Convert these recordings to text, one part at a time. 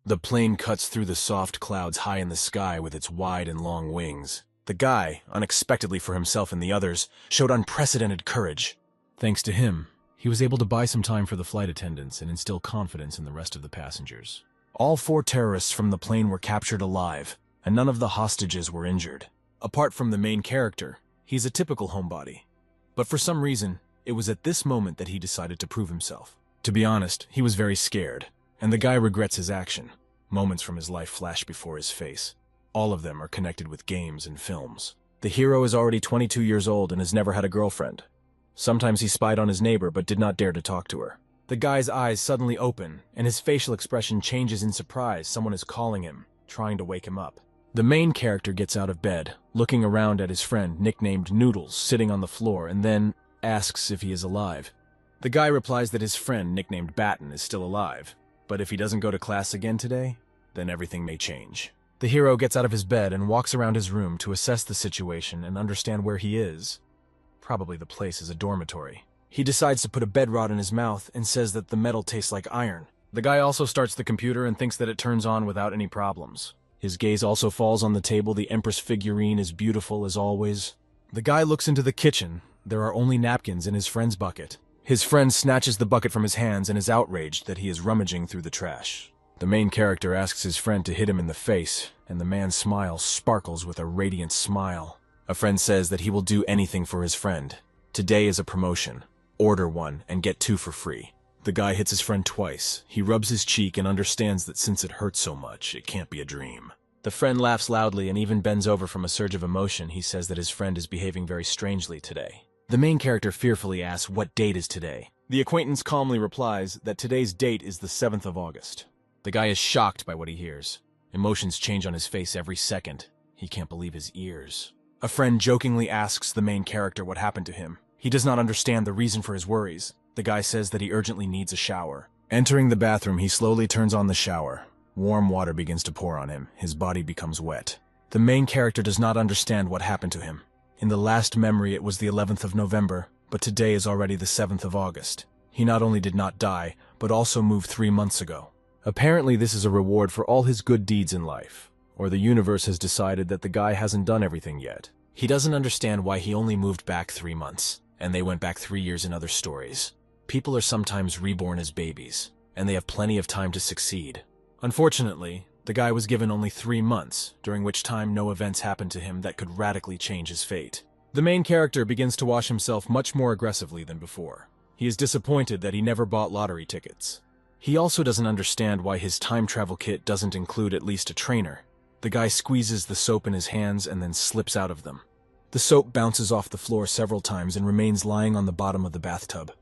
The plane cuts through the soft clouds high in the sky with its wide and long wings. The guy, unexpectedly for himself and the others, showed unprecedented courage. Thanks to him, he was able to buy some time for the flight attendants and instill confidence in the rest of the passengers. All 4 terrorists from the plane were captured alive, and none of the hostages were injured. Apart from the main character, he's a typical homebody. But for some reason, it was at this moment that he decided to prove himself. To be honest, he was very scared, and the guy regrets his action. Moments from his life flash before his face. All of them are connected with games and films. The hero is already 22 years old and has never had a girlfriend. Sometimes he spied on his neighbor but did not dare to talk to her. The guy's eyes suddenly open, and his facial expression changes in surprise. Someone is calling him, trying to wake him up. The main character gets out of bed, looking around at his friend, nicknamed Noodles, sitting on the floor, and then asks if he is alive. The guy replies that his friend, nicknamed Batten, is still alive, but if he doesn't go to class again today, then everything may change. The hero gets out of his bed and walks around his room to assess the situation and understand where he is. Probably the place is a dormitory. He decides to put a bed rod in his mouth and says that the metal tastes like iron. The guy also starts the computer and thinks that it turns on without any problems. His gaze also falls on the table. The Empress figurine is beautiful as always. The guy looks into the kitchen. There are only napkins in his friend's bucket. His friend snatches the bucket from his hands and is outraged that he is rummaging through the trash. The main character asks his friend to hit him in the face, and the man's smile sparkles with a radiant smile. A friend says that he will do anything for his friend. Today is a promotion. Order 1 and get 2 for free. The guy hits his friend twice. He rubs his cheek and understands that since it hurts so much, it can't be a dream. The friend laughs loudly and even bends over from a surge of emotion. He says that his friend is behaving very strangely today. The main character fearfully asks what date is today. The acquaintance calmly replies that today's date is the 7th of August. The guy is shocked by what he hears. Emotions change on his face every second. He can't believe his ears. A friend jokingly asks the main character what happened to him. He does not understand the reason for his worries. The guy says that he urgently needs a shower. Entering the bathroom, he slowly turns on the shower. Warm water begins to pour on him. His body becomes wet. The main character does not understand what happened to him. In the last memory, it was the 11th of November, but today is already the 7th of August. He not only did not die, but also moved 3 months ago. Apparently, this is a reward for all his good deeds in life. Or the universe has decided that the guy hasn't done everything yet. He doesn't understand why he only moved back 3 months, and they went back 3 years in other stories. People are sometimes reborn as babies, and they have plenty of time to succeed. Unfortunately, the guy was given only 3 months, during which time no events happened to him that could radically change his fate. The main character begins to wash himself much more aggressively than before. He is disappointed that he never bought lottery tickets. He also doesn't understand why his time travel kit doesn't include at least a trainer. The guy squeezes the soap in his hands and then slips out of them. The soap bounces off the floor several times and remains lying on the bottom of the bathtub.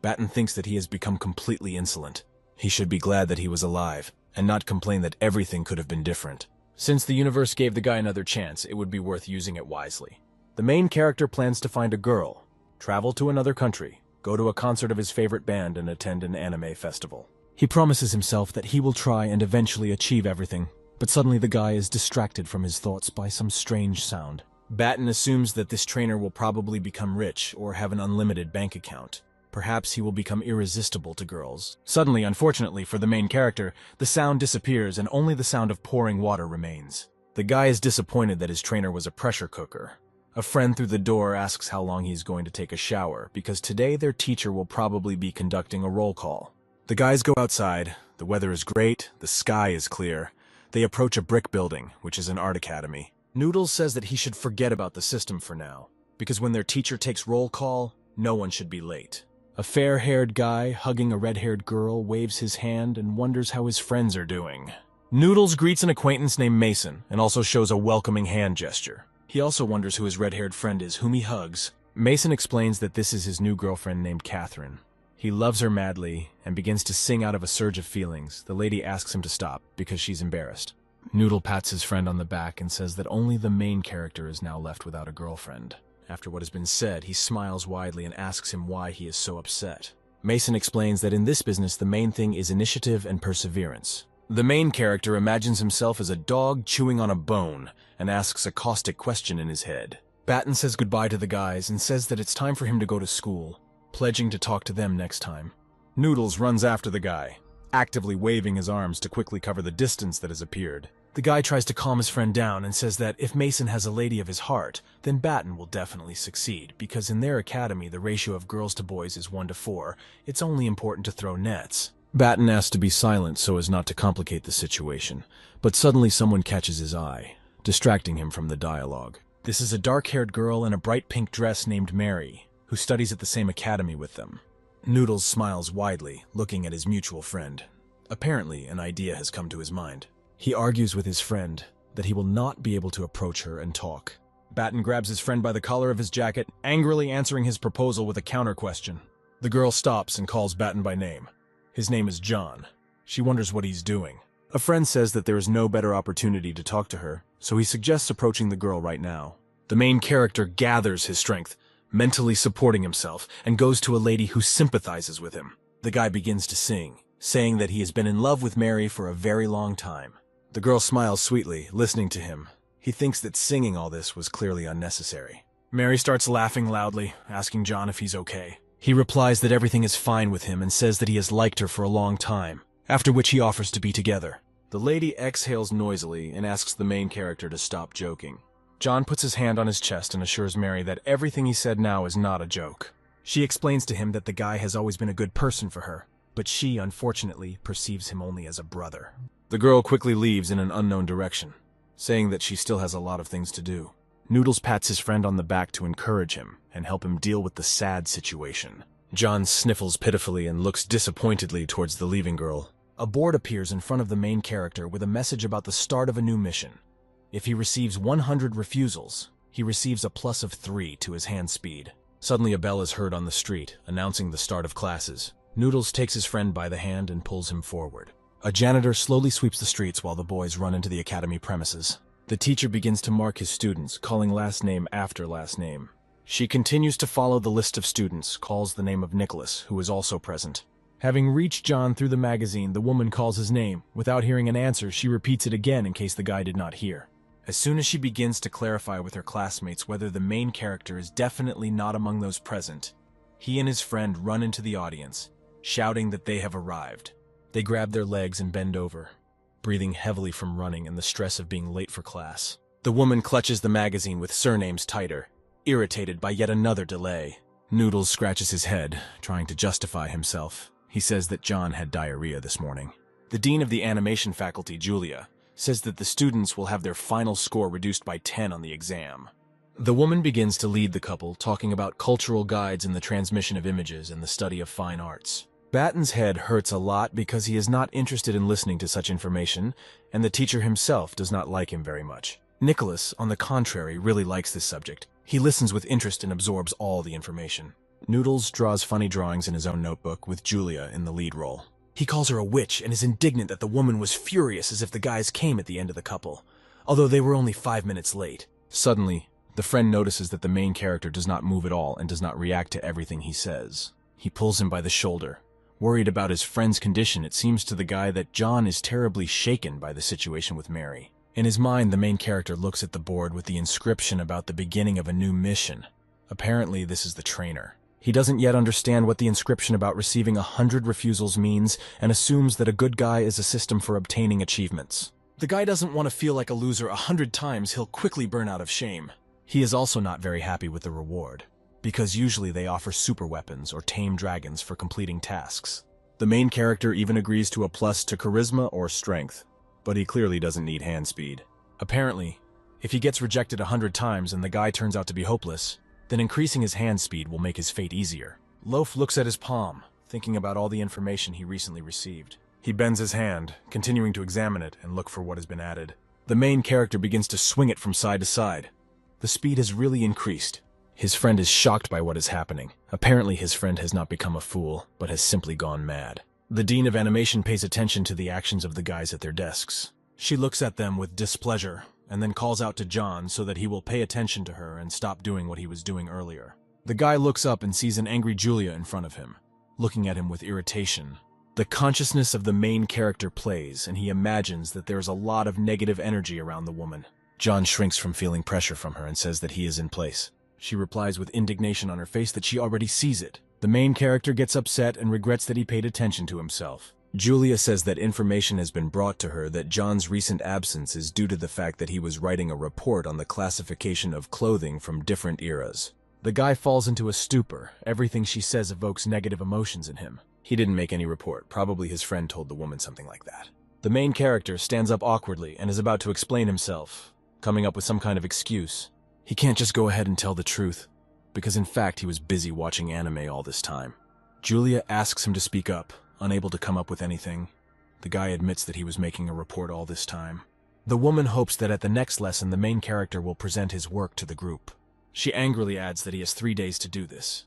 Batten thinks that he has become completely insolent. He should be glad that he was alive, and not complain that everything could have been different. Since the universe gave the guy another chance, it would be worth using it wisely. The main character plans to find a girl, travel to another country, go to a concert of his favorite band, and attend an anime festival. He promises himself that he will try and eventually achieve everything, but suddenly the guy is distracted from his thoughts by some strange sound. Batten assumes that this trainer will probably become rich or have an unlimited bank account. Perhaps he will become irresistible to girls. Suddenly, unfortunately for the main character, the sound disappears and only the sound of pouring water remains. The guy is disappointed that his trainer was a pressure cooker. A friend through the door asks how long he's going to take a shower, because today their teacher will probably be conducting a roll call. The guys go outside. The weather is great. The sky is clear. They approach a brick building, which is an art academy. Noodles says that he should forget about the system for now, because when their teacher takes roll call, no one should be late. A fair-haired guy hugging a red-haired girl waves his hand and wonders how his friends are doing. Noodles greets an acquaintance named Mason and also shows a welcoming hand gesture. He also wonders who his red-haired friend is, whom he hugs. Mason explains that this is his new girlfriend named Catherine. He loves her madly and begins to sing out of a surge of feelings. The lady asks him to stop because she's embarrassed. Noodle pats his friend on the back and says that only the main character is now left without a girlfriend. After what has been said, he smiles widely and asks him why he is so upset. Mason explains that in this business, the main thing is initiative and perseverance. The main character imagines himself as a dog chewing on a bone and asks a caustic question in his head. Batten says goodbye to the guys and says that it's time for him to go to school, pledging to talk to them next time. Noodles runs after the guy. actively waving his arms to quickly cover the distance that has appeared. The guy tries to calm his friend down and says that if Mason has a lady of his heart, then Batten will definitely succeed, because in their academy the ratio of girls to boys is 1 to 4. It's only important to throw nets. Batten asks to be silent so as not to complicate the situation, but suddenly someone catches his eye, distracting him from the dialogue. This is a dark-haired girl in a bright pink dress named Mary, who studies at the same academy with them. Noodles smiles widely, looking at his mutual friend. Apparently, an idea has come to his mind. He argues with his friend that he will not be able to approach her and talk. Batten grabs his friend by the collar of his jacket, angrily answering his proposal with a counter-question. The girl stops and calls Batten by name. His name is John. She wonders what he's doing. A friend says that there is no better opportunity to talk to her, so he suggests approaching the girl right now. The main character gathers his strength, mentally supporting himself, and goes to a lady who sympathizes with him. The guy begins to sing, saying that he has been in love with Mary for a very long time. The girl smiles sweetly, listening to him. He thinks that singing all this was clearly unnecessary. Mary starts laughing loudly, asking John if he's okay. He replies that everything is fine with him and says that he has liked her for a long time, after which he offers to be together. The lady exhales noisily and asks the main character to stop joking. John puts his hand on his chest and assures Mary that everything he said now is not a joke. She explains to him that the guy has always been a good person for her, but she, unfortunately, perceives him only as a brother. The girl quickly leaves in an unknown direction, saying that she still has a lot of things to do. Noodles pats his friend on the back to encourage him and help him deal with the sad situation. John sniffles pitifully and looks disappointedly towards the leaving girl. A board appears in front of the main character with a message about the start of a new mission. If he receives 100 refusals, he receives a plus of 3 to his hand speed. Suddenly a bell is heard on the street, announcing the start of classes. Noodles takes his friend by the hand and pulls him forward. A janitor slowly sweeps the streets while the boys run into the academy premises. The teacher begins to mark his students, calling last name after last name. She continues to follow the list of students, calls the name of Nicholas, who is also present. Having reached John through the magazine, the woman calls his name. Without hearing an answer, she repeats it again in case the guy did not hear. As soon as she begins to clarify with her classmates whether the main character is definitely not among those present, he and his friend run into the audience, shouting that they have arrived. They grab their legs and bend over, breathing heavily from running and the stress of being late for class. The woman clutches the magazine with surnames tighter, irritated by yet another delay. Noodles scratches his head, trying to justify himself. He says that John had diarrhea this morning. The dean of the animation faculty, Julia, says that the students will have their final score reduced by 10 on the exam. The woman begins to lead the couple, talking about cultural guides in the transmission of images and the study of fine arts. Batten's head hurts a lot because he is not interested in listening to such information, and the teacher himself does not like him very much. Nicholas, on the contrary, really likes this subject. He listens with interest and absorbs all the information. Noodles draws funny drawings in his own notebook with Julia in the lead role. He calls her a witch and is indignant that the woman was furious as if the guys came at the end of the couple, although they were only 5 minutes late. Suddenly, the friend notices that the main character does not move at all and does not react to everything he says. He pulls him by the shoulder. Worried about his friend's condition, it seems to the guy that John is terribly shaken by the situation with Mary. In his mind, the main character looks at the board with the inscription about the beginning of a new mission. Apparently, this is the trainer. He doesn't yet understand what the inscription about receiving 100 refusals means and assumes that a good guy is a system for obtaining achievements. The guy doesn't want to feel like a loser 100 times. He'll quickly burn out of shame. He is also not very happy with the reward, because usually they offer super weapons or tame dragons for completing tasks. The main character even agrees to a plus to charisma or strength, but he clearly doesn't need hand speed. Apparently, if he gets rejected 100 times and the guy turns out to be hopeless, then increasing his hand speed will make his fate easier. Loaf looks at his palm, thinking about all the information he recently received. He bends his hand, continuing to examine it and look for what has been added. The main character begins to swing it from side to side. The speed has really increased. His friend is shocked by what is happening. Apparently his friend has not become a fool, but has simply gone mad. The dean of animation pays attention to the actions of the guys at their desks. She looks at them with displeasure, and then calls out to John so that he will pay attention to her and stop doing what he was doing earlier. The guy looks up and sees an angry Julia in front of him, looking at him with irritation. The consciousness of the main character plays, and he imagines that there is a lot of negative energy around the woman. John shrinks from feeling pressure from her and says that he is in place. She replies with indignation on her face that she already sees it. The main character gets upset and regrets that he paid attention to himself. Julia says that information has been brought to her that John's recent absence is due to the fact that he was writing a report on the classification of clothing from different eras. The guy falls into a stupor. Everything she says evokes negative emotions in him. He didn't make any report. Probably his friend told the woman something like that. The main character stands up awkwardly and is about to explain himself, coming up with some kind of excuse. He can't just go ahead and tell the truth, because in fact he was busy watching anime all this time. Julia asks him to speak up, unable to come up with anything. The guy admits that he was making a report all this time. The woman hopes that at the next lesson the main character will present his work to the group. She angrily adds that he has 3 days to do this,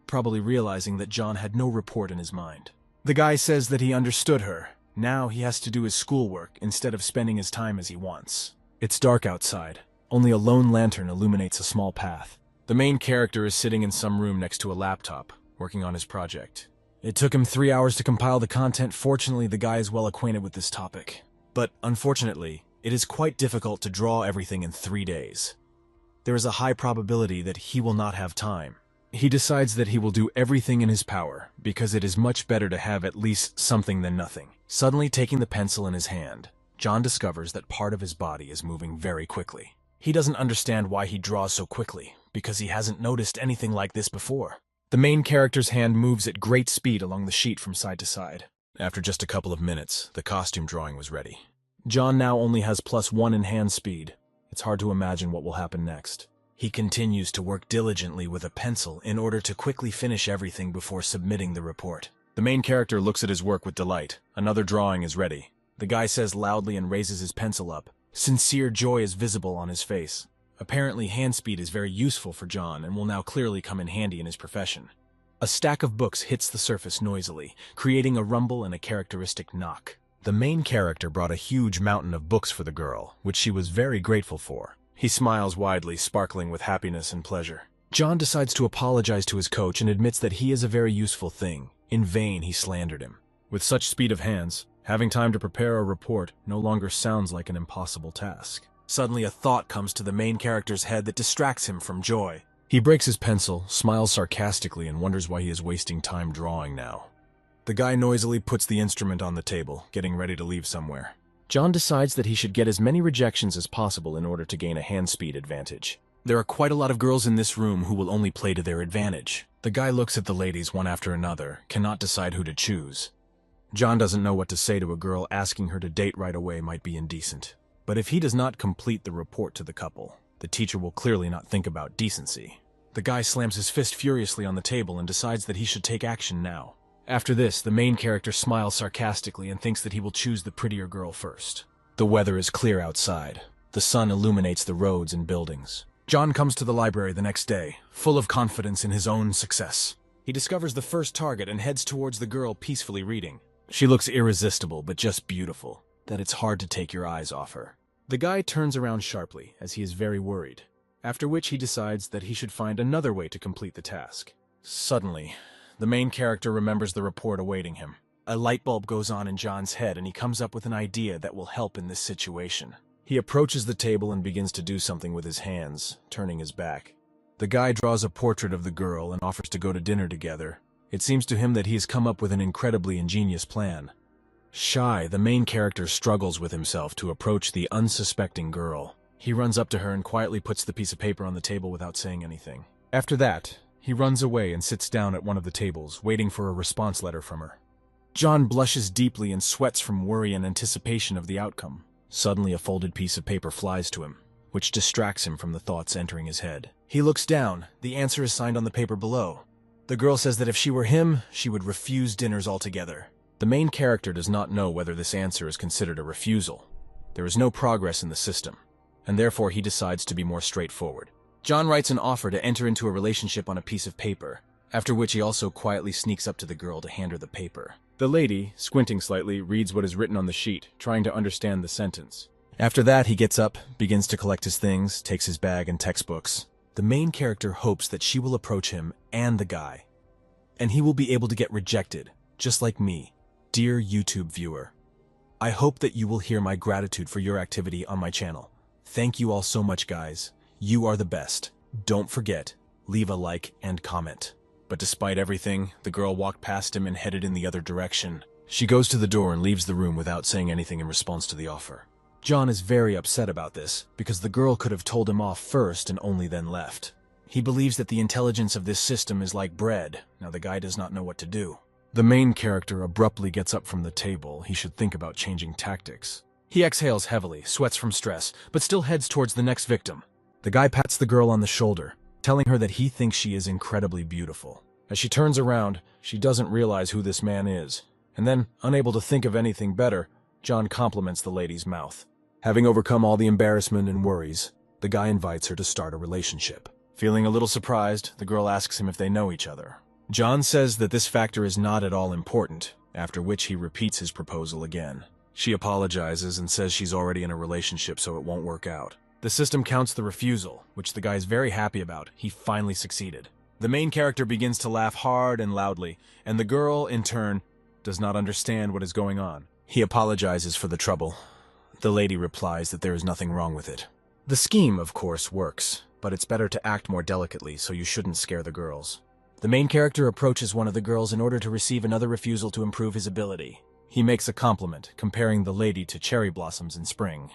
probably realizing that John had no report in his mind. The guy says that he understood her. Now he has to do his schoolwork instead of spending his time as he wants. It's dark outside. Only a lone lantern illuminates a small path. The main character is sitting in some room next to a laptop, working on his project. It took him 3 hours to compile the content. Fortunately, the guy is well acquainted with this topic. But unfortunately, it is quite difficult to draw everything in 3 days. There is a high probability that he will not have time. He decides that he will do everything in his power, because it is much better to have at least something than nothing. Suddenly taking the pencil in his hand, John discovers that part of his body is moving very quickly. He doesn't understand why he draws so quickly, because he hasn't noticed anything like this before. The main character's hand moves at great speed along the sheet from side to side. After just a couple of minutes, the costume drawing was ready. John now only has +1 in hand speed. It's hard to imagine what will happen next. He continues to work diligently with a pencil in order to quickly finish everything before submitting the report. The main character looks at his work with delight. Another drawing is ready. The guy says loudly and raises his pencil up. Sincere joy is visible on his face. Apparently, hand speed is very useful for John and will now clearly come in handy in his profession. A stack of books hits the surface noisily, creating a rumble and a characteristic knock. The main character brought a huge mountain of books for the girl, which she was very grateful for. He smiles widely, sparkling with happiness and pleasure. John decides to apologize to his coach and admits that he is a very useful thing. In vain, he slandered him. With such speed of hands, having time to prepare a report no longer sounds like an impossible task. Suddenly, a thought comes to the main character's head that distracts him from joy. He breaks his pencil, smiles sarcastically, and wonders why he is wasting time drawing now. The guy noisily puts the instrument on the table, getting ready to leave somewhere. John decides that he should get as many rejections as possible in order to gain a hand speed advantage. There are quite a lot of girls in this room who will only play to their advantage. The guy looks at the ladies one after another, cannot decide who to choose. John doesn't know what to say to a girl. Asking her to date right away might be indecent. But if he does not complete the report to the couple, the teacher will clearly not think about decency. The guy slams his fist furiously on the table and decides that he should take action now. After this, the main character smiles sarcastically and thinks that he will choose the prettier girl first. The weather is clear outside. The sun illuminates the roads and buildings. John comes to the library the next day, full of confidence in his own success. He discovers the first target and heads towards the girl peacefully reading. She looks irresistible, but just beautiful, that it's hard to take your eyes off her. The guy turns around sharply, as he is very worried, after which he decides that he should find another way to complete the task. Suddenly, the main character remembers the report awaiting him. A light bulb goes on in John's head, and he comes up with an idea that will help in this situation. He approaches the table and begins to do something with his hands, turning his back. The guy draws a portrait of the girl and offers to go to dinner together. It seems to him that he has come up with an incredibly ingenious plan. Shy, the main character struggles with himself to approach the unsuspecting girl. He runs up to her and quietly puts the piece of paper on the table without saying anything. After that, he runs away and sits down at one of the tables, waiting for a response letter from her. John blushes deeply and sweats from worry and anticipation of the outcome. Suddenly, a folded piece of paper flies to him, which distracts him from the thoughts entering his head. He looks down. The answer is signed on the paper below. The girl says that if she were him, she would refuse dinners altogether. The main character does not know whether this answer is considered a refusal. There is no progress in the system, and therefore he decides to be more straightforward. John writes an offer to enter into a relationship on a piece of paper, after which he also quietly sneaks up to the girl to hand her the paper. The lady, squinting slightly, reads what is written on the sheet, trying to understand the sentence. After that, he gets up, begins to collect his things, takes his bag and textbooks. The main character hopes that she will approach him and the guy, and he will be able to get rejected, just like me. Dear YouTube viewer, I hope that you will hear my gratitude for your activity on my channel. Thank you all so much, guys. You are the best. Don't forget, leave a like and comment. But despite everything, the girl walked past him and headed in the other direction. She goes to the door and leaves the room without saying anything in response to the offer. John is very upset about this, because the girl could have told him off first and only then left. He believes that the intelligence of this system is like bread. Now the guy does not know what to do. The main character abruptly gets up from the table. He should think about changing tactics. He exhales heavily, sweats from stress, but still heads towards the next victim. The guy pats the girl on the shoulder, telling her that he thinks she is incredibly beautiful. As she turns around, she doesn't realize who this man is. And then, unable to think of anything better, John compliments the lady's mouth. Having overcome all the embarrassment and worries, the guy invites her to start a relationship. Feeling a little surprised, the girl asks him if they know each other. John says that this factor is not at all important, after which he repeats his proposal again. She apologizes and says she's already in a relationship, so it won't work out. The system counts the refusal, which the guy is very happy about. He finally succeeded. The main character begins to laugh hard and loudly, and the girl, in turn, does not understand what is going on. He apologizes for the trouble. The lady replies that there is nothing wrong with it. The scheme, of course, works, but it's better to act more delicately, so you shouldn't scare the girls. The main character approaches one of the girls in order to receive another refusal to improve his ability. He makes a compliment, comparing the lady to cherry blossoms in spring,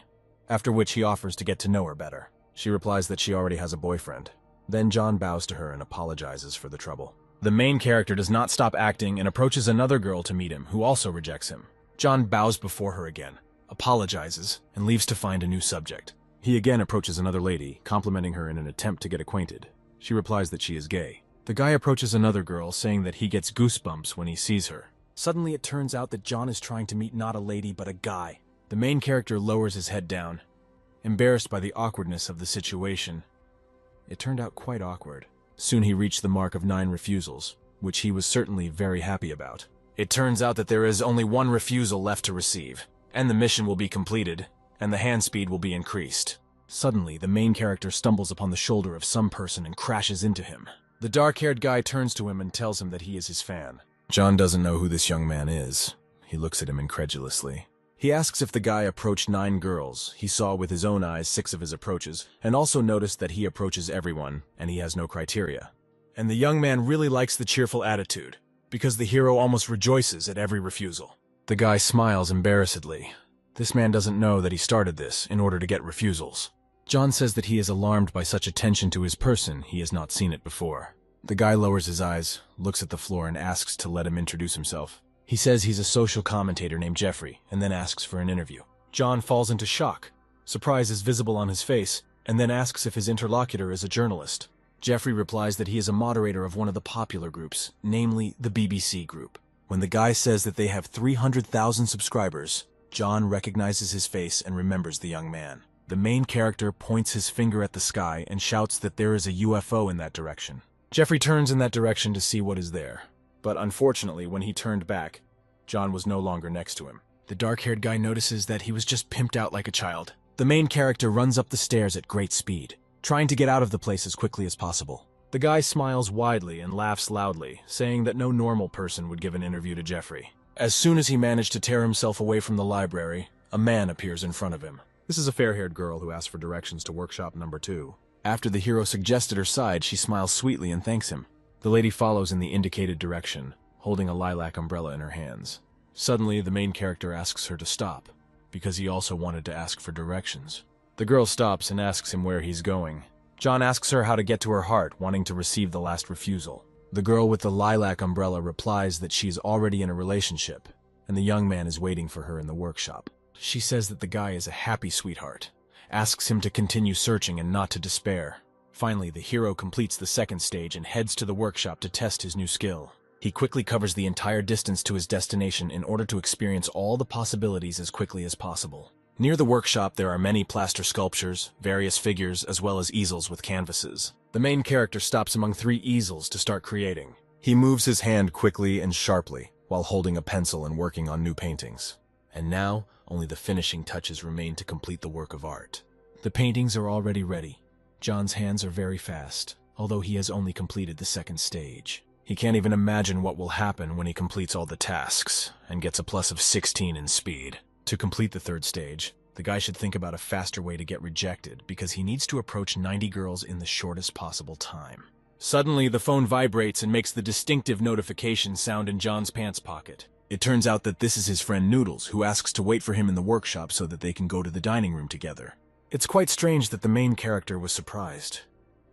after which he offers to get to know her better. She replies that she already has a boyfriend. Then John bows to her and apologizes for the trouble. The main character does not stop acting and approaches another girl to meet him, who also rejects him. John bows before her again, apologizes, and leaves to find a new subject. He again approaches another lady, complimenting her in an attempt to get acquainted. She replies that she is gay. The guy approaches another girl, saying that he gets goosebumps when he sees her. Suddenly it turns out that John is trying to meet not a lady but a guy. The main character lowers his head down, embarrassed by the awkwardness of the situation. It turned out quite awkward. Soon he reached the mark of 9 refusals, which he was certainly very happy about. It turns out that there is only 1 refusal left to receive, and the mission will be completed, and the hand speed will be increased. Suddenly, the main character stumbles upon the shoulder of some person and crashes into him. The dark-haired guy turns to him and tells him that he is his fan. John doesn't know who this young man is. He looks at him incredulously. He asks if the guy approached 9 girls. He saw with his own eyes 6 of his approaches, and also noticed that he approaches everyone, and he has no criteria. And the young man really likes the cheerful attitude, because the hero almost rejoices at every refusal. The guy smiles embarrassedly. This man doesn't know that he started this in order to get refusals. John says that he is alarmed by such attention to his person. He has not seen it before. The guy lowers his eyes, looks at the floor, and asks to let him introduce himself. He says he's a social commentator named Jeffrey, and then asks for an interview. John falls into shock. Surprise is visible on his face, and then asks if his interlocutor is a journalist. Jeffrey replies that he is a moderator of one of the popular groups, namely the BBC group. When the guy says that they have 300,000 subscribers, John recognizes his face and remembers the young man. The main character points his finger at the sky and shouts that there is a UFO in that direction. Jeffrey turns in that direction to see what is there. But unfortunately, when he turned back, John was no longer next to him. The dark-haired guy notices that he was just pimped out like a child. The main character runs up the stairs at great speed, trying to get out of the place as quickly as possible. The guy smiles widely and laughs loudly, saying that no normal person would give an interview to Jeffrey. As soon as he managed to tear himself away from the library, a man appears in front of him. This is a fair-haired girl who asks for directions to workshop number 2. After the hero suggested her side, she smiles sweetly and thanks him. The lady follows in the indicated direction, holding a lilac umbrella in her hands. Suddenly, the main character asks her to stop, because he also wanted to ask for directions. The girl stops and asks him where he's going. John asks her how to get to her heart, wanting to receive the last refusal. The girl with the lilac umbrella replies that she's already in a relationship, and the young man is waiting for her in the workshop. She says that the guy is a happy sweetheart, asks him to continue searching and not to despair. Finally, the hero completes the second stage and heads to the workshop to test his new skill. He quickly covers the entire distance to his destination in order to experience all the possibilities as quickly as possible. Near the workshop, there are many plaster sculptures, various figures, as well as easels with canvases. The main character stops among 3 easels to start creating. He moves his hand quickly and sharply, while holding a pencil and working on new paintings. And now, only the finishing touches remain to complete the work of art. The paintings are already ready. John's hands are very fast, although he has only completed the second stage. He can't even imagine what will happen when he completes all the tasks, and gets a plus of 16 in speed. To complete the third stage, the guy should think about a faster way to get rejected, because he needs to approach 90 girls in the shortest possible time. Suddenly, the phone vibrates and makes the distinctive notification sound in John's pants pocket. It turns out that this is his friend Noodles, who asks to wait for him in the workshop so that they can go to the dining room together. It's quite strange that the main character was surprised,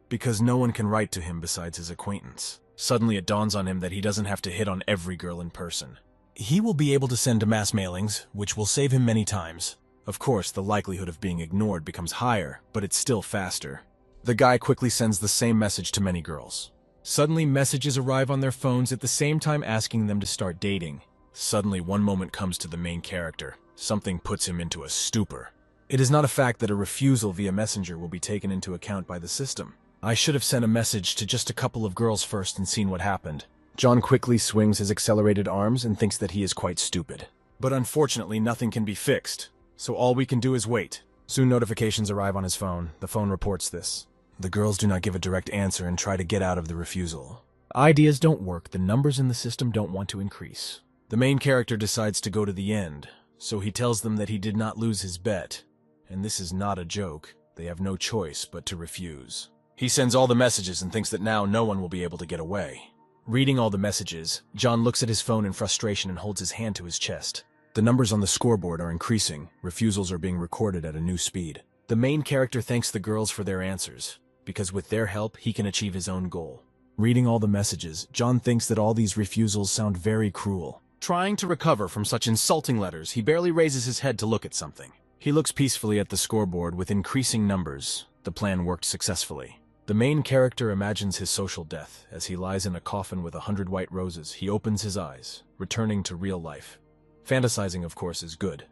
because no one can write to him besides his acquaintance. Suddenly it dawns on him that he doesn't have to hit on every girl in person. He will be able to send mass mailings, which will save him many times. Of course, the likelihood of being ignored becomes higher, but it's still faster. The guy quickly sends the same message to many girls. Suddenly, messages arrive on their phones at the same time asking them to start dating. Suddenly, one moment comes to the main character. Something puts him into a stupor. It is not a fact that a refusal via messenger will be taken into account by the system. I should have sent a message to just a couple of girls first and seen what happened. John quickly swings his accelerated arms and thinks that he is quite stupid. But unfortunately, nothing can be fixed, so all we can do is wait. Soon notifications arrive on his phone. The phone reports this. The girls do not give a direct answer and try to get out of the refusal. Ideas don't work. The numbers in the system don't want to increase. The main character decides to go to the end, so he tells them that he did not lose his bet. And this is not a joke. They have no choice but to refuse. He sends all the messages and thinks that now no one will be able to get away. Reading all the messages, John looks at his phone in frustration and holds his hand to his chest. The numbers on the scoreboard are increasing. Refusals are being recorded at a new speed. The main character thanks the girls for their answers, because with their help, he can achieve his own goal. Reading all the messages, John thinks that all these refusals sound very cruel. Trying to recover from such insulting letters, he barely raises his head to look at something. He looks peacefully at the scoreboard with increasing numbers. The plan worked successfully. The main character imagines his social death. As he lies in a coffin with 100 white roses, he opens his eyes, returning to real life. Fantasizing, of course, is good.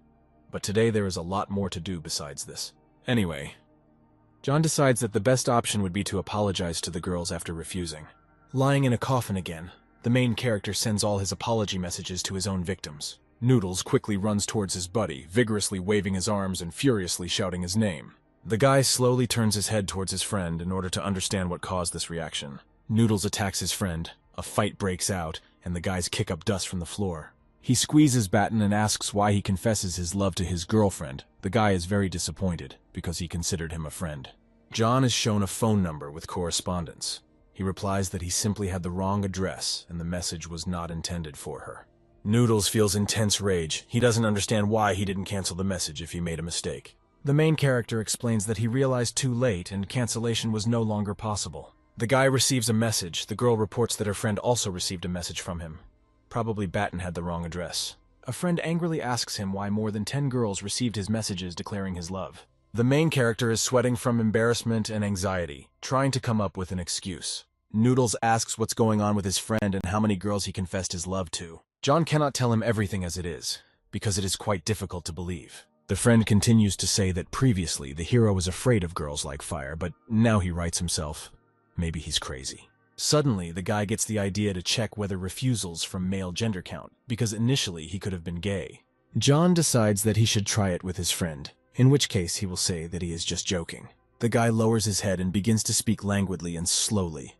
But today there is a lot more to do besides this. Anyway, John decides that the best option would be to apologize to the girls after refusing. Lying in a coffin again, the main character sends all his apology messages to his own victims. Noodles quickly runs towards his buddy, vigorously waving his arms and furiously shouting his name. The guy slowly turns his head towards his friend in order to understand what caused this reaction. Noodles attacks his friend, a fight breaks out, and the guys kick up dust from the floor. He squeezes Batten and asks why he confesses his love to his girlfriend. The guy is very disappointed, because he considered him a friend. John is shown a phone number with correspondence. He replies that he simply had the wrong address, and the message was not intended for her. Noodles feels intense rage. He doesn't understand why he didn't cancel the message if he made a mistake. The main character explains that he realized too late and cancellation was no longer possible. The guy receives a message. The girl reports that her friend also received a message from him. Probably Batten had the wrong address. A friend angrily asks him why more than 10 girls received his messages declaring his love. The main character is sweating from embarrassment and anxiety, trying to come up with an excuse. Noodles asks what's going on with his friend and how many girls he confessed his love to. John cannot tell him everything as it is, because it is quite difficult to believe. The friend continues to say that previously the hero was afraid of girls like fire, but now he writes himself, maybe he's crazy. Suddenly, the guy gets the idea to check whether refusals from male gender count, because initially he could have been gay. John decides that he should try it with his friend, in which case he will say that he is just joking. The guy lowers his head and begins to speak languidly and slowly,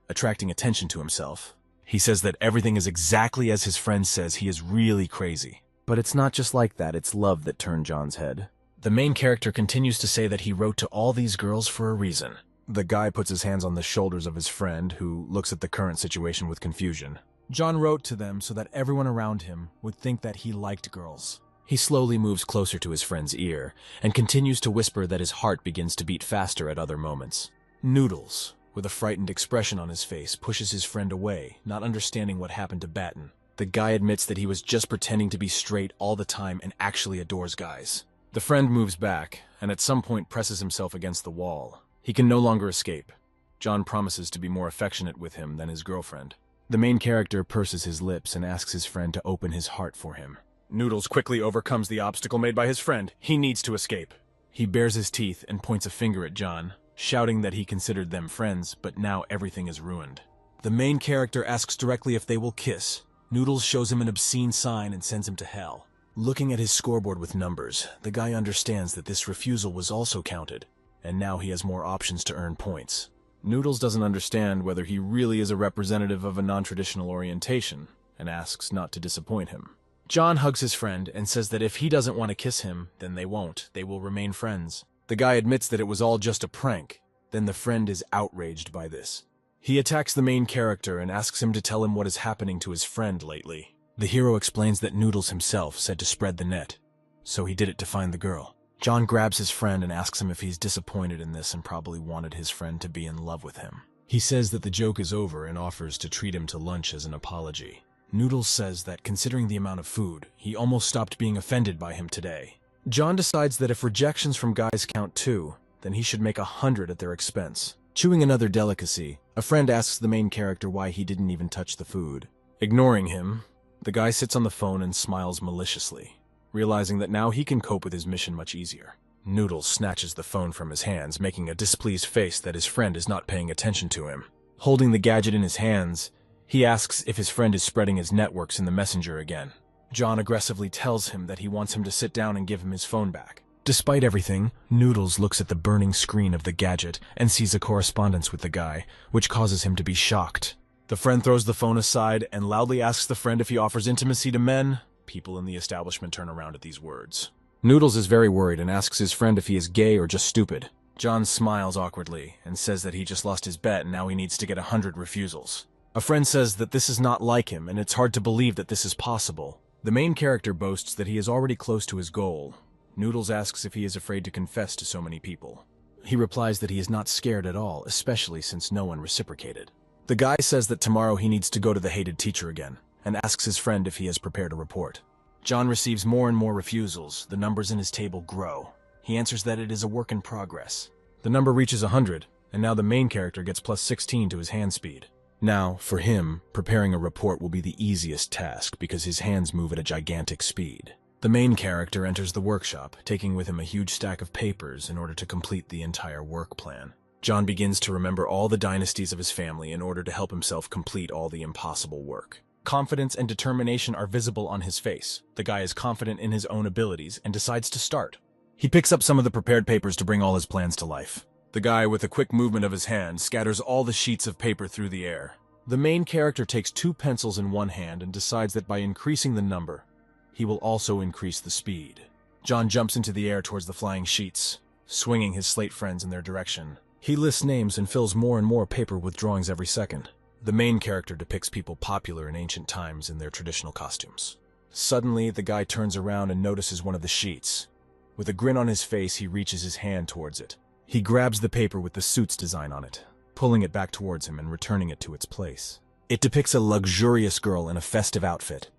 attracting attention to himself. He says that everything is exactly as his friend says. He is really crazy. But it's not just like that, it's love that turned John's head. The main character continues to say that he wrote to all these girls for a reason. The guy puts his hands on the shoulders of his friend, who looks at the current situation with confusion. John wrote to them so that everyone around him would think that he liked girls. He slowly moves closer to his friend's ear, and continues to whisper that his heart begins to beat faster at other moments. Noodles, with a frightened expression on his face, pushes his friend away, not understanding what happened to Batten. The guy admits that he was just pretending to be straight all the time and actually adores guys. The friend moves back, and at some point presses himself against the wall. He can no longer escape. John promises to be more affectionate with him than his girlfriend. The main character purses his lips and asks his friend to open his heart for him. Noodles quickly overcomes the obstacle made by his friend. He needs to escape. He bares his teeth and points a finger at John, shouting that he considered them friends, but now everything is ruined. The main character asks directly if they will kiss. Noodles shows him an obscene sign and sends him to hell. Looking at his scoreboard with numbers, the guy understands that this refusal was also counted, and now he has more options to earn points. Noodles doesn't understand whether he really is a representative of a non-traditional orientation, and asks not to disappoint him. John hugs his friend and says that if he doesn't want to kiss him, then they won't. They will remain friends. The guy admits that it was all just a prank. Then the friend is outraged by this. He attacks the main character and asks him to tell him what is happening to his friend lately. The hero explains that Noodles himself said to spread the net, so he did it to find the girl. John grabs his friend and asks him if he's disappointed in this and probably wanted his friend to be in love with him. He says that the joke is over and offers to treat him to lunch as an apology. Noodles says that considering the amount of food, he almost stopped being offended by him today. John decides that if rejections from guys count too, then he should make 100 at their expense. Chewing another delicacy, a friend asks the main character why he didn't even touch the food. Ignoring him, the guy sits on the phone and smiles maliciously, realizing that now he can cope with his mission much easier. Noodles snatches the phone from his hands, making a displeased face that his friend is not paying attention to him. Holding the gadget in his hands, he asks if his friend is spreading his networks in the messenger again. John aggressively tells him that he wants him to sit down and give him his phone back. Despite everything, Noodles looks at the burning screen of the gadget and sees a correspondence with the guy, which causes him to be shocked. The friend throws the phone aside and loudly asks the friend if he offers intimacy to men. People in the establishment turn around at these words. Noodles is very worried and asks his friend if he is gay or just stupid. John smiles awkwardly and says that he just lost his bet and now he needs to get 100 refusals. A friend says that this is not like him and it's hard to believe that this is possible. The main character boasts that he is already close to his goal. Noodles asks if he is afraid to confess to so many people. He replies that he is not scared at all, especially since no one reciprocated. The guy says that tomorrow he needs to go to the hated teacher again, and asks his friend if he has prepared a report. John receives more and more refusals. The numbers in his table grow. He answers that it is a work in progress. The number reaches 100, and now the main character gets plus 16 to his hand speed. Now, for him, preparing a report will be the easiest task because his hands move at a gigantic speed. The main character enters the workshop, taking with him a huge stack of papers in order to complete the entire work plan. John begins to remember all the dynasties of his family in order to help himself complete all the impossible work. Confidence and determination are visible on his face. The guy is confident in his own abilities and decides to start. He picks up some of the prepared papers to bring all his plans to life. The guy, with a quick movement of his hand, scatters all the sheets of paper through the air. The main character takes 2 pencils in one hand and decides that by increasing the number, he will also increase the speed. John jumps into the air towards the flying sheets, swinging his slate friends in their direction. He lists names and fills more and more paper with drawings every second. The main character depicts people popular in ancient times in their traditional costumes. Suddenly, the guy turns around and notices one of the sheets. With a grin on his face, he reaches his hand towards it. He grabs the paper with the suit's design on it, pulling it back towards him and returning it to its place. It depicts a luxurious girl in a festive outfit.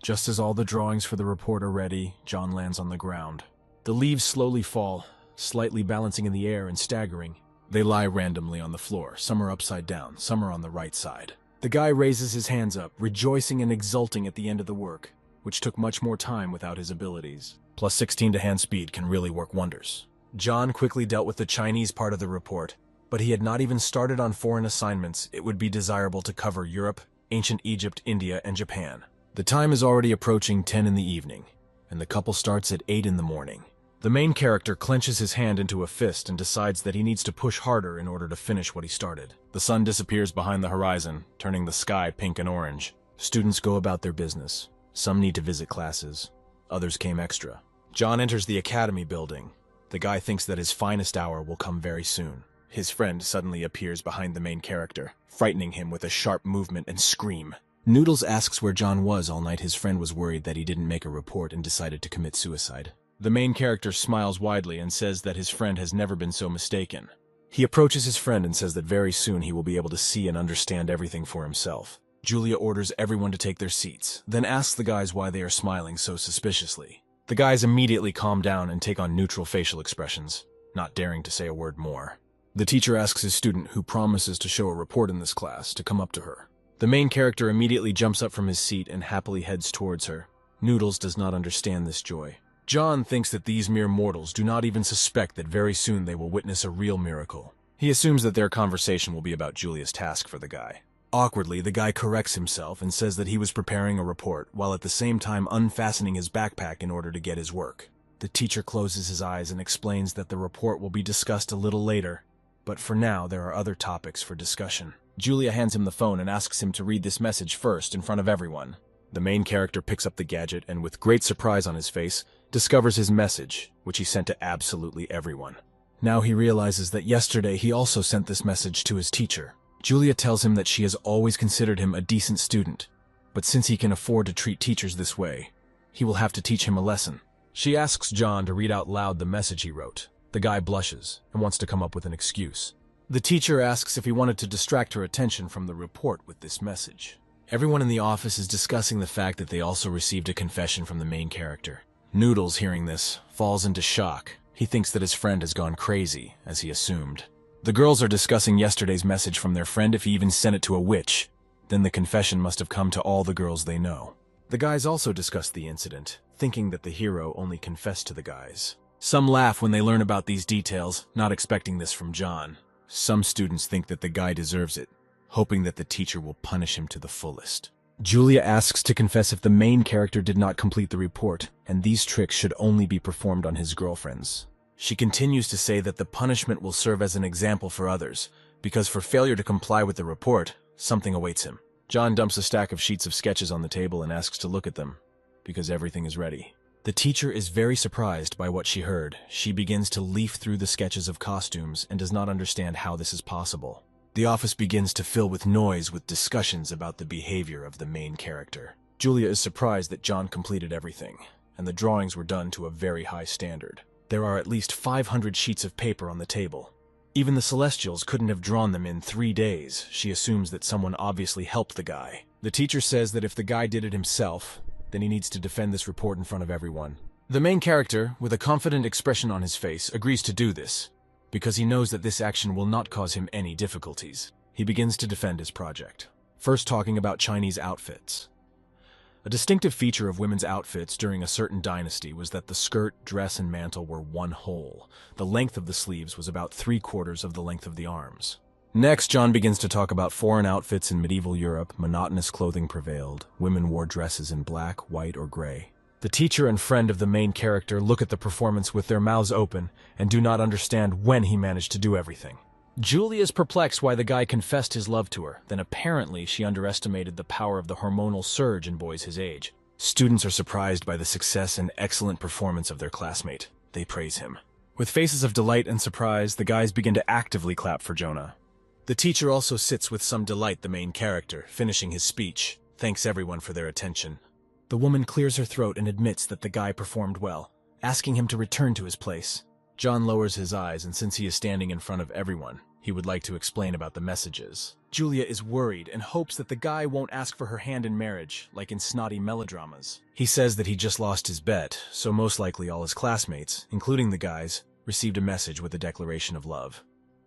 Just as all the drawings for the report are ready, John lands on the ground. The leaves slowly fall, slightly balancing in the air and staggering. They lie randomly on the floor. Some are upside down, some are on the right side. The guy raises his hands up, rejoicing and exulting at the end of the work, which took much more time without his abilities. Plus 16 to hand speed can really work wonders. John quickly dealt with the Chinese part of the report, but he had not even started on foreign assignments. It would be desirable to cover Europe, ancient Egypt, India, and Japan. The time is already approaching 10 in the evening, and the couple starts at 8 in the morning. The main character clenches his hand into a fist and decides that he needs to push harder in order to finish what he started. The sun disappears behind the horizon, turning the sky pink and orange. Students go about their business. Some need to visit classes. Others came extra. John enters the academy building. The guy thinks that his finest hour will come very soon. His friend suddenly appears behind the main character, frightening him with a sharp movement and scream. Noodles asks where John was all night. His friend was worried that he didn't make a report and decided to commit suicide. The main character smiles widely and says that his friend has never been so mistaken. He approaches his friend and says that very soon he will be able to see and understand everything for himself. Julia orders everyone to take their seats, then asks the guys why they are smiling so suspiciously. The guys immediately calm down and take on neutral facial expressions, not daring to say a word more. The teacher asks his student, who promises to show a report in this class, to come up to her. The main character immediately jumps up from his seat and happily heads towards her. Noodles does not understand this joy. John thinks that these mere mortals do not even suspect that very soon they will witness a real miracle. He assumes that their conversation will be about Julia's task for the guy. Awkwardly, the guy corrects himself and says that he was preparing a report, while at the same time unfastening his backpack in order to get his work. The teacher closes his eyes and explains that the report will be discussed a little later, but for now there are other topics for discussion. Julia hands him the phone and asks him to read this message first in front of everyone. The main character picks up the gadget and, with great surprise on his face, discovers his message, which he sent to absolutely everyone. Now he realizes that yesterday he also sent this message to his teacher. Julia tells him that she has always considered him a decent student, But since he can afford to treat teachers this way, he will have to teach him a lesson. She asks John to read out loud the message he wrote. The guy blushes and wants to come up with an excuse. The teacher asks if he wanted to distract her attention from the report with this message. Everyone in the office is discussing the fact that they also received a confession from the main character. Noodles, hearing this, falls into shock. He thinks that his friend has gone crazy, as he assumed. The girls are discussing yesterday's message from their friend if he even sent it to a witch. Then the confession must have come to all the girls they know. The guys also discuss the incident, thinking that the hero only confessed to the guys. Some laugh when they learn about these details, not expecting this from John. Some students think that the guy deserves it, hoping that the teacher will punish him to the fullest. Julia asks to confess if the main character did not complete the report, and these tricks should only be performed on his girlfriends. She continues to say that the punishment will serve as an example for others, because for failure to comply with the report, something awaits him. John dumps a stack of sheets of sketches on the table and asks to look at them, because everything is ready. The teacher is very surprised by what she heard. She begins to leaf through the sketches of costumes and does not understand how this is possible. The office begins to fill with noise with discussions about the behavior of the main character. Julia is surprised that John completed everything, and the drawings were done to a very high standard. There are at least 500 sheets of paper on the table. Even the Celestials couldn't have drawn them in 3 days. She assumes that someone obviously helped the guy. The teacher says that if the guy did it himself, then he needs to defend this report in front of everyone. The main character, with a confident expression on his face, agrees to do this, because he knows that this action will not cause him any difficulties. He begins to defend his project, first talking about Chinese outfits. A distinctive feature of women's outfits during a certain dynasty was that the skirt, dress, and mantle were one whole. The length of the sleeves was about 3/4 of the length of the arms. Next, John begins to talk about foreign outfits in medieval Europe. Monotonous clothing prevailed. Women wore dresses in black, white, or gray. The teacher and friend of the main character look at the performance with their mouths open and do not understand when he managed to do everything. Julie is perplexed why the guy confessed his love to her. Then apparently she underestimated the power of the hormonal surge in boys his age. Students are surprised by the success and excellent performance of their classmate. They praise him. With faces of delight and surprise, the guys begin to actively clap for Jonah. The teacher also sits with some delight the main character, finishing his speech, thanks everyone for their attention. The woman clears her throat and admits that the guy performed well, asking him to return to his place. John lowers his eyes, and since he is standing in front of everyone, he would like to explain about the messages. Julia is worried and hopes that the guy won't ask for her hand in marriage, like in snotty melodramas. He says that he just lost his bet, so most likely all his classmates, including the guys, received a message with a declaration of love.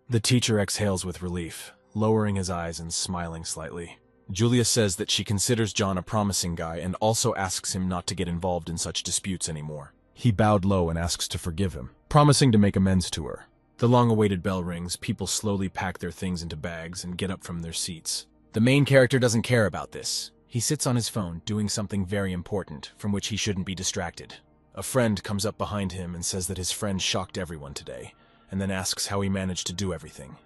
The teacher exhales with relief, lowering his eyes and smiling slightly. Julia says that she considers John a promising guy and also asks him not to get involved in such disputes anymore. He bowed low and asks to forgive him, promising to make amends to her. The long-awaited bell rings, people slowly pack their things into bags and get up from their seats. The main character doesn't care about this. He sits on his phone, doing something very important, from which he shouldn't be distracted. A friend comes up behind him and says that his friend shocked everyone today, and then asks how he managed to do everything.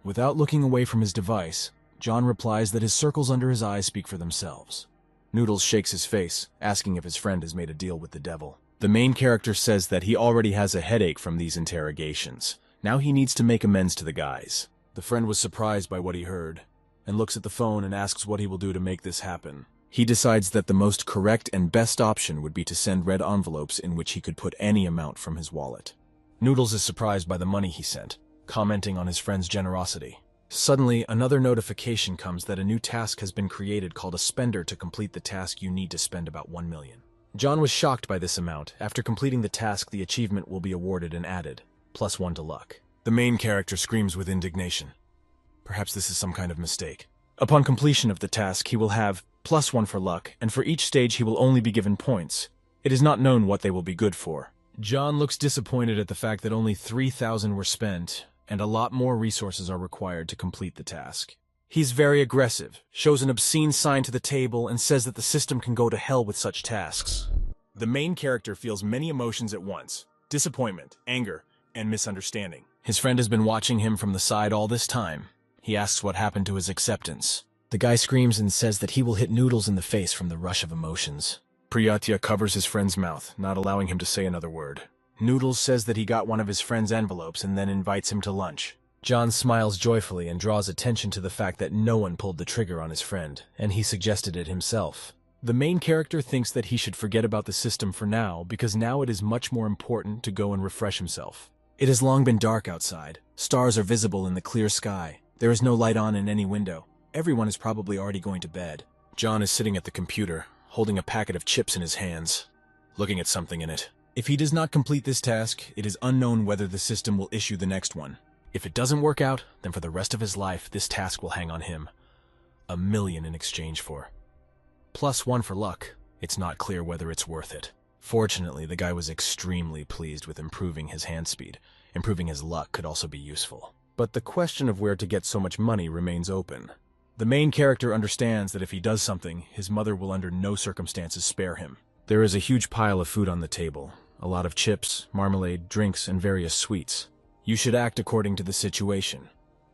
Without looking away from his device, John replies that his circles under his eyes speak for themselves. Noodles shakes his face, asking if his friend has made a deal with the devil. The main character says that he already has a headache from these interrogations. Now he needs to make amends to the guys. The friend was surprised by what he heard, and looks at the phone and asks what he will do to make this happen. He decides that the most correct and best option would be to send red envelopes in which he could put any amount from his wallet. Noodles is surprised by the money he sent, commenting on his friend's generosity. Suddenly, another notification comes that a new task has been created called a spender. To complete the task, you need to spend about 1 million. John was shocked by this amount. After completing the task, the achievement will be awarded and added, +1 to luck. The main character screams with indignation. Perhaps this is some kind of mistake. Upon completion of the task, he will have +1 for luck, and for each stage he will only be given points. It is not known what they will be good for. John looks disappointed at the fact that only 3,000 were spent, and a lot more resources are required to complete the task. He's very aggressive, shows an obscene sign to the table, and says that the system can go to hell with such tasks. The main character feels many emotions at once: disappointment, anger, and misunderstanding. His friend has been watching him from the side all this time. He asks what happened to his acceptance. The guy screams and says that he will hit Noodles in the face from the rush of emotions. Priyatya covers his friend's mouth, not allowing him to say another word. Noodles says that he got one of his friend's envelopes and then invites him to lunch. John smiles joyfully and draws attention to the fact that no one pulled the trigger on his friend, and he suggested it himself. The main character thinks that he should forget about the system for now because now it is much more important to go and refresh himself. It has long been dark outside. Stars are visible in the clear sky. There is no light on in any window. Everyone is probably already going to bed. John is sitting at the computer, holding a packet of chips in his hands, looking at something in it. If he does not complete this task, it is unknown whether the system will issue the next one. If it doesn't work out, then for the rest of his life, this task will hang on him. $1 million in exchange for +1 for luck. It's not clear whether it's worth it. Fortunately, the guy was extremely pleased with improving his hand speed. Improving his luck could also be useful. But the question of where to get so much money remains open. The main character understands that if he does something, his mother will under no circumstances spare him. There is a huge pile of food on the table. A lot of chips, marmalade, drinks, and various sweets. You should act according to the situation.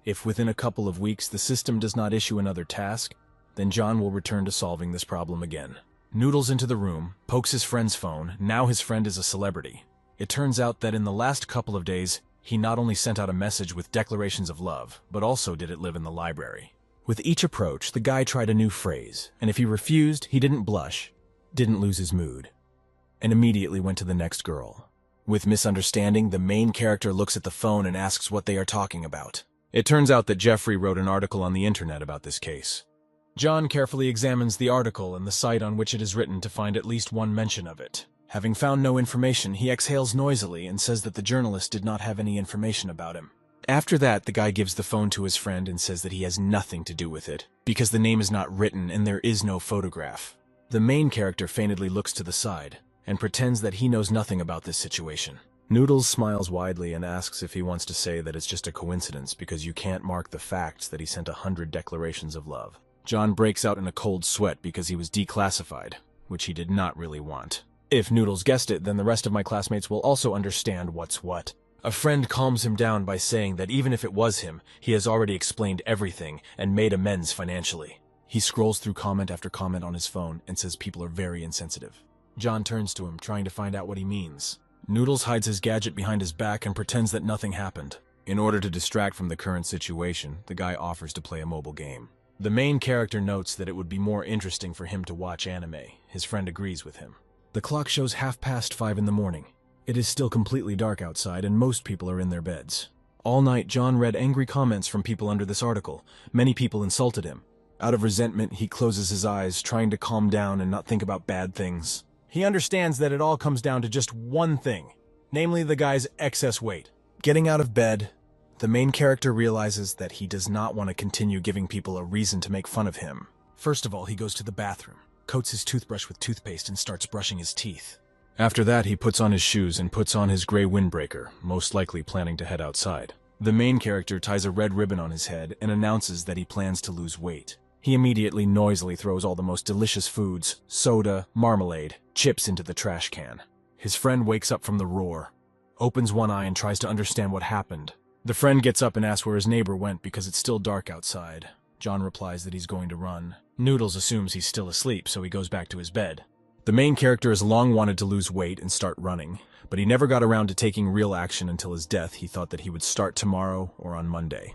If within a couple of weeks the system does not issue another task, then John will return to solving this problem again. Noodles into the room, pokes his friend's phone. Now his friend is a celebrity. It turns out that in the last couple of days, he not only sent out a message with declarations of love, but also did it live in the library. With each approach, the guy tried a new phrase, and if he refused, he didn't blush, didn't lose his mood, and immediately went to the next girl. With misunderstanding, the main character looks at the phone and asks what they are talking about. It turns out that Jeffrey wrote an article on the internet about this case. John carefully examines the article and the site on which it is written to find at least one mention of it. Having found no information, he exhales noisily and says that the journalist did not have any information about him. After that, the guy gives the phone to his friend and says that he has nothing to do with it, because the name is not written and there is no photograph. The main character faintly looks to the side and pretends that he knows nothing about this situation. Noodles smiles widely and asks if he wants to say that it's just a coincidence because you can't mark the facts that he sent 100 declarations of love. John breaks out in a cold sweat because he was declassified, which he did not really want. If Noodles guessed it, then the rest of my classmates will also understand what's what. A friend calms him down by saying that even if it was him, he has already explained everything and made amends financially. He scrolls through comment after comment on his phone and says people are very insensitive. John turns to him, trying to find out what he means. Noodles hides his gadget behind his back and pretends that nothing happened. In order to distract from the current situation, the guy offers to play a mobile game. The main character notes that it would be more interesting for him to watch anime. His friend agrees with him. The clock shows 5:30 in the morning. It is still completely dark outside and most people are in their beds. All night, John read angry comments from people under this article. Many people insulted him. Out of resentment, he closes his eyes, trying to calm down and not think about bad things. He understands that it all comes down to just one thing, namely the guy's excess weight. Getting out of bed, the main character realizes that he does not want to continue giving people a reason to make fun of him. First of all, he goes to the bathroom, coats his toothbrush with toothpaste and starts brushing his teeth. After that, he puts on his shoes and puts on his gray windbreaker, most likely planning to head outside. The main character ties a red ribbon on his head and announces that he plans to lose weight. He immediately noisily throws all the most delicious foods, soda, marmalade, chips into the trash can. His friend wakes up from the roar, opens one eye and tries to understand what happened. The friend gets up and asks where his neighbor went because it's still dark outside. John replies that he's going to run. Noodles assumes he's still asleep, so he goes back to his bed. The main character has long wanted to lose weight and start running, but he never got around to taking real action until his death. He thought that he would start tomorrow or on Monday.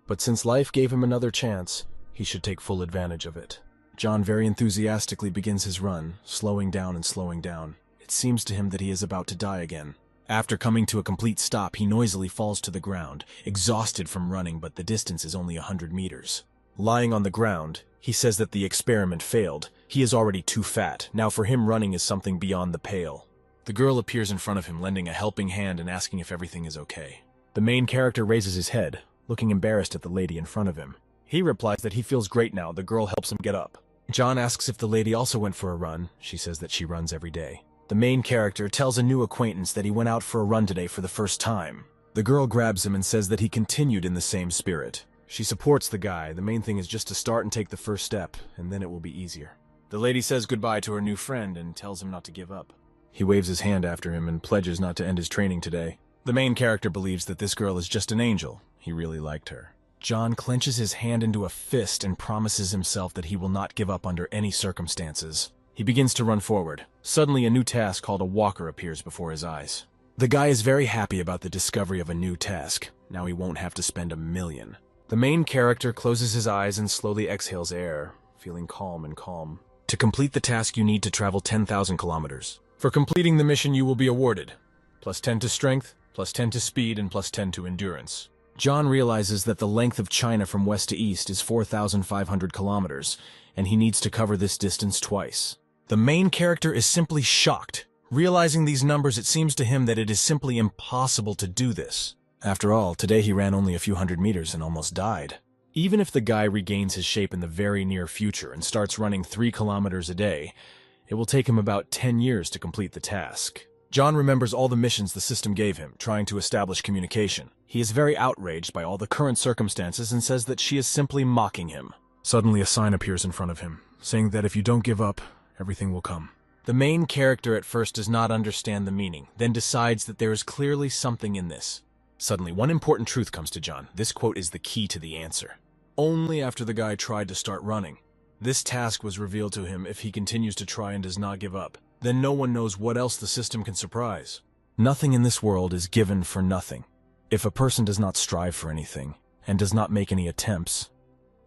But since life gave him another chance, he should take full advantage of it. John very enthusiastically begins his run, slowing down and slowing down. It seems to him that he is about to die again. After coming to a complete stop, he noisily falls to the ground, exhausted from running, but the distance is only 100 meters. Lying on the ground, he says that the experiment failed. He is already too fat. Now for him, running is something beyond the pale. The girl appears in front of him, lending a helping hand and asking if everything is okay. The main character raises his head, looking embarrassed at the lady in front of him. He replies that he feels great now. The girl helps him get up. John asks if the lady also went for a run. She says that she runs every day. The main character tells a new acquaintance that he went out for a run today for the first time. The girl grabs him and says that he continued in the same spirit. She supports the guy. The main thing is just to start and take the first step, and then it will be easier. The lady says goodbye to her new friend and tells him not to give up. He waves his hand after him and pledges not to end his training today. The main character believes that this girl is just an angel. He really liked her. John clenches his hand into a fist and promises himself that he will not give up under any circumstances. He begins to run forward. Suddenly, a new task called a walker appears before his eyes. The guy is very happy about the discovery of a new task. Now he won't have to spend $1 million. The main character closes his eyes and slowly exhales air, feeling calm and calm. To complete the task, you need to travel 10,000 kilometers. For completing the mission, you will be awarded +10 to strength, +10 to speed, and +10 to endurance. John realizes that the length of China from west to east is 4,500 kilometers, and he needs to cover this distance twice. The main character is simply shocked. Realizing these numbers, it seems to him that it is simply impossible to do this. After all, today he ran only a few hundred meters and almost died. Even if the guy regains his shape in the very near future and starts running 3 kilometers a day, it will take him about 10 years to complete the task. John remembers all the missions the system gave him, trying to establish communication. He is very outraged by all the current circumstances and says that she is simply mocking him. Suddenly a sign appears in front of him, saying that if you don't give up, everything will come. The main character at first does not understand the meaning, then decides that there is clearly something in this. Suddenly, one important truth comes to John. This quote is the key to the answer. Only after the guy tried to start running. This task was revealed to him if he continues to try and does not give up. Then no one knows what else the system can surprise. Nothing in this world is given for nothing. If a person does not strive for anything, and does not make any attempts,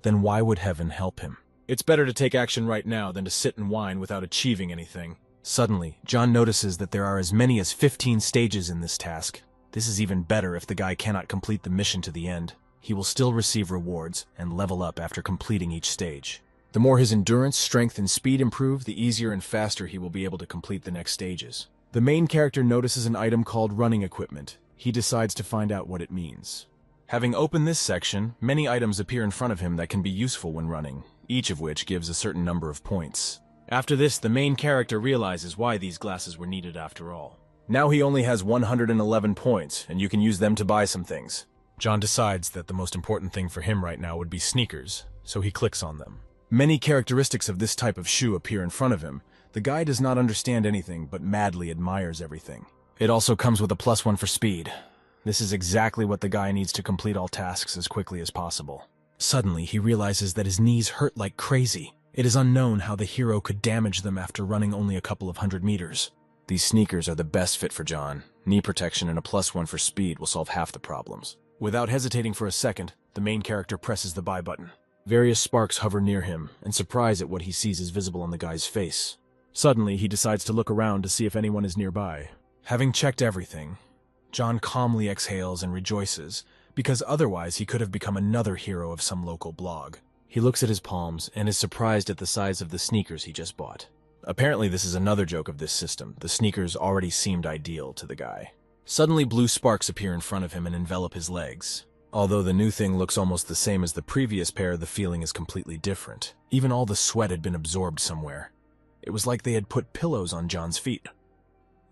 then why would heaven help him? It's better to take action right now than to sit and whine without achieving anything. Suddenly, John notices that there are as many as 15 stages in this task. This is even better if the guy cannot complete the mission to the end. He will still receive rewards and level up after completing each stage. The more his endurance, strength, and speed improve, the easier and faster he will be able to complete the next stages. The main character notices an item called running equipment. He decides to find out what it means. Having opened this section, many items appear in front of him that can be useful when running, each of which gives a certain number of points. After this, the main character realizes why these glasses were needed after all. Now he only has 111 points, and you can use them to buy some things. John decides that the most important thing for him right now would be sneakers, so he clicks on them. Many characteristics of this type of shoe appear in front of him. The guy does not understand anything, but madly admires everything. It also comes with a +1 for speed. This is exactly what the guy needs to complete all tasks as quickly as possible. Suddenly, he realizes that his knees hurt like crazy. It is unknown how the hero could damage them after running only a couple of hundred meters. These sneakers are the best fit for John. Knee protection and a +1 for speed will solve half the problems. Without hesitating for a second, the main character presses the buy button. Various sparks hover near him, and surprise at what he sees is visible on the guy's face. Suddenly, he decides to look around to see if anyone is nearby. Having checked everything, John calmly exhales and rejoices, because otherwise he could have become another hero of some local blog. He looks at his palms and is surprised at the size of the sneakers he just bought. Apparently this is another joke of this system. The sneakers already seemed ideal to the guy. Suddenly blue sparks appear in front of him and envelop his legs. Although the new thing looks almost the same as the previous pair, the feeling is completely different. Even all the sweat had been absorbed somewhere. It was like they had put pillows on John's feet.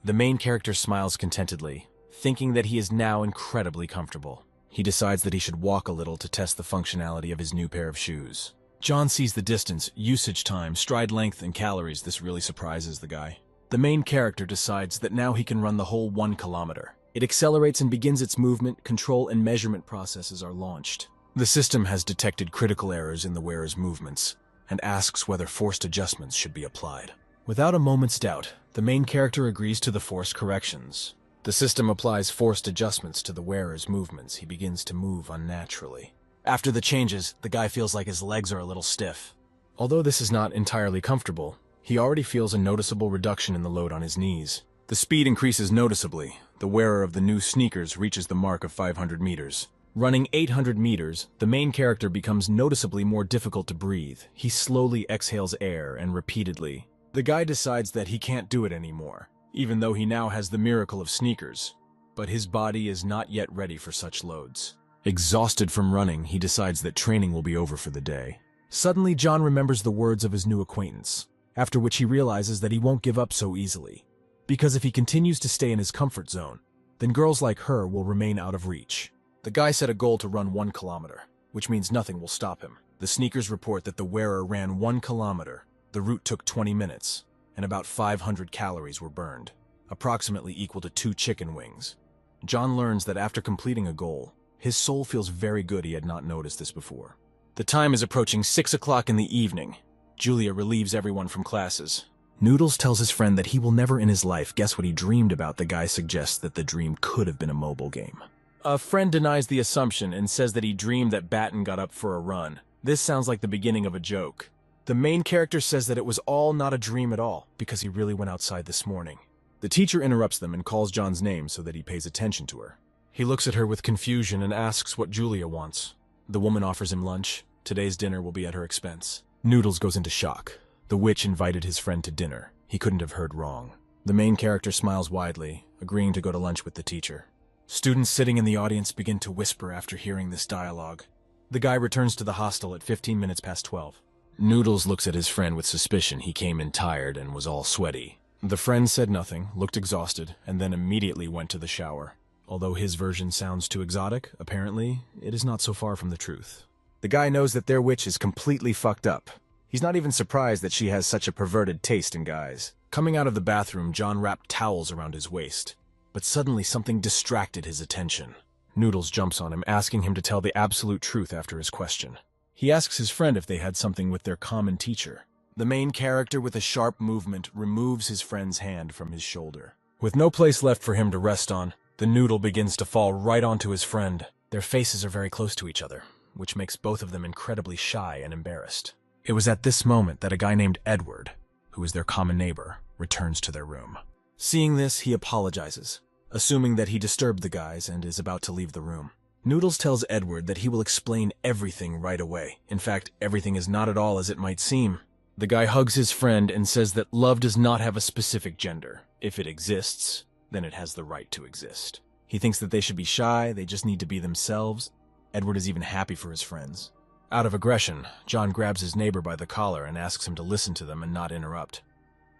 The main character smiles contentedly, thinking that he is now incredibly comfortable. He decides that he should walk a little to test the functionality of his new pair of shoes. John sees the distance, usage time, stride length, and calories. This really surprises the guy. The main character decides that now he can run the whole 1 kilometer. It accelerates and begins its movement, control, and measurement processes are launched. The system has detected critical errors in the wearer's movements and asks whether forced adjustments should be applied. Without a moment's doubt, the main character agrees to the forced corrections. The system applies forced adjustments to the wearer's movements. He begins to move unnaturally. After the changes, the guy feels like his legs are a little stiff. Although this is not entirely comfortable, he already feels a noticeable reduction in the load on his knees. The speed increases noticeably. The wearer of the new sneakers reaches the mark of 500 meters. Running 800 meters, the main character becomes noticeably more difficult to breathe. He slowly exhales air and repeatedly. The guy decides that he can't do it anymore, even though he now has the miracle of sneakers. But his body is not yet ready for such loads. Exhausted from running, he decides that training will be over for the day. Suddenly, John remembers the words of his new acquaintance, after which he realizes that he won't give up so easily. Because if he continues to stay in his comfort zone, then girls like her will remain out of reach. The guy set a goal to run 1 kilometer, which means nothing will stop him. The sneakers report that the wearer ran 1 kilometer. The route took 20 minutes, and about 500 calories were burned, approximately equal to 2 chicken wings. John learns that after completing a goal, his soul feels very good. He had not noticed this before. The time is approaching 6 o'clock in the evening. Julia relieves everyone from classes. Noodles tells his friend that he will never in his life guess what he dreamed about. The guy suggests that the dream could have been a mobile game. A friend denies the assumption and says that he dreamed that Batten got up for a run. This sounds like the beginning of a joke. The main character says that it was all not a dream at all, because he really went outside this morning. The teacher interrupts them and calls John's name so that he pays attention to her. He looks at her with confusion and asks what Julia wants. The woman offers him lunch. Today's dinner will be at her expense. Noodles goes into shock. The witch invited his friend to dinner. He couldn't have heard wrong. The main character smiles widely, agreeing to go to lunch with the teacher. Students sitting in the audience begin to whisper after hearing this dialogue. The guy returns to the hostel at 15 minutes past 12. Noodles looks at his friend with suspicion. He came in tired and was all sweaty. The friend said nothing, looked exhausted, and then immediately went to the shower. Although his version sounds too exotic, apparently, it is not so far from the truth. The guy knows that their witch is completely fucked up. He's not even surprised that she has such a perverted taste in guys. Coming out of the bathroom, John wrapped towels around his waist. But suddenly something distracted his attention. Noodles jumps on him, asking him to tell the absolute truth after his question. He asks his friend if they had something with their common teacher. The main character, with a sharp movement, removes his friend's hand from his shoulder. With no place left for him to rest on, the noodle begins to fall right onto his friend. Their faces are very close to each other, which makes both of them incredibly shy and embarrassed. It was at this moment that a guy named Edward, who is their common neighbor, returns to their room. Seeing this, he apologizes, assuming that he disturbed the guys and is about to leave the room. Noodles tells Edward that he will explain everything right away. In fact, everything is not at all as it might seem. The guy hugs his friend and says that love does not have a specific gender. If it exists, then it has the right to exist. He thinks that they should be shy, they just need to be themselves. Edward is even happy for his friends. Out of aggression, John grabs his neighbor by the collar and asks him to listen to them and not interrupt.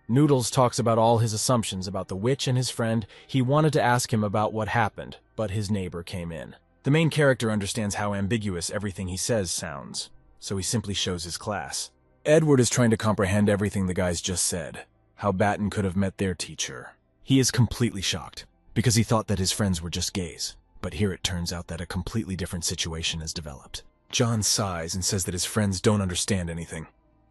Noodles talks about all his assumptions about the witch and his friend. He wanted to ask him about what happened, but his neighbor came in. The main character understands how ambiguous everything he says sounds, so he simply shows his class. Edward is trying to comprehend everything the guys just said, how Batten could have met their teacher. He is completely shocked, because he thought that his friends were just gays, but here it turns out that a completely different situation has developed. John sighs and says that his friends don't understand anything,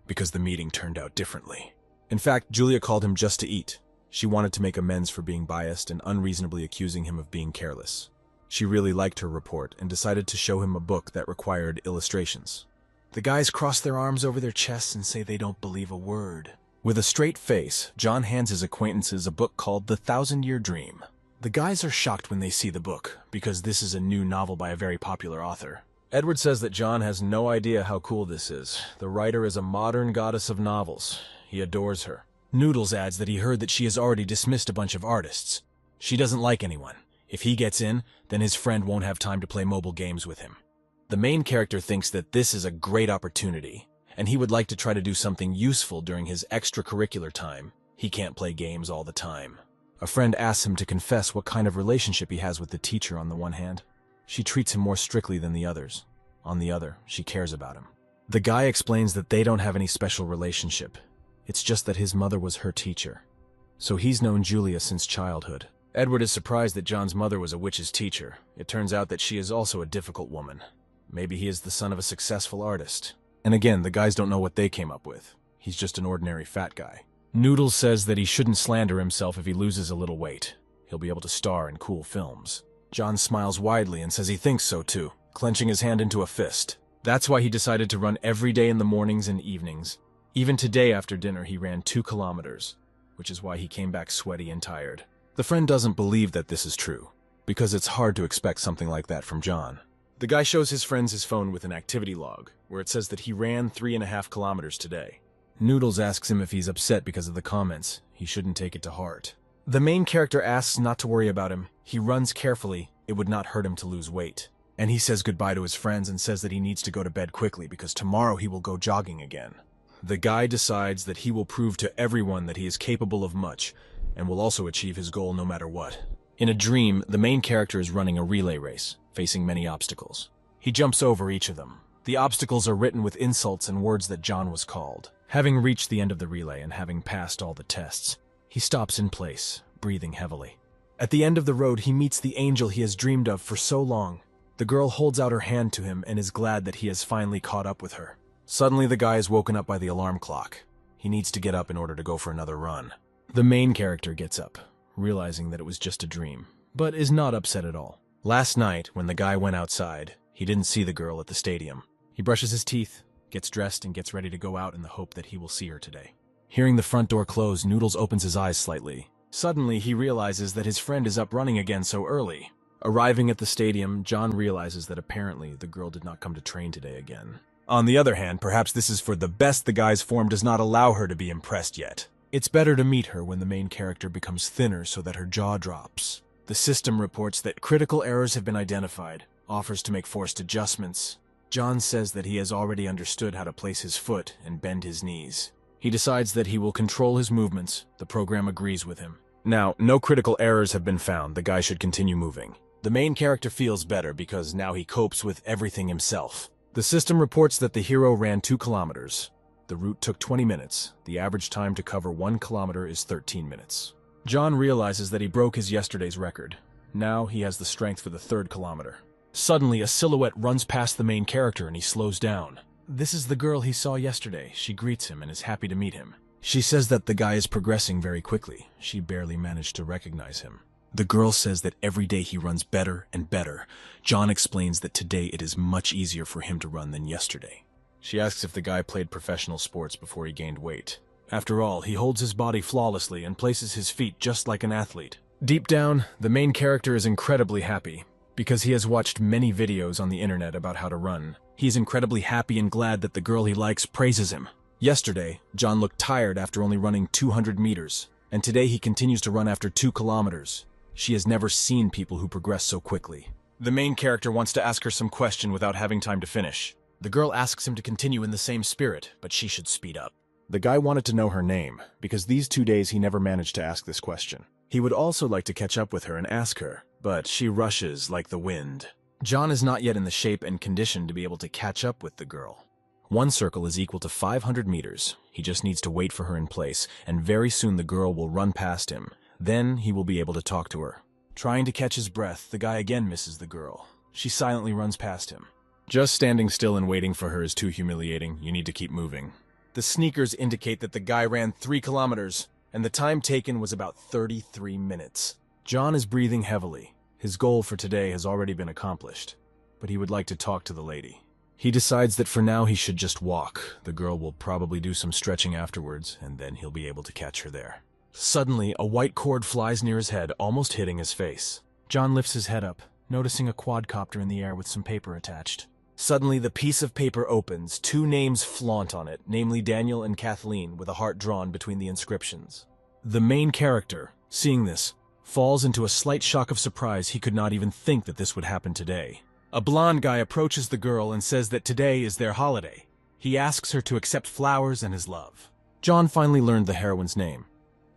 because the meeting turned out differently. In fact, Julia called him just to eat. She wanted to make amends for being biased and unreasonably accusing him of being careless. She really liked her report and decided to show him a book that required illustrations. The guys cross their arms over their chests and say they don't believe a word. With a straight face, John hands his acquaintances a book called The 1,000-Year Dream. The guys are shocked when they see the book, because this is a new novel by a very popular author. Edward says that John has no idea how cool this is. The writer is a modern goddess of novels. He adores her. Noodles adds that he heard that she has already dismissed a bunch of artists. She doesn't like anyone. If he gets in, then his friend won't have time to play mobile games with him. The main character thinks that this is a great opportunity, and he would like to try to do something useful during his extracurricular time. He can't play games all the time. A friend asks him to confess what kind of relationship he has with the teacher on the one hand. She treats him more strictly than the others. On the other, she cares about him. The guy explains that they don't have any special relationship. It's just that his mother was her teacher. So he's known Julia since childhood. Edward is surprised that John's mother was a witch's teacher. It turns out that she is also a difficult woman. Maybe he is the son of a successful artist. And again, the guys don't know what they came up with. He's just an ordinary fat guy. Noodles says that he shouldn't slander himself if he loses a little weight. He'll be able to star in cool films. John smiles widely and says he thinks so too, clenching his hand into a fist. That's why he decided to run every day in the mornings and evenings. Even today after dinner, he ran 2 kilometers, which is why he came back sweaty and tired. The friend doesn't believe that this is true, because it's hard to expect something like that from John. The guy shows his friends his phone with an activity log, where it says that he ran 3.5 kilometers today. Noodles asks him if he's upset because of the comments. He shouldn't take it to heart. The main character asks not to worry about him. He runs carefully. It would not hurt him to lose weight. And he says goodbye to his friends and says that he needs to go to bed quickly because tomorrow he will go jogging again. The guy decides that he will prove to everyone that he is capable of much, and will also achieve his goal no matter what. In a dream, the main character is running a relay race, facing many obstacles. He jumps over each of them. The obstacles are written with insults and words that John was called. Having reached the end of the relay and having passed all the tests, he stops in place, breathing heavily. At the end of the road, he meets the angel he has dreamed of for so long. The girl holds out her hand to him and is glad that he has finally caught up with her. Suddenly, the guy is woken up by the alarm clock. He needs to get up in order to go for another run. The main character gets up, realizing that it was just a dream, but is not upset at all. Last night, when the guy went outside, he didn't see the girl at the stadium. He brushes his teeth, gets dressed, and gets ready to go out in the hope that he will see her today. Hearing the front door close, Noodles opens his eyes slightly. Suddenly, he realizes that his friend is up running again so early. Arriving at the stadium, John realizes that apparently the girl did not come to train today again. On the other hand, perhaps this is for the best. The guy's form does not allow her to be impressed yet. It's better to meet her when the main character becomes thinner so that her jaw drops. The system reports that critical errors have been identified, offers to make forced adjustments. John says that he has already understood how to place his foot and bend his knees. He decides that he will control his movements. The program agrees with him. Now, no critical errors have been found. The guy should continue moving. The main character feels better because now he copes with everything himself. The system reports that the hero ran 2 kilometers. The route took 20 minutes. The average time to cover 1 kilometer is 13 minutes. John realizes that he broke his yesterday's record. Now he has the strength for the 3rd kilometer. Suddenly, a silhouette runs past the main character and he slows down. This is the girl he saw yesterday. She greets him and is happy to meet him. She says that the guy is progressing very quickly. She barely managed to recognize him. The girl says that every day he runs better and better. John explains that today it is much easier for him to run than yesterday. She asks if the guy played professional sports before he gained weight. After all, he holds his body flawlessly and places his feet just like an athlete. Deep down, the main character is incredibly happy because he has watched many videos on the internet about how to run. He is incredibly happy and glad that the girl he likes praises him. Yesterday, John looked tired after only running 200 meters, and today he continues to run after 2 kilometers. She has never seen people who progress so quickly. The main character wants to ask her some question without having time to finish. The girl asks him to continue in the same spirit, but she should speed up. The guy wanted to know her name, because these 2 days he never managed to ask this question. He would also like to catch up with her and ask her, but she rushes like the wind. John is not yet in the shape and condition to be able to catch up with the girl. 1 circle is equal to 500 meters. He just needs to wait for her in place, and very soon the girl will run past him. Then he will be able to talk to her. Trying to catch his breath, the guy again misses the girl. She silently runs past him. Just standing still and waiting for her is too humiliating. You need to keep moving. The sneakers indicate that the guy ran 3 kilometers, and the time taken was about 33 minutes. John is breathing heavily. His goal for today has already been accomplished, but he would like to talk to the lady. He decides that for now he should just walk. The girl will probably do some stretching afterwards, and then he'll be able to catch her there. Suddenly, a white cord flies near his head, almost hitting his face. John lifts his head up, noticing a quadcopter in the air with some paper attached. Suddenly, the piece of paper opens. 2 names flaunt on it, namely Daniel and Kathleen, with a heart drawn between the inscriptions. The main character, seeing this, falls into a slight shock of surprise. He could not even think that this would happen today. A blonde guy approaches the girl and says that today is their holiday. He asks her to accept flowers and his love. John finally learned the heroine's name,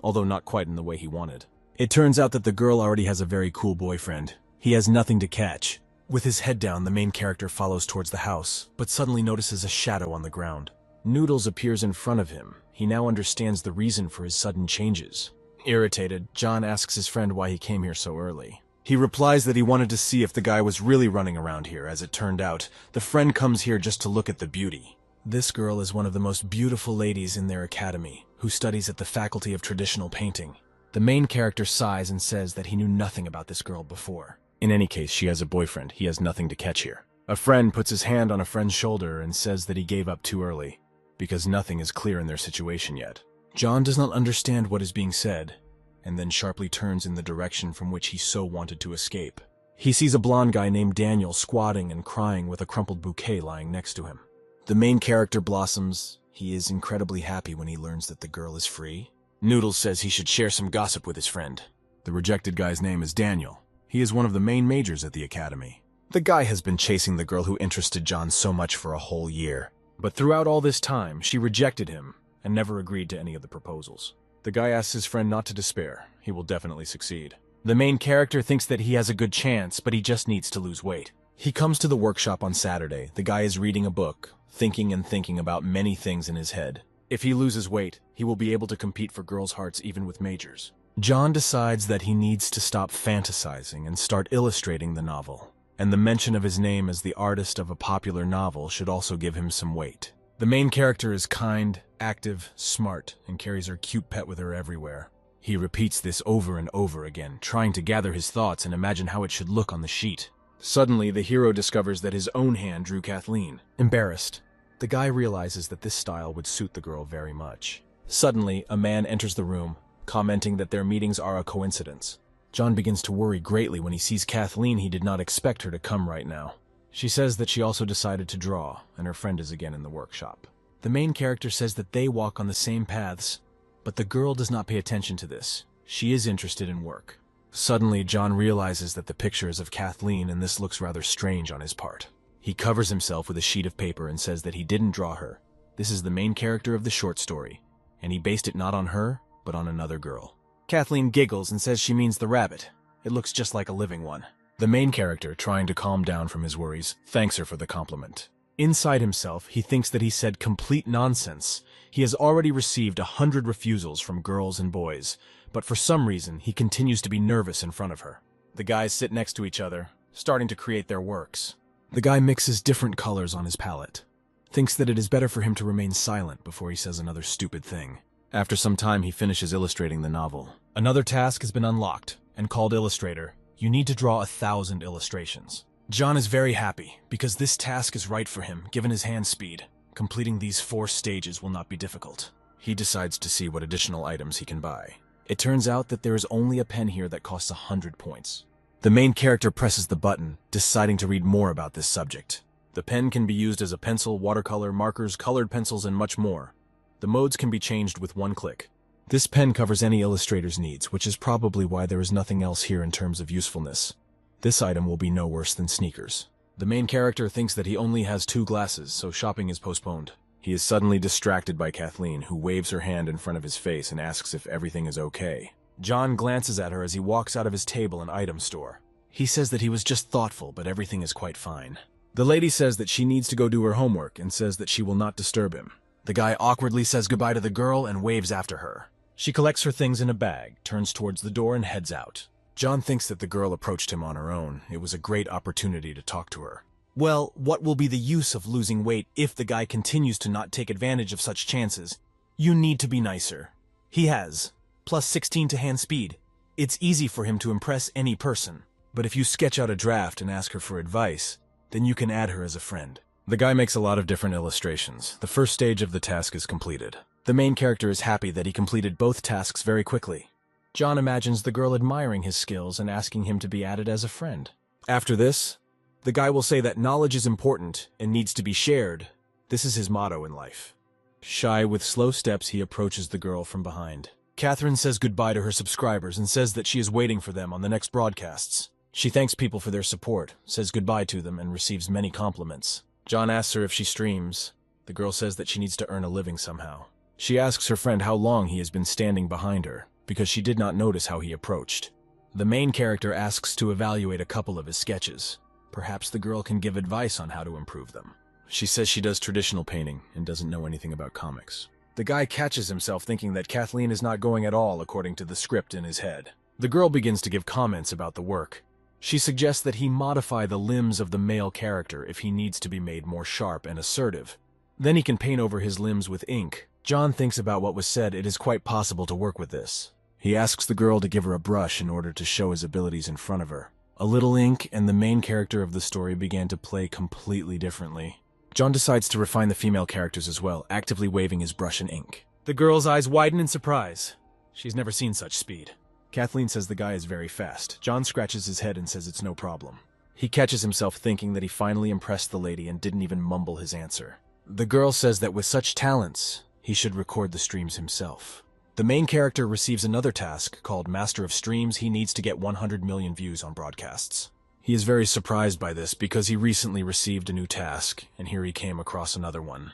although not quite in the way he wanted. It turns out that the girl already has a very cool boyfriend. He has nothing to catch. With his head down, the main character follows towards the house, but suddenly notices a shadow on the ground. Noodles appears in front of him. He now understands the reason for his sudden changes. Irritated, John asks his friend why he came here so early. He replies that he wanted to see if the guy was really running around here. As it turned out, the friend comes here just to look at the beauty. This girl is one of the most beautiful ladies in their academy, who studies at the Faculty of Traditional Painting. The main character sighs and says that he knew nothing about this girl before. In any case, she has a boyfriend. He has nothing to catch here. A friend puts his hand on a friend's shoulder and says that he gave up too early, because nothing is clear in their situation yet. John does not understand what is being said, and then sharply turns in the direction from which he so wanted to escape. He sees a blonde guy named Daniel squatting and crying with a crumpled bouquet lying next to him. The main character blossoms. He is incredibly happy when he learns that the girl is free. Noodles says he should share some gossip with his friend. The rejected guy's name is Daniel. He is one of the main majors at the academy. The guy has been chasing the girl who interested John so much for a whole year. But throughout all this time, she rejected him and never agreed to any of the proposals. The guy asks his friend not to despair. He will definitely succeed. The main character thinks that he has a good chance, but he just needs to lose weight. He comes to the workshop on Saturday. The guy is reading a book, thinking and thinking about many things in his head. If he loses weight, he will be able to compete for girls' hearts even with majors. John decides that he needs to stop fantasizing and start illustrating the novel, and the mention of his name as the artist of a popular novel should also give him some weight. The main character is kind, active, smart, and carries her cute pet with her everywhere. He repeats this over and over again, trying to gather his thoughts and imagine how it should look on the sheet. Suddenly, the hero discovers that his own hand drew Kathleen. Embarrassed, the guy realizes that this style would suit the girl very much. Suddenly, a man enters the room, commenting that their meetings are a coincidence. John begins to worry greatly when he sees Kathleen. He did not expect her to come right now. She says that she also decided to draw, and her friend is again in the workshop. The main character says that they walk on the same paths, but the girl does not pay attention to this. She is interested in work. Suddenly, John realizes that the picture is of Kathleen, and this looks rather strange on his part. He covers himself with a sheet of paper and says that he didn't draw her. This is the main character of the short story, and he based it not on her, but on another girl. Kathleen giggles and says she means the rabbit. It looks just like a living one. The main character, trying to calm down from his worries, thanks her for the compliment. Inside himself, he thinks that he said complete nonsense. He has already received 100 refusals from girls and boys, but for some reason, he continues to be nervous in front of her. The guys sit next to each other, starting to create their works. The guy mixes different colors on his palette, thinks that it is better for him to remain silent before he says another stupid thing. After some time, he finishes illustrating the novel. Another task has been unlocked, and called Illustrator. You need to draw 1,000 illustrations. John is very happy, because this task is right for him, given his hand speed. Completing these 4 stages will not be difficult. He decides to see what additional items he can buy. It turns out that there is only a pen here that costs 100 points. The main character presses the button, deciding to read more about this subject. The pen can be used as a pencil, watercolor, markers, colored pencils, and much more. The modes can be changed with one click. This pen covers any illustrator's needs, which is probably why there is nothing else here in terms of usefulness. This item will be no worse than sneakers. The main character thinks that he only has 2 glasses, so shopping is postponed. He is suddenly distracted by Kathleen, who waves her hand in front of his face and asks if everything is okay. John glances at her as he walks out of his table and item store. He says that he was just thoughtful, but everything is quite fine. The lady says that she needs to go do her homework and says that she will not disturb him. The guy awkwardly says goodbye to the girl and waves after her. She collects her things in a bag, turns towards the door, and heads out. John thinks that the girl approached him on her own. It was a great opportunity to talk to her. Well, what will be the use of losing weight if the guy continues to not take advantage of such chances? You need to be nicer. He has plus 16 to hand speed. It's easy for him to impress any person. But if you sketch out a draft and ask her for advice, then you can add her as a friend. The guy makes a lot of different illustrations. The first stage of the task is completed. The main character is happy that he completed both tasks very quickly. John imagines the girl admiring his skills and asking him to be added as a friend. After this, the guy will say that knowledge is important and needs to be shared. This is his motto in life. Shy with slow steps, he approaches the girl from behind. Catherine says goodbye to her subscribers and says that she is waiting for them on the next broadcasts. She thanks people for their support, says goodbye to them, and receives many compliments. John asks her if she streams. The girl says that she needs to earn a living somehow. She asks her friend how long he has been standing behind her, because she did not notice how he approached. The main character asks to evaluate a couple of his sketches. Perhaps the girl can give advice on how to improve them. She says she does traditional painting and doesn't know anything about comics. The guy catches himself thinking that Kathleen is not going at all according to the script in his head. The girl begins to give comments about the work. She suggests that he modify the limbs of the male character if he needs to be made more sharp and assertive. Then he can paint over his limbs with ink. John thinks about what was said. It is quite possible to work with this. He asks the girl to give her a brush in order to show his abilities in front of her. A little ink and the main character of the story began to play completely differently. John decides to refine the female characters as well, actively waving his brush and ink. The girl's eyes widen in surprise. She's never seen such speed. Kathleen says the guy is very fast. John scratches his head and says it's no problem. He catches himself thinking that he finally impressed the lady and didn't even mumble his answer. The girl says that with such talents, he should record the streams himself. The main character receives another task called Master of Streams. He needs to get 100 million views on broadcasts. He is very surprised by this because he recently received a new task, and here he came across another one.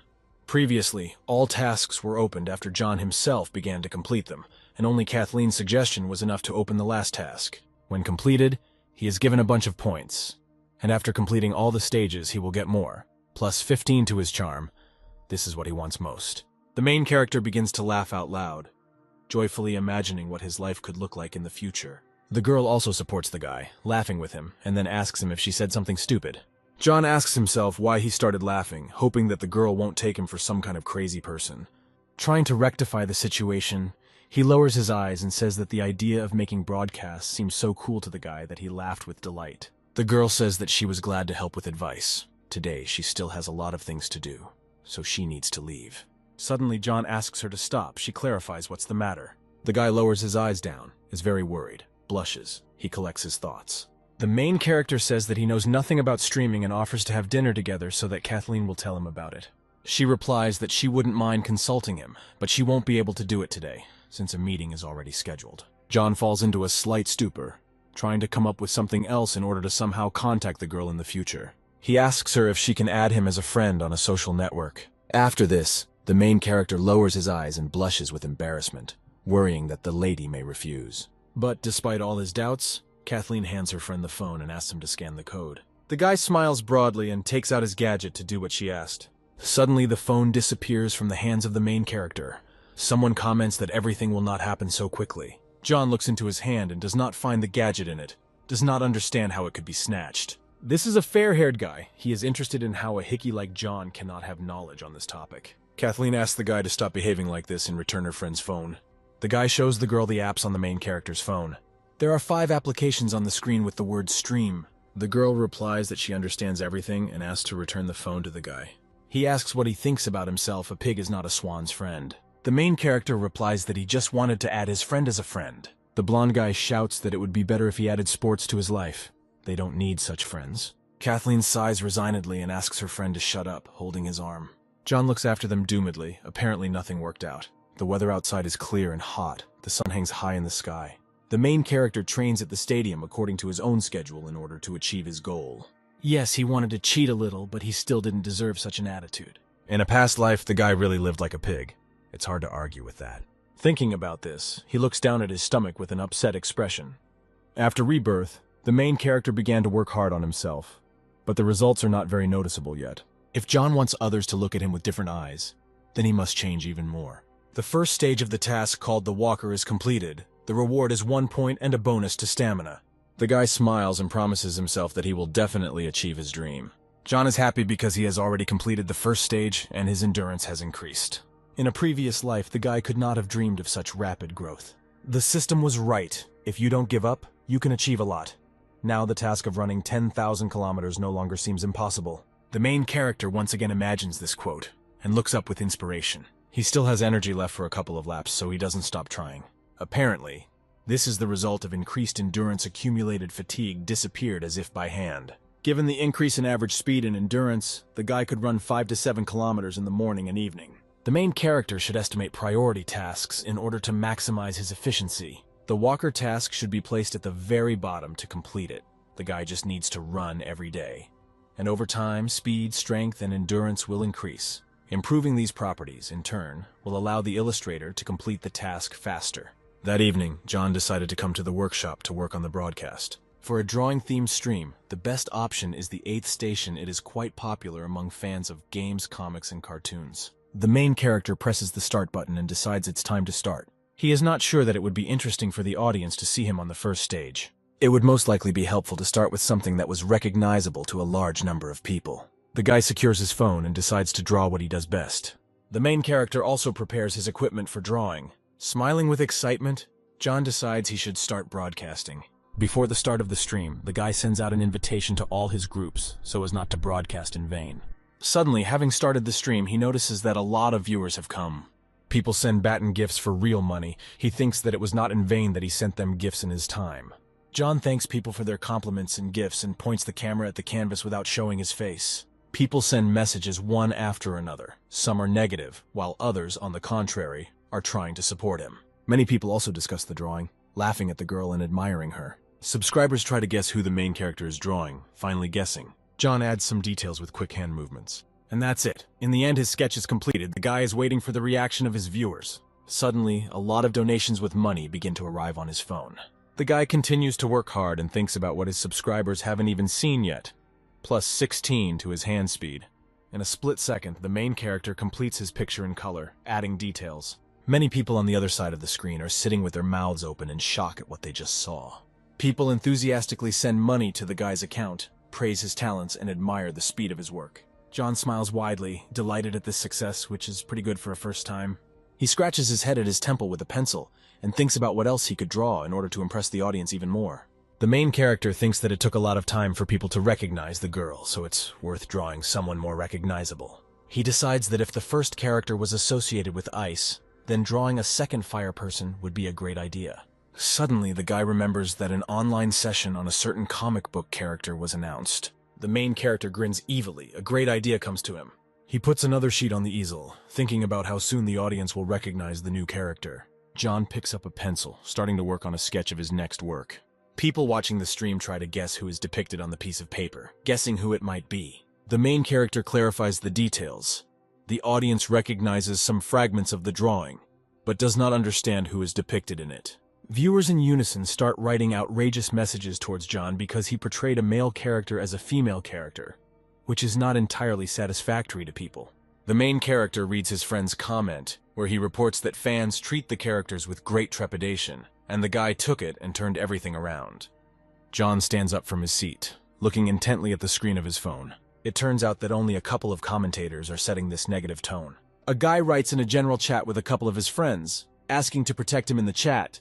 Previously, all tasks were opened after John himself began to complete them, and only Kathleen's suggestion was enough to open the last task. When completed, he is given a bunch of points, and after completing all the stages he will get more, plus 15 to his charm. This is what he wants most. The main character begins to laugh out loud, joyfully imagining what his life could look like in the future. The girl also supports the guy, laughing with him, and then asks him if she said something stupid. John asks himself why he started laughing, hoping that the girl won't take him for some kind of crazy person. Trying to rectify the situation, he lowers his eyes and says that the idea of making broadcasts seems so cool to the guy that he laughed with delight. The girl says that she was glad to help with advice. Today, she still has a lot of things to do, so she needs to leave. Suddenly, John asks her to stop. She clarifies what's the matter. The guy lowers his eyes down, is very worried, blushes. He collects his thoughts. The main character says that he knows nothing about streaming and offers to have dinner together so that Kathleen will tell him about it. She replies that she wouldn't mind consulting him, but she won't be able to do it today, since a meeting is already scheduled. John falls into a slight stupor, trying to come up with something else in order to somehow contact the girl in the future. He asks her if she can add him as a friend on a social network. After this, the main character lowers his eyes and blushes with embarrassment, worrying that the lady may refuse. But despite all his doubts, Kathleen hands her friend the phone and asks him to scan the code. The guy smiles broadly and takes out his gadget to do what she asked. Suddenly, the phone disappears from the hands of the main character. Someone comments that everything will not happen so quickly. John looks into his hand and does not find the gadget in it, does not understand how it could be snatched. This is a fair-haired guy. He is interested in how a hickey like John cannot have knowledge on this topic. Kathleen asks the guy to stop behaving like this and return her friend's phone. The guy shows the girl the apps on the main character's phone. There are 5 applications on the screen with the word stream. The girl replies that she understands everything and asks to return the phone to the guy. He asks what he thinks about himself. A pig is not a swan's friend. The main character replies that he just wanted to add his friend as a friend. The blonde guy shouts that it would be better if he added sports to his life. They don't need such friends. Kathleen sighs resignedly and asks her friend to shut up, holding his arm. John looks after them doomedly. Apparently nothing worked out. The weather outside is clear and hot. The sun hangs high in the sky. The main character trains at the stadium according to his own schedule in order to achieve his goal. Yes, he wanted to cheat a little, but he still didn't deserve such an attitude. In a past life, the guy really lived like a pig. It's hard to argue with that. Thinking about this, he looks down at his stomach with an upset expression. After rebirth, the main character began to work hard on himself, but the results are not very noticeable yet. If John wants others to look at him with different eyes, then he must change even more. The first stage of the task, called the Walker, is completed. The reward is 1 point and a bonus to stamina. The guy smiles and promises himself that he will definitely achieve his dream. John is happy because he has already completed the first stage and his endurance has increased. In a previous life, the guy could not have dreamed of such rapid growth. The system was right. If you don't give up, you can achieve a lot. Now the task of running 10,000 kilometers no longer seems impossible. The main character once again imagines this quote and looks up with inspiration. He still has energy left for a couple of laps, so he doesn't stop trying. Apparently, this is the result of increased endurance. Accumulated fatigue disappeared as if by hand. Given the increase in average speed and endurance, the guy could run 5 to 7 kilometers in the morning and evening. The main character should estimate priority tasks in order to maximize his efficiency. The walker task should be placed at the very bottom to complete it. The guy just needs to run every day. And over time, speed, strength, and endurance will increase. Improving these properties, in turn, will allow the illustrator to complete the task faster. That evening, John decided to come to the workshop to work on the broadcast. For a drawing-themed stream, the best option is the 8th station. It is quite popular among fans of games, comics, and cartoons. The main character presses the start button and decides it's time to start. He is not sure that it would be interesting for the audience to see him on the first stage. It would most likely be helpful to start with something that was recognizable to a large number of people. The guy secures his phone and decides to draw what he does best. The main character also prepares his equipment for drawing. Smiling with excitement, John decides he should start broadcasting. Before the start of the stream, the guy sends out an invitation to all his groups so as not to broadcast in vain. Suddenly, having started the stream, he notices that a lot of viewers have come. People send Batten gifts for real money. He thinks that it was not in vain that he sent them gifts in his time. John thanks people for their compliments and gifts and points the camera at the canvas without showing his face. People send messages one after another. Some are negative, while others, on the contrary, are trying to support him. Many people also discuss the drawing, laughing at the girl and admiring her. Subscribers try to guess who the main character is drawing, finally guessing. John adds some details with quick hand movements. And that's it. In the end, his sketch is completed. The guy is waiting for the reaction of his viewers. Suddenly, a lot of donations with money begin to arrive on his phone. The guy continues to work hard and thinks about what his subscribers haven't even seen yet. Plus 16 to his hand speed. In a split second, the main character completes his picture in color, adding details. Many people on the other side of the screen are sitting with their mouths open in shock at what they just saw. People enthusiastically send money to the guy's account, praise his talents, and admire the speed of his work. John smiles widely, delighted at this success, which is pretty good for a first time. He scratches his head at his temple with a pencil and thinks about what else he could draw in order to impress the audience even more. The main character thinks that it took a lot of time for people to recognize the girl, so it's worth drawing someone more recognizable. He decides that if the first character was associated with ice, then drawing a second fire person would be a great idea. Suddenly, the guy remembers that an online session on a certain comic book character was announced. The main character grins evilly. A great idea comes to him. He puts another sheet on the easel, thinking about how soon the audience will recognize the new character. John picks up a pencil, starting to work on a sketch of his next work. People watching the stream try to guess who is depicted on the piece of paper, guessing who it might be. The main character clarifies the details. The audience recognizes some fragments of the drawing, but does not understand who is depicted in it. Viewers in unison start writing outrageous messages towards John because he portrayed a male character as a female character, which is not entirely satisfactory to people. The main character reads his friend's comment, where he reports that fans treat the characters with great trepidation, and the guy took it and turned everything around. John stands up from his seat, looking intently at the screen of his phone. It turns out that only a couple of commentators are setting this negative tone. A guy writes in a general chat with a couple of his friends, asking to protect him in the chat.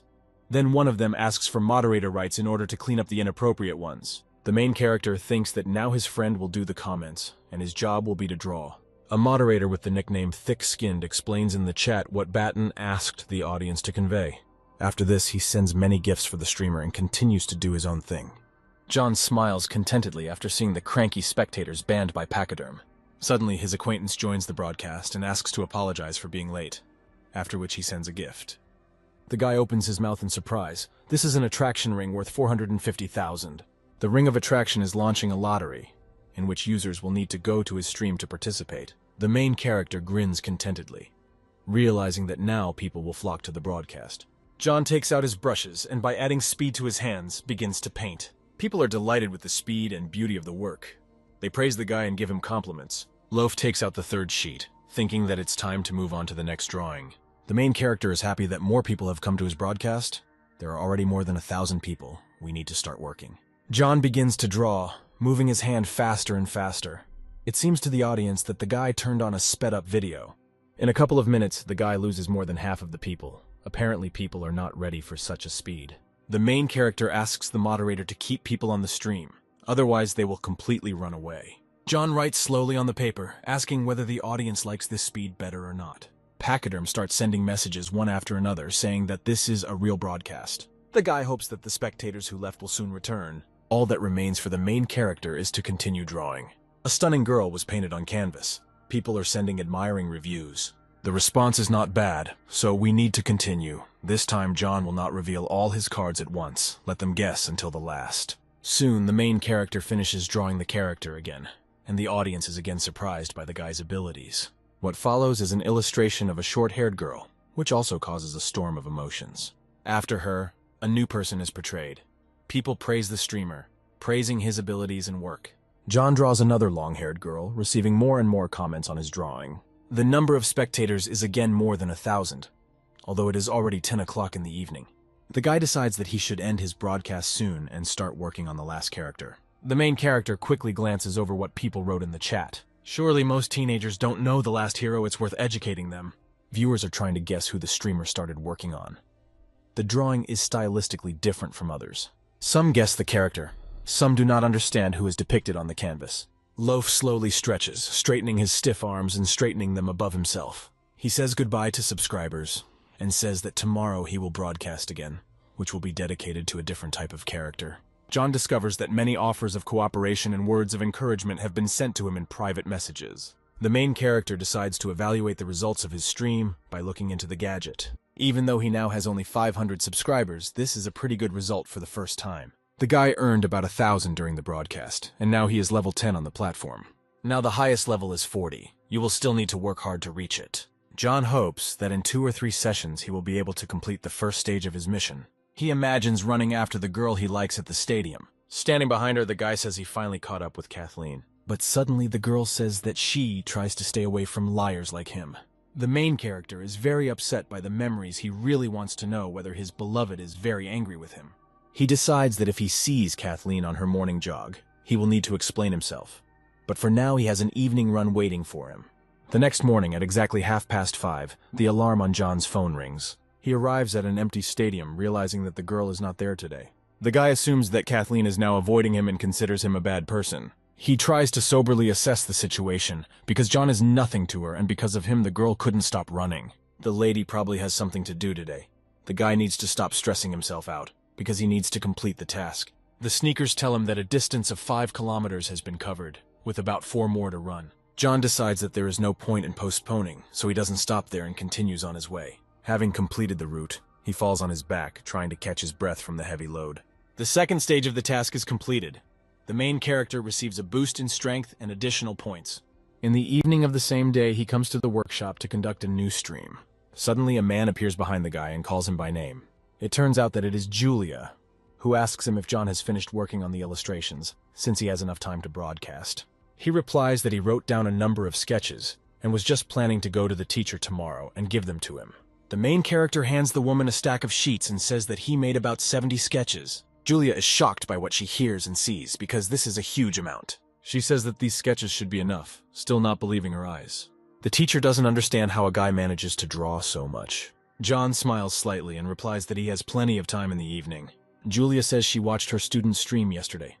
Then one of them asks for moderator rights in order to clean up the inappropriate ones. The main character thinks that now his friend will do the comments, and his job will be to draw. A moderator with the nickname Thick-Skinned explains in the chat what Batten asked the audience to convey. After this, he sends many gifts for the streamer and continues to do his own thing. John smiles contentedly after seeing the cranky spectators banned by Pachyderm. Suddenly, his acquaintance joins the broadcast and asks to apologize for being late, after which he sends a gift. The guy opens his mouth in surprise. This is an attraction ring worth 450,000. The Ring of Attraction is launching a lottery, in which users will need to go to his stream to participate. The main character grins contentedly, realizing that now people will flock to the broadcast. John takes out his brushes and, by adding speed to his hands, begins to paint. People are delighted with the speed and beauty of the work. They praise the guy and give him compliments. Loaf takes out the third sheet, thinking that it's time to move on to the next drawing. The main character is happy that more people have come to his broadcast. There are already more than 1,000 people. We need to start working. John begins to draw, moving his hand faster and faster. It seems to the audience that the guy turned on a sped-up video. In a couple of minutes, the guy loses more than half of the people. Apparently, people are not ready for such a speed. The main character asks the moderator to keep people on the stream, otherwise they will completely run away. John writes slowly on the paper, asking whether the audience likes this speed better or not. Pachyderm starts sending messages one after another saying that this is a real broadcast. The guy hopes that the spectators who left will soon return. All that remains for the main character is to continue drawing. A stunning girl was painted on canvas. People are sending admiring reviews. The response is not bad, so we need to continue. This time John will not reveal all his cards at once. Let them guess until the last. Soon the main character finishes drawing the character again, and the audience is again surprised by the guy's abilities. What follows is an illustration of a short-haired girl, which also causes a storm of emotions. After her, a new person is portrayed. People praise the streamer, praising his abilities and work. John draws another long-haired girl, receiving more and more comments on his drawing. The number of spectators is again more than 1,000, although it is already 10 o'clock in the evening. The guy decides that he should end his broadcast soon and start working on the last character. The main character quickly glances over what people wrote in the chat. Surely most teenagers don't know the last hero, it's worth educating them. Viewers are trying to guess who the streamer started working on. The drawing is stylistically different from others. Some guess the character. Some do not understand who is depicted on the canvas. Loaf slowly stretches, straightening his stiff arms and straightening them above himself. He says goodbye to subscribers, and says that tomorrow he will broadcast again, which will be dedicated to a different type of character. John discovers that many offers of cooperation and words of encouragement have been sent to him in private messages. The main character decides to evaluate the results of his stream by looking into the gadget. Even though he now has only 500 subscribers, this is a pretty good result for the first time. The guy earned about 1,000 during the broadcast, and now he is level 10 on the platform. Now the highest level is 40. You will still need to work hard to reach it. John hopes that in 2 or 3 sessions he will be able to complete the first stage of his mission. He imagines running after the girl he likes at the stadium. Standing behind her, the guy says he finally caught up with Kathleen. But suddenly the girl says that she tries to stay away from liars like him. The main character is very upset by the memories. He really wants to know whether his beloved is very angry with him. He decides that if he sees Kathleen on her morning jog, he will need to explain himself. But for now he has an evening run waiting for him. The next morning at exactly 5:30, the alarm on John's phone rings. He arrives at an empty stadium, realizing that the girl is not there today. The guy assumes that Kathleen is now avoiding him and considers him a bad person. He tries to soberly assess the situation, because John is nothing to her, and because of him the girl couldn't stop running. The lady probably has something to do today. The guy needs to stop stressing himself out, because he needs to complete the task. The sneakers tell him that a distance of 5 kilometers has been covered, with about 4 more to run. John decides that there is no point in postponing, so he doesn't stop there and continues on his way. Having completed the route, he falls on his back, trying to catch his breath from the heavy load. The second stage of the task is completed. The main character receives a boost in strength and additional points. In the evening of the same day, he comes to the workshop to conduct a new stream. Suddenly, a man appears behind the guy and calls him by name. It turns out that it is Julia, who asks him if John has finished working on the illustrations, since he has enough time to broadcast. He replies that he wrote down a number of sketches, and was just planning to go to the teacher tomorrow and give them to him. The main character hands the woman a stack of sheets and says that he made about 70 sketches. Julia is shocked by what she hears and sees, because this is a huge amount. She says that these sketches should be enough, still not believing her eyes. The teacher doesn't understand how a guy manages to draw so much. John smiles slightly and replies that he has plenty of time in the evening. Julia says she watched her student stream yesterday.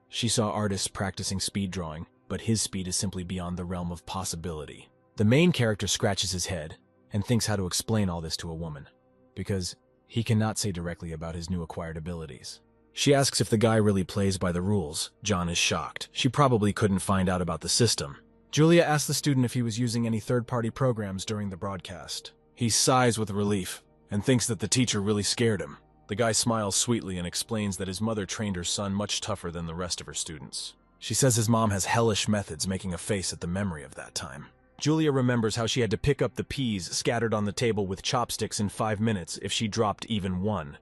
She saw artists practicing speed drawing, but his speed is simply beyond the realm of possibility. The main character scratches his head and thinks how to explain all this to a woman, because he cannot say directly about his new acquired abilities. She asks if the guy really plays by the rules. John is shocked. She probably couldn't find out about the system. Julia asks the student if he was using any third-party programs during the broadcast. He sighs with relief and thinks that the teacher really scared him. The guy smiles sweetly and explains that his mother trained her son much tougher than the rest of her students. She says his mom has hellish methods, making a face at the memory of that time. Julia remembers how she had to pick up the peas scattered on the table with chopsticks in 5 minutes if she dropped even one.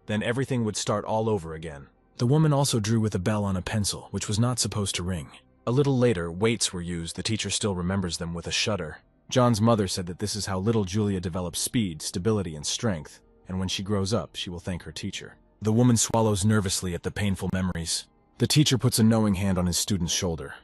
Then everything would start all over again. The woman also drew with a bell on a pencil, which was not supposed to ring. A little later, weights were used. The teacher still remembers them with a shudder. John's mother said that this is how little Julia develops speed, stability, and strength, and when she grows up, she will thank her teacher. The woman swallows nervously at the painful memories. The teacher puts a knowing hand on his student's shoulder,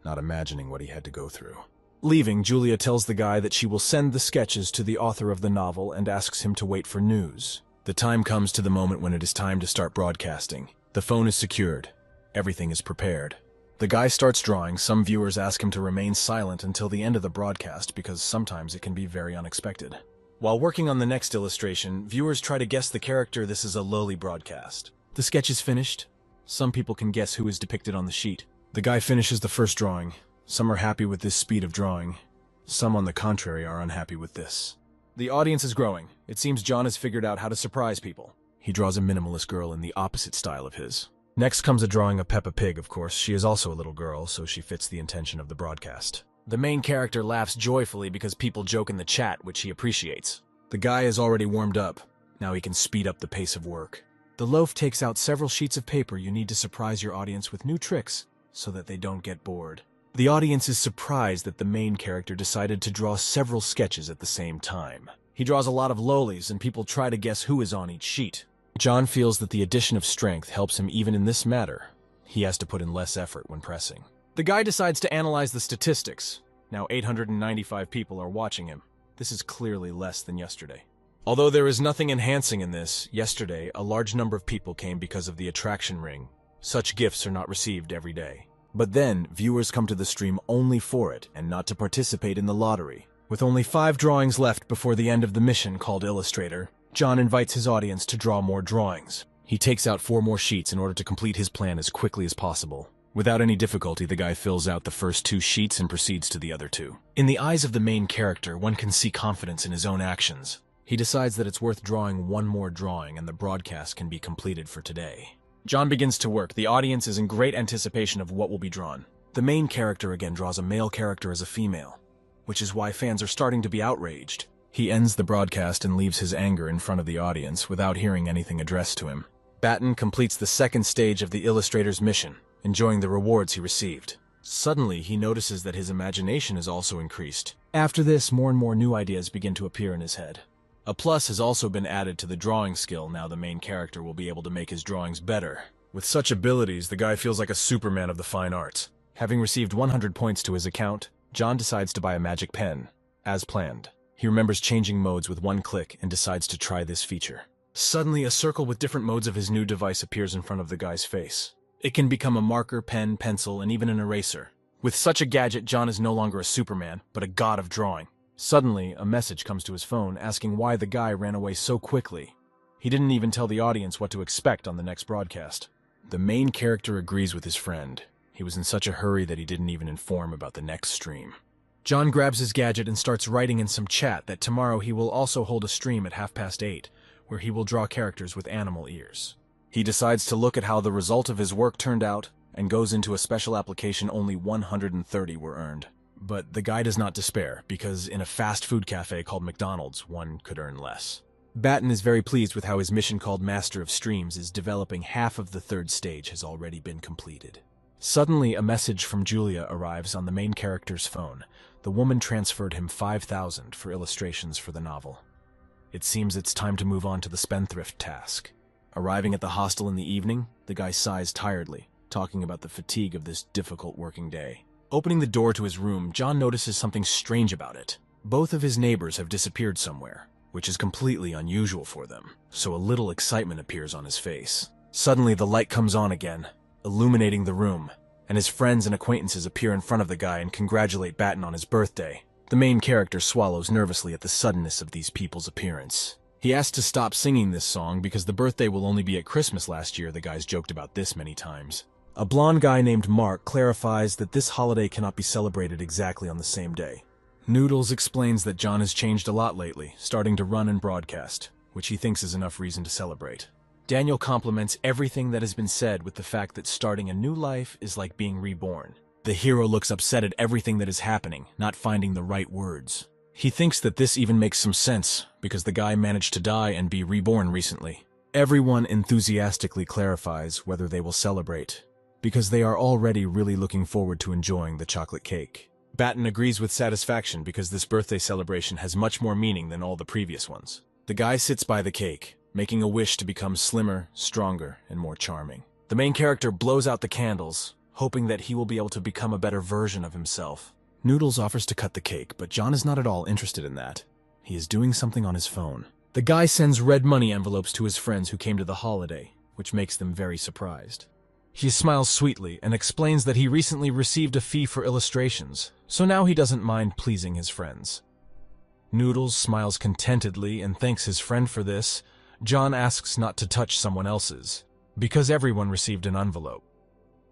not imagining what he had to go through. Leaving, Julia tells the guy that she will send the sketches to the author of the novel and asks him to wait for news. The time comes to the moment when it is time to start broadcasting. The phone is secured. Everything is prepared. The guy starts drawing. Some viewers ask him to remain silent until the end of the broadcast because sometimes it can be very unexpected. While working on the next illustration, viewers try to guess the character. This is a lowly broadcast. The sketch is finished. Some people can guess who is depicted on the sheet. The guy finishes the first drawing. Some are happy with this speed of drawing. Some, on the contrary, are unhappy with this. The audience is growing. It seems John has figured out how to surprise people. He draws a minimalist girl in the opposite style of his. Next comes a drawing of Peppa Pig, of course. She is also a little girl, so she fits the intention of the broadcast. The main character laughs joyfully because people joke in the chat, which he appreciates. The guy is already warmed up. Now he can speed up the pace of work. The loaf takes out several sheets of paper. You need to surprise your audience with new tricks so that they don't get bored. The audience is surprised that the main character decided to draw several sketches at the same time. He draws a lot of lowlies, and people try to guess who is on each sheet. John feels that the addition of strength helps him even in this matter. He has to put in less effort when pressing. The guy decides to analyze the statistics. Now 895 people are watching him. This is clearly less than yesterday. Although there is nothing enhancing in this, yesterday a large number of people came because of the attraction ring. Such gifts are not received every day. But then, viewers come to the stream only for it and not to participate in the lottery. With only 5 drawings left before the end of the mission called Illustrator, John invites his audience to draw more drawings. He takes out 4 more sheets in order to complete his plan as quickly as possible. Without any difficulty, the guy fills out the first 2 sheets and proceeds to the other 2. In the eyes of the main character, one can see confidence in his own actions. He decides that it's worth drawing 1 more drawing and the broadcast can be completed for today. John begins to work. The audience is in great anticipation of what will be drawn. The main character again draws a male character as a female, which is why fans are starting to be outraged. He ends the broadcast and leaves his anger in front of the audience without hearing anything addressed to him. Batten completes the second stage of the illustrator's mission, enjoying the rewards he received. Suddenly, he notices that his imagination is also increased. After this, more and more new ideas begin to appear in his head. A plus has also been added to the drawing skill. Now the main character will be able to make his drawings better. With such abilities, the guy feels like a Superman of the fine arts. Having received 100 points to his account, John decides to buy a magic pen, as planned. He remembers changing modes with one click and decides to try this feature. Suddenly, a circle with different modes of his new device appears in front of the guy's face. It can become a marker, pen, pencil, and even an eraser. With such a gadget, John is no longer a Superman, but a god of drawing. Suddenly, a message comes to his phone asking why the guy ran away so quickly. He didn't even tell the audience what to expect on the next broadcast. The main character agrees with his friend. He was in such a hurry that he didn't even inform about the next stream. John grabs his gadget and starts writing in some chat that tomorrow he will also hold a stream at 8:30, where he will draw characters with animal ears. He decides to look at how the result of his work turned out and goes into a special application. Only 130 were earned. But the guy does not despair, because in a fast food cafe called McDonald's, one could earn less. Batten is very pleased with how his mission called Master of Streams is developing. Half of the third stage has already been completed. Suddenly, a message from Julia arrives on the main character's phone. The woman transferred him 5,000 for illustrations for the novel. It seems it's time to move on to the spendthrift task. Arriving at the hostel in the evening, the guy sighs tiredly, talking about the fatigue of this difficult working day. Opening the door to his room, John notices something strange about it. Both of his neighbors have disappeared somewhere, which is completely unusual for them, so a little excitement appears on his face. Suddenly, the light comes on again, illuminating the room, and his friends and acquaintances appear in front of the guy and congratulate Batten on his birthday. The main character swallows nervously at the suddenness of these people's appearance. He asks to stop singing this song because the birthday will only be at Christmas last year. The guys joked about this many times. A blonde guy named Mark clarifies that this holiday cannot be celebrated exactly on the same day. Noodles explains that John has changed a lot lately, starting to run and broadcast, which he thinks is enough reason to celebrate. Daniel compliments everything that has been said with the fact that starting a new life is like being reborn. The hero looks upset at everything that is happening, not finding the right words. He thinks that this even makes some sense, because the guy managed to die and be reborn recently. Everyone enthusiastically clarifies whether they will celebrate, because they are already really looking forward to enjoying the chocolate cake. Batten agrees with satisfaction because this birthday celebration has much more meaning than all the previous ones. The guy sits by the cake, making a wish to become slimmer, stronger, and more charming. The main character blows out the candles, hoping that he will be able to become a better version of himself. Noodles offers to cut the cake, but John is not at all interested in that. He is doing something on his phone. The guy sends red money envelopes to his friends who came to the holiday, which makes them very surprised. He smiles sweetly and explains that he recently received a fee for illustrations, so now he doesn't mind pleasing his friends. Noodles smiles contentedly and thanks his friend for this. John asks not to touch someone else's, because everyone received an envelope.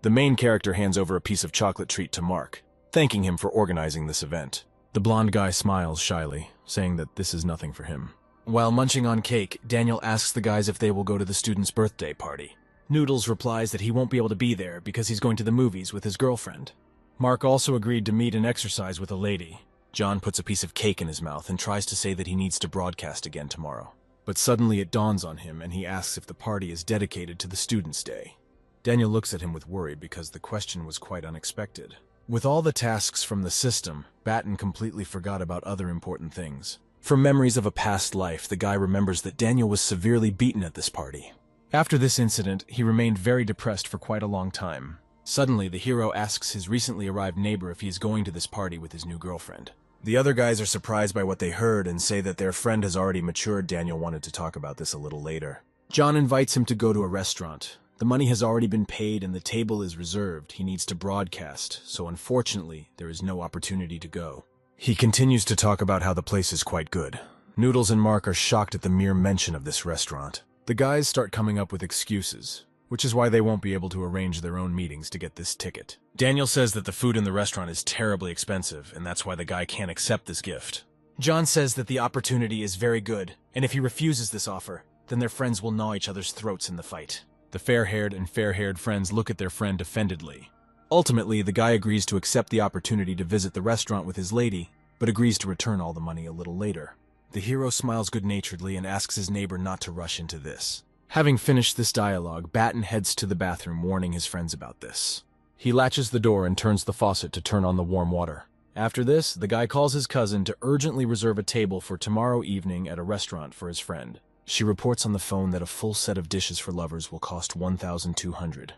The main character hands over a piece of chocolate treat to Mark, thanking him for organizing this event. The blonde guy smiles shyly, saying that this is nothing for him. While munching on cake, Daniel asks the guys if they will go to the student's birthday party. Noodles replies that he won't be able to be there because he's going to the movies with his girlfriend. Mark also agreed to meet and exercise with a lady. John puts a piece of cake in his mouth and tries to say that he needs to broadcast again tomorrow. But suddenly it dawns on him and he asks if the party is dedicated to the Student's Day. Daniel looks at him with worry because the question was quite unexpected. With all the tasks from the system, Batten completely forgot about other important things. From memories of a past life, the guy remembers that Daniel was severely beaten at this party. After this incident, he remained very depressed for quite a long time. Suddenly, the hero asks his recently arrived neighbor if he is going to this party with his new girlfriend. The other guys are surprised by what they heard and say that their friend has already matured. Daniel wanted to talk about this a little later. John invites him to go to a restaurant. The money has already been paid and the table is reserved. He needs to broadcast, so unfortunately, there is no opportunity to go. He continues to talk about how the place is quite good. Noodles and Mark are shocked at the mere mention of this restaurant. The guys start coming up with excuses, which is why they won't be able to arrange their own meetings to get this ticket. Daniel says that the food in the restaurant is terribly expensive, and that's why the guy can't accept this gift. John says that the opportunity is very good, and if he refuses this offer, then their friends will gnaw each other's throats in the fight. The fair-haired and fair-haired friends look at their friend offendedly. Ultimately, the guy agrees to accept the opportunity to visit the restaurant with his lady, but agrees to return all the money a little later. The hero smiles good-naturedly and asks his neighbor not to rush into this. Having finished this dialogue, Batten heads to the bathroom, warning his friends about this. He latches the door and turns the faucet to turn on the warm water. After this, the guy calls his cousin to urgently reserve a table for tomorrow evening at a restaurant for his friend. She reports on the phone that a full set of dishes for lovers will cost $1,200.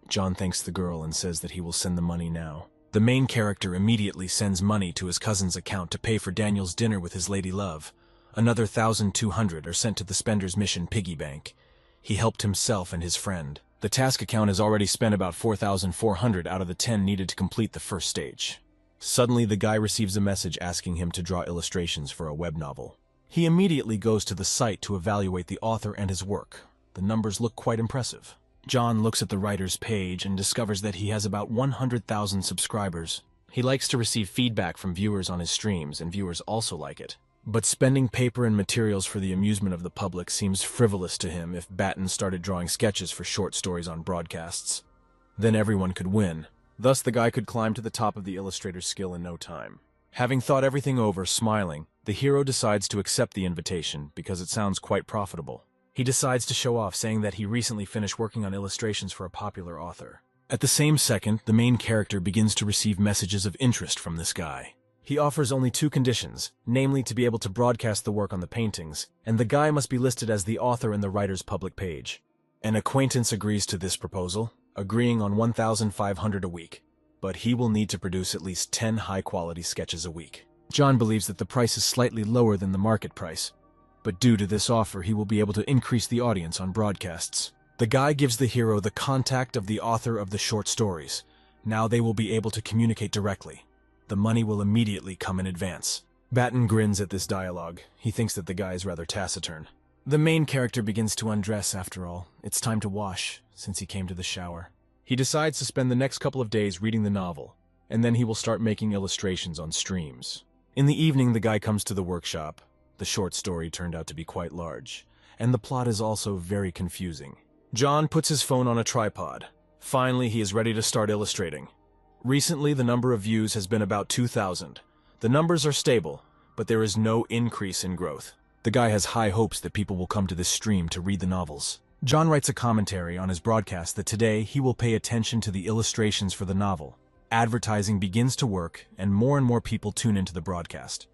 John thanks the girl and says that he will send the money now. The main character immediately sends money to his cousin's account to pay for Daniel's dinner with his lady love. Another 1,200 are sent to the spender's mission piggy bank. He helped himself and his friend. The task account has already spent about 4,400 out of the 10 needed to complete the first stage. Suddenly, the guy receives a message asking him to draw illustrations for a web novel. He immediately goes to the site to evaluate the author and his work. The numbers look quite impressive. John looks at the writer's page and discovers that he has about 100,000 subscribers. He likes to receive feedback from viewers on his streams, and viewers also like it. But spending paper and materials for the amusement of the public seems frivolous to him if Batten started drawing sketches for short stories on broadcasts. Then everyone could win. Thus the guy could climb to the top of the illustrator's skill in no time. Having thought everything over, smiling, the hero decides to accept the invitation because it sounds quite profitable. He decides to show off, saying that he recently finished working on illustrations for a popular author. At the same second, the main character begins to receive messages of interest from this guy. He offers only 2 conditions, namely to be able to broadcast the work on the paintings, and the guy must be listed as the author in the writer's public page. An acquaintance agrees to this proposal, agreeing on 1,500 a week, but he will need to produce at least 10 high-quality sketches a week. John believes that the price is slightly lower than the market price, but due to this offer, he will be able to increase the audience on broadcasts. The guy gives the hero the contact of the author of the short stories. Now they will be able to communicate directly. The money will immediately come in advance. Batten grins at this dialogue. He thinks that the guy is rather taciturn. The main character begins to undress after all. It's time to wash, since he came to the shower. He decides to spend the next couple of days reading the novel, and then he will start making illustrations on streams. In the evening, the guy comes to the workshop. The short story turned out to be quite large, and the plot is also very confusing. John puts his phone on a tripod. Finally, he is ready to start illustrating. Recently, the number of views has been about 2,000. The numbers are stable, but there is no increase in growth. The guy has high hopes that people will come to this stream to read the novels. John writes a commentary on his broadcast that today he will pay attention to the illustrations for the novel. Advertising begins to work, and more people tune into the broadcast.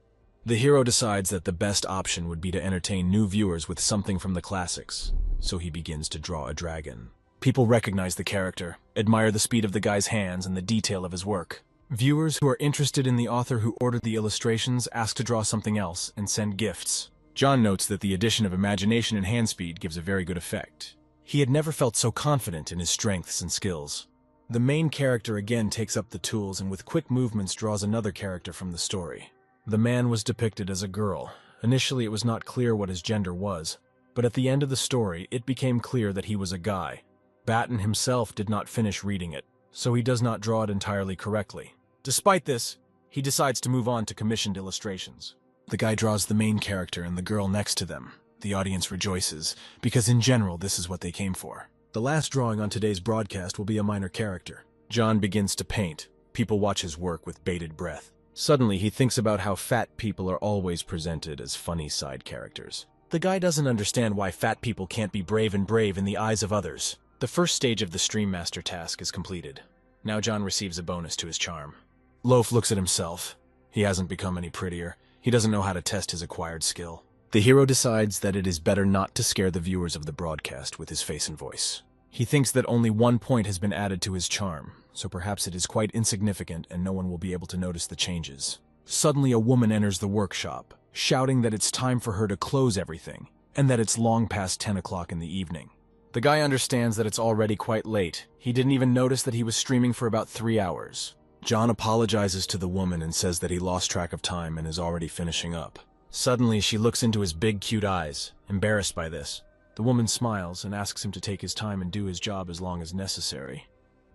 The hero decides that the best option would be to entertain new viewers with something from the classics, so he begins to draw a dragon. People recognize the character, admire the speed of the guy's hands and the detail of his work. Viewers who are interested in the author who ordered the illustrations ask to draw something else and send gifts. John notes that the addition of imagination and hand speed gives a very good effect. He had never felt so confident in his strengths and skills. The main character again takes up the tools and with quick movements draws another character from the story. The man was depicted as a girl. Initially, it was not clear what his gender was, but at the end of the story, it became clear that he was a guy. Batten himself did not finish reading it, so he does not draw it entirely correctly. Despite this, he decides to move on to commissioned illustrations. The guy draws the main character and the girl next to them. The audience rejoices, because in general, this is what they came for. The last drawing on today's broadcast will be a minor character. John begins to paint. People watch his work with bated breath. Suddenly, he thinks about how fat people are always presented as funny side characters. The guy doesn't understand why fat people can't be brave in the eyes of others. The first stage of the Stream Master task is completed. Now John receives a bonus to his charm. Loaf looks at himself. He hasn't become any prettier. He doesn't know how to test his acquired skill. The hero decides that it is better not to scare the viewers of the broadcast with his face and voice. He thinks that only 1 point has been added to his charm, so perhaps it is quite insignificant and no one will be able to notice the changes. Suddenly a woman enters the workshop, shouting that it's time for her to close everything, and that it's long past 10 o'clock in the evening. The guy understands that it's already quite late. He didn't even notice that he was streaming for about 3 hours. John apologizes to the woman and says that he lost track of time and is already finishing up. Suddenly, she looks into his big, cute eyes, embarrassed by this. The woman smiles and asks him to take his time and do his job as long as necessary,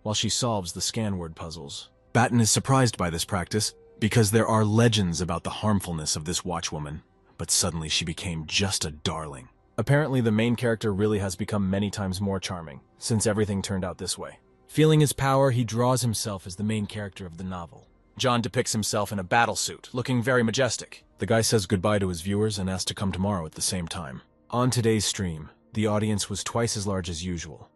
while she solves the scan word puzzles. Batten is surprised by this practice, because there are legends about the harmfulness of this watchwoman, but suddenly she became just a darling. Apparently, the main character really has become many times more charming, since everything turned out this way. Feeling his power, he draws himself as the main character of the novel. John depicts himself in a battle suit, looking very majestic. The guy says goodbye to his viewers and asks to come tomorrow at the same time. On today's stream, the audience was twice as large as usual.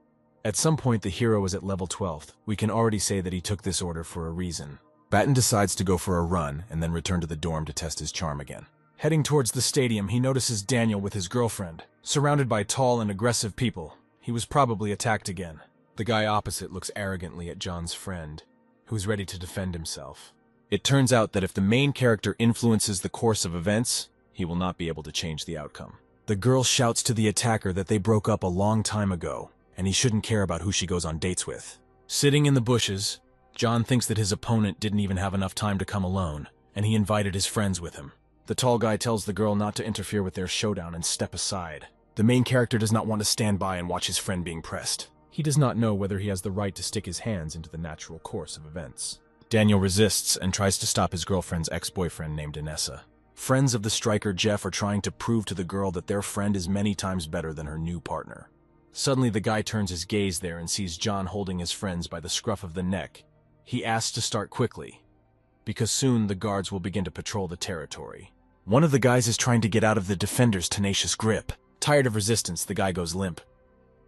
At some point, the hero was at level 12th. We can already say that he took this order for a reason. Batten decides to go for a run and then return to the dorm to test his charm again. Heading towards the stadium, he notices Daniel with his girlfriend. Surrounded by tall and aggressive people, he was probably attacked again. The guy opposite looks arrogantly at John's friend, who's ready to defend himself. It turns out that if the main character influences the course of events, he will not be able to change the outcome. The girl shouts to the attacker that they broke up a long time ago, and he shouldn't care about who she goes on dates with. Sitting in the bushes, John thinks that his opponent didn't even have enough time to come alone, and he invited his friends with him. The tall guy tells the girl not to interfere with their showdown and step aside. The main character does not want to stand by and watch his friend being pressed. He does not know whether he has the right to stick his hands into the natural course of events. Daniel resists and tries to stop his girlfriend's ex-boyfriend named Inessa. Friends of the striker Jeff are trying to prove to the girl that their friend is many times better than her new partner. Suddenly the guy turns his gaze there and sees John holding his friends by the scruff of the neck. He asks to start quickly, because soon the guards will begin to patrol the territory. One of the guys is trying to get out of the defender's tenacious grip. Tired of resistance, the guy goes limp,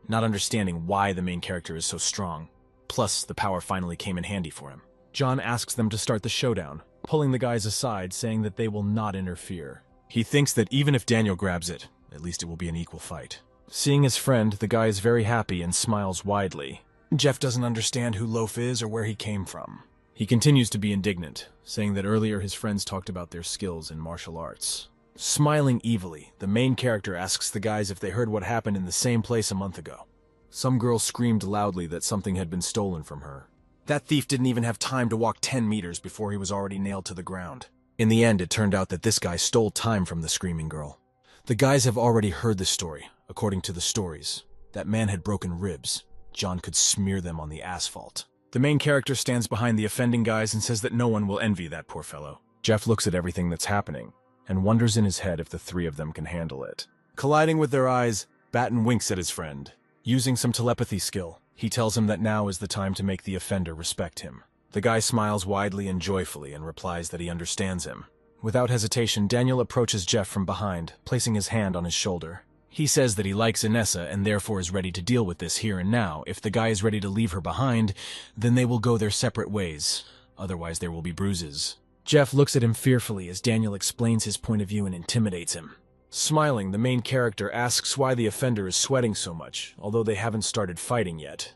not understanding why the main character is so strong. Plus, the power finally came in handy for him. John asks them to start the showdown, pulling the guys aside, saying that they will not interfere. He thinks that even if Daniel grabs it, at least it will be an equal fight. Seeing his friend, the guy is very happy and smiles widely. Jeff doesn't understand who Loaf is or where he came from. He continues to be indignant, saying that earlier his friends talked about their skills in martial arts. Smiling evilly, the main character asks the guys if they heard what happened in the same place a month ago. Some girl screamed loudly that something had been stolen from her. That thief didn't even have time to walk 10 meters before he was already nailed to the ground. In the end, it turned out that this guy stole time from the screaming girl. The guys have already heard the story. According to the stories, that man had broken ribs. John could smear them on the asphalt. The main character stands behind the offending guys and says that no one will envy that poor fellow. Jeff looks at everything that's happening and wonders in his head if the three of them can handle it. Colliding with their eyes, Batten winks at his friend. Using some telepathy skill, he tells him that now is the time to make the offender respect him. The guy smiles widely and joyfully and replies that he understands him. Without hesitation, Daniel approaches Jeff from behind, placing his hand on his shoulder. He says that he likes Inessa and therefore is ready to deal with this here and now. If the guy is ready to leave her behind, then they will go their separate ways. Otherwise, there will be bruises. Jeff looks at him fearfully as Daniel explains his point of view and intimidates him. Smiling, the main character asks why the offender is sweating so much, although they haven't started fighting yet.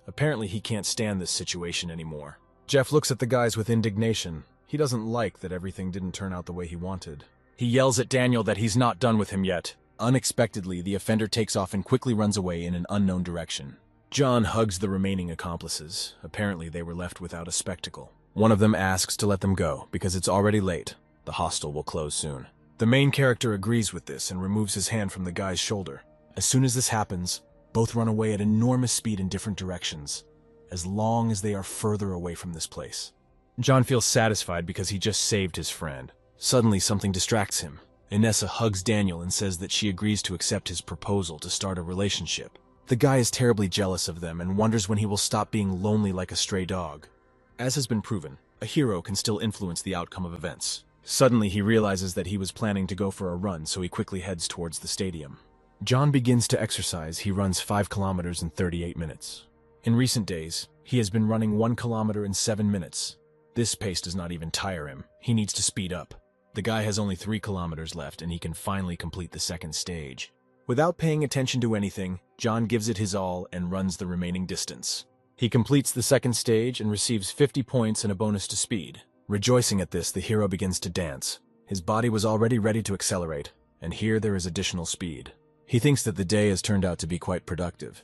Apparently, he can't stand this situation anymore. Jeff looks at the guys with indignation. He doesn't like that everything didn't turn out the way he wanted. He yells at Daniel that he's not done with him yet. Unexpectedly, the offender takes off and quickly runs away in an unknown direction. John hugs the remaining accomplices. Apparently, they were left without a spectacle. One of them asks to let them go, because it's already late. The hostel will close soon. The main character agrees with this and removes his hand from the guy's shoulder. As soon as this happens, both run away at enormous speed in different directions, as long as they are further away from this place. John feels satisfied because he just saved his friend. Suddenly, something distracts him. Inessa hugs Daniel and says that she agrees to accept his proposal to start a relationship. The guy is terribly jealous of them and wonders when he will stop being lonely like a stray dog. As has been proven, a hero can still influence the outcome of events. Suddenly, he realizes that he was planning to go for a run, so he quickly heads towards the stadium. John begins to exercise. He runs 5 kilometers in 38 minutes. In recent days, he has been running 1 kilometer in 7 minutes. This pace does not even tire him. He needs to speed up. The guy has only 3 kilometers left, and he can finally complete the second stage. Without paying attention to anything, John gives it his all and runs the remaining distance. He completes the second stage and receives 50 points and a bonus to speed. Rejoicing at this, the hero begins to dance. His body was already ready to accelerate, and here there is additional speed. He thinks that the day has turned out to be quite productive.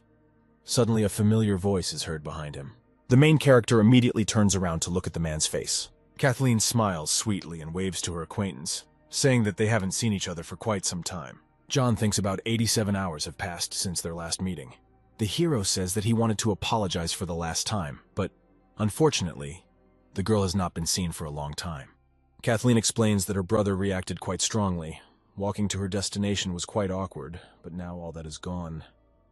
Suddenly, a familiar voice is heard behind him. The main character immediately turns around to look at the man's face. Kathleen smiles sweetly and waves to her acquaintance, saying that they haven't seen each other for quite some time. John thinks about 87 hours have passed since their last meeting. The hero says that he wanted to apologize for the last time, but unfortunately, the girl has not been seen for a long time. Kathleen explains that her brother reacted quite strongly. Walking to her destination was quite awkward, but now all that is gone.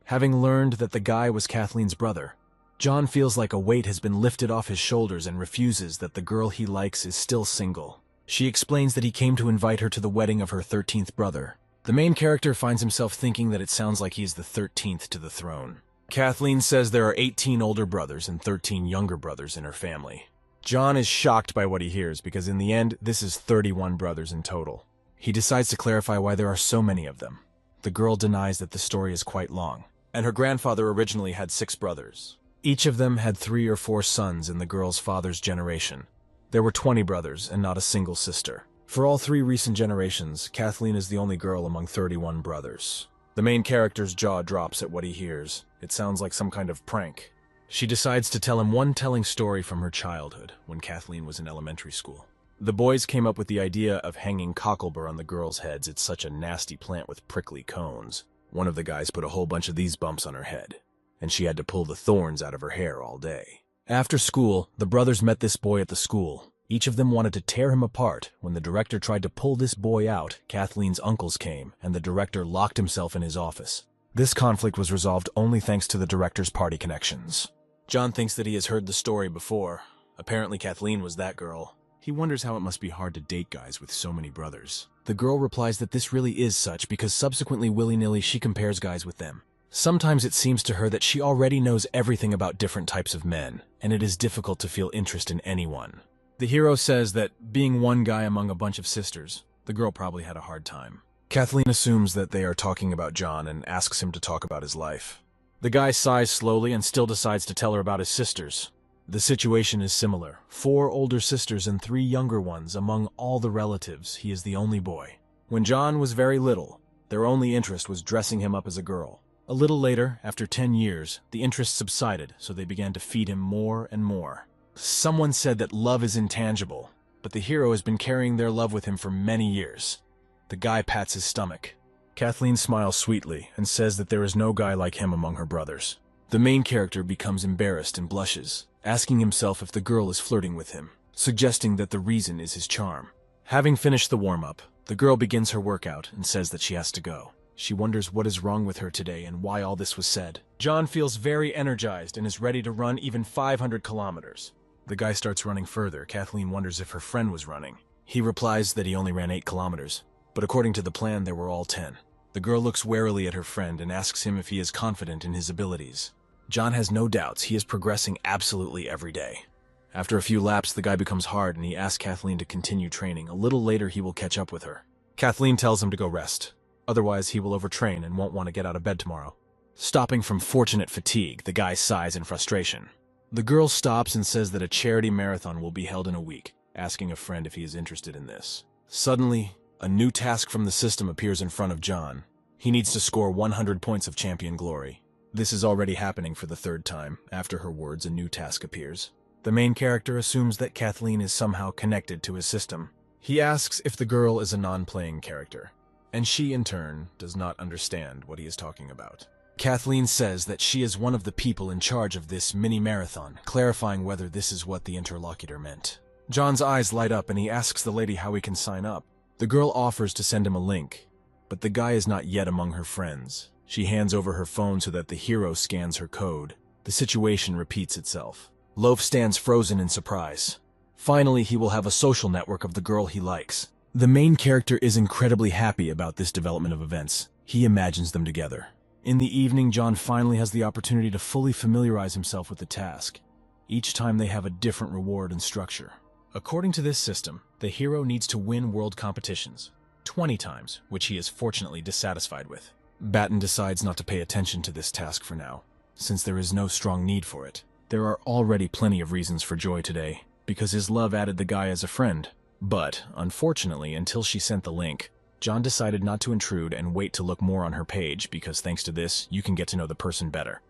Having learned that the guy was Kathleen's brother, John feels like a weight has been lifted off his shoulders and refuses that the girl he likes is still single. She explains that he came to invite her to the wedding of her 13th brother. The main character finds himself thinking that it sounds like he's the 13th to the throne. Kathleen says there are 18 older brothers and 13 younger brothers in her family. John is shocked by what he hears because in the end, this is 31 brothers in total. He decides to clarify why there are so many of them. The girl denies that the story is quite long, and her grandfather originally had 6 brothers. Each of them had 3 or 4 sons in the girl's father's generation. There were 20 brothers and not a single sister. For all 3 recent generations, Kathleen is the only girl among 31 brothers. The main character's jaw drops at what he hears. It sounds like some kind of prank. She decides to tell him one telling story from her childhood, when Kathleen was in elementary school. The boys came up with the idea of hanging cocklebur on the girls' heads. It's such a nasty plant with prickly cones. One of the guys put a whole bunch of these bumps on her head, and she had to pull the thorns out of her hair all day. After school, the brothers met this boy at the school. Each of them wanted to tear him apart. When the director tried to pull this boy out, Kathleen's uncles came, and the director locked himself in his office. This conflict was resolved only thanks to the director's party connections. John thinks that he has heard the story before. Apparently Kathleen was that girl. He wonders how it must be hard to date guys with so many brothers. The girl replies that this really is such because subsequently willy-nilly she compares guys with them. Sometimes it seems to her that she already knows everything about different types of men, and it is difficult to feel interest in anyone. The hero says that being one guy among a bunch of sisters, the girl probably had a hard time. Kathleen assumes that they are talking about John and asks him to talk about his life. The guy sighs slowly and still decides to tell her about his sisters. The situation is similar. 4 older sisters and 3 younger ones. Among all the relatives, he is the only boy. When John was very little, their only interest was dressing him up as a girl. A little later, after 10 years, the interest subsided, so they began to feed him more and more. Someone said that love is intangible, but the hero has been carrying their love with him for many years. The guy pats his stomach. Kathleen smiles sweetly and says that there is no guy like him among her brothers. The main character becomes embarrassed and blushes, asking himself if the girl is flirting with him, suggesting that the reason is his charm. Having finished the warm-up, the girl begins her workout and says that she has to go. She wonders what is wrong with her today and why all this was said. John feels very energized and is ready to run even 500 kilometers. The guy starts running further. Kathleen wonders if her friend was running. He replies that he only ran 8 kilometers, but according to the plan, there were all 10. The girl looks warily at her friend and asks him if he is confident in his abilities. John has no doubts. He is progressing absolutely every day. After a few laps, the guy becomes hard and he asks Kathleen to continue training. A little later, he will catch up with her. Kathleen tells him to go rest. Otherwise, he will overtrain and won't want to get out of bed tomorrow. Stopping from fortunate fatigue, the guy sighs in frustration. The girl stops and says that a charity marathon will be held in a week, asking a friend if he is interested in this. Suddenly, a new task from the system appears in front of John. He needs to score 100 points of champion glory. This is already happening for the 3rd time. After her words, a new task appears. The main character assumes that Kathleen is somehow connected to his system. He asks if the girl is a non-playing character, and she, in turn, does not understand what he is talking about. Kathleen says that she is one of the people in charge of this mini-marathon, clarifying whether this is what the interlocutor meant. John's eyes light up and he asks the lady how he can sign up. The girl offers to send him a link, but the guy is not yet among her friends. She hands over her phone so that the hero scans her code. The situation repeats itself. Loaf stands frozen in surprise. Finally, he will have a social network of the girl he likes. The main character is incredibly happy about this development of events. He imagines them together. In the evening, John finally has the opportunity to fully familiarize himself with the task. Each time they have a different reward and structure. According to this system, the hero needs to win world competitions 20 times, which he is fortunately dissatisfied with. Batten decides not to pay attention to this task for now, since there is no strong need for it. There are already plenty of reasons for joy today, because his love added the guy as a friend. But, unfortunately, until she sent the link, John decided not to intrude and wait to look more on her page because thanks to this, you can get to know the person better.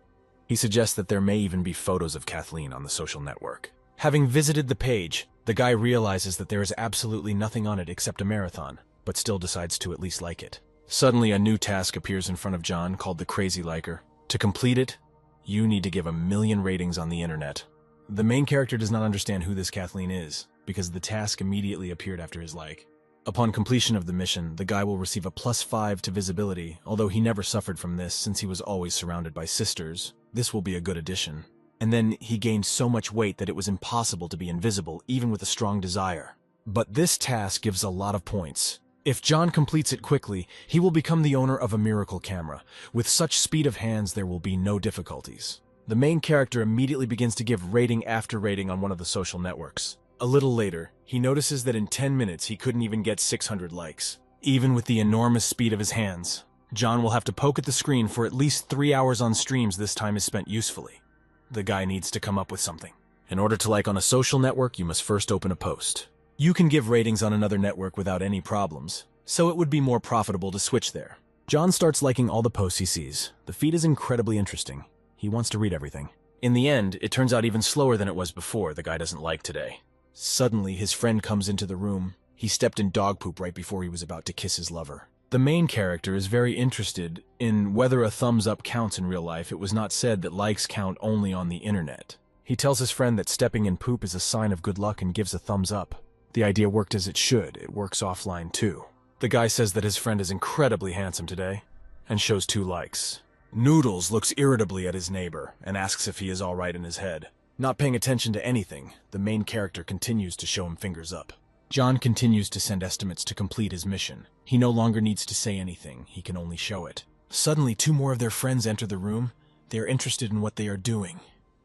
He suggests that there may even be photos of Kathleen on the social network. Having visited the page, the guy realizes that there is absolutely nothing on it except a marathon, but still decides to at least like it. Suddenly, a new task appears in front of John called the Crazy Liker. To complete it, you need to give 1,000,000 ratings on the internet. The main character does not understand who this Kathleen is, because the task immediately appeared after his like. Upon completion of the mission, the guy will receive a +5 to visibility, although he never suffered from this since he was always surrounded by sisters. This will be a good addition. And then he gained so much weight that it was impossible to be invisible, even with a strong desire. But this task gives a lot of points. If John completes it quickly, he will become the owner of a miracle camera. With such speed of hands, there will be no difficulties. The main character immediately begins to give rating after rating on one of the social networks. A little later, he notices that in 10 minutes he couldn't even get 600 likes. Even with the enormous speed of his hands, John will have to poke at the screen for at least 3 hours on streams. This time is spent usefully. The guy needs to come up with something. In order to like on a social network, you must first open a post. You can give ratings on another network without any problems, so it would be more profitable to switch there. John starts liking all the posts he sees. The feed is incredibly interesting. He wants to read everything. In the end, it turns out even slower than it was before. The guy doesn't like today. Suddenly, his friend comes into the room. He stepped in dog poop right before he was about to kiss his lover. The main character is very interested in whether a thumbs up counts in real life. It was not said that likes count only on the internet. He tells his friend that stepping in poop is a sign of good luck and gives a thumbs up. The idea worked as it should. It works offline too. The guy says that his friend is incredibly handsome today and shows 2 likes. Noodles looks irritably at his neighbor and asks if he is all right in his head. Not paying attention to anything, the main character continues to show him fingers up. John continues to send estimates to complete his mission. He no longer needs to say anything, he can only show it. Suddenly, 2 more of their friends enter the room. They are interested in what they are doing.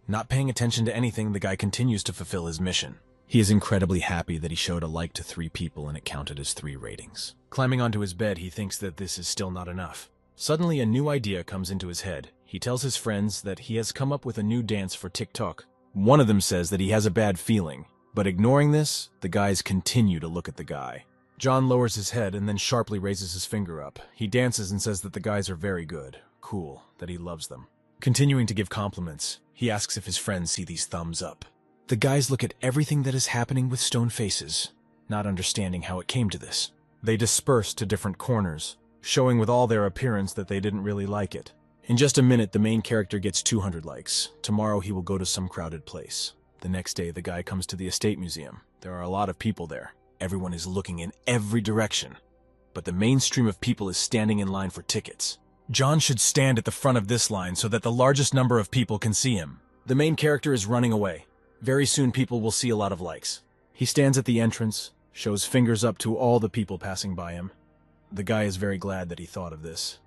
Not paying attention to anything, the guy continues to fulfill his mission. He is incredibly happy that he showed a like to 3 people and it counted as 3 ratings. Climbing onto his bed, he thinks that this is still not enough. Suddenly, a new idea comes into his head. He tells his friends that he has come up with a new dance for TikTok. One of them says that he has a bad feeling, but ignoring this, the guys continue to look at the guy. John lowers his head and then sharply raises his finger up. He dances and says that the guys are very good, cool, that he loves them. Continuing to give compliments, he asks if his friends see these thumbs up. The guys look at everything that is happening with stone faces, not understanding how it came to this. They disperse to different corners, showing with all their appearance that they didn't really like it. In just a minute, the main character gets 200 likes. Tomorrow he will go to some crowded place. The next day, the guy comes to the estate museum. There are a lot of people there. Everyone is looking in every direction. But the mainstream of people is standing in line for tickets. John should stand at the front of this line so that the largest number of people can see him. The main character is running away. Very soon people will see a lot of likes. He stands at the entrance, shows fingers up to all the people passing by him. The guy is very glad that he thought of this.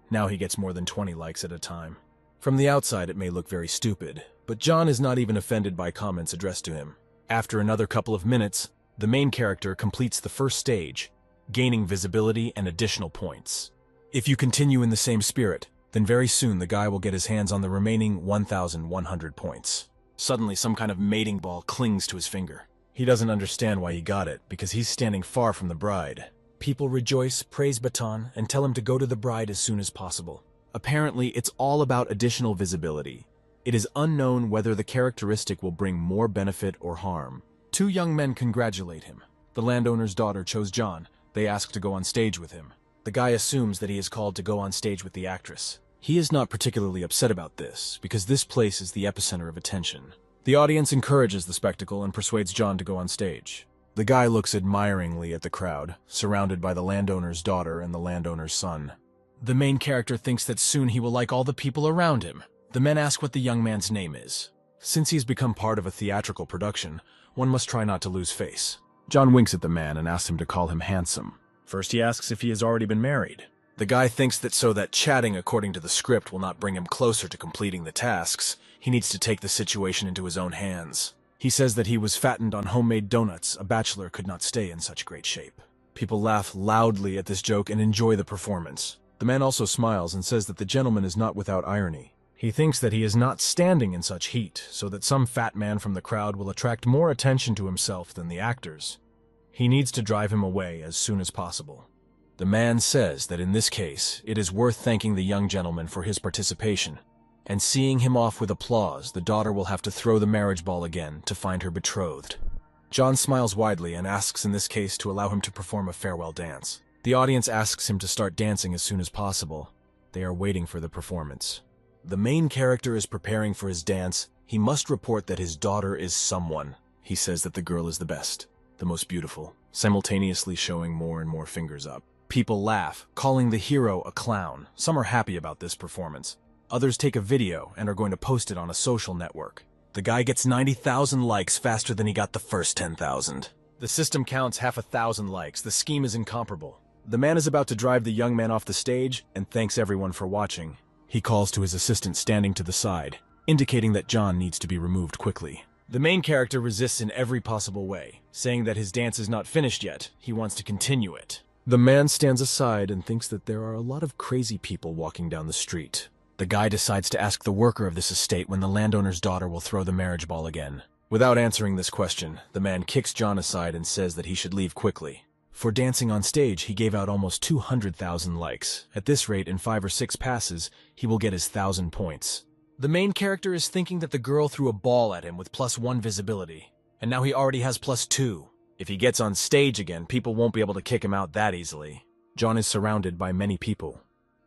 Now he gets more than 20 likes at a time. From the outside it may look very stupid, but John is not even offended by comments addressed to him. After another couple of minutes, the main character completes the first stage, gaining visibility and additional points. If you continue in the same spirit, then very soon the guy will get his hands on the remaining 1,100 points. Suddenly some kind of mating ball clings to his finger. He doesn't understand why he got it, because he's standing far from the bride. People rejoice, praise Baton, and tell him to go to the bride as soon as possible. Apparently, it's all about additional visibility. It is unknown whether the characteristic will bring more benefit or harm. 2 young men congratulate him. The landowner's daughter chose John. They ask to go on stage with him. The guy assumes that he is called to go on stage with the actress. He is not particularly upset about this, because this place is the epicenter of attention. The audience encourages the spectacle and persuades John to go on stage. The guy looks admiringly at the crowd, surrounded by the landowner's daughter and the landowner's son. The main character thinks that soon he will like all the people around him. The men ask what the young man's name is. Since he's become part of a theatrical production, one must try not to lose face. John winks at the man and asks him to call him handsome. First he asks if he has already been married. The guy thinks that so that chatting according to the script will not bring him closer to completing the tasks, he needs to take the situation into his own hands. He says that he was fattened on homemade donuts. A bachelor could not stay in such great shape. People laugh loudly at this joke and enjoy the performance. The man also smiles and says that the gentleman is not without irony. He thinks that he is not standing in such heat, so that some fat man from the crowd will attract more attention to himself than the actors. He needs to drive him away as soon as possible. The man says that in this case, it is worth thanking the young gentleman for his participation, and seeing him off with applause, the daughter will have to throw the marriage ball again to find her betrothed. John smiles widely and asks in this case to allow him to perform a farewell dance. The audience asks him to start dancing as soon as possible. They are waiting for the performance. The main character is preparing for his dance. He must report that his daughter is someone. He says that the girl is the best, the most beautiful, simultaneously showing more and more fingers up. People laugh, calling the hero a clown. Some are happy about this performance. Others take a video and are going to post it on a social network. The guy gets 90,000 likes faster than he got the first 10,000. The system counts half 1,000 likes. The scheme is incomparable. The man is about to drive the young man off the stage and thanks everyone for watching. He calls to his assistant standing to the side, indicating that John needs to be removed quickly. The main character resists in every possible way, saying that his dance is not finished yet. He wants to continue it. The man stands aside and thinks that there are a lot of crazy people walking down the street. The guy decides to ask the worker of this estate when the landowner's daughter will throw the marriage ball again. Without answering this question, the man kicks John aside and says that he should leave quickly. For dancing on stage, he gave out almost 200,000 likes. At this rate, in 5 or 6 passes, he will get his 1,000 points. The main character is thinking that the girl threw a ball at him with +1 visibility, and now he already has +2. If he gets on stage again, people won't be able to kick him out that easily. John is surrounded by many people.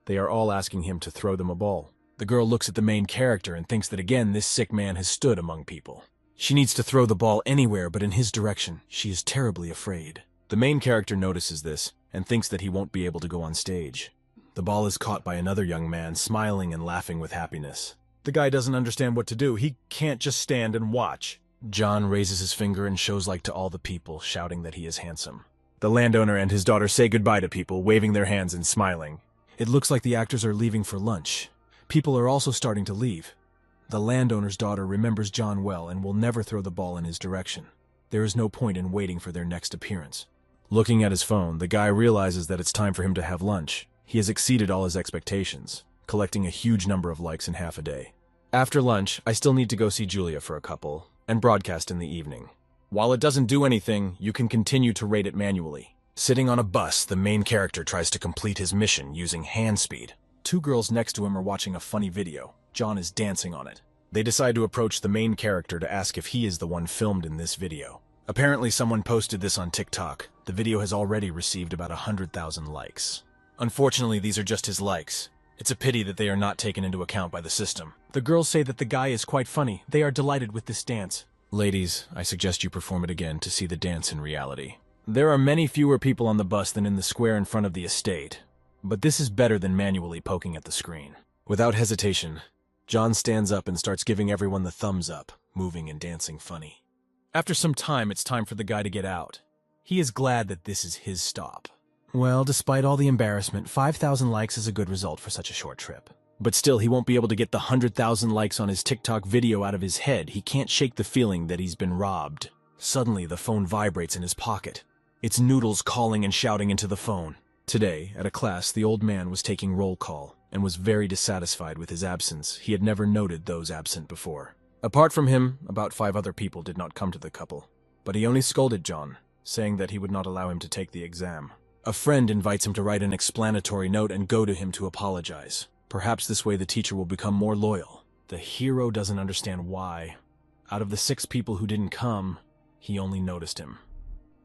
They are all asking him to throw them a ball. The girl looks at the main character and thinks that again this sick man has stood among people. She needs to throw the ball anywhere but in his direction. She is terribly afraid. The main character notices this and thinks that he won't be able to go on stage. The ball is caught by another young man, smiling and laughing with happiness. The guy doesn't understand what to do. He can't just stand and watch. John raises his finger and shows like to all the people, shouting that he is handsome. The landowner and his daughter say goodbye to people, waving their hands and smiling. It looks like the actors are leaving for lunch. People are also starting to leave. The landowner's daughter remembers John well and will never throw the ball in his direction. There is no point in waiting for their next appearance. Looking at his phone, the guy realizes that it's time for him to have lunch. He has exceeded all his expectations, collecting a huge number of likes in half a day. After lunch, I still need to go see Julia for a couple, and broadcast in the evening. While it doesn't do anything, you can continue to rate it manually. Sitting on a bus, the main character tries to complete his mission using hand speed. 2 girls next to him are watching a funny video. John is dancing on it. They decide to approach the main character to ask if he is the one filmed in this video. Apparently someone posted this on TikTok. The video has already received about 100,000 likes. Unfortunately, these are just his likes. It's a pity that they are not taken into account by the system. The girls say that the guy is quite funny. They are delighted with this dance. Ladies, I suggest you perform it again to see the dance in reality. There are many fewer people on the bus than in the square in front of the estate, but this is better than manually poking at the screen. Without hesitation, John stands up and starts giving everyone the thumbs up, moving and dancing funny. After some time, it's time for the guy to get out. He is glad that this is his stop. Well, despite all the embarrassment, 5,000 likes is a good result for such a short trip. But still, he won't be able to get the 100,000 likes on his TikTok video out of his head. He can't shake the feeling that he's been robbed. Suddenly, the phone vibrates in his pocket. It's Noodles calling and shouting into the phone. Today, at a class, the old man was taking roll call and was very dissatisfied with his absence. He had never noted those absent before. Apart from him, about 5 other people did not come to the couple. But he only scolded John, saying that he would not allow him to take the exam. A friend invites him to write an explanatory note and go to him to apologize. Perhaps this way the teacher will become more loyal. The hero doesn't understand why. Out of the 6 people who didn't come, he only noticed him.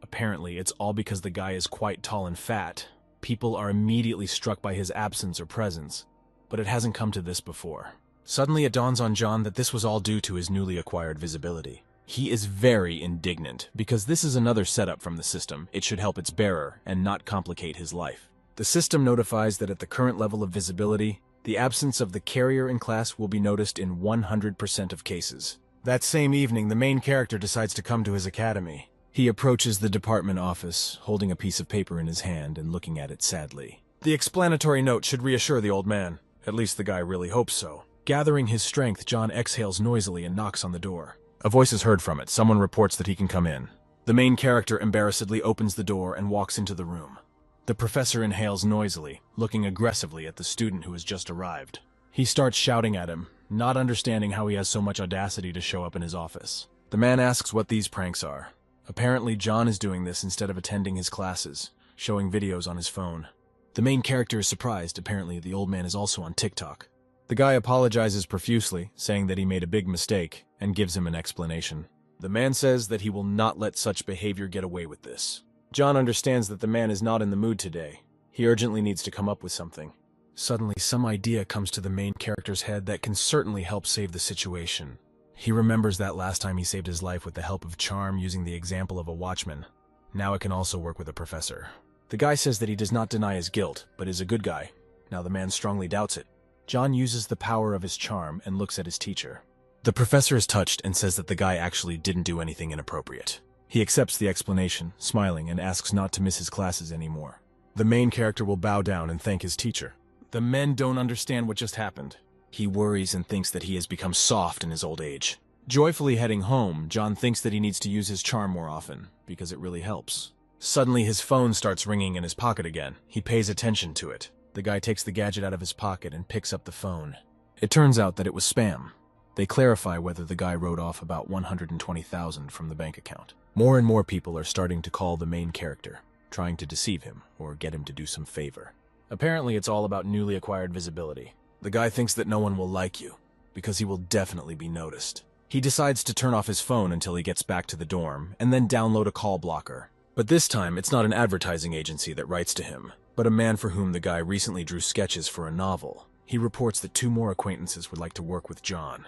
Apparently, it's all because the guy is quite tall and fat. People are immediately struck by his absence or presence, but it hasn't come to this before. Suddenly it dawns on John that this was all due to his newly acquired visibility. He is very indignant, because this is another setup from the system. It should help its bearer and not complicate his life. The system notifies that at the current level of visibility, the absence of the carrier in class will be noticed in 100% of cases. That same evening, the main character decides to come to his academy. He approaches the department office, holding a piece of paper in his hand and looking at it sadly. The explanatory note should reassure the old man. At least the guy really hopes so. Gathering his strength, John exhales noisily and knocks on the door. A voice is heard from it. Someone reports that he can come in. The main character embarrassedly opens the door and walks into the room. The professor inhales noisily, looking aggressively at the student who has just arrived. He starts shouting at him, not understanding how he has so much audacity to show up in his office. The man asks what these pranks are. Apparently, John is doing this instead of attending his classes, showing videos on his phone. The main character is surprised. Apparently, the old man is also on TikTok. The guy apologizes profusely, saying that he made a big mistake, and gives him an explanation. The man says that he will not let such behavior get away with this. John understands that the man is not in the mood today. He urgently needs to come up with something. Suddenly, some idea comes to the main character's head that can certainly help save the situation. He remembers that last time he saved his life with the help of charm using the example of a watchman. Now it can also work with a professor. The guy says that he does not deny his guilt, but is a good guy. Now the man strongly doubts it. John uses the power of his charm and looks at his teacher. The professor is touched and says that the guy actually didn't do anything inappropriate. He accepts the explanation, smiling, and asks not to miss his classes anymore. The main character will bow down and thank his teacher. The men don't understand what just happened. He worries and thinks that he has become soft in his old age. Joyfully heading home, John thinks that he needs to use his charm more often, because it really helps. Suddenly his phone starts ringing in his pocket again. He pays attention to it. The guy takes the gadget out of his pocket and picks up the phone. It turns out that it was spam. They clarify whether the guy wrote off about 120,000 from the bank account. More and more people are starting to call the main character, trying to deceive him or get him to do some favor. Apparently, it's all about newly acquired visibility. The guy thinks that no one will like you, because he will definitely be noticed. He decides to turn off his phone until he gets back to the dorm, and then download a call blocker. But this time, it's not an advertising agency that writes to him, but a man for whom the guy recently drew sketches for a novel. He reports that 2 more acquaintances would like to work with John.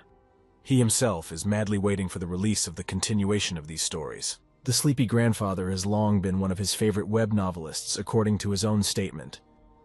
He himself is madly waiting for the release of the continuation of these stories. The sleepy grandfather has long been one of his favorite web novelists, according to his own statement.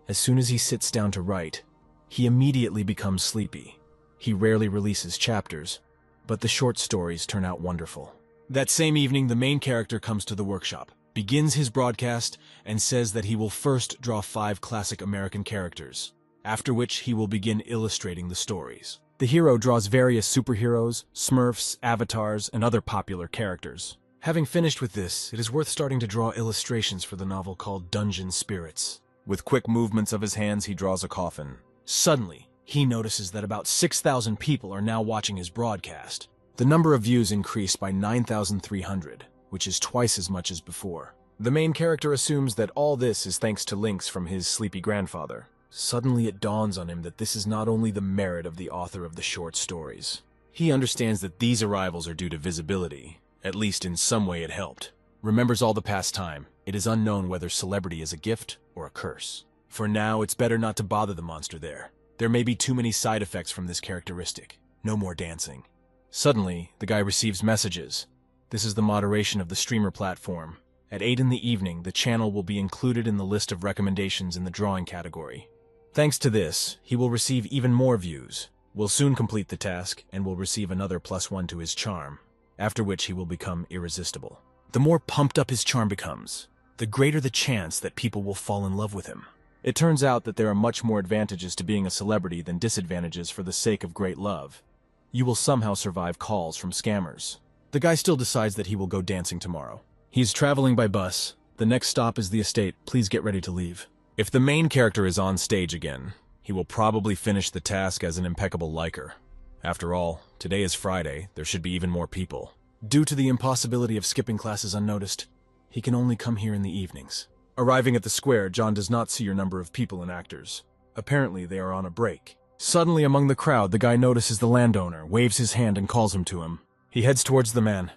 As soon as he sits down to write, he immediately becomes sleepy. He rarely releases chapters, but the short stories turn out wonderful. That same evening, the main character comes to the workshop, begins his broadcast, and says that he will first draw 5 classic American characters, after which he will begin illustrating the stories. The hero draws various superheroes, Smurfs, avatars, and other popular characters. Having finished with this, it is worth starting to draw illustrations for the novel called Dungeon Spirits. With quick movements of his hands, he draws a coffin. Suddenly, he notices that about 6,000 people are now watching his broadcast. The number of views increased by 9,300, which is twice as much as before. The main character assumes that all this is thanks to links from his sleepy grandfather. Suddenly it dawns on him that this is not only the merit of the author of the short stories. He understands that these arrivals are due to visibility. At least in some way it helped. Remembers all the past time. It is unknown whether celebrity is a gift or a curse. For now, it's better not to bother the monster there. There may be too many side effects from this characteristic. No more dancing. Suddenly, the guy receives messages. This is the moderation of the streamer platform. At 8 in the evening, the channel will be included in the list of recommendations in the drawing category. Thanks to this, he will receive even more views, will soon complete the task, and will receive another +1 to his charm, after which he will become irresistible. The more pumped up his charm becomes, the greater the chance that people will fall in love with him. It turns out that there are much more advantages to being a celebrity than disadvantages for the sake of great love. You will somehow survive calls from scammers. The guy still decides that he will go dancing tomorrow. He's traveling by bus. The next stop is the estate. Please get ready to leave. If the main character is on stage again, he will probably finish the task as an impeccable liker. After all, today is Friday. There should be even more people. Due to the impossibility of skipping classes unnoticed, he can only come here in the evenings. Arriving at the square, John does not see your number of people and actors. Apparently, they are on a break. Suddenly, among the crowd, the guy notices the landowner, waves his hand and calls him to him. He heads towards the man.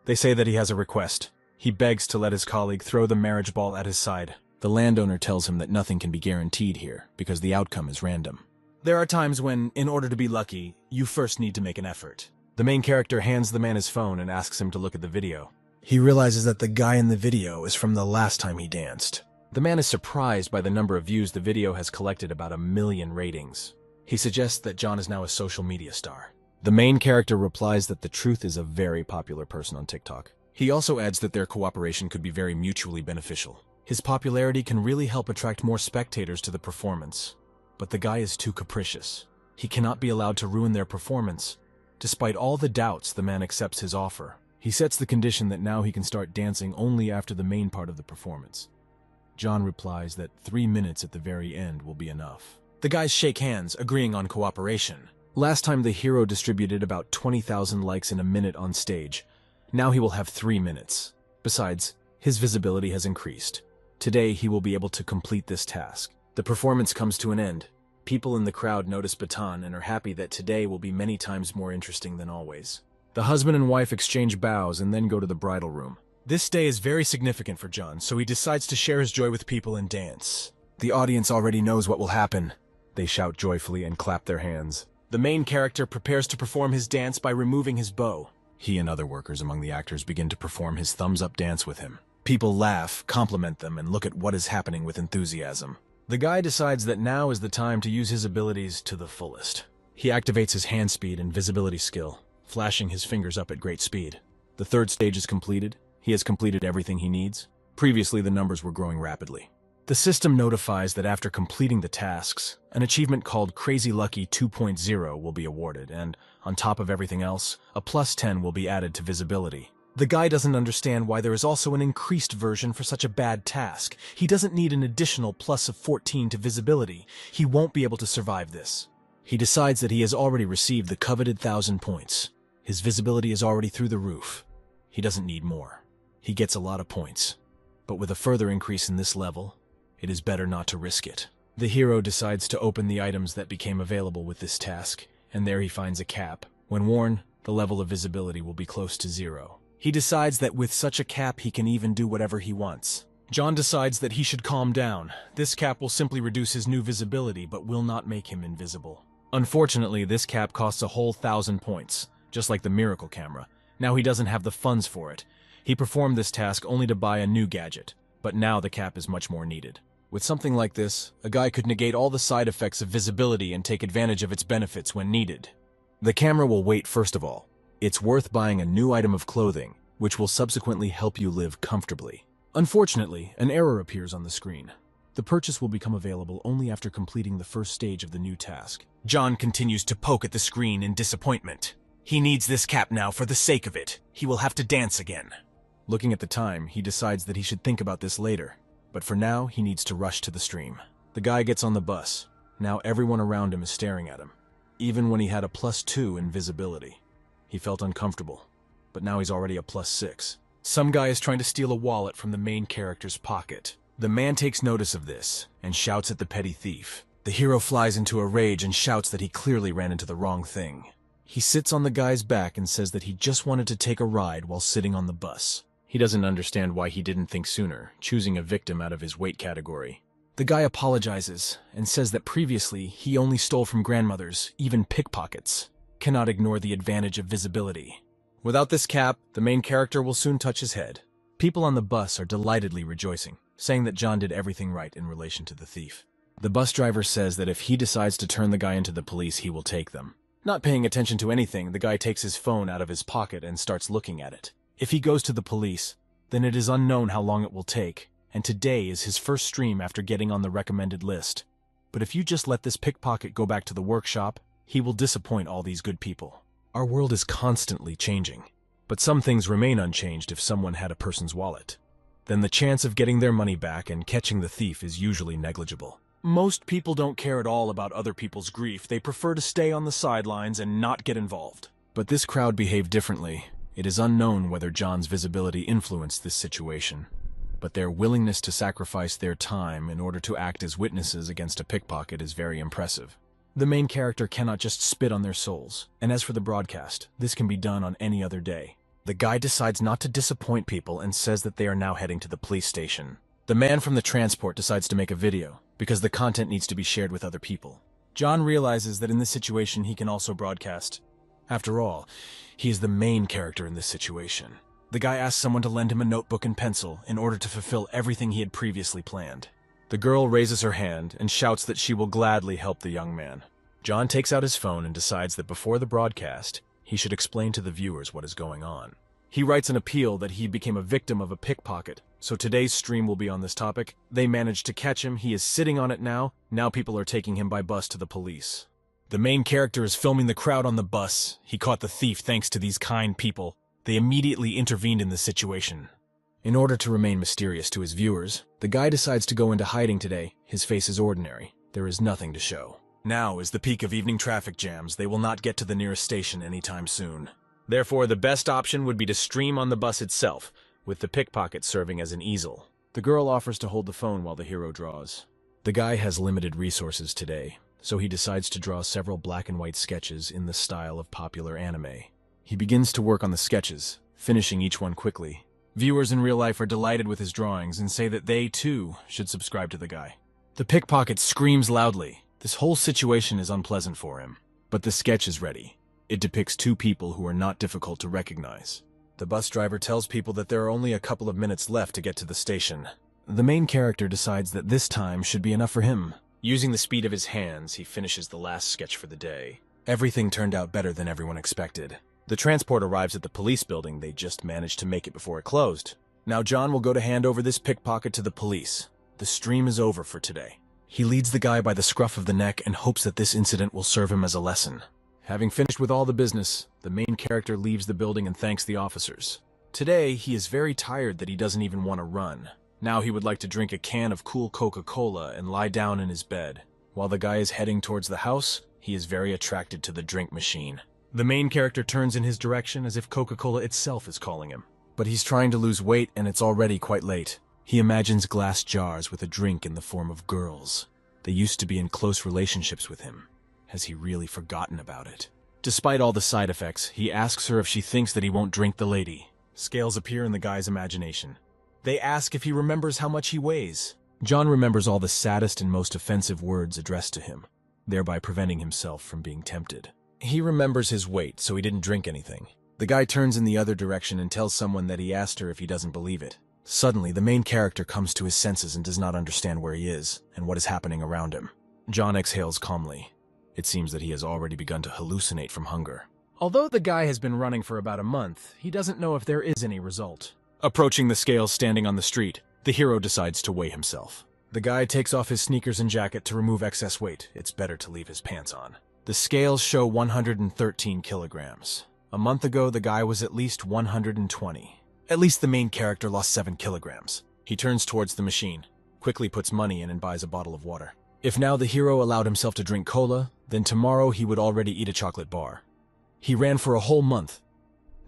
They say that he has a request. He begs to let his colleague throw the marriage ball at his side. The landowner tells him that nothing can be guaranteed here, because the outcome is random. There are times when, in order to be lucky, you first need to make an effort. The main character hands the man his phone and asks him to look at the video. He realizes that the guy in the video is from the last time he danced. The man is surprised by the number of views the video has collected, about 1 million ratings. He suggests that John is now a social media star. The main character replies that the truth is a very popular person on TikTok. He also adds that their cooperation could be very mutually beneficial. His popularity can really help attract more spectators to the performance. But the guy is too capricious. He cannot be allowed to ruin their performance. Despite all the doubts, the man accepts his offer. He sets the condition that now he can start dancing only after the main part of the performance. John replies that 3 minutes at the very end will be enough. The guys shake hands, agreeing on cooperation. Last time the hero distributed about 20,000 likes in a minute on stage. Now he will have 3 minutes. Besides, his visibility has increased. Today he will be able to complete this task. The performance comes to an end. People in the crowd notice Baton and are happy that today will be many times more interesting than always. The husband and wife exchange bows and then go to the bridal room. This day is very significant for John, so he decides to share his joy with people and dance. The audience already knows what will happen. They shout joyfully and clap their hands. The main character prepares to perform his dance by removing his bow. He and other workers among the actors begin to perform his thumbs-up dance with him. People laugh, compliment them, and look at what is happening with enthusiasm. The guy decides that now is the time to use his abilities to the fullest. He activates his hand speed and visibility skill, flashing his fingers up at great speed. The 3rd stage is completed. He has completed everything he needs. Previously, the numbers were growing rapidly. The system notifies that after completing the tasks, an achievement called Crazy Lucky 2.0 will be awarded, and, on top of everything else, a +10 will be added to visibility. The guy doesn't understand why there is also an increased version for such a bad task. He doesn't need an additional +14 to visibility. He won't be able to survive this. He decides that he has already received the coveted 1,000 points. His visibility is already through the roof. He doesn't need more. He gets a lot of points. But with a further increase in this level, it is better not to risk it. The hero decides to open the items that became available with this task, and there he finds a cap. When worn, the level of visibility will be close to 0. He decides that with such a cap he can even do whatever he wants. John decides that he should calm down. This cap will simply reduce his new visibility, but will not make him invisible. Unfortunately, this cap costs a whole 1,000 points, just like the miracle camera. Now he doesn't have the funds for it. He performed this task only to buy a new gadget, but now the cap is much more needed. With something like this, a guy could negate all the side effects of visibility and take advantage of its benefits when needed. The camera will wait first of all. It's worth buying a new item of clothing, which will subsequently help you live comfortably. Unfortunately, an error appears on the screen. The purchase will become available only after completing the first stage of the new task. John continues to poke at the screen in disappointment. He needs this cap now for the sake of it. He will have to dance again. Looking at the time, he decides that he should think about this later. But for now, he needs to rush to the stream. The guy gets on the bus. Now everyone around him is staring at him. Even when he had a +2 in visibility. He felt uncomfortable. But now he's already a +6. Some guy is trying to steal a wallet from the main character's pocket. The man takes notice of this and shouts at the petty thief. The hero flies into a rage and shouts that he clearly ran into the wrong thing. He sits on the guy's back and says that he just wanted to take a ride while sitting on the bus. He doesn't understand why he didn't think sooner, choosing a victim out of his weight category. The guy apologizes and says that previously he only stole from grandmothers, even pickpockets. Cannot ignore the advantage of visibility. Without this cap, the main character will soon touch his head. People on the bus are delightedly rejoicing, saying that John did everything right in relation to the thief. The bus driver says that if he decides to turn the guy into the police, he will take them. Not paying attention to anything, the guy takes his phone out of his pocket and starts looking at it. If he goes to the police, then it is unknown how long it will take, and today is his first stream after getting on the recommended list. But if you just let this pickpocket go back to the workshop, he will disappoint all these good people. Our world is constantly changing, but some things remain unchanged if someone had a person's wallet. Then the chance of getting their money back and catching the thief is usually negligible. Most people don't care at all about other people's grief. They prefer to stay on the sidelines and not get involved. But this crowd behaved differently. It is unknown whether John's visibility influenced this situation, but their willingness to sacrifice their time in order to act as witnesses against a pickpocket is very impressive. The main character cannot just spit on their souls, and as for the broadcast, this can be done on any other day. The guy decides not to disappoint people and says that they are now heading to the police station. The man from the transport decides to make a video, because the content needs to be shared with other people. John realizes that in this situation he can also broadcast. After all, he is the main character in this situation. The guy asks someone to lend him a notebook and pencil in order to fulfill everything he had previously planned. The girl raises her hand and shouts that she will gladly help the young man. John takes out his phone and decides that before the broadcast, he should explain to the viewers what is going on. He writes an appeal that he became a victim of a pickpocket, so today's stream will be on this topic. They managed to catch him, he is sitting on it now. Now people are taking him by bus to the police. The main character is filming the crowd on the bus. He caught the thief thanks to these kind people. They immediately intervened in the situation. In order to remain mysterious to his viewers, the guy decides to go into hiding today. His face is ordinary. There is nothing to show. Now is the peak of evening traffic jams. They will not get to the nearest station anytime soon. Therefore, the best option would be to stream on the bus itself, with the pickpocket serving as an easel. The girl offers to hold the phone while the hero draws. The guy has limited resources today, so he decides to draw several black and white sketches in the style of popular anime. He begins to work on the sketches, finishing each one quickly. Viewers in real life are delighted with his drawings and say that they, too, should subscribe to the guy. The pickpocket screams loudly. This whole situation is unpleasant for him. But the sketch is ready. It depicts two people who are not difficult to recognize. The bus driver tells people that there are only a couple of minutes left to get to the station. The main character decides that this time should be enough for him. Using the speed of his hands, he finishes the last sketch for the day. Everything turned out better than everyone expected. The transport arrives at the police building. They just managed to make it before it closed. Now John will go to hand over this pickpocket to the police. The stream is over for today. He leads the guy by the scruff of the neck and hopes that this incident will serve him as a lesson. Having finished with all the business, the main character leaves the building and thanks the officers. Today, he is very tired that he doesn't even want to run. Now he would like to drink a can of cool Coca-Cola and lie down in his bed. While the guy is heading towards the house, He is very attracted to the drink machine. The main character turns in his direction as if Coca-Cola itself is calling him. But he's trying to lose weight and it's already quite late. He imagines glass jars with a drink in the form of girls. They used to be in close relationships with him. Has he really forgotten about it? Despite all the side effects, he asks her if she thinks that he won't drink the lady. Scales appear in the guy's imagination. They ask if he remembers how much he weighs. John remembers all the saddest and most offensive words addressed to him, thereby preventing himself from being tempted. He remembers his weight, so he didn't drink anything. The guy turns in the other direction and tells someone that he asked her if he doesn't believe it. Suddenly, the main character comes to his senses and does not understand where he is and what is happening around him. John exhales calmly. It seems that he has already begun to hallucinate from hunger. Although the guy has been running for about a month, he doesn't know if there is any result. Approaching the scales standing on the street, the hero decides to weigh himself. The guy takes off his sneakers and jacket to remove excess weight. It's better to leave his pants on. The scales show 113 kilograms. A month ago, the guy was at least 120. At least the main character lost 7 kilograms. He turns towards the machine, quickly puts money in and buys a bottle of water. If now the hero allowed himself to drink cola, then tomorrow he would already eat a chocolate bar. He ran for a whole month.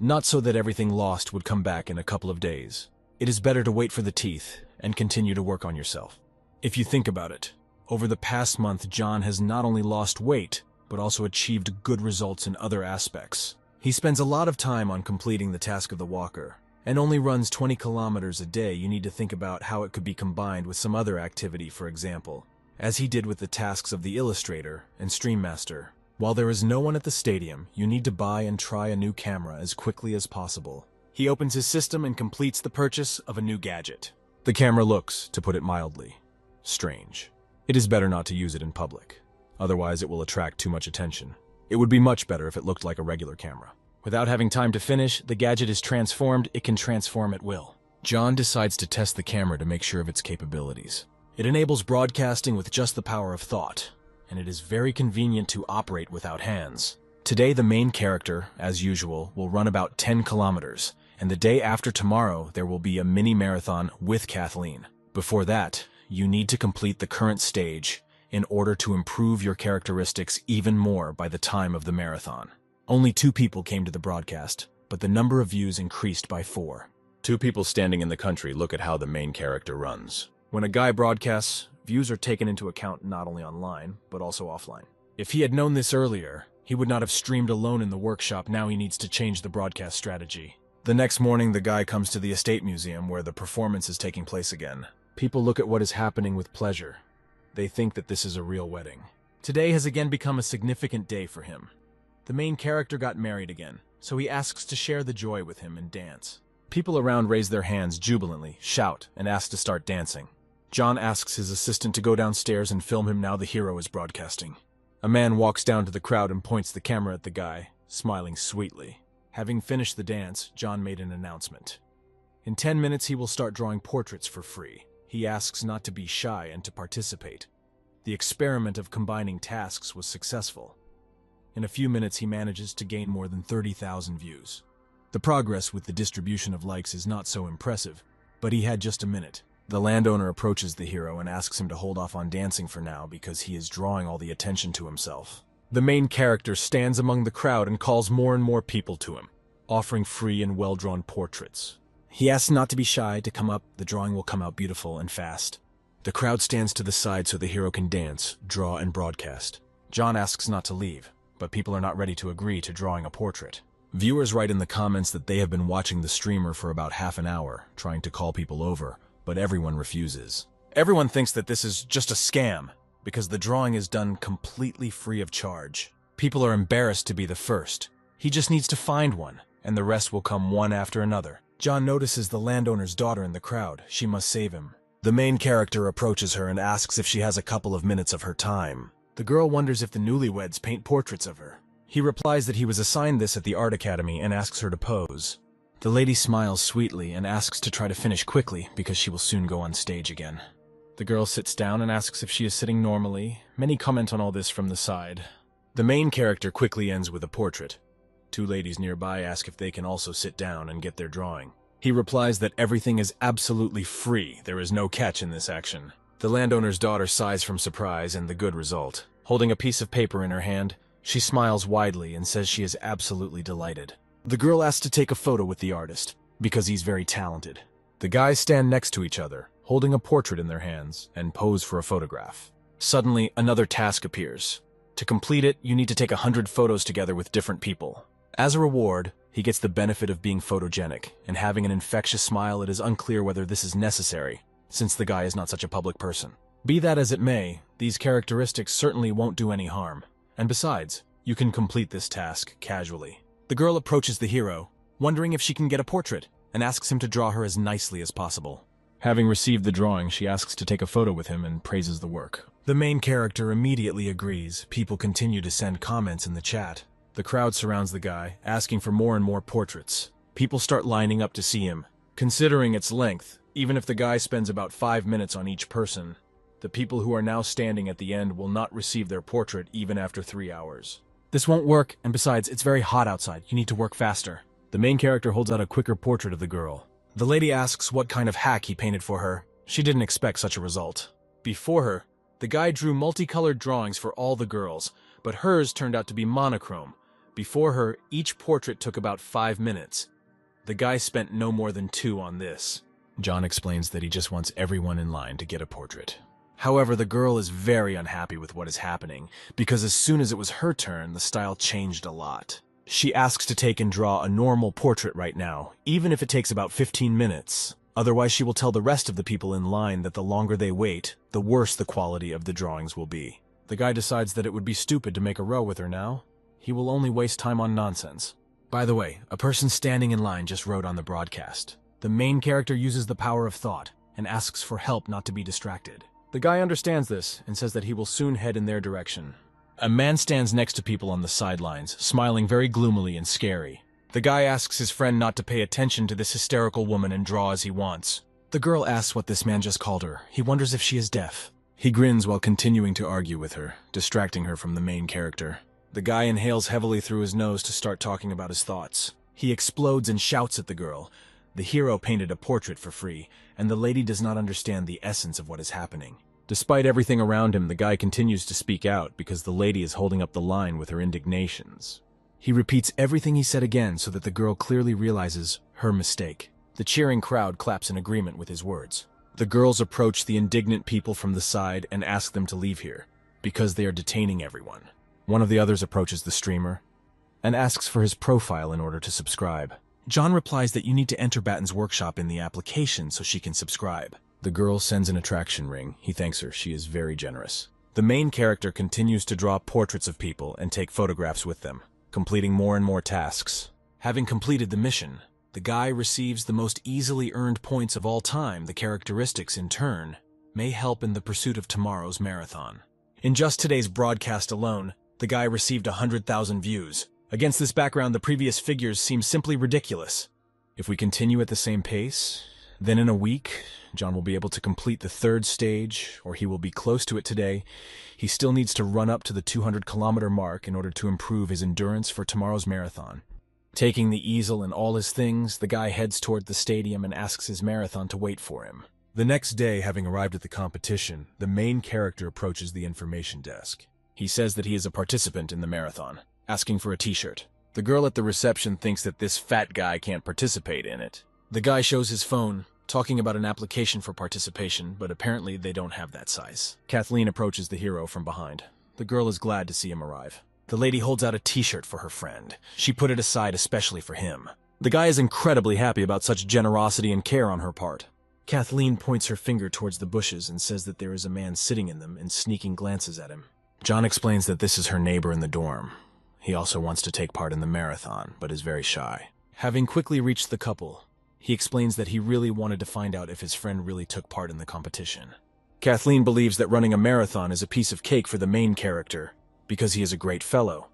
Not so that everything lost would come back in a couple of days. It is better to wait for the teeth and continue to work on yourself. If you think about it, over the past month, John has not only lost weight, but also achieved good results in other aspects. He spends a lot of time on completing the task of the walker, and only runs 20 kilometers a day. You need to think about how it could be combined with some other activity, for example, as he did with the tasks of the illustrator and stream master. While there is no one at the stadium, you need to buy and try a new camera as quickly as possible. He opens his system and completes the purchase of a new gadget. The camera looks, to put it mildly, strange. It is better not to use it in public. Otherwise, it will attract too much attention. It would be much better if it looked like a regular camera. Without having time to finish, the gadget is transformed. It can transform at will. John decides to test the camera to make sure of its capabilities. It enables broadcasting with just the power of thought, and it is very convenient to operate without hands. Today, the main character, as usual, will run about 10 kilometers, and the day after tomorrow, there will be a mini marathon with Kathleen. Before that, you need to complete the current stage in order to improve your characteristics even more by the time of the marathon. Only 2 people came to the broadcast, but the number of views increased by 4. 2 people standing in the country look at how the main character runs. When a guy broadcasts, views are taken into account not only online, but also offline. If he had known this earlier, he would not have streamed alone in the workshop. Now he needs to change the broadcast strategy. The next morning, the guy comes to the estate museum where the performance is taking place again. People look at what is happening with pleasure. They think that this is a real wedding. Today has again become a significant day for him. The main character got married again, so he asks to share the joy with him and dance. People around raise their hands jubilantly, shout, and ask to start dancing. John asks his assistant to go downstairs and film him now the hero is broadcasting. A man walks down to the crowd and points the camera at the guy, smiling sweetly. Having finished the dance, John made an announcement. In 10 minutes he will start drawing portraits for free. He asks not to be shy and to participate. The experiment of combining tasks was successful. In a few minutes he manages to gain more than 30,000 views. The progress with the distribution of likes is not so impressive, but he had just a minute. The landowner approaches the hero and asks him to hold off on dancing for now because he is drawing all the attention to himself. The main character stands among the crowd and calls more and more people to him, offering free and well-drawn portraits. He asks not to be shy, to come up. The drawing will come out beautiful and fast. The crowd stands to the side so the hero can dance, draw, and broadcast. John asks not to leave, but people are not ready to agree to drawing a portrait. Viewers write in the comments that they have been watching the streamer for about half an hour, trying to call people over, but everyone refuses. Everyone thinks that this is just a scam, because the drawing is done completely free of charge. People are embarrassed to be the first. He just needs to find one, and the rest will come one after another. John notices the landowner's daughter in the crowd. She must save him. The main character approaches her and asks if she has a couple of minutes of her time. The girl wonders if the newlyweds paint portraits of her. He replies that he was assigned this at the art academy and asks her to pose. The lady smiles sweetly and asks to try to finish quickly because she will soon go on stage again. The girl sits down and asks if she is sitting normally. Many comment on all this from the side. The main character quickly ends with a portrait. 2 ladies nearby ask if they can also sit down and get their drawing. He replies that everything is absolutely free. There is no catch in this action. The landowner's daughter sighs from surprise and the good result. Holding a piece of paper in her hand, she smiles widely and says she is absolutely delighted. The girl asks to take a photo with the artist, because he's very talented. The guys stand next to each other, holding a portrait in their hands, and pose for a photograph. Suddenly, another task appears. To complete it, you need to take 100 photos together with different people. As a reward, he gets the benefit of being photogenic, and having an infectious smile. It is unclear whether this is necessary, since the guy is not such a public person. Be that as it may, these characteristics certainly won't do any harm. And besides, you can complete this task casually. The girl approaches the hero, wondering if she can get a portrait, and asks him to draw her as nicely as possible. Having received the drawing, she asks to take a photo with him and praises the work. The main character immediately agrees. People continue to send comments in the chat. The crowd surrounds the guy, asking for more and more portraits. People start lining up to see him. Considering its length, even if the guy spends about 5 minutes on each person, the people who are now standing at the end will not receive their portrait even after 3 hours. This won't work, and besides, it's very hot outside. You need to work faster. The main character holds out a quicker portrait of the girl. The lady asks what kind of hack he painted for her. She didn't expect such a result. Before her, the guy drew multicolored drawings for all the girls, but hers turned out to be monochrome. Before her, each portrait took about 5 minutes. The guy spent no more than 2 on this. John explains that he just wants everyone in line to get a portrait. However, the girl is very unhappy with what is happening, because as soon as it was her turn, the style changed a lot. She asks to take and draw a normal portrait right now, even if it takes about 15 minutes. Otherwise, she will tell the rest of the people in line that the longer they wait, the worse the quality of the drawings will be. The guy decides that it would be stupid to make a row with her now. He will only waste time on nonsense. By the way, a person standing in line just wrote on the broadcast. The main character uses the power of thought and asks for help not to be distracted. The guy understands this and says that he will soon head in their direction. A man stands next to people on the sidelines, smiling very gloomily and scary. The guy asks his friend not to pay attention to this hysterical woman and draw as he wants. The girl asks what this man just called her. He wonders if she is deaf. He grins while continuing to argue with her, distracting her from the main character. The guy inhales heavily through his nose to start talking about his thoughts. He explodes and shouts at the girl. The hero painted a portrait for free, and the lady does not understand the essence of what is happening. Despite everything around him, the guy continues to speak out because the lady is holding up the line with her indignations. He repeats everything he said again so that the girl clearly realizes her mistake. The cheering crowd claps in agreement with his words. The girls approach the indignant people from the side and ask them to leave here, because they are detaining everyone. One of the others approaches the streamer and asks for his profile in order to subscribe. John replies that you need to enter Batten's workshop in the application so she can subscribe. The girl sends an attraction ring. He thanks her. She is very generous. The main character continues to draw portraits of people and take photographs with them, completing more and more tasks. Having completed the mission, the guy receives the most easily earned points of all time. The characteristics, in turn, may help in the pursuit of tomorrow's marathon. In just today's broadcast alone, the guy received 100,000 views. Against this background, the previous figures seem simply ridiculous. If we continue at the same pace, then in a week, John will be able to complete the 3rd stage, or he will be close to it today. He still needs to run up to the 200-kilometer mark in order to improve his endurance for tomorrow's marathon. Taking the easel and all his things, the guy heads toward the stadium and asks his marathon to wait for him. The next day, having arrived at the competition, the main character approaches the information desk. He says that he is a participant in the marathon, asking for a t-shirt. The girl at the reception thinks that this fat guy can't participate in it. The guy shows his phone, talking about an application for participation, but apparently they don't have that size. Kathleen approaches the hero from behind. The girl is glad to see him arrive. The lady holds out a t-shirt for her friend. She put it aside especially for him. The guy is incredibly happy about such generosity and care on her part. Kathleen points her finger towards the bushes and says that there is a man sitting in them and sneaking glances at him. John explains that this is her neighbor in the dorm. He also wants to take part in the marathon, but is very shy. Having quickly reached the couple, he explains that he really wanted to find out if his friend really took part in the competition. Kathleen believes that running a marathon is a piece of cake for the main character, because he is a great fellow.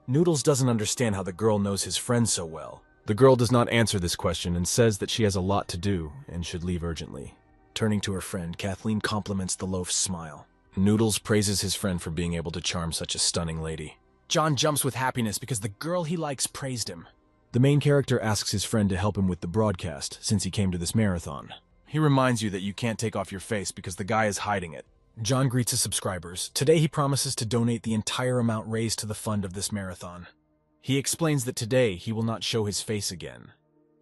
Noodles doesn't understand how the girl knows his friend so well. The girl does not answer this question and says that she has a lot to do and should leave urgently. Turning to her friend, Kathleen compliments the loaf's smile. Noodles praises his friend for being able to charm such a stunning lady. John jumps with happiness because the girl he likes praised him. The main character asks his friend to help him with the broadcast since he came to this marathon. He reminds you that you can't take off your face because the guy is hiding it. John greets his subscribers. Today he promises to donate the entire amount raised to the fund of this marathon. He explains that today he will not show his face again,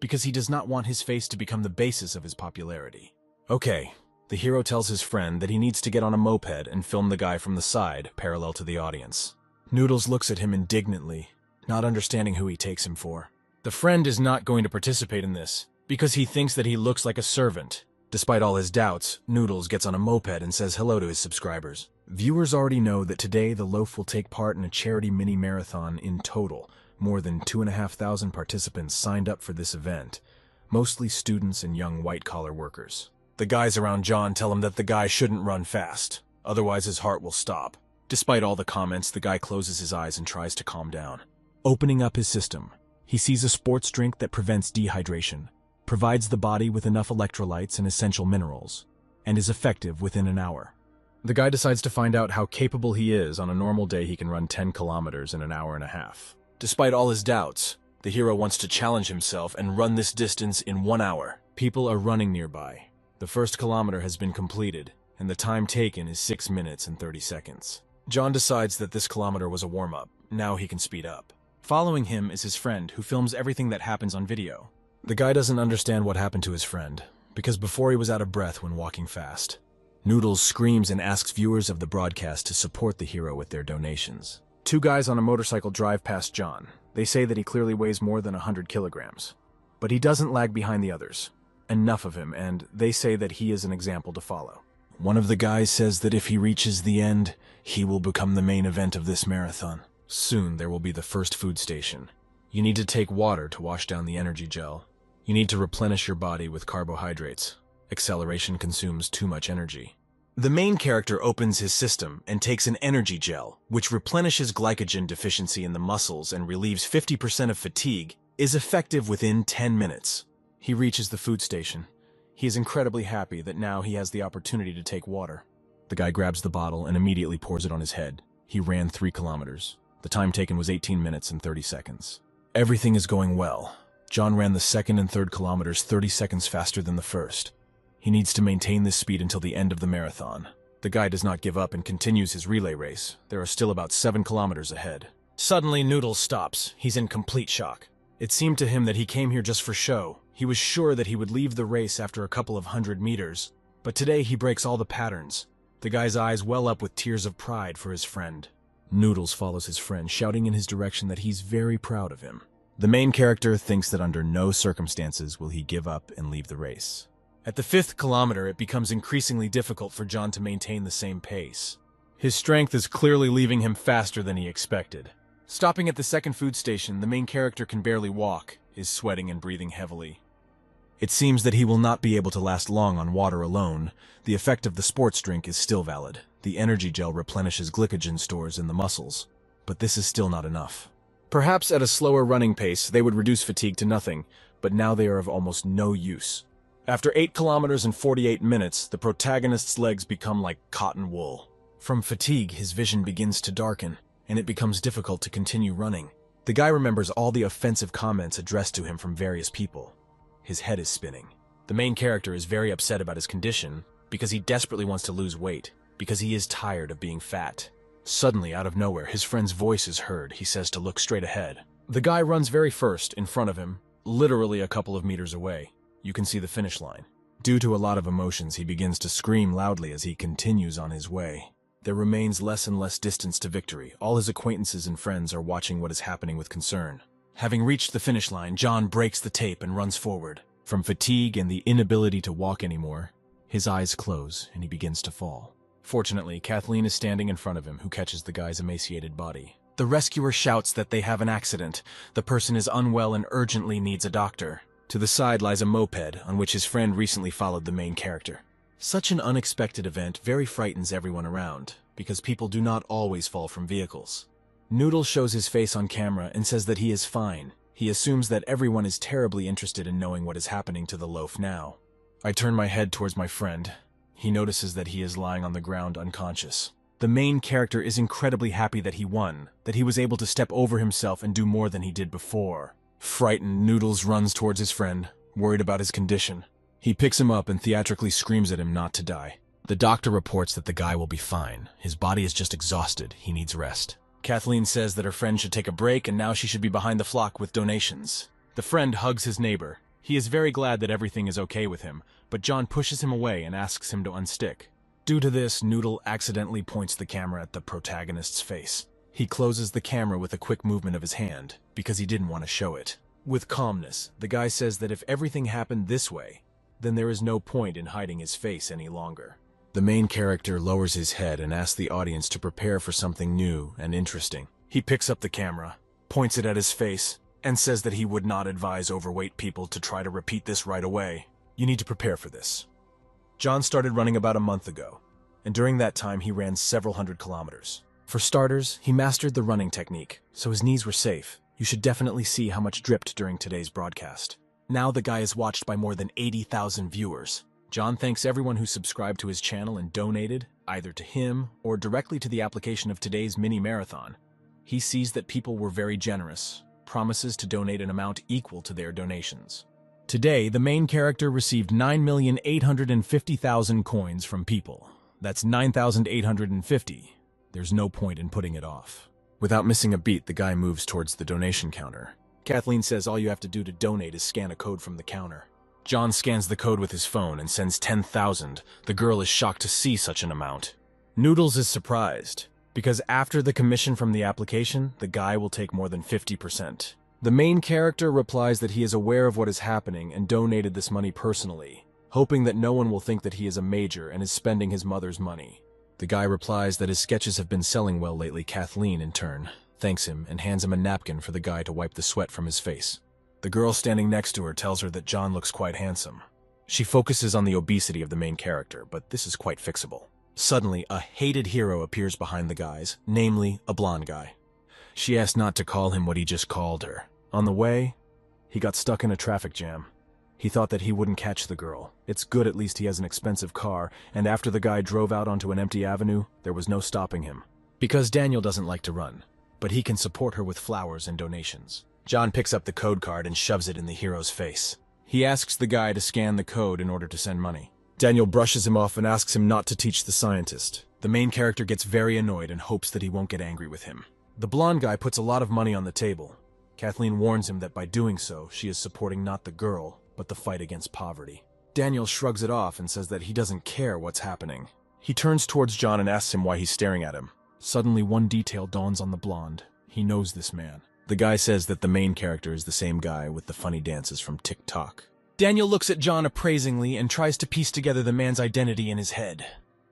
because he does not want his face to become the basis of his popularity. Okay, the hero tells his friend that he needs to get on a moped and film the guy from the side, parallel to the audience. Noodles looks at him indignantly, not understanding who he takes him for. The friend is not going to participate in this, because he thinks that he looks like a servant. Despite all his doubts, Noodles gets on a moped and says hello to his subscribers. Viewers already know that today the loaf will take part in a charity mini-marathon in total. More than 2,500 participants signed up for this event, mostly students and young white-collar workers. The guys around John tell him that the guy shouldn't run fast, otherwise his heart will stop. Despite all the comments, the guy closes his eyes and tries to calm down. Opening up his system, he sees a sports drink that prevents dehydration, provides the body with enough electrolytes and essential minerals, and is effective within an hour. The guy decides to find out how capable he is. On a normal day, he can run 10 kilometers in an hour and a half. Despite all his doubts, the hero wants to challenge himself and run this distance in 1 hour. People are running nearby. The first kilometer has been completed, and the time taken is 6 minutes and 30 seconds. John decides that this kilometer was a warm-up. Now he can speed up. Following him is his friend, who films everything that happens on video. The guy doesn't understand what happened to his friend, because before he was out of breath when walking fast. Noodles screams and asks viewers of the broadcast to support the hero with their donations. 2 guys on a motorcycle drive past John. They say that he clearly weighs more than 100 kilograms. But he doesn't lag behind the others. Enough of him, and they say that he is an example to follow. One of the guys says that if he reaches the end, he will become the main event of this marathon. Soon there will be the first food station. You need to take water to wash down the energy gel. You need to replenish your body with carbohydrates. Acceleration consumes too much energy. The main character opens his system and takes an energy gel, which replenishes glycogen deficiency in the muscles and relieves 50% of fatigue, is effective within 10 minutes. He reaches the food station. He is incredibly happy that now he has the opportunity to take water. The guy grabs the bottle and immediately pours it on his head. He ran 3 kilometers. The time taken was 18 minutes and 30 seconds. Everything is going well. John ran the second and third kilometers 30 seconds faster than the first. He needs to maintain this speed until the end of the marathon. The guy does not give up and continues his relay race. There are still about 7 kilometers ahead. Suddenly, Noodles stops. He's in complete shock. It seemed to him that he came here just for show. He was sure that he would leave the race after a couple of 100 meters. But today he breaks all the patterns. The guy's eyes well up with tears of pride for his friend. Noodles follows his friend, shouting in his direction that he's very proud of him. The main character thinks that under no circumstances will he give up and leave the race. At the 5th kilometer, it becomes increasingly difficult for John to maintain the same pace. His strength is clearly leaving him faster than he expected. Stopping at the second food station, the main character can barely walk, is sweating and breathing heavily. It seems that he will not be able to last long on water alone. The effect of the sports drink is still valid. The energy gel replenishes glycogen stores in the muscles, but this is still not enough. Perhaps at a slower running pace, they would reduce fatigue to nothing, but now they are of almost no use. After 8 kilometers and 48 minutes, the protagonist's legs become like cotton wool. From fatigue, his vision begins to darken, and it becomes difficult to continue running. The guy remembers all the offensive comments addressed to him from various people. His head is spinning. The main character is very upset about his condition because he desperately wants to lose weight, because he is tired of being fat. Suddenly, out of nowhere, his friend's voice is heard. He says to look straight ahead. The guy runs very first, in front of him, literally a couple of meters away. You can see the finish line. Due to a lot of emotions, he begins to scream loudly as he continues on his way. There remains less and less distance to victory. All his acquaintances and friends are watching what is happening with concern. Having reached the finish line, John breaks the tape and runs forward. From fatigue and the inability to walk anymore, his eyes close and he begins to fall. Fortunately, Kathleen is standing in front of him, who catches the guy's emaciated body. The rescuer shouts that they have an accident. The person is unwell and urgently needs a doctor. To the side lies a moped, on which his friend recently followed the main character. Such an unexpected event very frightens everyone around, because people do not always fall from vehicles. Noodle shows his face on camera and says that he is fine. He assumes that everyone is terribly interested in knowing what is happening to the loaf now. I turn my head towards my friend. He notices that he is lying on the ground unconscious. The main character is incredibly happy that he won, that he was able to step over himself and do more than he did before. Frightened, Noodles runs towards his friend, worried about his condition. He picks him up and theatrically screams at him not to die. The doctor reports that the guy will be fine. His body is just exhausted. He needs rest. Kathleen says that her friend should take a break and now she should be behind the flock with donations. The friend hugs his neighbor. He is very glad that everything is okay with him, but John pushes him away and asks him to unstick. Due to this, Noodle accidentally points the camera at the protagonist's face. He closes the camera with a quick movement of his hand, because he didn't want to show it. With calmness, the guy says that if everything happened this way, then there is no point in hiding his face any longer. The main character lowers his head and asks the audience to prepare for something new and interesting. He picks up the camera, points it at his face, and says that he would not advise overweight people to try to repeat this right away. You need to prepare for this. John started running about a month ago, and during that time he ran several hundred kilometers. For starters, he mastered the running technique, so his knees were safe. You should definitely see how much dripped during today's broadcast. Now the guy is watched by more than 80,000 viewers. John thanks everyone who subscribed to his channel and donated, either to him or directly to the application of today's mini-marathon. He sees that people were very generous, promises to donate an amount equal to their donations. Today, the main character received 9,850,000 coins from people. That's 9,850. There's no point in putting it off. Without missing a beat, the guy moves towards the donation counter. Kathleen says all you have to do to donate is scan a code from the counter. John scans the code with his phone and sends 10,000. The girl is shocked to see such an amount. Noodles is surprised, because after the commission from the application, the guy will take more than 50%. The main character replies that he is aware of what is happening and donated this money personally, hoping that no one will think that he is a major and is spending his mother's money. The guy replies that his sketches have been selling well lately. Kathleen, in turn, thanks him and hands him a napkin for the guy to wipe the sweat from his face. The girl standing next to her tells her that John looks quite handsome. She focuses on the obesity of the main character, but this is quite fixable. Suddenly, a hated hero appears behind the guys, namely, a blonde guy. She asks not to call him what he just called her. On the way, he got stuck in a traffic jam. He thought that he wouldn't catch the girl. It's good at least he has an expensive car, and after the guy drove out onto an empty avenue, there was no stopping him. Because Daniel doesn't like to run, but he can support her with flowers and donations. John picks up the code card and shoves it in the hero's face. He asks the guy to scan the code in order to send money. Daniel brushes him off and asks him not to teach the scientist. The main character gets very annoyed and hopes that he won't get angry with him. The blonde guy puts a lot of money on the table. Kathleen warns him that by doing so, she is supporting not the girl, but the fight against poverty. Daniel shrugs it off and says that he doesn't care what's happening. He turns towards John and asks him why he's staring at him. Suddenly, one detail dawns on the blonde. He knows this man. The guy says that the main character is the same guy with the funny dances from TikTok. Daniel looks at John appraisingly and tries to piece together the man's identity in his head.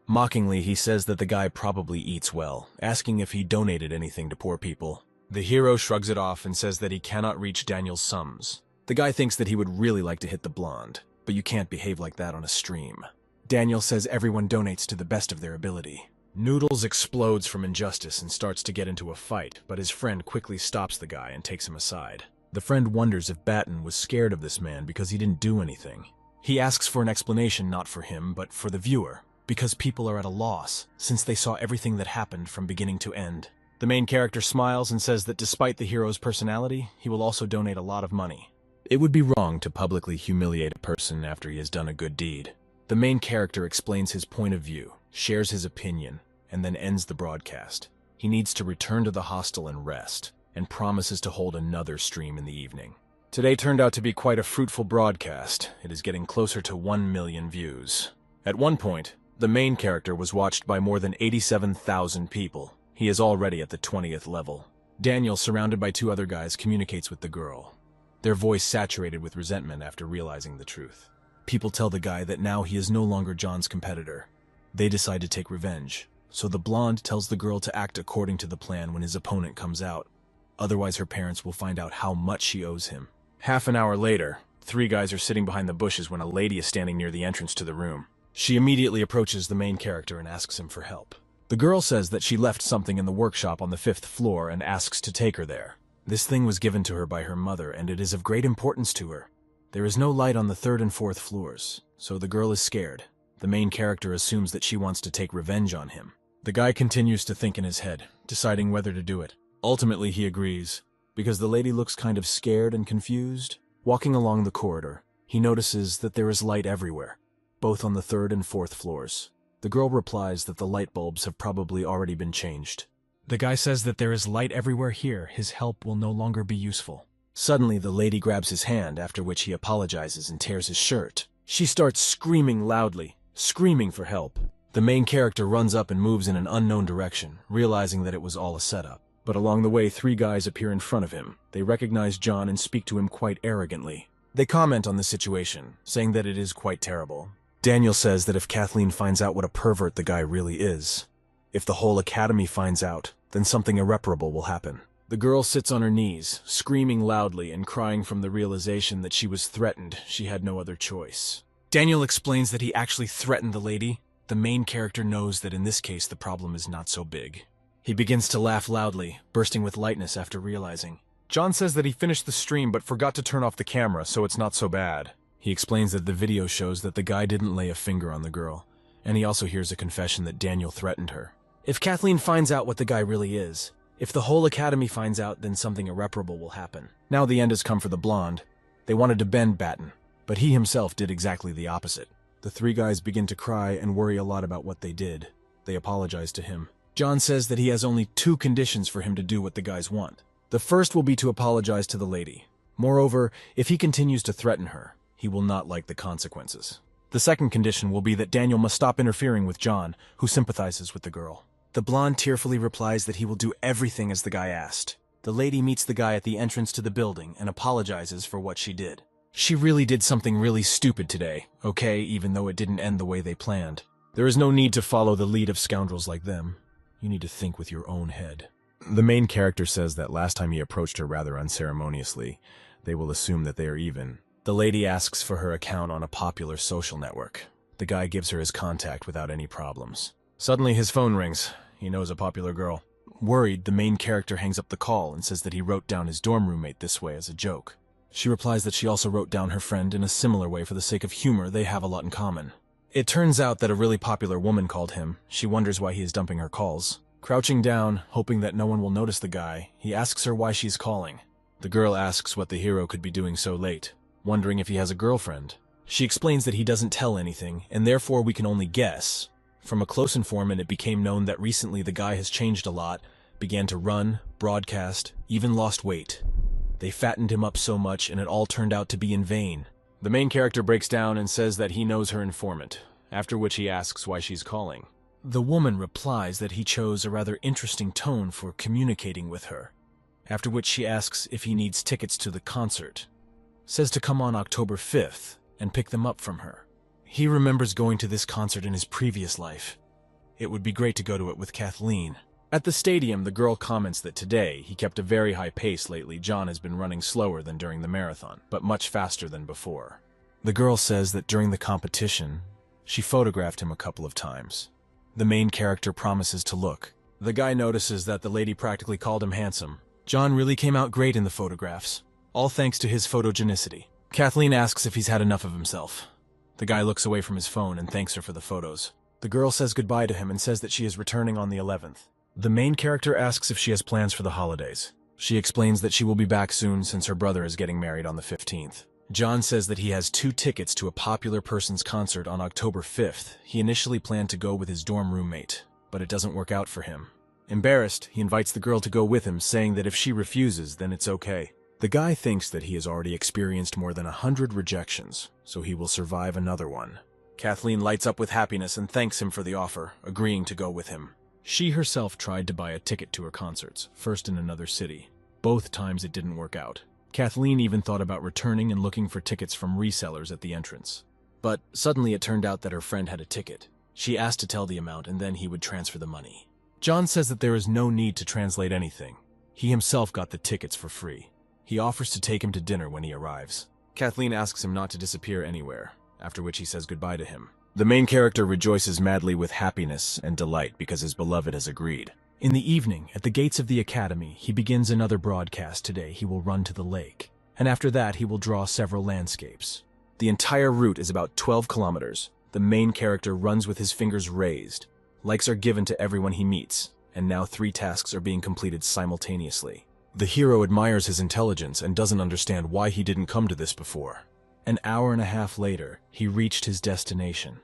Mockingly, he says that the guy probably eats well, asking if he donated anything to poor people. The hero shrugs it off and says that he cannot reach Daniel's sums. The guy thinks that he would really like to hit the blonde, but you can't behave like that on a stream. Daniel says everyone donates to the best of their ability. Noodles explodes from injustice and starts to get into a fight, but his friend quickly stops the guy and takes him aside. The friend wonders if Batten was scared of this man because he didn't do anything. He asks for an explanation not for him, but for the viewer, because people are at a loss, since they saw everything that happened from beginning to end. The main character smiles and says that despite the hero's personality, he will also donate a lot of money. It would be wrong to publicly humiliate a person after he has done a good deed. The main character explains his point of view, shares his opinion, and then ends the broadcast. He needs to return to the hostel and rest, and promises to hold another stream in the evening. Today turned out to be quite a fruitful broadcast. It is getting closer to 1 million views. At one point, the main character was watched by more than 87,000 people. He is already at the 20th level. Daniel, surrounded by 2 other guys, communicates with the girl, their voice saturated with resentment after realizing the truth. People tell the guy that now he is no longer John's competitor. They decide to take revenge, so the blonde tells the girl to act according to the plan when his opponent comes out. Otherwise, her parents will find out how much she owes him. Half an hour later, 3 guys are sitting behind the bushes when a lady is standing near the entrance to the room. She immediately approaches the main character and asks him for help. The girl says that she left something in the workshop on the 5th floor and asks to take her there. This thing was given to her by her mother, and it is of great importance to her. There is no light on the 3rd and 4th floors, so the girl is scared. The main character assumes that she wants to take revenge on him. The guy continues to think in his head, deciding whether to do it. Ultimately, he agrees, because the lady looks kind of scared and confused. Walking along the corridor, he notices that there is light everywhere, both on the 3rd and 4th floors. The girl replies that the light bulbs have probably already been changed. The guy says that there is light everywhere here, his help will no longer be useful. Suddenly, the lady grabs his hand, after which he apologizes and tears his shirt. She starts screaming loudly, screaming for help. The main character runs up and moves in an unknown direction, realizing that it was all a setup. But along the way, 3 guys appear in front of him. They recognize John and speak to him quite arrogantly. They comment on the situation, saying that it is quite terrible. Daniel says that if Kathleen finds out what a pervert the guy really is, if the whole academy finds out, then something irreparable will happen. The girl sits on her knees, screaming loudly and crying from the realization that she was threatened. She had no other choice. Daniel explains that he actually threatened the lady. The main character knows that in this case the problem is not so big. He begins to laugh loudly, bursting with lightness after realizing. John says that he finished the stream but forgot to turn off the camera, so it's not so bad. He explains that the video shows that the guy didn't lay a finger on the girl, and he also hears a confession that Daniel threatened her. If Kathleen finds out what the guy really is, if the whole academy finds out, then something irreparable will happen. Now the end has come for the blonde. They wanted to bend Batten, but he himself did exactly the opposite. The 3 guys begin to cry and worry a lot about what they did. They apologize to him. John says that he has only 2 conditions for him to do what the guys want. The first will be to apologize to the lady. Moreover, if he continues to threaten her, he will not like the consequences. The second condition will be that Daniel must stop interfering with John, who sympathizes with the girl. The blonde tearfully replies that he will do everything as the guy asked. The lady meets the guy at the entrance to the building and apologizes for what she did. She really did something really stupid today, okay, even though it didn't end the way they planned. There is no need to follow the lead of scoundrels like them. You need to think with your own head. The main character says that last time he approached her rather unceremoniously, they will assume that they are even. The lady asks for her account on a popular social network. The guy gives her his contact without any problems. Suddenly his phone rings. He knows a popular girl. Worried, the main character hangs up the call and says that he wrote down his dorm roommate this way as a joke. She replies that she also wrote down her friend in a similar way for the sake of humor. They have a lot in common. It turns out that a really popular woman called him. She wonders why he is dumping her calls. Crouching down, hoping that no one will notice the guy, he asks her why she's calling. The girl asks what the hero could be doing so late, wondering if he has a girlfriend. She explains that he doesn't tell anything, and therefore we can only guess. From a close informant, it became known that recently the guy has changed a lot, began to run, broadcast, even lost weight. They fattened him up so much, and it all turned out to be in vain. The main character breaks down and says that he knows her informant, after which he asks why she's calling. The woman replies that he chose a rather interesting tone for communicating with her, after which she asks if he needs tickets to the concert. Says to come on October 5th and pick them up from her. He remembers going to this concert in his previous life. It would be great to go to it with Kathleen. At the stadium, the girl comments that today he kept a very high pace lately. John has been running slower than during the marathon, but much faster than before. The girl says that during the competition, she photographed him a couple of times. The main character promises to look. The guy notices that the lady practically called him handsome. John really came out great in the photographs, all thanks to his photogenicity. Kathleen asks if he's had enough of himself. The guy looks away from his phone and thanks her for the photos. The girl says goodbye to him and says that she is returning on the 11th. The main character asks if she has plans for the holidays. She explains that she will be back soon since her brother is getting married on the 15th. John says that he has 2 tickets to a popular person's concert on October 5th. He initially planned to go with his dorm roommate, but it doesn't work out for him. Embarrassed, he invites the girl to go with him, saying that if she refuses, then it's okay. The guy thinks that he has already experienced more than 100 rejections, so he will survive another one. Kathleen lights up with happiness and thanks him for the offer, agreeing to go with him. She herself tried to buy a ticket to her concerts, first in another city. Both times it didn't work out. Kathleen even thought about returning and looking for tickets from resellers at the entrance. But suddenly it turned out that her friend had a ticket. She asked to tell the amount and then he would transfer the money. John says that there is no need to translate anything. He himself got the tickets for free. He offers to take him to dinner when he arrives. Kathleen asks him not to disappear anywhere, after which he says goodbye to him. The main character rejoices madly with happiness and delight because his beloved has agreed. In the evening, at the gates of the academy, he begins another broadcast. Today he will run to the lake, and after that he will draw several landscapes. The entire route is about 12 kilometers. The main character runs with his fingers raised. Likes are given to everyone he meets, and now 3 tasks are being completed simultaneously. The hero admires his intelligence and doesn't understand why he didn't come to this before. An hour and a half later, he reached his destination.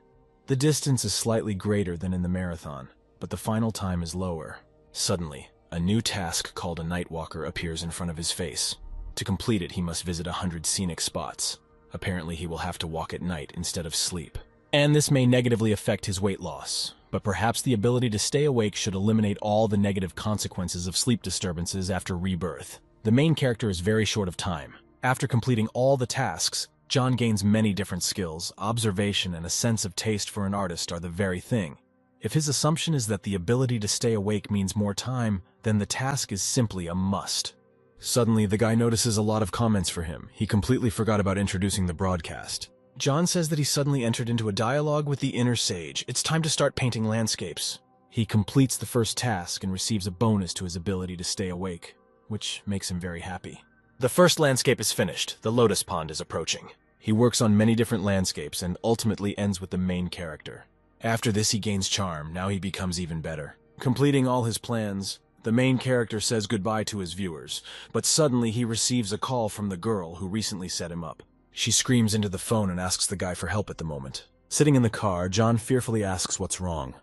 The distance is slightly greater than in the marathon, but the final time is lower. Suddenly, a new task called a Nightwalker appears in front of his face. To complete it, he must visit 100 scenic spots. Apparently, he will have to walk at night instead of sleep. And this may negatively affect his weight loss, but perhaps the ability to stay awake should eliminate all the negative consequences of sleep disturbances after rebirth. The main character is very short of time. After completing all the tasks, John gains many different skills. Observation and a sense of taste for an artist are the very thing. If his assumption is that the ability to stay awake means more time, then the task is simply a must. Suddenly, the guy notices a lot of comments for him. He completely forgot about introducing the broadcast. John says that he suddenly entered into a dialogue with the inner sage. It's time to start painting landscapes. He completes the first task and receives a bonus to his ability to stay awake, which makes him very happy. The first landscape is finished. The lotus pond is approaching. He works on many different landscapes and ultimately ends with the main character. After this, he gains charm. Now he becomes even better. Completing all his plans, the main character says goodbye to his viewers, but suddenly he receives a call from the girl who recently set him up. She screams into the phone and asks the guy for help at the moment. Sitting in the car, John fearfully asks what's wrong.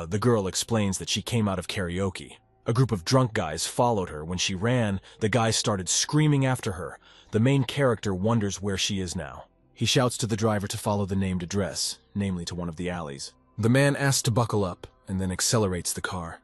The girl explains that she came out of karaoke. A group of drunk guys followed her. When she ran, the guys started screaming after her. The main character wonders where she is now. He shouts to the driver to follow the named address, namely to one of the alleys. The man asks to buckle up and then accelerates the car,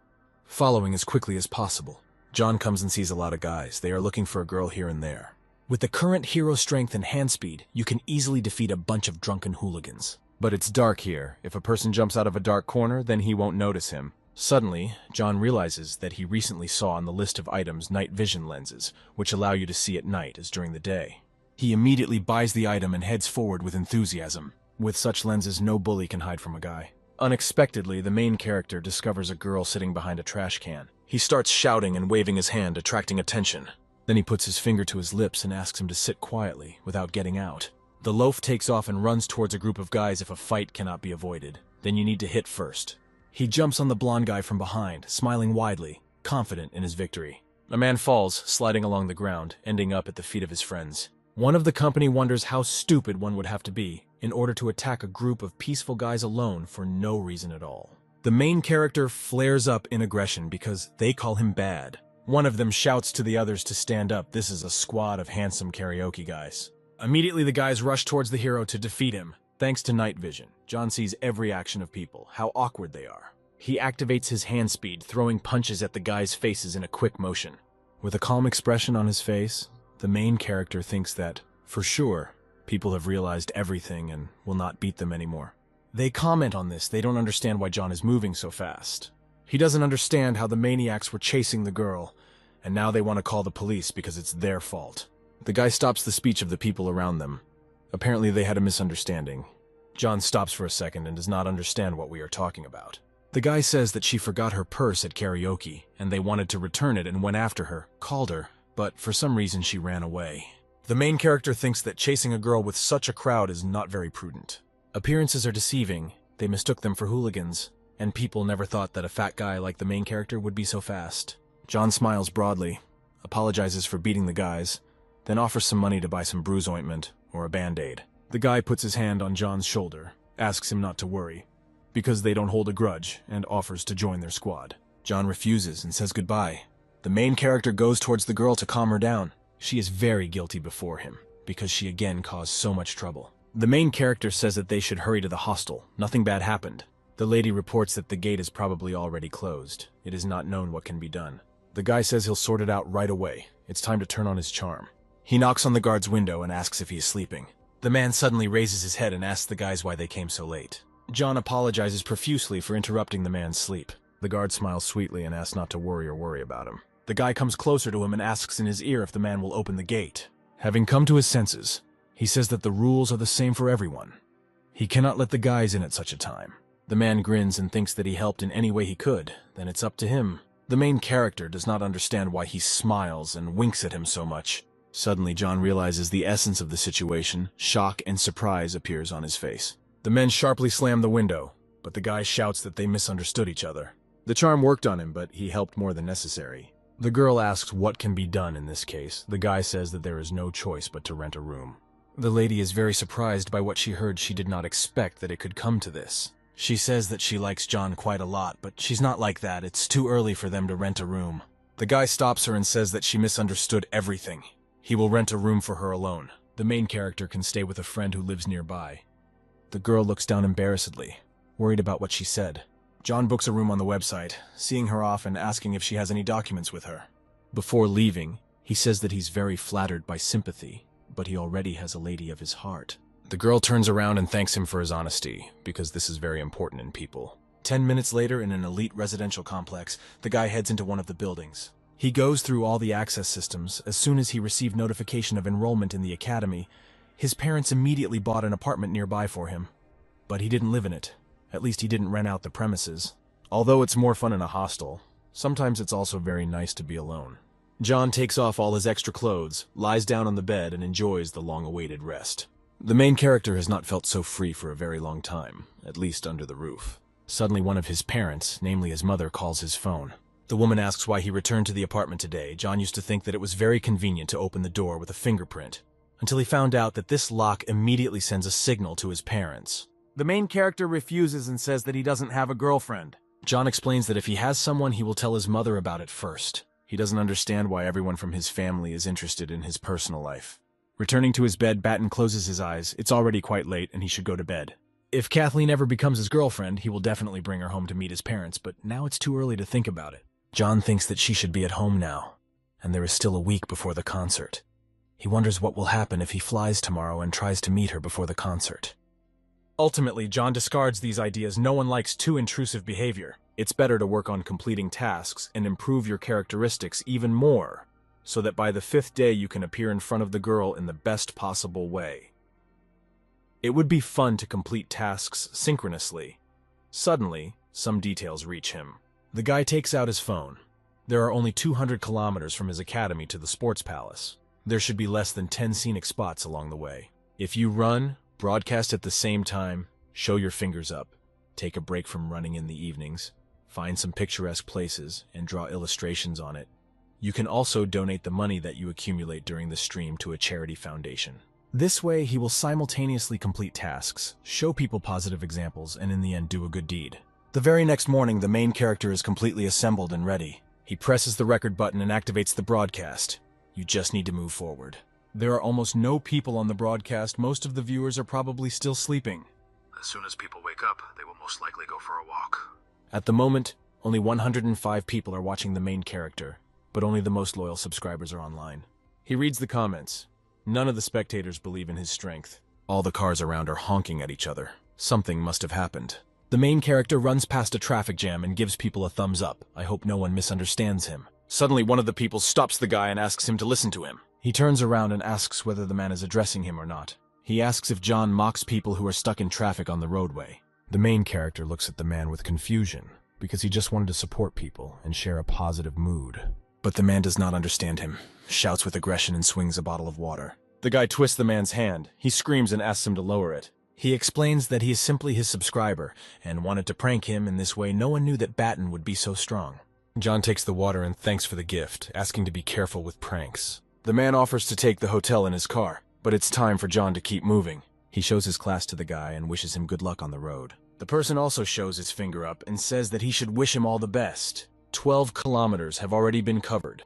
following as quickly as possible. John comes and sees a lot of guys. They are looking for a girl here and there. With the current hero strength and hand speed, you can easily defeat a bunch of drunken hooligans. But it's dark here. If a person jumps out of a dark corner, then he won't notice him. Suddenly, John realizes that he recently saw on the list of items night vision lenses, which allow you to see at night as during the day. He immediately buys the item and heads forward with enthusiasm. With such lenses, no bully can hide from a guy. Unexpectedly, the main character discovers a girl sitting behind a trash can. He starts shouting and waving his hand, attracting attention. Then he puts his finger to his lips and asks him to sit quietly, without getting out. The loaf takes off and runs towards a group of guys if a fight cannot be avoided. Then you need to hit first. He jumps on the blonde guy from behind, smiling widely, confident in his victory. A man falls, sliding along the ground, ending up at the feet of his friends. One of the company wonders how stupid one would have to be in order to attack a group of peaceful guys alone for no reason at all. The main character flares up in aggression because they call him bad. One of them shouts to the others to stand up. This is a squad of handsome karaoke guys. Immediately, the guys rush towards the hero to defeat him. Thanks to night vision, John sees every action of people, how awkward they are. He activates his hand speed, throwing punches at the guys' faces in a quick motion. With a calm expression on his face, the main character thinks that, for sure, people have realized everything and will not beat them anymore. They comment on this. They don't understand why John is moving so fast. He doesn't understand how the maniacs were chasing the girl, and now they want to call the police because it's their fault. The guy stops the speech of the people around them. Apparently they had a misunderstanding. John stops for a second and does not understand what we are talking about. The guy says that she forgot her purse at karaoke, and they wanted to return it and went after her, called her, but for some reason she ran away. The main character thinks that chasing a girl with such a crowd is not very prudent. Appearances are deceiving. They mistook them for hooligans, and people never thought that a fat guy like the main character would be so fast. John smiles broadly, apologizes for beating the guys, then offers some money to buy some bruise ointment or a band-aid. The guy puts his hand on John's shoulder, asks him not to worry, because they don't hold a grudge, and offers to join their squad. John refuses and says goodbye. The main character goes towards the girl to calm her down. She is very guilty before him, because she again caused so much trouble. The main character says that they should hurry to the hostel. Nothing bad happened. The lady reports that the gate is probably already closed. It is not known what can be done. The guy says he'll sort it out right away. It's time to turn on his charm. He knocks on the guard's window and asks if he is sleeping. The man suddenly raises his head and asks the guys why they came so late. John apologizes profusely for interrupting the man's sleep. The guard smiles sweetly and asks not to worry about him. The guy comes closer to him and asks in his ear if the man will open the gate. Having come to his senses, he says that the rules are the same for everyone. He cannot let the guys in at such a time. The man grins and thinks that he helped in any way he could. Then it's up to him. The main character does not understand why he smiles and winks at him so much. Suddenly, John realizes the essence of the situation. Shock and surprise appears on his face. The men sharply slam the window, but the guy shouts that they misunderstood each other. The charm worked on him, but he helped more than necessary. The girl asks what can be done in this case. The guy says that there is no choice but to rent a room. The lady is very surprised by what she heard. She did not expect that it could come to this. She says that she likes John quite a lot, but she's not like that. It's too early for them to rent a room. The guy stops her and says that she misunderstood everything. He will rent a room for her alone. The main character can stay with a friend who lives nearby. The girl looks down embarrassedly, worried about what she said. John books a room on the website, seeing her off and asking if she has any documents with her. Before leaving, he says that he's very flattered by sympathy, but he already has a lady of his heart. The girl turns around and thanks him for his honesty, because this is very important in people. 10 minutes later, in an elite residential complex, the guy heads into one of the buildings. He goes through all the access systems. As soon as he received notification of enrollment in the academy, his parents immediately bought an apartment nearby for him. But he didn't live in it. At least he didn't rent out the premises. Although it's more fun in a hostel, sometimes it's also very nice to be alone. John takes off all his extra clothes, lies down on the bed, and enjoys the long-awaited rest. The main character has not felt so free for a very long time, at least under the roof. Suddenly one of his parents, namely his mother, calls his phone. The woman asks why he returned to the apartment today. John used to think that it was very convenient to open the door with a fingerprint, until he found out that this lock immediately sends a signal to his parents. The main character refuses and says that he doesn't have a girlfriend. John explains that if he has someone, he will tell his mother about it first. He doesn't understand why everyone from his family is interested in his personal life. Returning to his bed, Batten closes his eyes. It's already quite late, and he should go to bed. If Kathleen ever becomes his girlfriend, he will definitely bring her home to meet his parents, but now it's too early to think about it. John thinks that she should be at home now, and there is still a week before the concert. He wonders what will happen if he flies tomorrow and tries to meet her before the concert. Ultimately, John discards these ideas. No one likes too intrusive behavior. It's better to work on completing tasks and improve your characteristics even more, so that by the 5th day you can appear in front of the girl in the best possible way. It would be fun to complete tasks synchronously. Suddenly, some details reach him. The guy takes out his phone. There are only 200 kilometers from his academy to the sports palace. There should be less than 10 scenic spots along the way. If you run, broadcast at the same time, show your fingers up, take a break from running in the evenings, find some picturesque places, and draw illustrations on it. You can also donate the money that you accumulate during the stream to a charity foundation. This way, he will simultaneously complete tasks, show people positive examples, and in the end do a good deed. The very next morning, the main character is completely assembled and ready. He presses the record button and activates the broadcast. You just need to move forward. There are almost no people on the broadcast. Most of the viewers are probably still sleeping. As soon as people wake up, they will most likely go for a walk. At the moment, only 105 people are watching the main character, but only the most loyal subscribers are online. He reads the comments. None of the spectators believe in his strength. All the cars around are honking at each other. Something must have happened. The main character runs past a traffic jam and gives people a thumbs up. I hope no one misunderstands him. Suddenly, one of the people stops the guy and asks him to listen to him. He turns around and asks whether the man is addressing him or not. He asks if John mocks people who are stuck in traffic on the roadway. The main character looks at the man with confusion, because he just wanted to support people and share a positive mood. But the man does not understand him, shouts with aggression and swings a bottle of water. The guy twists the man's hand. He screams and asks him to lower it. He explains that he is simply his subscriber, and wanted to prank him. In this way, no one knew that Batten would be so strong. John takes the water and thanks for the gift, asking to be careful with pranks. The man offers to take the hotel in his car, but it's time for John to keep moving. He shows his class to the guy and wishes him good luck on the road. The person also shows his finger up and says that he should wish him all the best. 12 kilometers have already been covered.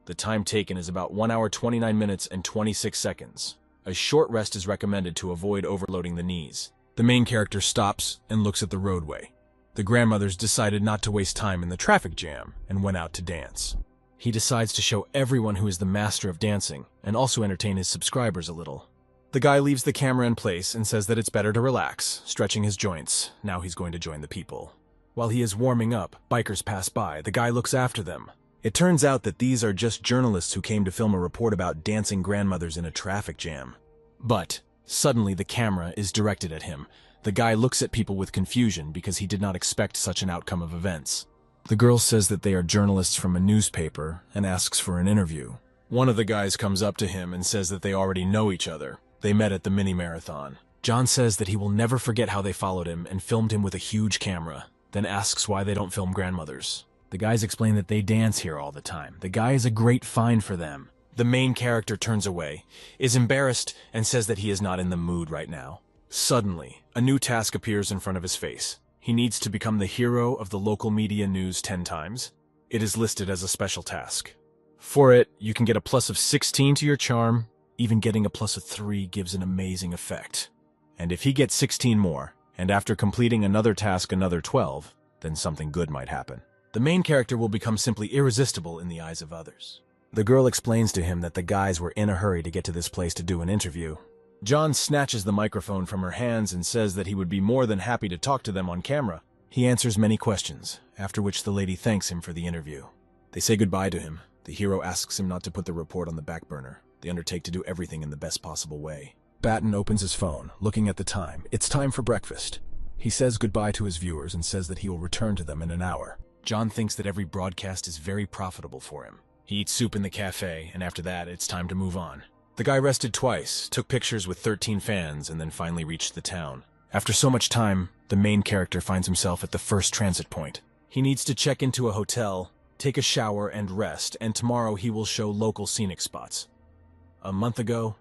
The time taken is about 1 hour 29 minutes and 26 seconds. A short rest is recommended to avoid overloading the knees. The main character stops and looks at the roadway. The grandmothers decided not to waste time in the traffic jam and went out to dance. He decides to show everyone who is the master of dancing and also entertain his subscribers a little. The guy leaves the camera in place and says that it's better to relax, stretching his joints. Now he's going to join the people. While he is warming up, bikers pass by. The guy looks after them. It turns out that these are just journalists who came to film a report about dancing grandmothers in a traffic jam. But suddenly the camera is directed at him. The guy looks at people with confusion because he did not expect such an outcome of events. The girl says that they are journalists from a newspaper and asks for an interview. One of the guys comes up to him and says that they already know each other. They met at the mini-marathon. John says that he will never forget how they followed him and filmed him with a huge camera, then asks why they don't film grandmothers. The guys explain that they dance here all the time. The guy is a great find for them. The main character turns away, is embarrassed, and says that he is not in the mood right now. Suddenly, a new task appears in front of his face. He needs to become the hero of the local media news 10 times. It is listed as a special task. For it, you can get a plus of 16 to your charm. Even getting a plus of 3 gives an amazing effect. And if he gets 16 more, and after completing another task another 12, then something good might happen. The main character will become simply irresistible in the eyes of others. The girl explains to him that the guys were in a hurry to get to this place to do an interview. John snatches the microphone from her hands and says that he would be more than happy to talk to them on camera. He answers many questions, after which the lady thanks him for the interview. They say goodbye to him. The hero asks him not to put the report on the back burner. They undertake to do everything in the best possible way. Batten opens his phone, looking at the time. It's time for breakfast. He says goodbye to his viewers and says that he will return to them in an hour. John thinks that every broadcast is very profitable for him. He eats soup in the cafe, and after that, it's time to move on. The guy rested twice, took pictures with 13 fans, and then finally reached the town. After so much time, the main character finds himself at the first transit point. He needs to check into a hotel, take a shower, and rest, and tomorrow he will show local scenic spots. A month ago,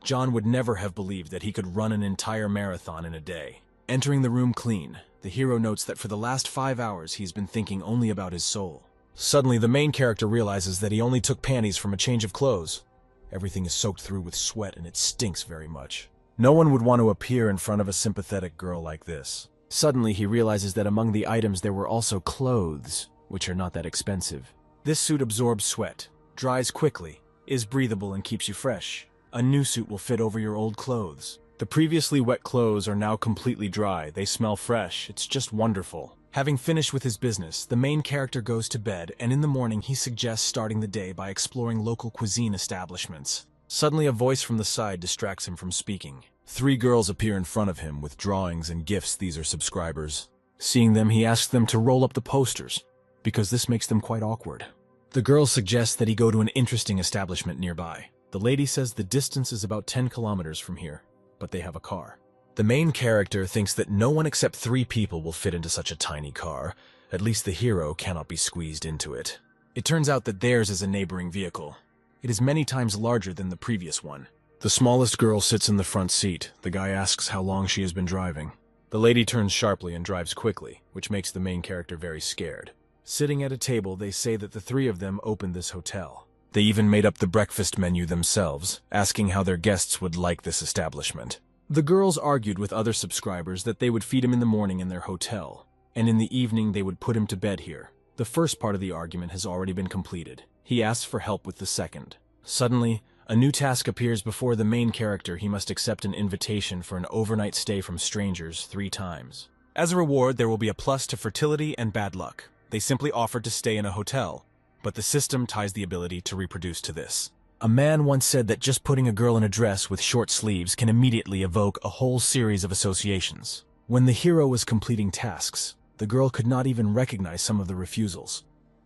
John would never have believed that he could run an entire marathon in a day. Entering the room clean, the hero notes that for the last 5 hours he's been thinking only about his soul. Suddenly, the main character realizes that he only took panties from a change of clothes. Everything is soaked through with sweat and it stinks very much. No one would want to appear in front of a sympathetic girl like this. Suddenly, he realizes that among the items there were also clothes, which are not that expensive. This suit absorbs sweat, dries quickly, is breathable and keeps you fresh. A new suit will fit over your old clothes. The previously wet clothes are now completely dry. They smell fresh. It's just wonderful. Having finished with his business, the main character goes to bed, and in the morning he suggests starting the day by exploring local cuisine establishments. Suddenly, a voice from the side distracts him from speaking. 3 girls appear in front of him with drawings and gifts. These are subscribers. Seeing them, he asks them to roll up the posters, because this makes them quite awkward. The girls suggest that he go to an interesting establishment nearby. The lady says the distance is about 10 kilometers from here, but they have a car. The main character thinks that no one except 3 people will fit into such a tiny car. At least the hero cannot be squeezed into it. It turns out that theirs is a neighboring vehicle. It is many times larger than the previous one. The smallest girl sits in the front seat. The guy asks how long she has been driving. The lady turns sharply and drives quickly, which makes the main character very scared. Sitting at a table, they say that the 3 of them opened this hotel. They even made up the breakfast menu themselves, asking how their guests would like this establishment. The girls argued with other subscribers that they would feed him in the morning in their hotel, and in the evening they would put him to bed here. The first part of the argument has already been completed. He asks for help with the second. Suddenly, a new task appears before the main character. He must accept an invitation for an overnight stay from strangers 3 times. As a reward, there will be a plus to fertility and bad luck. They simply offered to stay in a hotel, but the system ties the ability to reproduce to this. A man once said that just putting a girl in a dress with short sleeves can immediately evoke a whole series of associations. When the hero was completing tasks, the girl could not even recognize some of the refusals.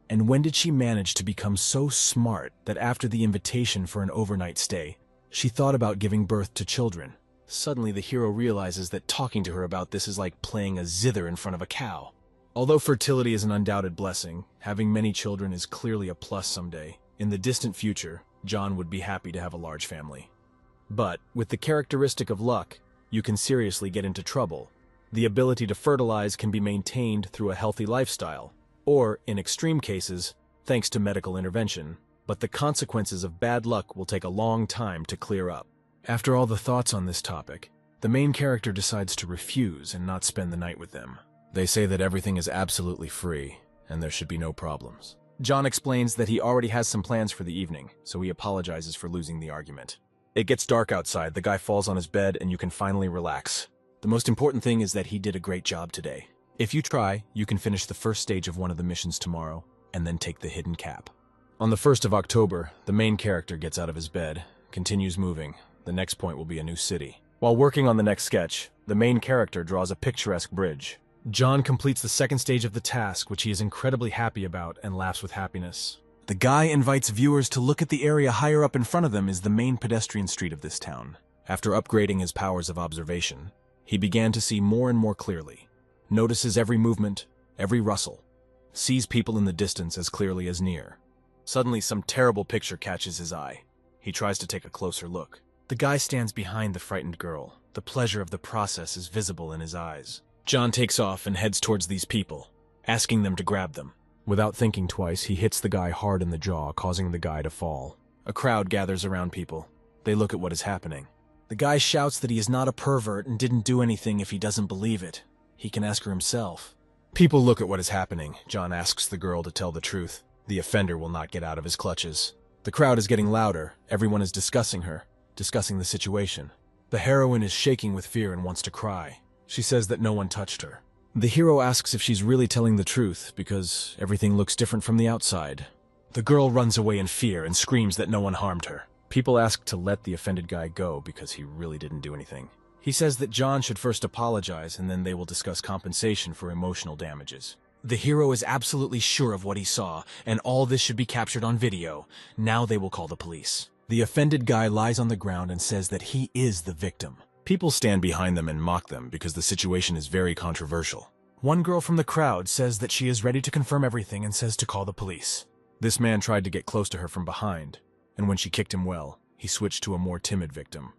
And when did she manage to become so smart that after the invitation for an overnight stay, she thought about giving birth to children? Suddenly, the hero realizes that talking to her about this is like playing a zither in front of a cow. Although fertility is an undoubted blessing, having many children is clearly a plus someday. In the distant future, John would be happy to have a large family. But, with the characteristic of luck, you can seriously get into trouble. The ability to fertilize can be maintained through a healthy lifestyle, or, in extreme cases, thanks to medical intervention, but the consequences of bad luck will take a long time to clear up. After all the thoughts on this topic, the main character decides to refuse and not spend the night with them. They say that everything is absolutely free, and there should be no problems. John explains that he already has some plans for the evening, so he apologizes for losing the argument. It gets dark outside, the guy falls on his bed, and you can finally relax. The most important thing is that he did a great job today. If you try, you can finish the first stage of one of the missions tomorrow, and then take the hidden cap. On the 1st of October, the main character gets out of his bed, continues moving. The next point will be a new city. While working on the next sketch, the main character draws a picturesque bridge. John completes the second stage of the task, which he is incredibly happy about and laughs with happiness. The guy invites viewers to look at the area higher up in front of them is the main pedestrian street of this town. After upgrading his powers of observation, he began to see more and more clearly, notices every movement, every rustle, sees people in the distance as clearly as near. Suddenly, some terrible picture catches his eye. He tries to take a closer look. The guy stands behind the frightened girl. The pleasure of the process is visible in his eyes. John takes off and heads towards these people, asking them to grab them. Without thinking twice, he hits the guy hard in the jaw, causing the guy to fall. A crowd gathers around people. They look at what is happening. The guy shouts that he is not a pervert and didn't do anything if he doesn't believe it. He can ask her himself. People look at what is happening. John asks the girl to tell the truth. The offender will not get out of his clutches. The crowd is getting louder. Everyone is discussing her, discussing the situation. The heroine is shaking with fear and wants to cry. She says that no one touched her. The hero asks if she's really telling the truth because everything looks different from the outside. The girl runs away in fear and screams that no one harmed her. People ask to let the offended guy go because he really didn't do anything. He says that John should first apologize and then they will discuss compensation for emotional damages. The hero is absolutely sure of what he saw, and all this should be captured on video. Now they will call the police. The offended guy lies on the ground and says that he is the victim. People stand behind them and mock them because the situation is very controversial. One girl from the crowd says that she is ready to confirm everything and says to call the police. This man tried to get close to her from behind, and when she kicked him well, he switched to a more timid victim.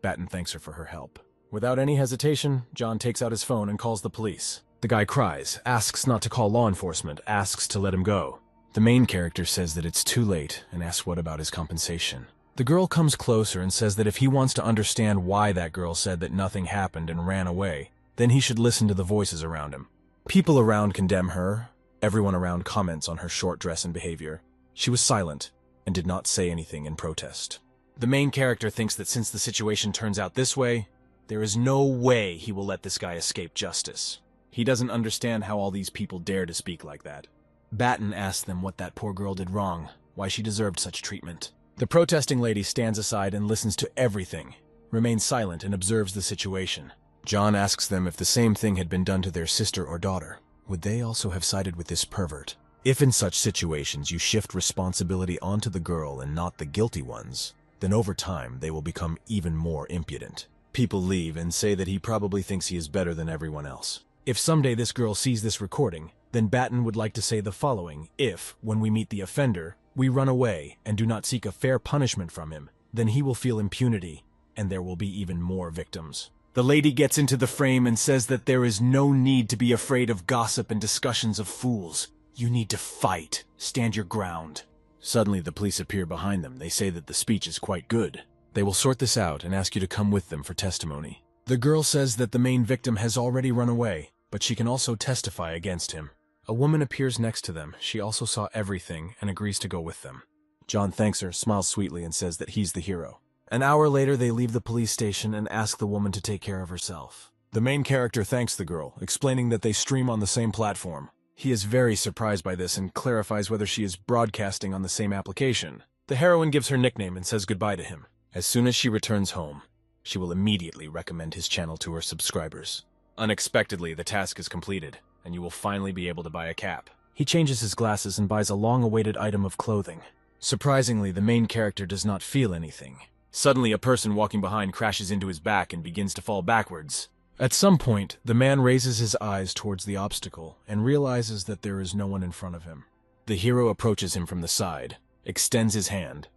Batten thanks her for her help. Without any hesitation, John takes out his phone and calls the police. The guy cries, asks not to call law enforcement, asks to let him go. The main character says that it's too late and asks what about his compensation. The girl comes closer and says that if he wants to understand why that girl said that nothing happened and ran away, then he should listen to the voices around him. People around condemn her. Everyone around comments on her short dress and behavior. She was silent and did not say anything in protest. The main character thinks that since the situation turns out this way, there is no way he will let this guy escape justice. He doesn't understand how all these people dare to speak like that. Batten asks them what that poor girl did wrong, why she deserved such treatment. The protesting lady stands aside and listens to everything, remains silent and observes the situation. John asks them if the same thing had been done to their sister or daughter, would they also have sided with this pervert? If in such situations you shift responsibility onto the girl and not the guilty ones, then over time they will become even more impudent. People leave and say that he probably thinks he is better than everyone else. If someday this girl sees this recording, then Batten would like to say the following: if, when we meet the offender, we run away and do not seek a fair punishment from him, then he will feel impunity, and there will be even more victims. The lady gets into the frame and says that there is no need to be afraid of gossip and discussions of fools. You need to fight. Stand your ground. Suddenly the police appear behind them. They say that the speech is quite good. They will sort this out and ask you to come with them for testimony. The girl says that the main victim has already run away, but she can also testify against him. A woman appears next to them. She also saw everything and agrees to go with them. John thanks her, smiles sweetly, and says that he's the hero. An hour later, they leave the police station and ask the woman to take care of herself. The main character thanks the girl, explaining that they stream on the same platform. He is very surprised by this and clarifies whether she is broadcasting on the same application. The heroine gives her nickname and says goodbye to him. As soon as she returns home, she will immediately recommend his channel to her subscribers. Unexpectedly, the task is completed, and you will finally be able to buy a cap. He changes his glasses and buys a long-awaited item of clothing. Surprisingly, the main character does not feel anything. Suddenly, a person walking behind crashes into his back and begins to fall backwards. At some point, the man raises his eyes towards the obstacle and realizes that there is no one in front of him. The hero approaches him from the side, extends his hand.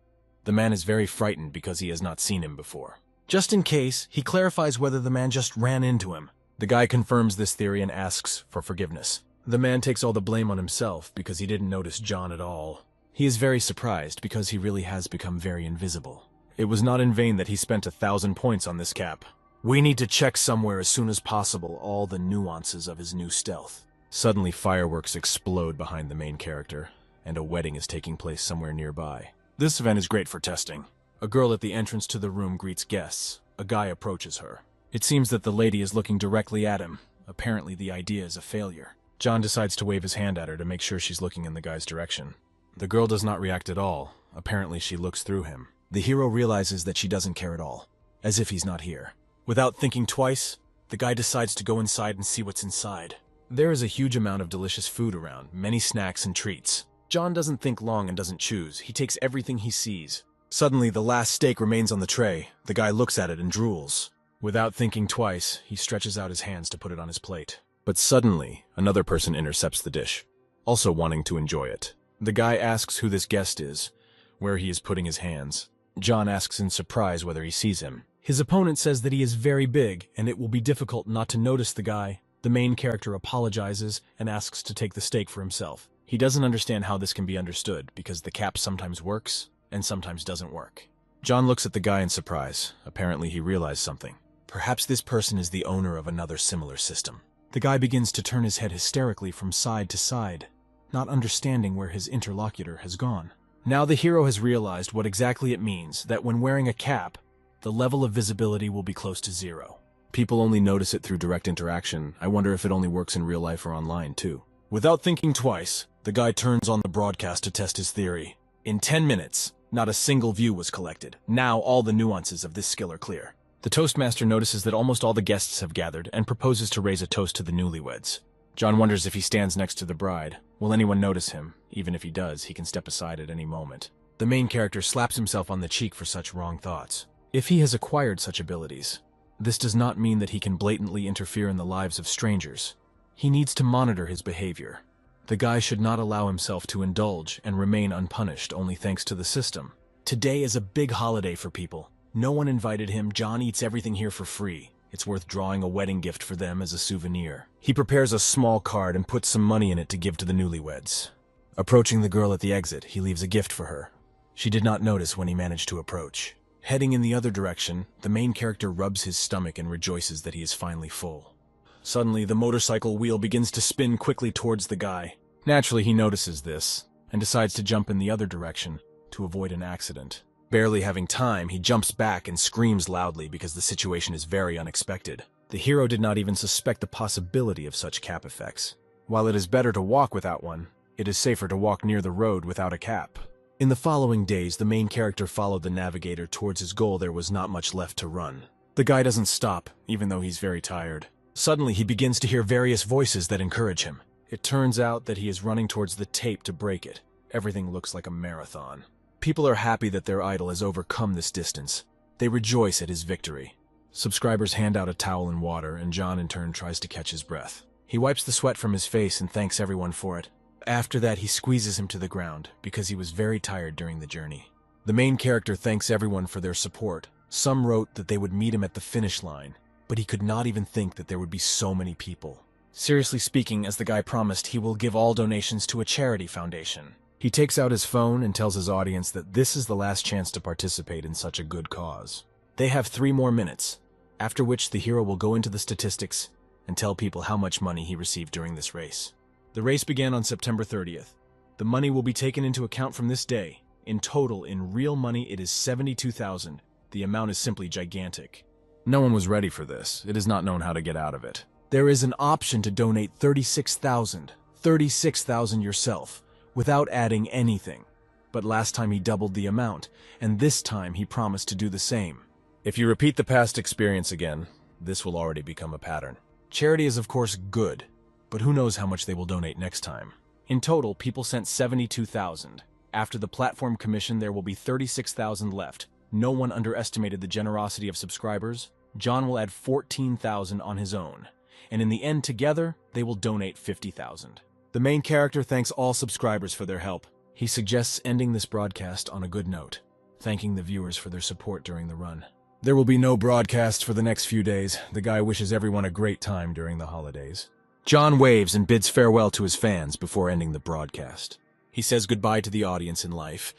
The man is very frightened because he has not seen him before. Just in case, he clarifies whether the man just ran into him. The guy confirms this theory and asks for forgiveness. The man takes all the blame on himself because he didn't notice John at all. He is very surprised because he really has become very invisible. It was not in vain that he spent 1,000 points on this cap. We need to check somewhere as soon as possible all the nuances of his new stealth. Suddenly, fireworks explode behind the main character, and a wedding is taking place somewhere nearby. This event is great for testing. A girl at the entrance to the room greets guests. A guy approaches her. It seems that the lady is looking directly at him. Apparently, the idea is a failure. John decides to wave his hand at her to make sure she's looking in the guy's direction. The girl does not react at all. Apparently, she looks through him. The hero realizes that she doesn't care at all, as if he's not here. Without thinking twice, the guy decides to go inside and see what's inside. There is a huge amount of delicious food around, many snacks and treats. John doesn't think long and doesn't choose. He takes everything he sees. Suddenly, the last steak remains on the tray. The guy looks at it and drools. Without thinking twice, he stretches out his hands to put it on his plate. But suddenly, another person intercepts the dish, also wanting to enjoy it. The guy asks who this guest is, where he is putting his hands. John asks in surprise whether he sees him. His opponent says that he is very big, and it will be difficult not to notice the guy. The main character apologizes and asks to take the steak for himself. He doesn't understand how this can be understood because the cap sometimes works and sometimes doesn't work. John looks at the guy in surprise. Apparently he realized something. Perhaps this person is the owner of another similar system. The guy begins to turn his head hysterically from side to side, not understanding where his interlocutor has gone. Now the hero has realized what exactly it means that when wearing a cap, the level of visibility will be close to zero. People only notice it through direct interaction. I wonder if it only works in real life or online too. Without thinking twice, the guy turns on the broadcast to test his theory. In 10 minutes, not a single view was collected. Now all the nuances of this skill are clear. The Toastmaster notices that almost all the guests have gathered and proposes to raise a toast to the newlyweds. John wonders if he stands next to the bride. Will anyone notice him? Even if he does, he can step aside at any moment. The main character slaps himself on the cheek for such wrong thoughts. If he has acquired such abilities, this does not mean that he can blatantly interfere in the lives of strangers. He needs to monitor his behavior. The guy should not allow himself to indulge and remain unpunished only thanks to the system. Today is a big holiday for people. No one invited him. John eats everything here for free. It's worth drawing a wedding gift for them as a souvenir. He prepares a small card and puts some money in it to give to the newlyweds. Approaching the girl at the exit, he leaves a gift for her. She did not notice when he managed to approach. Heading in the other direction, the main character rubs his stomach and rejoices that he is finally full. Suddenly, the motorcycle wheel begins to spin quickly towards the guy. Naturally, he notices this and decides to jump in the other direction to avoid an accident. Barely having time, he jumps back and screams loudly because the situation is very unexpected. The hero did not even suspect the possibility of such cap effects. While it is better to walk without one, it is safer to walk near the road without a cap. In the following days, the main character followed the navigator towards his goal. There was not much left to run. The guy doesn't stop, even though he's very tired. Suddenly, he begins to hear various voices that encourage him. It turns out that he is running towards the tape to break it. Everything looks like a marathon. People are happy that their idol has overcome this distance. They rejoice at his victory. Subscribers hand out a towel and water, and John in turn tries to catch his breath. He wipes the sweat from his face and thanks everyone for it. After that, he squeezes him to the ground because he was very tired during the journey. The main character thanks everyone for their support. Some wrote that they would meet him at the finish line, but he could not even think that there would be so many people. Seriously speaking, as the guy promised, he will give all donations to a charity foundation. He takes out his phone and tells his audience that this is the last chance to participate in such a good cause. They have 3 more minutes, after which the hero will go into the statistics and tell people how much money he received during this race. The race began on September 30th. The money will be taken into account from this day. In total, in real money, it is 72,000. The amount is simply gigantic. No one was ready for this. It is not known how to get out of it. There is an option to donate 36,000. 36,000 yourself, without adding anything. But last time he doubled the amount, and this time he promised to do the same. If you repeat the past experience again, this will already become a pattern. Charity is of course good, but who knows how much they will donate next time. In total, people sent 72,000. After the platform commission, there will be 36,000 left. No one underestimated the generosity of subscribers. John will add 14,000 on his own, and in the end together, they will donate 50,000. The main character thanks all subscribers for their help. He suggests ending this broadcast on a good note, thanking the viewers for their support during the run. There will be no broadcasts for the next few days. The guy wishes everyone a great time during the holidays. John waves and bids farewell to his fans before ending the broadcast. He says goodbye to the audience in life,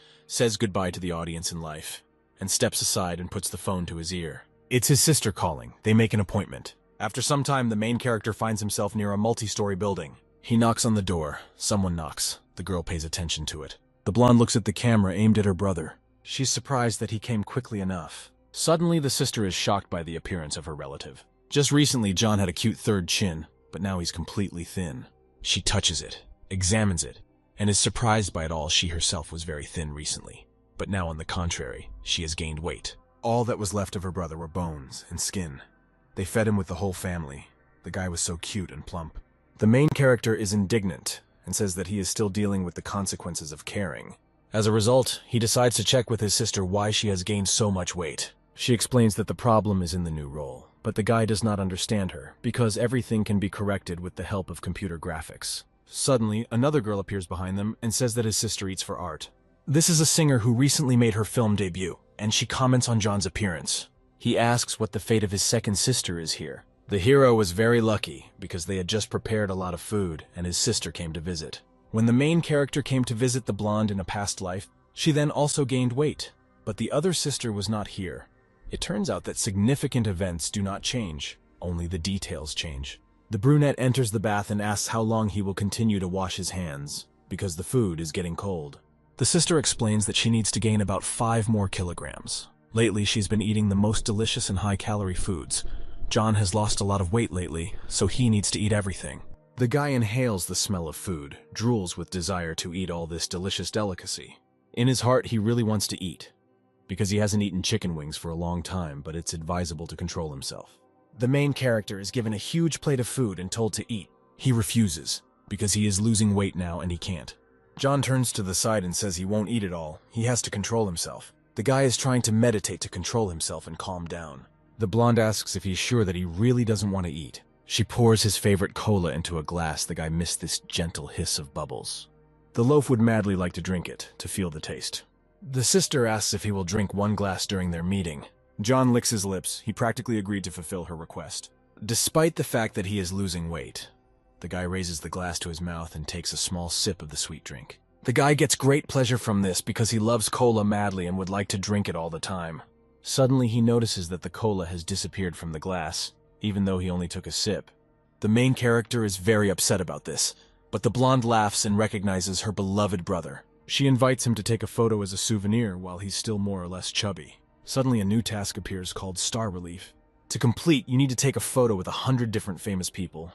and steps aside and puts the phone to his ear. It's his sister calling. They make an appointment. After some time, the main character finds himself near a multi-story building. He knocks on the door. Someone knocks. The girl pays attention to it. The blonde looks at the camera aimed at her brother. She's surprised that he came quickly enough. Suddenly, the sister is shocked by the appearance of her relative. Just recently, John had a cute third chin, but now he's completely thin. She touches it, examines it, and is surprised by it all. She herself was very thin recently, but now on the contrary, she has gained weight. All that was left of her brother were bones and skin. They fed him with the whole family. The guy was so cute and plump. The main character is indignant and says that he is still dealing with the consequences of caring. As a result, he decides to check with his sister why she has gained so much weight. She explains that the problem is in the new role, but the guy does not understand her because everything can be corrected with the help of computer graphics. Suddenly, another girl appears behind them and says that his sister eats for art. This is a singer who recently made her film debut, and she comments on John's appearance. He asks what the fate of his second sister is here. The hero was very lucky because they had just prepared a lot of food and his sister came to visit. When the main character came to visit the blonde in a past life, she then also gained weight, but the other sister was not here. It turns out that significant events do not change, only the details change. The brunette enters the bath and asks how long he will continue to wash his hands, because the food is getting cold. The sister explains that she needs to gain about 5 more kilograms. Lately, she's been eating the most delicious and high-calorie foods. John has lost a lot of weight lately, so he needs to eat everything. The guy inhales the smell of food, drools with desire to eat all this delicious delicacy. In his heart, he really wants to eat, because he hasn't eaten chicken wings for a long time, but it's advisable to control himself. The main character is given a huge plate of food and told to eat. He refuses, because he is losing weight now and he can't. John turns to the side and says he won't eat it all. He has to control himself. The guy is trying to meditate to control himself and calm down. The blonde asks if he's sure that he really doesn't want to eat. She pours his favorite cola into a glass. The guy missed this gentle hiss of bubbles. The loaf would madly like to drink it, to feel the taste. The sister asks if he will drink 1 glass during their meeting. John licks his lips. He practically agreed to fulfill her request. Despite the fact that he is losing weight, the guy raises the glass to his mouth and takes a small sip of the sweet drink. The guy gets great pleasure from this because he loves cola madly and would like to drink it all the time. Suddenly he notices that the cola has disappeared from the glass, even though he only took a sip. The main character is very upset about this, but the blonde laughs and recognizes her beloved brother. She invites him to take a photo as a souvenir while he's still more or less chubby. Suddenly a new task appears called Star Relief. To complete, you need to take a photo with 100 different famous people.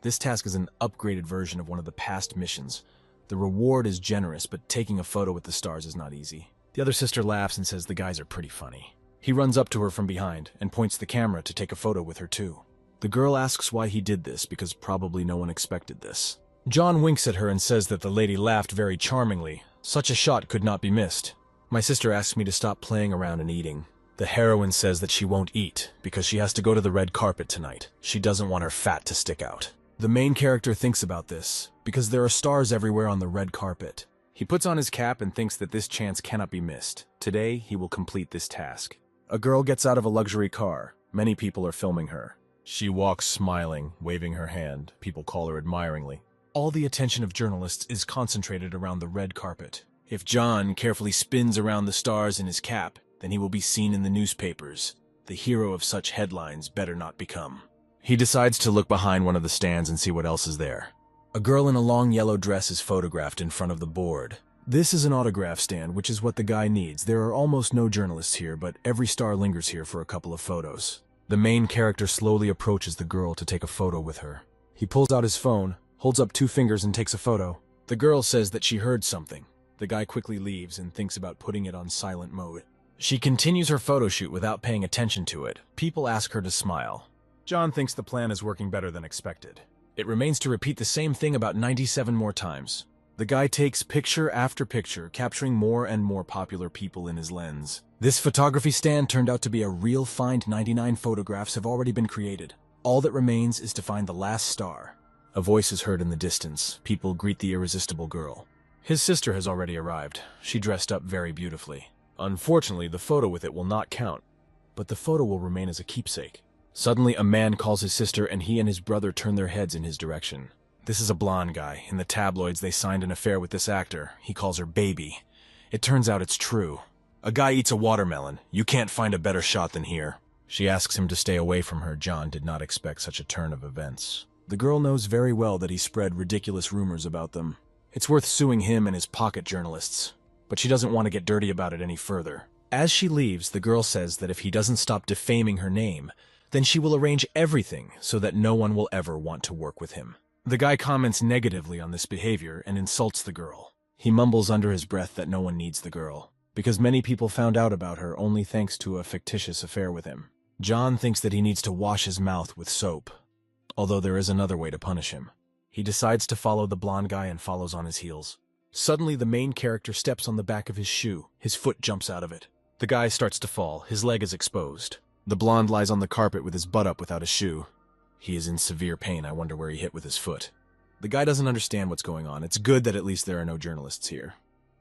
This task is an upgraded version of one of the past missions. The reward is generous, but taking a photo with the stars is not easy. The other sister laughs and says the guys are pretty funny. He runs up to her from behind and points the camera to take a photo with her too. The girl asks why he did this, because probably no one expected this. John winks at her and says that the lady laughed very charmingly. Such a shot could not be missed. My sister asks me to stop playing around and eating. The heroine says that she won't eat because she has to go to the red carpet tonight. She doesn't want her fat to stick out. The main character thinks about this because there are stars everywhere on the red carpet. He puts on his cap and thinks that this chance cannot be missed. Today, he will complete this task. A girl gets out of a luxury car. Many people are filming her. She walks smiling, waving her hand. People call her admiringly. All the attention of journalists is concentrated around the red carpet. If John carefully spins around the stars in his cap, then he will be seen in the newspapers. The hero of such headlines better not become. He decides to look behind one of the stands and see what else is there. A girl in a long yellow dress is photographed in front of the board. This is an autograph stand, which is what the guy needs. There are almost no journalists here, but every star lingers here for a couple of photos. The main character slowly approaches the girl to take a photo with her. He pulls out his phone, holds up 2 fingers and takes a photo. The girl says that she heard something. The guy quickly leaves and thinks about putting it on silent mode. She continues her photo shoot without paying attention to it. People ask her to smile. John thinks the plan is working better than expected. It remains to repeat the same thing about 97 more times. The guy takes picture after picture, capturing more and more popular people in his lens. This photography stand turned out to be a real find. 99 photographs have already been created. All that remains is to find the last star. A voice is heard in the distance. People greet the irresistible girl. His sister has already arrived. She dressed up very beautifully. Unfortunately, the photo with it will not count, but the photo will remain as a keepsake. Suddenly, a man calls his sister and he and his brother turn their heads in his direction. This is a blonde guy. In the tabloids, they signed an affair with this actor. He calls her baby. It turns out it's true. A guy eats a watermelon. You can't find a better shot than here. She asks him to stay away from her. John did not expect such a turn of events. The girl knows very well that he spread ridiculous rumors about them. It's worth suing him and his pocket journalists, but she doesn't want to get dirty about it any further. As she leaves, the girl says that if he doesn't stop defaming her name, then she will arrange everything so that no one will ever want to work with him. The guy comments negatively on this behavior and insults the girl. He mumbles under his breath that no one needs the girl, because many people found out about her only thanks to a fictitious affair with him. John thinks that he needs to wash his mouth with soap, although there is another way to punish him. He decides to follow the blonde guy and follows on his heels. Suddenly, the main character steps on the back of his shoe. His foot jumps out of it. The guy starts to fall. His leg is exposed. The blonde lies on the carpet with his butt up without a shoe. He is in severe pain. I wonder where he hit with his foot. The guy doesn't understand what's going on. It's good that at least there are no journalists here.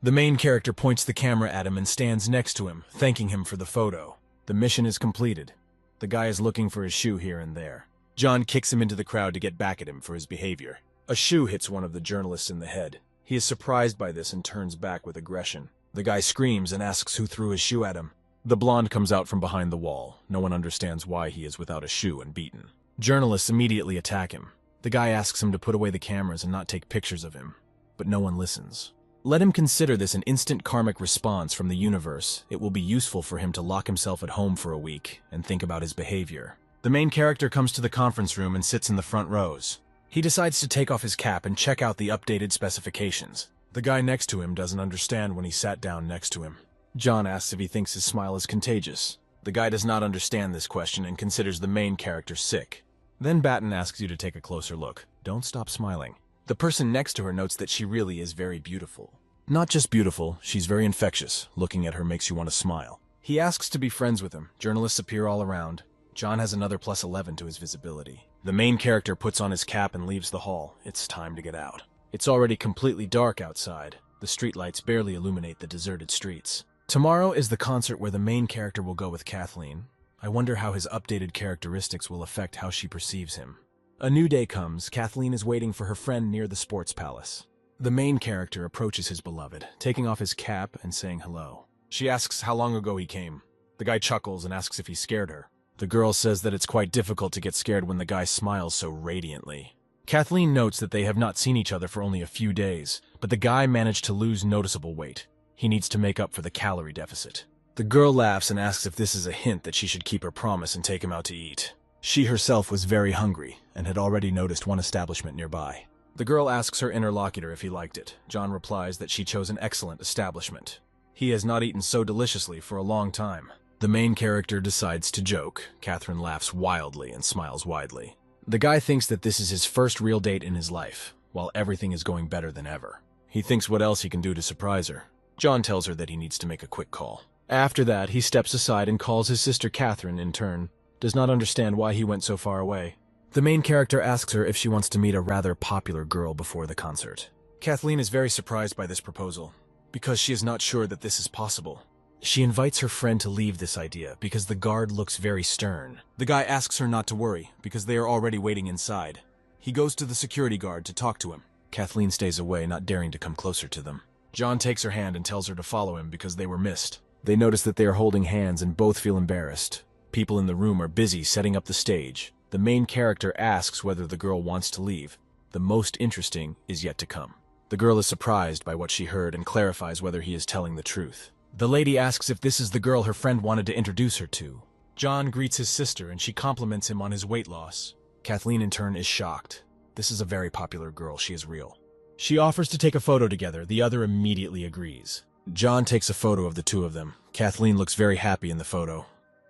The main character points the camera at him and stands next to him, thanking him for the photo. The mission is completed. The guy is looking for his shoe here and there. John kicks him into the crowd to get back at him for his behavior. A shoe hits one of the journalists in the head. He is surprised by this and turns back with aggression. The guy screams and asks who threw his shoe at him. The blonde comes out from behind the wall. No one understands why he is without a shoe and beaten. Journalists immediately attack him. The guy asks him to put away the cameras and not take pictures of him, but no one listens. Let him consider this an instant karmic response from the universe. It will be useful for him to lock himself at home for a week and think about his behavior. The main character comes to the conference room and sits in the front rows. He decides to take off his cap and check out the updated specifications. The guy next to him doesn't understand when he sat down next to him. John asks if he thinks his smile is contagious. The guy does not understand this question and considers the main character sick. Then Batten asks you to take a closer look. Don't stop smiling. The person next to her notes that she really is very beautiful. Not just beautiful, she's very infectious. Looking at her makes you want to smile. He asks to be friends with him. Journalists appear all around. John has another +11 to his visibility. The main character puts on his cap and leaves the hall. It's time to get out. It's already completely dark outside. The streetlights barely illuminate the deserted streets. Tomorrow is the concert where the main character will go with Kathleen. I wonder how his updated characteristics will affect how she perceives him. A new day comes. Kathleen is waiting for her friend near the sports palace. The main character approaches his beloved, taking off his cap and saying hello. She asks how long ago he came. The guy chuckles and asks if he scared her. The girl says that it's quite difficult to get scared when the guy smiles so radiantly. Kathleen notes that they have not seen each other for only a few days, but the guy managed to lose noticeable weight. He needs to make up for the calorie deficit. The girl laughs and asks if this is a hint that she should keep her promise and take him out to eat. She herself was very hungry and had already noticed one establishment nearby. The girl asks her interlocutor if he liked it. John replies that she chose an excellent establishment. He has not eaten so deliciously for a long time. The main character decides to joke. Catherine laughs wildly and smiles widely. The guy thinks that this is his first real date in his life, while everything is going better than ever. He thinks what else he can do to surprise her. John tells her that he needs to make a quick call. After that, he steps aside and calls his sister Catherine in turn. Does not understand why he went so far away. The main character asks her if she wants to meet a rather popular girl before the concert. Kathleen is very surprised by this proposal, because she is not sure that this is possible. She invites her friend to leave this idea because the guard looks very stern. The guy asks her not to worry because they are already waiting inside. He goes to the security guard to talk to him. Kathleen stays away, not daring to come closer to them. John takes her hand and tells her to follow him because they were missed. They notice that they are holding hands and both feel embarrassed. People in the room are busy setting up the stage. The main character asks whether the girl wants to leave. The most interesting is yet to come. The girl is surprised by what she heard and clarifies whether he is telling the truth. The lady asks if this is the girl her friend wanted to introduce her to. John greets his sister and she compliments him on his weight loss. Kathleen in turn is shocked. This is a very popular girl, she is real. She offers to take a photo together, the other immediately agrees. John takes a photo of the two of them. Kathleen looks very happy in the photo.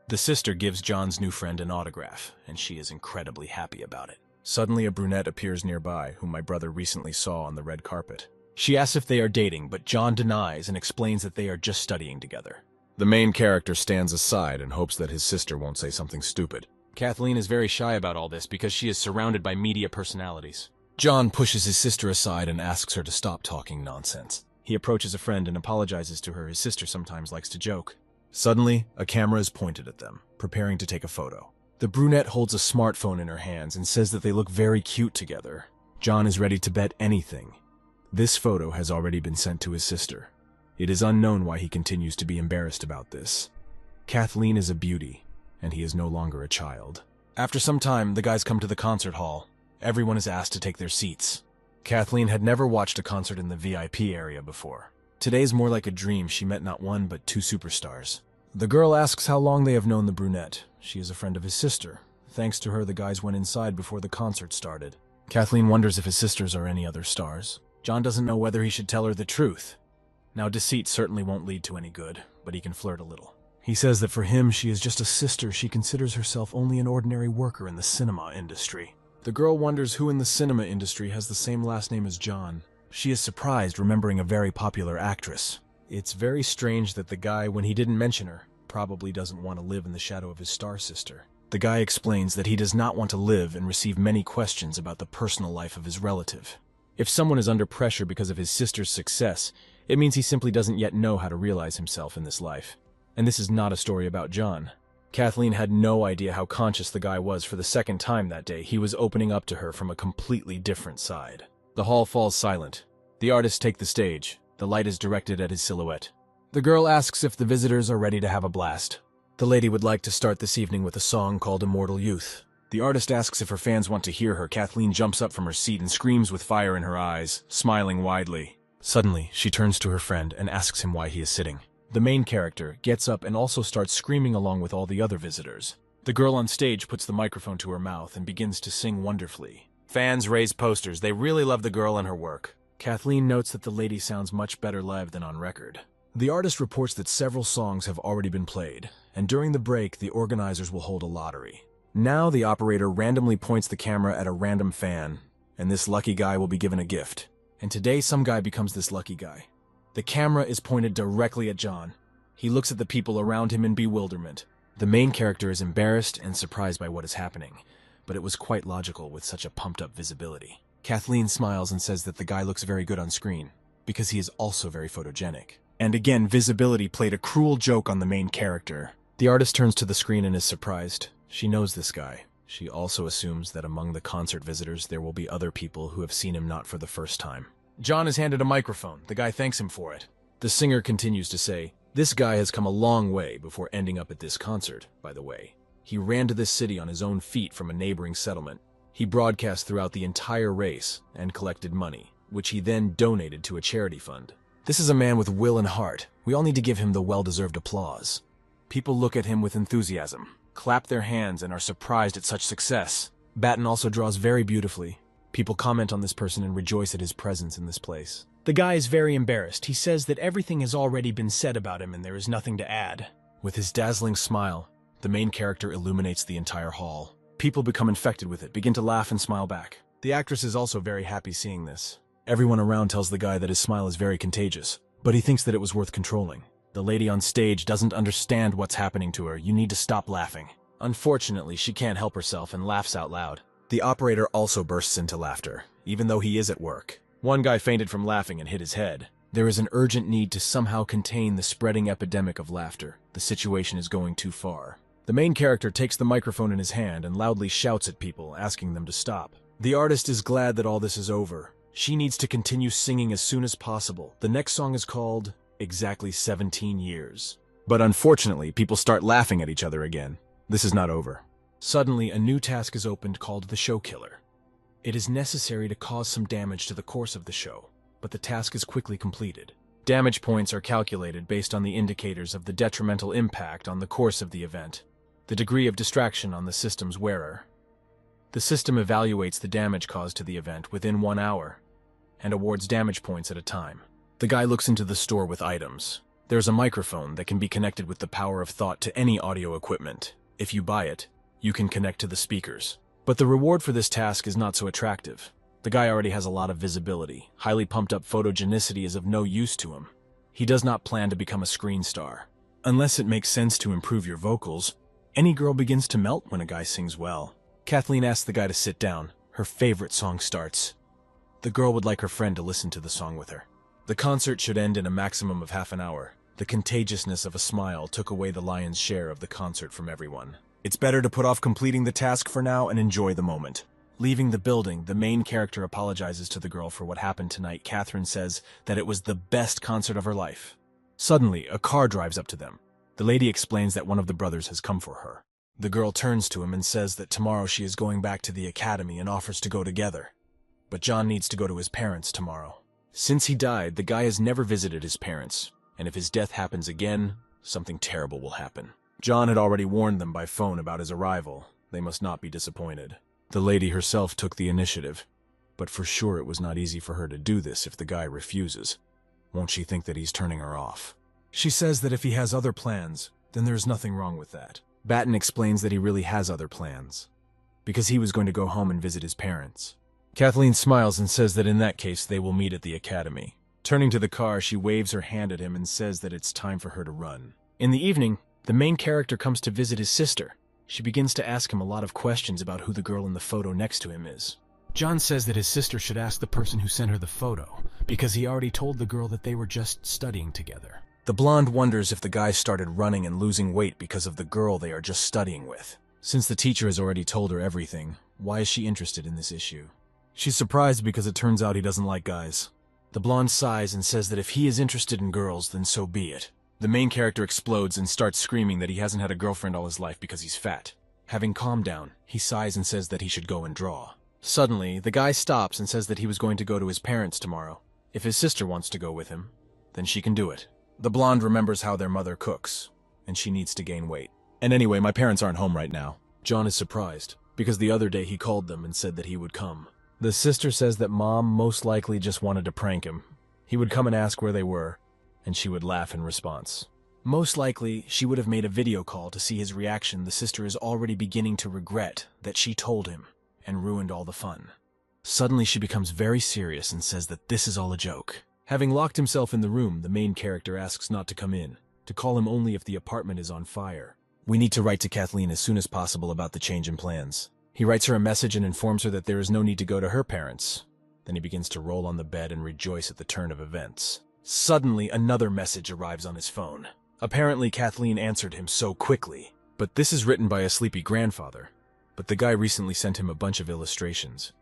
The sister gives John's new friend an autograph, and she is incredibly happy about it. Suddenly a brunette appears nearby, whom my brother recently saw on the red carpet. She asks if they are dating, but John denies and explains that they are just studying together. The main character stands aside and hopes that his sister won't say something stupid. Kathleen is very shy about all this because she is surrounded by media personalities. John pushes his sister aside and asks her to stop talking nonsense. He approaches a friend and apologizes to her. His sister sometimes likes to joke. Suddenly, a camera is pointed at them, preparing to take a photo. The brunette holds a smartphone in her hands and says that they look very cute together. John is ready to bet anything. This photo has already been sent to his sister. It is unknown why he continues to be embarrassed about this. Kathleen is a beauty, and he is no longer a child. After some time, the guys come to the concert hall. Everyone is asked to take their seats. Kathleen had never watched a concert in the VIP area before. Today is more like a dream. She met not one but two superstars. The girl asks how long they have known the brunette. She is a friend of his sister. Thanks to her, the guys went inside before the concert started. Kathleen wonders if his sisters are any other stars. John doesn't know whether he should tell her the truth. Now, deceit certainly won't lead to any good, but he can flirt a little. He says that for him, she is just a sister. She considers herself only an ordinary worker in the cinema industry. The girl wonders who in the cinema industry has the same last name as John. She is surprised, remembering a very popular actress. It's very strange that the guy, when he didn't mention her, probably doesn't want to live in the shadow of his star sister. The guy explains that he does not want to live and receive many questions about the personal life of his relative. If someone is under pressure because of his sister's success, it means he simply doesn't yet know how to realize himself in this life. And this is not a story about John. Kathleen had no idea how conscious the guy was. For the second time that day, he was opening up to her from a completely different side. The hall falls silent. The artists take the stage. The light is directed at his silhouette. The girl asks if the visitors are ready to have a blast. The lady would like to start this evening with a song called Immortal Youth. The artist asks if her fans want to hear her. Kathleen jumps up from her seat and screams with fire in her eyes, smiling widely. Suddenly, she turns to her friend and asks him why he is sitting. The main character gets up and also starts screaming along with all the other visitors. The girl on stage puts the microphone to her mouth and begins to sing wonderfully. Fans raise posters. They really love the girl and her work. Kathleen notes that the lady sounds much better live than on record. The artist reports that several songs have already been played, and during the break, the organizers will hold a lottery. Now the operator randomly points the camera at a random fan, and this lucky guy will be given a gift. And today, some guy becomes this lucky guy. The camera is pointed directly at John. He looks at the people around him in bewilderment. The main character is embarrassed and surprised by what is happening, but it was quite logical with such a pumped-up visibility. Kathleen smiles and says that the guy looks very good on screen, because he is also very photogenic. And again, visibility played a cruel joke on the main character. The artist turns to the screen and is surprised. She knows this guy. She also assumes that among the concert visitors there will be other people who have seen him not for the first time. John is handed a microphone. The guy thanks him for it. The singer continues to say, "This guy has come a long way before ending up at this concert, by the way. He ran to this city on his own feet from a neighboring settlement. He broadcast throughout the entire race and collected money, which he then donated to a charity fund. This is a man with will and heart. We all need to give him the well-deserved applause." People look at him with enthusiasm, clap their hands, and are surprised at such success. Batten also draws very beautifully. People comment on this person and rejoice at his presence in this place. The guy is very embarrassed. He says that everything has already been said about him and there is nothing to add. With his dazzling smile, the main character illuminates the entire hall. People become infected with it, begin to laugh and smile back. The actress is also very happy seeing this. Everyone around tells the guy that his smile is very contagious, but he thinks that it was worth controlling. The lady on stage doesn't understand what's happening to her. You need to stop laughing. Unfortunately, she can't help herself and laughs out loud. The operator also bursts into laughter, even though he is at work. One guy fainted from laughing and hit his head. There is an urgent need to somehow contain the spreading epidemic of laughter. The situation is going too far. The main character takes the microphone in his hand and loudly shouts at people, asking them to stop. The artist is glad that all this is over. She needs to continue singing as soon as possible. The next song is called Exactly 17 Years. But unfortunately, people start laughing at each other again. This is not over. Suddenly, a new task is opened called the Show Killer. It is necessary to cause some damage to the course of the show, but the task is quickly completed. Damage points are calculated based on the indicators of the detrimental impact on the course of the event, the degree of distraction on the system's wearer. The system evaluates the damage caused to the event within 1 hour and awards damage points at a time. The guy looks into the store with items. There's a microphone that can be connected with the power of thought to any audio equipment. If you buy it, you can connect to the speakers. But the reward for this task is not so attractive. The guy already has a lot of visibility. Highly pumped up photogenicity is of no use to him. He does not plan to become a screen star. Unless it makes sense to improve your vocals, any girl begins to melt when a guy sings well. Kathleen asks the guy to sit down. Her favorite song starts. The girl would like her friend to listen to the song with her. The concert should end in a maximum of half an hour. The contagiousness of a smile took away the lion's share of the concert from everyone. It's better to put off completing the task for now and enjoy the moment. Leaving the building, the main character apologizes to the girl for what happened tonight. Catherine says that it was the best concert of her life. Suddenly, a car drives up to them. The lady explains that one of the brothers has come for her. The girl turns to him and says that tomorrow she is going back to the academy and offers to go together. But John needs to go to his parents tomorrow. Since he died, the guy has never visited his parents, and if his death happens again, something terrible will happen. John had already warned them by phone about his arrival. They must not be disappointed. The lady herself took the initiative, but for sure it was not easy for her to do this if the guy refuses. Won't she think that he's turning her off? She says that if he has other plans, then there's nothing wrong with that. Batten explains that he really has other plans, because he was going to go home and visit his parents. Kathleen smiles and says that in that case they will meet at the academy. Turning to the car, she waves her hand at him and says that it's time for her to run. In the evening, the main character comes to visit his sister. She begins to ask him a lot of questions about who the girl in the photo next to him is. John says that his sister should ask the person who sent her the photo, because he already told the girl that they were just studying together. The blonde wonders if the guy started running and losing weight because of the girl they are just studying with. Since the teacher has already told her everything, why is she interested in this issue? She's surprised because it turns out he doesn't like guys. The blonde sighs and says that if he is interested in girls, then so be it. The main character explodes and starts screaming that he hasn't had a girlfriend all his life because he's fat. Having calmed down, he sighs and says that he should go and draw. Suddenly, the guy stops and says that he was going to go to his parents tomorrow. If his sister wants to go with him, then she can do it. The blonde remembers how their mother cooks, and she needs to gain weight. And anyway, my parents aren't home right now. John is surprised, because the other day he called them and said that he would come. The sister says that Mom most likely just wanted to prank him. He would come and ask where they were, and she would laugh in response. Most likely, she would have made a video call to see his reaction. The sister is already beginning to regret that she told him and ruined all the fun. Suddenly, she becomes very serious and says that this is all a joke. Having locked himself in the room, the main character asks not to come in, to call him only if the apartment is on fire. We need to write to Kathleen as soon as possible about the change in plans. He writes her a message and informs her that there is no need to go to her parents. Then he begins to roll on the bed and rejoice at the turn of events. Suddenly, another message arrives on his phone. Apparently, Kathleen answered him so quickly. But this is written by a sleepy grandfather. But the guy recently sent him a bunch of illustrations.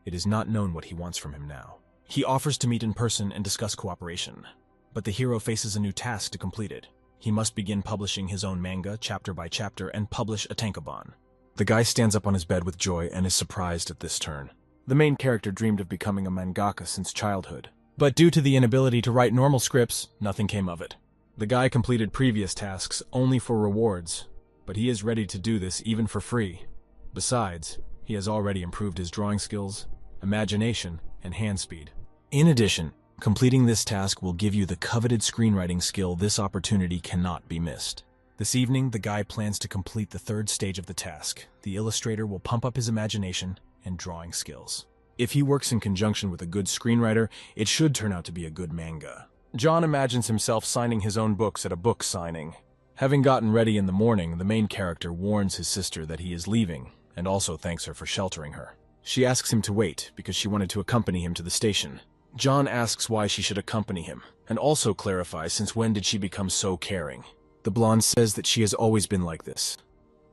It is not known what he wants from him now. He offers to meet in person and discuss cooperation. But the hero faces a new task to complete it. He must begin publishing his own manga, chapter by chapter, and publish a tankobon. The guy stands up on his bed with joy and is surprised at this turn. The main character dreamed of becoming a mangaka since childhood. But due to the inability to write normal scripts, nothing came of it. The guy completed previous tasks only for rewards, but he is ready to do this even for free. Besides, he has already improved his drawing skills, imagination, and hand speed. In addition, completing this task will give you the coveted screenwriting skill. This opportunity cannot be missed. This evening, the guy plans to complete the third stage of the task. The illustrator will pump up his imagination and drawing skills. If he works in conjunction with a good screenwriter, it should turn out to be a good manga. John imagines himself signing his own books at a book signing. Having gotten ready in the morning, the main character warns his sister that he is leaving, and also thanks her for sheltering her. She asks him to wait because she wanted to accompany him to the station. John asks why she should accompany him, and also clarifies since when did she become so caring. The blonde says that she has always been like this.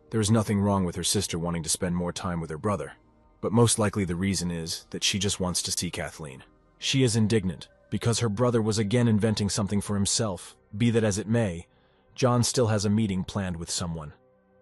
There is nothing wrong with her sister wanting to spend more time with her brother, but most likely the reason is that she just wants to see Kathleen. She is indignant because her brother was again inventing something for himself. Be that as it may, John still has a meeting planned with someone.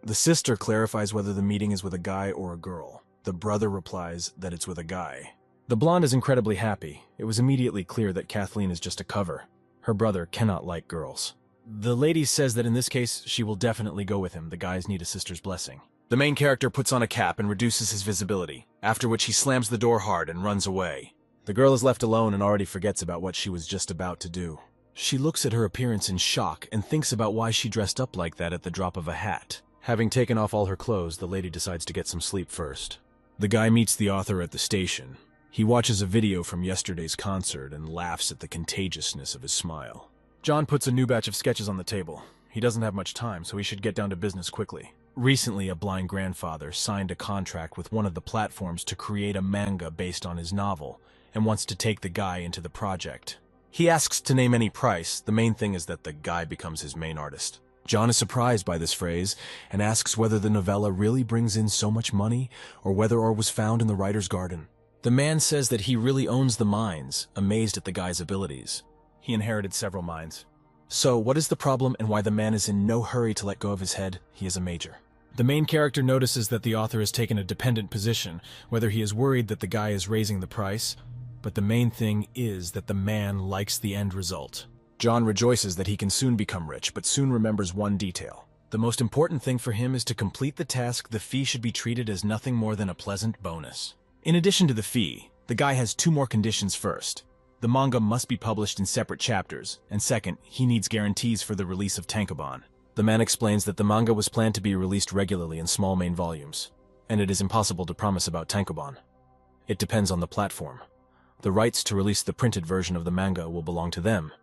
The sister clarifies whether the meeting is with a guy or a girl. The brother replies that it's with a guy. The blonde is incredibly happy. It was immediately clear that Kathleen is just a cover. Her brother cannot like girls. The lady says that in this case, she will definitely go with him. The guys need a sister's blessing. The main character puts on a cap and reduces his visibility, after which he slams the door hard and runs away. The girl is left alone and already forgets about what she was just about to do. She looks at her appearance in shock and thinks about why she dressed up like that at the drop of a hat. Having taken off all her clothes, the lady decides to get some sleep first. The guy meets the author at the station. He watches a video from yesterday's concert and laughs at the contagiousness of his smile. John puts a new batch of sketches on the table. He doesn't have much time, so he should get down to business quickly. Recently, a blind grandfather signed a contract with one of the platforms to create a manga based on his novel, and wants to take the guy into the project. He asks to name any price. The main thing is that the guy becomes his main artist. John is surprised by this phrase, and asks whether the novella really brings in so much money, or whether or was found in the writer's garden. The man says that he really owns the mines, amazed at the guy's abilities. He inherited several mines. So, what is the problem and why the man is in no hurry to let go of his head? He is a major. The main character notices that the author has taken a dependent position, whether he is worried that the guy is raising the price, but the main thing is that the man likes the end result. John rejoices that he can soon become rich, but soon remembers one detail. The most important thing for him is to complete the task. The fee should be treated as nothing more than a pleasant bonus. In addition to the fee, the guy has two more conditions. First, the manga must be published in separate chapters, and second, he needs guarantees for the release of tankobon. The man explains that the manga was planned to be released regularly in small main volumes, and it is impossible to promise about tankobon. It depends on the platform. The rights to release the printed version of the manga will belong to them.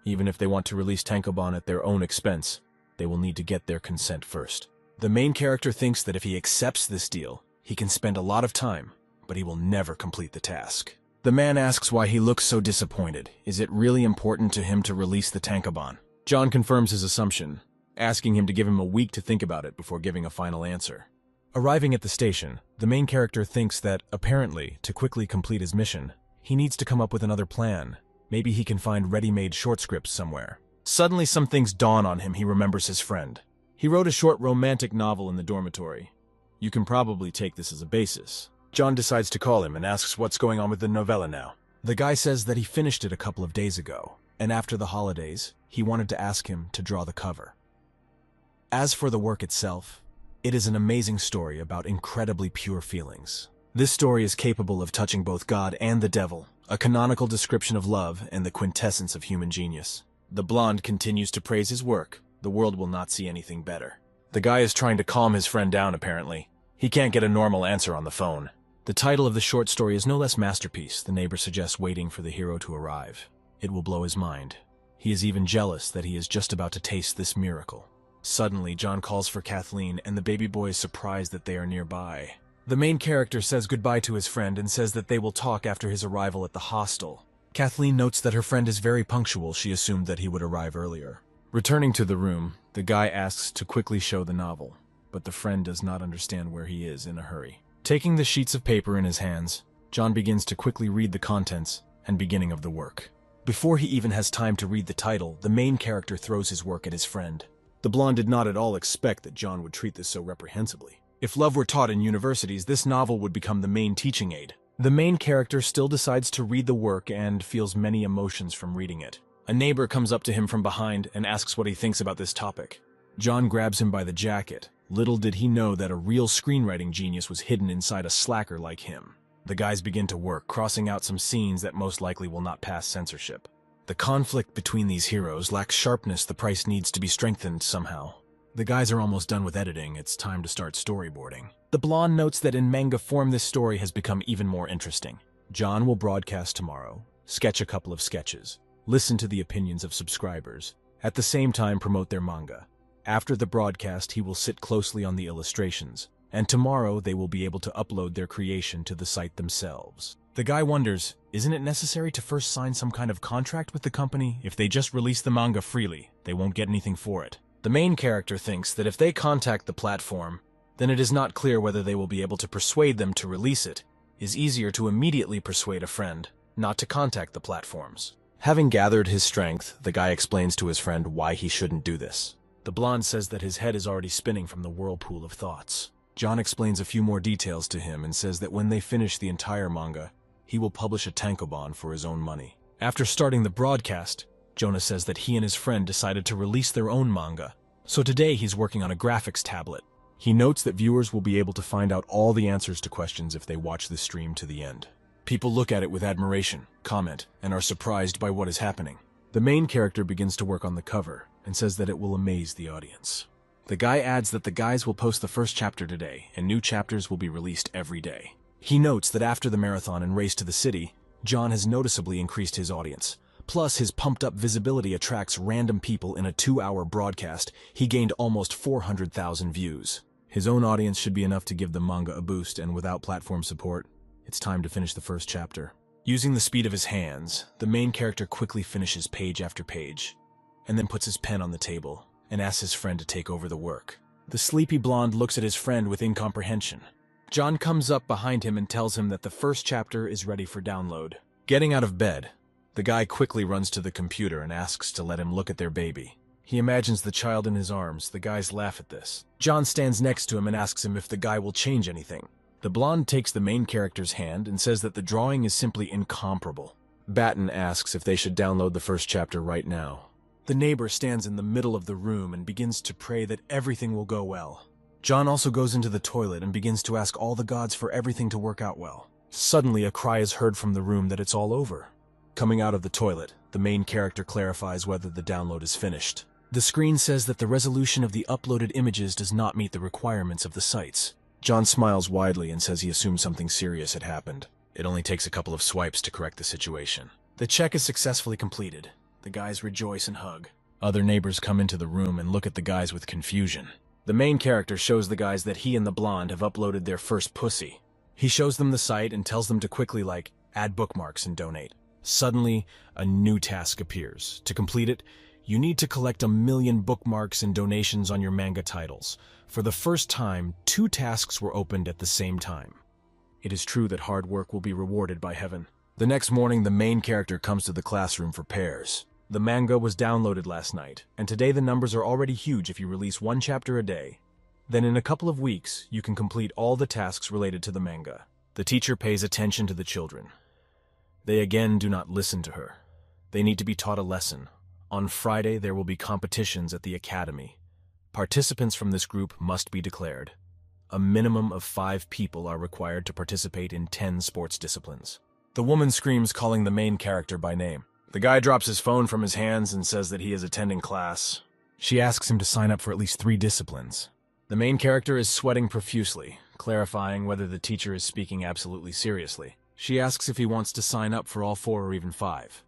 Even if they want to release tankobon at their own expense, they will need to get their consent first. The main character thinks that if he accepts this deal, he can spend a lot of time, but he will never complete the task. The man asks why he looks so disappointed. Is it really important to him to release the tankobon? John confirms his assumption, asking him to give him a week to think about it before giving a final answer. Arriving at the station, the main character thinks that, apparently, to quickly complete his mission, he needs to come up with another plan. Maybe he can find ready-made short scripts somewhere. Suddenly some things dawn on him. He remembers his friend. He wrote a short romantic novel in the dormitory. You can probably take this as a basis. John decides to call him and asks what's going on with the novella now. The guy says that he finished it a couple of days ago, and after the holidays, he wanted to ask him to draw the cover. As for the work itself, it is an amazing story about incredibly pure feelings. This story is capable of touching both God and the devil, a canonical description of love and the quintessence of human genius. The blonde continues to praise his work. The world will not see anything better. The guy is trying to calm his friend down, apparently. He can't get a normal answer on the phone. The title of the short story is no less masterpiece. The neighbor suggests waiting for the hero to arrive. It will blow his mind. He is even jealous that he is just about to taste this miracle. Suddenly, John calls for Kathleen, and the baby boy is surprised that they are nearby. The main character says goodbye to his friend and says that they will talk after his arrival at the hostel. Kathleen notes that her friend is very punctual. She assumed that he would arrive earlier. Returning to the room, the guy asks to quickly show the novel, but the friend does not understand where he is in a hurry. Taking the sheets of paper in his hands, John begins to quickly read the contents and beginning of the work. Before he even has time to read the title, the main character throws his work at his friend. The blonde did not at all expect that John would treat this so reprehensibly. If love were taught in universities, this novel would become the main teaching aid. The main character still decides to read the work and feels many emotions from reading it. A neighbor comes up to him from behind and asks what he thinks about this topic. John grabs him by the jacket. Little did he know that a real screenwriting genius was hidden inside a slacker like him. The guys begin to work, crossing out some scenes that most likely will not pass censorship. The conflict between these heroes lacks sharpness. The price needs to be strengthened somehow. The guys are almost done with editing. It's time to start storyboarding. The blonde notes that in manga form this story has become even more interesting. John will broadcast tomorrow, sketch a couple of sketches, listen to the opinions of subscribers, at the same time promote their manga. After the broadcast, he will sit closely on the illustrations, and tomorrow they will be able to upload their creation to the site themselves. The guy wonders, isn't it necessary to first sign some kind of contract with the company? If they just release the manga freely, they won't get anything for it. The main character thinks that if they contact the platform, then it is not clear whether they will be able to persuade them to release it. It is easier to immediately persuade a friend not to contact the platforms. Having gathered his strength, the guy explains to his friend why he shouldn't do this. The blonde says that his head is already spinning from the whirlpool of thoughts. John explains a few more details to him and says that when they finish the entire manga, he will publish a tankobon for his own money. After starting the broadcast, Jonah says that he and his friend decided to release their own manga. So today he's working on a graphics tablet. He notes that viewers will be able to find out all the answers to questions if they watch the stream to the end. People look at it with admiration, comment, and are surprised by what is happening. The main character begins to work on the cover and says that it will amaze the audience. The guy adds that the guys will post the first chapter today, and new chapters will be released every day. He notes that after the marathon and race to the city, John has noticeably increased his audience. Plus, his pumped-up visibility attracts random people. In a 2-hour broadcast, he gained almost 400,000 views. His own audience should be enough to give the manga a boost, and without platform support, it's time to finish the first chapter. Using the speed of his hands, the main character quickly finishes page after page, and then puts his pen on the table and asks his friend to take over the work. The sleepy blonde looks at his friend with incomprehension. John comes up behind him and tells him that the first chapter is ready for download. Getting out of bed, the guy quickly runs to the computer and asks to let him look at their baby. He imagines the child in his arms. The guys laugh at this. John stands next to him and asks him if the guy will change anything. The blonde takes the main character's hand and says that the drawing is simply incomparable. Batten asks if they should download the first chapter right now. The neighbor stands in the middle of the room and begins to pray that everything will go well. John also goes into the toilet and begins to ask all the gods for everything to work out well. Suddenly, a cry is heard from the room that it's all over. Coming out of the toilet, the main character clarifies whether the download is finished. The screen says that the resolution of the uploaded images does not meet the requirements of the sites. John smiles widely and says he assumed something serious had happened. It only takes a couple of swipes to correct the situation. The check is successfully completed. The guys rejoice and hug. Other neighbors come into the room and look at the guys with confusion. The main character shows the guys that he and the blonde have uploaded their first pussy. He shows them the site and tells them to quickly, add bookmarks and donate. Suddenly, a new task appears. To complete it, You need to collect 1,000,000 bookmarks and donations on your manga titles. For the first time, 2 tasks were opened at the same time. It is true that hard work will be rewarded by heaven. The next morning, the main character comes to the classroom for pairs. The manga was downloaded last night, and today the numbers are already huge if you release 1 chapter a day. Then in a couple of weeks, you can complete all the tasks related to the manga. The teacher pays attention to the children. They again do not listen to her. They need to be taught a lesson. On Friday, there will be competitions at the academy. Participants from this group must be declared. A minimum of 5 people are required to participate in 10 sports disciplines. The woman screams, calling the main character by name. The guy drops his phone from his hands and says that he is attending class. She asks him to sign up for at least 3 disciplines. The main character is sweating profusely, clarifying whether the teacher is speaking absolutely seriously. She asks if he wants to sign up for all 4 or even 5.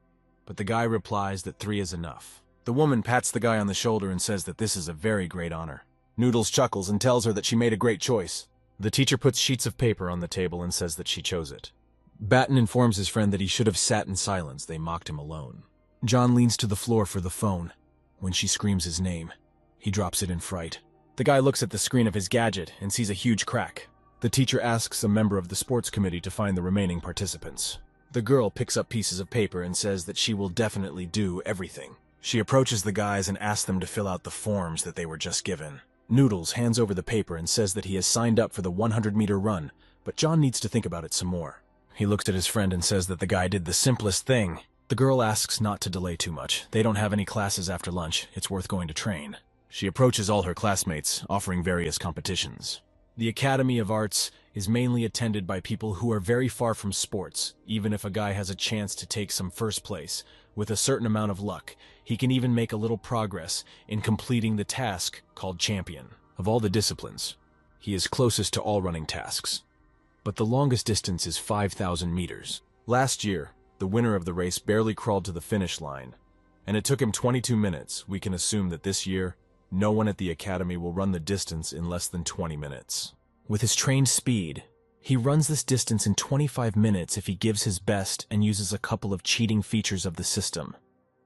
But the guy replies that 3 is enough. The woman pats the guy on the shoulder and says that this is a very great honor. Noodles chuckles and tells her that she made a great choice. The teacher puts sheets of paper on the table and says that she chose it. Batten informs his friend that he should have sat in silence. They mocked him alone. John leans to the floor for the phone. When she screams his name, he drops it in fright. The guy looks at the screen of his gadget and sees a huge crack. The teacher asks a member of the sports committee to find the remaining participants. The girl picks up pieces of paper and says that she will definitely do everything. She approaches the guys and asks them to fill out the forms that they were just given. Noodles hands over the paper and says that he has signed up for the 100-meter run, but John needs to think about it some more. He looks at his friend and says that the guy did the simplest thing. The girl asks not to delay too much. They don't have any classes after lunch. It's worth going to train. She approaches all her classmates, offering various competitions. The Academy of Arts is mainly attended by people who are very far from sports. Even if a guy has a chance to take some first place, with a certain amount of luck, he can even make a little progress in completing the task called champion. Of all the disciplines, he is closest to all running tasks. But the longest distance is 5,000 meters. Last year, the winner of the race barely crawled to the finish line, and it took him 22 minutes. We can assume that this year, no one at the academy will run the distance in less than 20 minutes. With his trained speed, he runs this distance in 25 minutes if he gives his best and uses a couple of cheating features of the system.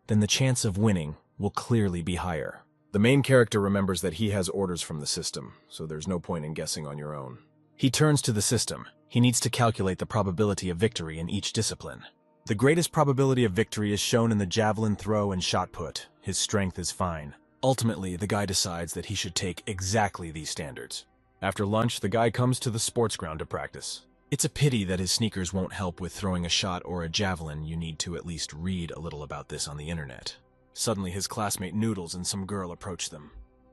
Then the chance of winning will clearly be higher. The main character remembers that he has orders from the system, so there's no point in guessing on your own. He turns to the system. He needs to calculate the probability of victory in each discipline. The greatest probability of victory is shown in the javelin throw and shot put. His strength is fine. Ultimately, the guy decides that he should take exactly these standards. After lunch, the guy comes to the sports ground to practice. It's a pity that his sneakers won't help with throwing a shot or a javelin. You need to at least read a little about this on the internet. Suddenly, his classmate Noodles and some girl approach them.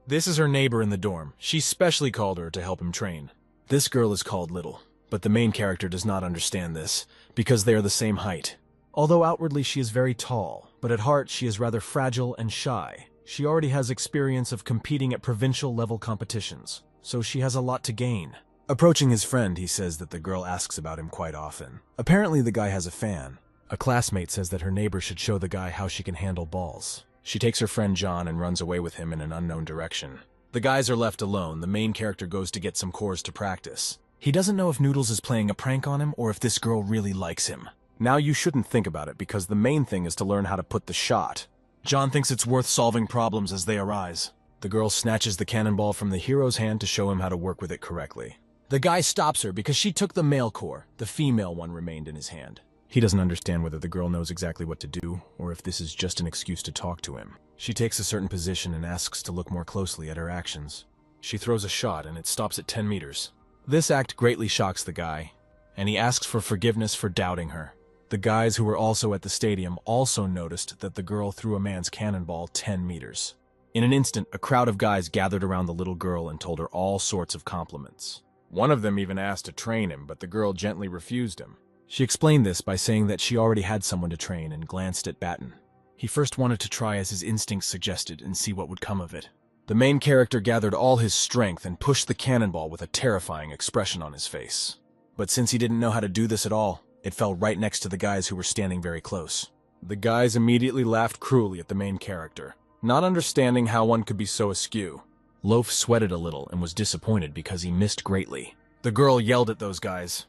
This is her neighbor in the dorm. She specially called her to help him train. This girl is called Little, but the main character does not understand this, because they are the same height. Although outwardly she is very tall, but at heart she is rather fragile and shy. She already has experience of competing at provincial-level competitions, so she has a lot to gain. Approaching his friend, he says that the girl asks about him quite often. Apparently the guy has a fan. A classmate says that her neighbor should show the guy how she can handle balls. She takes her friend John and runs away with him in an unknown direction. The guys are left alone. The main character goes to get some cores to practice. He doesn't know if Noodles is playing a prank on him or if this girl really likes him. Now you shouldn't think about it because the main thing is to learn how to put the shot. John thinks it's worth solving problems as they arise. The girl snatches the cannonball from the hero's hand to show him how to work with it correctly. The guy stops her because she took the male core. The female one remained in his hand. He doesn't understand whether the girl knows exactly what to do or if this is just an excuse to talk to him. She takes a certain position and asks to look more closely at her actions. She throws a shot and it stops at 10 meters. This act greatly shocks the guy, and he asks for forgiveness for doubting her. The guys who were also at the stadium also noticed that the girl threw a man's cannonball 10 meters. In an instant, a crowd of guys gathered around the little girl and told her all sorts of compliments. One of them even asked to train him, but the girl gently refused him. She explained this by saying that she already had someone to train and glanced at Batten. He first wanted to try as his instincts suggested and see what would come of it. The main character gathered all his strength and pushed the cannonball with a terrifying expression on his face. But since he didn't know how to do this at all, it fell right next to the guys who were standing very close. The guys immediately laughed cruelly at the main character, not understanding how one could be so askew. Loaf sweated a little and was disappointed because he missed greatly. The girl yelled at those guys,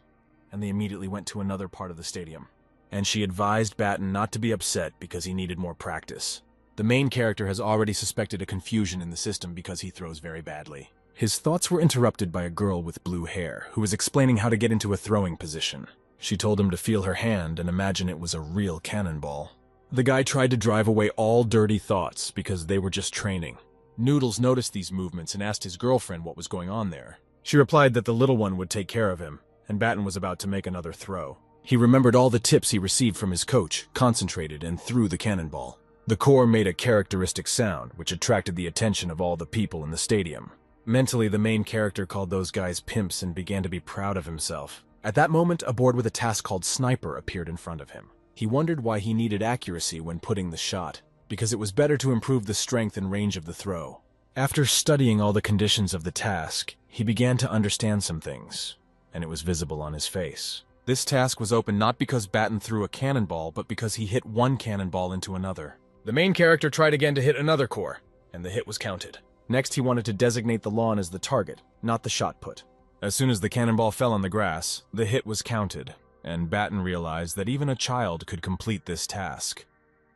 and they immediately went to another part of the stadium. And she advised Batten not to be upset because he needed more practice. The main character has already suspected a confusion in the system because he throws very badly. His thoughts were interrupted by a girl with blue hair who was explaining how to get into a throwing position. She told him to feel her hand and imagine it was a real cannonball. The guy tried to drive away all dirty thoughts because they were just training. Noodles noticed these movements and asked his girlfriend what was going on there. She replied that the little one would take care of him, and Batten was about to make another throw. He remembered all the tips he received from his coach, concentrated, and threw the cannonball. The core made a characteristic sound, which attracted the attention of all the people in the stadium. Mentally, the main character called those guys pimps and began to be proud of himself. At that moment, a board with a task called Sniper appeared in front of him. He wondered why he needed accuracy when putting the shot, because it was better to improve the strength and range of the throw. After studying all the conditions of the task, he began to understand some things, and it was visible on his face. This task was open not because Batten threw a cannonball, but because he hit one cannonball into another. The main character tried again to hit another core, and the hit was counted. Next, he wanted to designate the lawn as the target, not the shot put. As soon as the cannonball fell on the grass, the hit was counted, and Batten realized that even a child could complete this task.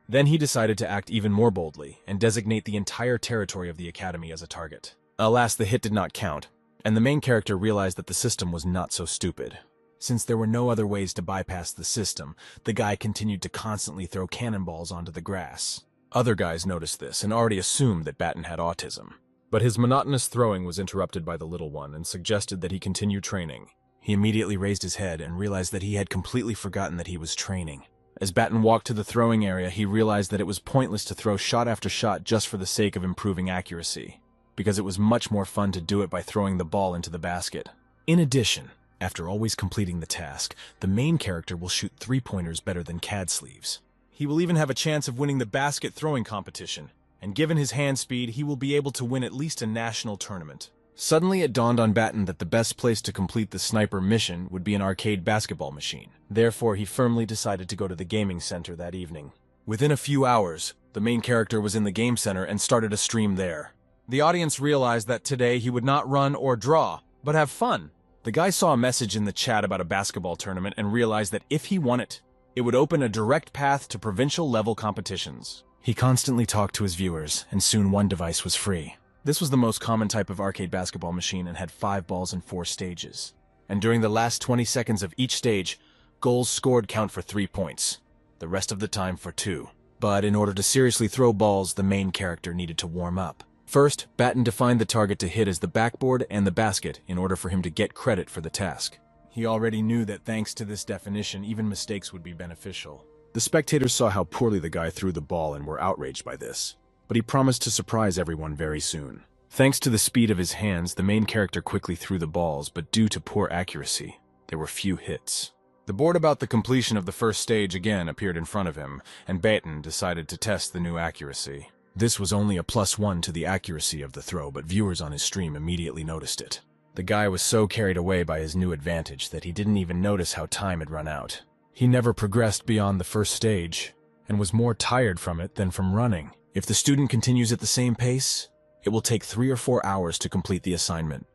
Then he decided to act even more boldly and designate the entire territory of the academy as a target. Alas, the hit did not count, and the main character realized that the system was not so stupid. Since there were no other ways to bypass the system, the guy continued to constantly throw cannonballs onto the grass. Other guys noticed this and already assumed that Batten had autism. But his monotonous throwing was interrupted by the little one and suggested that he continue training. He immediately raised his head and realized that he had completely forgotten that he was training. As Batten walked to the throwing area, he realized that it was pointless to throw shot after shot just for the sake of improving accuracy, because it was much more fun to do it by throwing the ball into the basket. In addition, after always completing the task, the main character will shoot three-pointers better than CAD sleeves. He will even have a chance of winning the basket throwing competition, and given his hand speed, he will be able to win at least a national tournament. Suddenly it dawned on Batten that the best place to complete the sniper mission would be an arcade basketball machine. Therefore, he firmly decided to go to the gaming center that evening. Within a few hours, the main character was in the game center and started a stream there. The audience realized that today he would not run or draw, but have fun. The guy saw a message in the chat about a basketball tournament and realized that if he won it, it would open a direct path to provincial-level competitions. He constantly talked to his viewers, and soon one device was free. This was the most common type of arcade basketball machine and had 5 balls and 4 stages. And during the last 20 seconds of each stage, goals scored count for 3 points, the rest of the time for 2. But in order to seriously throw balls, the main character needed to warm up. First, Batten defined the target to hit as the backboard and the basket in order for him to get credit for the task. He already knew that thanks to this definition, even mistakes would be beneficial. The spectators saw how poorly the guy threw the ball and were outraged by this, but he promised to surprise everyone very soon. Thanks to the speed of his hands, the main character quickly threw the balls, but due to poor accuracy, there were few hits. The board about the completion of the first stage again appeared in front of him, and Batten decided to test the new accuracy. This was only a +1 to the accuracy of the throw, but viewers on his stream immediately noticed it. The guy was so carried away by his new advantage that he didn't even notice how time had run out. He never progressed beyond the first stage, and was more tired from it than from running. If the student continues at the same pace, it will take 3 or 4 hours to complete the assignment.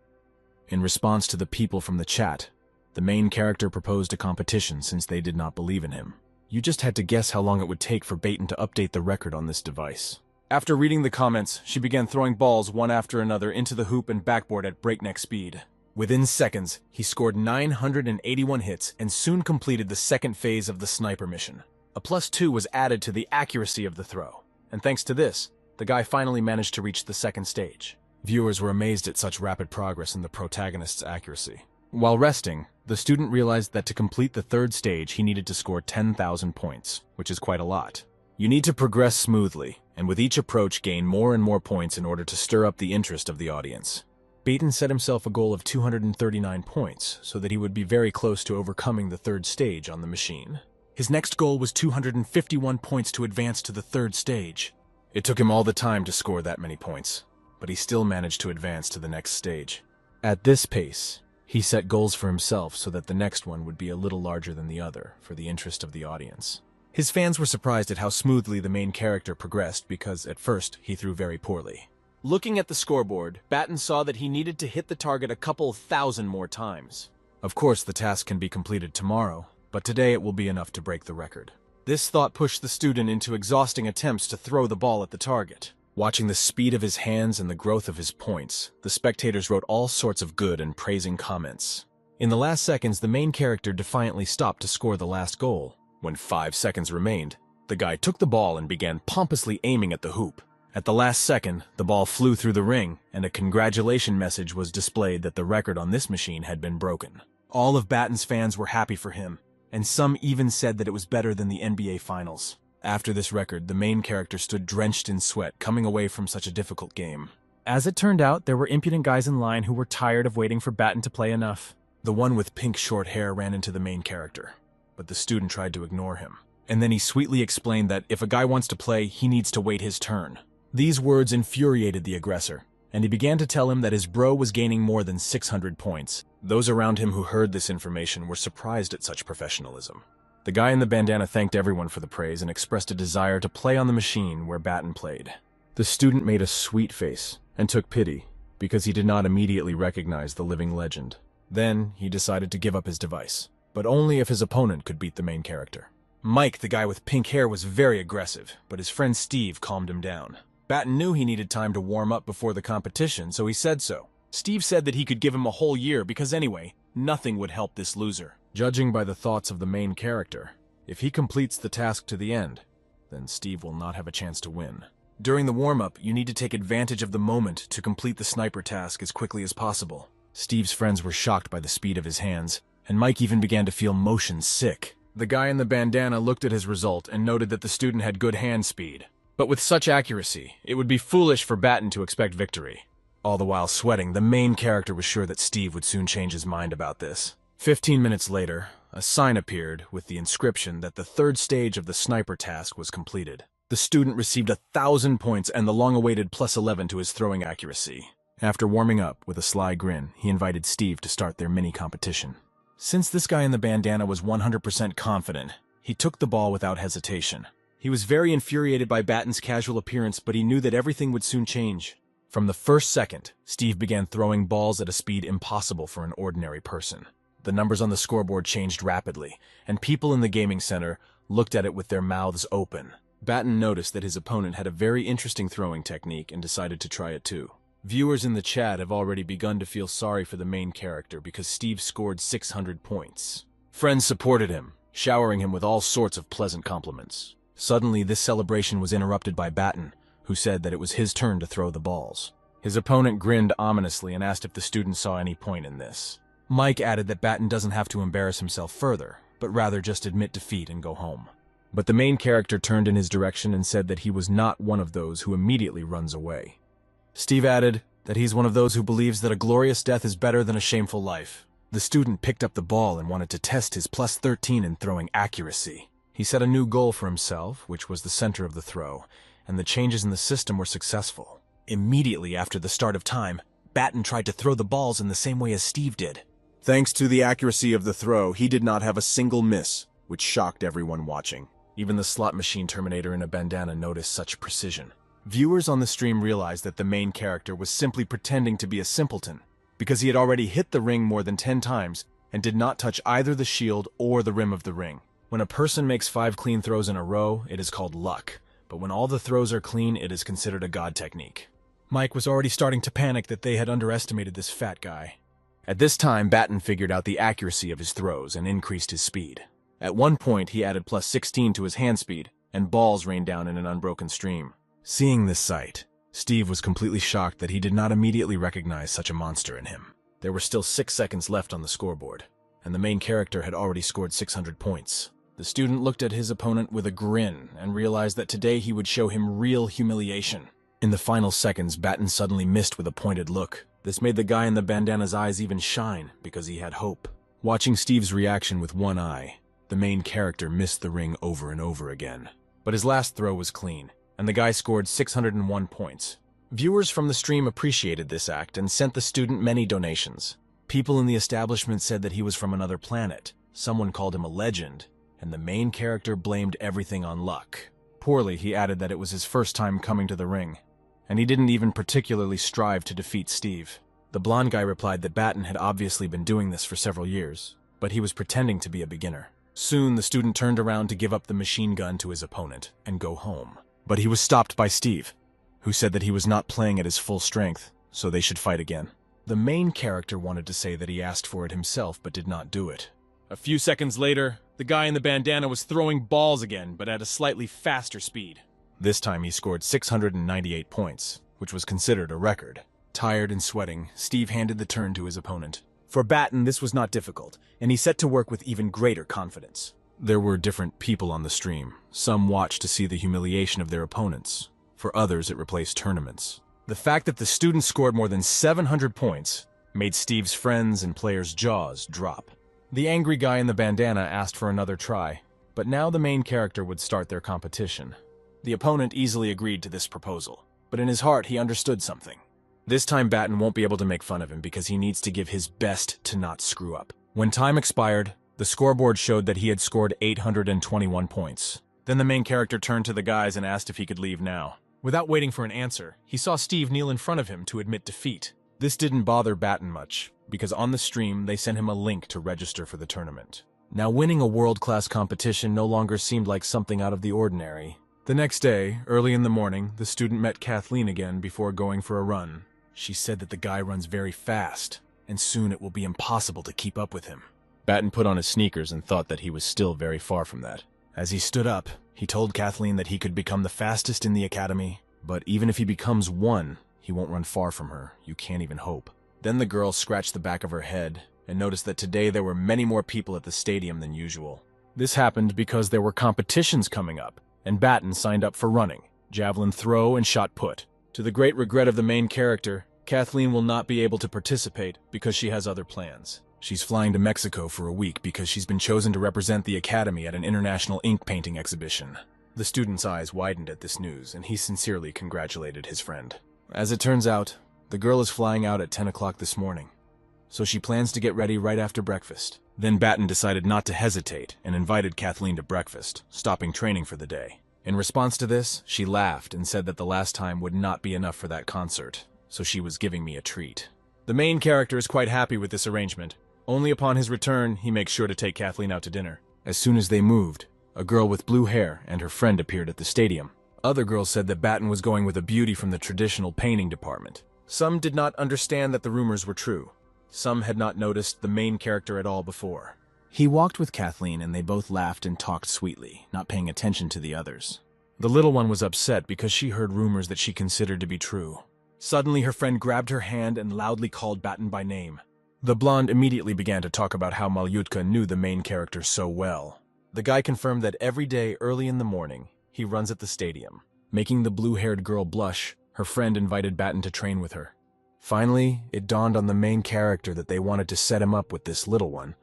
In response to the people from the chat, the main character proposed a competition since they did not believe in him. You just had to guess how long it would take for Batten to update the record on this device. After reading the comments, she began throwing balls one after another into the hoop and backboard at breakneck speed. Within seconds, he scored 981 hits and soon completed the second phase of the sniper mission. A +2 was added to the accuracy of the throw, and thanks to this, the guy finally managed to reach the second stage. Viewers were amazed at such rapid progress in the protagonist's accuracy. While resting, the student realized that to complete the third stage, he needed to score 10,000 points, which is quite a lot. You need to progress smoothly, and with each approach gain more and more points in order to stir up the interest of the audience. Batten set himself a goal of 239 points, so that he would be very close to overcoming the third stage on the machine. His next goal was 251 points to advance to the third stage. It took him all the time to score that many points, but he still managed to advance to the next stage. At this pace, he set goals for himself so that the next one would be a little larger than the other, for the interest of the audience. His fans were surprised at how smoothly the main character progressed because, at first, he threw very poorly. Looking at the scoreboard, Batten saw that he needed to hit the target a couple thousand more times. Of course, the task can be completed tomorrow, but today it will be enough to break the record. This thought pushed the student into exhausting attempts to throw the ball at the target. Watching the speed of his hands and the growth of his points, the spectators wrote all sorts of good and praising comments. In the last seconds, the main character defiantly stopped to score the last goal. When 5 seconds remained, the guy took the ball and began pompously aiming at the hoop. At the last second, the ball flew through the ring, and a congratulation message was displayed that the record on this machine had been broken. All of Batten's fans were happy for him, and some even said that it was better than the NBA Finals. After this record, the main character stood drenched in sweat, coming away from such a difficult game. As it turned out, there were impudent guys in line who were tired of waiting for Batten to play enough. The one with pink short hair ran into the main character, but the student tried to ignore him. And then he sweetly explained that if a guy wants to play, he needs to wait his turn. These words infuriated the aggressor, and he began to tell him that his bro was gaining more than 600 points. Those around him who heard this information were surprised at such professionalism. The guy in the bandana thanked everyone for the praise and expressed a desire to play on the machine where Batten played. The student made a sweet face and took pity because he did not immediately recognize the living legend. Then he decided to give up his device, but only if his opponent could beat the main character. Mike, the guy with pink hair, was very aggressive, but his friend Steve calmed him down. Batten knew he needed time to warm up before the competition, so he said so. Steve said that he could give him a whole year because anyway, nothing would help this loser. Judging by the thoughts of the main character, if he completes the task to the end, then Steve will not have a chance to win. During the warm-up, you need to take advantage of the moment to complete the sniper task as quickly as possible. Steve's friends were shocked by the speed of his hands, and Mike even began to feel motion sick. The guy in the bandana looked at his result and noted that the student had good hand speed. But with such accuracy, it would be foolish for Batten to expect victory. All the while sweating, the main character was sure that Steve would soon change his mind about this. 15 minutes later, a sign appeared with the inscription that the third stage of the sniper task was completed. The student received 1,000 points and the long-awaited +11 to his throwing accuracy. After warming up with a sly grin, he invited Steve to start their mini-competition. Since this guy in the bandana was 100% confident, he took the ball without hesitation. He was very infuriated by Batten's casual appearance, but he knew that everything would soon change. From the first second, Steve began throwing balls at a speed impossible for an ordinary person. The numbers on the scoreboard changed rapidly, and people in the gaming center looked at it with their mouths open. Batten noticed that his opponent had a very interesting throwing technique and decided to try it too. Viewers in the chat have already begun to feel sorry for the main character because Steve scored 600 points. Friends supported him, showering him with all sorts of pleasant compliments. Suddenly, this celebration was interrupted by Batten, who said that it was his turn to throw the balls. His opponent grinned ominously and asked if the student saw any point in this. Mike added that Batten doesn't have to embarrass himself further, but rather just admit defeat and go home. But the main character turned in his direction and said that he was not one of those who immediately runs away. Steve added that he's one of those who believes that a glorious death is better than a shameful life. The student picked up the ball and wanted to test his +13 in throwing accuracy. He set a new goal for himself, which was the center of the throw, and the changes in the system were successful. Immediately after the start of time, Batten tried to throw the balls in the same way as Steve did. Thanks to the accuracy of the throw, he did not have a single miss, which shocked everyone watching. Even the slot machine terminator in a bandana noticed such precision. Viewers on the stream realized that the main character was simply pretending to be a simpleton, because he had already hit the ring more than 10 times and did not touch either the shield or the rim of the ring. When a person makes 5 clean throws in a row, it is called luck, but when all the throws are clean, it is considered a god technique. Mike was already starting to panic that they had underestimated this fat guy. At this time, Batten figured out the accuracy of his throws and increased his speed. At one point, he added +16 to his hand speed, and balls rained down in an unbroken stream. Seeing this sight, Steve was completely shocked that he did not immediately recognize such a monster in him. There were still 6 seconds left on the scoreboard, and the main character had already scored 600 points. The student looked at his opponent with a grin and realized that today he would show him real humiliation. In the final seconds, Batten suddenly missed with a pointed look. This made the guy in the bandana's eyes even shine because he had hope. Watching Steve's reaction with one eye, the main character missed the ring over and over again. But his last throw was clean, and the guy scored 601 points. Viewers from the stream appreciated this act and sent the student many donations. People in the establishment said that he was from another planet, someone called him a legend, and the main character blamed everything on luck. Poorly, he added that it was his first time coming to the ring, and he didn't even particularly strive to defeat Steve. The blonde guy replied that Batten had obviously been doing this for several years, but he was pretending to be a beginner. Soon, the student turned around to give up the machine gun to his opponent and go home. But he was stopped by Steve, who said that he was not playing at his full strength, so they should fight again. The main character wanted to say that he asked for it himself but did not do it. A few seconds later, the guy in the bandana was throwing balls again, but at a slightly faster speed. This time he scored 698 points, which was considered a record. Tired and sweating, Steve handed the turn to his opponent. For Batten, this was not difficult, and he set to work with even greater confidence. There were different people on the stream. Some watched to see the humiliation of their opponents. For others, it replaced tournaments. The fact that the student scored more than 700 points made Steve's friends and players' jaws drop. The angry guy in the bandana asked for another try, but now the main character would start their competition. The opponent easily agreed to this proposal, but in his heart he understood something. This time Batten won't be able to make fun of him because he needs to give his best to not screw up. When time expired, the scoreboard showed that he had scored 821 points. Then the main character turned to the guys and asked if he could leave now. Without waiting for an answer, he saw Steve kneel in front of him to admit defeat. This didn't bother Batten much, because on the stream they sent him a link to register for the tournament. Now winning a world-class competition no longer seemed like something out of the ordinary. The next day, early in the morning, the student met Kathleen again before going for a run. She said that the guy runs very fast, and soon it will be impossible to keep up with him. Batten put on his sneakers and thought that he was still very far from that. As he stood up, he told Kathleen that he could become the fastest in the academy, but even if he becomes one, he won't run far from her. You can't even hope. Then the girl scratched the back of her head and noticed that today there were many more people at the stadium than usual. This happened because there were competitions coming up, and Batten signed up for running, javelin throw, and shot put. To the great regret of the main character, Kathleen will not be able to participate because she has other plans. She's flying to Mexico for a week because she's been chosen to represent the Academy at an international ink painting exhibition. The student's eyes widened at this news, and he sincerely congratulated his friend. As it turns out, the girl is flying out at 10 o'clock this morning, so she plans to get ready right after breakfast. Then Batten decided not to hesitate and invited Kathleen to breakfast, stopping training for the day. In response to this, she laughed and said that the last time would not be enough for that concert, so she was giving me a treat. The main character is quite happy with this arrangement. Only upon his return, he makes sure to take Kathleen out to dinner. As soon as they moved, a girl with blue hair and her friend appeared at the stadium. Other girls said that Batten was going with a beauty from the traditional painting department. Some did not understand that the rumors were true. Some had not noticed the main character at all before. He walked with Kathleen and they both laughed and talked sweetly, not paying attention to the others. The little one was upset because she heard rumors that she considered to be true. Suddenly her friend grabbed her hand and loudly called Batten by name. The blonde immediately began to talk about how Malyutka knew the main character so well. The guy confirmed that every day early in the morning, he runs at the stadium. Making the blue-haired girl blush, her friend invited Batten to train with her. Finally, it dawned on the main character that they wanted to set him up with this little one,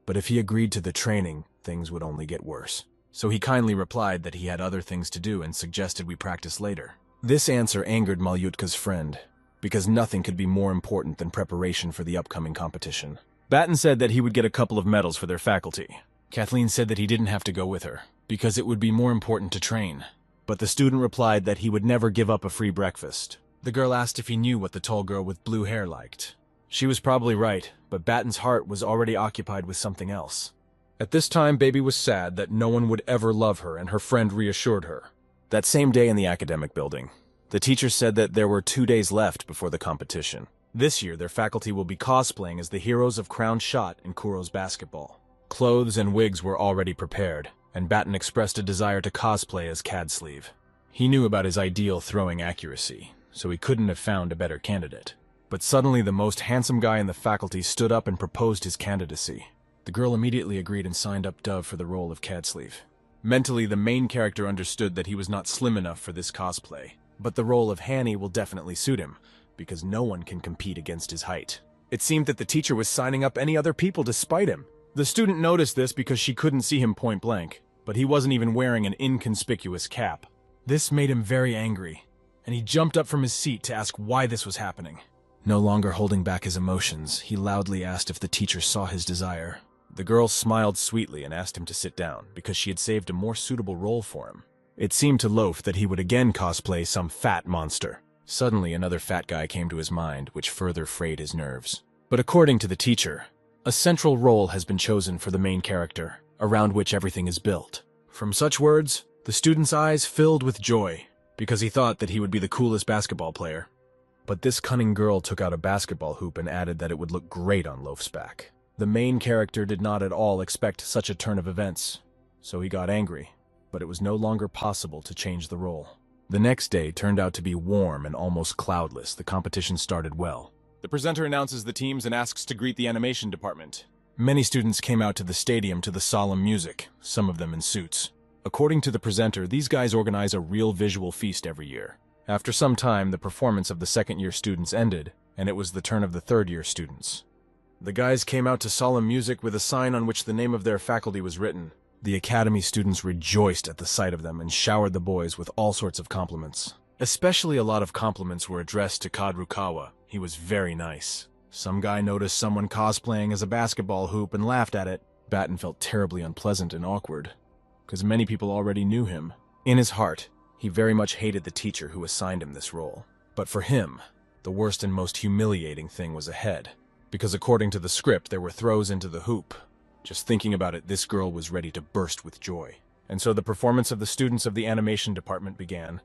but if he agreed to the training, things would only get worse. So he kindly replied that he had other things to do and suggested we practice later. This answer angered Malyutka's friend, because nothing could be more important than preparation for the upcoming competition. Batten said that he would get a couple of medals for their faculty. Kathleen said that he didn't have to go with her, because it would be more important to train. But the student replied that he would never give up a free breakfast. The girl asked if he knew what the tall girl with blue hair liked. She was probably right, but Batten's heart was already occupied with something else. At this time, Baby was sad that no one would ever love her, and her friend reassured her. That same day in the academic building, the teacher said that there were 2 days left before the competition. This year, their faculty will be cosplaying as the heroes of Crown Shot and Kuro's basketball. Clothes and wigs were already prepared, and Batten expressed a desire to cosplay as Cadsleeve. He knew about his ideal throwing accuracy, so he couldn't have found a better candidate. But suddenly the most handsome guy in the faculty stood up and proposed his candidacy. The girl immediately agreed and signed up Dove for the role of Cadsleeve. Mentally, the main character understood that he was not slim enough for this cosplay, but the role of Hanny will definitely suit him, because no one can compete against his height. It seemed that the teacher was signing up any other people to spite him. The student noticed this because she couldn't see him point blank, but he wasn't even wearing an inconspicuous cap. This made him very angry, and he jumped up from his seat to ask why this was happening. No longer holding back his emotions, he loudly asked if the teacher saw his desire. The girl smiled sweetly and asked him to sit down, because she had saved a more suitable role for him. It seemed to Loaf that he would again cosplay some fat monster. Suddenly, another fat guy came to his mind, which further frayed his nerves. But according to the teacher, a central role has been chosen for the main character, around which everything is built. From such words, the student's eyes filled with joy, because he thought that he would be the coolest basketball player. But this cunning girl took out a basketball hoop and added that it would look great on Loaf's back. The main character did not at all expect such a turn of events, so he got angry, but it was no longer possible to change the role. The next day turned out to be warm and almost cloudless. The competition started well. The presenter announces the teams and asks to greet the animation department. Many students came out to the stadium to the solemn music, some of them in suits. According to the presenter, these guys organize a real visual feast every year. After some time, the performance of the second-year students ended, and it was the turn of the third-year students. The guys came out to solemn music with a sign on which the name of their faculty was written. The academy students rejoiced at the sight of them and showered the boys with all sorts of compliments. Especially a lot of compliments were addressed to Kadrukawa. He was very nice. Some guy noticed someone cosplaying as a basketball hoop and laughed at it. Batten felt terribly unpleasant and awkward, because many people already knew him. In his heart, he very much hated the teacher who assigned him this role. But for him, the worst and most humiliating thing was ahead, because according to the script, there were throws into the hoop. Just thinking about it, this girl was ready to burst with joy. And so the performance of the students of the animation department began.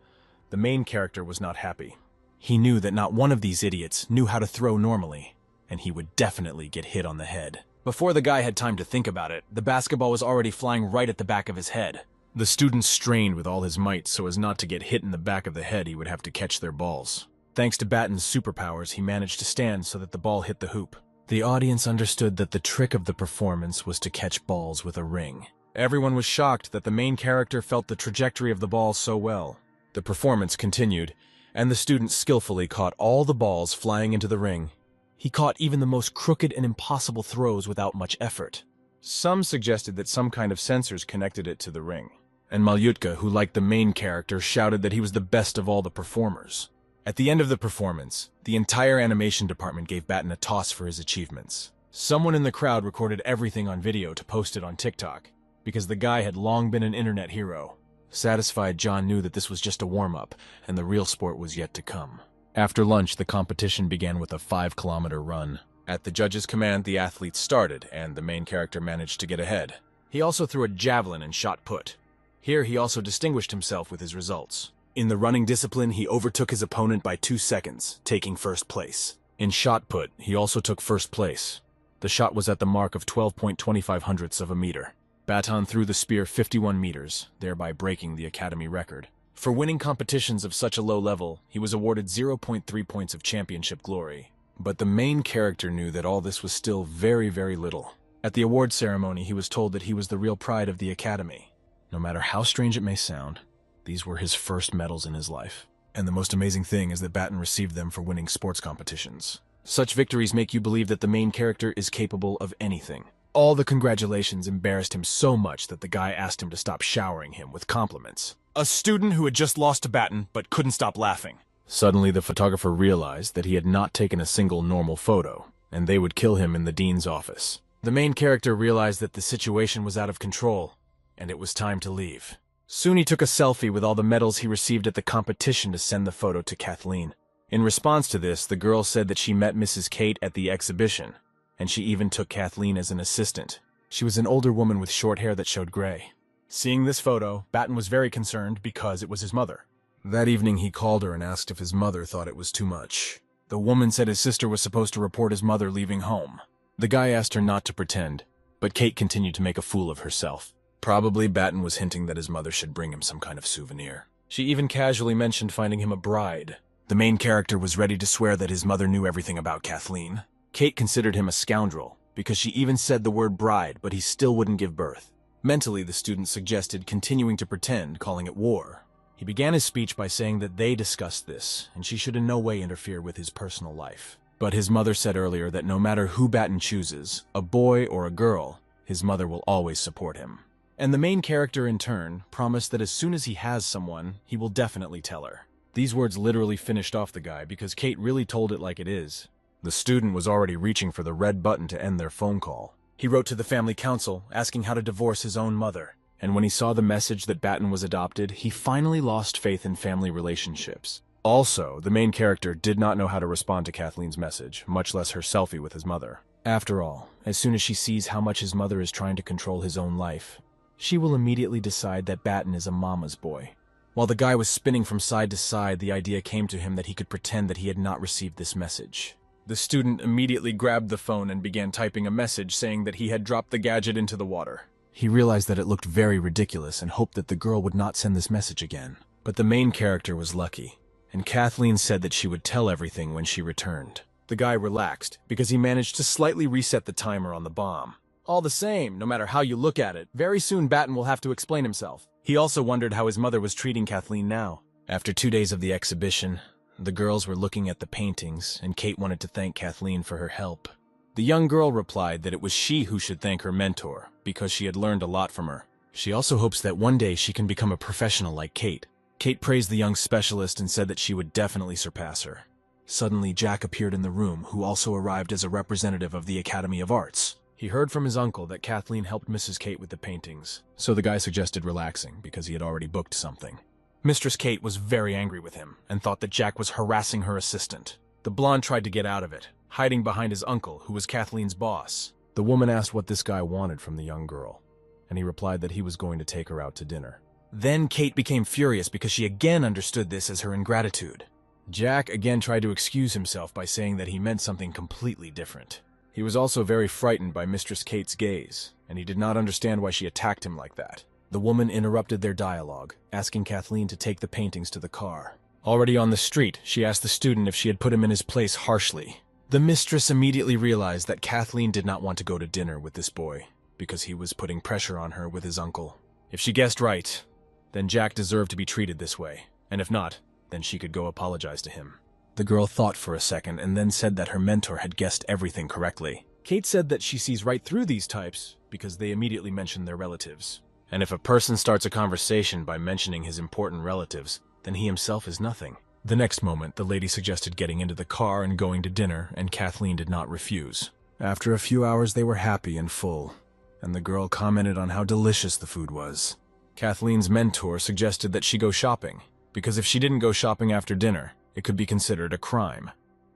The main character was not happy. He knew that not one of these idiots knew how to throw normally, and he would definitely get hit on the head. Before the guy had time to think about it, the basketball was already flying right at the back of his head. The student strained with all his might so as not to get hit in the back of the head. He would have to catch their balls. Thanks to Batten's superpowers, he managed to stand so that the ball hit the hoop. The audience understood that the trick of the performance was to catch balls with a ring. Everyone was shocked that the main character felt the trajectory of the ball so well. The performance continued, and the student skillfully caught all the balls flying into the ring. He caught even the most crooked and impossible throws without much effort. Some suggested that some kind of sensors connected it to the ring. And Malyutka, who liked the main character, shouted that he was the best of all the performers. At the end of the performance, the entire animation department gave Batten a toss for his achievements. Someone in the crowd recorded everything on video to post it on TikTok, because the guy had long been an internet hero. Satisfied, John knew that this was just a warm-up, and the real sport was yet to come. After lunch, the competition began with a 5-kilometer run. At the judge's command, the athletes started, and the main character managed to get ahead. He also threw a javelin and shot put. Here, he also distinguished himself with his results. In the running discipline, he overtook his opponent by 2 seconds, taking first place. In shot put, he also took first place. The shot was at the mark of 12.25 of a meter. Batten threw the spear 51 meters, thereby breaking the academy record. For winning competitions of such a low level, he was awarded 0.3 points of championship glory. But the main character knew that all this was still very, very little. At the award ceremony, he was told that he was the real pride of the academy. No matter how strange it may sound, these were his first medals in his life. And the most amazing thing is that Batten received them for winning sports competitions. Such victories make you believe that the main character is capable of anything. All the congratulations embarrassed him so much that the guy asked him to stop showering him with compliments. A student who had just lost to Batten but couldn't stop laughing. Suddenly, the photographer realized that he had not taken a single normal photo, and they would kill him in the dean's office. The main character realized that the situation was out of control, and it was time to leave. Soon he took a selfie with all the medals he received at the competition to send the photo to Kathleen. In response to this, the girl said that she met Mrs. Kate at the exhibition, and she even took Kathleen as an assistant. She was an older woman with short hair that showed gray. Seeing this photo, Batten was very concerned because it was his mother. That evening he called her and asked if his mother thought it was too much. The woman said his sister was supposed to report his mother leaving home. The guy asked her not to pretend, but Kate continued to make a fool of herself. Probably Batten was hinting that his mother should bring him some kind of souvenir. She even casually mentioned finding him a bride. The main character was ready to swear that his mother knew everything about Kathleen. Kate considered him a scoundrel, because she even said the word bride, but he still wouldn't give birth. Mentally, the student suggested continuing to pretend, calling it war. He began his speech by saying that they discussed this, and she should in no way interfere with his personal life. But his mother said earlier that no matter who Batten chooses, a boy or a girl, his mother will always support him. And the main character, in turn, promised that as soon as he has someone, he will definitely tell her. These words literally finished off the guy because Kate really told it like it is. The student was already reaching for the red button to end their phone call. He wrote to the family council, asking how to divorce his own mother. And when he saw the message that Batten was adopted, he finally lost faith in family relationships. Also, the main character did not know how to respond to Kathleen's message, much less her selfie with his mother. After all, as soon as she sees how much his mother is trying to control his own life, she will immediately decide that Batten is a mama's boy. While the guy was spinning from side to side, the idea came to him that he could pretend that he had not received this message. The student immediately grabbed the phone and began typing a message saying that he had dropped the gadget into the water. He realized that it looked very ridiculous and hoped that the girl would not send this message again. But the main character was lucky, and Kathleen said that she would tell everything when she returned. The guy relaxed because he managed to slightly reset the timer on the bomb. All the same, no matter how you look at it, very soon Batten will have to explain himself. He also wondered how his mother was treating Kathleen now. After 2 days of the exhibition, the girls were looking at the paintings, and Kate wanted to thank Kathleen for her help. The young girl replied that it was she who should thank her mentor, because she had learned a lot from her. She also hopes that one day she can become a professional like Kate. Kate praised the young specialist and said that she would definitely surpass her. Suddenly, Jack appeared in the room, who also arrived as a representative of the Academy of Arts. He heard from his uncle that Kathleen helped Mrs. Kate with the paintings, so the guy suggested relaxing because he had already booked something. Mistress Kate was very angry with him and thought that Jack was harassing her assistant. The blonde tried to get out of it, hiding behind his uncle, who was Kathleen's boss. The woman asked what this guy wanted from the young girl, and he replied that he was going to take her out to dinner. Then Kate became furious because she again understood this as her ingratitude. Jack again tried to excuse himself by saying that he meant something completely different. He was also very frightened by Mistress Kate's gaze, and he did not understand why she attacked him like that. The woman interrupted their dialogue, asking Kathleen to take the paintings to the car. Already on the street, she asked the student if she had put him in his place harshly. The mistress immediately realized that Kathleen did not want to go to dinner with this boy, because he was putting pressure on her with his uncle. If she guessed right, then Jack deserved to be treated this way, and if not, then she could go apologize to him. The girl thought for a second and then said that her mentor had guessed everything correctly. Kate said that she sees right through these types because they immediately mention their relatives. And if a person starts a conversation by mentioning his important relatives, then he himself is nothing. The next moment, the lady suggested getting into the car and going to dinner, and Kathleen did not refuse. After a few hours, they were happy and full, and the girl commented on how delicious the food was. Kathleen's mentor suggested that she go shopping, because if she didn't go shopping after dinner, it could be considered a crime.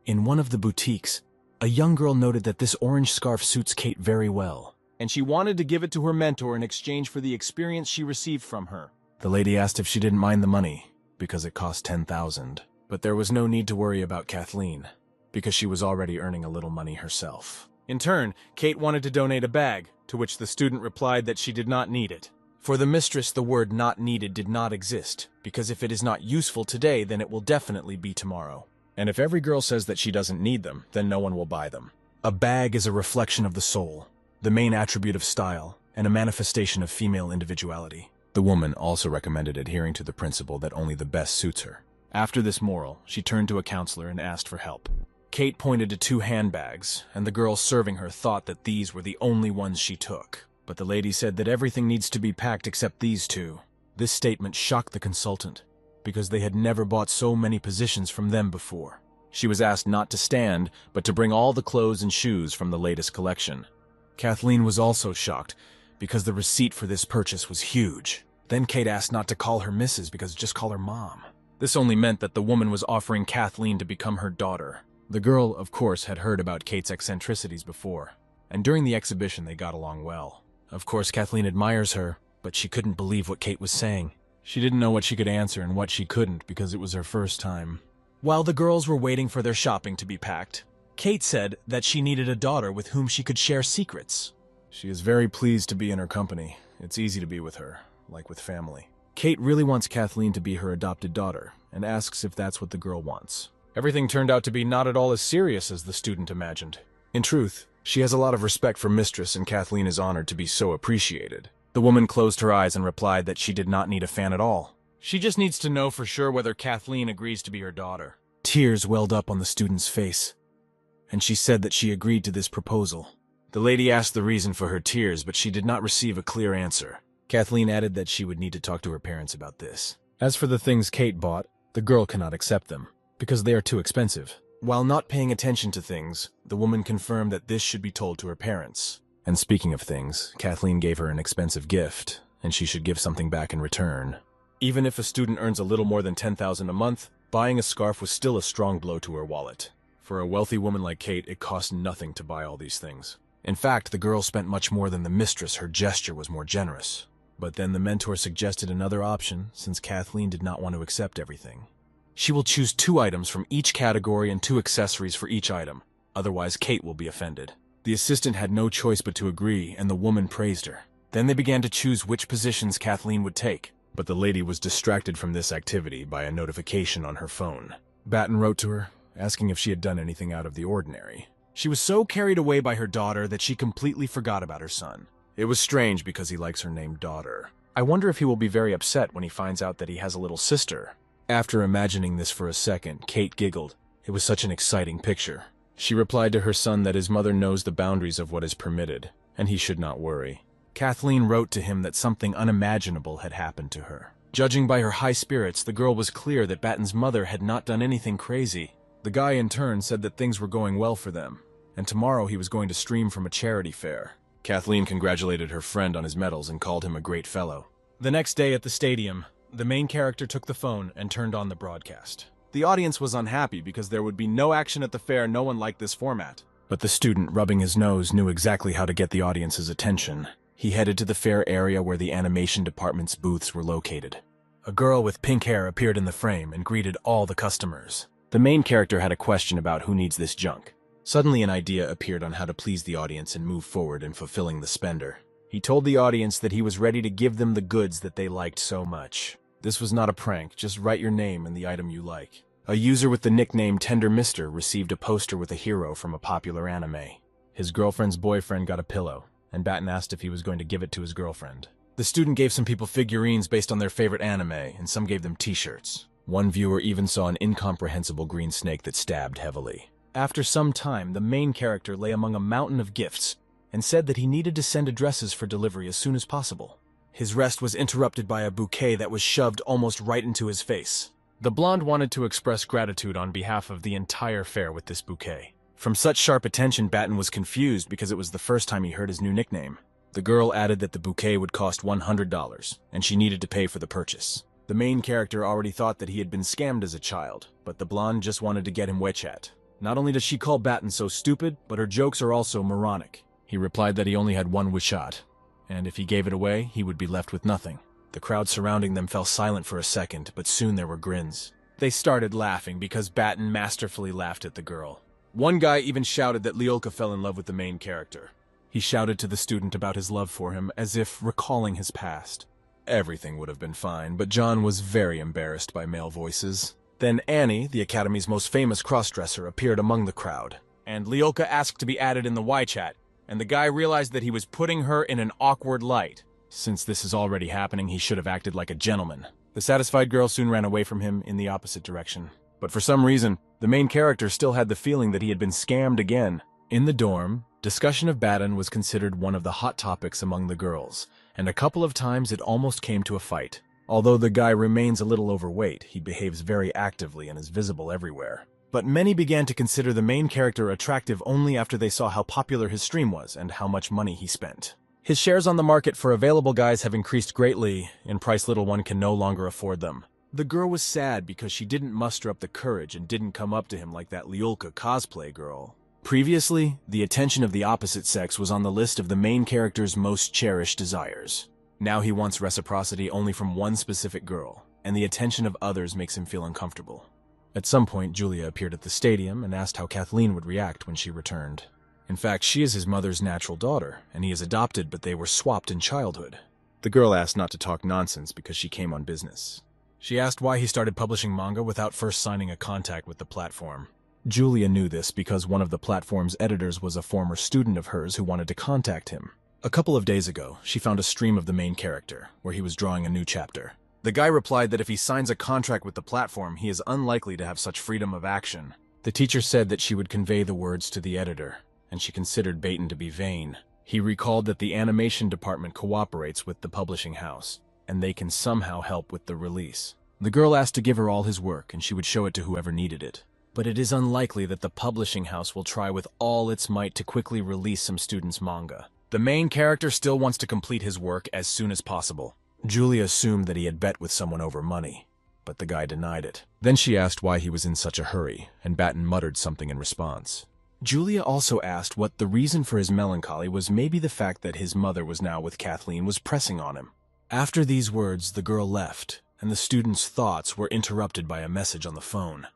In one of the boutiques, a young girl noted that this orange scarf suits Kate very well, and she wanted to give it to her mentor in exchange for the experience she received from her. The lady asked if she didn't mind the money, because it cost $10,000. But there was no need to worry about Kathleen, because she was already earning a little money herself. In turn, Kate wanted to donate a bag, to which the student replied that she did not need it. For the mistress, the word "not needed" did not exist, because if it is not useful today, then it will definitely be tomorrow. And if every girl says that she doesn't need them, then no one will buy them. A bag is a reflection of the soul, the main attribute of style, and a manifestation of female individuality. The woman also recommended adhering to the principle that only the best suits her. After this moral, she turned to a counselor and asked for help. Kate pointed to 2 handbags, and the girl serving her thought that these were the only ones she took. But the lady said that everything needs to be packed except these 2. This statement shocked the consultant, because they had never bought so many positions from them before. She was asked not to stand, but to bring all the clothes and shoes from the latest collection. Kathleen was also shocked, because the receipt for this purchase was huge. Then Kate asked not to call her Mrs. because just call her Mom. This only meant that the woman was offering Kathleen to become her daughter. The girl, of course, had heard about Kate's eccentricities before, and during the exhibition they got along well. Of course, Kathleen admires her, but she couldn't believe what Kate was saying. She didn't know what she could answer and what she couldn't because it was her first time. While the girls were waiting for their shopping to be packed, Kate said that she needed a daughter with whom she could share secrets. She is very pleased to be in her company. It's easy to be with her, like with family. Kate really wants Kathleen to be her adopted daughter, and asks if that's what the girl wants. Everything turned out to be not at all as serious as the student imagined. In truth, she has a lot of respect for Mistress, and Kathleen is honored to be so appreciated. The woman closed her eyes and replied that she did not need a fan at all. She just needs to know for sure whether Kathleen agrees to be her daughter. Tears welled up on the student's face, and she said that she agreed to this proposal. The lady asked the reason for her tears, but she did not receive a clear answer. Kathleen added that she would need to talk to her parents about this. As for the things Kate bought, the girl cannot accept them, because they are too expensive. While not paying attention to things, the woman confirmed that this should be told to her parents. And speaking of things, Kathleen gave her an expensive gift, and she should give something back in return. Even if a student earns a little more than $10,000 a month, buying a scarf was still a strong blow to her wallet. For a wealthy woman like Kate, it cost nothing to buy all these things. In fact, the girl spent much more than the mistress. Her gesture was more generous. But then the mentor suggested another option, since Kathleen did not want to accept everything. She will choose 2 items from each category and 2 accessories for each item. Otherwise, Kate will be offended. The assistant had no choice but to agree, and the woman praised her. Then they began to choose which positions Kathleen would take. But the lady was distracted from this activity by a notification on her phone. Batten wrote to her, asking if she had done anything out of the ordinary. She was so carried away by her daughter that she completely forgot about her son. It was strange because he likes her named daughter. I wonder if he will be very upset when he finds out that he has a little sister. After imagining this for a second, Kate giggled. It was such an exciting picture. She replied to her son that his mother knows the boundaries of what is permitted, and he should not worry. Kathleen wrote to him that something unimaginable had happened to her. Judging by her high spirits, the girl was clear that Batten's mother had not done anything crazy. The guy in turn said that things were going well for them, and tomorrow he was going to stream from a charity fair. Kathleen congratulated her friend on his medals and called him a great fellow. The next day at the stadium, the main character took the phone and turned on the broadcast. The audience was unhappy because there would be no action at the fair. No one liked this format. But the student, rubbing his nose, knew exactly how to get the audience's attention. He headed to the fair area where the animation department's booths were located. A girl with pink hair appeared in the frame and greeted all the customers. The main character had a question about who needs this junk. Suddenly an idea appeared on how to please the audience and move forward in fulfilling the spender. He told the audience that he was ready to give them the goods that they liked so much. This was not a prank, just write your name and the item you like. A user with the nickname Tender Mister received a poster with a hero from a popular anime. His girlfriend's boyfriend got a pillow, and Batten asked if he was going to give it to his girlfriend. The student gave some people figurines based on their favorite anime, and some gave them t-shirts. One viewer even saw an incomprehensible green snake that stabbed heavily. After some time, the main character lay among a mountain of gifts and said that he needed to send addresses for delivery as soon as possible. His rest was interrupted by a bouquet that was shoved almost right into his face. The blonde wanted to express gratitude on behalf of the entire fair with this bouquet. From such sharp attention, Batten was confused because it was the first time he heard his new nickname. The girl added that the bouquet would cost $100, and she needed to pay for the purchase. The main character already thought that he had been scammed as a child, but the blonde just wanted to get him wechat. Not only does she call Batten so stupid, but her jokes are also moronic. He replied that he only had one wishat, and if he gave it away, he would be left with nothing. The crowd surrounding them fell silent for a second, but soon there were grins. They started laughing because Batten masterfully laughed at the girl. One guy even shouted that Lyolka fell in love with the main character. He shouted to the student about his love for him, as if recalling his past. Everything would have been fine, but John was very embarrassed by male voices. Then Annie, the Academy's most famous crossdresser, appeared among the crowd, and Lyolka asked to be added in the Y-chat, and the guy realized that he was putting her in an awkward light. Since this is already happening, he should have acted like a gentleman. The satisfied girl soon ran away from him in the opposite direction. But for some reason, the main character still had the feeling that he had been scammed again. In the dorm, discussion of Batten was considered one of the hot topics among the girls, and a couple of times it almost came to a fight. Although the guy remains a little overweight, he behaves very actively and is visible everywhere. But many began to consider the main character attractive only after they saw how popular his stream was and how much money he spent. His shares on the market for available guys have increased greatly, in price little one can no longer afford them. The girl was sad because she didn't muster up the courage and didn't come up to him like that Lyolka cosplay girl. Previously, the attention of the opposite sex was on the list of the main character's most cherished desires. Now he wants reciprocity only from one specific girl, and the attention of others makes him feel uncomfortable. At some point, Julia appeared at the stadium and asked how Kathleen would react when she returned. In fact, she is his mother's natural daughter, and he is adopted, but they were swapped in childhood. The girl asked not to talk nonsense because she came on business. She asked why he started publishing manga without first signing a contract with the platform. Julia knew this because one of the platform's editors was a former student of hers who wanted to contact him. A couple of days ago, she found a stream of the main character, where he was drawing a new chapter. The guy replied that if he signs a contract with the platform, he is unlikely to have such freedom of action. The teacher said that she would convey the words to the editor, and she considered Batten to be vain. He recalled that the animation department cooperates with the publishing house, and they can somehow help with the release. The girl asked to give her all his work, and she would show it to whoever needed it. But it is unlikely that the publishing house will try with all its might to quickly release some students' manga. The main character still wants to complete his work as soon as possible. Julia assumed that he had bet with someone over money. but the guy denied it. Then she asked why he was in such a hurry, and Batten muttered something in response. Julia also asked what the reason for his melancholy was. Maybe the fact that his mother was now with Kathleen was pressing on him. After these words, the girl left, and the student's thoughts were interrupted by a message on the phone.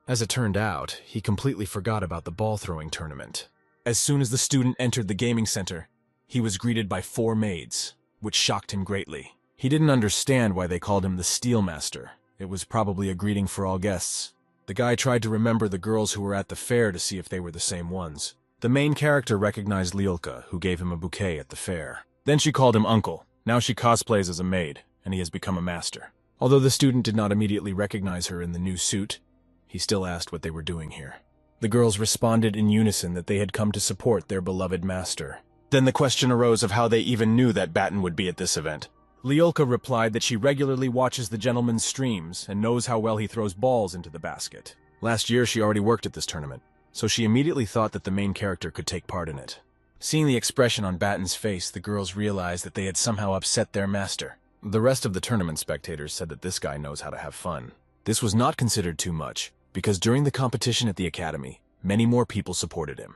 As it turned out, he completely forgot about the ball-throwing tournament. As soon as the student entered the gaming center, he was greeted by 4 maids, which shocked him greatly. He didn't understand why they called him the Steel Master. It was probably a greeting for all guests. The guy tried to remember the girls who were at the fair to see if they were the same ones. The main character recognized Lyulka, who gave him a bouquet at the fair. Then she called him Uncle. Now she cosplays as a maid, and he has become a master. Although the student did not immediately recognize her in the new suit, he still asked what they were doing here. The girls responded in unison that they had come to support their beloved master. Then the question arose of how they even knew that Batten would be at this event. Lyulka replied that she regularly watches the gentleman's streams and knows how well he throws balls into the basket. Last year she already worked at this tournament, so she immediately thought that the main character could take part in it. Seeing the expression on Batten's face, the girls realized that they had somehow upset their master. The rest of the tournament spectators said that this guy knows how to have fun. This was not considered too much, because during the competition at the academy, many more people supported him.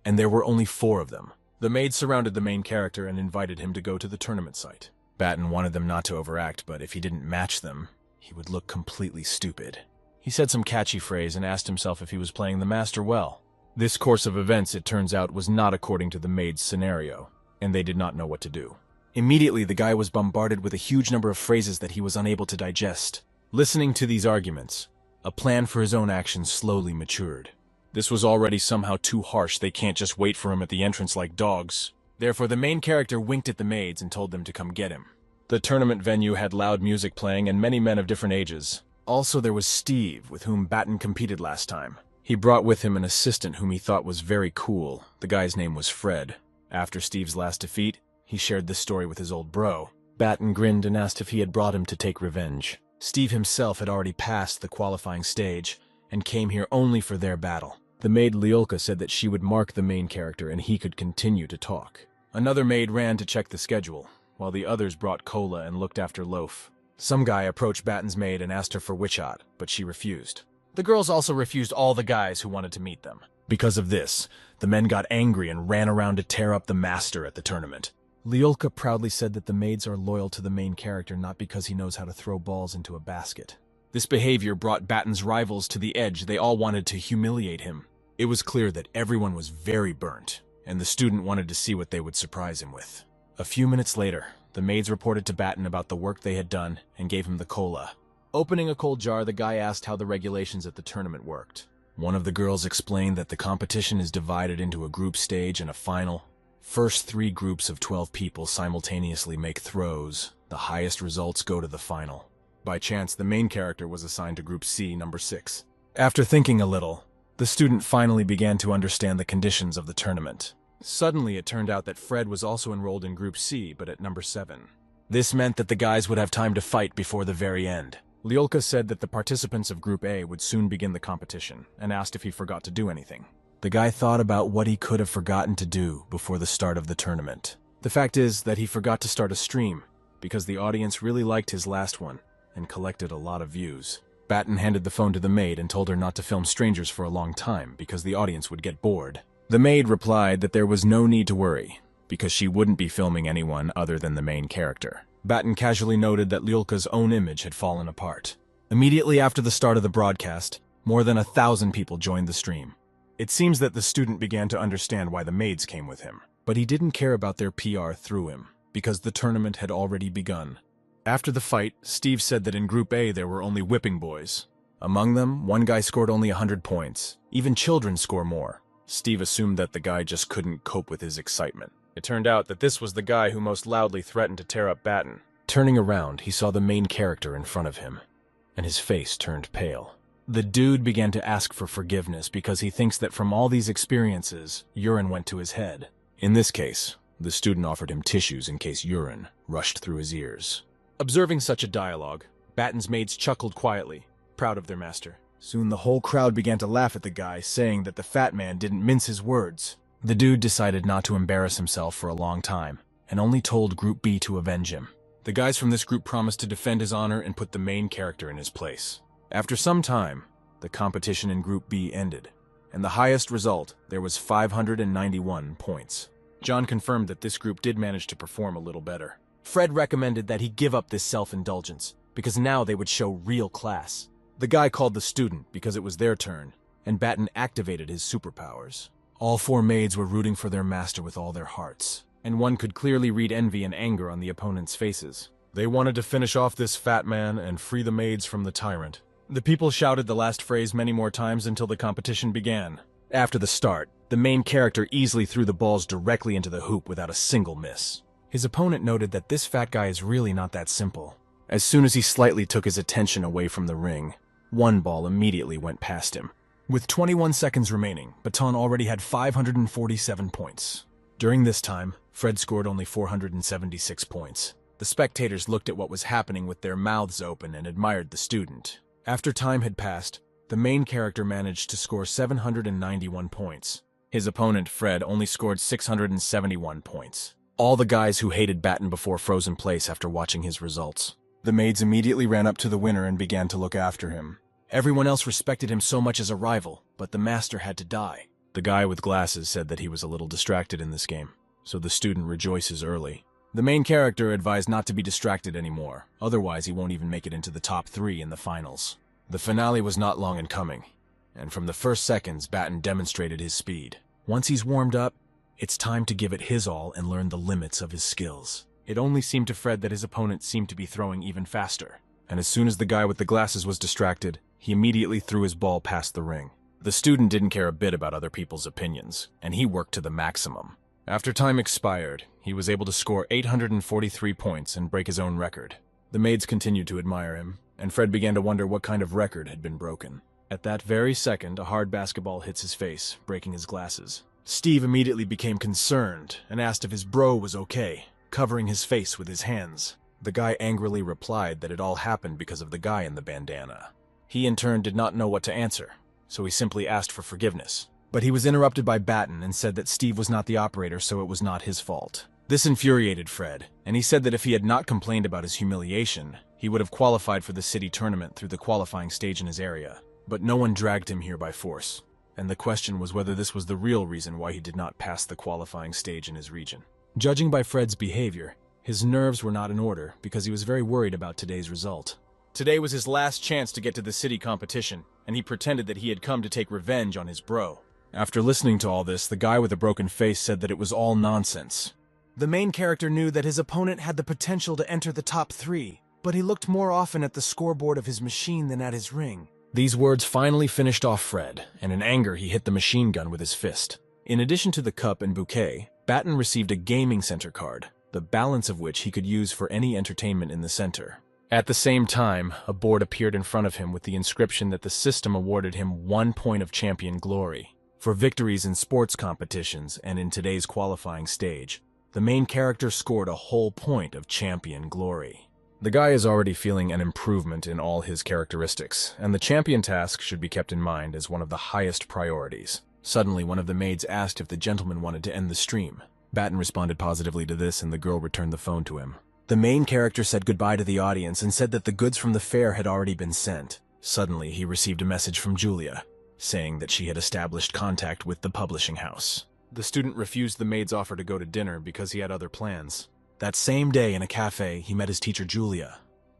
And there were only 4 of them. The maids surrounded the main character and invited him to go to the tournament site. Batten wanted them not to overact, but if he didn't match them, he would look completely stupid. He said some catchy phrase and asked himself if he was playing the master well. This course of events, it turns out, was not according to the maids' scenario, and they did not know what to do. Immediately, the guy was bombarded with a huge number of phrases that he was unable to digest. Listening to these arguments, a plan for his own actions slowly matured. This was already somehow too harsh. They can't just wait for him at the entrance like dogs. Therefore, the main character winked at the maids and told them to come get him. The tournament venue had loud music playing and many men of different ages. Also, there was Steve, with whom Batten competed last time. He brought with him an assistant whom he thought was very cool. The guy's name was Fred. After Steve's last defeat, he shared this story with his old bro. Batten grinned and asked if he had brought him to take revenge. Steve himself had already passed the qualifying stage and came here only for their battle. The maid Lyulka said that she would mark the main character and he could continue to talk. Another maid ran to check the schedule, while the others brought cola and looked after Loaf. Some guy approached Batten's maid and asked her for witch hot, but she refused. The girls also refused all the guys who wanted to meet them. Because of this, the men got angry and ran around to tear up the master at the tournament. Lyulka proudly said that the maids are loyal to the main character not because he knows how to throw balls into a basket. This behavior brought Batten's rivals to the edge. They all wanted to humiliate him. It was clear that everyone was very burnt, and the student wanted to see what they would surprise him with. A few minutes later, the maids reported to Batten about the work they had done and gave him the cola. Opening a cold jar, the guy asked how the regulations at the tournament worked. One of the girls explained that the competition is divided into a group stage and a final. First 3 groups of 12 people simultaneously make throws. The highest results go to the final. By chance, the main character was assigned to Group C, number 6. After thinking a little, the student finally began to understand the conditions of the tournament. Suddenly, it turned out that Fred was also enrolled in Group C, but at number 7. This meant that the guys would have time to fight before the very end. Lyulka said that the participants of Group A would soon begin the competition, and asked if he forgot to do anything. The guy thought about what he could have forgotten to do before the start of the tournament. The fact is that he forgot to start a stream, because the audience really liked his last one, and collected a lot of views. Batten handed the phone to the maid and told her not to film strangers for a long time, because the audience would get bored. The maid replied that there was no need to worry, because she wouldn't be filming anyone other than the main character. Batten casually noted that Lyulka's own image had fallen apart. Immediately after the start of the broadcast, more than 1,000 people joined the stream. It seems that the student began to understand why the maids came with him, but he didn't care about their PR through him, because the tournament had already begun. After the fight, Steve said that in Group A there were only whipping boys. Among them, one guy scored only 100 points. Even children score more. Steve assumed that the guy just couldn't cope with his excitement. It turned out that this was the guy who most loudly threatened to tear up Batten. Turning around, he saw the main character in front of him, and his face turned pale. The dude began to ask for forgiveness because he thinks that from all these experiences, urine went to his head. In this case, the student offered him tissues in case urine rushed through his ears. Observing such a dialogue, Batten's maids chuckled quietly, proud of their master. Soon the whole crowd began to laugh at the guy, saying that the fat man didn't mince his words. The dude decided not to embarrass himself for a long time, and only told Group B to avenge him. The The guys from this group promised to defend his honor and put the main character in his place. After some time, the competition in Group B ended, and the highest result there was 591 points. John confirmed that this group did manage to perform a little better. Fred recommended that he give up this self-indulgence, because now they would show real class. The guy called the student because it was their turn, and Batten activated his superpowers. All four maids were rooting for their master with all their hearts, and one could clearly read envy and anger on the opponents' faces. They wanted to finish off this fat man and free the maids from the tyrant. The people shouted the last phrase many more times until the competition began. After the start, the main character easily threw the balls directly into the hoop without a single miss. His opponent noted that this fat guy is really not that simple. As soon as he slightly took his attention away from the ring, one ball immediately went past him. With 21 seconds remaining, Baton already had 547 points. During this time, Fred scored only 476 points. The spectators looked at what was happening with their mouths open and admired the student. After time had passed, the main character managed to score 791 points. His opponent, Fred, only scored 671 points. All the guys who hated Batten before froze in place after watching his results. The maids immediately ran up to the winner and began to look after him. Everyone else respected him so much as a rival, but the master had to die. The guy with glasses said that he was a little distracted in this game, so the student rejoices early. The main character advised not to be distracted anymore, otherwise he won't even make it into the top 3 in the finals. The finale was not long in coming, and from the first seconds, Batten demonstrated his speed. Once he's warmed up, it's time to give it his all and learn the limits of his skills. It only seemed to Fred that his opponent seemed to be throwing even faster, and as soon as the guy with the glasses was distracted, he immediately threw his ball past the ring. The student didn't care a bit about other people's opinions, and he worked to the maximum. After time expired, he was able to score 843 points and break his own record. The maids continued to admire him, and Fred began to wonder what kind of record had been broken. At that very second, a hard basketball hits his face, breaking his glasses. Steve immediately became concerned and asked if his bro was okay, covering his face with his hands. The guy angrily replied that it all happened because of the guy in the bandana. He in turn did not know what to answer, so he simply asked for forgiveness. But he was interrupted by Batten and said that Steve was not the operator, so it was not his fault. This infuriated Fred, and he said that if he had not complained about his humiliation, he would have qualified for the city tournament through the qualifying stage in his area. But no one dragged him here by force, and the question was whether this was the real reason why he did not pass the qualifying stage in his region. Judging by Fred's behavior, his nerves were not in order because he was very worried about today's result. Today was his last chance to get to the city competition, and he pretended that he had come to take revenge on his bro. After listening to all this, the guy with the broken face said that it was all nonsense. The main character knew that his opponent had the potential to enter the top 3, but he looked more often at the scoreboard of his machine than at his ring. These words finally finished off Fred, and in anger he hit the machine gun with his fist. In addition to the cup and bouquet, Batten received a gaming center card, the balance of which he could use for any entertainment in the center. At the same time, a board appeared in front of him with the inscription that the system awarded him 1 point of champion glory. For victories in sports competitions and in today's qualifying stage, the main character scored a whole point of champion glory. The guy is already feeling an improvement in all his characteristics, and the champion task should be kept in mind as one of the highest priorities. Suddenly, one of the maids asked if the gentleman wanted to end the stream. Batten responded positively to this, and the girl returned the phone to him. The main character said goodbye to the audience and said that the goods from the fair had already been sent. Suddenly, he received a message from Julia, saying that she had established contact with the publishing house. The student refused the maid's offer to go to dinner because he had other plans. That same day in a cafe, he met his teacher Julia.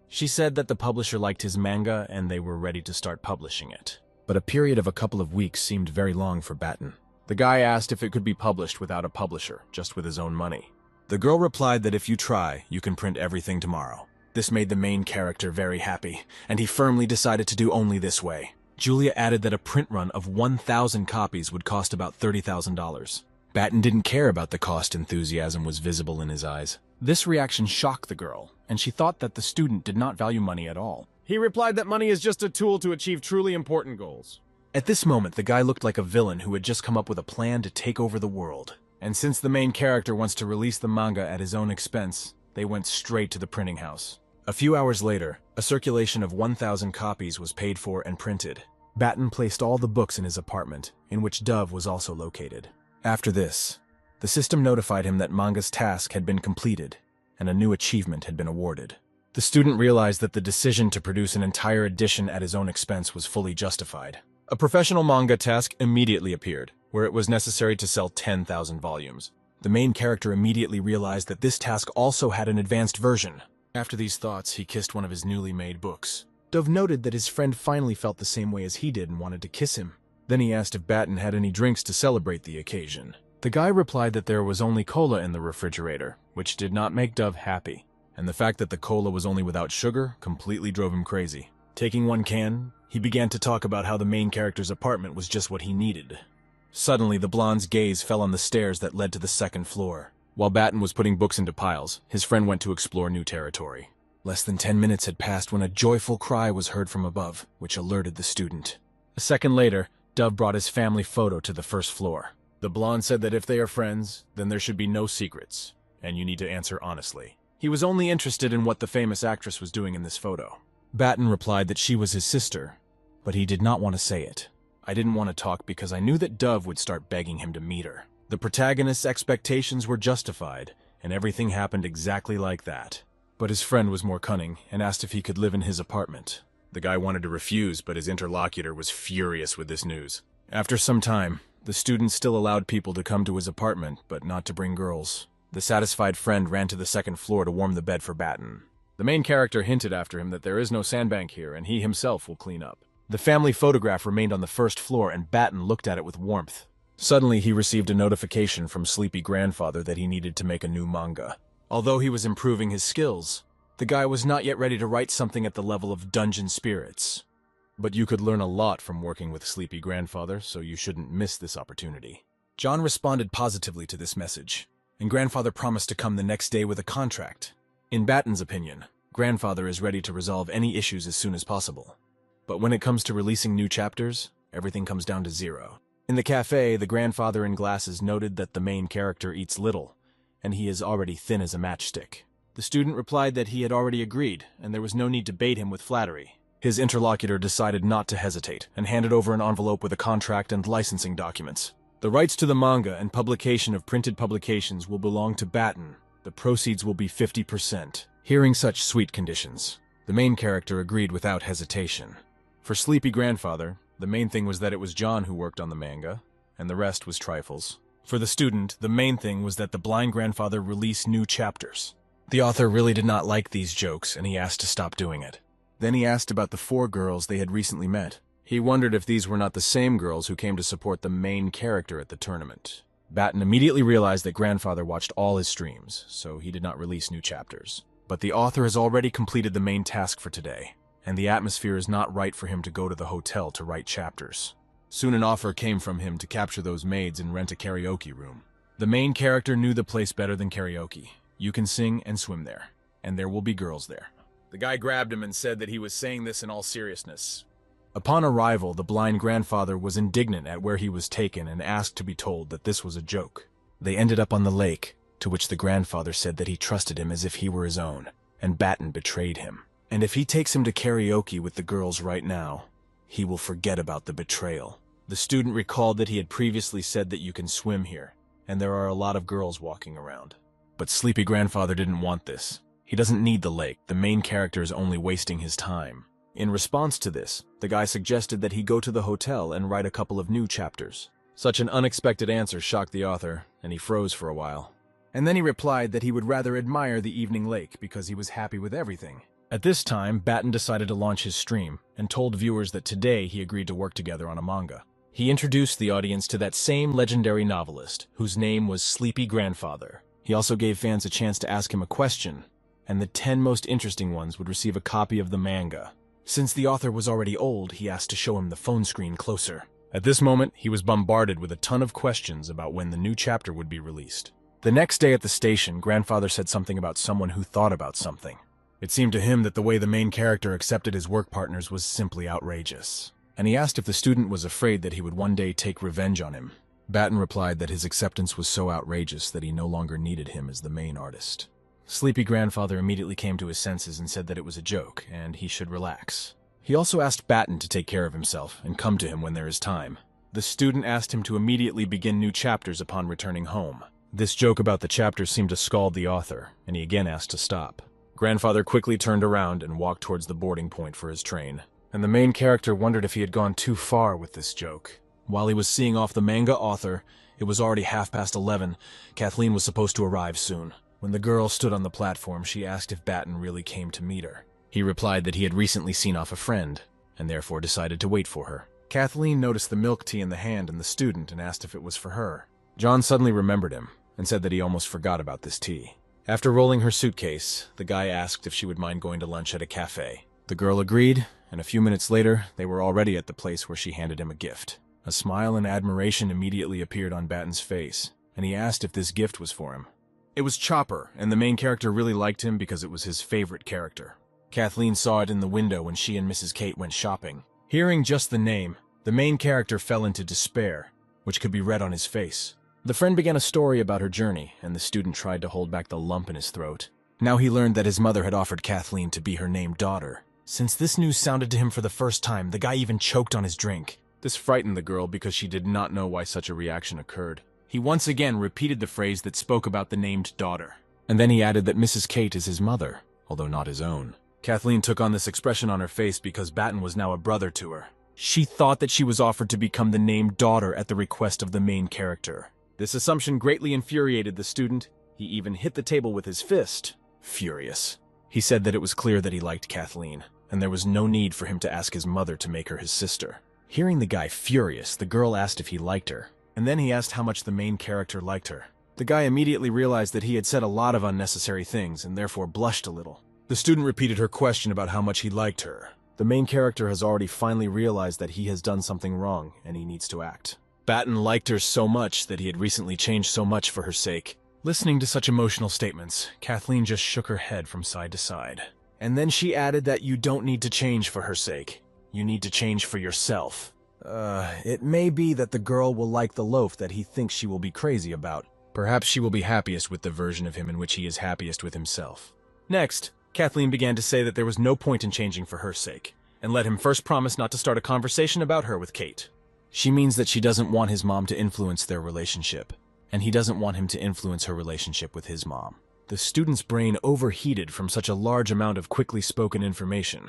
She said that the publisher liked his manga and they were ready to start publishing it. But a period of a couple of weeks seemed very long for Batten. The guy asked if it could be published without a publisher, just with his own money. The girl replied that if you try, you can print everything tomorrow. This made the main character very happy, and he firmly decided to do only this way. Julia added that a print run of 1,000 copies would cost about $30,000. Batten didn't care about the cost. Enthusiasm was visible in his eyes. This reaction shocked the girl, and she thought that the student did not value money at all. He replied that money is just a tool to achieve truly important goals. At this moment, the guy looked like a villain who had just come up with a plan to take over the world. And since the main character wants to release the manga at his own expense, they went straight to the printing house. A few hours later, a circulation of 1,000 copies was paid for and printed. Batten placed all the books in his apartment, in which Dove was also located. After this, the system notified him that Manga's task had been completed, and a new achievement had been awarded. The student realized that the decision to produce an entire edition at his own expense was fully justified. A professional manga task immediately appeared, where it was necessary to sell 10,000 volumes. The main character immediately realized that this task also had an advanced version. After these thoughts, he kissed one of his newly made books. Dove noted that his friend finally felt the same way as he did and wanted to kiss him. Then he asked if Batten had any drinks to celebrate the occasion. The guy replied that there was only cola in the refrigerator, which did not make Dove happy, and the fact that the cola was only without sugar completely drove him crazy. Taking one can, he began to talk about how the main character's apartment was just what he needed. Suddenly, the blonde's gaze fell on the stairs that led to the second floor. While Batten was putting books into piles, his friend went to explore new territory. Less than 10 minutes had passed when a joyful cry was heard from above, which alerted the student. A second later, Dove brought his family photo to the first floor. The blonde said that if they are friends, then there should be no secrets, and you need to answer honestly. He was only interested in what the famous actress was doing in this photo. Batten replied that she was his sister, but he did not want to say it. I didn't want to talk because I knew that Dove would start begging him to meet her. The protagonist's expectations were justified, and everything happened exactly like that. But his friend was more cunning and asked if he could live in his apartment. The guy wanted to refuse, but his interlocutor was furious with this news. After some time, the student still allowed people to come to his apartment, but not to bring girls. The satisfied friend ran to the second floor to warm the bed for Batten. The main character hinted after him that there is no sandbank here, and he himself will clean up. The family photograph remained on the first floor, and Batten looked at it with warmth. Suddenly, he received a notification from Sleepy Grandfather that he needed to make a new manga. Although he was improving his skills, the guy was not yet ready to write something at the level of Dungeon Spirits. But you could learn a lot from working with Sleepy Grandfather, so you shouldn't miss this opportunity. John responded positively to this message, and Grandfather promised to come the next day with a contract. In Batten's opinion, Grandfather is ready to resolve any issues as soon as possible. But when it comes to releasing new chapters, everything comes down to zero. In the cafe, the grandfather in glasses noted that the main character eats little, and he is already thin as a matchstick. The student replied that he had already agreed, and there was no need to bait him with flattery. His interlocutor decided not to hesitate, and handed over an envelope with a contract and licensing documents. The rights to the manga and publication of printed publications will belong to Batten. The proceeds will be 50%. Hearing such sweet conditions, the main character agreed without hesitation. For Sleepy Grandfather, the main thing was that it was John who worked on the manga, and the rest was trifles. For the student, the main thing was that the blind grandfather release new chapters. The author really did not like these jokes, and he asked to stop doing it. Then he asked about the 4 girls they had recently met. He wondered if these were not the same girls who came to support the main character at the tournament. Batten immediately realized that Grandfather watched all his streams, so he did not release new chapters. But the author has already completed the main task for today, and the atmosphere is not right for him to go to the hotel to write chapters. Soon an offer came from him to capture those maids and rent a karaoke room. The main character knew the place better than karaoke. You can sing and swim there, and there will be girls there. The guy grabbed him and said that he was saying this in all seriousness. Upon arrival, the blind grandfather was indignant at where he was taken and asked to be told that this was a joke. They ended up on the lake, to which the grandfather said that he trusted him as if he were his own, and Batten betrayed him. And if he takes him to karaoke with the girls right now, he will forget about the betrayal. The student recalled that he had previously said that you can swim here, and there are a lot of girls walking around. But Sleepy Grandfather didn't want this. He doesn't need the lake. The main character is only wasting his time. In response to this, the guy suggested that he go to the hotel and write a couple of new chapters. Such an unexpected answer shocked the author, and he froze for a while. And then he replied that he would rather admire the evening lake because he was happy with everything. At this time, Batten decided to launch his stream and told viewers that today he agreed to work together on a manga. He introduced the audience to that same legendary novelist, whose name was Sleepy Grandfather. He also gave fans a chance to ask him a question, and the 10 most interesting ones would receive a copy of the manga. Since the author was already old, he asked to show him the phone screen closer. At this moment, he was bombarded with a ton of questions about when the new chapter would be released. The next day at the station, Grandfather said something about someone who thought about something. It seemed to him that the way the main character accepted his work partners was simply outrageous, and he asked if the student was afraid that he would one day take revenge on him. Batten replied that his acceptance was so outrageous that he no longer needed him as the main artist. Sleepy Grandfather immediately came to his senses and said that it was a joke, and he should relax. He also asked Batten to take care of himself and come to him when there is time. The student asked him to immediately begin new chapters upon returning home. This joke about the chapter seemed to scald the author, and he again asked to stop. Grandfather quickly turned around and walked towards the boarding point for his train, and the main character wondered if he had gone too far with this joke. While he was seeing off the manga author, it was already 11:30. Kathleen was supposed to arrive soon. When the girl stood on the platform, she asked if Batten really came to meet her. He replied that he had recently seen off a friend, and therefore decided to wait for her. Kathleen noticed the milk tea in the hand and the student and asked if it was for her. John suddenly remembered him, and said that he almost forgot about this tea. After rolling her suitcase, the guy asked if she would mind going to lunch at a cafe. The girl agreed, and a few minutes later, they were already at the place where she handed him a gift. A smile and admiration immediately appeared on Batten's face, and he asked if this gift was for him. It was Chopper, and the main character really liked him because it was his favorite character. Kathleen saw it in the window when she and Mrs. Kate went shopping. Hearing just the name, the main character fell into despair, which could be read on his face. The friend began a story about her journey, and the student tried to hold back the lump in his throat. Now he learned that his mother had offered Kathleen to be her named daughter. Since this news sounded to him for the first time, the guy even choked on his drink. This frightened the girl because she did not know why such a reaction occurred. He once again repeated the phrase that spoke about the named daughter. And then he added that Mrs. Kate is his mother, although not his own. Kathleen took on this expression on her face because Batten was now a brother to her. She thought that she was offered to become the named daughter at the request of the main character. This assumption greatly infuriated the student. He even hit the table with his fist. Furious. He said that it was clear that he liked Kathleen, and there was no need for him to ask his mother to make her his sister. Hearing the guy furious, the girl asked if he liked her, and then he asked how much the main character liked her. The guy immediately realized that he had said a lot of unnecessary things and therefore blushed a little. The student repeated her question about how much he liked her. The main character has already finally realized that he has done something wrong and he needs to act. Batten liked her so much that he had recently changed so much for her sake. Listening to such emotional statements, Kathleen just shook her head from side to side. And then she added that you don't need to change for her sake. You need to change for yourself. It may be that the girl will like the loaf that he thinks she will be crazy about. Perhaps she will be happiest with the version of him in which he is happiest with himself. Next, Kathleen began to say that there was no point in changing for her sake, and let him first promise not to start a conversation about her with Kate. She means that she doesn't want his mom to influence their relationship, and he doesn't want him to influence her relationship with his mom. The student's brain overheated from such a large amount of quickly spoken information.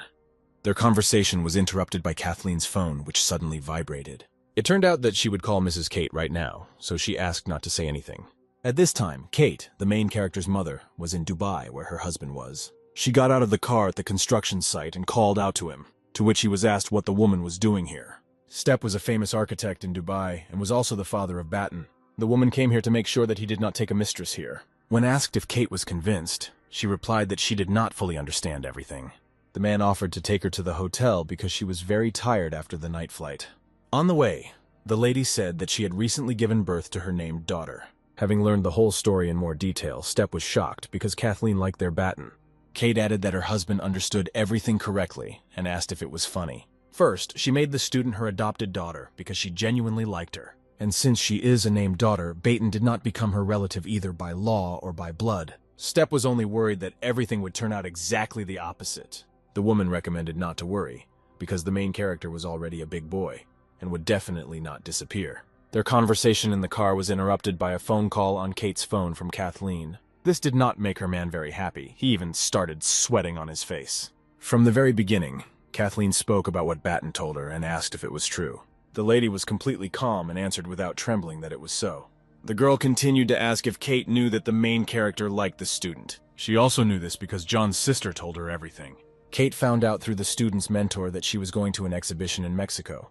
Their conversation was interrupted by Kathleen's phone, which suddenly vibrated. It turned out that she would call Mrs. Kate right now, so she asked not to say anything. At this time, Kate, the main character's mother, was in Dubai, where her husband was. She got out of the car at the construction site and called out to him, to which he was asked what the woman was doing here. Stepp was a famous architect in Dubai and was also the father of Batten. The woman came here to make sure that he did not take a mistress here. When asked if Kate was convinced, she replied that she did not fully understand everything. The man offered to take her to the hotel because she was very tired after the night flight. On the way, the lady said that she had recently given birth to her named daughter. Having learned the whole story in more detail, Stepp was shocked because Kathleen liked their Batten. Kate added that her husband understood everything correctly and asked if it was funny. First, she made the student her adopted daughter because she genuinely liked her. And since she is a named daughter, Batten did not become her relative either by law or by blood. Stepp was only worried that everything would turn out exactly the opposite. The woman recommended not to worry, because the main character was already a big boy, and would definitely not disappear. Their conversation in the car was interrupted by a phone call on Kate's phone from Kathleen. This did not make her man very happy. He even started sweating on his face. From the very beginning, Kathleen spoke about what Batten told her and asked if it was true. The lady was completely calm and answered without trembling that it was so. The girl continued to ask if Kate knew that the main character liked the student. She also knew this because John's sister told her everything. Kate found out through the student's mentor that she was going to an exhibition in Mexico,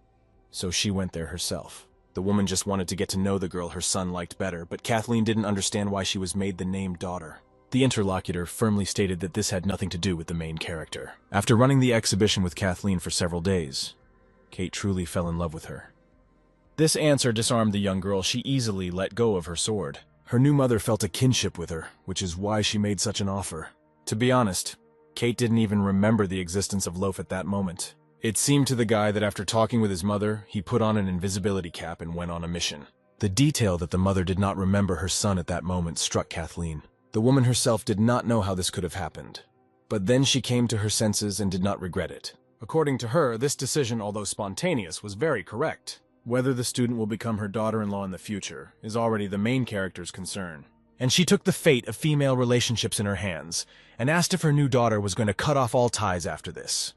so she went there herself. The woman just wanted to get to know the girl her son liked better, but Kathleen didn't understand why she was made the named daughter. The interlocutor firmly stated that this had nothing to do with the main character. After running the exhibition with Kathleen for several days, Kate truly fell in love with her. This answer disarmed the young girl. She easily let go of her sword. Her new mother felt a kinship with her, which is why she made such an offer. To be honest, Kate didn't even remember the existence of Loaf at that moment. It seemed to the guy that after talking with his mother, he put on an invisibility cap and went on a mission. The detail that the mother did not remember her son at that moment struck Kathleen. The woman herself did not know how this could have happened. But then she came to her senses and did not regret it. According to her, this decision, although spontaneous, was very correct. Whether the student will become her daughter-in-law in the future is already the main character's concern. And she took the fate of female relationships in her hands and asked if her new daughter was going to cut off all ties after this.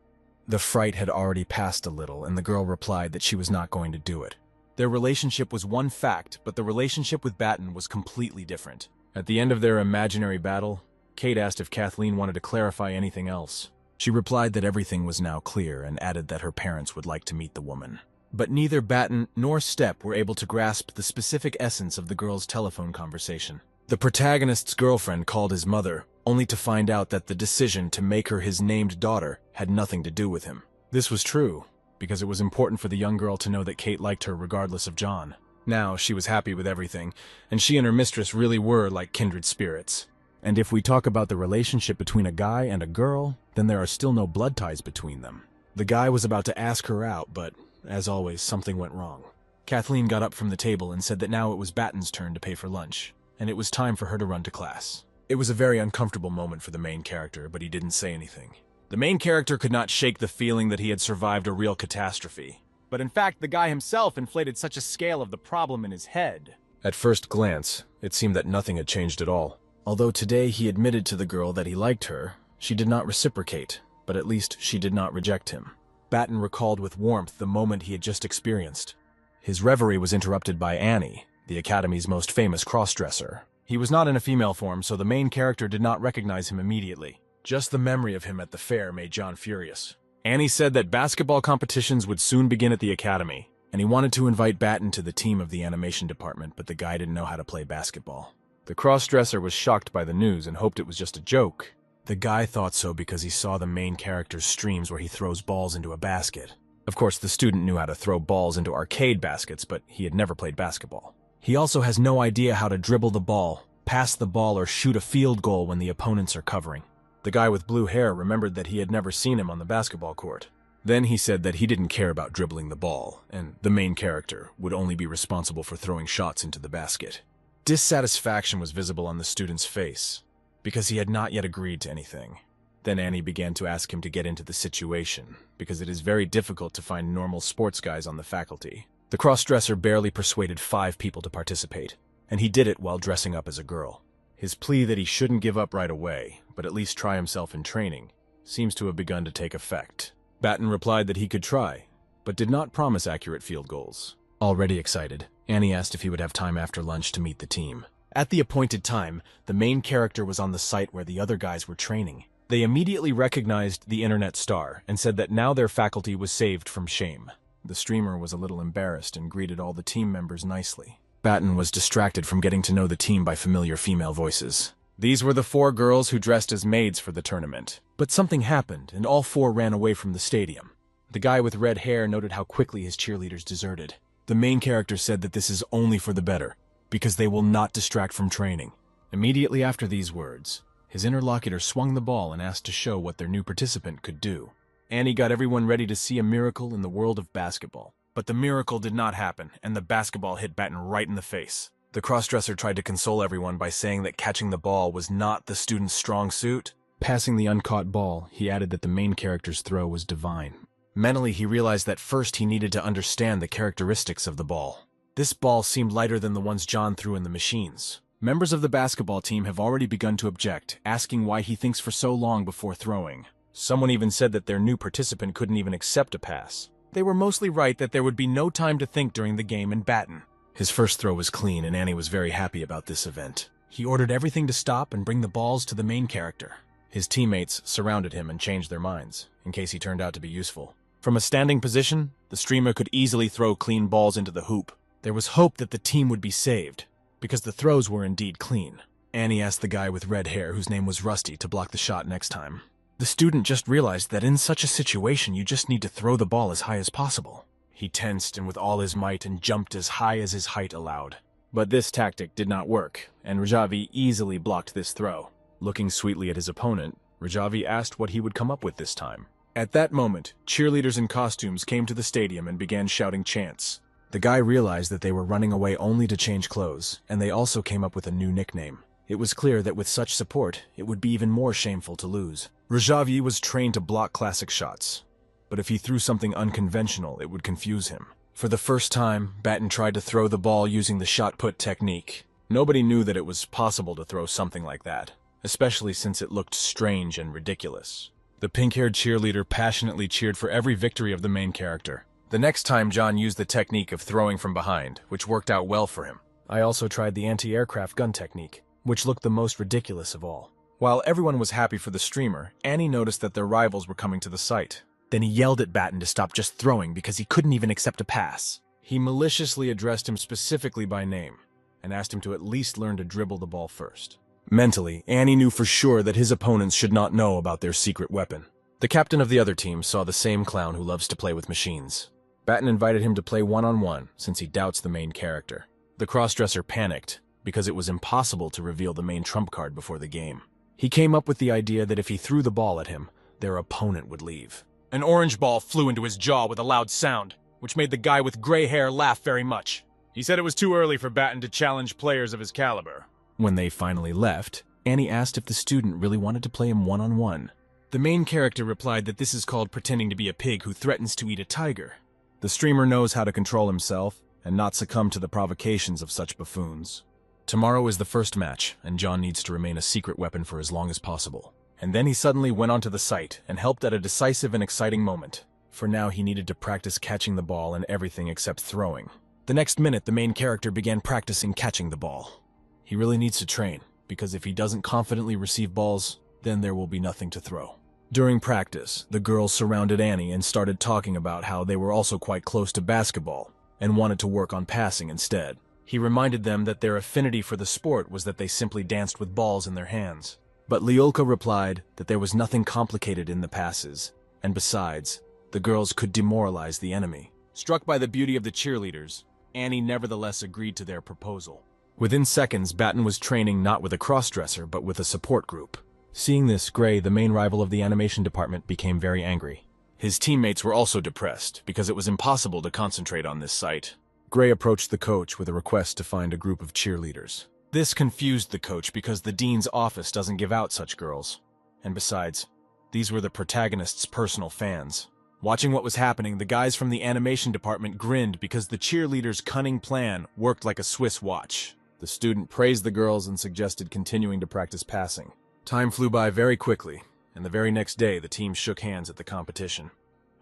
The fright had already passed a little, and the girl replied that she was not going to do it. Their relationship was one fact, but the relationship with Batten was completely different. At the end of their imaginary battle, Kate asked if Kathleen wanted to clarify anything else. She replied that everything was now clear and added that her parents would like to meet the woman. But neither Batten nor Stepp were able to grasp the specific essence of the girl's telephone conversation. The protagonist's girlfriend called his mother, only to find out that the decision to make her his named daughter had nothing to do with him. This was true, because it was important for the young girl to know that Kate liked her regardless of John. Now she was happy with everything, and she and her mistress really were like kindred spirits. And if we talk about the relationship between a guy and a girl, then there are still no blood ties between them. The guy was about to ask her out, but as always, something went wrong. Kathleen got up from the table and said that now it was Batten's turn to pay for lunch, and it was time for her to run to class. It was a very uncomfortable moment for the main character, but he didn't say anything. The main character could not shake the feeling that he had survived a real catastrophe. But in fact, the guy himself inflated such a scale of the problem in his head. At first glance, it seemed that nothing had changed at all. Although today he admitted to the girl that he liked her, she did not reciprocate, but at least she did not reject him. Batten recalled with warmth the moment he had just experienced. His reverie was interrupted by Annie, the Academy's most famous crossdresser. He was not in a female form, so the main character did not recognize him immediately. Just the memory of him at the fair made John furious. Annie said that basketball competitions would soon begin at the Academy, and he wanted to invite Batten to the team of the animation department, but the guy didn't know how to play basketball. The crossdresser was shocked by the news and hoped it was just a joke. The guy thought so because he saw the main character's streams where he throws balls into a basket. Of course, the student knew how to throw balls into arcade baskets, but he had never played basketball. He also has no idea how to dribble the ball, pass the ball, or shoot a field goal when the opponents are covering. The guy with blue hair remembered that he had never seen him on the basketball court. Then he said that he didn't care about dribbling the ball, and the main character would only be responsible for throwing shots into the basket. Dissatisfaction was visible on the student's face, because he had not yet agreed to anything. Then Annie began to ask him to get into the situation, because it is very difficult to find normal sports guys on the faculty. The crossdresser barely persuaded 5 people to participate, and he did it while dressing up as a girl. His plea that he shouldn't give up right away, but at least try himself in training, seems to have begun to take effect. Batten replied that he could try, but did not promise accurate field goals. Already excited, Annie asked if he would have time after lunch to meet the team. At the appointed time, the main character was on the site where the other guys were training. They immediately recognized the internet star and said that now their faculty was saved from shame. The streamer was a little embarrassed and greeted all the team members nicely. Batten was distracted from getting to know the team by familiar female voices. These were the 4 girls who dressed as maids for the tournament. But something happened, and all 4 ran away from the stadium. The guy with red hair noted how quickly his cheerleaders deserted. The main character said that this is only for the better, because they will not distract from training. Immediately after these words, his interlocutor swung the ball and asked to show what their new participant could do. Annie got everyone ready to see a miracle in the world of basketball. But the miracle did not happen, and the basketball hit Batten right in the face. The crossdresser tried to console everyone by saying that catching the ball was not the student's strong suit. Passing the uncaught ball, he added that the main character's throw was divine. Mentally, he realized that first he needed to understand the characteristics of the ball. This ball seemed lighter than the ones John threw in the machines. Members of the basketball team have already begun to object, asking why he thinks for so long before throwing. Someone even said that their new participant couldn't even accept a pass. They were mostly right that there would be no time to think during the game in Batten. His first throw was clean, and Annie was very happy about this event. He ordered everything to stop and bring the balls to the main character. His teammates surrounded him and changed their minds, in case he turned out to be useful. From a standing position, the streamer could easily throw clean balls into the hoop. There was hope that the team would be saved, because the throws were indeed clean. Annie asked the guy with red hair, whose name was Rusty, to block the shot next time. The student just realized that in such a situation you just need to throw the ball as high as possible. He tensed and with all his might and jumped as high as his height allowed. But this tactic did not work, and Rajavi easily blocked this throw. Looking sweetly at his opponent, Rajavi asked what he would come up with this time. At that moment, cheerleaders in costumes came to the stadium and began shouting chants. The guy realized that they were running away only to change clothes, and they also came up with a new nickname. It was clear that with such support, it would be even more shameful to lose. Rajavi was trained to block classic shots, but if he threw something unconventional, it would confuse him. For the first time, Batten tried to throw the ball using the shot put technique. Nobody knew that it was possible to throw something like that, especially since it looked strange and ridiculous. The pink-haired cheerleader passionately cheered for every victory of the main character. The next time, John used the technique of throwing from behind, which worked out well for him. I also tried the anti-aircraft gun technique, which looked the most ridiculous of all. While everyone was happy for the streamer, Annie noticed that their rivals were coming to the site. Then he yelled at Batten to stop just throwing because he couldn't even accept a pass. He maliciously addressed him specifically by name and asked him to at least learn to dribble the ball first. Mentally, Annie knew for sure that his opponents should not know about their secret weapon. The captain of the other team saw the same clown who loves to play with machines. Batten invited him to play one-on-one since he doubts the main character. The crossdresser panicked because it was impossible to reveal the main trump card before the game. He came up with the idea that if he threw the ball at him, their opponent would leave. An orange ball flew into his jaw with a loud sound, which made the guy with gray hair laugh very much. He said it was too early for Batten to challenge players of his caliber. When they finally left, Annie asked if the student really wanted to play him one-on-one. The main character replied that this is called pretending to be a pig who threatens to eat a tiger. The streamer knows how to control himself and not succumb to the provocations of such buffoons. Tomorrow is the first match, and John needs to remain a secret weapon for as long as possible. And then he suddenly went onto the site and helped at a decisive and exciting moment. For now, he needed to practice catching the ball and everything except throwing. The next minute, the main character began practicing catching the ball. He really needs to train, because if he doesn't confidently receive balls, then there will be nothing to throw. During practice, the girls surrounded Annie and started talking about how they were also quite close to basketball and wanted to work on passing instead. He reminded them that their affinity for the sport was that they simply danced with balls in their hands. But Lyulka replied that there was nothing complicated in the passes, and besides, the girls could demoralize the enemy. Struck by the beauty of the cheerleaders, Annie nevertheless agreed to their proposal. Within seconds, Batten was training not with a crossdresser, but with a support group. Seeing this, Gray, the main rival of the animation department, became very angry. His teammates were also depressed, because it was impossible to concentrate on this site. Gray approached the coach with a request to find a group of cheerleaders. This confused the coach because the dean's office doesn't give out such girls. And besides, these were the protagonist's personal fans. Watching what was happening, the guys from the animation department grinned because the cheerleaders' cunning plan worked like a Swiss watch. The student praised the girls and suggested continuing to practice passing. Time flew by very quickly, and the very next day the teams shook hands at the competition.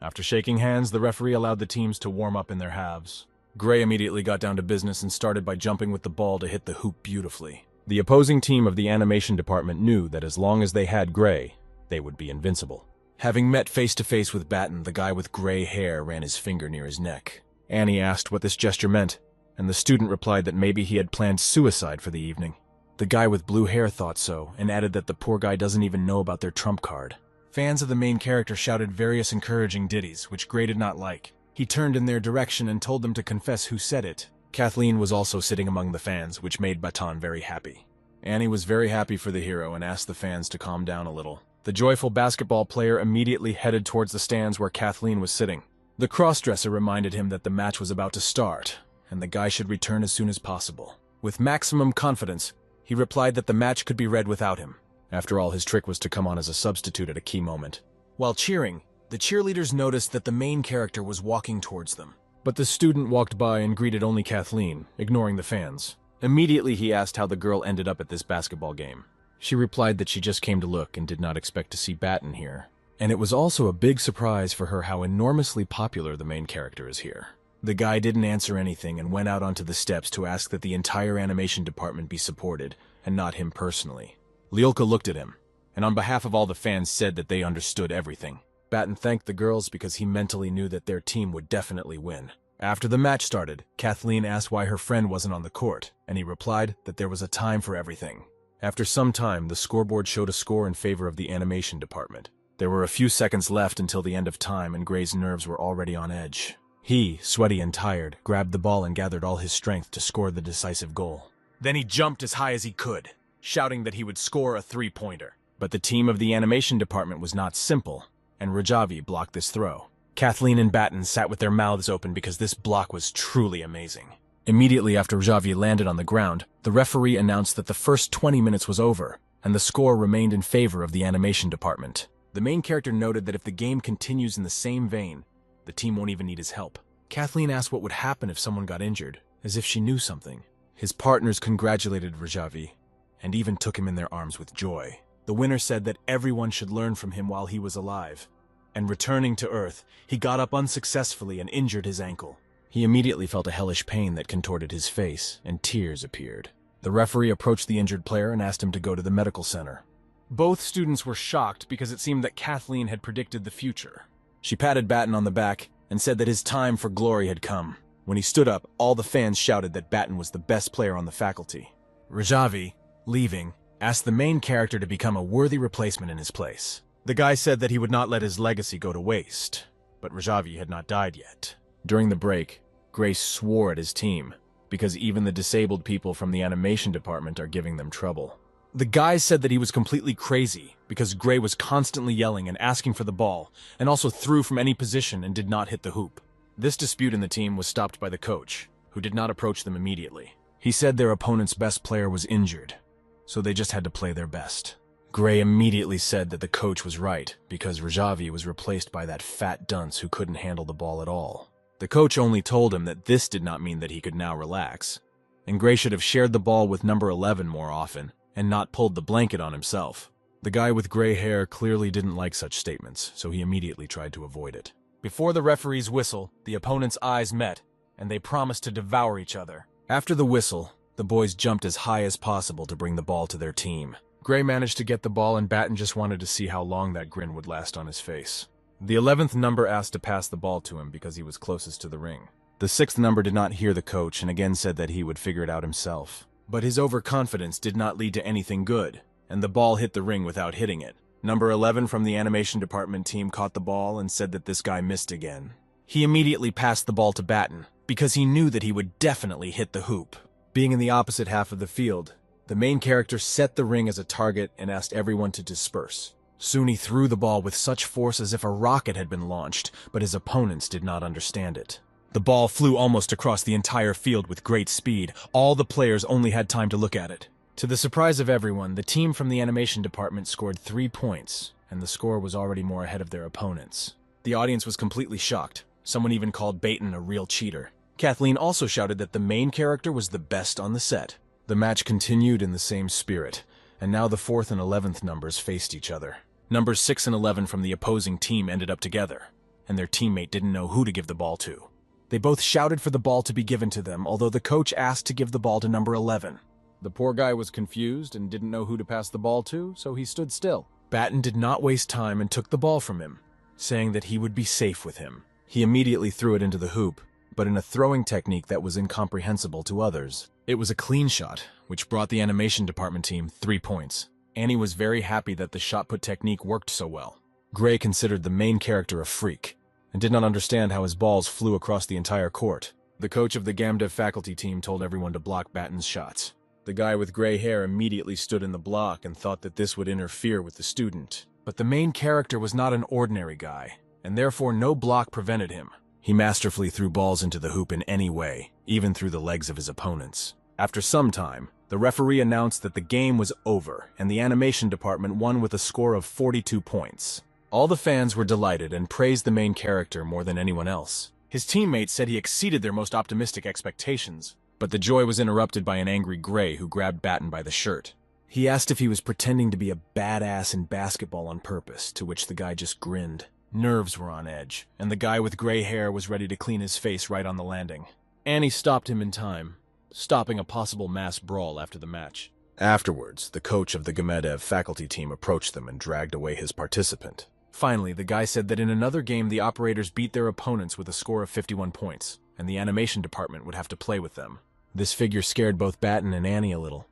After shaking hands, the referee allowed the teams to warm up in their halves. Gray immediately got down to business and started by jumping with the ball to hit the hoop beautifully. The opposing team of the animation department knew that as long as they had Gray, they would be invincible. Having met face-to-face with Batten, the guy with gray hair ran his finger near his neck. Annie asked what this gesture meant, and the student replied that maybe he had planned suicide for the evening. The guy with blue hair thought so, and added that the poor guy doesn't even know about their trump card. Fans of the main character shouted various encouraging ditties, which Gray did not like. He turned in their direction and told them to confess who said it. Kathleen was also sitting among the fans, which made Batten very happy. Annie was very happy for the hero and asked the fans to calm down a little. The joyful basketball player immediately headed towards the stands where Kathleen was sitting. The crossdresser reminded him that the match was about to start, and the guy should return as soon as possible. With maximum confidence, he replied that the match could be read without him. After all, his trick was to come on as a substitute at a key moment. While cheering, the cheerleaders noticed that the main character was walking towards them. But the student walked by and greeted only Kathleen, ignoring the fans. Immediately he asked how the girl ended up at this basketball game. She replied that she just came to look and did not expect to see Batten here. And it was also a big surprise for her how enormously popular the main character is here. The guy didn't answer anything and went out onto the steps to ask that the entire animation department be supported, and not him personally. Lyulka looked at him, and on behalf of all the fans said that they understood everything. Batten thanked the girls because he mentally knew that their team would definitely win. After the match started, Kathleen asked why her friend wasn't on the court, and he replied that there was a time for everything. After some time, the scoreboard showed a score in favor of the animation department. There were a few seconds left until the end of time, and Gray's nerves were already on edge. He, sweaty and tired, grabbed the ball and gathered all his strength to score the decisive goal. Then he jumped as high as he could, shouting that he would score a three-pointer. But the team of the animation department was not simple, and Rajavi blocked this throw. Kathleen and Batten sat with their mouths open because this block was truly amazing. Immediately after Rajavi landed on the ground, the referee announced that the first 20 minutes was over, and the score remained in favor of the animation department. The main character noted that if the game continues in the same vein, the team won't even need his help. Kathleen asked what would happen if someone got injured, as if she knew something. His partners congratulated Rajavi, and even took him in their arms with joy. The winner said that everyone should learn from him while he was alive. And returning to Earth, he got up unsuccessfully and injured his ankle. He immediately felt a hellish pain that contorted his face, and tears appeared. The referee approached the injured player and asked him to go to the medical center. Both students were shocked because it seemed that Kathleen had predicted the future. She patted Batten on the back and said that his time for glory had come. When he stood up, all the fans shouted that Batten was the best player on the faculty. Rajavi, leaving, asked the main character to become a worthy replacement in his place. The guy said that he would not let his legacy go to waste, but Rajavi had not died yet. During the break, Grace swore at his team, because even the disabled people from the animation department are giving them trouble. The guy said that he was completely crazy because Gray was constantly yelling and asking for the ball, and also threw from any position and did not hit the hoop. This dispute in the team was stopped by the coach, who did not approach them immediately. He said their opponent's best player was injured, so they just had to play their best. Gray immediately said that the coach was right, because Rajavi was replaced by that fat dunce who couldn't handle the ball at all. The coach only told him that this did not mean that he could now relax, and Gray should have shared the ball with number 11 more often, and not pulled the blanket on himself. The guy with gray hair clearly didn't like such statements, so he immediately tried to avoid it. Before the referee's whistle, the opponents' eyes met, and they promised to devour each other. After the whistle, the boys jumped as high as possible to bring the ball to their team. Gray managed to get the ball, and Batten just wanted to see how long that grin would last on his face. The 11th number asked to pass the ball to him because he was closest to the ring. The 6th number did not hear the coach and again said that he would figure it out himself. But his overconfidence did not lead to anything good, and the ball hit the ring without hitting it. Number 11 from the animation department team caught the ball and said that this guy missed again. He immediately passed the ball to Batten, because he knew that he would definitely hit the hoop. Being in the opposite half of the field, the main character set the ring as a target and asked everyone to disperse. Soon he threw the ball with such force as if a rocket had been launched, but his opponents did not understand it. The ball flew almost across the entire field with great speed. All the players only had time to look at it. To the surprise of everyone, the team from the animation department scored 3 points, and the score was already more ahead of their opponents. The audience was completely shocked. Someone even called Baten a real cheater. Kathleen also shouted that the main character was the best on the set. The match continued in the same spirit, and now the 4th and 11th numbers faced each other. Numbers 6 and 11 from the opposing team ended up together, and their teammate didn't know who to give the ball to. They both shouted for the ball to be given to them, although the coach asked to give the ball to number 11. The poor guy was confused and didn't know who to pass the ball to, so he stood still. Batten did not waste time and took the ball from him, saying that he would be safe with him. He immediately threw it into the hoop, but in a throwing technique that was incomprehensible to others. It was a clean shot, which brought the animation department team 3 points. Annie was very happy that the shot put technique worked so well. Gray considered the main character a freak, and did not understand how his balls flew across the entire court. The coach of the Gamdev faculty team told everyone to block Batten's shots. The guy with gray hair immediately stood in the block and thought that this would interfere with the student. But the main character was not an ordinary guy, and therefore no block prevented him. He masterfully threw balls into the hoop in any way, even through the legs of his opponents. After some time, the referee announced that the game was over, and the animation department won with a score of 42 points. All the fans were delighted and praised the main character more than anyone else. His teammates said he exceeded their most optimistic expectations, but the joy was interrupted by an angry Gray who grabbed Batten by the shirt. He asked if he was pretending to be a badass in basketball on purpose, to which the guy just grinned. Nerves were on edge, and the guy with gray hair was ready to clean his face right on the landing. Annie stopped him in time, stopping a possible mass brawl after the match. Afterwards, the coach of the Gamdev faculty team approached them and dragged away his participant. Finally, the guy said that in another game the operators beat their opponents with a score of 51 points, and the animation department would have to play with them. This figure scared both Batten and Annie a little,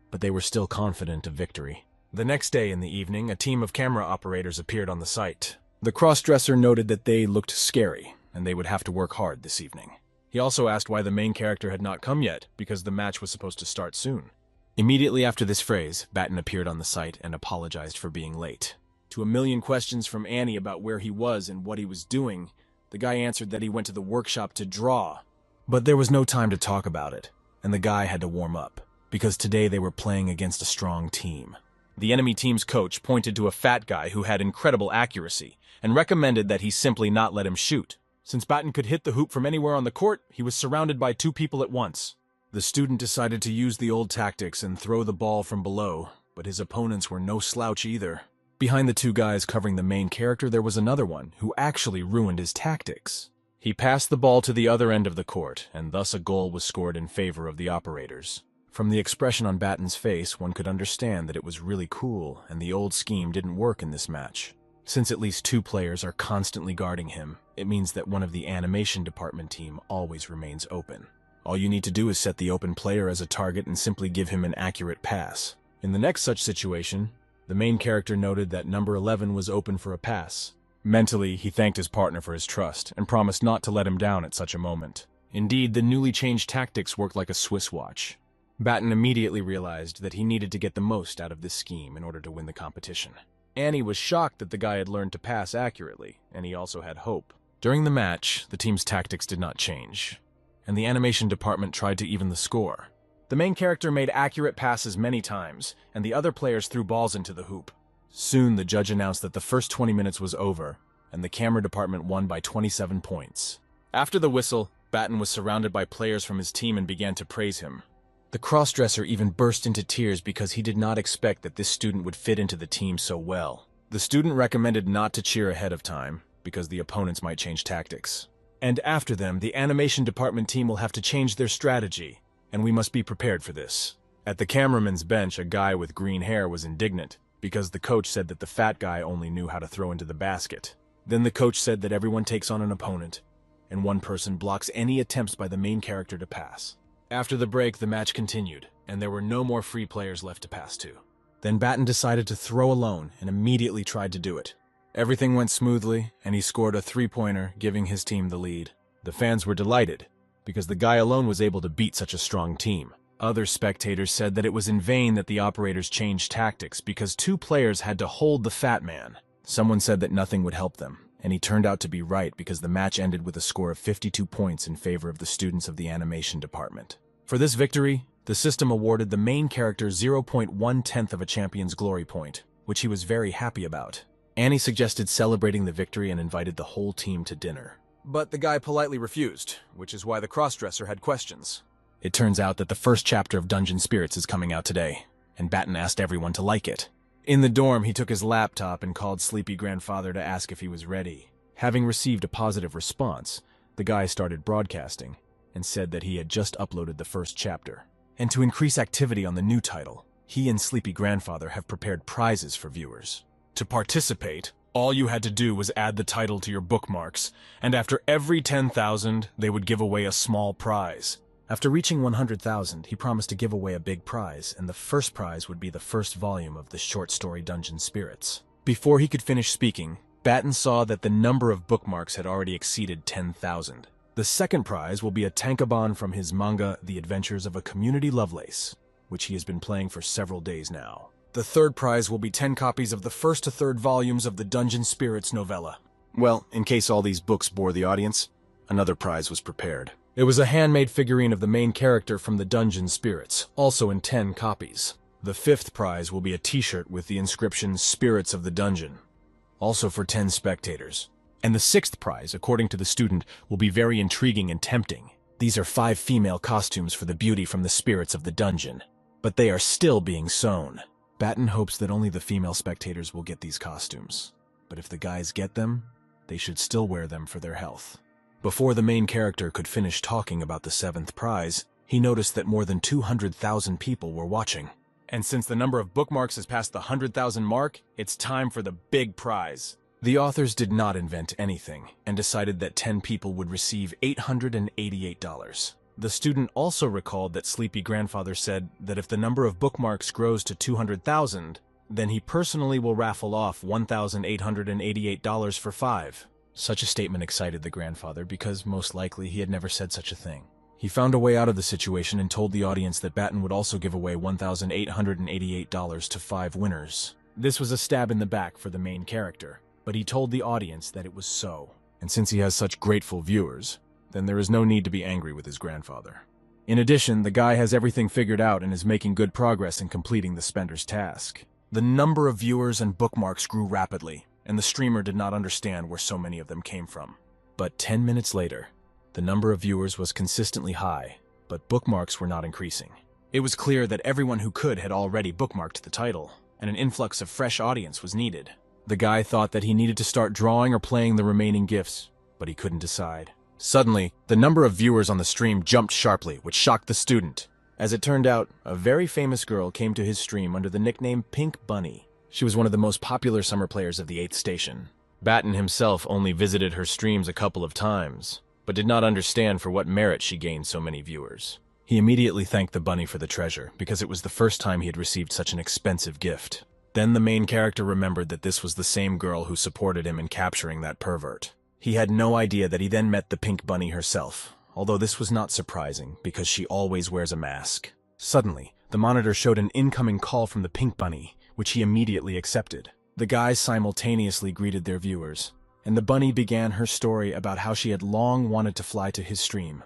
but they were still confident of victory. The next day in the evening, a team of camera operators appeared on the site. The cross-dresser noted that they looked scary, and they would have to work hard this evening. He also asked why the main character had not come yet, because the match was supposed to start soon. Immediately after this phrase, Batten appeared on the site and apologized for being late. To a million questions from Annie about where he was and what he was doing, the guy answered that he went to the workshop to draw. But there was no time to talk about it, and the guy had to warm up, because today they were playing against a strong team. The enemy team's coach pointed to a fat guy who had incredible accuracy, and recommended that he simply not let him shoot, Since Batten could hit the hoop from anywhere on the court, he was surrounded by two people at once. The student decided to use the old tactics and throw the ball from below, but his opponents were no slouch either. Behind the two guys covering the main character, there was another one who actually ruined his tactics. He passed the ball to the other end of the court, and thus a goal was scored in favor of the operators. From the expression on Batten's face, one could understand that it was really cool, and the old scheme didn't work in this match. Since at least two players are constantly guarding him, it means that one of the animation department team always remains open. All you need to do is set the open player as a target and simply give him an accurate pass. In the next such situation, the main character noted that number 11 was open for a pass. Mentally, he thanked his partner for his trust and promised not to let him down at such a moment. Indeed, the newly changed tactics worked like a Swiss watch. Batten immediately realized that he needed to get the most out of this scheme in order to win the competition. Annie was shocked that the guy had learned to pass accurately, and he also had hope. During the match, the team's tactics did not change, and the animation department tried to even the score. The main character made accurate passes many times, and the other players threw balls into the hoop. Soon, the judge announced that the first 20 minutes was over, and the camera department won by 27 points. After the whistle, Batten was surrounded by players from his team and began to praise him. The crossdresser even burst into tears because he did not expect that this student would fit into the team so well. The student recommended not to cheer ahead of time, because the opponents might change tactics. And after them, the animation department team will have to change their strategy, and we must be prepared for this. At the cameraman's bench, a guy with green hair was indignant, because the coach said that the fat guy only knew how to throw into the basket. Then the coach said that everyone takes on an opponent, and one person blocks any attempts by the main character to pass. After the break, the match continued, and there were no more free players left to pass to. Then Batten decided to throw alone and immediately tried to do it. Everything went smoothly, and he scored a three-pointer, giving his team the lead. The fans were delighted, because the guy alone was able to beat such a strong team. Other spectators said that it was in vain that the operators changed tactics because two players had to hold the fat man. Someone said that nothing would help them, and he turned out to be right because the match ended with a score of 52 points in favor of the students of the animation department. For this victory, the system awarded the main character 0.1/10 of a champion's glory point, which he was very happy about. Annie suggested celebrating the victory and invited the whole team to dinner. But the guy politely refused, which is why the crossdresser had questions. It turns out that the first chapter of Dungeon Spirits is coming out today, and Batten asked everyone to like it. In the dorm, he took his laptop and called Sleepy Grandfather to ask if he was ready. Having received a positive response, the guy started broadcasting and said that he had just uploaded the first chapter. And to increase activity on the new title, he and Sleepy Grandfather have prepared prizes for viewers. To participate, all you had to do was add the title to your bookmarks, and after every 10,000, they would give away a small prize. After reaching 100,000, he promised to give away a big prize, and the first prize would be the first volume of the short story Dungeon Spirits. Before he could finish speaking, Batten saw that the number of bookmarks had already exceeded 10,000. The second prize will be a tankobon from his manga, The Adventures of a Community Lovelace, which he has been playing for several days now. The third prize will be 10 copies of the first to third volumes of the Dungeon Spirits novella. Well, in case all these books bore the audience, another prize was prepared. It was a handmade figurine of the main character from the Dungeon Spirits, also in 10 copies. The fifth prize will be a t-shirt with the inscription Spirits of the Dungeon, also for 10 spectators. And the sixth prize, according to the student, will be very intriguing and tempting. These are 5 female costumes for the beauty from the spirits of the dungeon. But they are still being sewn. Batten hopes that only the female spectators will get these costumes. But if the guys get them, they should still wear them for their health. Before the main character could finish talking about the 7th prize, he noticed that more than 200,000 people were watching. And since the number of bookmarks has passed the 100,000 mark, it's time for the big prize. The authors did not invent anything, and decided that 10 people would receive $888. The student also recalled that Sleepy Grandfather said that if the number of bookmarks grows to 200,000, then he personally will raffle off $1,888 for 5. Such a statement excited the grandfather because most likely he had never said such a thing. He found a way out of the situation and told the audience that Batten would also give away $1,888 to 5 winners. This was a stab in the back for the main character, but he told the audience that it was so. And since he has such grateful viewers, then there is no need to be angry with his grandfather. In addition, the guy has everything figured out and is making good progress in completing the spender's task. The number of viewers and bookmarks grew rapidly, and the streamer did not understand where so many of them came from. But 10 minutes later, the number of viewers was consistently high, but bookmarks were not increasing. It was clear that everyone who could had already bookmarked the title, and an influx of fresh audience was needed. The guy thought that he needed to start drawing or playing the remaining gifts, but he couldn't decide. Suddenly, the number of viewers on the stream jumped sharply, which shocked the student. As it turned out, a very famous girl came to his stream under the nickname Pink Bunny. She was one of the most popular summer players of the 8th station. Batten himself only visited her streams a couple of times, but did not understand for what merit she gained so many viewers. He immediately thanked the bunny for the treasure, because it was the first time he had received such an expensive gift. Then the main character remembered that this was the same girl who supported him in capturing that pervert. He had no idea that he then met the Pink Bunny herself, although this was not surprising, because she always wears a mask. Suddenly, the monitor showed an incoming call from the Pink Bunny, which he immediately accepted. The guys simultaneously greeted their viewers, and the bunny began her story about how she had long wanted to fly to his stream,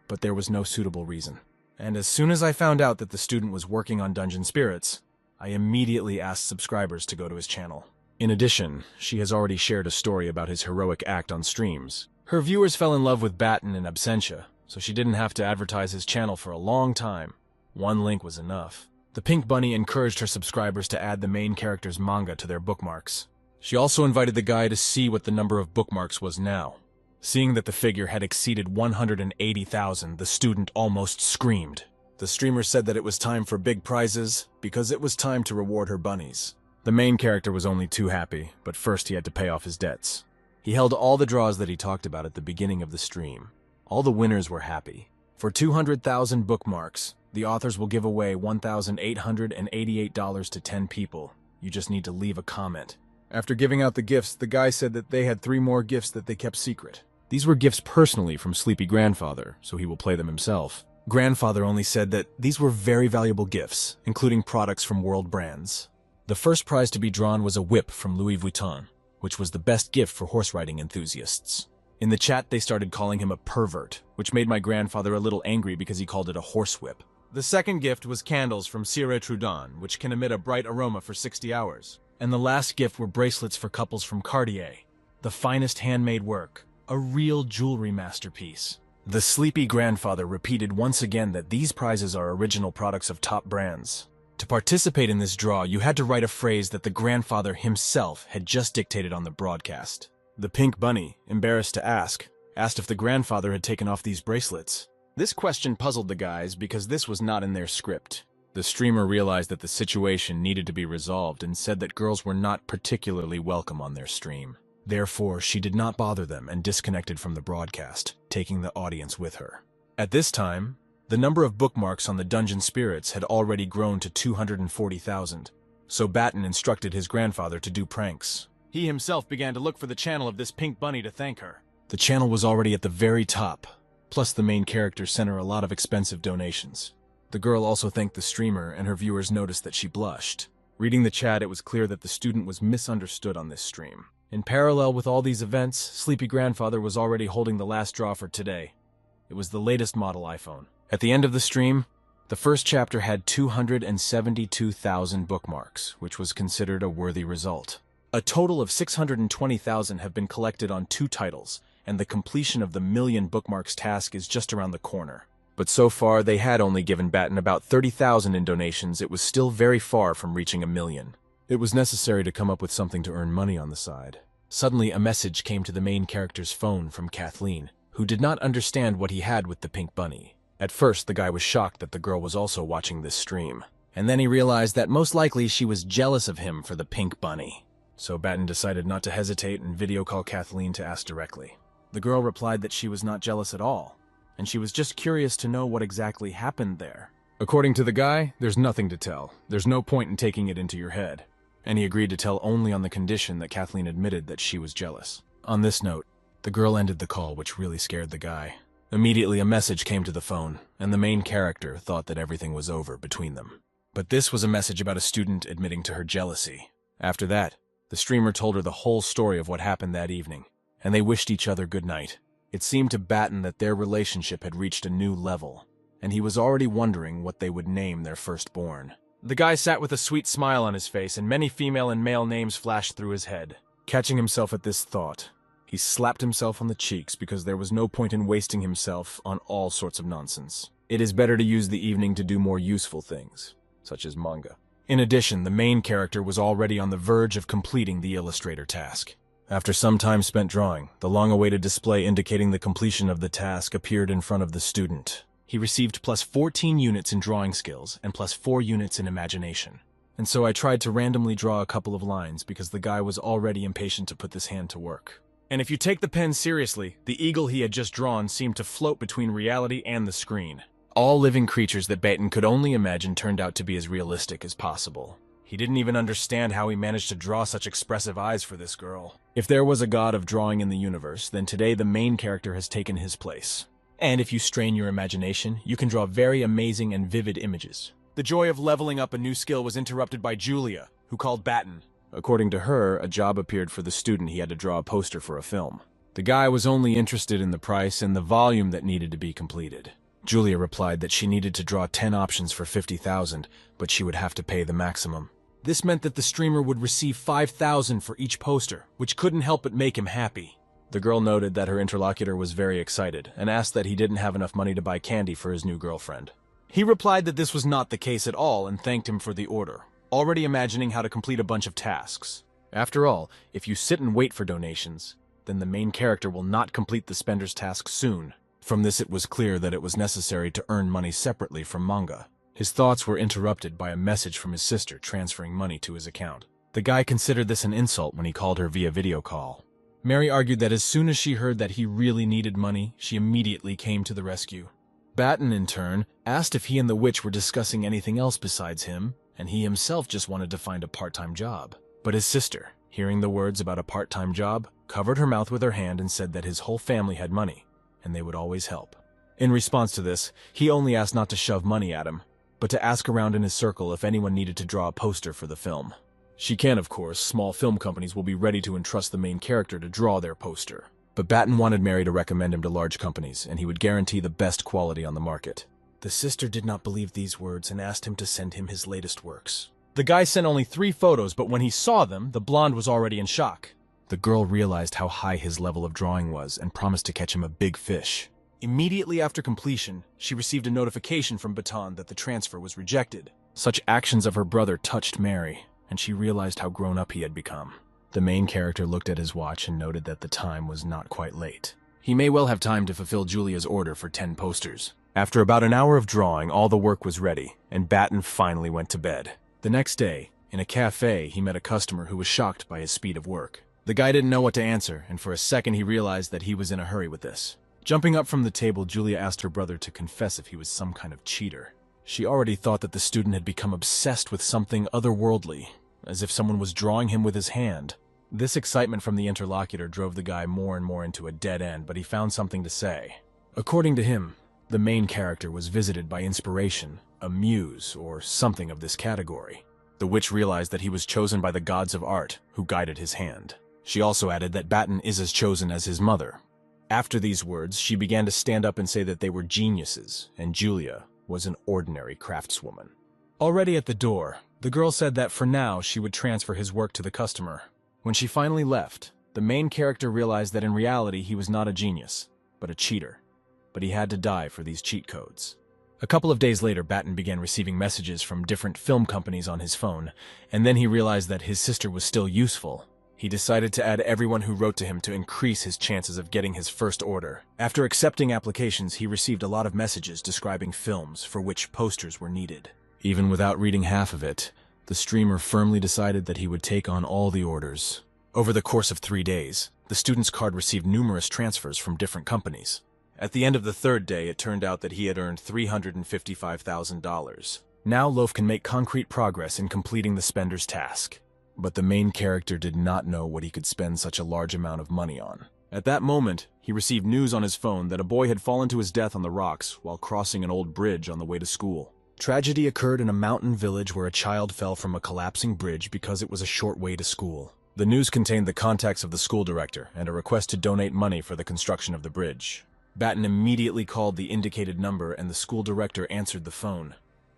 but there was no suitable reason. And as soon as I found out that the student was working on Dungeon Spirits, I immediately asked subscribers to go to his channel. In addition, she has already shared a story about his heroic act on streams. Her viewers fell in love with Batten in absentia, so she didn't have to advertise his channel for a long time. One link was enough. The Pink Bunny encouraged her subscribers to add the main character's manga to their bookmarks. She also invited the guy to see what the number of bookmarks was now. Seeing that the figure had exceeded 180,000, the student almost screamed. The streamer said that it was time for big prizes, because it was time to reward her bunnies. The main character was only too happy, but first he had to pay off his debts. He held all the draws that he talked about at the beginning of the stream. All the winners were happy. For 200,000 bookmarks, the authors will give away $1,888 to 10 people. You just need to leave a comment. After giving out the gifts, the guy said that they had 3 more gifts that they kept secret. These were gifts personally from Sleepy Grandfather, so he will play them himself. Grandfather only said that these were very valuable gifts, including products from world brands. The first prize to be drawn was a whip from Louis Vuitton, which was the best gift for horse riding enthusiasts. In the chat, they started calling him a pervert, which made my grandfather a little angry because he called it a horsewhip. The second gift was candles from Cire Trudon, which can emit a bright aroma for 60 hours. And the last gift were bracelets for couples from Cartier. The finest handmade work, a real jewelry masterpiece. The Sleepy Grandfather repeated once again that these prizes are original products of top brands. To participate in this draw, you had to write a phrase that the grandfather himself had just dictated on the broadcast. The Pink Bunny, embarrassed to asked if the grandfather had taken off these bracelets. This question puzzled the guys because this was not in their script. The streamer realized that the situation needed to be resolved and said that girls were not particularly welcome on their stream. Therefore, she did not bother them and disconnected from the broadcast, taking the audience with her. At this time, the number of bookmarks on the Dungeon Spirits had already grown to 240,000, so Batten instructed his grandfather to do pranks. He himself began to look for the channel of this Pink Bunny to thank her. The channel was already at the very top, plus the main character sent her a lot of expensive donations. The girl also thanked the streamer, and her viewers noticed that she blushed. Reading the chat, it was clear that the student was misunderstood on this stream. In parallel with all these events, Sleepy Grandfather was already holding the last draw for today. It was the latest model iPhone. At the end of the stream, the first chapter had 272,000 bookmarks, which was considered a worthy result. A total of 620,000 have been collected on 2 titles, and the completion of the million bookmarks task is just around the corner. But so far, they had only given Batten about 30,000 in donations. It was still very far from reaching a million. It was necessary to come up with something to earn money on the side. Suddenly, a message came to the main character's phone from Kathleen, who did not understand what he had with the Pink Bunny. At first, the guy was shocked that the girl was also watching this stream. And then he realized that most likely she was jealous of him for the Pink Bunny. So Batten decided not to hesitate and video call Kathleen to ask directly. The girl replied that she was not jealous at all, and she was just curious to know what exactly happened there. According to the guy, there's nothing to tell. There's no point in taking it into your head. And he agreed to tell only on the condition that Kathleen admitted that she was jealous. On this note, the girl ended the call, which really scared the guy. Immediately, a message came to the phone, and the main character thought that everything was over between them. But this was a message about a student admitting to her jealousy. After that, the streamer told her the whole story of what happened that evening, and they wished each other good night. It seemed to Batten that their relationship had reached a new level, and he was already wondering what they would name their firstborn. The guy sat with a sweet smile on his face, and many female and male names flashed through his head. Catching himself at this thought, He slapped himself on the cheeks because there was no point in wasting himself on all sorts of nonsense. It is better to use the evening to do more useful things, such as manga. In addition, the main character was already on the verge of completing the illustrator task. After some time spent drawing, the long-awaited display indicating the completion of the task appeared in front of the student. He received plus 14 units in drawing skills and plus 4 units in imagination. And so I tried to randomly draw a couple of lines because the guy was already impatient to put this hand to work. And if you take the pen seriously, the eagle he had just drawn seemed to float between reality and the screen. All living creatures that Baton could only imagine turned out to be as realistic as possible. He didn't even understand how he managed to draw such expressive eyes for this girl. If there was a god of drawing in the universe, then today the main character has taken his place. And if you strain your imagination, you can draw very amazing and vivid images. The joy of leveling up a new skill was interrupted by Julia, who called Baton. According to her, a job appeared for the student he had to draw a poster for a film. The guy was only interested in the price and the volume that needed to be completed. Julia replied that she needed to draw 10 options for 50,000, but she would have to pay the maximum. This meant that the streamer would receive 5,000 for each poster, which couldn't help but make him happy. The girl noted that her interlocutor was very excited and asked that he didn't have enough money to buy candy for his new girlfriend. He replied that this was not the case at all and thanked him for the order, already imagining how to complete a bunch of tasks. After all, if you sit and wait for donations, then the main character will not complete the spender's task soon. From this it was clear that it was necessary to earn money separately from manga. His thoughts were interrupted by a message from his sister transferring money to his account. The guy considered this an insult when he called her via video call. Mary argued that as soon as she heard that he really needed money, she immediately came to the rescue. Baton, in turn, asked if he and the witch were discussing anything else besides him, and he himself just wanted to find a part-time job. But his sister, hearing the words about a part-time job, covered her mouth with her hand and said that his whole family had money, and they would always help. In response to this, he only asked not to shove money at him, but to ask around in his circle if anyone needed to draw a poster for the film. She can, of course, small film companies will be ready to entrust the main character to draw their poster. But Baton wanted Mary to recommend him to large companies, and he would guarantee the best quality on the market. The sister did not believe these words and asked him to send him his latest works. The guy sent only 3 photos, but when he saw them, the blonde was already in shock. The girl realized how high his level of drawing was and promised to catch him a big fish. Immediately after completion, she received a notification from Baton that the transfer was rejected. Such actions of her brother touched Mary, and she realized how grown up he had become. The main character looked at his watch and noted that the time was not quite late. He may well have time to fulfill Julia's order for 10 posters. After about an hour of drawing, all the work was ready, and Baton finally went to bed. The next day, in a cafe, he met a customer who was shocked by his speed of work. The guy didn't know what to answer, and for a second he realized that he was in a hurry with this. Jumping up from the table, Julia asked her brother to confess if he was some kind of cheater. She already thought that the student had become obsessed with something otherworldly, as if someone was drawing him with his hand. This excitement from the interlocutor drove the guy more and more into a dead end, but he found something to say. According to him, the main character was visited by inspiration, a muse, or something of this category. The witch realized that he was chosen by the gods of art, who guided his hand. She also added that Baton is as chosen as his mother. After these words, she began to stand up and say that they were geniuses, and Julia was an ordinary craftswoman. Already at the door, the girl said that for now she would transfer his work to the customer. When she finally left, the main character realized that in reality he was not a genius, but a cheater. But he had to die for these cheat codes. A couple of days later, Baton began receiving messages from different film companies on his phone, and then he realized that his sister was still useful. He decided to add everyone who wrote to him to increase his chances of getting his first order. After accepting applications, he received a lot of messages describing films for which posters were needed. Even without reading half of it, the streamer firmly decided that he would take on all the orders. Over the course of 3 days, the student's card received numerous transfers from different companies. At the end of the 3rd day, it turned out that he had earned $355,000. Now Loaf can make concrete progress in completing the spender's task. But the main character did not know what he could spend such a large amount of money on. At that moment, he received news on his phone that a boy had fallen to his death on the rocks while crossing an old bridge on the way to school. Tragedy occurred in a mountain village where a child fell from a collapsing bridge because it was a short way to school. The news contained the contacts of the school director and a request to donate money for the construction of the bridge. Baton immediately called the indicated number and the school director answered the phone,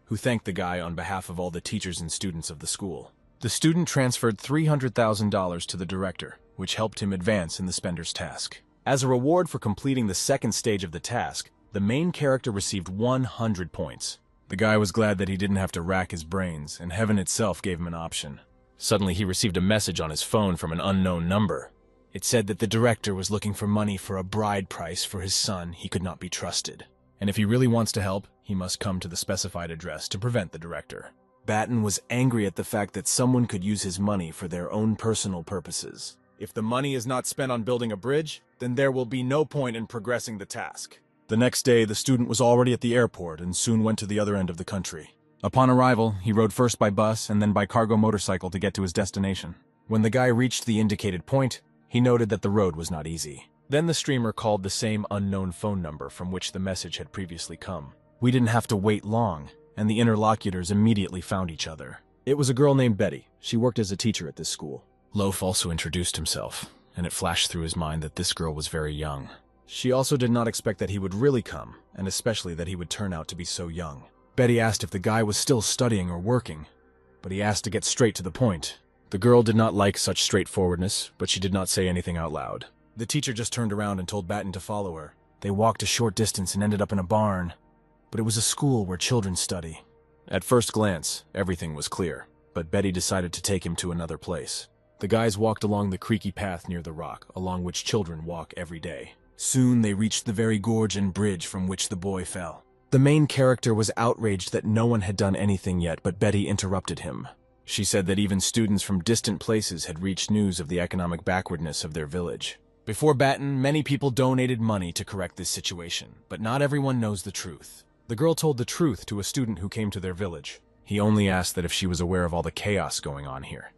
who thanked the guy on behalf of all the teachers and students of the school. The student transferred $300,000 to the director, which helped him advance in the spender's task. As a reward for completing the second stage of the task, the main character received 100 points. The guy was glad that he didn't have to rack his brains, and heaven itself gave him an option. Suddenly he received a message on his phone from an unknown number. It said that the director was looking for money for a bride price for his son. He could not be trusted. And if he really wants to help, he must come to the specified address to prevent the director. Batten was angry at the fact that someone could use his money for their own personal purposes. If the money is not spent on building a bridge, then there will be no point in progressing the task. The next day, the student was already at the airport and soon went to the other end of the country. Upon arrival, he rode first by bus and then by cargo motorcycle to get to his destination. When the guy reached the indicated point, he noted that the road was not easy. Then the streamer called the same unknown phone number from which the message had previously come. We didn't have to wait long, and the interlocutors immediately found each other. It was a girl named Betty. She worked as a teacher at this school. Loaf also introduced himself, and it flashed through his mind that this girl was very young. She also did not expect that he would really come, and especially that he would turn out to be so young. Betty asked if the guy was still studying or working, but he asked to get straight to the point. The girl did not like such straightforwardness, but she did not say anything out loud. The teacher just turned around and told Batten to follow her. They walked a short distance and ended up in a barn, but it was a school where children study. At first glance, everything was clear, but Betty decided to take him to another place. The guys walked along the creaky path near the rock, along which children walk every day. Soon they reached the very gorge and bridge from which the boy fell. The main character was outraged that no one had done anything yet, but Betty interrupted him. She said that even students from distant places had reached news of the economic backwardness of their village. Before Batten, many people donated money to correct this situation, but not everyone knows the truth. The girl told the truth to a student who came to their village. He only asked that if she was aware of all the chaos going on here.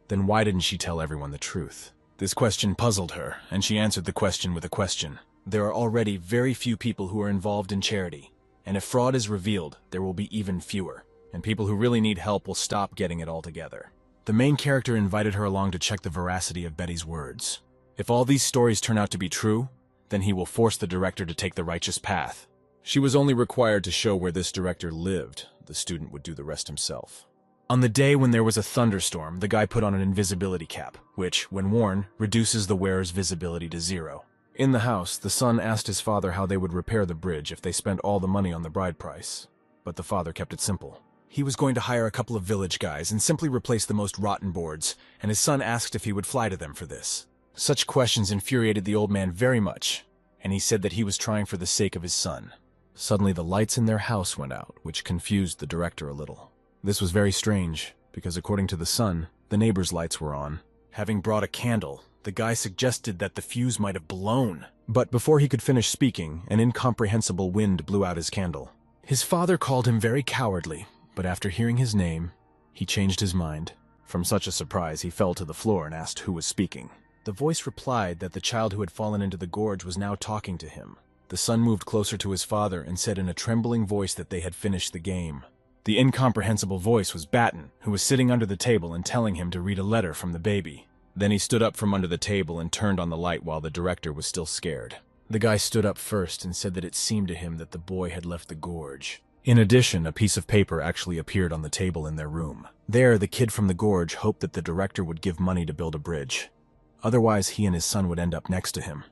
Then why didn't she tell everyone the truth? This question puzzled her, and she answered the question with a question. There are already very few people who are involved in charity, and if fraud is revealed, there will be even fewer, and people who really need help will stop getting it altogether. The main character invited her along to check the veracity of Betty's words. If all these stories turn out to be true, then he will force the director to take the righteous path. She was only required to show where this director lived. The student would do the rest himself. On the day when there was a thunderstorm, the guy put on an invisibility cap, which, when worn, reduces the wearer's visibility to 0. In the house, the son asked his father how they would repair the bridge if they spent all the money on the bride price. But the father kept it simple. He was going to hire a couple of village guys and simply replace the most rotten boards, and his son asked if he would fly to them for this. Such questions infuriated the old man very much, and he said that he was trying for the sake of his son. Suddenly the lights in their house went out, which confused the director a little. This was very strange, because according to the son, the neighbor's lights were on. Having brought a candle, the guy suggested that the fuse might have blown. But before he could finish speaking, an incomprehensible wind blew out his candle. His father called him very cowardly, but after hearing his name, he changed his mind. From such a surprise, he fell to the floor and asked who was speaking. The voice replied that the child who had fallen into the gorge was now talking to him. The son moved closer to his father and said in a trembling voice that they had finished the game. The incomprehensible voice was Batten, who was sitting under the table and telling him to read a letter from the baby. Then he stood up from under the table and turned on the light while the director was still scared. The guy stood up first and said that it seemed to him that the boy had left the gorge. In addition, a piece of paper actually appeared on the table in their room. There, the kid from the gorge hoped that the director would give money to build a bridge. Otherwise, he and his son would end up next to him.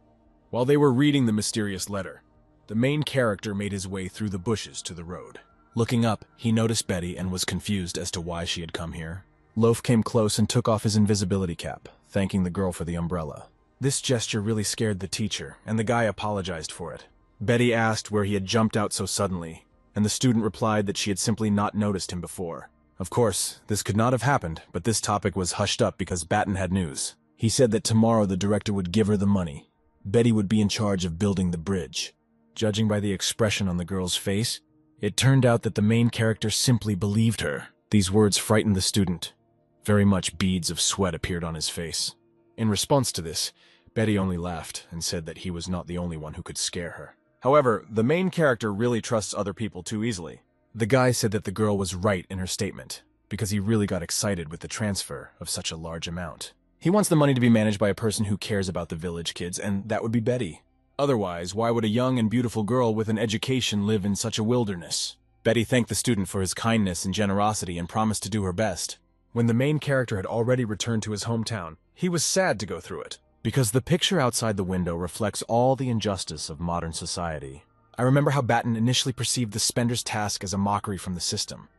While they were reading the mysterious letter, the main character made his way through the bushes to the road. Looking up, he noticed Betty and was confused as to why she had come here. Loaf came close and took off his invisibility cap, thanking the girl for the umbrella. This gesture really scared the teacher, and the guy apologized for it. Betty asked where he had jumped out so suddenly, and the student replied that she had simply not noticed him before. Of course, this could not have happened, but this topic was hushed up because Batten had news. He said that tomorrow the director would give her the money. Betty would be in charge of building the bridge. Judging by the expression on the girl's face, it turned out that the main character simply believed her. These words frightened the student. Very much beads of sweat appeared on his face. In response to this, Betty only laughed and said that he was not the only one who could scare her. However, the main character really trusts other people too easily. The guy said that the girl was right in her statement, because he really got excited with the transfer of such a large amount. He wants the money to be managed by a person who cares about the village kids, and that would be Betty. Otherwise, why would a young and beautiful girl with an education live in such a wilderness? Betty thanked the student for his kindness and generosity and promised to do her best. When the main character had already returned to his hometown, he was sad to go through it, because the picture outside the window reflects all the injustice of modern society. I remember how Batten initially perceived the spender's task as a mockery from the system,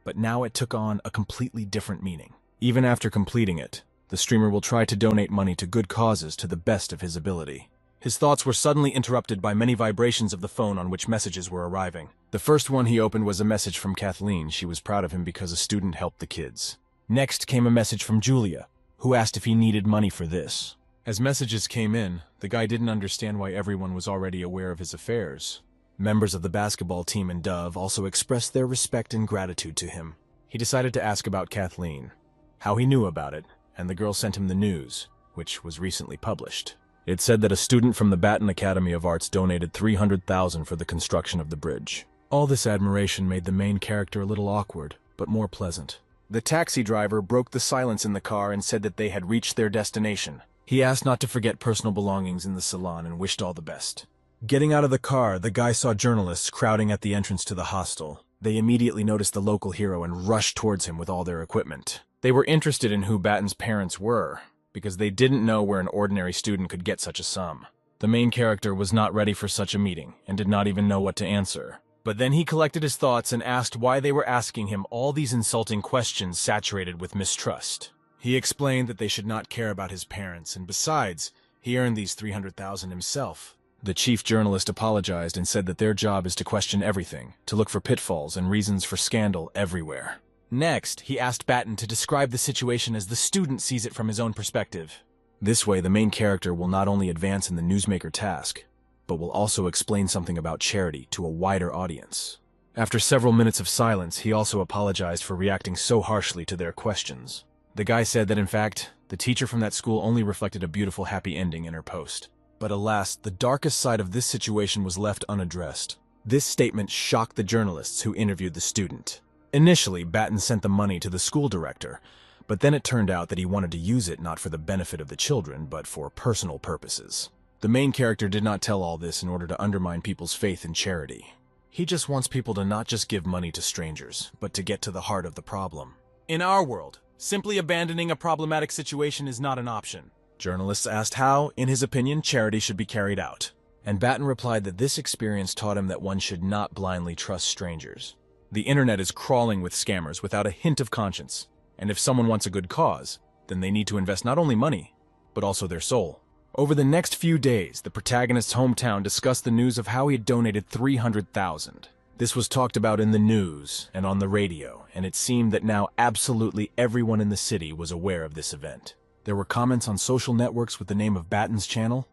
but now it took on a completely different meaning. Even after completing it, the streamer will try to donate money to good causes to the best of his ability. His thoughts were suddenly interrupted by many vibrations of the phone on which messages were arriving. The first one he opened was a message from Kathleen. She was proud of him because a student helped the kids. Next came a message from Julia, who asked if he needed money for this. As messages came in, the guy didn't understand why everyone was already aware of his affairs. Members of the basketball team in Dove also expressed their respect and gratitude to him. He decided to ask about Kathleen, how he knew about it, and the girl sent him the news, which was recently published. It said that a student from the Batten Academy of Arts donated $300,000 for the construction of the bridge. All this admiration made the main character a little awkward, but more pleasant. The taxi driver broke the silence in the car and said that they had reached their destination. He asked not to forget personal belongings in the salon and wished all the best. Getting out of the car, the guy saw journalists crowding at the entrance to the hostel. They immediately noticed the local hero and rushed towards him with all their equipment. They were interested in who Batten's parents were, because they didn't know where an ordinary student could get such a sum. The main character was not ready for such a meeting, and did not even know what to answer. But then he collected his thoughts and asked why they were asking him all these insulting questions saturated with mistrust. He explained that they should not care about his parents, and besides, he earned these $300,000 himself. The chief journalist apologized and said that their job is to question everything, to look for pitfalls and reasons for scandal everywhere. Next, he asked Batten to describe the situation as the student sees it from his own perspective. This way, the main character will not only advance in the newsmaker task, but will also explain something about charity to a wider audience. After several minutes of silence, he also apologized for reacting so harshly to their questions. The guy said that in fact, the teacher from that school only reflected a beautiful happy ending in her post. But alas, the darkest side of this situation was left unaddressed. This statement shocked the journalists who interviewed the student. Initially, Batten sent the money to the school director, but then it turned out that he wanted to use it not for the benefit of the children, but for personal purposes. The main character did not tell all this in order to undermine people's faith in charity. He just wants people to not just give money to strangers, but to get to the heart of the problem. In our world, simply abandoning a problematic situation is not an option. Journalists asked how, in his opinion, charity should be carried out. And Batten replied that this experience taught him that one should not blindly trust strangers. The internet is crawling with scammers without a hint of conscience, and if someone wants a good cause, then they need to invest not only money, but also their soul. Over the next few days, the protagonist's hometown discussed the news of how he had donated $300,000. This was talked about in the news and on the radio, and it seemed that now absolutely everyone in the city was aware of this event. There were comments on social networks with the name of Batten's channel,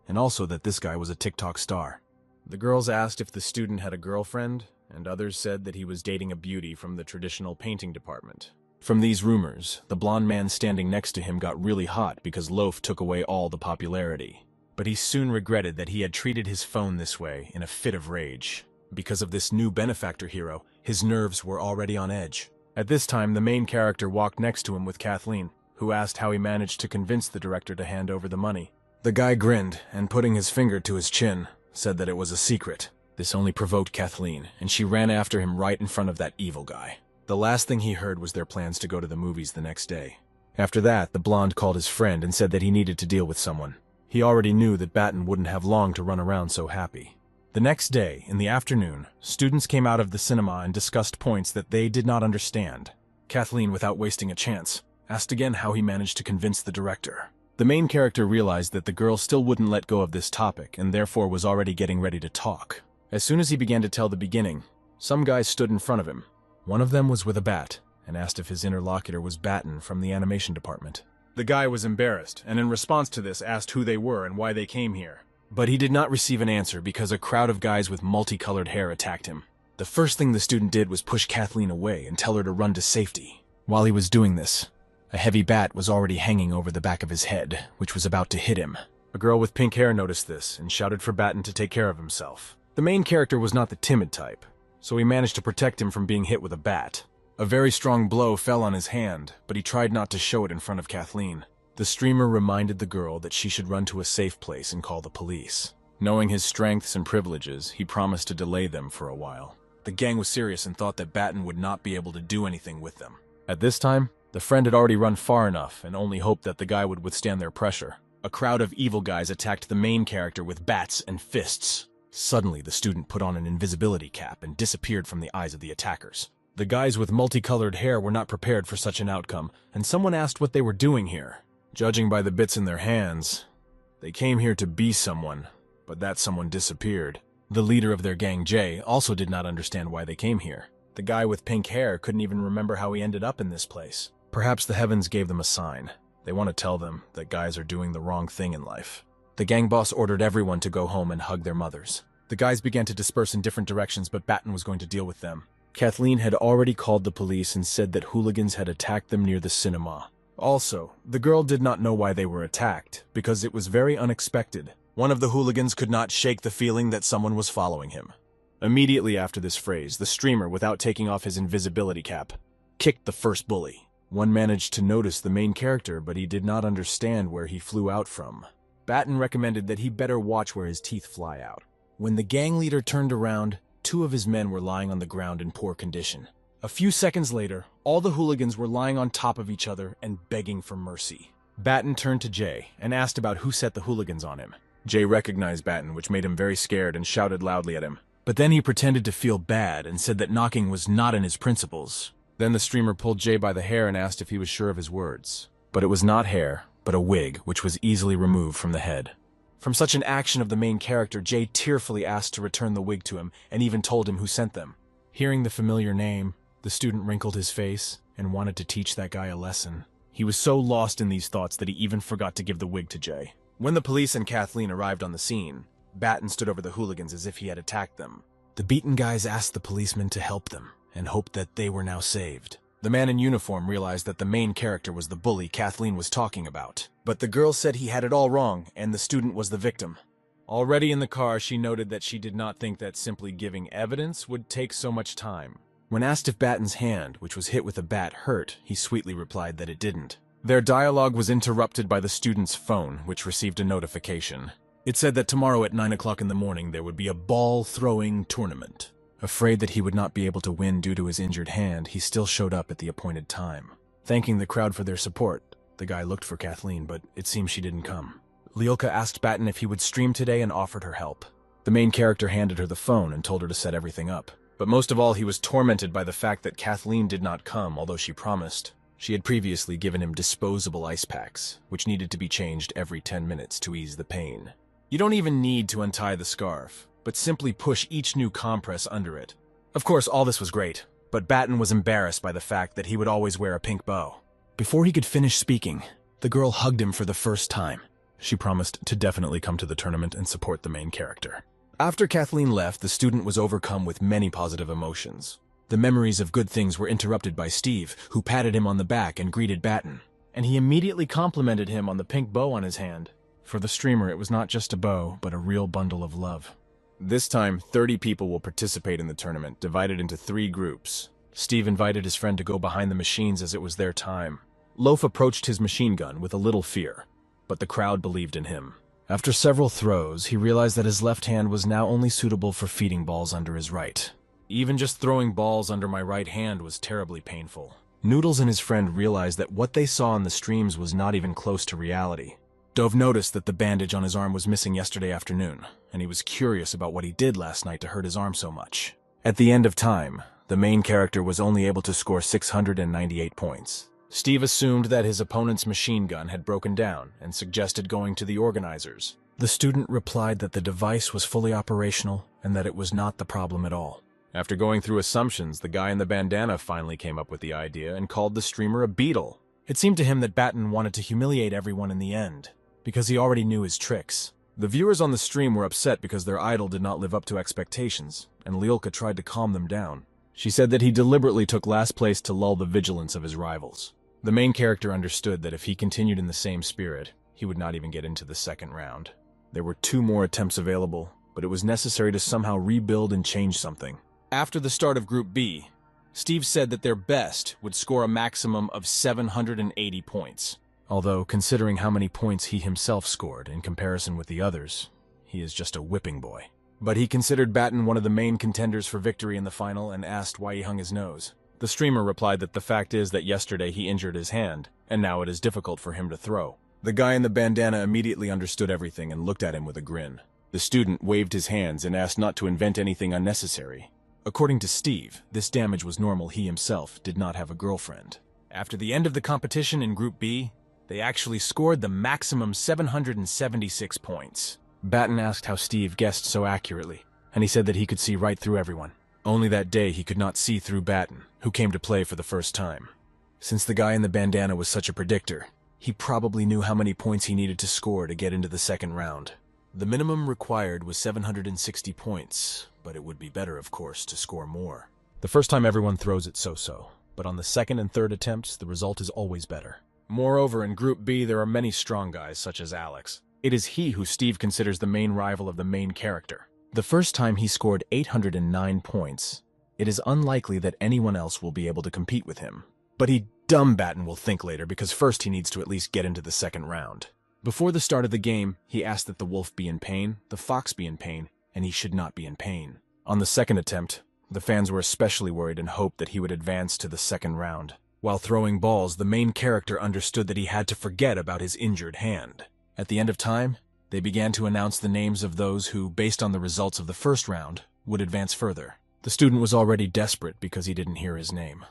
and also that this guy was a TikTok star. The girls asked if the student had a girlfriend, and others said that he was dating a beauty from the traditional painting department. From these rumors, the blonde man standing next to him got really hot because Loaf took away all the popularity. But he soon regretted that he had treated his phone this way in a fit of rage. Because of this new benefactor hero, his nerves were already on edge. At this time, the main character walked next to him with Kathleen, who asked how he managed to convince the director to hand over the money. The guy grinned, and putting his finger to his chin, said that it was a secret. This only provoked Kathleen, and she ran after him right in front of that evil guy. The last thing he heard was their plans to go to the movies the next day. After that, the blonde called his friend and said that he needed to deal with someone. He already knew that Batten wouldn't have long to run around so happy. The next day, in the afternoon, students came out of the cinema and discussed points that they did not understand. Kathleen, without wasting a chance, asked again how he managed to convince the director. The main character realized that the girl still wouldn't let go of this topic and therefore was already getting ready to talk. As soon as he began to tell the beginning, some guys stood in front of him. One of them was with a bat and asked if his interlocutor was Batten from the animation department. The guy was embarrassed and in response to this asked who they were and why they came here. But he did not receive an answer because a crowd of guys with multicolored hair attacked him. The first thing the student did was push Kathleen away and tell her to run to safety. While he was doing this, a heavy bat was already hanging over the back of his head, which was about to hit him. A girl with pink hair noticed this and shouted for Batten to take care of himself. The main character was not the timid type, so he managed to protect him from being hit with a bat. A very strong blow fell on his hand, but he tried not to show it in front of Kathleen. The streamer reminded the girl that she should run to a safe place and call the police. Knowing his strengths and privileges, he promised to delay them for a while. The gang was serious and thought that Batten would not be able to do anything with them. At this time, The friend had already run far enough and only hoped that the guy would withstand their pressure. A crowd of evil guys attacked the main character with bats and fists. Suddenly, the student put on an invisibility cap and disappeared from the eyes of the attackers. The guys with multicolored hair were not prepared for such an outcome, and someone asked what they were doing here. Judging by the bits in their hands, they came here to be someone, but that someone disappeared. The leader of their gang, Jay, also did not understand why they came here. The guy with pink hair couldn't even remember how he ended up in this place. Perhaps the heavens gave them a sign. They want to tell them that guys are doing the wrong thing in life. The gang boss ordered everyone to go home and hug their mothers. The guys began to disperse in different directions, but Batten was going to deal with them. Kathleen had already called the police and said that hooligans had attacked them near the cinema. Also, the girl did not know why they were attacked, because it was very unexpected. One of the hooligans could not shake the feeling that someone was following him. Immediately after this phrase, the streamer, without taking off his invisibility cap, kicked the first bully. One managed to notice the main character, but he did not understand where he flew out from. Batten recommended that he better watch where his teeth fly out. When the gang leader turned around, 2 of his men were lying on the ground in poor condition. A few seconds later, all the hooligans were lying on top of each other and begging for mercy. Batten turned to Jay and asked about who set the hooligans on him. Jay recognized Batten, which made him very scared and shouted loudly at him. But then he pretended to feel bad and said that knocking was not in his principles. Then the streamer pulled Jay by the hair and asked if he was sure of his words. But it was not hair, but a wig, which was easily removed from the head. From such an action of the main character, Jay tearfully asked to return the wig to him and even told him who sent them. Hearing the familiar name, the student wrinkled his face and wanted to teach that guy a lesson. He was so lost in these thoughts that he even forgot to give the wig to Jay. When the police and Kathleen arrived on the scene, Batten stood over the hooligans as if he had attacked them. The beaten guys asked the policemen to help them and hoped that they were now saved. The man in uniform realized that the main character was the bully Kathleen was talking about. But the girl said he had it all wrong and the student was the victim. Already in the car, she noted that she did not think that simply giving evidence would take so much time. When asked if Batten's hand, which was hit with a bat, hurt, he sweetly replied that it didn't. Their dialogue was interrupted by the student's phone, which received a notification. It said that tomorrow at 9 o'clock in the morning there would be a ball-throwing tournament. Afraid that he would not be able to win due to his injured hand, he still showed up at the appointed time. Thanking the crowd for their support, the guy looked for Kathleen, but it seems she didn't come. Lyulka asked Batten if he would stream today and offered her help. The main character handed her the phone and told her to set everything up. But most of all, he was tormented by the fact that Kathleen did not come, although she promised. She had previously given him disposable ice packs, which needed to be changed every 10 minutes to ease the pain. You don't even need to untie the scarf, but simply push each new compress under it. Of course, all this was great, but Batten was embarrassed by the fact that he would always wear a pink bow. Before he could finish speaking, the girl hugged him for the first time. She promised to definitely come to the tournament and support the main character. After Kathleen left, the student was overcome with many positive emotions. The memories of good things were interrupted by Steve, who patted him on the back and greeted Batten. And he immediately complimented him on the pink bow on his hand. For the streamer, it was not just a bow, but a real bundle of love. This time, 30 people will participate in the tournament, divided into 3 groups. Steve invited his friend to go behind the machines as it was their time. Loaf approached his machine gun with a little fear, but the crowd believed in him. After several throws, he realized that his left hand was now only suitable for feeding balls under his right. Even just throwing balls under my right hand was terribly painful. Noodles and his friend realized that what they saw in the streams was not even close to reality. Dove noticed that the bandage on his arm was missing yesterday afternoon, and he was curious about what he did last night to hurt his arm so much. At the end of time, the main character was only able to score 698 points. Steve assumed that his opponent's machine gun had broken down and suggested going to the organizers. The student replied that the device was fully operational and that it was not the problem at all. After going through assumptions, the guy in the bandana finally came up with the idea and called the streamer a beetle. It seemed to him that Batten wanted to humiliate everyone in the end, because he already knew his tricks. The viewers on the stream were upset because their idol did not live up to expectations, and Lyulka tried to calm them down. She said that he deliberately took last place to lull the vigilance of his rivals. The main character understood that if he continued in the same spirit, he would not even get into the second round. There were 2 more attempts available, but it was necessary to somehow rebuild and change something. After the start of Group B, Steve said that their best would score a maximum of 780 points. Although, considering how many points he himself scored in comparison with the others, he is just a whipping boy. But he considered Batten one of the main contenders for victory in the final and asked why he hung his nose. The streamer replied that the fact is that yesterday he injured his hand, and now it is difficult for him to throw. The guy in the bandana immediately understood everything and looked at him with a grin. The student waved his hands and asked not to invent anything unnecessary. According to Steve, this damage was normal. He himself did not have a girlfriend. After the end of the competition in Group B, they actually scored the maximum 776 points. Batten asked how Steve guessed so accurately, and he said that he could see right through everyone. Only that day he could not see through Batten, who came to play for the first time. Since the guy in the bandana was such a predictor, he probably knew how many points he needed to score to get into the second round. The minimum required was 760 points, but it would be better, of course, to score more. The first time everyone throws it so-so, but on the second and third attempts, the result is always better. Moreover, in Group B, there are many strong guys, such as Alex. It is he who Steve considers the main rival of the main character. The first time he scored 809 points. It is unlikely that anyone else will be able to compete with him. But dumb Batten will think later, because first he needs to at least get into the second round. Before the start of the game, he asked that the wolf be in pain, the fox be in pain, and he should not be in pain. On the second attempt, the fans were especially worried and hoped that he would advance to the second round. While throwing balls, the main character understood that he had to forget about his injured hand. At the end of time, they began to announce the names of those who, based on the results of the first round, would advance further. The student was already desperate because he didn't hear his name,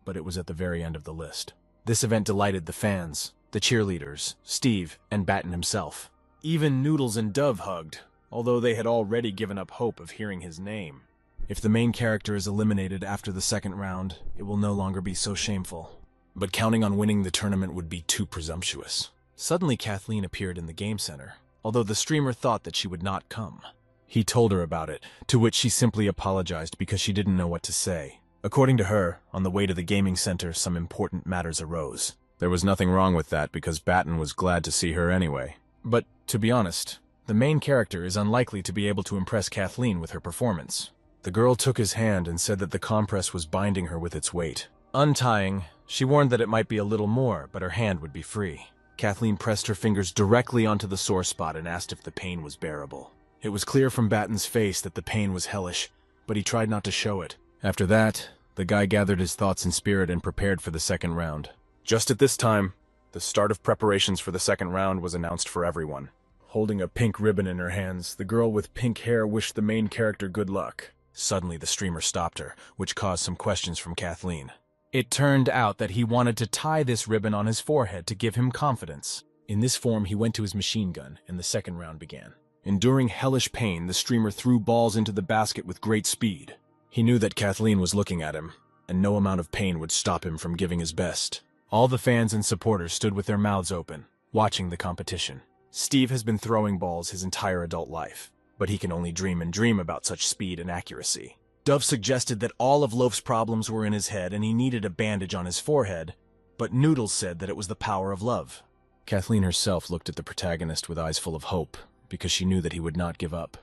but it was at the very end of the list. This event delighted the fans, the cheerleaders, Steve, and Batten himself. Even Noodles and Dove hugged, although they had already given up hope of hearing his name. If the main character is eliminated after the second round, it will no longer be so shameful. But counting on winning the tournament would be too presumptuous. Suddenly Kathleen appeared in the game center, although the streamer thought that she would not come. He told her about it, to which she simply apologized because she didn't know what to say. According to her, on the way to the gaming center, some important matters arose. There was nothing wrong with that because Batten was glad to see her anyway. But, to be honest, the main character is unlikely to be able to impress Kathleen with her performance. The girl took his hand and said that the compress was binding her with its weight. Untying, she warned that it might be a little more, but her hand would be free. Kathleen pressed her fingers directly onto the sore spot and asked if the pain was bearable. It was clear from Batten's face that the pain was hellish, but he tried not to show it. After that, the guy gathered his thoughts and spirit and prepared for the second round. Just at this time, the start of preparations for the second round was announced for everyone. Holding a pink ribbon in her hands, the girl with pink hair wished the main character good luck. Suddenly, the streamer stopped her, which caused some questions from Kathleen. It turned out that he wanted to tie this ribbon on his forehead to give him confidence. In this form, he went to his machine gun, and the second round began. Enduring hellish pain, the streamer threw balls into the basket with great speed. He knew that Kathleen was looking at him, and no amount of pain would stop him from giving his best. All the fans and supporters stood with their mouths open, watching the competition. Steve has been throwing balls his entire adult life, but he can only dream and dream about such speed and accuracy. Dove suggested that all of Loaf's problems were in his head and he needed a bandage on his forehead, but Noodles said that it was the power of love. Kathleen herself looked at the protagonist with eyes full of hope, because she knew that he would not give up.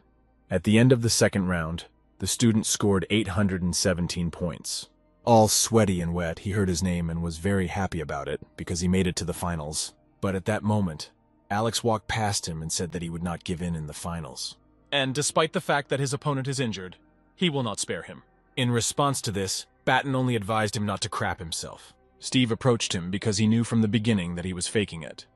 At the end of the second round, the student scored 817 points. All sweaty and wet, he heard his name and was very happy about it, because he made it to the finals. But at that moment, Alex walked past him and said that he would not give in the finals. And despite the fact that his opponent is injured, he will not spare him. In response to this, Batten only advised him not to crap himself. Steve approached him because he knew from the beginning that he was faking it.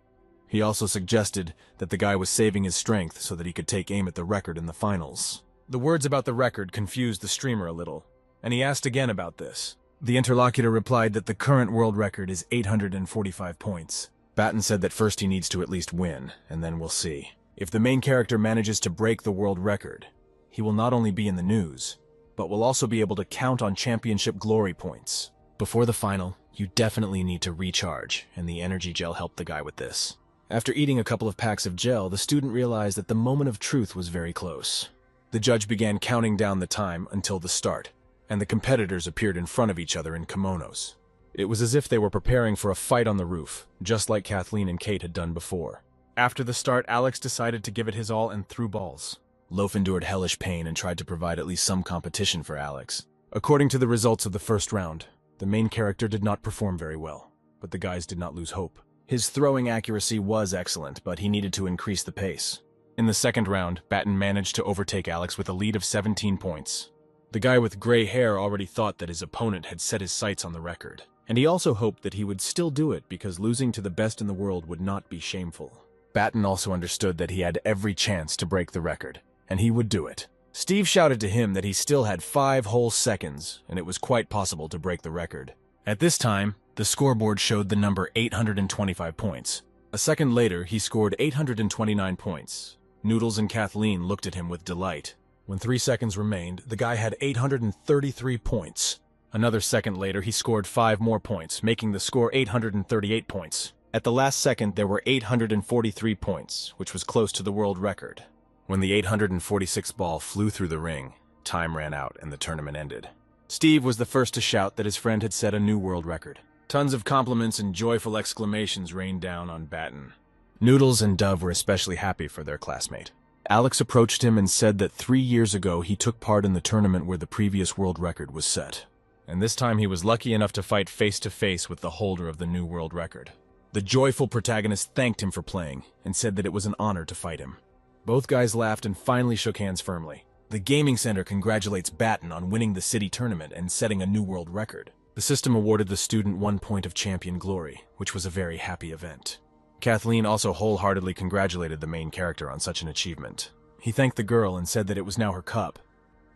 He also suggested that the guy was saving his strength so that he could take aim at the record in the finals. The words about the record confused the streamer a little, and he asked again about this. The interlocutor replied that the current world record is 845 points. Batten said that first he needs to at least win, and then we'll see. If the main character manages to break the world record, he will not only be in the news, but will also be able to count on championship glory points. Before the final, you definitely need to recharge, and the energy gel helped the guy with this. After eating a couple of packs of gel, the student realized that the moment of truth was very close. The judge began counting down the time until the start, and the competitors appeared in front of each other in kimonos. It was as if they were preparing for a fight on the roof, just like Kathleen and Kate had done before. After the start, Alex decided to give it his all and threw balls. Loaf endured hellish pain and tried to provide at least some competition for Alex. According to the results of the first round, the main character did not perform very well, but the guys did not lose hope. His throwing accuracy was excellent, but he needed to increase the pace. In the second round, Batten managed to overtake Alex with a lead of 17 points. The guy with gray hair already thought that his opponent had set his sights on the record, and he also hoped that he would still do it because losing to the best in the world would not be shameful. Batten also understood that he had every chance to break the record, and he would do it. Steve shouted to him that he still had 5 whole seconds, and it was quite possible to break the record. At this time, the scoreboard showed the number 825 points. A second later, he scored 829 points. Noodles and Kathleen looked at him with delight. When 3 seconds remained, the guy had 833 points. Another second later, he scored 5 more points, making the score 838 points. At the last second, there were 843 points, which was close to the world record. When the 846th ball flew through the ring, time ran out and the tournament ended. Steve was the first to shout that his friend had set a new world record. Tons of compliments and joyful exclamations rained down on Batten. Noodles and Dove were especially happy for their classmate. Alex approached him and said that 3 years ago he took part in the tournament where the previous world record was set. And this time he was lucky enough to fight face-to-face with the holder of the new world record. The joyful protagonist thanked him for playing and said that it was an honor to fight him. Both guys laughed and finally shook hands firmly. The gaming center congratulates Batten on winning the city tournament and setting a new world record. The system awarded the student 1 point of champion glory, which was a very happy event. Kathleen also wholeheartedly congratulated the main character on such an achievement. He thanked the girl and said that it was now her cup.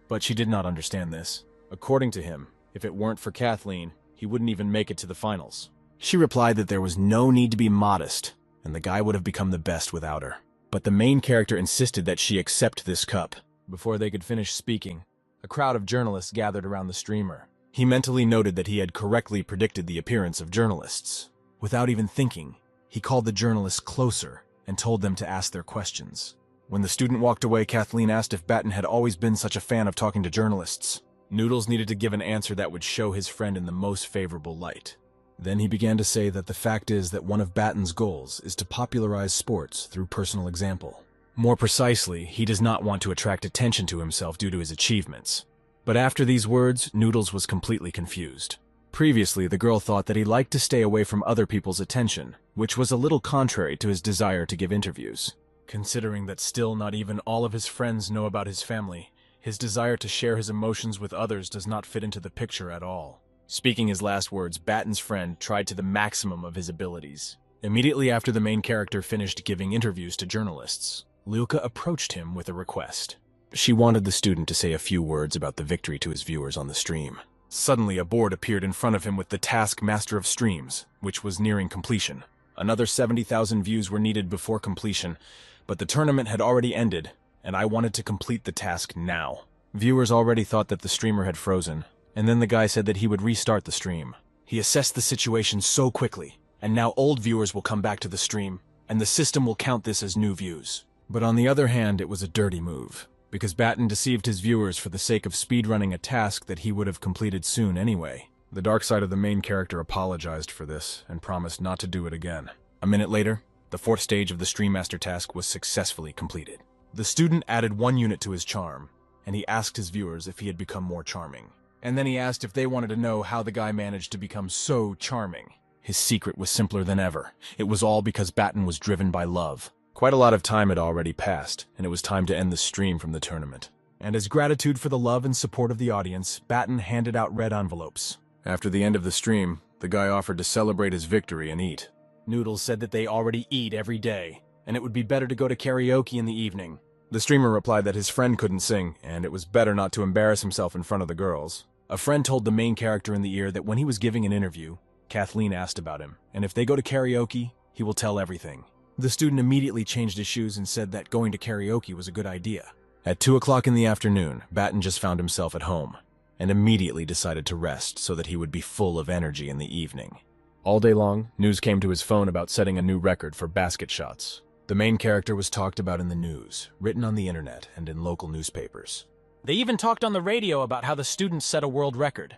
But she did not understand this. According to him, if it weren't for Kathleen, he wouldn't even make it to the finals. She replied that there was no need to be modest, and the guy would have become the best without her. But the main character insisted that she accept this cup. Before they could finish speaking, a crowd of journalists gathered around the streamer. He mentally noted that he had correctly predicted the appearance of journalists. Without even thinking, he called the journalists closer and told them to ask their questions. When the student walked away, Kathleen asked if Batten had always been such a fan of talking to journalists. Noodles needed to give an answer that would show his friend in the most favorable light. Then he began to say that the fact is that one of Batten's goals is to popularize sports through personal example. More precisely, he does not want to attract attention to himself due to his achievements. But after these words, Noodles was completely confused. Previously, the girl thought that he liked to stay away from other people's attention, which was a little contrary to his desire to give interviews. Considering that still not even all of his friends know about his family, his desire to share his emotions with others does not fit into the picture at all. Speaking his last words, Batten's friend tried to the maximum of his abilities. Immediately after the main character finished giving interviews to journalists, Liuka approached him with a request. She wanted the student to say a few words about the victory to his viewers on the stream. Suddenly, a board appeared in front of him with the task Master of Streams, which was nearing completion. Another 70,000 views were needed before completion, but the tournament had already ended, and I wanted to complete the task now. Viewers already thought that the streamer had frozen, and then the guy said that he would restart the stream. He assessed the situation so quickly, and now old viewers will come back to the stream, and the system will count this as new views. But on the other hand, it was a dirty move, because Batten deceived his viewers for the sake of speedrunning a task that he would have completed soon anyway. The dark side of the main character apologized for this and promised not to do it again. A minute later, the 4th stage of the Stream Master task was successfully completed. The student added 1 unit to his charm, and he asked his viewers if he had become more charming. And then he asked if they wanted to know how the guy managed to become so charming. His secret was simpler than ever. It was all because Batten was driven by love. Quite a lot of time had already passed, and it was time to end the stream from the tournament. And as gratitude for the love and support of the audience, Batten handed out red envelopes. After the end of the stream, the guy offered to celebrate his victory and eat. Noodles said that they already eat every day, and it would be better to go to karaoke in the evening. The streamer replied that his friend couldn't sing, and it was better not to embarrass himself in front of the girls. A friend told the main character in the ear that when he was giving an interview, Kathleen asked about him, and if they go to karaoke, he will tell everything. The student immediately changed his shoes and said that going to karaoke was a good idea. At 2 o'clock in the afternoon, Batten just found himself at home, and immediately decided to rest so that he would be full of energy in the evening. All day long, news came to his phone about setting a new record for basket shots. The main character was talked about in the news, written on the internet, and in local newspapers. They even talked on the radio about how the students set a world record.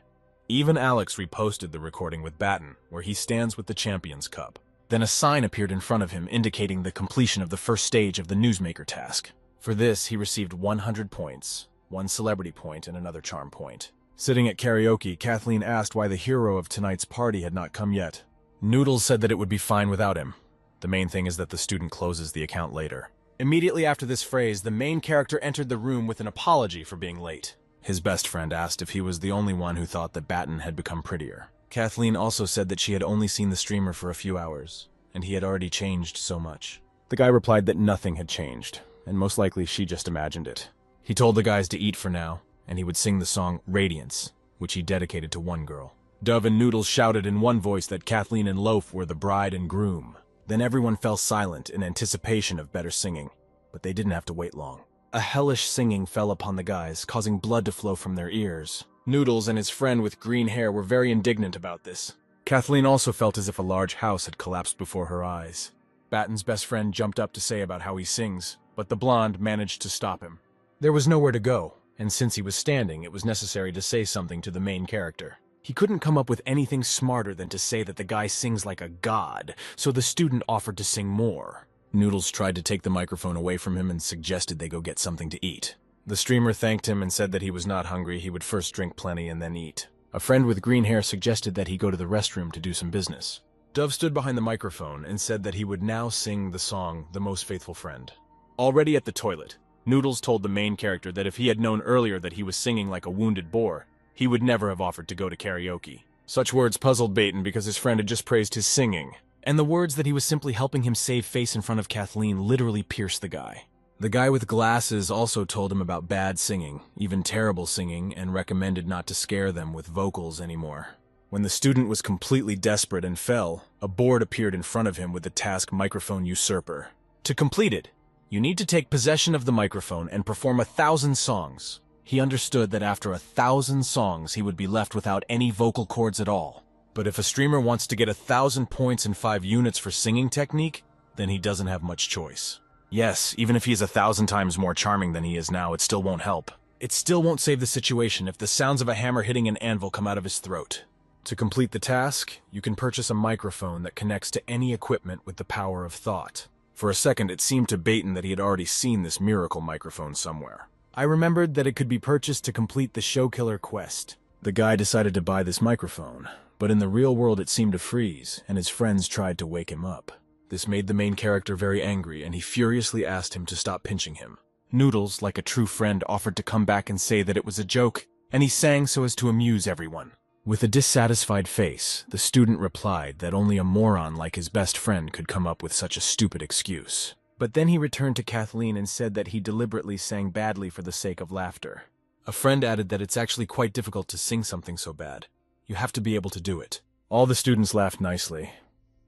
Even Alex reposted the recording with Batten, where he stands with the Champions Cup. Then a sign appeared in front of him indicating the completion of the 1st stage of the Newsmaker task. For this, he received 100 points, 1 celebrity point, and another charm point. Sitting at karaoke, Kathleen asked why the hero of tonight's party had not come yet. Noodles said that it would be fine without him. The main thing is that the student closes the account later. Immediately after this phrase, the main character entered the room with an apology for being late. His best friend asked if he was the only one who thought that Batten had become prettier. Kathleen also said that she had only seen the streamer for a few hours, and he had already changed so much. The guy replied that nothing had changed, and most likely she just imagined it. He told the guys to eat for now, and he would sing the song Radiance, which he dedicated to one girl. Dove and Noodles shouted in one voice that Kathleen and Loaf were the bride and groom. Then everyone fell silent in anticipation of better singing, but they didn't have to wait long. A hellish singing fell upon the guys, causing blood to flow from their ears. Noodles and his friend with green hair were very indignant about this. Kathleen also felt as if a large house had collapsed before her eyes. Batten's best friend jumped up to say about how he sings, but the blonde managed to stop him. There was nowhere to go, and since he was standing, it was necessary to say something to the main character. He couldn't come up with anything smarter than to say that the guy sings like a god, so the student offered to sing more. Noodles tried to take the microphone away from him and suggested they go get something to eat. The streamer thanked him and said that he was not hungry, he would first drink plenty and then eat. A friend with green hair suggested that he go to the restroom to do some business. Dove stood behind the microphone and said that he would now sing the song The Most Faithful Friend. Already at the toilet, Noodles told the main character that if he had known earlier that he was singing like a wounded boar, he would never have offered to go to karaoke. Such words puzzled Baten because his friend had just praised his singing, and the words that he was simply helping him save face in front of Kathleen literally pierced the guy. The guy with glasses also told him about bad singing, even terrible singing, and recommended not to scare them with vocals anymore. When the student was completely desperate and fell, a board appeared in front of him with the task Microphone Usurper. To complete it, you need to take possession of the microphone and perform 1,000 songs. He understood that after 1,000 songs, he would be left without any vocal cords at all. But if a streamer wants to get 1,000 points and 5 units for singing technique, then he doesn't have much choice. Yes, even if he is 1,000 times more charming than he is now, it still won't help. It still won't save the situation if the sounds of a hammer hitting an anvil come out of his throat. To complete the task, you can purchase a microphone that connects to any equipment with the power of thought. For a second, it seemed to Baten that he had already seen this miracle microphone somewhere. I remembered that it could be purchased to complete the show killer quest. The guy decided to buy this microphone, but in the real world it seemed to freeze, and his friends tried to wake him up. This made the main character very angry, and he furiously asked him to stop pinching him. Noodles, like a true friend, offered to come back and say that it was a joke, and he sang so as to amuse everyone. With a dissatisfied face, the student replied that only a moron like his best friend could come up with such a stupid excuse. But then he returned to Kathleen and said that he deliberately sang badly for the sake of laughter. A friend added that it's actually quite difficult to sing something so bad. You have to be able to do it. All the students laughed nicely,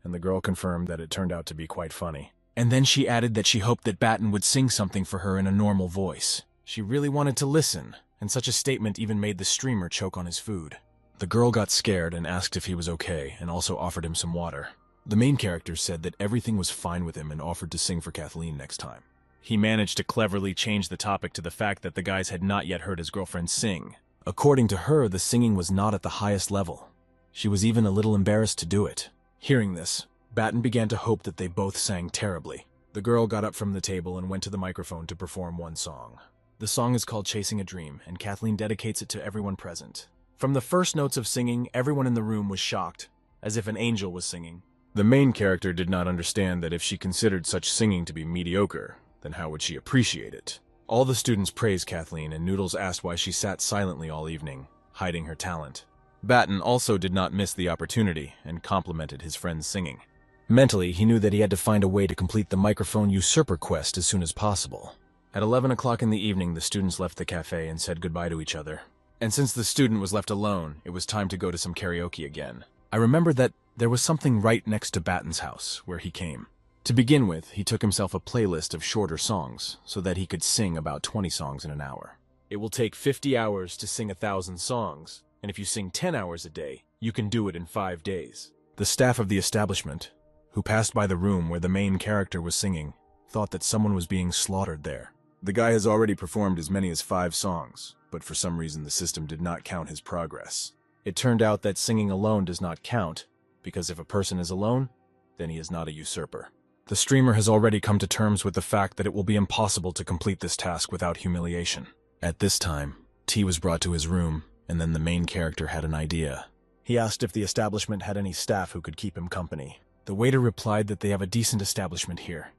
and the girl confirmed that it turned out to be quite funny. And then she added that she hoped that Batten would sing something for her in a normal voice. She really wanted to listen, and such a statement even made the streamer choke on his food. The girl got scared and asked if he was okay, and also offered him some water. The main character said that everything was fine with him and offered to sing for Kathleen next time. He managed to cleverly change the topic to the fact that the guys had not yet heard his girlfriend sing. According to her, the singing was not at the highest level. She was even a little embarrassed to do it. Hearing this, Batten began to hope that they both sang terribly. The girl got up from the table and went to the microphone to perform one song. The song is called Chasing a Dream, and Kathleen dedicates it to everyone present. From the first notes of singing, everyone in the room was shocked, as if an angel was singing. The main character did not understand that if she considered such singing to be mediocre, then how would she appreciate it? All the students praised Kathleen, and Noodles asked why she sat silently all evening, hiding her talent. Batten also did not miss the opportunity and complimented his friend's singing. Mentally, he knew that he had to find a way to complete the Microphone Usurper quest as soon as possible. At 11 o'clock in the evening, the students left the cafe and said goodbye to each other. And since the student was left alone, it was time to go to some karaoke again. I remembered that there was something right next to Batten's house, where he came. To begin with, he took himself a playlist of shorter songs, so that he could sing about 20 songs in an hour. It will take 50 hours to sing 1,000 songs, and if you sing 10 hours a day, you can do it in 5 days. The staff of the establishment, who passed by the room where the main character was singing, thought that someone was being slaughtered there. The guy has already performed as many as 5 songs, but for some reason the system did not count his progress. It turned out that singing alone does not count, because if a person is alone, then he is not a usurper. The streamer has already come to terms with the fact that it will be impossible to complete this task without humiliation. At this time, tea was brought to his room, and then the main character had an idea. He asked if the establishment had any staff who could keep him company. The waiter replied that they have a decent establishment here,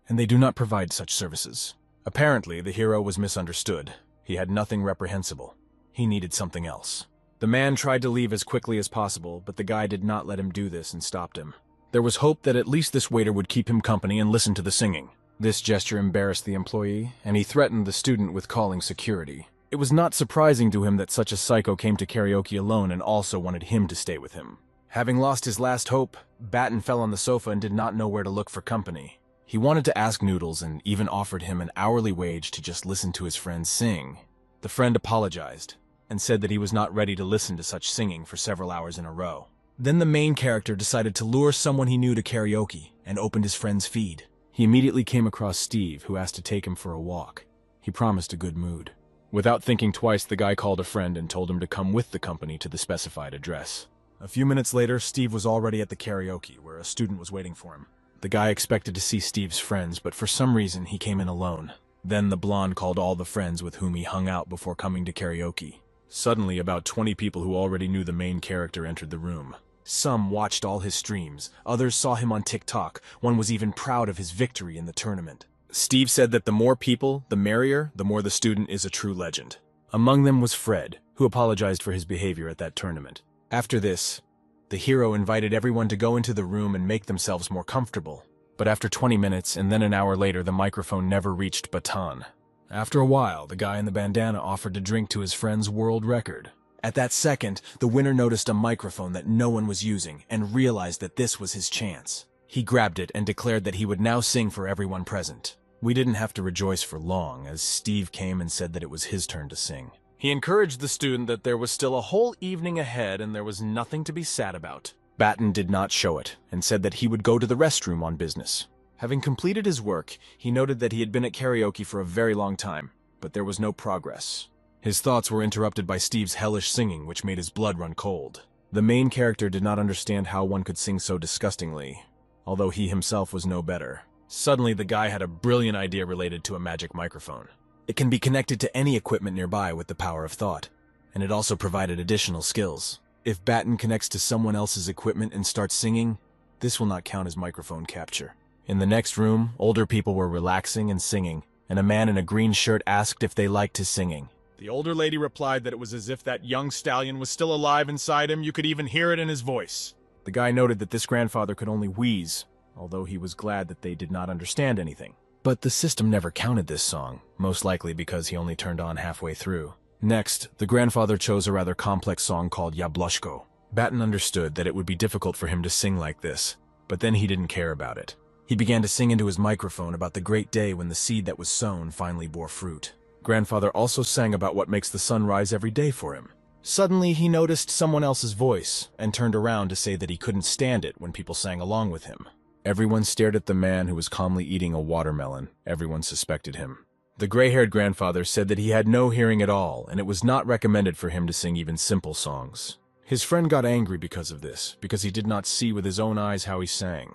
and they do not provide such services. Apparently, the hero was misunderstood. He had nothing reprehensible. He needed something else. The man tried to leave as quickly as possible, but the guy did not let him do this and stopped him. There was hope that at least this waiter would keep him company and listen to the singing. This gesture embarrassed the employee, and he threatened the student with calling security. It was not surprising to him that such a psycho came to karaoke alone and also wanted him to stay with him. Having lost his last hope, Batten fell on the sofa and did not know where to look for company. He wanted to ask Noodles and even offered him an hourly wage to just listen to his friend sing. The friend apologized and said that he was not ready to listen to such singing for several hours in a row. Then the main character decided to lure someone he knew to karaoke and opened his friend's feed. He immediately came across Steve, who asked to take him for a walk. He promised a good mood. Without thinking twice, the guy called a friend and told him to come with the company to the specified address. A few minutes later, Steve was already at the karaoke, where a student was waiting for him. The guy expected to see Steve's friends, but for some reason he came in alone. Then the blonde called all the friends with whom he hung out before coming to karaoke. Suddenly, about 20 people who already knew the main character entered the room. Some watched all his streams, others saw him on TikTok, one was even proud of his victory in the tournament. Steve said that the more people, the merrier, the more the student is a true legend. Among them was Fred, who apologized for his behavior at that tournament. After this, the hero invited everyone to go into the room and make themselves more comfortable. But after 20 minutes and then an hour later, the microphone never reached Baton. After a while, the guy in the bandana offered to drink to his friend's world record. At that second, the winner noticed a microphone that no one was using and realized that this was his chance. He grabbed it and declared that he would now sing for everyone present. We didn't have to rejoice for long, as Steve came and said that it was his turn to sing. He encouraged the student that there was still a whole evening ahead and there was nothing to be sad about. Batten did not show it, and said that he would go to the restroom on business. Having completed his work, he noted that he had been at karaoke for a very long time, but there was no progress. His thoughts were interrupted by Steve's hellish singing, which made his blood run cold. The main character did not understand how one could sing so disgustingly, although he himself was no better. Suddenly, the guy had a brilliant idea related to a magic microphone. It can be connected to any equipment nearby with the power of thought, and it also provided additional skills. If Batten connects to someone else's equipment and starts singing, this will not count as microphone capture. In the next room, older people were relaxing and singing, and a man in a green shirt asked if they liked his singing. The older lady replied that it was as if that young stallion was still alive inside him. You could even hear it in his voice. The guy noted that this grandfather could only wheeze, although he was glad that they did not understand anything. But the system never counted this song, most likely because he only turned on halfway through. Next, the grandfather chose a rather complex song called Yabloshko. Batten understood that it would be difficult for him to sing like this, but then he didn't care about it. He began to sing into his microphone about the great day when the seed that was sown finally bore fruit. Grandfather also sang about what makes the sun rise every day for him. Suddenly, he noticed someone else's voice and turned around to say that he couldn't stand it when people sang along with him. Everyone stared at the man who was calmly eating a watermelon. Everyone suspected him. The gray-haired grandfather said that he had no hearing at all, and it was not recommended for him to sing even simple songs. His friend got angry because of this, because he did not see with his own eyes how he sang.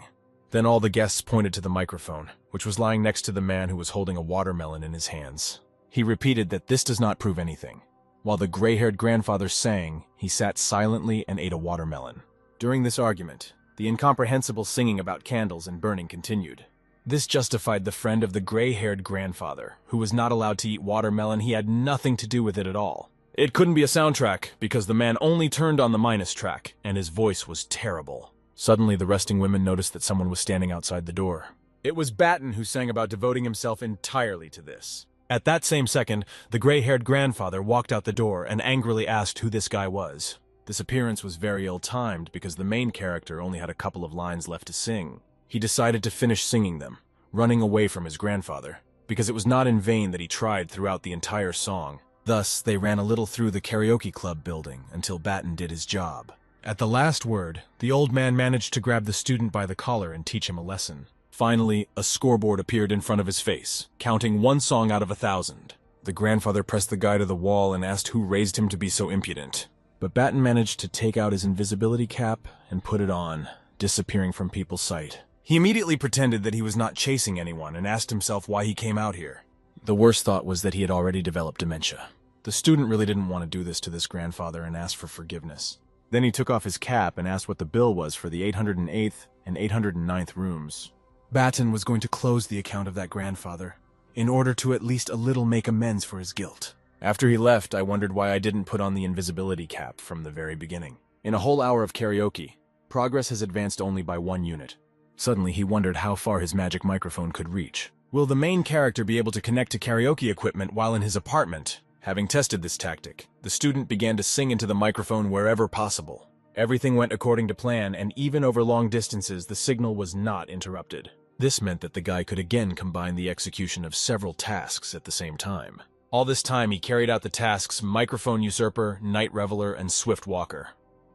Then all the guests pointed to the microphone, which was lying next to the man who was holding a watermelon in his hands. He repeated that this does not prove anything. While the gray-haired grandfather sang, he sat silently and ate a watermelon. During this argument, the incomprehensible singing about candles and burning continued. This justified the friend of the gray-haired grandfather, who was not allowed to eat watermelon. He had nothing to do with it at all. It couldn't be a soundtrack, because the man only turned on the minus track, and his voice was terrible. Suddenly, the resting women noticed that someone was standing outside the door. It was Batten who sang about devoting himself entirely to this. At that same second, the gray-haired grandfather walked out the door and angrily asked who this guy was. This appearance was very ill-timed because the main character only had a couple of lines left to sing. He decided to finish singing them, running away from his grandfather, because it was not in vain that he tried throughout the entire song. Thus, they ran a little through the karaoke club building until Batten did his job. At the last word, the old man managed to grab the student by the collar and teach him a lesson. Finally, a scoreboard appeared in front of his face, counting 1 song out of 1,000. The grandfather pressed the guy to the wall and asked who raised him to be so impudent. But Batten managed to take out his invisibility cap and put it on, disappearing from people's sight. He immediately pretended that he was not chasing anyone and asked himself why he came out here. The worst thought was that he had already developed dementia. The student really didn't want to do this to this grandfather and asked for forgiveness. Then he took off his cap and asked what the bill was for the 808th and 809th rooms. Batten was going to close the account of that grandfather, in order to at least a little make amends for his guilt. After he left, I wondered why I didn't put on the invisibility cap from the very beginning. In a whole hour of karaoke, progress has advanced only by 1 unit. Suddenly, he wondered how far his magic microphone could reach. Will the main character be able to connect to karaoke equipment while in his apartment? Having tested this tactic, the student began to sing into the microphone wherever possible. Everything went according to plan, and even over long distances, the signal was not interrupted. This meant that the guy could again combine the execution of several tasks at the same time. All this time, he carried out the tasks Microphone Usurper, Night Reveler, and Swift Walker.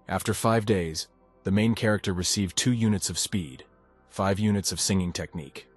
After 5 days, the main character received 2 units of speed, 5 units of singing technique,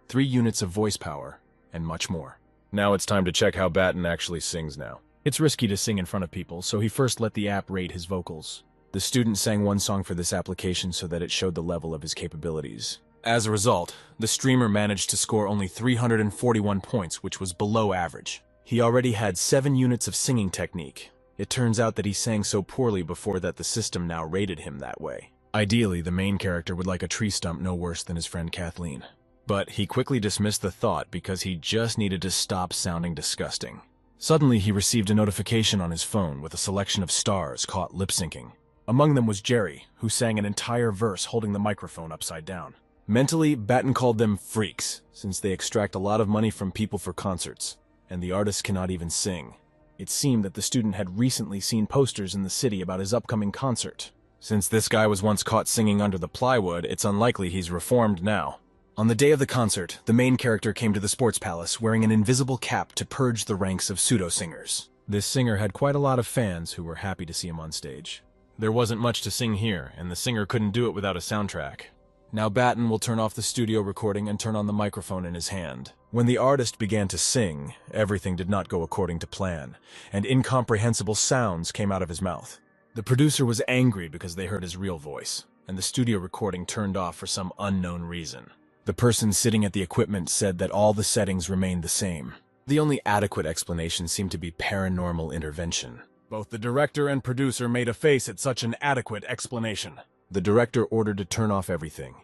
3 units of voice power, and much more. Now it's time to check how Batten actually sings now. It's risky to sing in front of people, so he first let the app rate his vocals. The student sang 1 song for this application so that it showed the level of his capabilities. As a result, the streamer managed to score only 341 points, which was below average. He already had 7 units of singing technique. It turns out that he sang so poorly before that the system now rated him that way. Ideally, the main character would like a tree stump no worse than his friend Kathleen. But he quickly dismissed the thought because he just needed to stop sounding disgusting. Suddenly, he received a notification on his phone with a selection of stars caught lip-syncing. Among them was Jerry, who sang an entire verse holding the microphone upside down. Mentally, Batten called them freaks, since they extract a lot of money from people for concerts, and the artists cannot even sing. It seemed that the student had recently seen posters in the city about his upcoming concert. Since this guy was once caught singing under the plywood, it's unlikely he's reformed now. On the day of the concert, the main character came to the sports palace wearing an invisible cap to purge the ranks of pseudo-singers. This singer had quite a lot of fans who were happy to see him on stage. There wasn't much to sing here, and the singer couldn't do it without a soundtrack. Now Batten will turn off the studio recording and turn on the microphone in his hand. When the artist began to sing, everything did not go according to plan, and incomprehensible sounds came out of his mouth. The producer was angry because they heard his real voice, and the studio recording turned off for some unknown reason. The person sitting at the equipment said that all the settings remained the same. The only adequate explanation seemed to be paranormal intervention. Both the director and producer made a face at such an adequate explanation. The director ordered to turn off everything,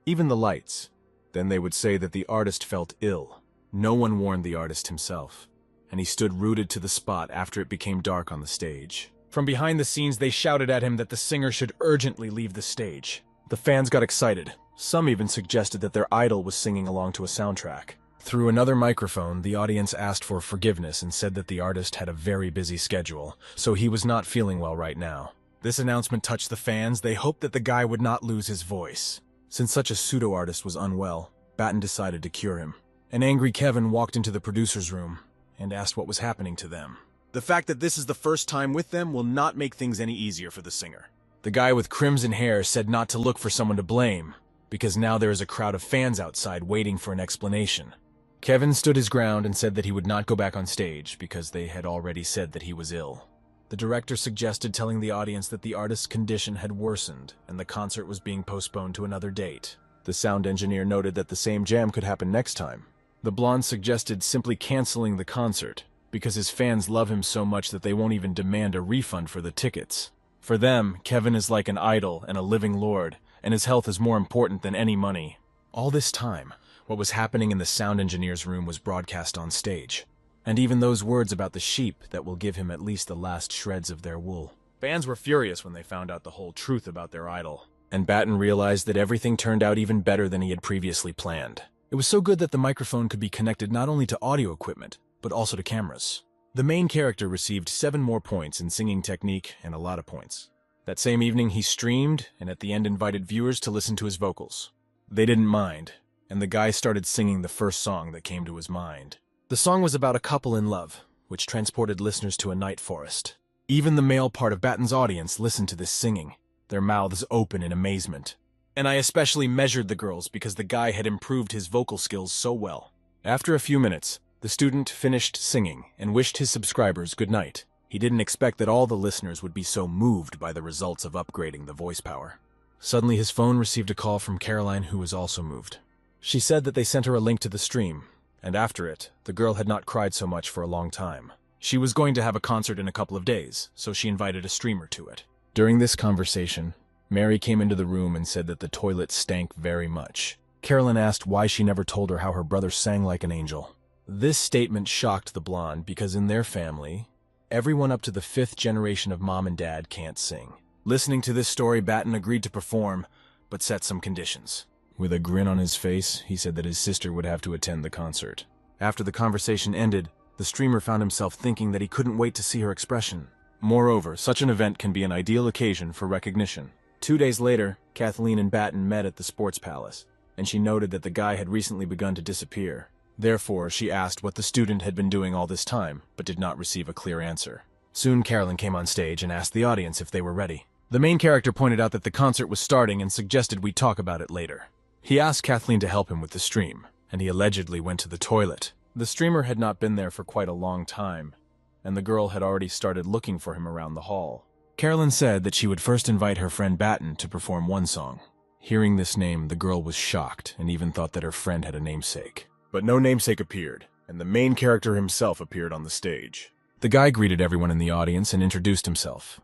even the lights. Then they would say that the artist felt ill. No one warned the artist himself, and he stood rooted to the spot after it became dark on the stage. From behind the scenes, they shouted at him that the singer should urgently leave the stage. The fans got excited. Some even suggested that their idol was singing along to a soundtrack. Through another microphone, the audience asked for forgiveness and said that the artist had a very busy schedule, so he was not feeling well right now. This announcement touched the fans. They hoped that the guy would not lose his voice. Since such a pseudo-artist was unwell, Batten decided to cure him. An angry Kevin walked into the producer's room and asked what was happening to them. The fact that this is the first time with them will not make things any easier for the singer. The guy with crimson hair said not to look for someone to blame, because now there is a crowd of fans outside waiting for an explanation. Kevin stood his ground and said that he would not go back on stage because they had already said that he was ill. The director suggested telling the audience that the artist's condition had worsened and the concert was being postponed to another date. The sound engineer noted that the same jam could happen next time. The blonde suggested simply canceling the concert because his fans love him so much that they won't even demand a refund for the tickets. For them, Kevin is like an idol and a living lord, and his health is more important than any money. All this time, what was happening in the sound engineer's room was broadcast on stage. And even those words about the sheep that will give him at least the last shreds of their wool. Fans were furious when they found out the whole truth about their idol. And Batten realized that everything turned out even better than he had previously planned. It was so good that the microphone could be connected not only to audio equipment, but also to cameras. The main character received 7 more points in singing technique and a lot of points. That same evening he streamed, and at the end invited viewers to listen to his vocals. They didn't mind, and the guy started singing the first song that came to his mind. The song was about a couple in love, which transported listeners to a night forest. Even the male part of Batten's audience listened to this singing, their mouths open in amazement. And I especially measured the girls because the guy had improved his vocal skills so well. After a few minutes, the student finished singing and wished his subscribers good night. He didn't expect that all the listeners would be so moved by the results of upgrading the voice power. Suddenly his phone received a call from Caroline, who was also moved. She said that they sent her a link to the stream, and after it, the girl had not cried so much for a long time. She was going to have a concert in a couple of days, so she invited a streamer to it. During this conversation, Mary came into the room and said that the toilet stank very much. Carolyn asked why she never told her how her brother sang like an angel. This statement shocked the blonde because in their family, everyone up to the 5th generation of mom and dad can't sing. Listening to this story, Batten agreed to perform, but set some conditions. With a grin on his face, he said that his sister would have to attend the concert. After the conversation ended, the streamer found himself thinking that he couldn't wait to see her expression. Moreover, such an event can be an ideal occasion for recognition. 2 days later, Kathleen and Batten met at the sports palace, and she noted that the guy had recently begun to disappear. Therefore, she asked what the student had been doing all this time, but did not receive a clear answer. Soon, Carolyn came on stage and asked the audience if they were ready. The main character pointed out that the concert was starting and suggested we talk about it later. He asked Kathleen to help him with the stream, and he allegedly went to the toilet. The streamer had not been there for quite a long time, and the girl had already started looking for him around the hall. Carolyn said that she would first invite her friend Batten to perform one song. Hearing this name, the girl was shocked and even thought that her friend had a namesake. But no namesake appeared, and the main character himself appeared on the stage. The guy greeted everyone in the audience and introduced himself,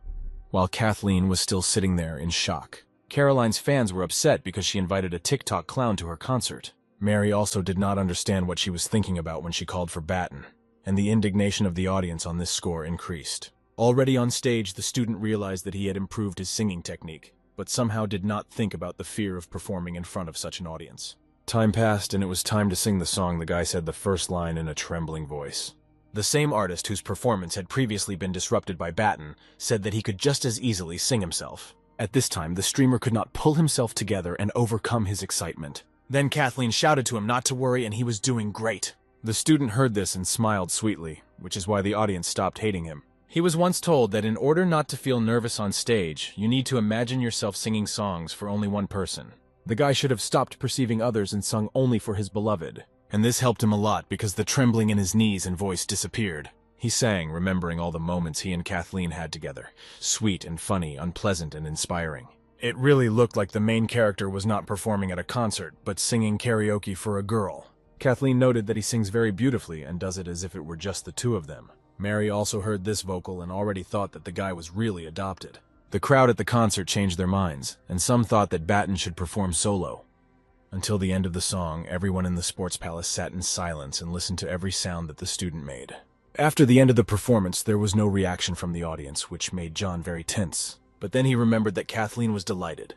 while Kathleen was still sitting there in shock. Caroline's fans were upset because she invited a TikTok clown to her concert. Mary also did not understand what she was thinking about when she called for Batten, and the indignation of the audience on this score increased. Already on stage, the student realized that he had improved his singing technique, but somehow did not think about the fear of performing in front of such an audience. Time passed, and it was time to sing the song. The guy said the first line in a trembling voice. The same artist whose performance had previously been disrupted by Batten said that he could just as easily sing himself. At this time, the streamer could not pull himself together and overcome his excitement. Then Kathleen shouted to him not to worry, and he was doing great. The student heard this and smiled sweetly, which is why the audience stopped hating him. He was once told that in order not to feel nervous on stage, you need to imagine yourself singing songs for only one person. The guy should have stopped perceiving others and sung only for his beloved. And this helped him a lot because the trembling in his knees and voice disappeared. He sang, remembering all the moments he and Kathleen had together. Sweet and funny, unpleasant and inspiring. It really looked like the main character was not performing at a concert, but singing karaoke for a girl. Kathleen noted that he sings very beautifully and does it as if it were just the two of them. Mary also heard this vocal and already thought that the guy was really adopted. The crowd at the concert changed their minds, and some thought that Batten should perform solo. Until the end of the song, everyone in the sports palace sat in silence and listened to every sound that the student made. After the end of the performance, there was no reaction from the audience, which made John very tense. But then he remembered that Kathleen was delighted,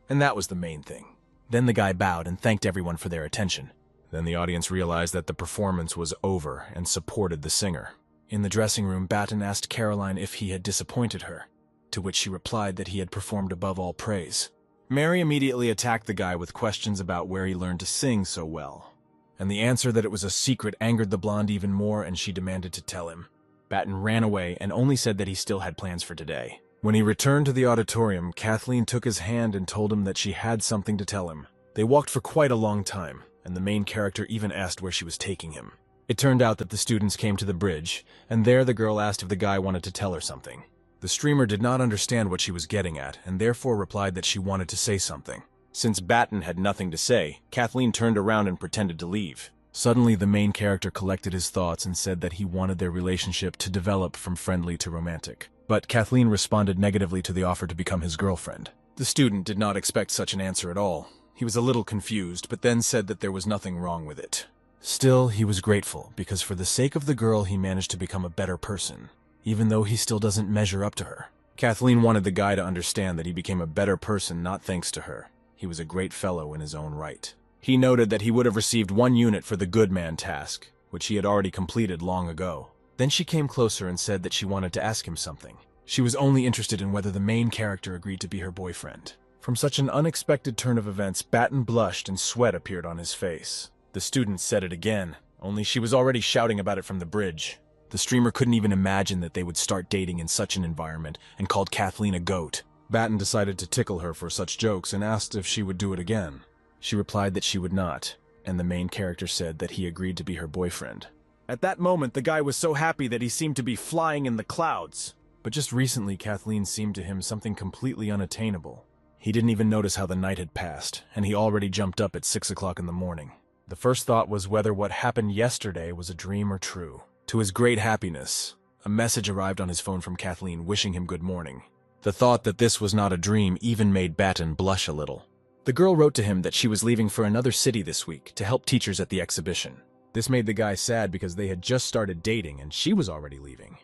and that was the main thing. Then the guy bowed and thanked everyone for their attention. Then the audience realized that the performance was over and supported the singer. In the dressing room, Batten asked Caroline if he had disappointed her, to which she replied that he had performed above all praise. Mary immediately attacked the guy with questions about where he learned to sing so well. And the answer that it was a secret angered the blonde even more, and she demanded to tell him. Batten ran away and only said that he still had plans for today. When he returned to the auditorium, Kathleen took his hand and told him that she had something to tell him. They walked for quite a long time, and the main character even asked where she was taking him. It turned out that the students came to the bridge, and there the girl asked if the guy wanted to tell her something. The streamer did not understand what she was getting at, and therefore replied that she wanted to say something. Since Batten had nothing to say, Kathleen turned around and pretended to leave. Suddenly, the main character collected his thoughts and said that he wanted their relationship to develop from friendly to romantic. But Kathleen responded negatively to the offer to become his girlfriend. The student did not expect such an answer at all. He was a little confused, but then said that there was nothing wrong with it. Still, he was grateful, because for the sake of the girl, he managed to become a better person, even though he still doesn't measure up to her. Kathleen wanted the guy to understand that he became a better person not thanks to her. He was a great fellow in his own right. He noted that he would have received 1 unit for the good man task, which he had already completed long ago. Then she came closer and said that she wanted to ask him something. She was only interested in whether the main character agreed to be her boyfriend. From such an unexpected turn of events, Batten blushed and sweat appeared on his face. The student said it again, only she was already shouting about it from the bridge. The streamer couldn't even imagine that they would start dating in such an environment and called Kathleen a goat. Batten decided to tickle her for such jokes and asked if she would do it again. She replied that she would not, and the main character said that he agreed to be her boyfriend. At that moment, the guy was so happy that he seemed to be flying in the clouds. But just recently, Kathleen seemed to him something completely unattainable. He didn't even notice how the night had passed, and he already jumped up at 6 o'clock in the morning. The first thought was whether what happened yesterday was a dream or true. To his great happiness, a message arrived on his phone from Kathleen wishing him good morning. The thought that this was not a dream even made Batten blush a little. The girl wrote to him that she was leaving for another city this week to help teachers at the exhibition. This made the guy sad because they had just started dating and she was already leaving.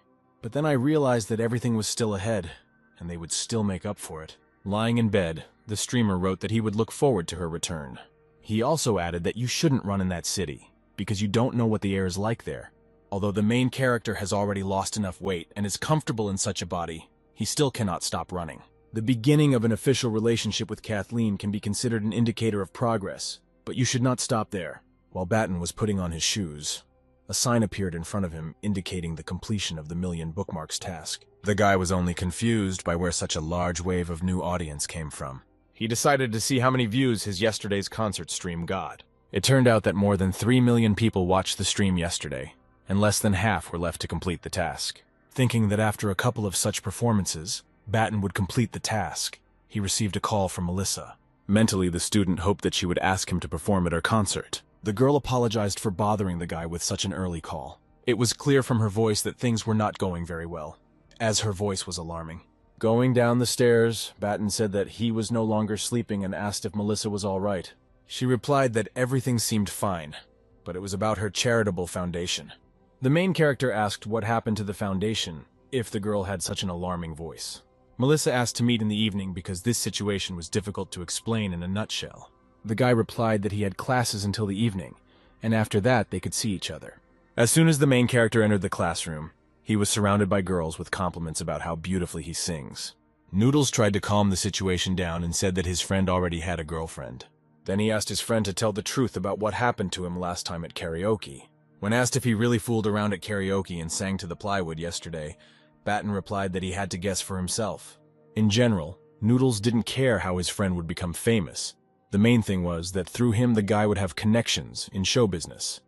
But then I realized that everything was still ahead, and they would still make up for it. Lying in bed, the streamer wrote that he would look forward to her return. He also added that you shouldn't run in that city, because you don't know what the air is like there. Although the main character has already lost enough weight and is comfortable in such a body, he still cannot stop running. The beginning of an official relationship with Kathleen can be considered an indicator of progress, but you should not stop there. While Batten was putting on his shoes, a sign appeared in front of him indicating the completion of the million bookmarks task. The guy was only confused by where such a large wave of new audience came from. He decided to see how many views his yesterday's concert stream got. It turned out that more than 3 million people watched the stream yesterday, and less than half were left to complete the task. Thinking that after a couple of such performances, Batten would complete the task, he received a call from Melissa. Mentally, the student hoped that she would ask him to perform at her concert. The girl apologized for bothering the guy with such an early call. It was clear from her voice that things were not going very well, as her voice was alarming. Going down the stairs, Batten said that he was no longer sleeping and asked if Melissa was all right. She replied that everything seemed fine, but it was about her charitable foundation. The main character asked what happened to the foundation if the girl had such an alarming voice. Melissa asked to meet in the evening because this situation was difficult to explain in a nutshell. The guy replied that he had classes until the evening, and after that they could see each other. As soon as the main character entered the classroom, he was surrounded by girls with compliments about how beautifully he sings. Noodles tried to calm the situation down and said that his friend already had a girlfriend. Then he asked his friend to tell the truth about what happened to him last time at karaoke. When asked if he really fooled around at karaoke and sang to the plywood yesterday, Batten replied that he had to guess for himself. In general, Noodles didn't care how his friend would become famous. The main thing was that through him the guy would have connections in show business.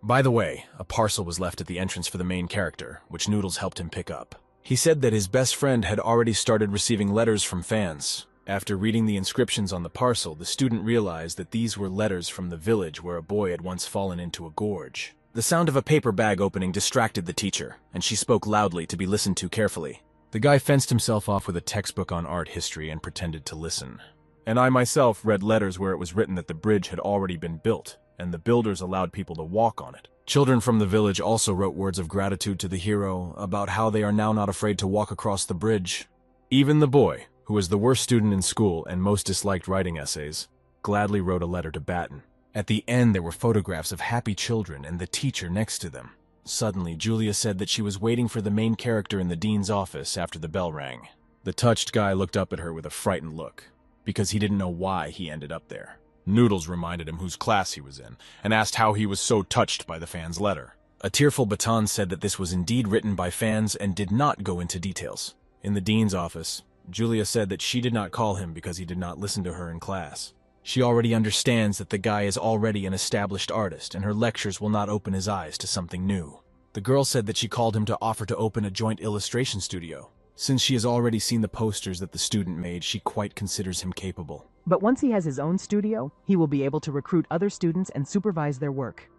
By the way, a parcel was left at the entrance for the main character, which Noodles helped him pick up. He said that his best friend had already started receiving letters from fans. After reading the inscriptions on the parcel, the student realized that these were letters from the village where a boy had once fallen into a gorge. The sound of a paper bag opening distracted the teacher, and she spoke loudly to be listened to carefully. The guy fenced himself off with a textbook on art history and pretended to listen. And I myself read letters where it was written that the bridge had already been built, and the builders allowed people to walk on it. Children from the village also wrote words of gratitude to the hero about how they are now not afraid to walk across the bridge. Even the boy, who was the worst student in school and most disliked writing essays, gladly wrote a letter to Batten. At the end there were photographs of happy children and the teacher next to them. Suddenly, Julia said that she was waiting for the main character in the dean's office after the bell rang. The touched guy looked up at her with a frightened look, because he didn't know why he ended up there. Noodles reminded him whose class he was in, and asked how he was so touched by the fan's letter. A tearful Baton said that this was indeed written by fans and did not go into details. In the dean's office, Julia said that she did not call him because he did not listen to her in class. She already understands that the guy is already an established artist, and her lectures will not open his eyes to something new. The girl said that she called him to offer to open a joint illustration studio. Since she has already seen the posters that the student made, she quite considers him capable. But once he has his own studio, he will be able to recruit other students and supervise their work.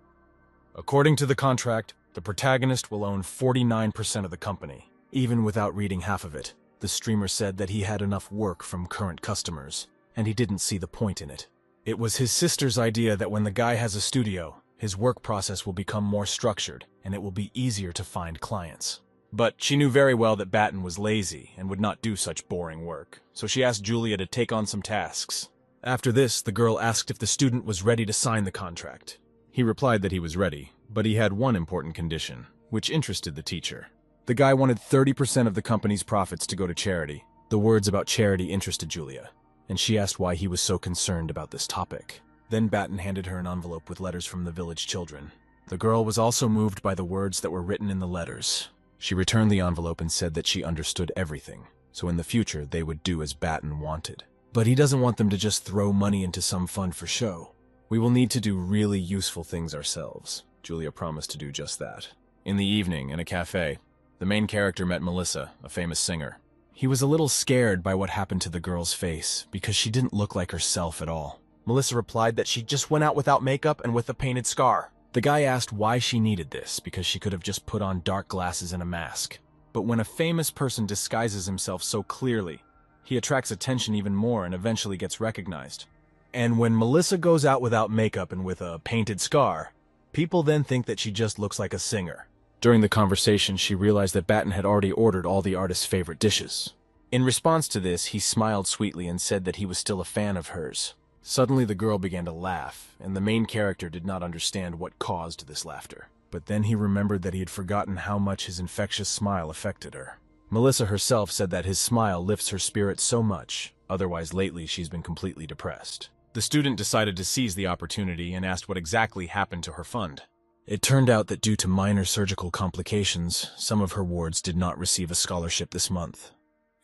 According to the contract, the protagonist will own 49% of the company, even without reading half of it. The streamer said that he had enough work from current customers, and he didn't see the point in it. It was his sister's idea that when the guy has a studio, his work process will become more structured, and it will be easier to find clients. But she knew very well that Batten was lazy and would not do such boring work, so she asked Julia to take on some tasks. After this, the girl asked if the student was ready to sign the contract. He replied that he was ready, but he had one important condition, which interested the teacher. The guy wanted 30% of the company's profits to go to charity. The words about charity interested Julia, and she asked why he was so concerned about this topic. Then Batten handed her an envelope with letters from the village children. The girl was also moved by the words that were written in the letters. She returned the envelope and said that she understood everything, so in the future they would do as Batten wanted. But he doesn't want them to just throw money into some fund for show. We will need to do really useful things ourselves. Julia promised to do just that. In the evening, in a cafe, the main character met Melissa, a famous singer. He was a little scared by what happened to the girl's face, because she didn't look like herself at all. Melissa replied that she just went out without makeup and with a painted scar. The guy asked why she needed this, because she could have just put on dark glasses and a mask. But when a famous person disguises himself so clearly, he attracts attention even more and eventually gets recognized. And when Melissa goes out without makeup and with a painted scar, People then think that she just looks like a singer. During the conversation, she realized that Batten had already ordered all the artist's favorite dishes. In response to this, he smiled sweetly and said that he was still a fan of hers. Suddenly, the girl began to laugh, and the main character did not understand what caused this laughter. But then he remembered that he had forgotten how much his infectious smile affected her. Melissa herself said that his smile lifts her spirits so much, otherwise lately she's been completely depressed. The student decided to seize the opportunity and asked what exactly happened to her fund. It turned out that due to minor surgical complications, some of her wards did not receive a scholarship this month.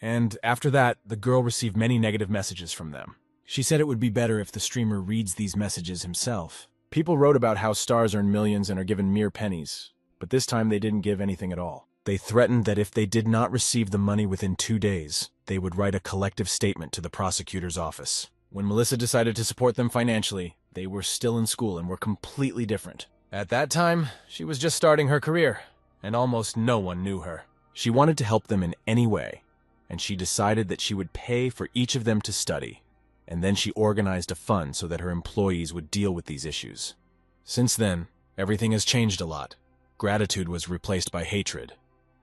And after that, the girl received many negative messages from them. She said it would be better if the streamer reads these messages himself. People wrote about how stars earn millions and are given mere pennies, but this time they didn't give anything at all. They threatened that if they did not receive the money within 2 days, they would write a collective statement to the prosecutor's office. When Melissa decided to support them financially, they were still in school and were completely different. At that time, she was just starting her career, and almost no one knew her. She wanted to help them in any way, and she decided that she would pay for each of them to study, and then she organized a fund so that her employees would deal with these issues. Since then, everything has changed a lot. Gratitude was replaced by hatred,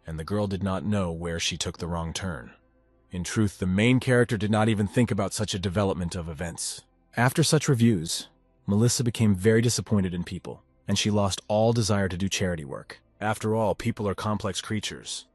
and the girl did not know where she took the wrong turn. In truth, the main character did not even think about such a development of events. After such reviews, Melissa became very disappointed in people, and she lost all desire to do charity work. After all, people are complex creatures,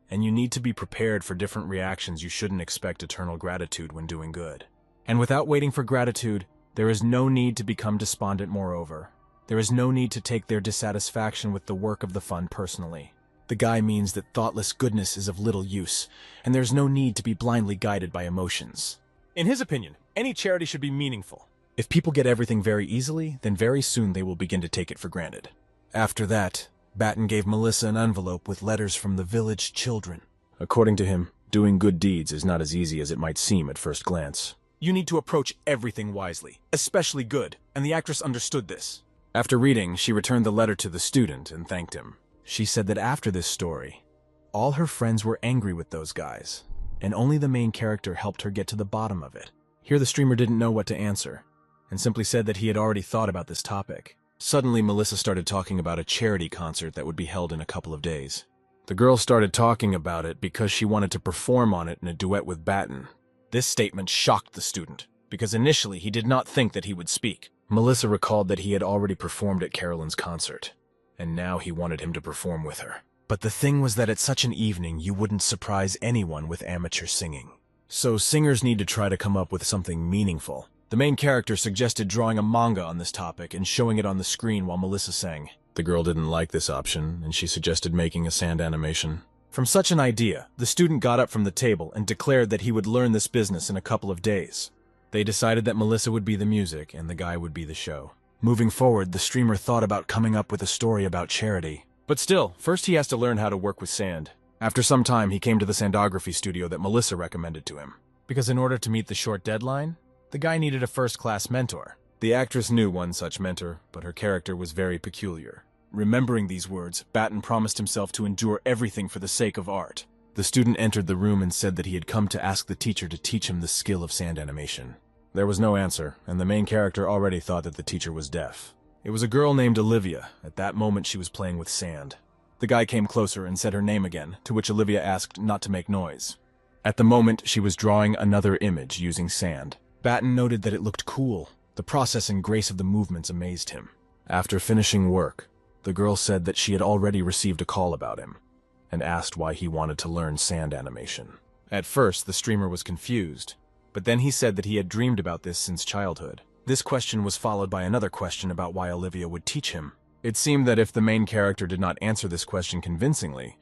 and you need to be prepared for different reactions. You shouldn't expect eternal gratitude when doing good. And without waiting for gratitude, there is no need to become despondent. Moreover, there is no need to take their dissatisfaction with the work of the fund personally. The guy means that thoughtless goodness is of little use, and there's no need to be blindly guided by emotions. In his opinion, any charity should be meaningful. If people get everything very easily, then very soon they will begin to take it for granted. After that, Batten gave Melissa an envelope with letters from the village children. According to him, doing good deeds is not as easy as it might seem at first glance. You need to approach everything wisely, especially good, and the actress understood this. After reading, she returned the letter to the student and thanked him. She said that after this story, all her friends were angry with those guys, and only the main character helped her get to the bottom of it. Here the streamer didn't know what to answer, and simply said that he had already thought about this topic. Suddenly, Melissa started talking about a charity concert that would be held in a couple of days. The girl started talking about it because she wanted to perform on it in a duet with Batten. This statement shocked the student, because initially he did not think that he would speak. Melissa recalled that he had already performed at Carolyn's concert, and now he wanted him to perform with her. But the thing was that at such an evening, you wouldn't surprise anyone with amateur singing. So singers need to try to come up with something meaningful. The main character suggested drawing a manga on this topic and showing it on the screen while Melissa sang. The girl didn't like this option, and she suggested making a sand animation. From such an idea, the student got up from the table and declared that he would learn this business in a couple of days. They decided that Melissa would be the music and the guy would be the show. Moving forward, the streamer thought about coming up with a story about charity. But still, first he has to learn how to work with sand. After some time, he came to the sandography studio that Melissa recommended to him. Because in order to meet the short deadline, the guy needed a first-class mentor. The actress knew one such mentor, but her character was very peculiar. Remembering these words, Batten promised himself to endure everything for the sake of art. The student entered the room and said that he had come to ask the teacher to teach him the skill of sand animation. There was no answer, and the main character already thought that the teacher was deaf. It was a girl named Olivia. At that moment, she was playing with sand. The guy came closer and said her name again, to which Olivia asked not to make noise. At the moment, she was drawing another image using sand. Batten noted that it looked cool. The process and grace of the movements amazed him. After finishing work, the girl said that she had already received a call about him, and asked why he wanted to learn sand animation. At first, the streamer was confused, but then he said that he had dreamed about this since childhood. This question was followed by another question about why Olivia would teach him. It seemed that if the main character did not answer this question convincingly,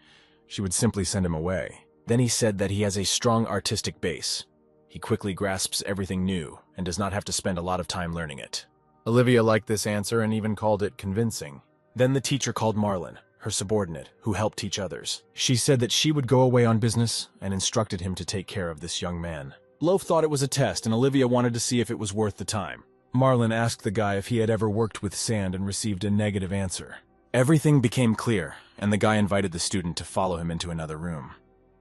she would simply send him away. Then he said that he has a strong artistic base. He quickly grasps everything new, and does not have to spend a lot of time learning it. Olivia liked this answer and even called it convincing. Then the teacher called Marlin, her subordinate, who helped teach others. She said that she would go away on business and instructed him to take care of this young man. Loaf thought it was a test, and Olivia wanted to see if it was worth the time. Marlin asked the guy if he had ever worked with sand and received a negative answer. Everything became clear, and the guy invited the student to follow him into another room.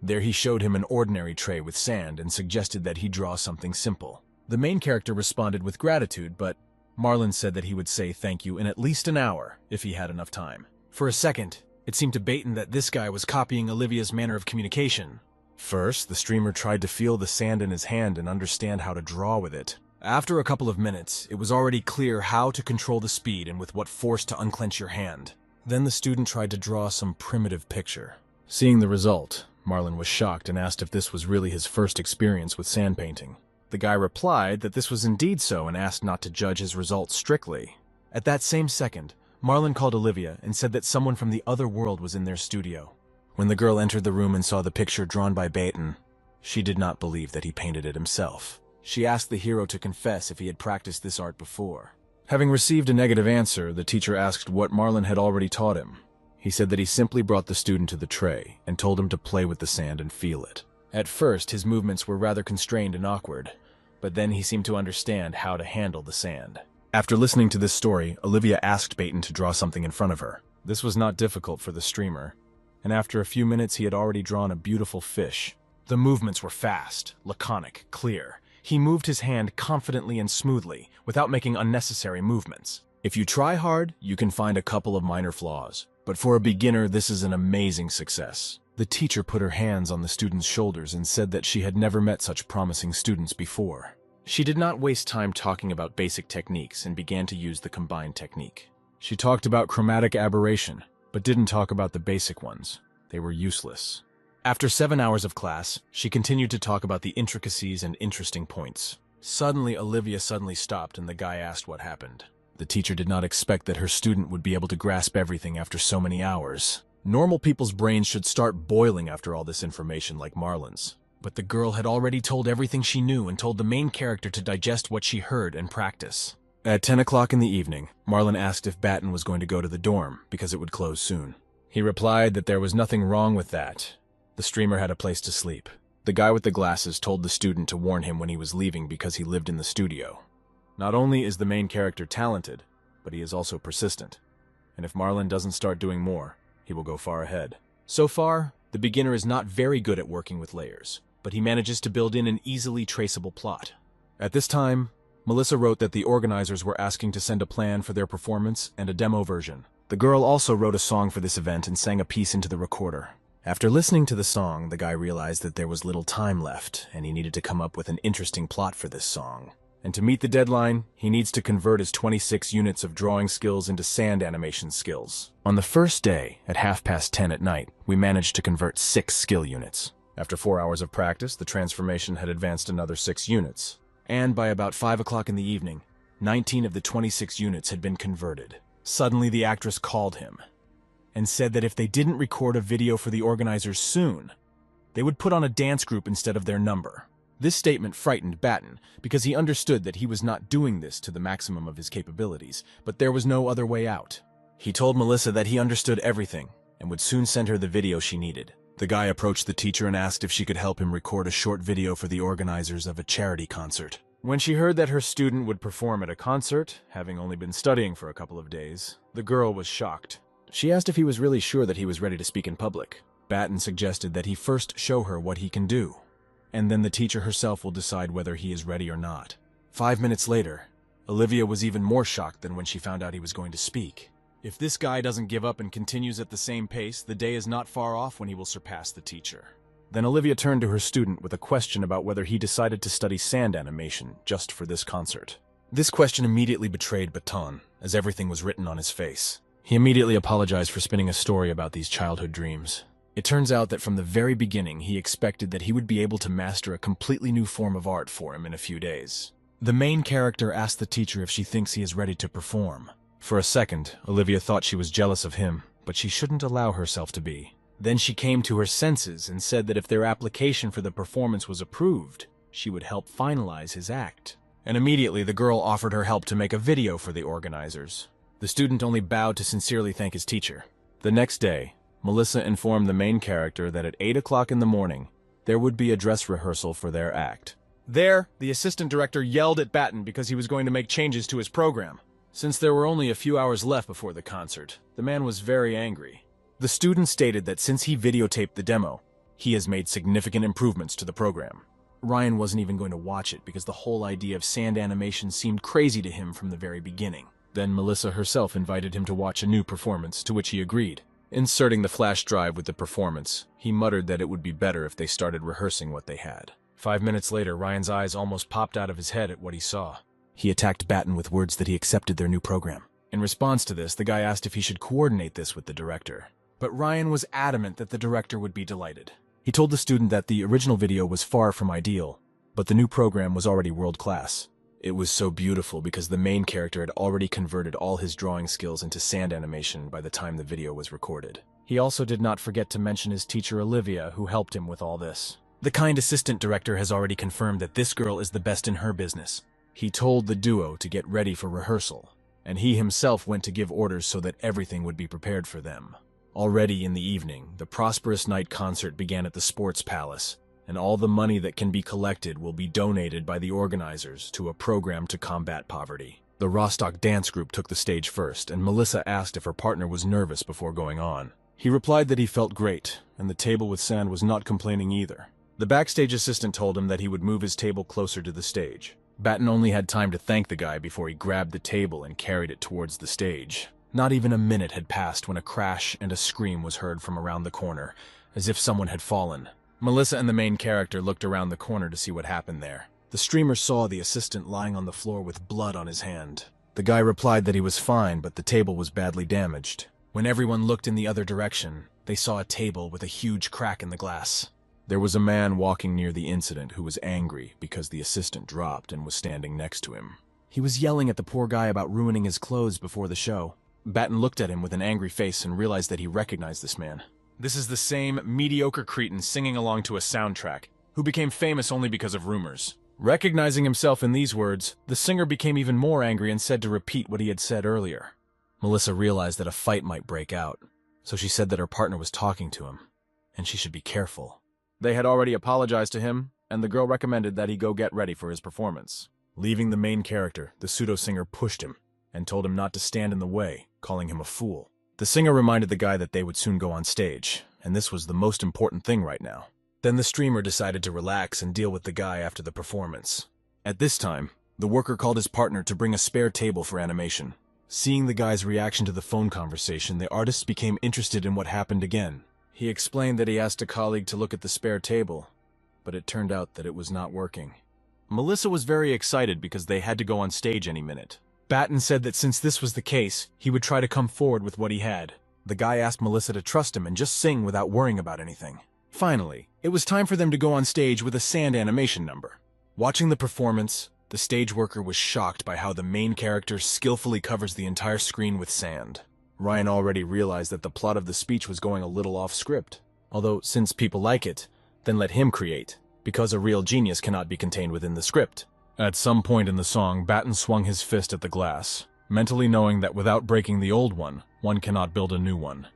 There he showed him an ordinary tray with sand and suggested that he draw something simple. The main character responded with gratitude, but Marlon said that he would say thank you in at least an hour if he had enough time. For a second, it seemed to Baton that this guy was copying Olivia's manner of communication. First, the streamer tried to feel the sand in his hand and understand how to draw with it. After a couple of minutes, it was already clear how to control the speed and with what force to unclench your hand. Then the student tried to draw some primitive picture. Seeing the result, Marlon was shocked and asked if this was really his first experience with sand painting. The guy replied that this was indeed so and asked not to judge his results strictly. At that same second, Marlon called Olivia and said that someone from the other world was in their studio. When the girl entered the room and saw the picture drawn by Baton, she did not believe that he painted it himself. She asked the hero to confess if he had practiced this art before. Having received a negative answer, the teacher asked what Marlon had already taught him. He said that he simply brought the student to the tray and told him to play with the sand and feel it. At first, his movements were rather constrained and awkward, but then he seemed to understand how to handle the sand. After listening to this story, Olivia asked Baton to draw something in front of her. This was not difficult for the streamer, and after a few minutes he had already drawn a beautiful fish. The movements were fast, laconic, clear. He moved his hand confidently and smoothly, without making unnecessary movements. If you try hard, you can find a couple of minor flaws, but for a beginner, this is an amazing success. The teacher put her hands on the student's shoulders and said that she had never met such promising students before. She did not waste time talking about basic techniques and began to use the combined technique. She talked about chromatic aberration, but didn't talk about the basic ones. They were useless. After 7 hours of class, she continued to talk about the intricacies and interesting points. Suddenly, Olivia stopped and the guy asked what happened. The teacher did not expect that her student would be able to grasp everything after so many hours. Normal people's brains should start boiling after all this information like Marlon's. But the girl had already told everything she knew and told the main character to digest what she heard and practice. At 10 o'clock in the evening, Marlon asked if Baton was going to go to the dorm because it would close soon. He replied that there was nothing wrong with that. The streamer had a place to sleep. The guy with the glasses told the student to warn him when he was leaving because he lived in the studio. Not only is the main character talented, but he is also persistent. And if Marlon doesn't start doing more, he will go far ahead. So far, the beginner is not very good at working with layers, but he manages to build in an easily traceable plot. At this time, Melissa wrote that the organizers were asking to send a plan for their performance and a demo version. The girl also wrote a song for this event and sang a piece into the recorder. After listening to the song, the guy realized that there was little time left, and he needed to come up with an interesting plot for this song. And to meet the deadline, he needs to convert his 26 units of drawing skills into sand animation skills. On the first day, at 10:30 at night, we managed to convert 6 skill units. After 4 hours of practice, the transformation had advanced another 6 units. And by about 5 o'clock in the evening, 19 of the 26 units had been converted. Suddenly, the actress called him and said that if they didn't record a video for the organizers soon, they would put on a dance group instead of their number. This statement frightened Baton because he understood that he was not doing this to the maximum of his capabilities, but there was no other way out. He told Melissa that he understood everything and would soon send her the video she needed. The guy approached the teacher and asked if she could help him record a short video for the organizers of a charity concert. When she heard that her student would perform at a concert, having only been studying for a couple of days, the girl was shocked. She asked if he was really sure that he was ready to speak in public. Baton suggested that he first show her what he can do, and then the teacher herself will decide whether he is ready or not. 5 minutes later, Olivia was even more shocked than when she found out he was going to speak. If this guy doesn't give up and continues at the same pace, the day is not far off when he will surpass the teacher. Then Olivia turned to her student with a question about whether he decided to study sand animation just for this concert. This question immediately betrayed Baton, as everything was written on his face. He immediately apologized for spinning a story about these childhood dreams. It turns out that from the very beginning, he expected that he would be able to master a completely new form of art for him in a few days. The main character asked the teacher if she thinks he is ready to perform. For a second, Olivia thought she was jealous of him, but she shouldn't allow herself to be. Then she came to her senses and said that if their application for the performance was approved, she would help finalize his act. And immediately the girl offered her help to make a video for the organizers. The student only bowed to sincerely thank his teacher. The next day, Melissa informed the main character that at 8 o'clock in the morning, there would be a dress rehearsal for their act. There, the assistant director yelled at Baton because he was going to make changes to his program. Since there were only a few hours left before the concert, the man was very angry. The student stated that since he videotaped the demo, he has made significant improvements to the program. Ryan wasn't even going to watch it because the whole idea of sand animation seemed crazy to him from the very beginning. Then Melissa herself invited him to watch a new performance, to which he agreed. Inserting the flash drive with the performance, he muttered that it would be better if they started rehearsing what they had. 5 minutes later, Ryan's eyes almost popped out of his head at what he saw. He attacked Batten with words that he accepted their new program. In response to this, the guy asked if he should coordinate this with the director. But Ryan was adamant that the director would be delighted. He told the student that the original video was far from ideal, but the new program was already world-class. It was so beautiful because the main character had already converted all his drawing skills into sand animation by the time the video was recorded. He also did not forget to mention his teacher Olivia, who helped him with all this. The kind assistant director has already confirmed that this girl is the best in her business. He told the duo to get ready for rehearsal, and he himself went to give orders so that everything would be prepared for them. Already in the evening, the prosperous night concert began at the Sports Palace, and all the money that can be collected will be donated by the organizers to a program to combat poverty. The Rostock dance group took the stage first, and Melissa asked if her partner was nervous before going on. He replied that he felt great, and the table with sand was not complaining either. The backstage assistant told him that he would move his table closer to the stage. Batten only had time to thank the guy before he grabbed the table and carried it towards the stage. Not even a minute had passed when a crash and a scream was heard from around the corner, as if someone had fallen. Melissa and the main character looked around the corner to see what happened there. The streamer saw the assistant lying on the floor with blood on his hand. The guy replied that he was fine, but the table was badly damaged. When everyone looked in the other direction, they saw a table with a huge crack in the glass. There was a man walking near the incident who was angry because the assistant dropped and was standing next to him. He was yelling at the poor guy about ruining his clothes before the show. Batten looked at him with an angry face and realized that he recognized this man. This is the same mediocre cretin singing along to a soundtrack, who became famous only because of rumors. Recognizing himself in these words, the singer became even more angry and said to repeat what he had said earlier. Melissa realized that a fight might break out, so she said that her partner was talking to him, and she should be careful. They had already apologized to him, and the girl recommended that he go get ready for his performance. Leaving the main character, the pseudo-singer pushed him and told him not to stand in the way, calling him a fool. The singer reminded the guy that they would soon go on stage, and this was the most important thing right now. Then the streamer decided to relax and deal with the guy after the performance. At this time, the worker called his partner to bring a spare table for animation. Seeing the guy's reaction to the phone conversation, the artist became interested in what happened again. He explained that he asked a colleague to look at the spare table, but it turned out that it was not working. Melissa was very excited because they had to go on stage any minute. Batten said that since this was the case, he would try to come forward with what he had. The guy asked Melissa to trust him and just sing without worrying about anything. Finally, it was time for them to go on stage with a sand animation number. Watching the performance, the stage worker was shocked by how the main character skillfully covers the entire screen with sand. Ryan already realized that the plot of the speech was going a little off script. Although, since people like it, then let him create, because a real genius cannot be contained within the script. At some point in the song, Batten swung his fist at the glass, mentally knowing that without breaking the old one cannot build a new one.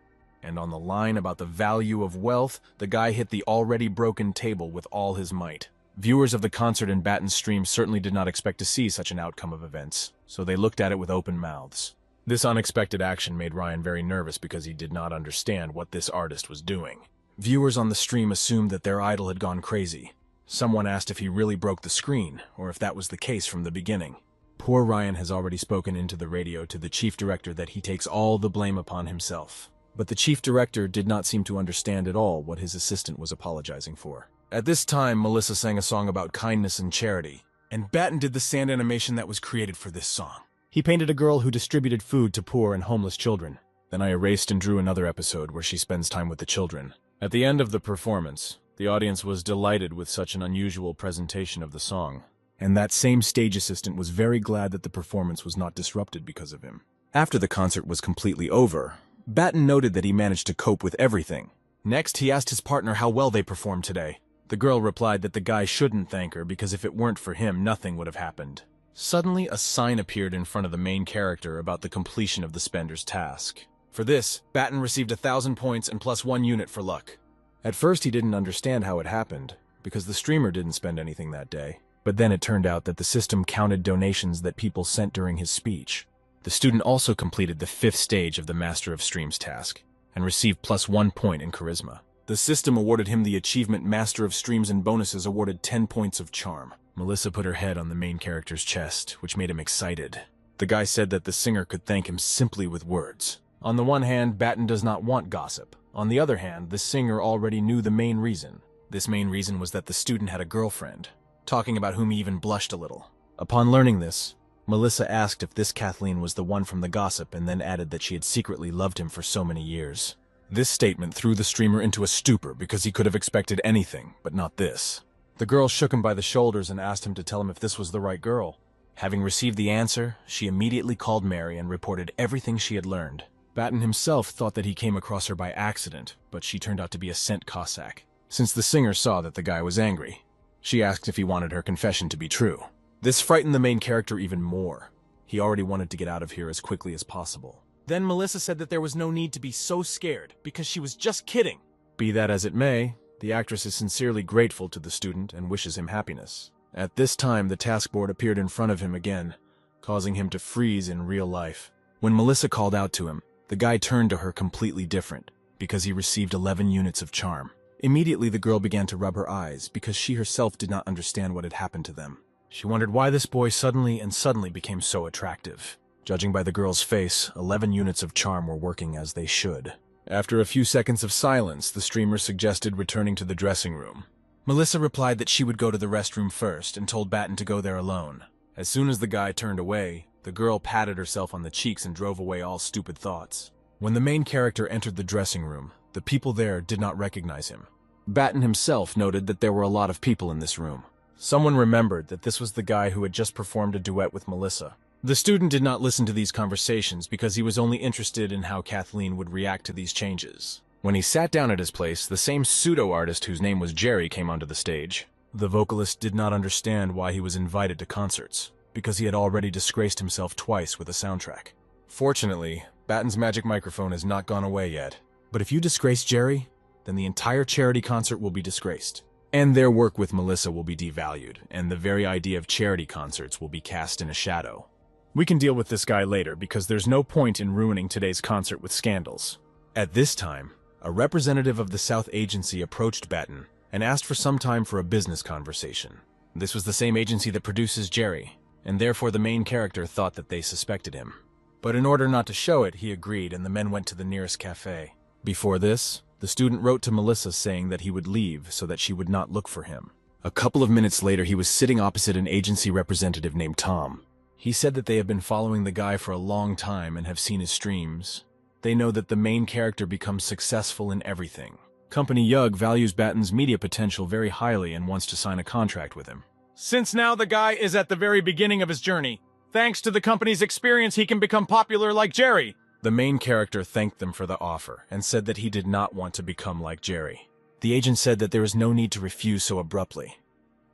And on the line about the value of wealth, the guy hit the already broken table with all his might. Viewers of the concert in Batten's stream certainly did not expect to see such an outcome of events, so they looked at it with open mouths. This unexpected action made Ryan very nervous because he did not understand what this artist was doing. Viewers on the stream assumed that their idol had gone crazy. Someone asked if he really broke the screen, or if that was the case from the beginning. Poor Ryan has already spoken into the radio to the chief director that he takes all the blame upon himself. But the chief director did not seem to understand at all what his assistant was apologizing for. At this time, Melissa sang a song about kindness and charity, and Batten did the sand animation that was created for this song. He painted a girl who distributed food to poor and homeless children. Then I erased and drew another episode where she spends time with the children. At the end of the performance, the audience was delighted with such an unusual presentation of the song. And that same stage assistant was very glad that the performance was not disrupted because of him. After the concert was completely over, Batten noted that he managed to cope with everything. Next, he asked his partner how well they performed today. The girl replied that the guy shouldn't thank her because if it weren't for him, nothing would have happened. Suddenly, a sign appeared in front of the main character about the completion of the spender's task. For this, Batten received 1,000 points and plus 1 unit for luck. At first, he didn't understand how it happened, because the streamer didn't spend anything that day. But then it turned out that the system counted donations that people sent during his speech. The student also completed the 5th stage of the Master of Streams task, and received plus 1 point in charisma. The system awarded him the achievement Master of Streams and bonuses awarded 10 points of charm. Melissa put her head on the main character's chest, which made him excited. The guy said that the singer could thank him simply with words. On the one hand, Batten does not want gossip. On the other hand, the singer already knew the main reason. This main reason was that the student had a girlfriend, talking about whom he even blushed a little. Upon learning this, Melissa asked if this Kathleen was the one from the gossip and then added that she had secretly loved him for so many years. This statement threw the streamer into a stupor because he could have expected anything, but not this. The girl shook him by the shoulders and asked him to tell him if this was the right girl. Having received the answer, she immediately called Mary and reported everything she had learned. Batten himself thought that he came across her by accident, but she turned out to be a scent Cossack. Since the singer saw that the guy was angry, she asked if he wanted her confession to be true. This frightened the main character even more. He already wanted to get out of here as quickly as possible. Then Melissa said that there was no need to be so scared, because she was just kidding. Be that as it may, the actress is sincerely grateful to the student and wishes him happiness. At this time, the task board appeared in front of him again, causing him to freeze in real life. When Melissa called out to him, the guy turned to her completely different, because he received 11 units of charm. Immediately, the girl began to rub her eyes, because she herself did not understand what had happened to them. She wondered why this boy suddenly became so attractive. Judging by the girl's face, 11 units of charm were working as they should. After a few seconds of silence, the streamer suggested returning to the dressing room. Melissa replied that she would go to the restroom first and told Batten to go there alone. As soon as the guy turned away, the girl patted herself on the cheeks and drove away all stupid thoughts. When the main character entered the dressing room, the people there did not recognize him. Batten himself noted that there were a lot of people in this room. Someone remembered that this was the guy who had just performed a duet with Melissa. The student did not listen to these conversations because he was only interested in how Kathleen would react to these changes. When he sat down at his place, the same pseudo-artist whose name was Jerry came onto the stage. The vocalist did not understand why he was invited to concerts, because he had already disgraced himself twice with a soundtrack. Fortunately, Batten's magic microphone has not gone away yet. But if you disgrace Jerry, then the entire charity concert will be disgraced. And their work with Melissa will be devalued, and the very idea of charity concerts will be cast in a shadow. We can deal with this guy later because there's no point in ruining today's concert with scandals. At this time, a representative of the South Agency approached Batten and asked for some time for a business conversation. This was the same agency that produces Jerry, and therefore the main character thought that they suspected him. But in order not to show it, he agreed and the men went to the nearest cafe. Before this, the student wrote to Melissa saying that he would leave so that she would not look for him. A couple of minutes later, he was sitting opposite an agency representative named Tom. He said that they have been following the guy for a long time and have seen his streams. They know that the main character becomes successful in everything. Company Yug values Batten's media potential very highly and wants to sign a contract with him. Since now the guy is at the very beginning of his journey, thanks to the company's experience, he can become popular like Jerry. The main character thanked them for the offer and said that he did not want to become like Jerry. The agent said that there is no need to refuse so abruptly,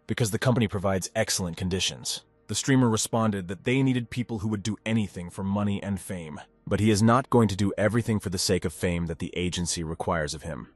because the company provides excellent conditions. The streamer responded that they needed people who would do anything for money and fame, but he is not going to do everything for the sake of fame that the agency requires of him,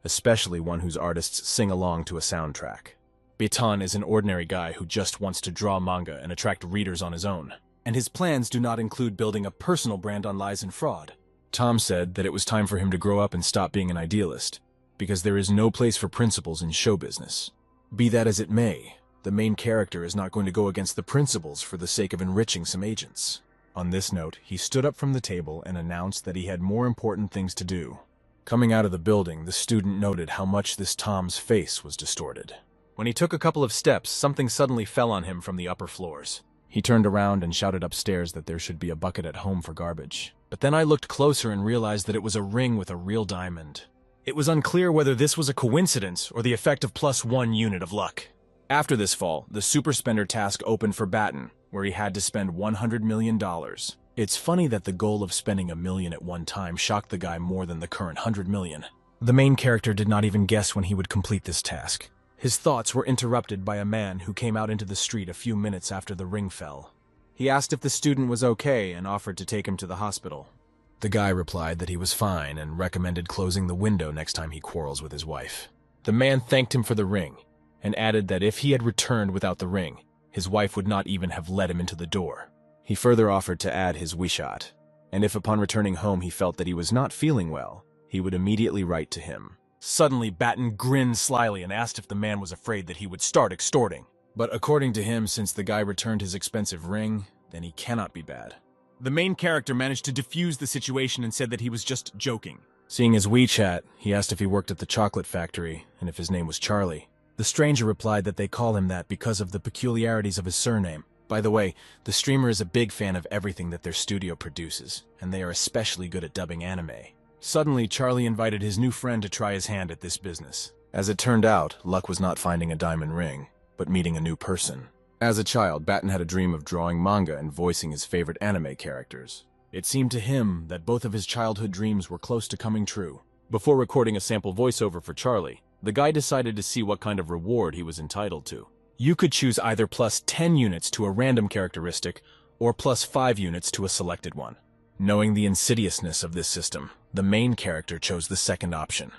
especially one whose artists sing along to a soundtrack. Beton is an ordinary guy who just wants to draw manga and attract readers on his own, and his plans do not include building a personal brand on lies and fraud. Tom said that it was time for him to grow up and stop being an idealist, because there is no place for principles in show business. Be that as it may, the main character is not going to go against the principles for the sake of enriching some agents. On this note, he stood up from the table and announced that he had more important things to do. Coming out of the building, the student noted how much this Tom's face was distorted. When he took a couple of steps, something suddenly fell on him from the upper floors. He turned around and shouted upstairs that there should be a bucket at home for garbage. But then I looked closer and realized that it was a ring with a real diamond. It was unclear whether this was a coincidence or the effect of +1 unit of luck. After this fall, the Super Spender task opened for Batten, where he had to spend $100 million. It's funny that the goal of spending $1 million at one time shocked the guy more than the current $100 million. The main character did not even guess when he would complete this task. His thoughts were interrupted by a man who came out into the street a few minutes after the ring fell. He asked if the student was okay and offered to take him to the hospital. The guy replied that he was fine and recommended closing the window next time he quarrels with his wife. The man thanked him for the ring and added that if he had returned without the ring, his wife would not even have let him into the door. He further offered to add his wishat, and if upon returning home he felt that he was not feeling well, he would immediately write to him. Suddenly, Batten grinned slyly and asked if the man was afraid that he would start extorting. But according to him, since the guy returned his expensive ring, then he cannot be bad. The main character managed to defuse the situation and said that he was just joking. Seeing his WeChat, he asked if he worked at the chocolate factory and if his name was Charlie. The stranger replied that they call him that because of the peculiarities of his surname. By the way, the streamer is a big fan of everything that their studio produces, and they are especially good at dubbing anime. Suddenly, Charlie invited his new friend to try his hand at this business. As it turned out, luck was not finding a diamond ring, but meeting a new person. As a child, Batten had a dream of drawing manga and voicing his favorite anime characters. It seemed to him that both of his childhood dreams were close to coming true. Before recording a sample voiceover for Charlie, the guy decided to see what kind of reward he was entitled to. You could choose either plus 10 units to a random characteristic, or plus 5 units to a selected one. Knowing the insidiousness of this system, the main character chose the second option.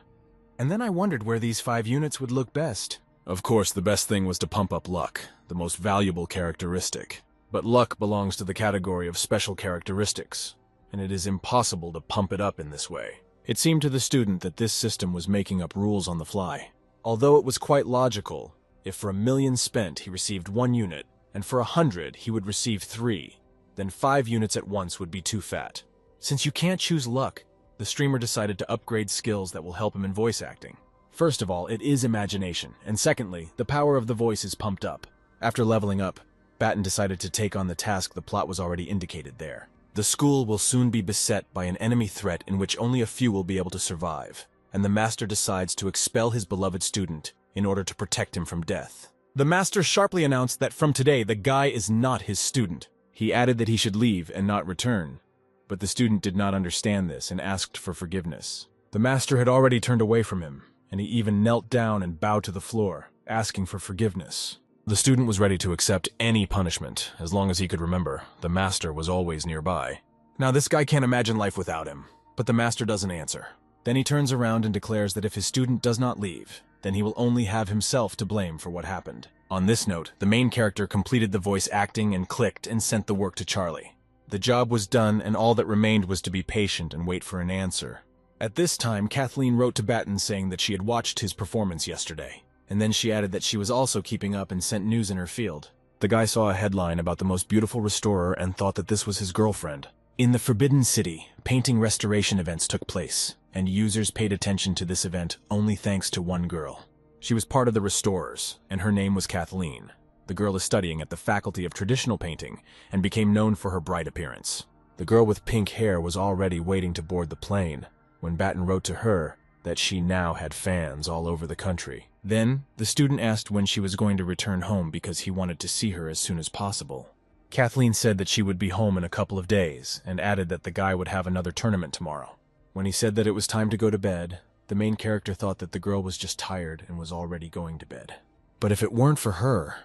And then I wondered where these 5 units would look best. Of course, the best thing was to pump up luck, the most valuable characteristic. But luck belongs to the category of special characteristics, and it is impossible to pump it up in this way. It seemed to the student that this system was making up rules on the fly. Although it was quite logical, if for 1,000,000 spent he received 1 unit, and for 100 he would receive 3, then 5 units at once would be too fat. Since you can't choose luck, the streamer decided to upgrade skills that will help him in voice acting. First of all, it is imagination, and secondly, the power of the voice is pumped up. After leveling up, Batten decided to take on the task the plot was already indicated there. The school will soon be beset by an enemy threat in which only a few will be able to survive, and the master decides to expel his beloved student in order to protect him from death. The master sharply announced that from today the guy is not his student. He added that he should leave and not return, but the student did not understand this and asked for forgiveness. The master had already turned away from him, and he even knelt down and bowed to the floor, asking for forgiveness. The student was ready to accept any punishment, as long as he could remember the master was always nearby. Now this guy can't imagine life without him, but the master doesn't answer. Then he turns around and declares that if his student does not leave, then he will only have himself to blame for what happened. On this note, the main character completed the voice acting and clicked and sent the work to Charlie. The job was done, and all that remained was to be patient and wait for an answer. At this time, Kathleen wrote to Batten saying that she had watched his performance yesterday. And then she added that she was also keeping up and sent news in her field. The guy saw a headline about the most beautiful restorer and thought that this was his girlfriend. In the Forbidden City, painting restoration events took place, and users paid attention to this event only thanks to one girl. She was part of the restorers, and her name was Kathleen. The girl is studying at the Faculty of Traditional Painting and became known for her bright appearance. The girl with pink hair was already waiting to board the plane when Batten wrote to her that she now had fans all over the country. Then, the student asked when she was going to return home because he wanted to see her as soon as possible. Kathleen said that she would be home in a couple of days, and added that the guy would have another tournament tomorrow. When he said that it was time to go to bed, the main character thought that the girl was just tired and was already going to bed. But if it weren't for her,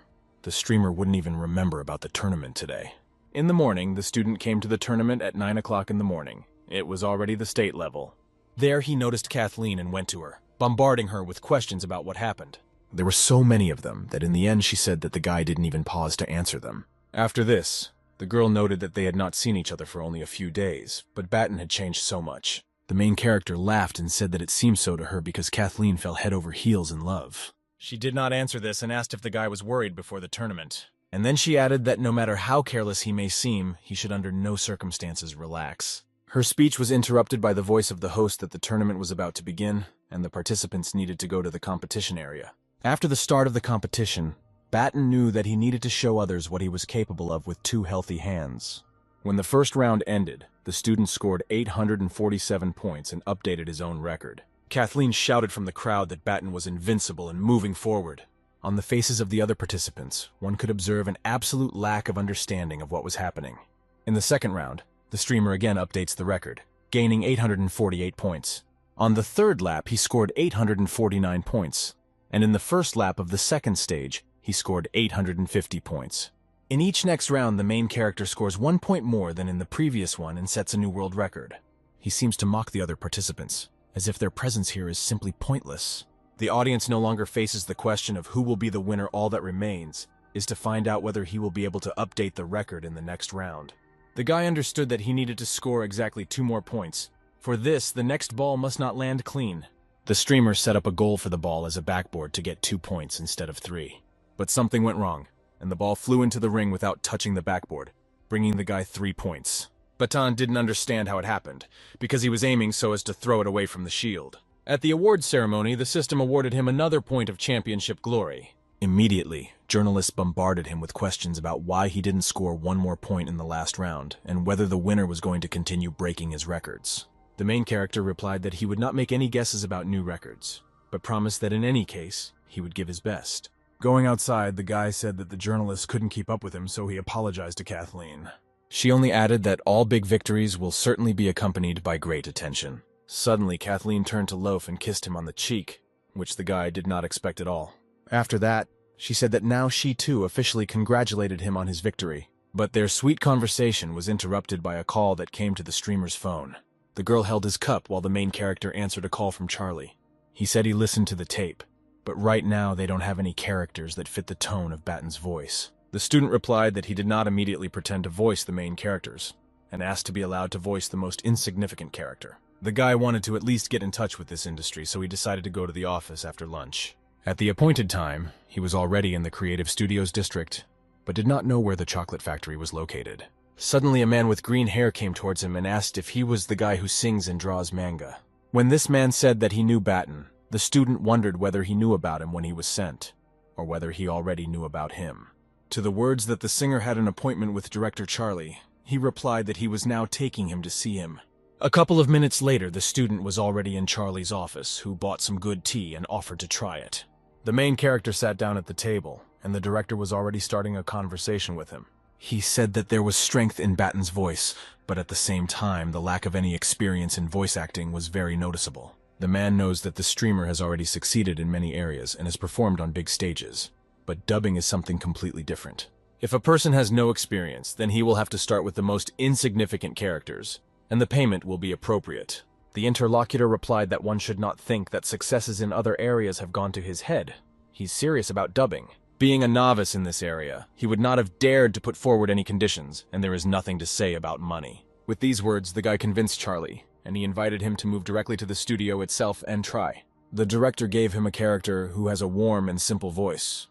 the streamer wouldn't even remember about the tournament today. In the morning, the student came to the tournament at 9 o'clock in the morning. It was already the state level. There he noticed Kathleen and went to her, bombarding her with questions about what happened. There were so many of them that in the end she said that the guy didn't even pause to answer them. After this, the girl noted that they had not seen each other for only a few days, but Batten had changed so much. The main character laughed and said that it seemed so to her because Kathleen fell head over heels in love. She did not answer this and asked if the guy was worried before the tournament. And then she added that no matter how careless he may seem, he should under no circumstances relax. Her speech was interrupted by the voice of the host that the tournament was about to begin, and the participants needed to go to the competition area. After the start of the competition, Batten knew that he needed to show others what he was capable of with 2 healthy hands. When the first round ended, the student scored 847 points and updated his own record. Kathleen shouted from the crowd that Batten was invincible and moving forward. On the faces of the other participants, one could observe an absolute lack of understanding of what was happening. In the second round, the streamer again updates the record, gaining 848 points. On the third lap, he scored 849 points, and in the first lap of the second stage, he scored 850 points. In each next round, the main character scores 1 point more than in the previous one and sets a new world record. He seems to mock the other participants, as if their presence here is simply pointless. The audience no longer faces the question of who will be the winner. All that remains is to find out whether he will be able to update the record in the next round. The guy understood that he needed to score exactly 2 more points. For this, the next ball must not land clean. The streamer set up a goal for the ball as a backboard to get 2 points instead of 3. But something went wrong, and the ball flew into the ring without touching the backboard, bringing the guy 3 points. Batan didn't understand how it happened, because he was aiming so as to throw it away from the shield. At the awards ceremony, the system awarded him another point of championship glory. Immediately, journalists bombarded him with questions about why he didn't score 1 more point in the last round, and whether the winner was going to continue breaking his records. The main character replied that he would not make any guesses about new records, but promised that in any case, he would give his best. Going outside, the guy said that the journalists couldn't keep up with him, so he apologized to Kathleen. She only added that all big victories will certainly be accompanied by great attention. Suddenly, Kathleen turned to Loaf and kissed him on the cheek, which the guy did not expect at all. After that, she said that now she too officially congratulated him on his victory. But their sweet conversation was interrupted by a call that came to the streamer's phone. The girl held his cup while the main character answered a call from Charlie. He said he listened to the tape, but right now they don't have any characters that fit the tone of Baton's voice. The student replied that he did not immediately pretend to voice the main characters, and asked to be allowed to voice the most insignificant character. The guy wanted to at least get in touch with this industry, so he decided to go to the office after lunch. At the appointed time, he was already in the Creative Studios district, but did not know where the chocolate factory was located. Suddenly, a man with green hair came towards him and asked if he was the guy who sings and draws manga. When this man said that he knew Baton, the student wondered whether he knew about him when he was sent, or whether he already knew about him. To the words that the singer had an appointment with director Charlie, he replied that he was now taking him to see him. A couple of minutes later, the student was already in Charlie's office, who bought some good tea and offered to try it. The main character sat down at the table, and the director was already starting a conversation with him. He said that there was strength in Baton's voice, but at the same time, the lack of any experience in voice acting was very noticeable. The man knows that the streamer has already succeeded in many areas and has performed on big stages, but dubbing is something completely different. If a person has no experience, then he will have to start with the most insignificant characters, and the payment will be appropriate. The interlocutor replied that one should not think that successes in other areas have gone to his head. He's serious about dubbing. Being a novice in this area, he would not have dared to put forward any conditions, and there is nothing to say about money. With these words, the guy convinced Charlie, and he invited him to move directly to the studio itself and try. The director gave him a character who has a warm and simple voice.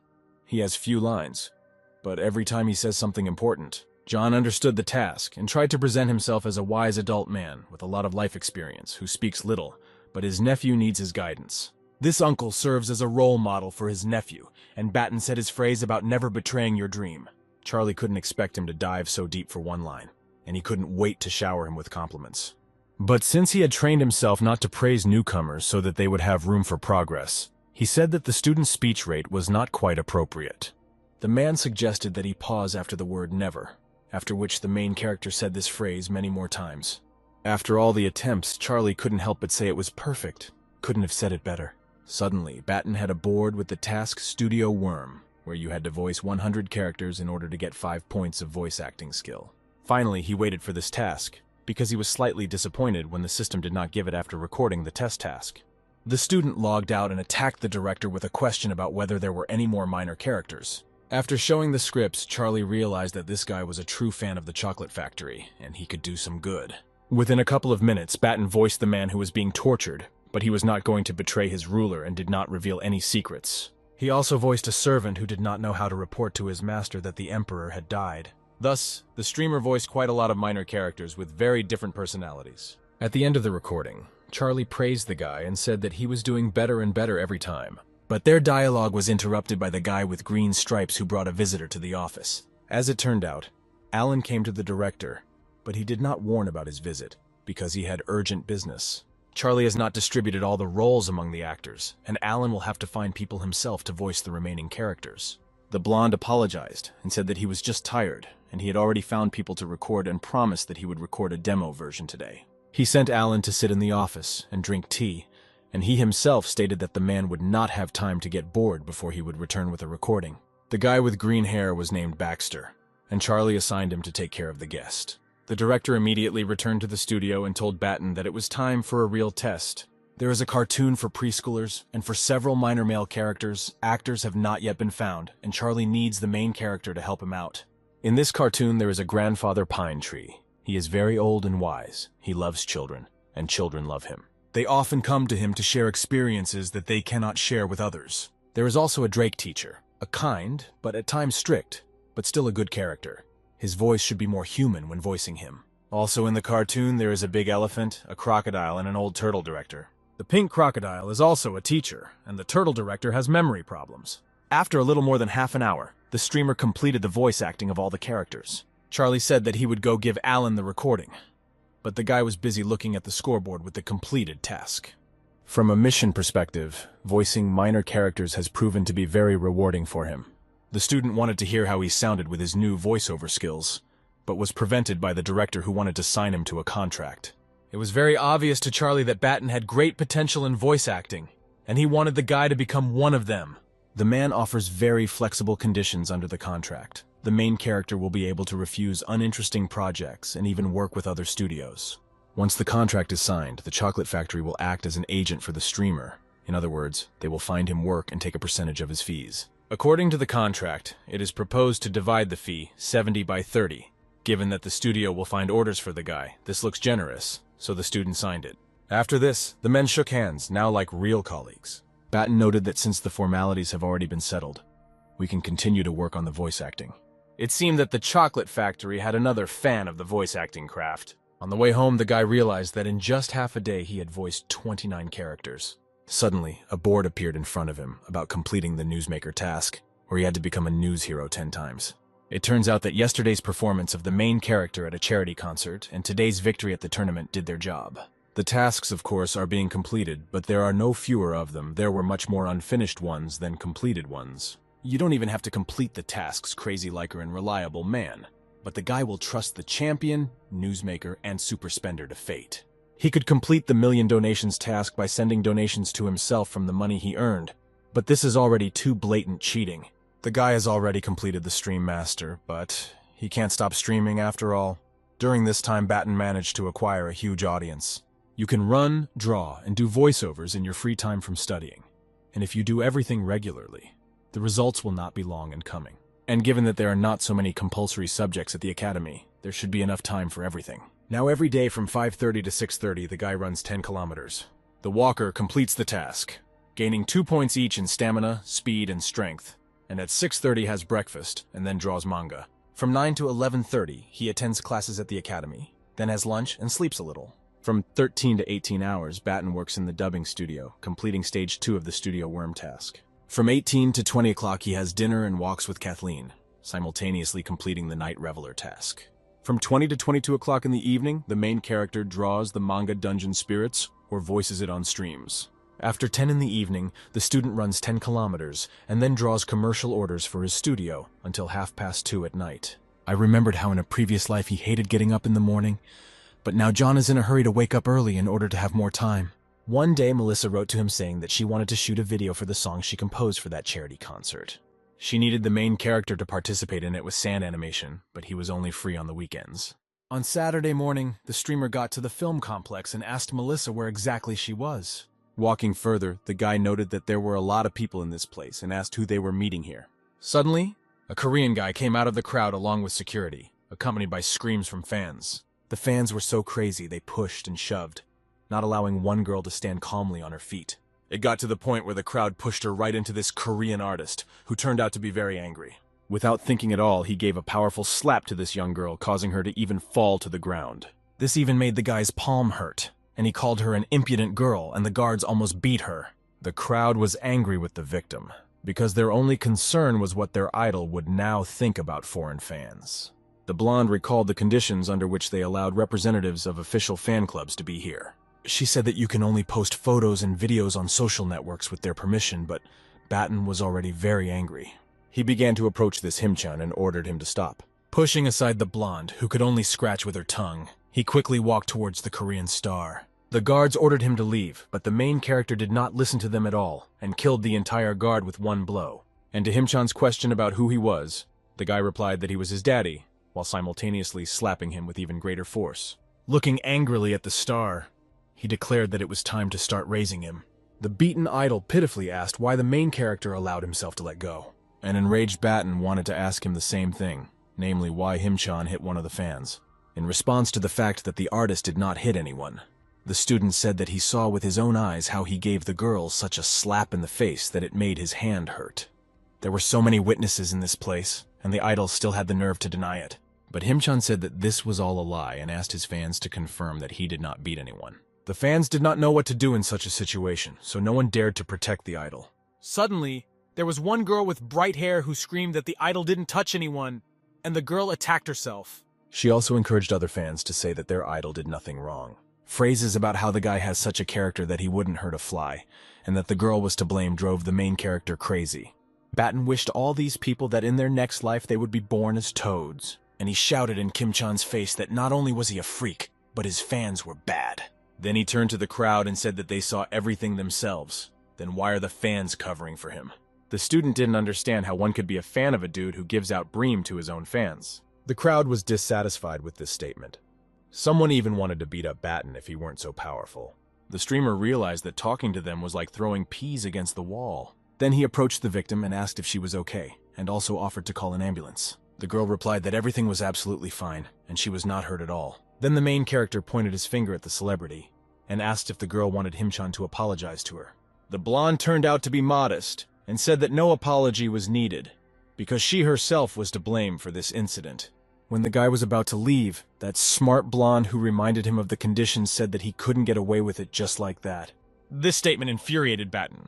He has few lines, but every time he says something important. John understood the task and tried to present himself as a wise adult man with a lot of life experience who speaks little, but his nephew needs his guidance. This uncle serves as a role model for his nephew, and Baton said his phrase about never betraying your dream. Charlie couldn't expect him to dive so deep for one line, and he couldn't wait to shower him with compliments. But since he had trained himself not to praise newcomers so that they would have room for progress, he said that the student's speech rate was not quite appropriate. The man suggested that he pause after the word never, after which the main character said this phrase many more times. After all the attempts, Charlie couldn't help but say it was perfect. Couldn't have said it better. Suddenly, Baton had a board with the task Studio Worm, where you had to voice 100 characters in order to get 5 points of voice acting skill. Finally, he waited for this task, because he was slightly disappointed when the system did not give it after recording the test task. The student logged out and attacked the director with a question about whether there were any more minor characters. After showing the scripts, Charlie realized that this guy was a true fan of the chocolate factory, and he could do some good. Within a couple of minutes, Baton voiced the man who was being tortured, but he was not going to betray his ruler and did not reveal any secrets. He also voiced a servant who did not know how to report to his master that the emperor had died. Thus, the streamer voiced quite a lot of minor characters with very different personalities. At the end of the recording, Charlie praised the guy and said that he was doing better and better every time. But their dialogue was interrupted by the guy with green stripes who brought a visitor to the office. As it turned out, Alan came to the director, but he did not warn about his visit, because he had urgent business. Charlie has not distributed all the roles among the actors, and Alan will have to find people himself to voice the remaining characters. The blonde apologized and said that he was just tired, and he had already found people to record and promised that he would record a demo version today. He sent Alan to sit in the office and drink tea, and he himself stated that the man would not have time to get bored before he would return with a recording. The guy with green hair was named Baxter, and Charlie assigned him to take care of the guest. The director immediately returned to the studio and told Baton that it was time for a real test. There is a cartoon for preschoolers, and for several minor male characters, actors have not yet been found, and Charlie needs the main character to help him out. In this cartoon, there is a grandfather pine tree. He is very old and wise. He loves children, and children love him. They often come to him to share experiences that they cannot share with others. There is also a Drake teacher, a kind, but at times strict, but still a good character. His voice should be more human when voicing him. Also in the cartoon, there is a big elephant, a crocodile, and an old turtle director. The pink crocodile is also a teacher, and the turtle director has memory problems. After a little more than half an hour, the streamer completed the voice acting of all the characters. Charlie said that he would go give Alan the recording, but the guy was busy looking at the scoreboard with the completed task. From a mission perspective, voicing minor characters has proven to be very rewarding for him. The student wanted to hear how he sounded with his new voiceover skills, but was prevented by the director who wanted to sign him to a contract. It was very obvious to Charlie that Batten had great potential in voice acting, and he wanted the guy to become one of them. The man offers very flexible conditions under the contract. The main character will be able to refuse uninteresting projects and even work with other studios. Once the contract is signed, the chocolate factory will act as an agent for the streamer. In other words, they will find him work and take a percentage of his fees. According to the contract, it is proposed to divide the fee 70 by 30. Given that the studio will find orders for the guy, this looks generous, so the student signed it. After this, the men shook hands, now like real colleagues. Batten noted that since the formalities have already been settled, we can continue to work on the voice acting. It seemed that the chocolate factory had another fan of the voice acting craft. On the way home, the guy realized that in just half a day he had voiced 29 characters. Suddenly, a board appeared in front of him about completing the newsmaker task, where he had to become a news hero 10 times. It turns out that yesterday's performance of the main character at a charity concert and today's victory at the tournament did their job. The tasks, of course, are being completed, but there are no fewer of them. There were much more unfinished ones than completed ones. You don't even have to complete the tasks, crazy liker and reliable man. But the guy will trust the champion, newsmaker, and super spender to fate. He could complete the million donations task by sending donations to himself from the money he earned, but this is already too blatant cheating. The guy has already completed the Stream Master, but he can't stop streaming after all. During this time, Batten managed to acquire a huge audience. You can run, draw, and do voiceovers in your free time from studying. And if you do everything regularly, the results will not be long in coming. And given that there are not so many compulsory subjects at the academy, there should be enough time for everything. Now every day from 5:30 to 6:30, the guy runs 10 kilometers. The walker completes the task, gaining 2 points each in stamina, speed, and strength, and at 6:30 has breakfast, and then draws manga. From 9 to 11:30, he attends classes at the academy, then has lunch and sleeps a little. From 13 to 18 hours, Batten works in the dubbing studio, completing stage 2 of the studio worm task. From 18 to 20 o'clock, he has dinner and walks with Kathleen, simultaneously completing the night reveler task. From 20 to 22 o'clock in the evening, the main character draws the manga Dungeon Spirits or voices it on streams. After 10 in the evening, the student runs 10 kilometers and then draws commercial orders for his studio until 2:30 at night. I remembered how in a previous life he hated getting up in the morning, but now John is in a hurry to wake up early in order to have more time. One day, Melissa wrote to him saying that she wanted to shoot a video for the song she composed for that charity concert. She needed the main character to participate in it with sand animation, but he was only free on the weekends. On Saturday morning, the streamer got to the film complex and asked Melissa where exactly she was. Walking further, the guy noted that there were a lot of people in this place and asked who they were meeting here. Suddenly, a Korean guy came out of the crowd along with security, accompanied by screams from fans. The fans were so crazy they pushed and shoved, not allowing one girl to stand calmly on her feet. It got to the point where the crowd pushed her right into this Korean artist, who turned out to be very angry. Without thinking at all, he gave a powerful slap to this young girl, causing her to even fall to the ground. This even made the guy's palm hurt, and he called her an impudent girl, and the guards almost beat her. The crowd was angry with the victim, because their only concern was what their idol would now think about foreign fans. The blonde recalled the conditions under which they allowed representatives of official fan clubs to be here. She said that you can only post photos and videos on social networks with their permission, but Batten was already very angry. He began to approach this Himchan and ordered him to stop. Pushing aside the blonde, who could only scratch with her tongue, he quickly walked towards the Korean star. The guards ordered him to leave, but the main character did not listen to them at all and killed the entire guard with one blow. And to Himchan's question about who he was, the guy replied that he was his daddy, while simultaneously slapping him with even greater force. Looking angrily at the star, he declared that it was time to start raising him. The beaten idol pitifully asked why the main character allowed himself to let go. An enraged Batten wanted to ask him the same thing, namely why Himchan hit one of the fans. In response to the fact that the artist did not hit anyone, The student said that he saw with his own eyes how he gave the girl such a slap in the face that it made his hand hurt. There were so many witnesses in this place, and the idol still had the nerve to deny it. But Himchan said that this was all a lie and asked his fans to confirm that he did not beat anyone. The fans did not know what to do in such a situation, so no one dared to protect the idol. Suddenly, there was one girl with bright hair who screamed that the idol didn't touch anyone, and the girl attacked herself. She also encouraged other fans to say that their idol did nothing wrong. Phrases about how the guy has such a character that he wouldn't hurt a fly, and that the girl was to blame drove the main character crazy. Batten wished all these people that in their next life they would be born as toads, and he shouted in Kim Chan's face that not only was he a freak, but his fans were bad. Then he turned to the crowd and said that they saw everything themselves. Then why are the fans covering for him? The student didn't understand how one could be a fan of a dude who gives out bream to his own fans. The crowd was dissatisfied with this statement. Someone even wanted to beat up Batten if he weren't so powerful. The streamer realized that talking to them was like throwing peas against the wall. Then he approached the victim and asked if she was okay, and also offered to call an ambulance. The girl replied that everything was absolutely fine, and she was not hurt at all. Then the main character pointed his finger at the celebrity, and asked if the girl wanted Himchan to apologize to her. The blonde turned out to be modest, and said that no apology was needed, because she herself was to blame for this incident. When the guy was about to leave, that smart blonde who reminded him of the conditions said that he couldn't get away with it just like that. This statement infuriated Batten,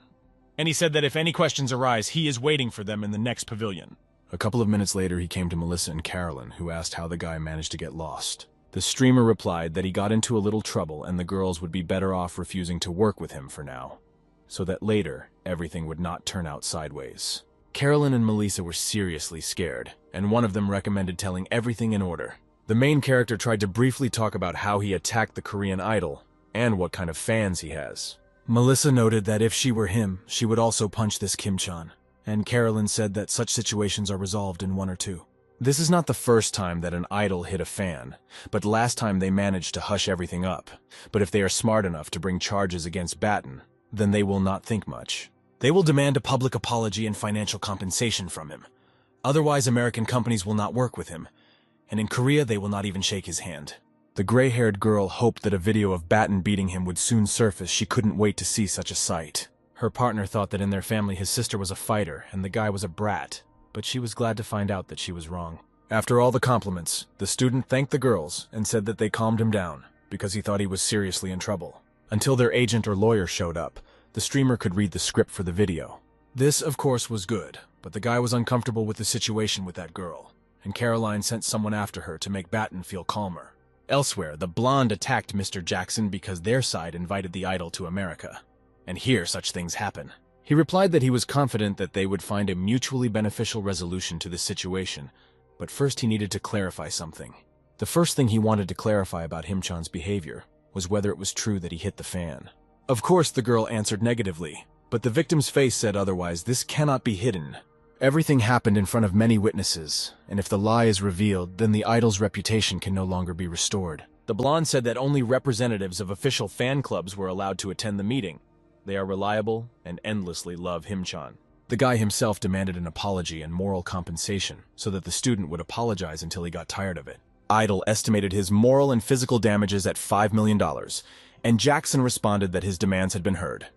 and he said that if any questions arise, he is waiting for them in the next pavilion. A couple of minutes later, he came to Melissa and Carolyn, who asked how the guy managed to get lost. The streamer replied that he got into a little trouble and the girls would be better off refusing to work with him for now, so that later, everything would not turn out sideways. Carolyn and Melissa were seriously scared, and one of them recommended telling everything in order. The main character tried to briefly talk about how he attacked the Korean idol, and what kind of fans he has. Melissa noted that if she were him, she would also punch this Kim-chan, and Carolyn said that such situations are resolved in 1 or 2. This is not the first time that an idol hit a fan, but last time they managed to hush everything up. But if they are smart enough to bring charges against Batten, then they will not think much. They will demand a public apology and financial compensation from him. Otherwise, American companies will not work with him, and in Korea they will not even shake his hand. The gray-haired girl hoped that a video of Batten beating him would soon surface. She couldn't wait to see such a sight. Her partner thought that in their family his sister was a fighter and the guy was a brat, but she was glad to find out that she was wrong. After all the compliments, the student thanked the girls and said that they calmed him down because he thought he was seriously in trouble. Until their agent or lawyer showed up, the streamer could read the script for the video. This, of course, was good, but the guy was uncomfortable with the situation with that girl, and Caroline sent someone after her to make Batten feel calmer. Elsewhere, the blonde attacked Mr. Jackson because their side invited the idol to America. And here such things happen. He replied that he was confident that they would find a mutually beneficial resolution to the situation, but first he needed to clarify something. The first thing he wanted to clarify about Himchan's behavior was whether it was true that he hit the fan. Of course, the girl answered negatively, but the victim's face said otherwise. This cannot be hidden. Everything happened in front of many witnesses, and if the lie is revealed, then the idol's reputation can no longer be restored. The blonde said that only representatives of official fan clubs were allowed to attend the meeting. They are reliable and endlessly love Himchan. The guy himself demanded an apology and moral compensation so that the student would apologize until he got tired of it. Idol estimated his moral and physical damages at $5 million, and Jackson responded that his demands had been heard.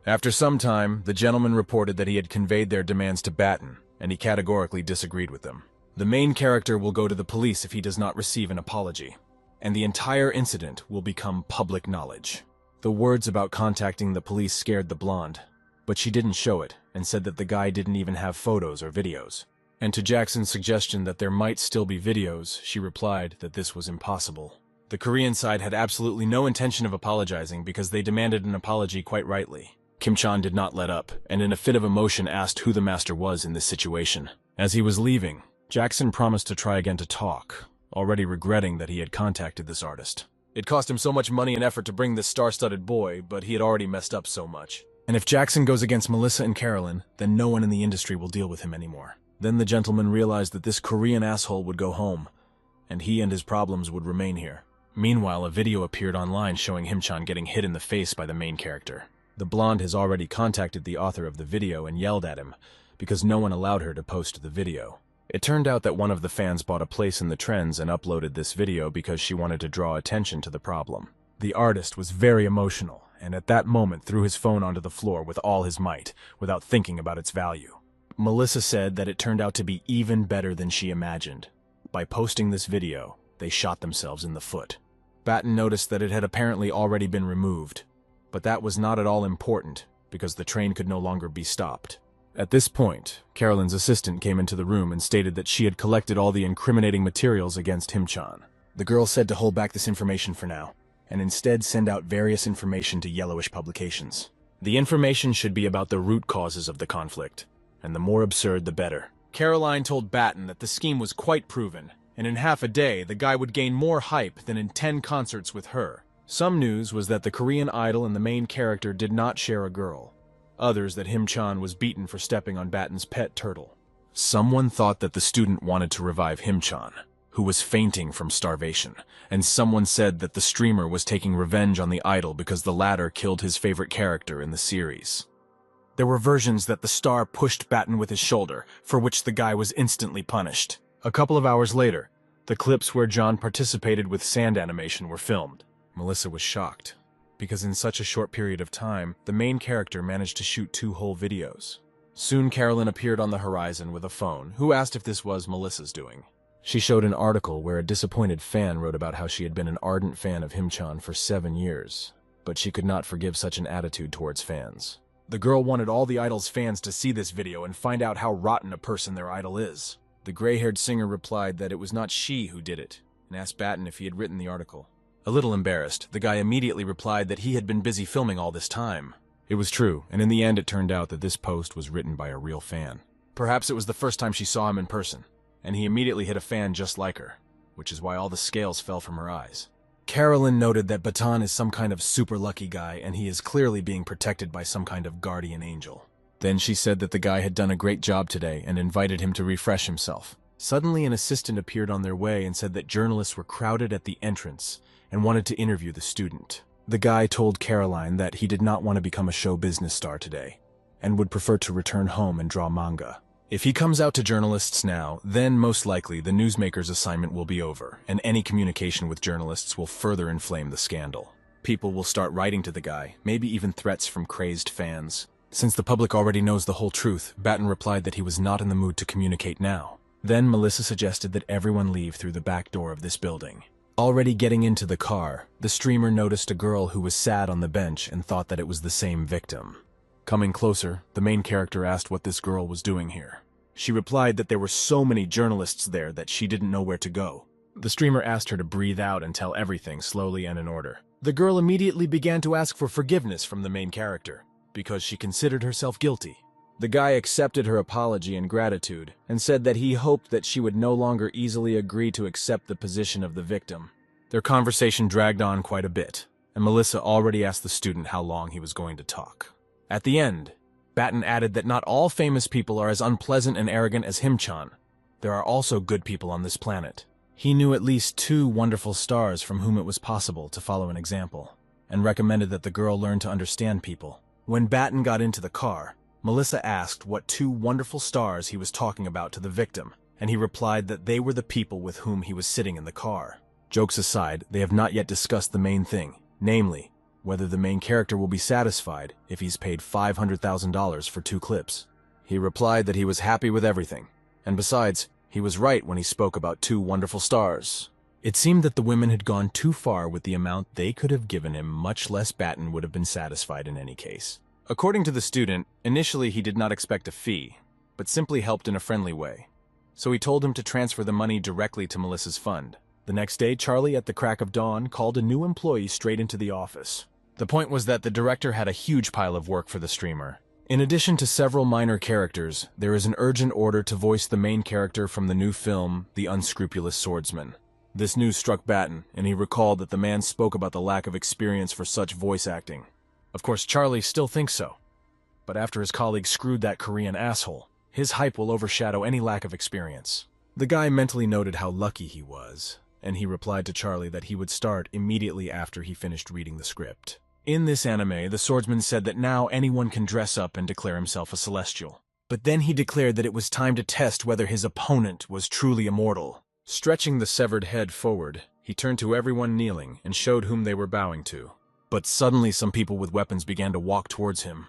After some time, the gentleman reported that he had conveyed their demands to Batten, and he categorically disagreed with them. The main character will go to the police if he does not receive an apology, and the entire incident will become public knowledge. The words about contacting the police scared the blonde, but she didn't show it and said that the guy didn't even have photos or videos. And to Jackson's suggestion that there might still be videos, she replied that this was impossible. The Korean side had absolutely no intention of apologizing because they demanded an apology quite rightly. Kim-chan did not let up, and in a fit of emotion asked who the master was in this situation. As he was leaving, Jackson promised to try again to talk, already regretting that he had contacted this artist. It cost him so much money and effort to bring this star-studded boy, but he had already messed up so much. And if Jackson goes against Melissa and Carolyn, then no one in the industry will deal with him anymore. Then the gentleman realized that this Korean asshole would go home, and he and his problems would remain here. Meanwhile, a video appeared online showing Himchan getting hit in the face by the main character. The blonde has already contacted the author of the video and yelled at him because no one allowed her to post the video. It turned out that one of the fans bought a place in the trends and uploaded this video because she wanted to draw attention to the problem. The artist was very emotional, and at that moment threw his phone onto the floor with all his might, without thinking about its value. Melissa said that it turned out to be even better than she imagined. By posting this video, they shot themselves in the foot. Batten noticed that it had apparently already been removed, but that was not at all important, because the train could no longer be stopped. At this point, Carolyn's assistant came into the room and stated that she had collected all the incriminating materials against Himchan. The girl said to hold back this information for now, and instead send out various information to yellowish publications. The information should be about the root causes of the conflict, and the more absurd the better. Caroline told Batten that the scheme was quite proven, and in half a day the guy would gain more hype than in 10 concerts with her. Some news was that the Korean idol and the main character did not share a girl. Others that Himchan was beaten for stepping on Batten's pet turtle. Someone thought that the student wanted to revive Himchan, who was fainting from starvation, and someone said that the streamer was taking revenge on the idol because the latter killed his favorite character in the series. There were versions that the star pushed Batten with his shoulder, for which the guy was instantly punished. A couple of hours later, the clips where John participated with sand animation were filmed. Melissa was shocked, because in such a short period of time, the main character managed to shoot 2 whole videos. Soon Carolyn appeared on the horizon with a phone, who asked if this was Melissa's doing. She showed an article where a disappointed fan wrote about how she had been an ardent fan of Himchan for 7 years, but she could not forgive such an attitude towards fans. The girl wanted all the idol's fans to see this video and find out how rotten a person their idol is. The gray-haired singer replied that it was not she who did it, and asked Batten if he had written the article. A little embarrassed, the guy immediately replied that he had been busy filming all this time. It was true, and in the end it turned out that this post was written by a real fan. Perhaps it was the first time she saw him in person, and he immediately hit a fan just like her, which is why all the scales fell from her eyes. Carolyn noted that Baton is some kind of super lucky guy, and he is clearly being protected by some kind of guardian angel. Then she said that the guy had done a great job today and invited him to refresh himself. Suddenly an assistant appeared on their way and said that journalists were crowded at the entrance and wanted to interview the student. The guy told Caroline that he did not want to become a show business star today, and would prefer to return home and draw manga. If he comes out to journalists now, then most likely the newsmaker's assignment will be over, and any communication with journalists will further inflame the scandal. People will start writing to the guy, maybe even threats from crazed fans. Since the public already knows the whole truth, Batten replied that he was not in the mood to communicate now. Then Melissa suggested that everyone leave through the back door of this building. Already getting into the car, the streamer noticed a girl who was sad on the bench and thought that it was the same victim. Coming closer, the main character asked what this girl was doing here. She replied that there were so many journalists there that she didn't know where to go. The streamer asked her to breathe out and tell everything slowly and in order. The girl immediately began to ask for forgiveness from the main character, because she considered herself guilty. The guy accepted her apology and gratitude, and said that he hoped that she would no longer easily agree to accept the position of the victim. Their conversation dragged on quite a bit, and Melissa already asked the student how long he was going to talk. At the end, Batten added that not all famous people are as unpleasant and arrogant as Himchan. There are also good people on this planet. He knew at least 2 wonderful stars from whom it was possible to follow an example, and recommended that the girl learn to understand people. When Batten got into the car, Melissa asked what 2 wonderful stars he was talking about to the victim, and he replied that they were the people with whom he was sitting in the car. Jokes aside, they have not yet discussed the main thing, namely, whether the main character will be satisfied if he's paid $500,000 for 2 clips. He replied that he was happy with everything, and besides, he was right when he spoke about 2 wonderful stars. It seemed that the women had gone too far with the amount they could have given him, much less Batten would have been satisfied in any case. According to the student, initially he did not expect a fee, but simply helped in a friendly way. So he told him to transfer the money directly to Melissa's fund. The next day, Charlie, at the crack of dawn, called a new employee straight into the office. The point was that the director had a huge pile of work for the streamer. In addition to several minor characters, there is an urgent order to voice the main character from the new film, The Unscrupulous Swordsman. This news struck Batten, and he recalled that the man spoke about the lack of experience for such voice acting. Of course, Charlie still thinks so. But after his colleague screwed that Korean asshole, his hype will overshadow any lack of experience. The guy mentally noted how lucky he was, and he replied to Charlie that he would start immediately after he finished reading the script. In this anime, the swordsman said that now anyone can dress up and declare himself a celestial. But then he declared that it was time to test whether his opponent was truly immortal. Stretching the severed head forward, He turned to everyone kneeling and showed whom they were bowing to. But suddenly some people with weapons began to walk towards him.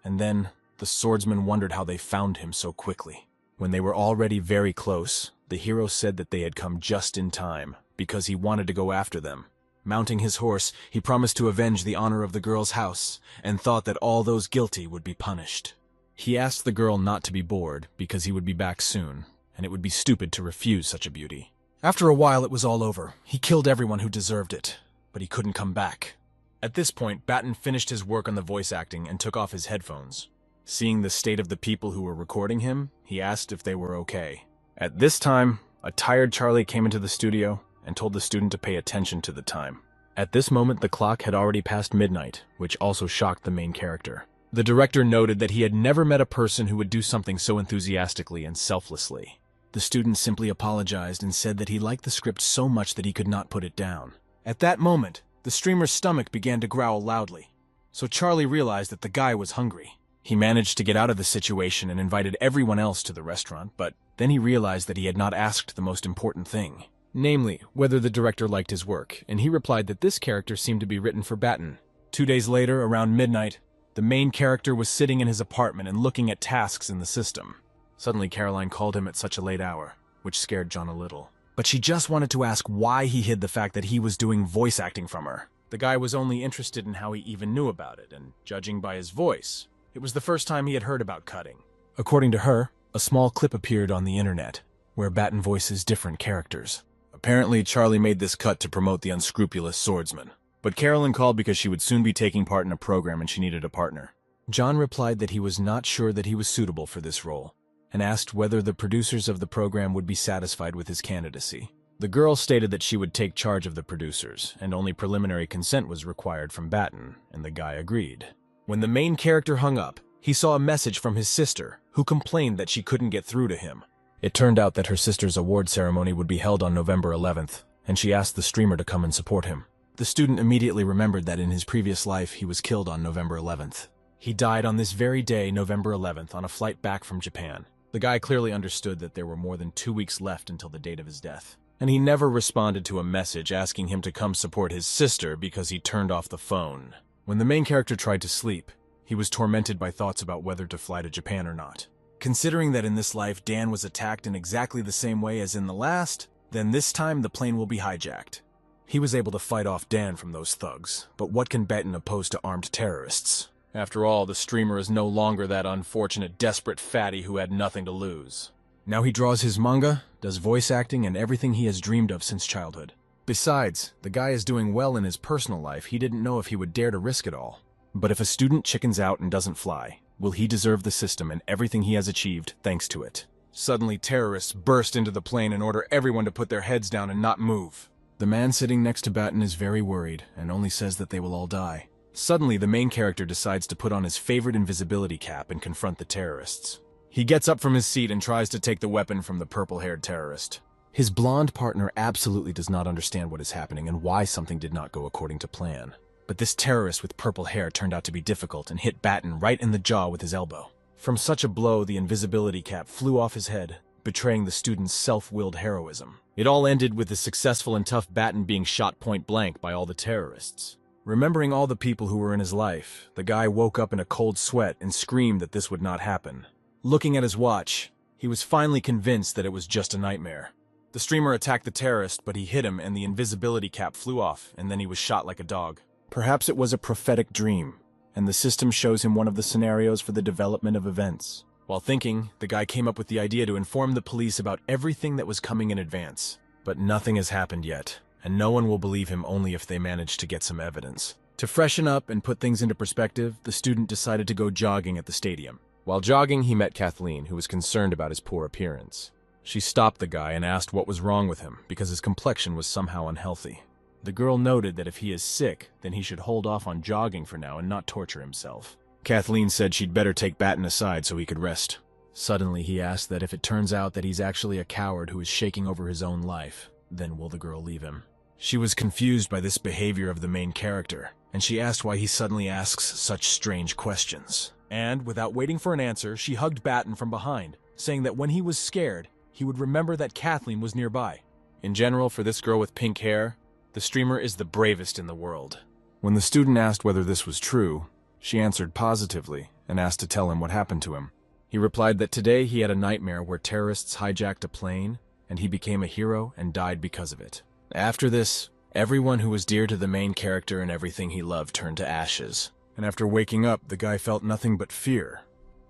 And then the swordsman wondered how they found him so quickly. When they were already very close, the hero said that they had come just in time, because he wanted to go after them. Mounting his horse, he promised to avenge the honor of the girl's house, and thought that all those guilty would be punished. He asked the girl not to be bored, because he would be back soon, and it would be stupid to refuse such a beauty. After a while, it was all over. He killed everyone who deserved it, but he couldn't come back. At this point, Batten finished his work on the voice acting and took off his headphones. Seeing the state of the people who were recording him, he asked if they were okay. At this time, a tired Charlie came into the studio and told the student to pay attention to the time. At this moment, the clock had already passed midnight, which also shocked the main character. The director noted that he had never met a person who would do something so enthusiastically and selflessly. The student simply apologized and said that he liked the script so much that he could not put it down. At that moment, the streamer's stomach began to growl loudly, so Charlie realized that the guy was hungry. He managed to get out of the situation and invited everyone else to the restaurant, but then he realized that he had not asked the most important thing. Namely, whether the director liked his work, and he replied that this character seemed to be written for Batten. 2 days later, around midnight, the main character was sitting in his apartment and looking at tasks in the system. Suddenly, Caroline called him at such a late hour, which scared John a little. But she just wanted to ask why he hid the fact that he was doing voice acting from her. The guy was only interested in how he even knew about it, and judging by his voice, it was the first time he had heard about cutting. According to her, a small clip appeared on the internet, where Batten voices different characters. Apparently, Charlie made this cut to promote the unscrupulous swordsman. But Carolyn called because she would soon be taking part in a program and she needed a partner. John replied that he was not sure that he was suitable for this role, and asked whether the producers of the program would be satisfied with his candidacy. The girl stated that she would take charge of the producers, and only preliminary consent was required from Batten, and the guy agreed. When the main character hung up, he saw a message from his sister, who complained that she couldn't get through to him. It turned out that her sister's award ceremony would be held on November 11th, and she asked the streamer to come and support him. The student immediately remembered that in his previous life he was killed on November 11th. He died on this very day, November 11th, on a flight back from Japan. The guy clearly understood that there were more than 2 weeks left until the date of his death, and he never responded to a message asking him to come support his sister because he turned off the phone. When the main character tried to sleep, he was tormented by thoughts about whether to fly to Japan or not. Considering that in this life Dan was attacked in exactly the same way as in the last, then this time the plane will be hijacked. He was able to fight off Dan from those thugs, but what can Batten oppose to armed terrorists? After all, the streamer is no longer that unfortunate, desperate fatty who had nothing to lose. Now he draws his manga, does voice acting, and everything he has dreamed of since childhood. Besides, the guy is doing well in his personal life. He didn't know if he would dare to risk it all. But if a student chickens out and doesn't fly, will he deserve the system and everything he has achieved thanks to it? Suddenly, terrorists burst into the plane and order everyone to put their heads down and not move. The man sitting next to Batten is very worried and only says that they will all die. Suddenly, the main character decides to put on his favorite invisibility cap and confront the terrorists. He gets up from his seat and tries to take the weapon from the purple-haired terrorist. His blonde partner absolutely does not understand what is happening and why something did not go according to plan. But this terrorist with purple hair turned out to be difficult and hit Batten right in the jaw with his elbow. From such a blow, the invisibility cap flew off his head, betraying the student's self-willed heroism. It all ended with the successful and tough Batten being shot point blank by all the terrorists. Remembering all the people who were in his life, the guy woke up in a cold sweat and screamed that this would not happen. Looking at his watch, he was finally convinced that it was just a nightmare. The streamer attacked the terrorist, but he hit him and the invisibility cap flew off, and then he was shot like a dog. Perhaps it was a prophetic dream, and the system shows him one of the scenarios for the development of events. While thinking, the guy came up with the idea to inform the police about everything that was coming in advance. But nothing has happened yet, and no one will believe him only if they manage to get some evidence. To freshen up and put things into perspective, the student decided to go jogging at the stadium. While jogging, he met Kathleen, who was concerned about his poor appearance. She stopped the guy and asked what was wrong with him, because his complexion was somehow unhealthy. The girl noted that if he is sick, then he should hold off on jogging for now and not torture himself. Kathleen said she'd better take Batten aside so he could rest. Suddenly, he asked that if it turns out that he's actually a coward who is shaking over his own life, then will the girl leave him? She was confused by this behavior of the main character, and she asked why he suddenly asks such strange questions. And, without waiting for an answer, she hugged Batten from behind, saying that when he was scared, he would remember that Kathleen was nearby. In general, for this girl with pink hair, The streamer is the bravest in the world. When the student asked whether this was true, she answered positively and asked to tell him what happened to him. He replied that today he had a nightmare where terrorists hijacked a plane and he became a hero and died because of it. After this, everyone who was dear to the main character and everything he loved turned to ashes. And after waking up, the guy felt nothing but fear.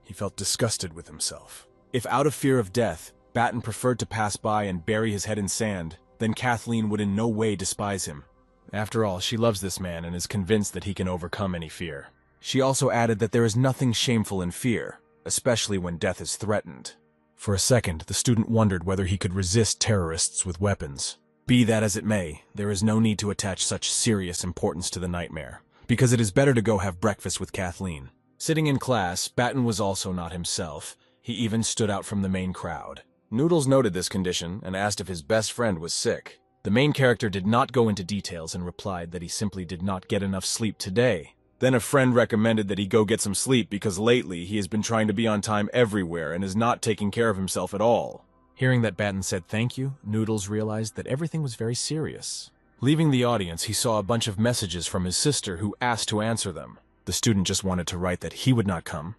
He felt disgusted with himself. If out of fear of death, Batten preferred to pass by and bury his head in sand, then Kathleen would in no way despise him. After all, she loves this man and is convinced that he can overcome any fear. She also added that there is nothing shameful in fear, especially when death is threatened. For a second, the student wondered whether he could resist terrorists with weapons. Be that as it may, there is no need to attach such serious importance to the nightmare, because it is better to go have breakfast with Kathleen. Sitting in class, Batten was also not himself. He even stood out from the main crowd. Noodles noted this condition and asked if his best friend was sick. The main character did not go into details and replied that he simply did not get enough sleep today. Then a friend recommended that he go get some sleep because lately he has been trying to be on time everywhere and is not taking care of himself at all. Hearing that Batten said thank you, Noodles realized that everything was very serious. Leaving the audience, he saw a bunch of messages from his sister who asked to answer them. The student just wanted to write that he would not come.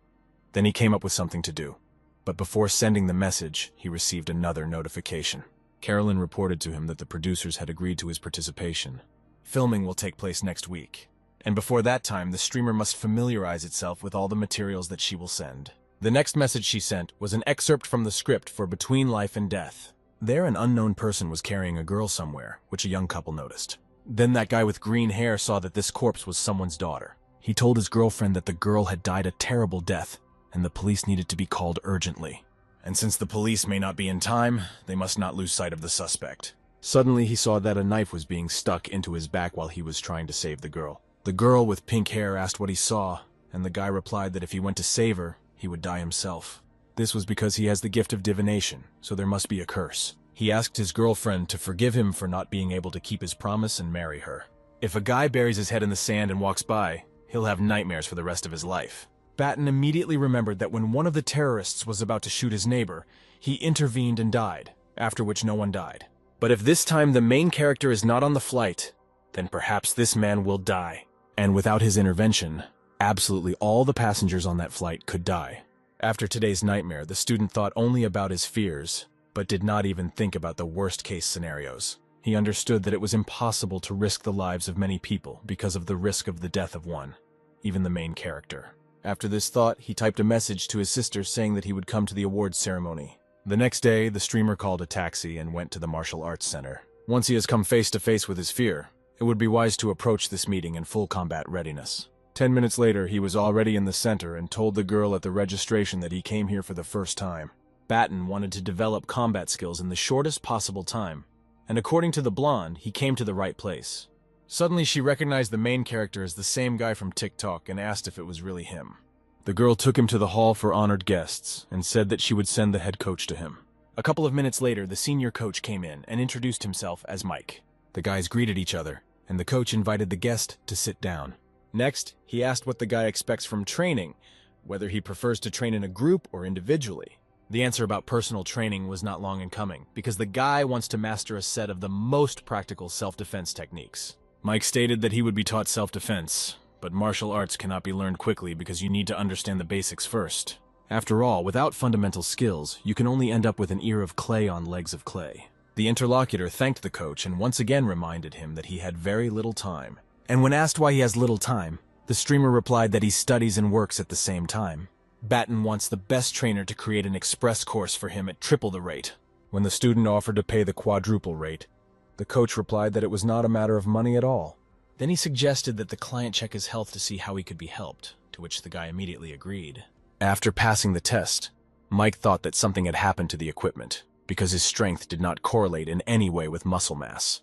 Then he came up with something to do. But before sending the message, he received another notification. Carolyn reported to him that the producers had agreed to his participation. Filming will take place next week. And before that time, the streamer must familiarize itself with all the materials that she will send. The next message she sent was an excerpt from the script for Between Life and Death. There, an unknown person was carrying a girl somewhere, which a young couple noticed. Then that guy with green hair saw that this corpse was someone's daughter. He told his girlfriend that the girl had died a terrible death, and the police needed to be called urgently. And since the police may not be in time, they must not lose sight of the suspect. Suddenly, he saw that a knife was being stuck into his back while he was trying to save the girl. The girl with pink hair asked what he saw, and the guy replied that if he went to save her, he would die himself. This was because he has the gift of divination, so there must be a curse. He asked his girlfriend to forgive him for not being able to keep his promise and marry her. If a guy buries his head in the sand and walks by, he'll have nightmares for the rest of his life. Batten immediately remembered that when one of the terrorists was about to shoot his neighbor, he intervened and died, after which no one died. But if this time the main character is not on the flight, then perhaps this man will die. And without his intervention, absolutely all the passengers on that flight could die. After today's nightmare, the student thought only about his fears, but did not even think about the worst-case scenarios. He understood that it was impossible to risk the lives of many people because of the risk of the death of one, even the main character. After this thought, he typed a message to his sister saying that he would come to the awards ceremony. The next day, the streamer called a taxi and went to the martial arts center. Once he has come face to face with his fear, it would be wise to approach this meeting in full combat readiness. 10 minutes later, he was already in the center and told the girl at the registration that he came here for the first time. Batten wanted to develop combat skills in the shortest possible time, and according to the blonde, he came to the right place. Suddenly, she recognized the main character as the same guy from TikTok and asked if it was really him. The girl took him to the hall for honored guests and said that she would send the head coach to him. A couple of minutes later, the senior coach came in and introduced himself as Mike. The guys greeted each other, and the coach invited the guest to sit down. Next, he asked what the guy expects from training, whether he prefers to train in a group or individually. The answer about personal training was not long in coming, because the guy wants to master a set of the most practical self-defense techniques. Mike stated that he would be taught self-defense, but martial arts cannot be learned quickly because you need to understand the basics first. After all, without fundamental skills, you can only end up with an ear of clay on legs of clay. The interlocutor thanked the coach and once again reminded him that he had very little time. And when asked why he has little time, the streamer replied that he studies and works at the same time. Batten wants the best trainer to create an express course for him at triple the rate. When the student offered to pay the quadruple rate, the coach replied that it was not a matter of money at all. Then he suggested that the client check his health to see how he could be helped, to which the guy immediately agreed. After passing the test, Mike thought that something had happened to the equipment, because his strength did not correlate in any way with muscle mass.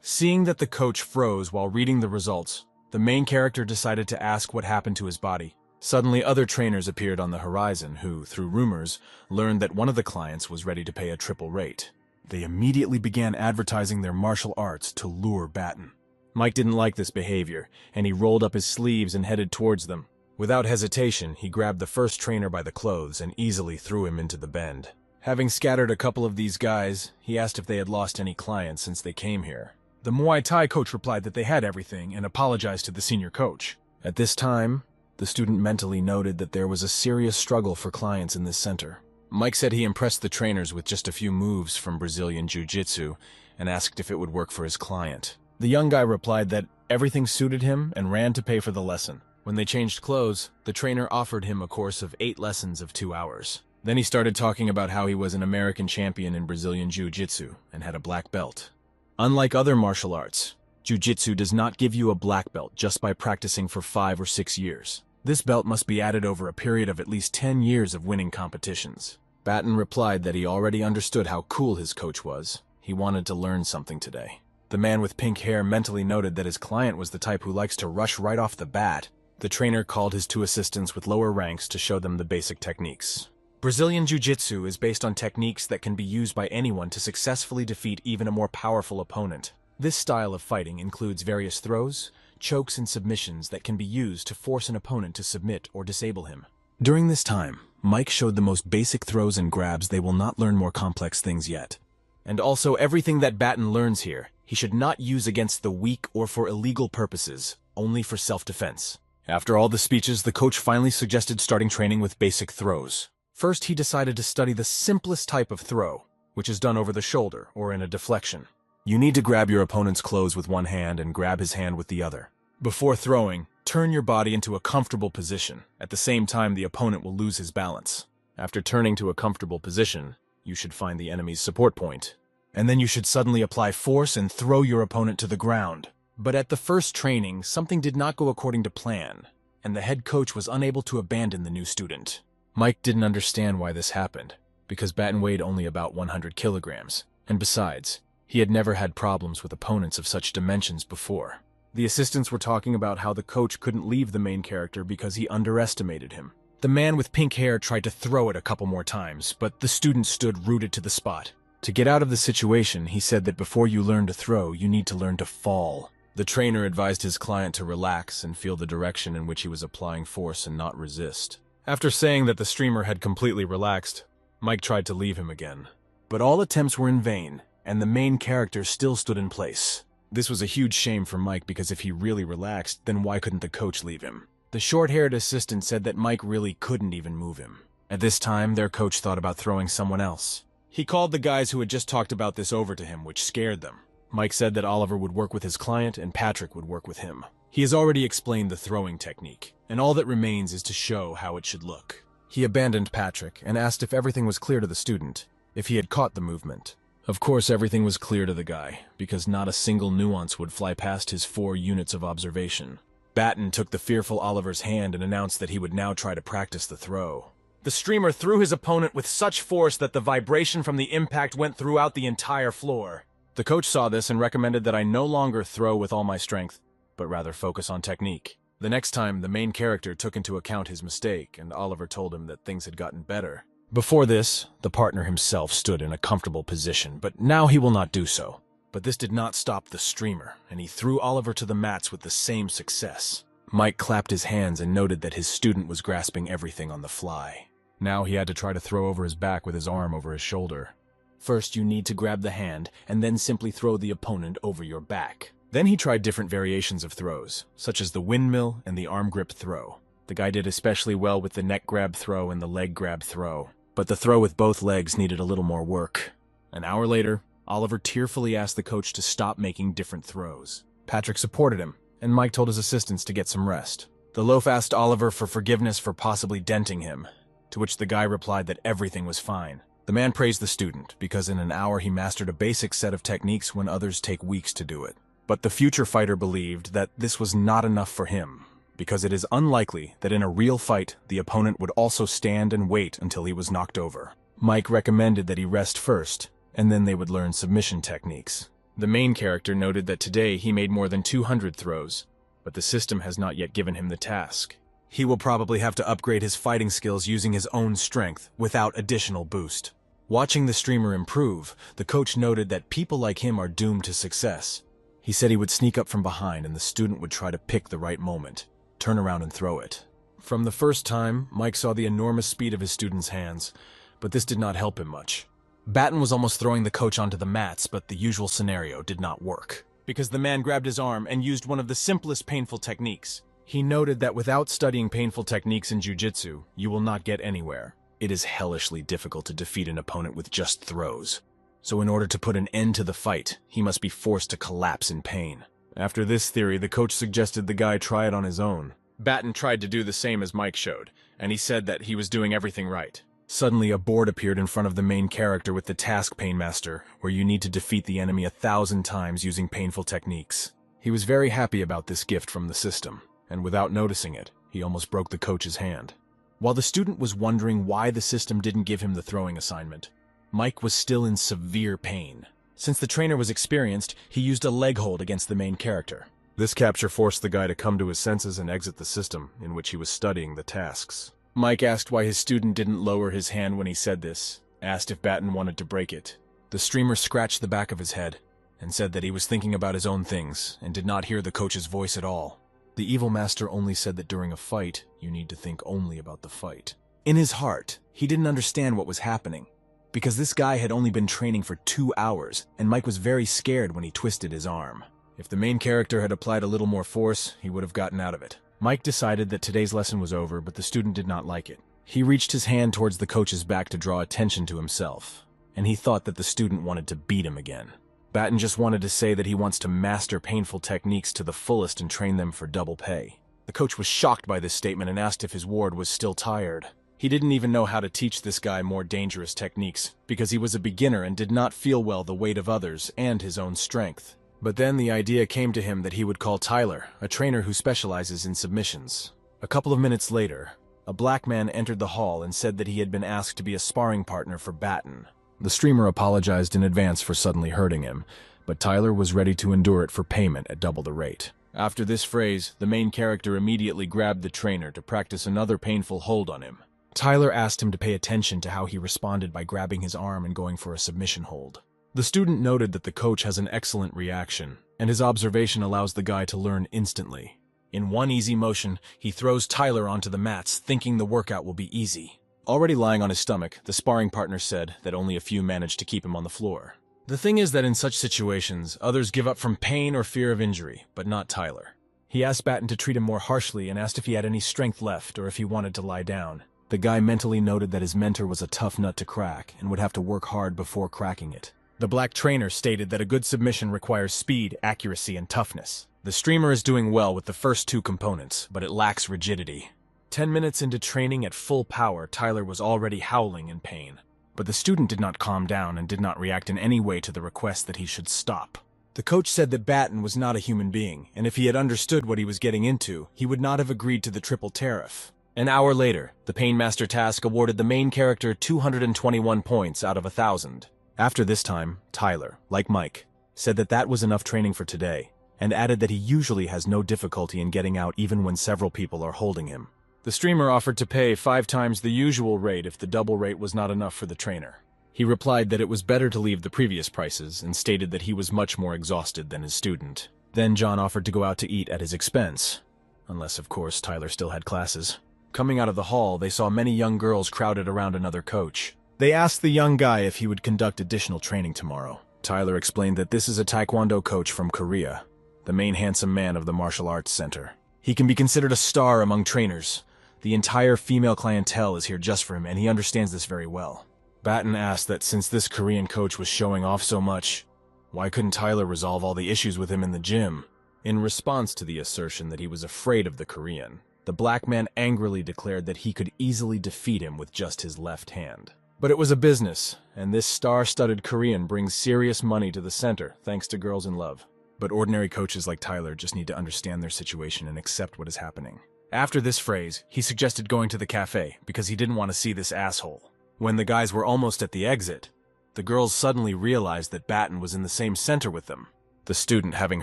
Seeing that the coach froze while reading the results, the main character decided to ask what happened to his body. Suddenly, other trainers appeared on the horizon who, through rumors, learned that one of the clients was ready to pay a triple rate. They immediately began advertising their martial arts to lure Batten. Mike didn't like this behavior, and he rolled up his sleeves and headed towards them. Without hesitation, he grabbed the first trainer by the clothes and easily threw him into the bend. Having scattered a couple of these guys, he asked if they had lost any clients since they came here. The Muay Thai coach replied that they had everything and apologized to the senior coach. At this time, the student mentally noted that there was a serious struggle for clients in this center. Mike said he impressed the trainers with just a few moves from Brazilian Jiu-Jitsu and asked if it would work for his client. The young guy replied that everything suited him and ran to pay for the lesson. When they changed clothes, the trainer offered him a course of 8 lessons of 2 hours. Then he started talking about how he was an American champion in Brazilian Jiu-Jitsu and had a black belt. Unlike other martial arts, Jiu-Jitsu does not give you a black belt just by practicing for 5 or 6 years. This belt must be added over a period of at least 10 years of winning competitions. Batten replied that he already understood how cool his coach was. He wanted to learn something today. The man with pink hair mentally noted that his client was the type who likes to rush right off the bat. The trainer called his 2 assistants with lower ranks to show them the basic techniques. Brazilian Jiu-Jitsu is based on techniques that can be used by anyone to successfully defeat even a more powerful opponent. This style of fighting includes various throws, chokes, and submissions that can be used to force an opponent to submit or disable him. During this time, Mike showed the most basic throws and grabs. They will not learn more complex things yet. And also, everything that Batten learns here, he should not use against the weak or for illegal purposes, only for self-defense. After all the speeches, the coach finally suggested starting training with basic throws. First, he decided to study the simplest type of throw, which is done over the shoulder or in a deflection. You need to grab your opponent's clothes with one hand and grab his hand with the other. Before throwing, turn your body into a comfortable position. At the same time, the opponent will lose his balance. After turning to a comfortable position, you should find the enemy's support point. And then you should suddenly apply force and throw your opponent to the ground. But at the first training, something did not go according to plan, and the head coach was unable to abandon the new student. Mike didn't understand why this happened, because Batten weighed only about 100 kilograms, and besides, he had never had problems with opponents of such dimensions before. The assistants were talking about how the coach couldn't leave the main character because he underestimated him. The man with pink hair tried to throw it a couple more times, but the student stood rooted to the spot. To get out of the situation, he said that before you learn to throw, you need to learn to fall. The trainer advised his client to relax and feel the direction in which he was applying force and not resist. After saying that the streamer had completely relaxed, Mike tried to leave him again. But all attempts were in vain, and the main character still stood in place. This was a huge shame for Mike because if he really relaxed, then why couldn't the coach leave him? The short-haired assistant said that Mike really couldn't even move him. At this time, their coach thought about throwing someone else. He called the guys who had just talked about this over to him, which scared them. Mike said that Oliver would work with his client and Patrick would work with him. He has already explained the throwing technique, and all that remains is to show how it should look. He abandoned Patrick and asked if everything was clear to the student, if he had caught the movement. Of course, everything was clear to the guy, because not a single nuance would fly past his 4 units of observation. Batten took the fearful Oliver's hand and announced that he would now try to practice the throw. The streamer threw his opponent with such force that the vibration from the impact went throughout the entire floor. The coach saw this and recommended that I no longer throw with all my strength, but rather focus on technique. The next time, the main character took into account his mistake, and Oliver told him that things had gotten better. Before this, the partner himself stood in a comfortable position, but now he will not do so. But this did not stop the streamer, and he threw Oliver to the mats with the same success. Mike clapped his hands and noted that his student was grasping everything on the fly. Now he had to try to throw over his back with his arm over his shoulder. First, you need to grab the hand, and then simply throw the opponent over your back. Then he tried different variations of throws, such as the windmill and the arm grip throw. The guy did especially well with the neck grab throw and the leg grab throw, but the throw with both legs needed a little more work. An hour later, Oliver tearfully asked the coach to stop making different throws. Patrick supported him, and Mike told his assistants to get some rest. The loaf asked Oliver for forgiveness for possibly denting him, to which the guy replied that everything was fine. The man praised the student, because in an hour he mastered a basic set of techniques when others take weeks to do it. But the future fighter believed that this was not enough for him, because it is unlikely that in a real fight the opponent would also stand and wait until he was knocked over. Mike recommended that he rest first, and then they would learn submission techniques. The main character noted that today he made more than 200 throws, but the system has not yet given him the task. He will probably have to upgrade his fighting skills using his own strength, without additional boost. Watching the streamer improve, the coach noted that people like him are doomed to success. He said he would sneak up from behind and the student would try to pick the right moment, turn around and throw it. From the first time, Mike saw the enormous speed of his student's hands, but this did not help him much. Batten was almost throwing the coach onto the mats, but the usual scenario did not work. because the man grabbed his arm and used one of the simplest painful techniques. He noted that without studying painful techniques in jiu-jitsu, you will not get anywhere. It is hellishly difficult to defeat an opponent with just throws. So in order to put an end to the fight, he must be forced to collapse in pain. After this theory, the coach suggested the guy try it on his own. Batten tried to do the same as Mike showed, and he said that he was doing everything right. Suddenly, a board appeared in front of the main character with the task Painmaster, where you need to defeat the enemy 1,000 times using painful techniques. He was very happy about this gift from the system, and without noticing it, he almost broke the coach's hand. While the student was wondering why the system didn't give him the throwing assignment, Mike was still in severe pain. Since the trainer was experienced, he used a leg hold against the main character. This capture forced the guy to come to his senses and exit the system in which he was studying the tasks. Mike asked why his student didn't lower his hand when he said this, asked if Batten wanted to break it. The streamer scratched the back of his head and said that he was thinking about his own things and did not hear the coach's voice at all. The evil master only said that during a fight, you need to think only about the fight. In his heart, he didn't understand what was happening, because this guy had only been training for 2 hours, and Mike was very scared when he twisted his arm. If the main character had applied a little more force, he would have gotten out of it. Mike decided that today's lesson was over, but the student did not like it. He reached his hand towards the coach's back to draw attention to himself, and he thought that the student wanted to beat him again. Batten just wanted to say that he wants to master painful techniques to the fullest and train them for double pay. The coach was shocked by this statement and asked if his ward was still tired. He didn't even know how to teach this guy more dangerous techniques, because he was a beginner and did not feel well the weight of others and his own strength. But then the idea came to him that he would call Tyler, a trainer who specializes in submissions. A couple of minutes later, a black man entered the hall and said that he had been asked to be a sparring partner for Batten. The streamer apologized in advance for suddenly hurting him, but Tyler was ready to endure it for payment at double the rate. After this phrase, the main character immediately grabbed the trainer to practice another painful hold on him. Tyler asked him to pay attention to how he responded by grabbing his arm and going for a submission hold. The student noted that the coach has an excellent reaction, and his observation allows the guy to learn instantly. In one easy motion, he throws Tyler onto the mats, thinking the workout will be easy. Already lying on his stomach, the sparring partner said that only a few managed to keep him on the floor. The thing is that in such situations, others give up from pain or fear of injury, but not Tyler. He asked Batten to treat him more harshly and asked if he had any strength left or if he wanted to lie down. The guy mentally noted that his mentor was a tough nut to crack and would have to work hard before cracking it. The black trainer stated that a good submission requires speed, accuracy, and toughness. The streamer is doing well with the first 2 components, but it lacks rigidity. 10 minutes into training at full power, Tyler was already howling in pain. But the student did not calm down and did not react in any way to the request that he should stop. The coach said that Batten was not a human being, and if he had understood what he was getting into, he would not have agreed to the triple tariff. An hour later, the Painmaster task awarded the main character 221 points out of 1,000. After this time, Tyler, like Mike, said that that was enough training for today, and added that he usually has no difficulty in getting out even when several people are holding him. The streamer offered to pay 5 times the usual rate if the double rate was not enough for the trainer. He replied that it was better to leave the previous prices and stated that he was much more exhausted than his student. Then John offered to go out to eat at his expense, unless, of course, Tyler still had classes. Coming out of the hall, they saw many young girls crowded around another coach. They asked the young guy if he would conduct additional training tomorrow. Tyler explained that this is a taekwondo coach from Korea, the main handsome man of the martial arts center. He can be considered a star among trainers. The entire female clientele is here just for him, and he understands this very well. Batten asked that since this Korean coach was showing off so much, why couldn't Tyler resolve all the issues with him in the gym? In response to the assertion that he was afraid of the Korean, the black man angrily declared that he could easily defeat him with just his left hand. But it was a business, and this star-studded Korean brings serious money to the center thanks to girls in love. But ordinary coaches like Tyler just need to understand their situation and accept what is happening. After this phrase, he suggested going to the cafe because he didn't want to see this asshole. When the guys were almost at the exit, the girls suddenly realized that Batten was in the same center with them. The student, having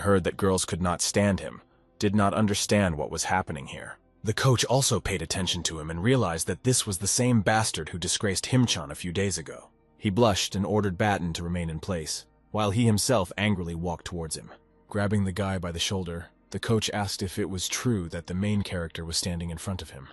heard that girls could not stand him, did not understand what was happening here. The coach also paid attention to him and realized that this was the same bastard who disgraced Himchan a few days ago. He blushed and ordered Batten to remain in place, while he himself angrily walked towards him. Grabbing the guy by the shoulder, the coach asked if it was true that the main character was standing in front of him.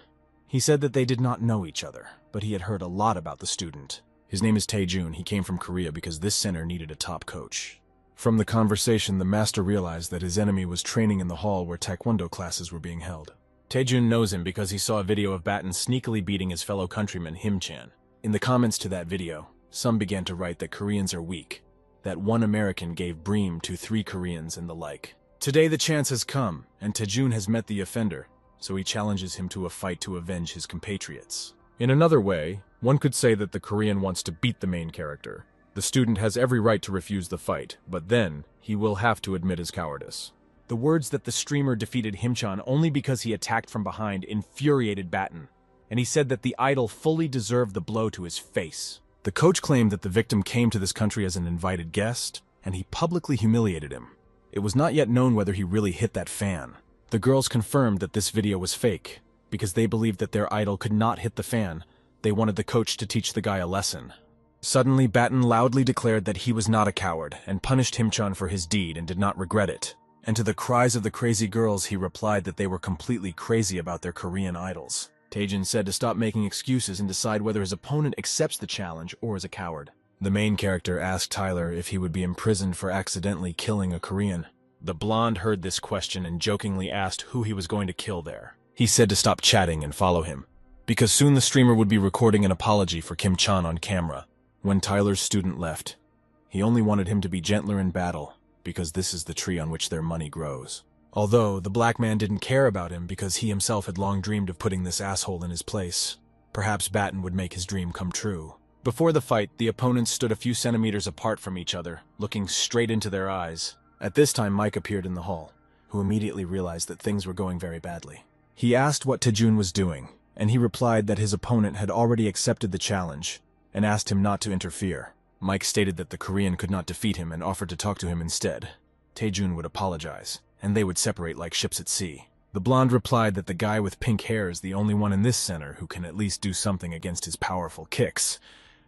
He said that they did not know each other, but he had heard a lot about the student. His name is Taejun. He came from Korea because this center needed a top coach. From the conversation, the master realized that his enemy was training in the hall where taekwondo classes were being held. Taejun knows him because he saw a video of Batten sneakily beating his fellow countryman Him-chan. In the comments to that video, some began to write that Koreans are weak, that one American gave bream to 3 Koreans and the like. Today the chance has come, and Taejun has met the offender, so he challenges him to a fight to avenge his compatriots. In another way, one could say that the Korean wants to beat the main character. The student has every right to refuse the fight, but then he will have to admit his cowardice. The words that the streamer defeated Him-chan only because he attacked from behind infuriated Batten, and he said that the idol fully deserved the blow to his face. The coach claimed that the victim came to this country as an invited guest, and he publicly humiliated him. It was not yet known whether he really hit that fan. The girls confirmed that this video was fake. Because they believed that their idol could not hit the fan, they wanted the coach to teach the guy a lesson. Suddenly, Batten loudly declared that he was not a coward, and punished Him-chan for his deed and did not regret it. And to the cries of the crazy girls, he replied that they were completely crazy about their Korean idols. Taejun said to stop making excuses and decide whether his opponent accepts the challenge or is a coward. The main character asked Tyler if he would be imprisoned for accidentally killing a Korean. The blonde heard this question and jokingly asked who he was going to kill there. He said to stop chatting and follow him, because soon the streamer would be recording an apology for Kim-chan on camera. When Tyler's student left, he only wanted him to be gentler in battle, because this is the tree on which their money grows. Although, the black man didn't care about him because he himself had long dreamed of putting this asshole in his place. Perhaps Batten would make his dream come true. Before the fight, the opponents stood a few centimeters apart from each other, looking straight into their eyes. At this time, Mike appeared in the hall, who immediately realized that things were going very badly. He asked what Taejun was doing, and he replied that his opponent had already accepted the challenge, and asked him not to interfere. Mike stated that the Korean could not defeat him and offered to talk to him instead. Taejun would apologize, and they would separate like ships at sea. The blonde replied that the guy with pink hair is the only one in this center who can at least do something against his powerful kicks,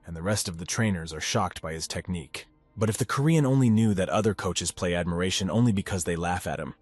and the rest of the trainers are shocked by his technique. But if the Korean only knew that other coaches play admiration only because they laugh at him,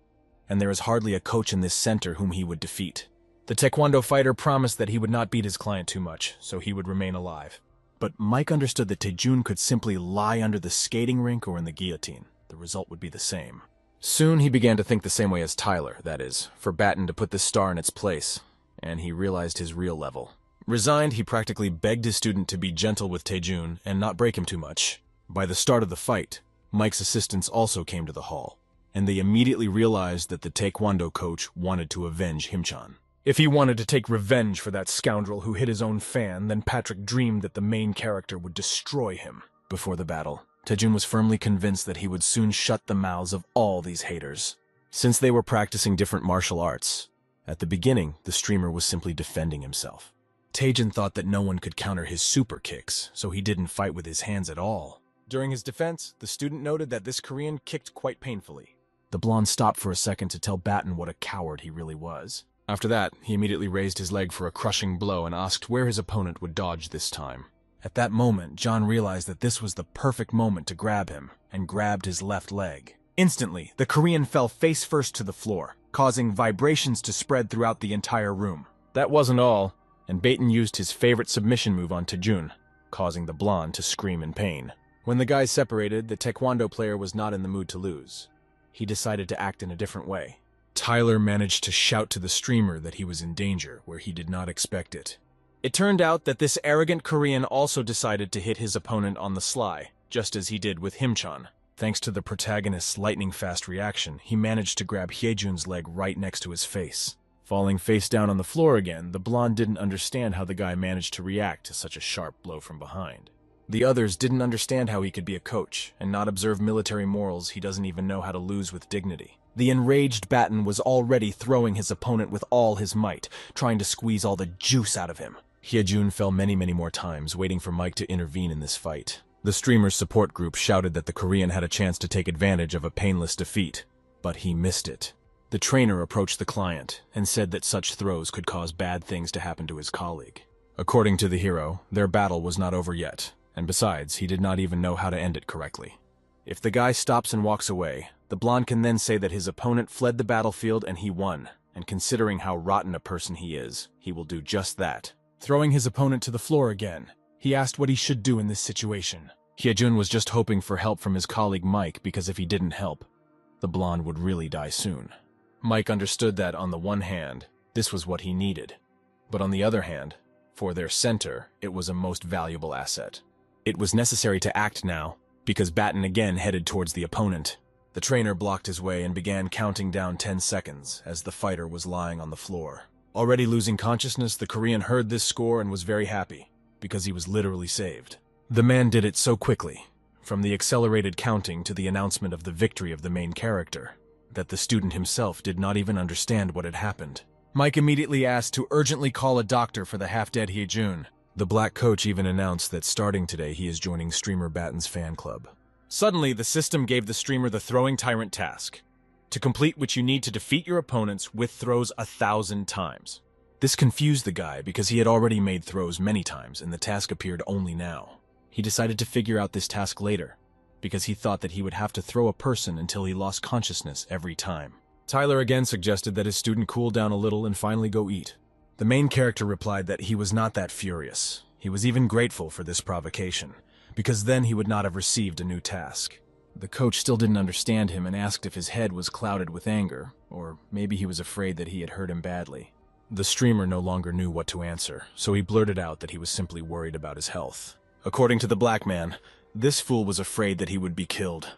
and there is hardly a coach in this center whom he would defeat. The taekwondo fighter promised that he would not beat his client too much, so he would remain alive. But Mike understood that Taejun could simply lie under the skating rink or in the guillotine. The result would be the same. Soon he began to think the same way as Tyler, that is, for Batten to put the star in its place, and he realized his real level. Resigned, he practically begged his student to be gentle with Taejun and not break him too much. By the start of the fight, Mike's assistants also came to the hall, and they immediately realized that the taekwondo coach wanted to avenge Him-chan. If he wanted to take revenge for that scoundrel who hit his own fan, then Patrick dreamed that the main character would destroy him. Before the battle, Taejun was firmly convinced that he would soon shut the mouths of all these haters. Since they were practicing different martial arts, at the beginning, the streamer was simply defending himself. Taejun thought that no one could counter his super kicks, so he didn't fight with his hands at all. During his defense, the student noted that this Korean kicked quite painfully. The blonde stopped for a second to tell Batten what a coward he really was. After that, he immediately raised his leg for a crushing blow and asked where his opponent would dodge this time. At that moment, John realized that this was the perfect moment to grab him, and grabbed his left leg. Instantly, the Korean fell face first to the floor, causing vibrations to spread throughout the entire room. That wasn't all, and Batten used his favorite submission move on Taejun, causing the blonde to scream in pain. When the guys separated, the taekwondo player was not in the mood to lose. He decided to act in a different way. Tyler managed to shout to the streamer that he was in danger where he did not expect it. It turned out that this arrogant Korean also decided to hit his opponent on the sly, just as he did with Him-chan. Thanks to the protagonist's lightning-fast reaction, he managed to grab Hyejun's leg right next to his face. Falling face down on the floor again, the blonde didn't understand how the guy managed to react to such a sharp blow from behind. The others didn't understand how he could be a coach and not observe military morals. He doesn't even know how to lose with dignity. The enraged Batten was already throwing his opponent with all his might, trying to squeeze all the juice out of him. Hyejun fell many more times, waiting for Mike to intervene in this fight. The streamer's support group shouted that the Korean had a chance to take advantage of a painless defeat, but he missed it. The trainer approached the client and said that such throws could cause bad things to happen to his colleague. According to the hero, their battle was not over yet. And besides, he did not even know how to end it correctly. If the guy stops and walks away, the blonde can then say that his opponent fled the battlefield and he won, and considering how rotten a person he is, he will do just that. Throwing his opponent to the floor again, he asked what he should do in this situation. Hyejun was just hoping for help from his colleague Mike because if he didn't help, the blonde would really die soon. Mike understood that on the one hand, this was what he needed, but on the other hand, for their center, it was a most valuable asset. It was necessary to act now, because Batten again headed towards the opponent. The trainer blocked his way and began counting down 10 seconds as the fighter was lying on the floor. Already losing consciousness, the Korean heard this score and was very happy, because he was literally saved. The man did it so quickly, from the accelerated counting to the announcement of the victory of the main character, that the student himself did not even understand what had happened. Mike immediately asked to urgently call a doctor for the half-dead Hyejun. The black coach even announced that starting today he is joining streamer Batten's fan club. Suddenly, the system gave the streamer the throwing tyrant task, to complete which you need to defeat your opponents with throws 1,000 times. This confused the guy because he had already made throws many times and the task appeared only now. He decided to figure out this task later, because he thought that he would have to throw a person until he lost consciousness every time. Tyler again suggested that his student cool down a little and finally go eat. The main character replied that he was not that furious. He was even grateful for this provocation, because then he would not have received a new task. The coach still didn't understand him and asked if his head was clouded with anger, or maybe he was afraid that he had hurt him badly. The streamer no longer knew what to answer, so he blurted out that he was simply worried about his health. According to the black man, this fool was afraid that he would be killed,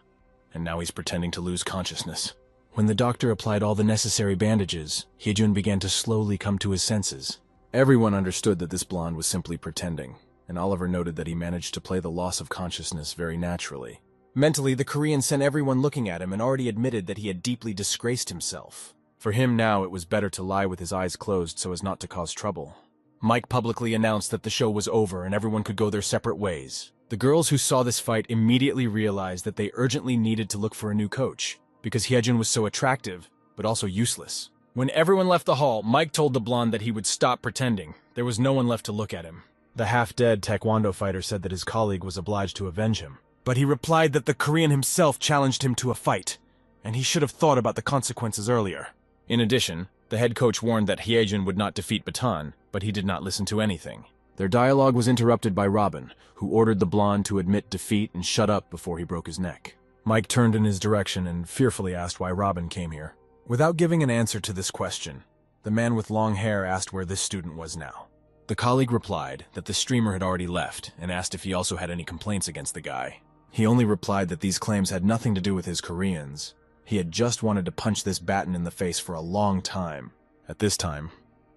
and now he's pretending to lose consciousness. When the doctor applied all the necessary bandages, Hyejun began to slowly come to his senses. Everyone understood that this blonde was simply pretending, and Oliver noted that he managed to play the loss of consciousness very naturally. Mentally, the Korean sent everyone looking at him and already admitted that he had deeply disgraced himself. For him now, it was better to lie with his eyes closed so as not to cause trouble. Mike publicly announced that the show was over and everyone could go their separate ways. The girls who saw this fight immediately realized that they urgently needed to look for a new coach, because Hyejun was so attractive, but also useless. When everyone left the hall, Mike told the blonde that he would stop pretending. There was no one left to look at him. The half-dead taekwondo fighter said that his colleague was obliged to avenge him, but he replied that the Korean himself challenged him to a fight, and he should have thought about the consequences earlier. In addition, the head coach warned that Hyejun would not defeat Batan, but he did not listen to anything. Their dialogue was interrupted by Robin, who ordered the blonde to admit defeat and shut up before he broke his neck. Mike turned in his direction and fearfully asked why Robin came here. Without giving an answer to this question, the man with long hair asked where this student was now. The colleague replied that the streamer had already left and asked if he also had any complaints against the guy. He only replied that these claims had nothing to do with his Koreans. He had just wanted to punch this Batten in the face for a long time. At this time,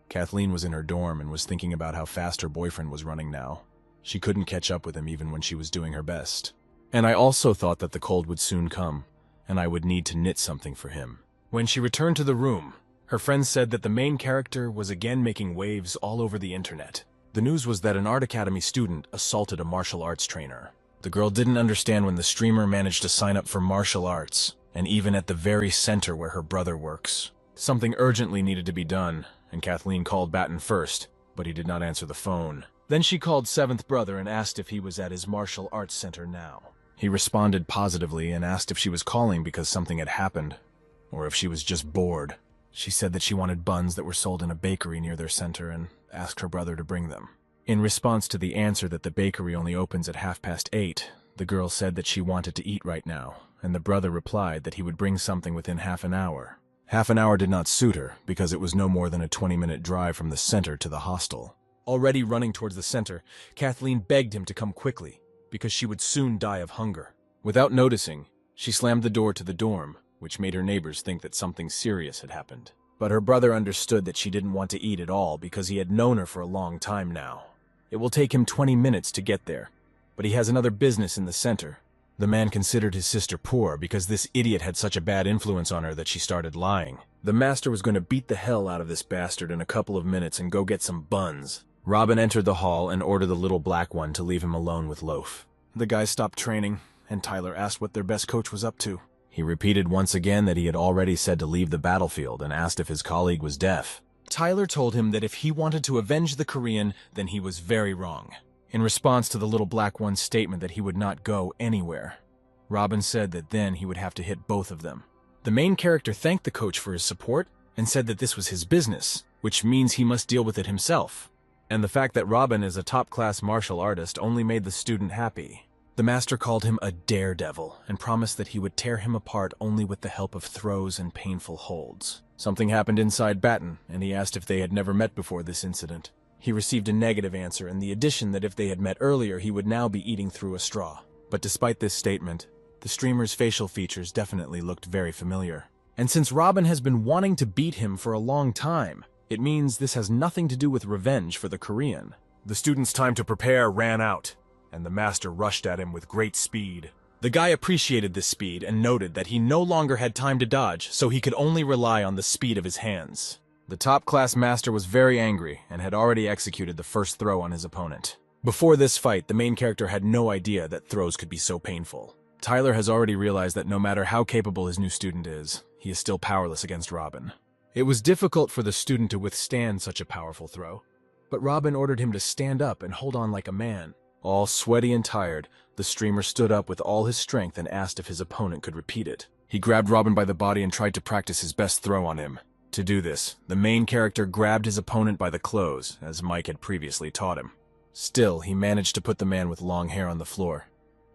Kathleen was in her dorm and was thinking about how fast her boyfriend was running now. She couldn't catch up with him even when she was doing her best. And I also thought that the cold would soon come, and I would need to knit something for him. When she returned to the room, her friends said that the main character was again making waves all over the internet. The news was that an art academy student assaulted a martial arts trainer. The girl didn't understand when the streamer managed to sign up for martial arts, and even at the very center where her brother works. Something urgently needed to be done, and Kathleen called Batten first, but he did not answer the phone. Then she called Seventh Brother and asked if he was at his martial arts center now. He responded positively and asked if she was calling because something had happened, or if she was just bored. She said that she wanted buns that were sold in a bakery near their center and asked her brother to bring them. In response to the answer that the bakery only opens at 8:30, the girl said that she wanted to eat right now, and the brother replied that he would bring something within half an hour. Half an hour did not suit her, because it was no more than a 20-minute drive from the center to the hostel. Already running towards the center, Kathleen begged him to come quickly, because she would soon die of hunger. Without noticing, she slammed the door to the dorm, which made her neighbors think that something serious had happened. But her brother understood that she didn't want to eat at all because he had known her for a long time now. It will take him 20 minutes to get there, but he has another business in the center. The man considered his sister poor because this idiot had such a bad influence on her that she started lying. The master was going to beat the hell out of this bastard in a couple of minutes and go get some buns. Robin entered the hall and ordered the little black one to leave him alone with Loaf. The guys stopped training, and Tyler asked what their best coach was up to. He repeated once again that he had already said to leave the battlefield and asked if his colleague was deaf. Tyler told him that if he wanted to avenge the Korean, then he was very wrong. In response to the little black one's statement that he would not go anywhere, Robin said that then he would have to hit both of them. The main character thanked the coach for his support and said that this was his business, which means he must deal with it himself. And the fact that Robin is a top-class martial artist only made the student happy. The master called him a daredevil and promised that he would tear him apart only with the help of throws and painful holds. Something happened inside Batten, and he asked if they had never met before this incident. He received a negative answer and the addition that if they had met earlier, he would now be eating through a straw. But despite this statement, the streamer's facial features definitely looked very familiar. And since Robin has been wanting to beat him for a long time, it means this has nothing to do with revenge for the Korean. The student's time to prepare ran out, and the master rushed at him with great speed. The guy appreciated this speed and noted that he no longer had time to dodge, so he could only rely on the speed of his hands. The top-class master was very angry and had already executed the first throw on his opponent. Before this fight, the main character had no idea that throws could be so painful. Tyler has already realized that no matter how capable his new student is, he is still powerless against Robin. It was difficult for the student to withstand such a powerful throw, but Robin ordered him to stand up and hold on like a man. All sweaty and tired, the streamer stood up with all his strength and asked if his opponent could repeat it. He grabbed Robin by the body and tried to practice his best throw on him. To do this, the main character grabbed his opponent by the clothes, as Mike had previously taught him. Still, he managed to put the man with long hair on the floor.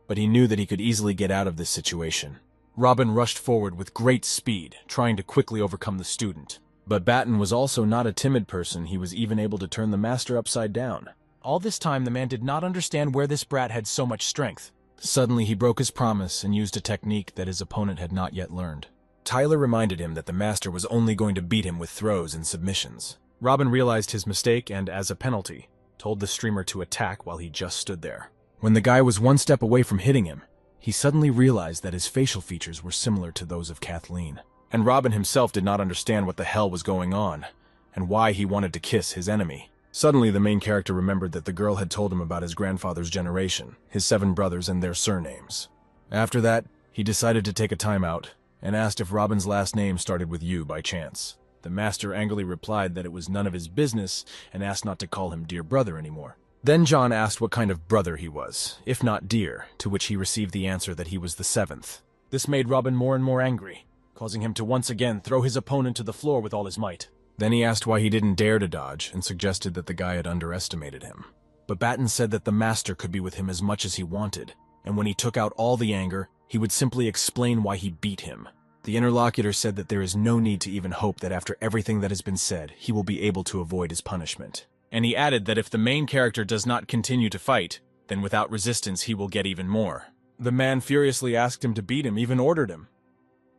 But he knew that he could easily get out of this situation. Robin rushed forward with great speed, trying to quickly overcome the student. But Batten was also not a timid person. He was even able to turn the master upside down. All this time, the man did not understand where this brat had so much strength. Suddenly, he broke his promise and used a technique that his opponent had not yet learned. Tyler reminded him that the master was only going to beat him with throws and submissions. Robin realized his mistake and, as a penalty, told the streamer to attack while he just stood there. When the guy was one step away from hitting him, he suddenly realized that his facial features were similar to those of Kathleen. And Robin himself did not understand what the hell was going on, and why he wanted to kiss his enemy. Suddenly, the main character remembered that the girl had told him about his grandfather's generation, his 7 brothers and their surnames. After that, he decided to take a time out, and asked if Robin's last name started with U by chance. The master angrily replied that it was none of his business and asked not to call him dear brother anymore. Then John asked what kind of brother he was, if not dear, to which he received the answer that he was the 7th. This made Robin more and more angry, causing him to once again throw his opponent to the floor with all his might. Then he asked why he didn't dare to dodge and suggested that the guy had underestimated him. But Batten said that the master could be with him as much as he wanted, and when he took out all the anger, he would simply explain why he beat him. The interlocutor said that there is no need to even hope that after everything that has been said, he will be able to avoid his punishment. And he added that if the main character does not continue to fight, then without resistance he will get even more. The man furiously asked him to beat him, even ordered him.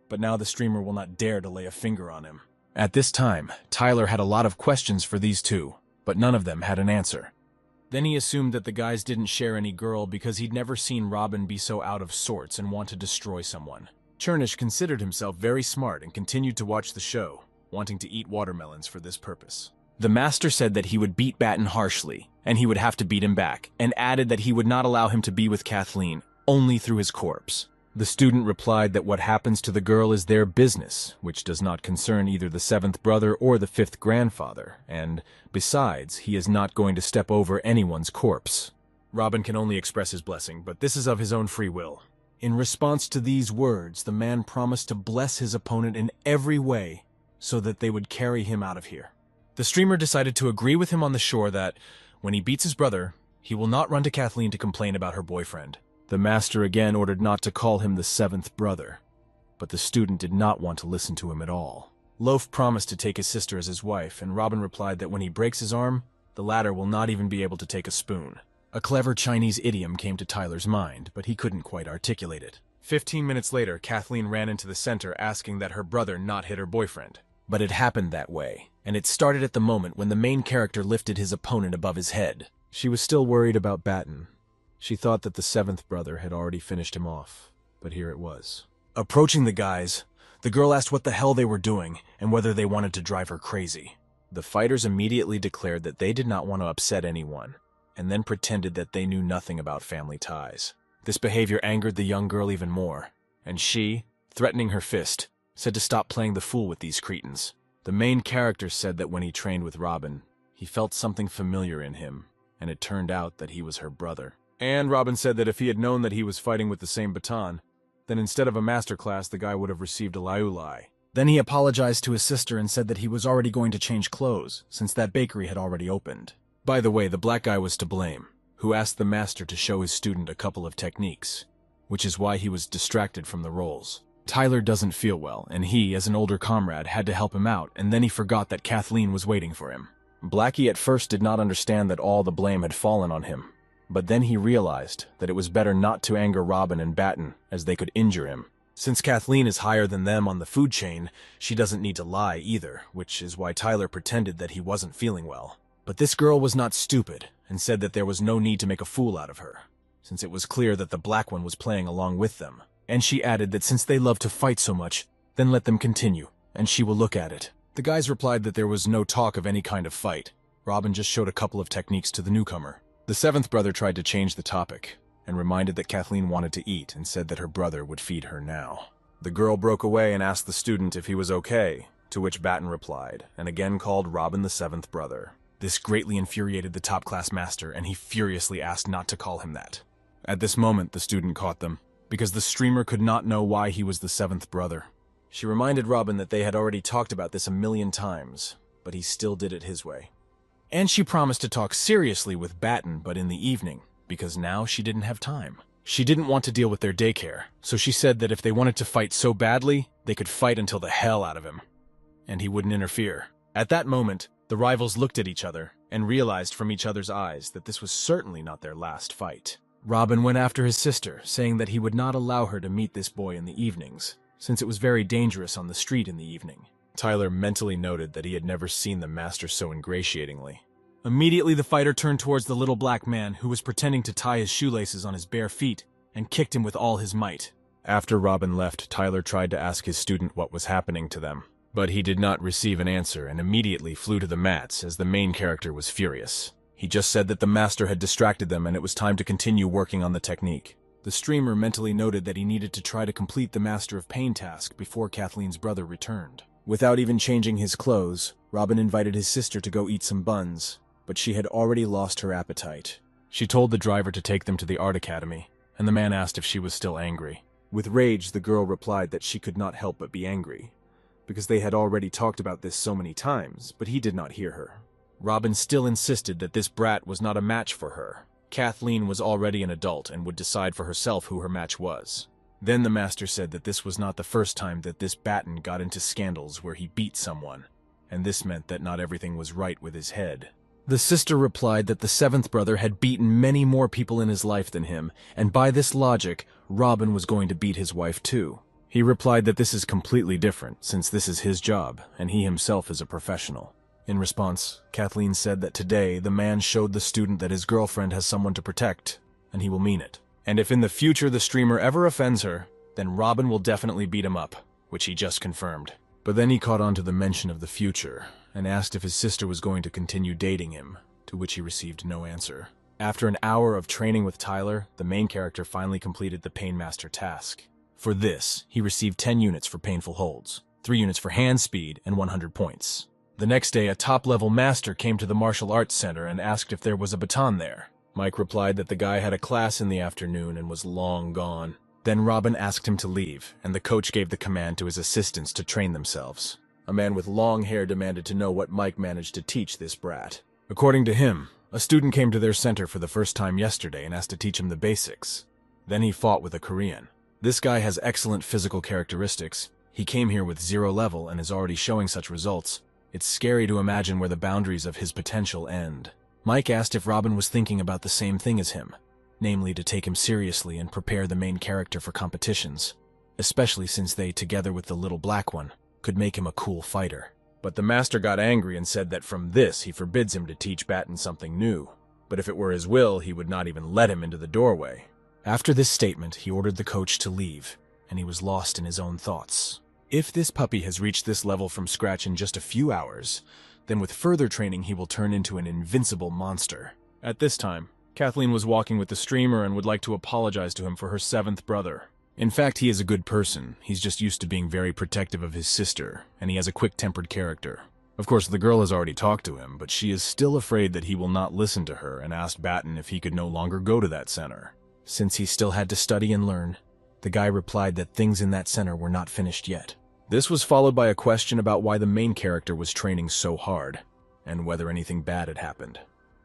But now the streamer will not dare to lay a finger on him. At this time, Tyler had a lot of questions for these two, but none of them had an answer. Then he assumed that the guys didn't share any girl because he'd never seen Robin be so out of sorts and want to destroy someone. Chernish considered himself very smart and continued to watch the show, wanting to eat watermelons for this purpose. The master said that he would beat Batten harshly, and he would have to beat him back, and added that he would not allow him to be with Kathleen, only through his corpse. The student replied that what happens to the girl is their business, which does not concern either the 7th brother or the 5th grandfather, and, besides, he is not going to step over anyone's corpse. Robin can only express his blessing, but this is of his own free will. In response to these words, the man promised to bless his opponent in every way so that they would carry him out of here. The streamer decided to agree with him on the shore that, when he beats his brother, he will not run to Kathleen to complain about her boyfriend. The master again ordered not to call him the 7th brother, but the student did not want to listen to him at all. Loaf promised to take his sister as his wife, and Robin replied that when he breaks his arm, the latter will not even be able to take a spoon. A clever Chinese idiom came to Tyler's mind, but he couldn't quite articulate it. 15 minutes later, Kathleen ran into the center asking that her brother not hit her boyfriend. But it happened that way, and it started at the moment when the main character lifted his opponent above his head. She was still worried about Batten. She thought that the 7th brother had already finished him off, but here it was. Approaching the guys, the girl asked what the hell they were doing and whether they wanted to drive her crazy. The fighters immediately declared that they did not want to upset anyone, and then pretended that they knew nothing about family ties. This behavior angered the young girl even more, and she, threatening her fist, said to stop playing the fool with these cretins. The main character said that when he trained with Robin, he felt something familiar in him, and it turned out that he was her brother. And Robin said that if he had known that he was fighting with the same baton, then instead of a master class, the guy would have received a liulai. Then he apologized to his sister and said that he was already going to change clothes, since that bakery had already opened. By the way, the black guy was to blame. who asked the master to show his student a couple of techniques, which is why he was distracted from the rolls. Tyler doesn't feel well, and he, as an older comrade, had to help him out, and then he forgot that Kathleen was waiting for him. Blackie at first did not understand that all the blame had fallen on him, but then he realized that it was better not to anger Robin and Batten, as they could injure him. Since Kathleen is higher than them on the food chain, she doesn't need to lie either, which is why Tyler pretended that he wasn't feeling well. But this girl was not stupid, and said that there was no need to make a fool out of her, since it was clear that the black one was playing along with them. And she added that since they love to fight so much, then let them continue, and she will look at it. The guys replied that there was no talk of any kind of fight. Robin just showed a couple of techniques to the newcomer. The seventh brother tried to change the topic, and reminded that Kathleen wanted to eat and said that her brother would feed her now. The girl broke away and asked the student if he was okay, to which Batten replied, and again called Robin the seventh brother. This greatly infuriated the top-class master, and he furiously asked not to call him that. At this moment, the student caught them, because the streamer could not know why he was the seventh brother. She reminded Robin that they had already talked about this 1,000,000 times, but he still did it his way. And she promised to talk seriously with Batten, but in the evening, because now she didn't have time. She didn't want to deal with their daycare, so she said that if they wanted to fight so badly, they could fight until the hell out of him. And he wouldn't interfere. At that moment, the rivals looked at each other and realized from each other's eyes that this was certainly not their last fight. Robin went after his sister, saying that he would not allow her to meet this boy in the evenings, since it was very dangerous on the street in the evening. Tyler mentally noted that he had never seen the master so ingratiatingly. Immediately the fighter turned towards the little black man, who was pretending to tie his shoelaces on his bare feet, and kicked him with all his might. After Robin left, Tyler tried to ask his student what was happening to them, but he did not receive an answer and immediately flew to the mats as the main character was furious. He just said that the master had distracted them and it was time to continue working on the technique. The streamer mentally noted that he needed to try to complete the Master of Pain task before Kathleen's brother returned. Without even changing his clothes, Robin invited his sister to go eat some buns, but she had already lost her appetite. She told the driver to take them to the art academy, and the man asked if she was still angry. With rage, the girl replied that she could not help but be angry, because they had already talked about this so many times, but he did not hear her. Robin still insisted that this brat was not a match for her. Kathleen was already an adult and would decide for herself who her match was. Then the master said that this was not the first time that this Batten got into scandals where he beat someone, and this meant that not everything was right with his head. The sister replied that the seventh brother had beaten many more people in his life than him, and by this logic, Robin was going to beat his wife too. He replied that this is completely different, since this is his job, and he himself is a professional. In response, Kathleen said that today the man showed the student that his girlfriend has someone to protect, and he will mean it. And if in the future the streamer ever offends her, then Robin will definitely beat him up, which he just confirmed. But then he caught on to the mention of the future, and asked if his sister was going to continue dating him, to which he received no answer. After an hour of training with Tyler, the main character finally completed the Pain Master task. For this, he received 10 units for painful holds, 3 units for hand speed, and 100 points. The next day, a top-level master came to the martial arts center and asked if there was a baton there. Mike replied that the guy had a class in the afternoon and was long gone. Then Robin asked him to leave, and the coach gave the command to his assistants to train themselves. A man with long hair demanded to know what Mike managed to teach this brat. According to him, a student came to their center for the first time yesterday and asked to teach him the basics. Then he fought with a Korean. This guy has excellent physical characteristics. He came here with 0 level and is already showing such results. It's scary to imagine where the boundaries of his potential end. Mike asked if Robin was thinking about the same thing as him, namely to take him seriously and prepare the main character for competitions, especially since they, together with the little black one, could make him a cool fighter. But the master got angry and said that from this he forbids him to teach Batten something new, but if it were his will, he would not even let him into the doorway. After this statement, he ordered the coach to leave, and he was lost in his own thoughts. If this puppy has reached this level from scratch in just a few hours, then with further training he will turn into an invincible monster. At this time, Kathleen was walking with the streamer and would like to apologize to him for her 7th brother. In fact, he is a good person. He's just used to being very protective of his sister, and he has a quick-tempered character. Of course, the girl has already talked to him, but she is still afraid that he will not listen to her and asked Batten if he could no longer go to that center. Since he still had to study and learn, the guy replied that things in that center were not finished yet. This was followed by a question about why the main character was training so hard, and whether anything bad had happened.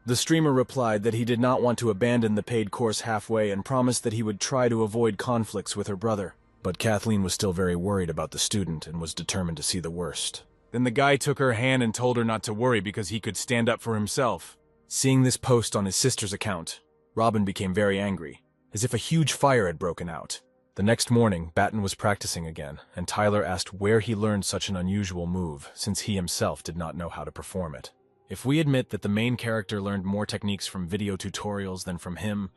The streamer replied that he did not want to abandon the paid course halfway and promised that he would try to avoid conflicts with her brother. But Kathleen was still very worried about the student and was determined to see the worst. Then the guy took her hand and told her not to worry because he could stand up for himself. Seeing this post on his sister's account, Robin became very angry, as if a huge fire had broken out. The next morning, Batten was practicing again, and Tyler asked where he learned such an unusual move, since he himself did not know how to perform it. If we admit that the main character learned more techniques from video tutorials than from him,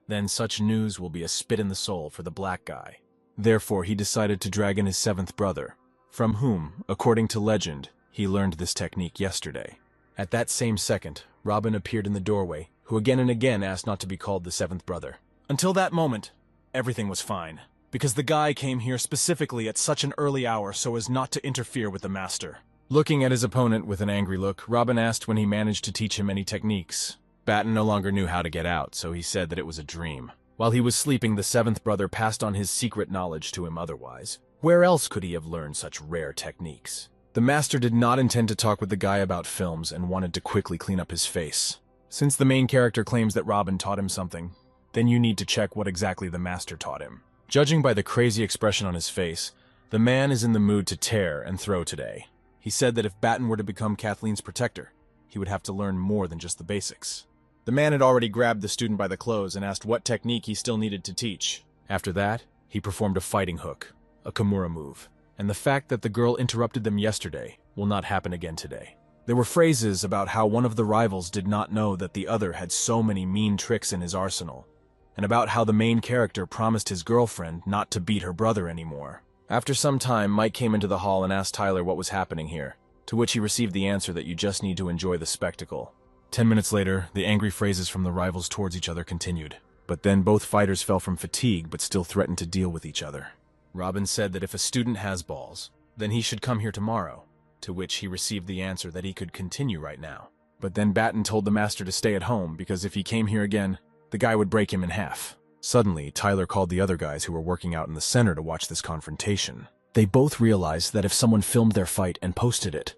then such news will be a spit in the soul for the black guy. Therefore, he decided to drag in his seventh brother, from whom, according to legend, he learned this technique yesterday. At that same second, Robin appeared in the doorway, who again and again asked not to be called the seventh brother. Until that moment, everything was fine, because the guy came here specifically at such an early hour so as not to interfere with the master. Looking at his opponent with an angry look, Robin asked when he managed to teach him any techniques. Batten no longer knew how to get out, so he said that it was a dream. While he was sleeping, the seventh brother passed on his secret knowledge to him otherwise. Where else could he have learned such rare techniques? The master did not intend to talk with the guy about films and wanted to quickly clean up his face. Since the main character claims that Robin taught him something, then you need to check what exactly the master taught him. Judging by the crazy expression on his face, the man is in the mood to tear and throw today. He said that if Batten were to become Kathleen's protector, he would have to learn more than just the basics. The man had already grabbed the student by the clothes and asked what technique he still needed to teach. After that, he performed a fighting hook, a Kimura move, and the fact that the girl interrupted them yesterday will not happen again today. There were phrases about how one of the rivals did not know that the other had so many mean tricks in his arsenal, and about how the main character promised his girlfriend not to beat her brother anymore. After some time, Mike came into the hall and asked Tyler what was happening here, to which he received the answer that you just need to enjoy the spectacle. 10 minutes later, the angry phrases from the rivals towards each other continued, but then both fighters fell from fatigue but still threatened to deal with each other. Robin said that if a student has balls, then he should come here tomorrow, to which he received the answer that he could continue right now. But then Batten told the master to stay at home because if he came here again, the guy would break him in half. Suddenly, Tyler called the other guys who were working out in the center to watch this confrontation. They both realized that if someone filmed their fight and posted it,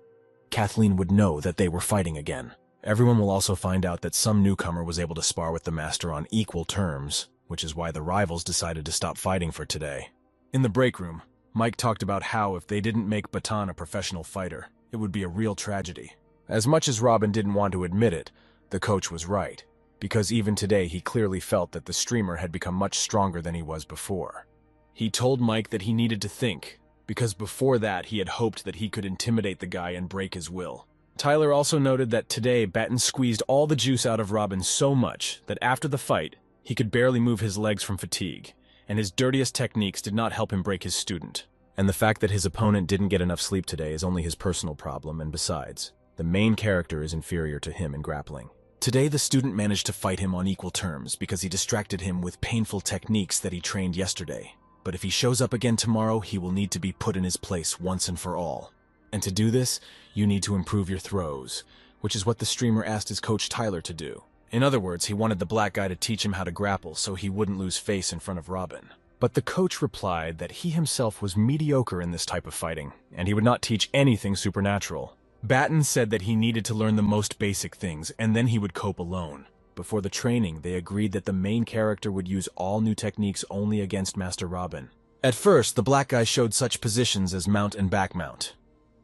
Kathleen would know that they were fighting again. Everyone will also find out that some newcomer was able to spar with the master on equal terms, which is why the rivals decided to stop fighting for today. In the break room, Mike talked about how if they didn't make Batten a professional fighter, it would be a real tragedy. As much as Robin didn't want to admit it, the coach was right, because even today he clearly felt that the streamer had become much stronger than he was before. He told Mike that he needed to think, because before that he had hoped that he could intimidate the guy and break his will. Tyler also noted that today Batten squeezed all the juice out of Robin so much that after the fight, he could barely move his legs from fatigue, and his dirtiest techniques did not help him break his student. And the fact that his opponent didn't get enough sleep today is only his personal problem, and besides, the main character is inferior to him in grappling. Today the student managed to fight him on equal terms because he distracted him with painful techniques that he trained yesterday. But if he shows up again tomorrow, he will need to be put in his place once and for all. And to do this, you need to improve your throws, which is what the streamer asked his coach Tyler to do. In other words, he wanted the black guy to teach him how to grapple so he wouldn't lose face in front of Robin. But the coach replied that he himself was mediocre in this type of fighting, and he would not teach anything supernatural. Batten said that he needed to learn the most basic things, and then he would cope alone. Before the training, they agreed that the main character would use all new techniques only against Master Robin. At first, the black guy showed such positions as mount and back mount.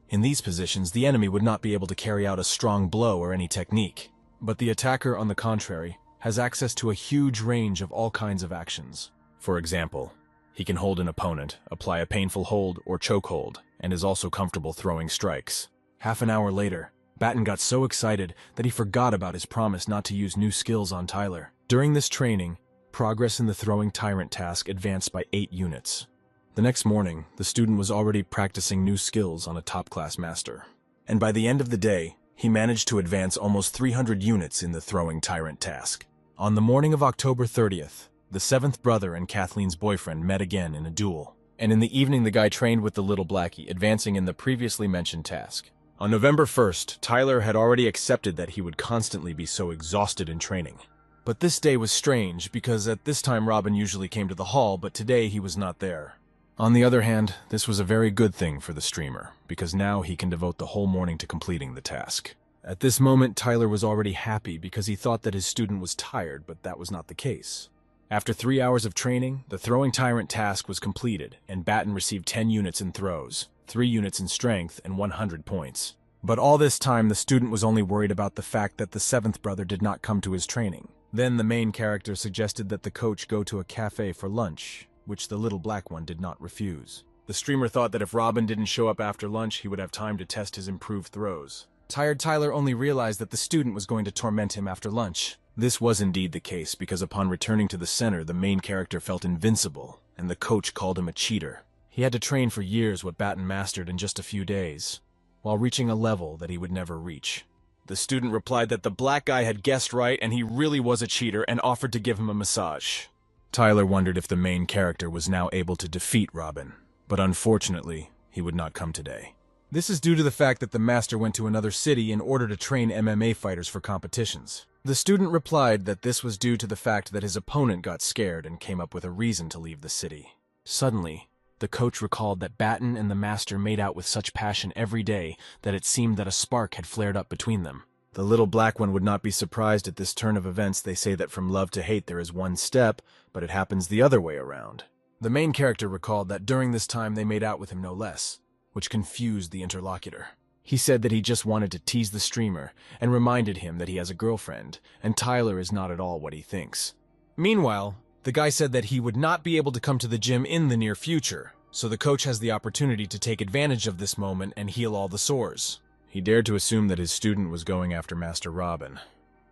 In these positions, the enemy would not be able to carry out a strong blow or any technique. But the attacker, on the contrary, has access to a huge range of all kinds of actions. For example, he can hold an opponent, apply a painful hold or chokehold, and is also comfortable throwing strikes. Half an hour later, Batten got so excited that he forgot about his promise not to use new skills on Tyler. During this training, progress in the throwing tyrant task advanced by 8 units. The next morning, the student was already practicing new skills on a top-class master. And by the end of the day, he managed to advance almost 300 units in the throwing tyrant task. On the morning of October 30th, the 7th brother and Kathleen's boyfriend met again in a duel. And in the evening, the guy trained with the little blackie, advancing in the previously mentioned task. On November 1st, Tyler had already accepted that he would constantly be so exhausted in training. But this day was strange because at this time Robin usually came to the hall, but today he was not there. On the other hand, this was a very good thing for the streamer, because now he can devote the whole morning to completing the task. At this moment, Tyler was already happy because he thought that his student was tired, but that was not the case. After 3 hours of training, the throwing tyrant task was completed, and Batten received 10 units in throws, 3 units in strength, and 100 points. But all this time, the student was only worried about the fact that the 7th brother did not come to his training. Then the main character suggested that the coach go to a cafe for lunch, which the little black one did not refuse. The streamer thought that if Robin didn't show up after lunch, he would have time to test his improved throws. Tired Tyler only realized that the student was going to torment him after lunch. This was indeed the case, because upon returning to the center, the main character felt invincible, and the coach called him a cheater. He had to train for years what Batten mastered in just a few days, while reaching a level that he would never reach. The student replied that the black guy had guessed right and he really was a cheater, and offered to give him a massage. Tyler wondered if the main character was now able to defeat Robin, but unfortunately, he would not come today. This is due to the fact that the master went to another city in order to train MMA fighters for competitions. The student replied that this was due to the fact that his opponent got scared and came up with a reason to leave the city. Suddenly, the coach recalled that Batten and the master made out with such passion every day that it seemed that a spark had flared up between them. The little black one would not be surprised at this turn of events. They say that from love to hate there is one step, but it happens the other way around. The main character recalled that during this time they made out with him no less, which confused the interlocutor. He said that he just wanted to tease the streamer and reminded him that he has a girlfriend, and Tyler is not at all what he thinks. Meanwhile, the guy said that he would not be able to come to the gym in the near future, so the coach has the opportunity to take advantage of this moment and heal all the sores. He dared to assume that his student was going after Master Robin,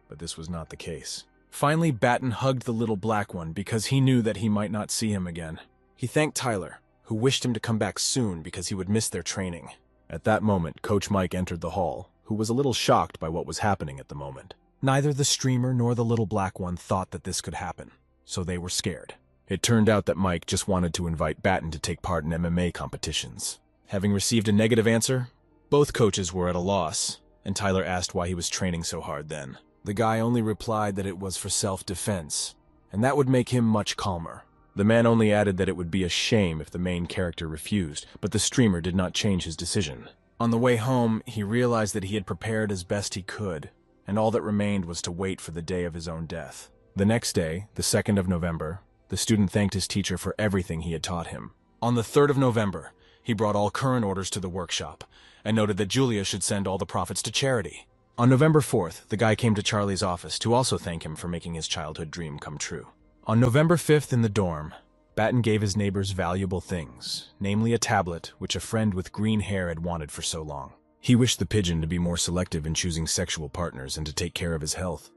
but this was not the case. Finally, Batten hugged the little black one because he knew that he might not see him again. He thanked Tyler, who wished him to come back soon because he would miss their training. At that moment, Coach Mike entered the hall, who was a little shocked by what was happening at the moment. Neither the streamer nor the little black one thought that this could happen, so they were scared. It turned out that Mike just wanted to invite Batten to take part in MMA competitions. Having received a negative answer, both coaches were at a loss, and Tyler asked why he was training so hard then. The guy only replied that it was for self-defense, and that would make him much calmer. The man only added that it would be a shame if the main character refused, but the streamer did not change his decision. On the way home, he realized that he had prepared as best he could, and all that remained was to wait for the day of his own death. The next day, the 2nd of November, the student thanked his teacher for everything he had taught him. On the 3rd of November, he brought all current orders to the workshop, and noted that Julia should send all the profits to charity. On November 4th, the guy came to Charlie's office to also thank him for making his childhood dream come true. On November 5th in the dorm, Batten gave his neighbors valuable things, namely a tablet which a friend with green hair had wanted for so long. He wished the pigeon to be more selective in choosing sexual partners and to take care of his health.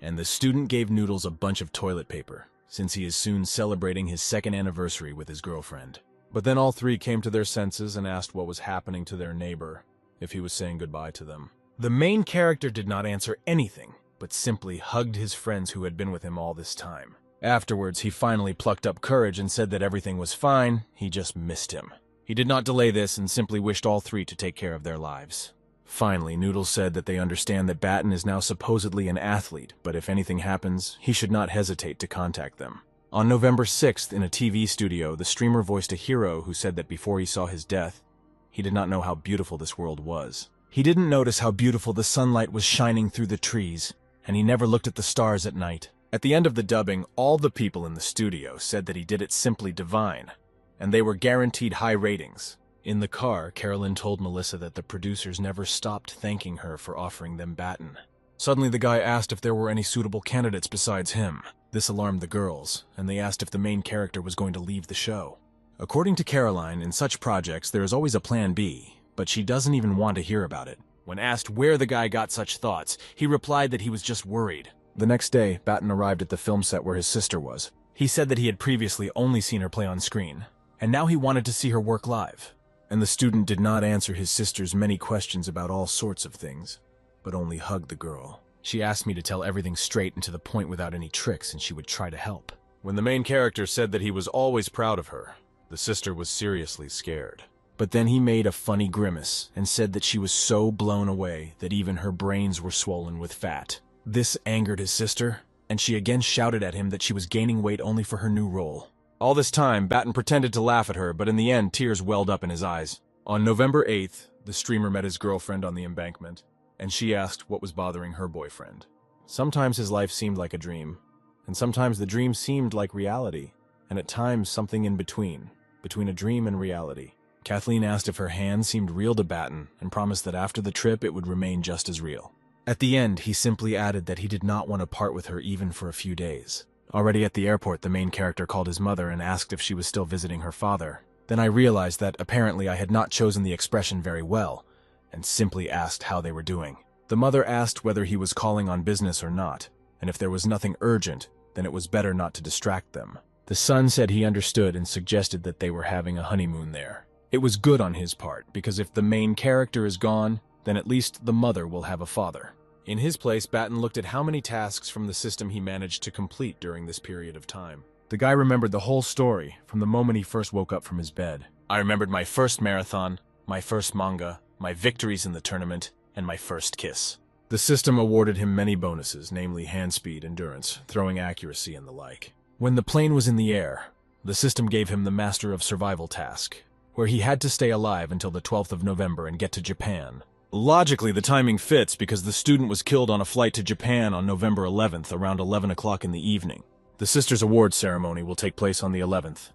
And the student gave Noodles a bunch of toilet paper, since he is soon celebrating his 2nd anniversary with his girlfriend. But then all three came to their senses and asked what was happening to their neighbor, if he was saying goodbye to them. The main character did not answer anything, but simply hugged his friends who had been with him all this time. Afterwards, he finally plucked up courage and said that everything was fine, he just missed him. He did not delay this and simply wished all three to take care of their lives. Finally, Noodles said that they understand that Batten is now supposedly an athlete, but if anything happens, he should not hesitate to contact them. On November 6th, in a TV studio, the streamer voiced a hero who said that before he saw his death, he did not know how beautiful this world was. He didn't notice how beautiful the sunlight was shining through the trees, and he never looked at the stars at night. At the end of the dubbing, all the people in the studio said that he did it simply divine, and they were guaranteed high ratings. In the car, Carolyn told Melissa that the producers never stopped thanking her for offering them Batten. Suddenly, the guy asked if there were any suitable candidates besides him. This alarmed the girls, and they asked if the main character was going to leave the show. According to Caroline, in such projects, there is always a plan B, but she doesn't even want to hear about it. When asked where the guy got such thoughts, he replied that he was just worried. The next day, Batten arrived at the film set where his sister was. He said that he had previously only seen her play on screen, and now he wanted to see her work live. And the student did not answer his sister's many questions about all sorts of things, but only hugged the girl. She asked me to tell everything straight and to the point without any tricks, and she would try to help. When the main character said that he was always proud of her, the sister was seriously scared. But then he made a funny grimace and said that she was so blown away that even her brains were swollen with fat. This angered his sister, and she again shouted at him that she was gaining weight only for her new role. All this time, Batten pretended to laugh at her, but in the end, tears welled up in his eyes. On November 8th, the streamer met his girlfriend on the embankment. and she asked what was bothering her boyfriend. Sometimes his life seemed like a dream, and sometimes the dream seemed like reality, and at times something in between a dream and reality. Kathleen asked if her hand seemed real to Batten and promised that after the trip it would remain just as real. At the end, he simply added that he did not want to part with her even for a few days. Already at the airport, the main character called his mother and asked if she was still visiting her father. Then I realized that apparently I had not chosen the expression very well, and simply asked how they were doing. The mother asked whether he was calling on business or not, and if there was nothing urgent, then it was better not to distract them. The son said he understood and suggested that they were having a honeymoon there. It was good on his part, because if the main character is gone, then at least the mother will have a father. In his place, Batten looked at how many tasks from the system he managed to complete during this period of time. The guy remembered the whole story from the moment he first woke up from his bed. I remembered my first marathon, my first manga, my victories in the tournament, and my first kiss. The system awarded him many bonuses, namely hand speed, endurance, throwing accuracy, and the like. When the plane was in the air, the system gave him the Master of Survival task, where he had to stay alive until the 12th of November and get to Japan. Logically, the timing fits because the student was killed on a flight to Japan on November 11th around 11 o'clock in the evening. The Sisters' Awards ceremony will take place on the 11th.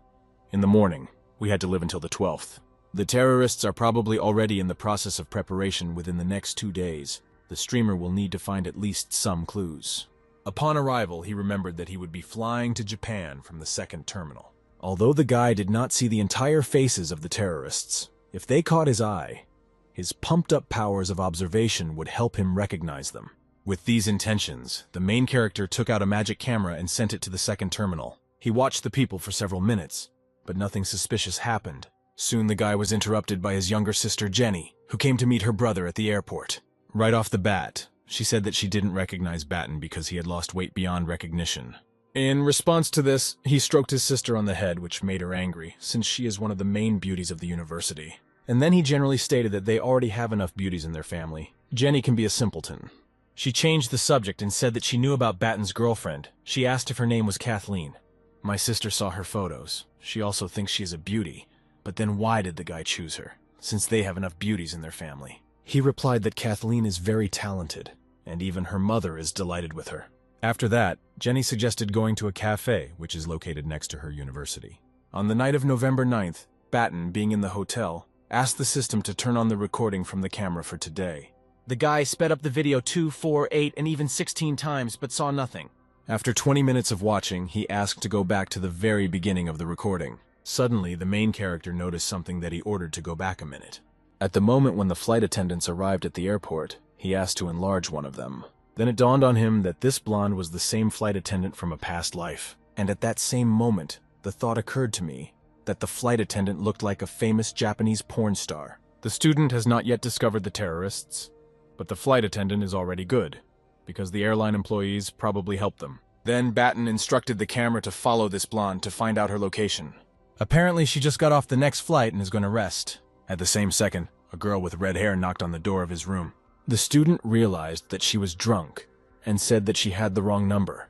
In the morning, we had to live until the 12th. The terrorists are probably already in the process of preparation within the next 2 days. The streamer will need to find at least some clues. Upon arrival, he remembered that he would be flying to Japan from the second terminal. Although the guy did not see the entire faces of the terrorists, if they caught his eye, his pumped-up powers of observation would help him recognize them. With these intentions, the main character took out a magic camera and sent it to the second terminal. He watched the people for several minutes, but nothing suspicious happened. Soon the guy was interrupted by his younger sister Jenny, who came to meet her brother at the airport. Right off the bat, she said that she didn't recognize Batten because he had lost weight beyond recognition. In response to this, he stroked his sister on the head, which made her angry, since she is one of the main beauties of the university. And then he generally stated that they already have enough beauties in their family. Jenny can be a simpleton. She changed the subject and said that she knew about Batten's girlfriend. She asked if her name was Kathleen. My sister saw her photos. She also thinks she is a beauty. But then why did the guy choose her, since they have enough beauties in their family? He replied that Kathleen is very talented, and even her mother is delighted with her. After that, Jenny suggested going to a cafe, which is located next to her university. On the night of November 9th, Batten, being in the hotel, asked the system to turn on the recording from the camera for today. The guy sped up the video 2, 4, 8, and even 16 times, but saw nothing. After 20 minutes of watching, he asked to go back to the very beginning of the recording. Suddenly, the main character noticed something that he ordered to go back a minute. At the moment when the flight attendants arrived at the airport, he asked to enlarge one of them. Then it dawned on him that this blonde was the same flight attendant from a past life. And at that same moment, the thought occurred to me that the flight attendant looked like a famous Japanese porn star. The student has not yet discovered the terrorists, but the flight attendant is already good, because the airline employees probably helped them. Then Batten instructed the camera to follow this blonde to find out her location. Apparently she just got off the next flight and is going to rest. At the same second, a girl with red hair knocked on the door of his room. The student realized that she was drunk and said that she had the wrong number,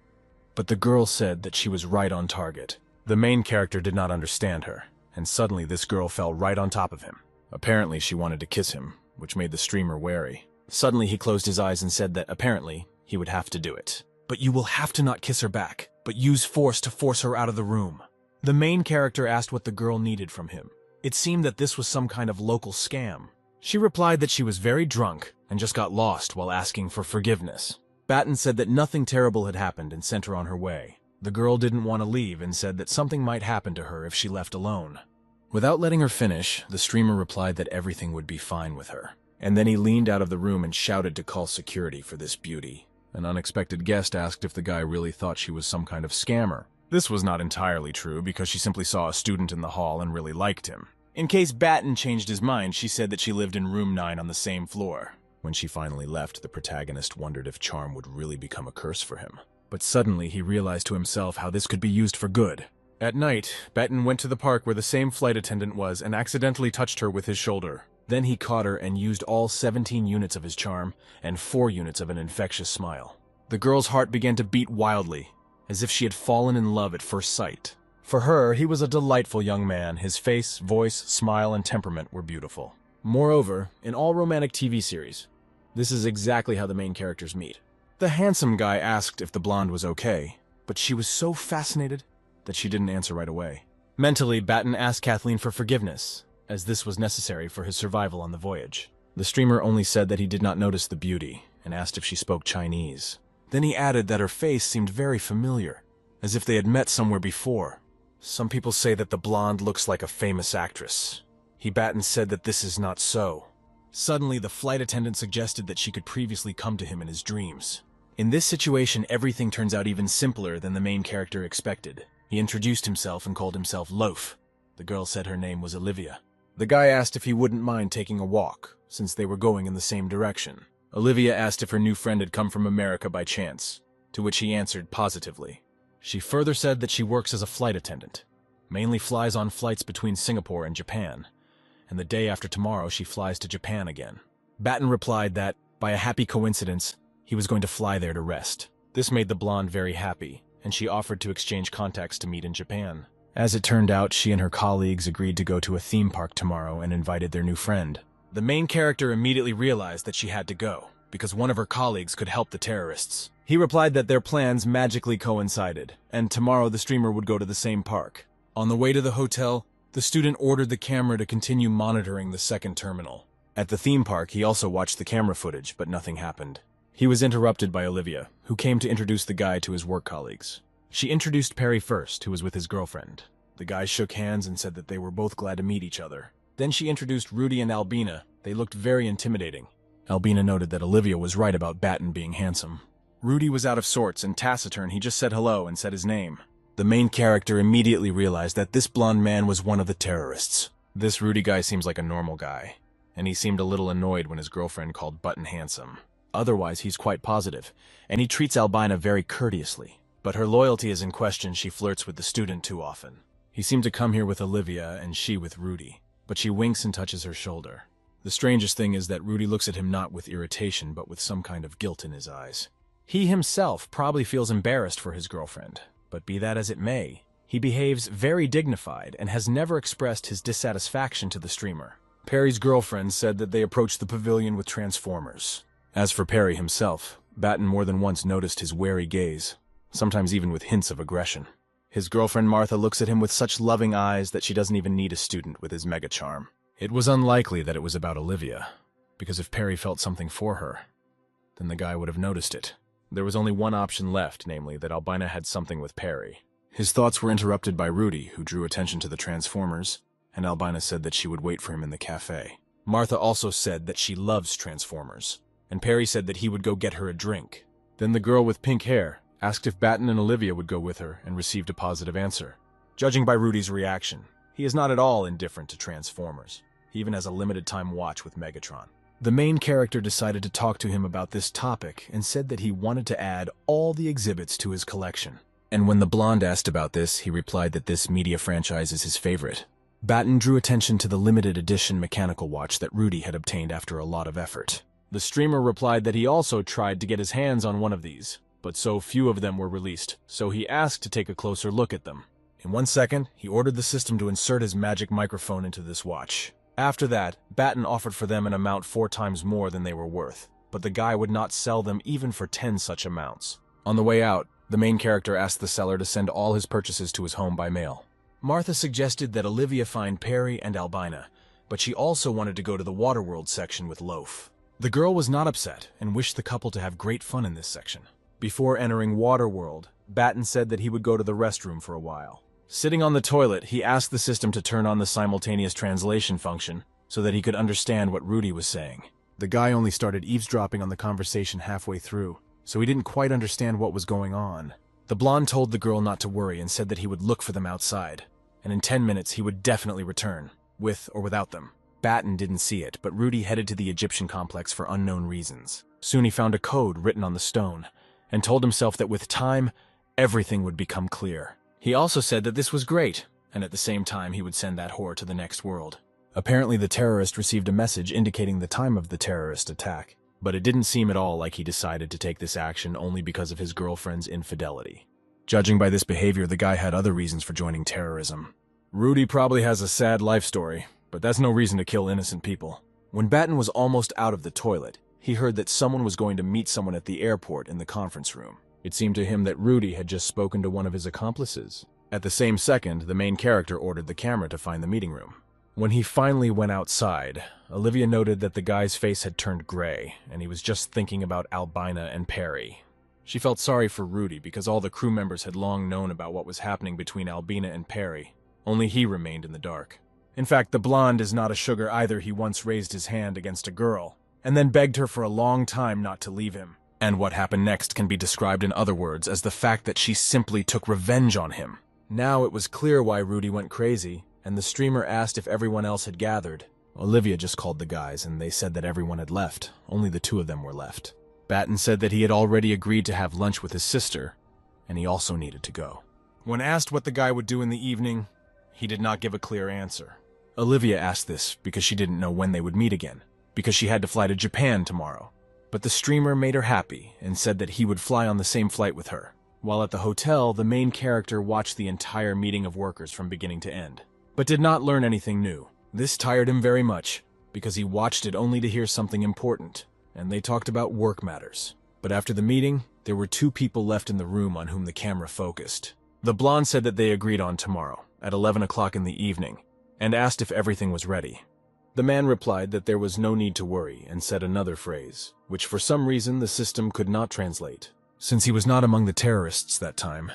but the girl said that she was right on target. The main character did not understand her, and suddenly this girl fell right on top of him. Apparently she wanted to kiss him, which made the streamer wary. Suddenly he closed his eyes and said that apparently he would have to do it. But you will have to not kiss her back, but use force to force her out of the room. The main character asked what the girl needed from him. It seemed that this was some kind of local scam. She replied that she was very drunk and just got lost while asking for forgiveness. Batten said that nothing terrible had happened and sent her on her way. The girl didn't want to leave and said that something might happen to her if she left alone. Without letting her finish, the streamer replied that everything would be fine with her. And then he leaned out of the room and shouted to call security for this beauty. An unexpected guest asked if the guy really thought she was some kind of scammer. This was not entirely true because she simply saw a student in the hall and really liked him. In case Batten changed his mind, she said that she lived in room 9 on the same floor. When she finally left, the protagonist wondered if charm would really become a curse for him. But suddenly he realized to himself how this could be used for good. At night, Batten went to the park where the same flight attendant was and accidentally touched her with his shoulder. Then he caught her and used all 17 units of his charm and 4 units of an infectious smile. The girl's heart began to beat wildly, as if she had fallen in love at first sight. For her, he was a delightful young man. His face, voice, smile, and temperament were beautiful. Moreover, in all romantic TV series, This is exactly how the main characters meet. The handsome guy asked if the blonde was okay, but she was so fascinated that she didn't answer right away. Mentally, Batten asked Kathleen for forgiveness, as this was necessary for his survival on the voyage. The streamer only said that he did not notice the beauty, and asked if she spoke Chinese. Then he added that her face seemed very familiar, as if they had met somewhere before. Some people say that the blonde looks like a famous actress. Batten said that this is not so. Suddenly, the flight attendant suggested that she could previously come to him in his dreams. In this situation, everything turns out even simpler than the main character expected. He introduced himself and called himself Loaf. The girl said her name was Olivia. The guy asked if he wouldn't mind taking a walk, since they were going in the same direction. Olivia asked if her new friend had come from America by chance, to which he answered positively. She further said that she works as a flight attendant, mainly flies on flights between Singapore and Japan, and the day after tomorrow she flies to Japan again. Batten replied that, by a happy coincidence, he was going to fly there to rest. This made the blonde very happy, and she offered to exchange contacts to meet in Japan. As it turned out, she and her colleagues agreed to go to a theme park tomorrow and invited their new friend. The main character immediately realized that she had to go, because one of her colleagues could help the terrorists. He replied that their plans magically coincided, and tomorrow the streamer would go to the same park. On the way to the hotel, the student ordered the camera to continue monitoring the second terminal. At the theme park, he also watched the camera footage, but nothing happened. He was interrupted by Olivia, who came to introduce the guy to his work colleagues. She introduced Perry first, who was with his girlfriend. The guys shook hands and said that they were both glad to meet each other. Then she introduced Rudy and Albina. They looked very intimidating. Albina noted that Olivia was right about Batten being handsome. Rudy was out of sorts and taciturn. He just said hello and said his name. The main character immediately realized that this blonde man was one of the terrorists. This Rudy guy seems like a normal guy, and he seemed a little annoyed when his girlfriend called Button handsome. Otherwise, he's quite positive, and he treats Albina very courteously. But her loyalty is in question. She flirts with the student too often. He seemed to come here with Olivia and she with Rudy, but she winks and touches her shoulder. The strangest thing is that Rudy looks at him not with irritation, but with some kind of guilt in his eyes. He himself probably feels embarrassed for his girlfriend, but be that as it may, he behaves very dignified and has never expressed his dissatisfaction to the streamer. Perry's girlfriend said that they approached the pavilion with transformers. As for Perry himself, Batten more than once noticed his wary gaze, sometimes even with hints of aggression. His girlfriend Martha looks at him with such loving eyes that she doesn't even need a student with his mega charm. It was unlikely that it was about Olivia, because if Perry felt something for her, then the guy would have noticed it. There was only one option left, namely that Albina had something with Perry. His thoughts were interrupted by Rudy, who drew attention to the Transformers, and Albina said that she would wait for him in the cafe. Martha also said that she loves Transformers, and Perry said that he would go get her a drink. Then the girl with pink hair asked if Batten and Olivia would go with her and received a positive answer. Judging by Rudy's reaction, he is not at all indifferent to Transformers. He even has a limited-time watch with Megatron. The main character decided to talk to him about this topic and said that he wanted to add all the exhibits to his collection. And when the blonde asked about this, he replied that this media franchise is his favorite. Batten drew attention to the limited edition mechanical watch that Rudy had obtained after a lot of effort. The streamer replied that he also tried to get his hands on one of these, but so few of them were released, so he asked to take a closer look at them. In 1 second, he ordered the system to insert his magic microphone into this watch. After that, Batten offered for them an amount 4 times more than they were worth, but the guy would not sell them even for 10 such amounts. On the way out, the main character asked the seller to send all his purchases to his home by mail. Martha suggested that Olivia find Perry and Albina, but she also wanted to go to the Waterworld section with Loaf. The girl was not upset and wished the couple to have great fun in this section. Before entering Waterworld, Batten said that he would go to the restroom for a while. Sitting on the toilet, he asked the system to turn on the simultaneous translation function so that he could understand what Rudy was saying. The guy only started eavesdropping on the conversation halfway through, so he didn't quite understand what was going on. The blonde told the girl not to worry and said that he would look for them outside, and in 10 minutes he would definitely return, with or without them. Batten didn't see it, but Rudy headed to the Egyptian complex for unknown reasons. Soon he found a code written on the stone, and told himself that with time, everything would become clear. He also said that this was great, and at the same time he would send that whore to the next world. Apparently the terrorist received a message indicating the time of the terrorist attack, but it didn't seem at all like he decided to take this action only because of his girlfriend's infidelity. Judging by this behavior, the guy had other reasons for joining terrorism. Rudy probably has a sad life story, but that's no reason to kill innocent people. When Batten was almost out of the toilet, he heard that someone was going to meet someone at the airport in the conference room. It seemed to him that Rudy had just spoken to one of his accomplices. At the same second, the main character ordered the camera to find the meeting room. When he finally went outside, Olivia noted that the guy's face had turned gray, and he was just thinking about Albina and Perry. She felt sorry for Rudy because all the crew members had long known about what was happening between Albina and Perry. Only he remained in the dark. In fact, the blonde is not a sugar either. He once raised his hand against a girl, and then begged her for a long time not to leave him. And what happened next can be described in other words as the fact that she simply took revenge on him. Now it was clear why Rudy went crazy, and the streamer asked if everyone else had gathered. Olivia just called the guys, and they said that everyone had left. Only the two of them were left. Batten said that he had already agreed to have lunch with his sister, and he also needed to go. When asked what the guy would do in the evening, he did not give a clear answer. Olivia asked this because she didn't know when they would meet again, because she had to fly to Japan tomorrow. But the streamer made her happy and said that he would fly on the same flight with her. While at the hotel, the main character watched the entire meeting of workers from beginning to end, but did not learn anything new. This tired him very much, because he watched it only to hear something important, and they talked about work matters. But after the meeting, there were two people left in the room on whom the camera focused. The blonde said that they agreed on tomorrow, at 11 o'clock in the evening, and asked if everything was ready. The man replied that there was no need to worry and said another phrase, which for some reason the system could not translate. Since he was not among the terrorists that time,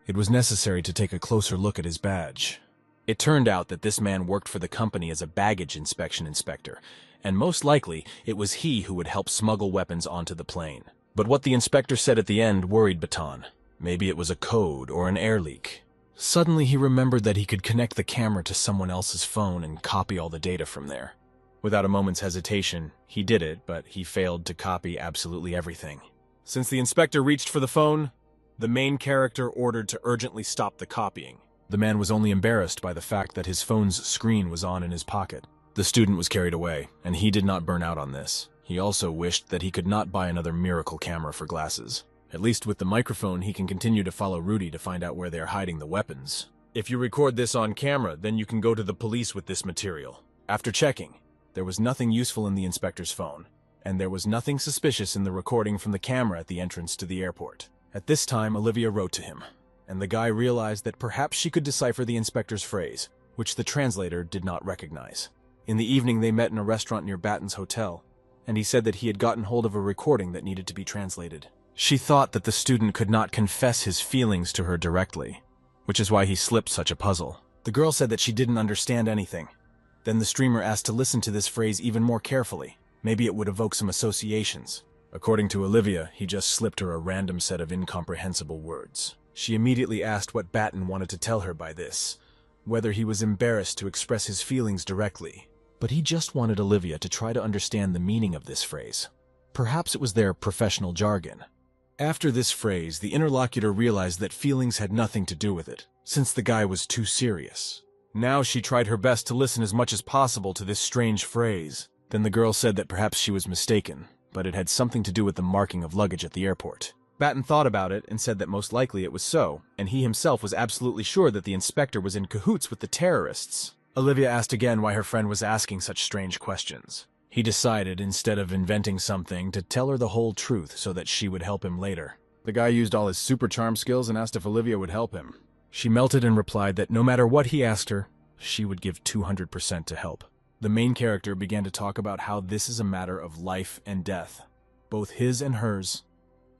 it was necessary to take a closer look at his badge. It turned out that this man worked for the company as a baggage inspection inspector, and most likely it was he who would help smuggle weapons onto the plane. But what the inspector said at the end worried Baton. Maybe it was a code or an air leak. Suddenly he remembered that he could connect the camera to someone else's phone and copy all the data from there. Without a moment's hesitation, he did it, but he failed to copy absolutely everything. Since the inspector reached for the phone, the main character ordered to urgently stop the copying. The man was only embarrassed by the fact that his phone's screen was on in his pocket. The student was carried away, and he did not burn out on this. He also wished that he could not buy another miracle camera for glasses. At least with the microphone, he can continue to follow Rudy to find out where they are hiding the weapons. If you record this on camera, then you can go to the police with this material. After checking, there was nothing useful in the inspector's phone, and there was nothing suspicious in the recording from the camera at the entrance to the airport. At this time, Olivia wrote to him, and the guy realized that perhaps she could decipher the inspector's phrase, which the translator did not recognize. In the evening, they met in a restaurant near Batten's hotel, and he said that he had gotten hold of a recording that needed to be translated. She thought that the student could not confess his feelings to her directly, which is why he slipped such a puzzle. The girl said that she didn't understand anything. Then the streamer asked to listen to this phrase even more carefully. Maybe it would evoke some associations. According to Olivia, he just slipped her a random set of incomprehensible words. She immediately asked what Batten wanted to tell her by this, whether he was embarrassed to express his feelings directly. But he just wanted Olivia to try to understand the meaning of this phrase. Perhaps it was their professional jargon. After this phrase, the interlocutor realized that feelings had nothing to do with it, since the guy was too serious. Now she tried her best to listen as much as possible to this strange phrase. Then the girl said that perhaps she was mistaken, but it had something to do with the marking of luggage at the airport. Batten thought about it and said that most likely it was so, and he himself was absolutely sure that the inspector was in cahoots with the terrorists. Olivia asked again why her friend was asking such strange questions. He decided, instead of inventing something, to tell her the whole truth so that she would help him later. The guy used all his super charm skills and asked if Olivia would help him. She melted and replied that no matter what he asked her, she would give 200% to help. The main character began to talk about how this is a matter of life and death, both his and hers,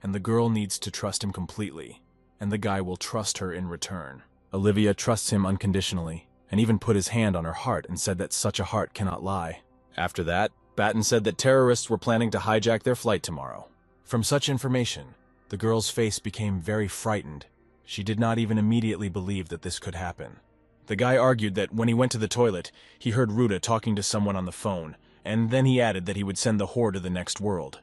and the girl needs to trust him completely, and the guy will trust her in return. Olivia trusts him unconditionally, and even put his hand on her heart and said that such a heart cannot lie. After that, Batten said that terrorists were planning to hijack their flight tomorrow. From such information, the girl's face became very frightened. She did not even immediately believe that this could happen. The guy argued that when he went to the toilet, he heard Ruda talking to someone on the phone, and then he added that he would send the whore to the next world.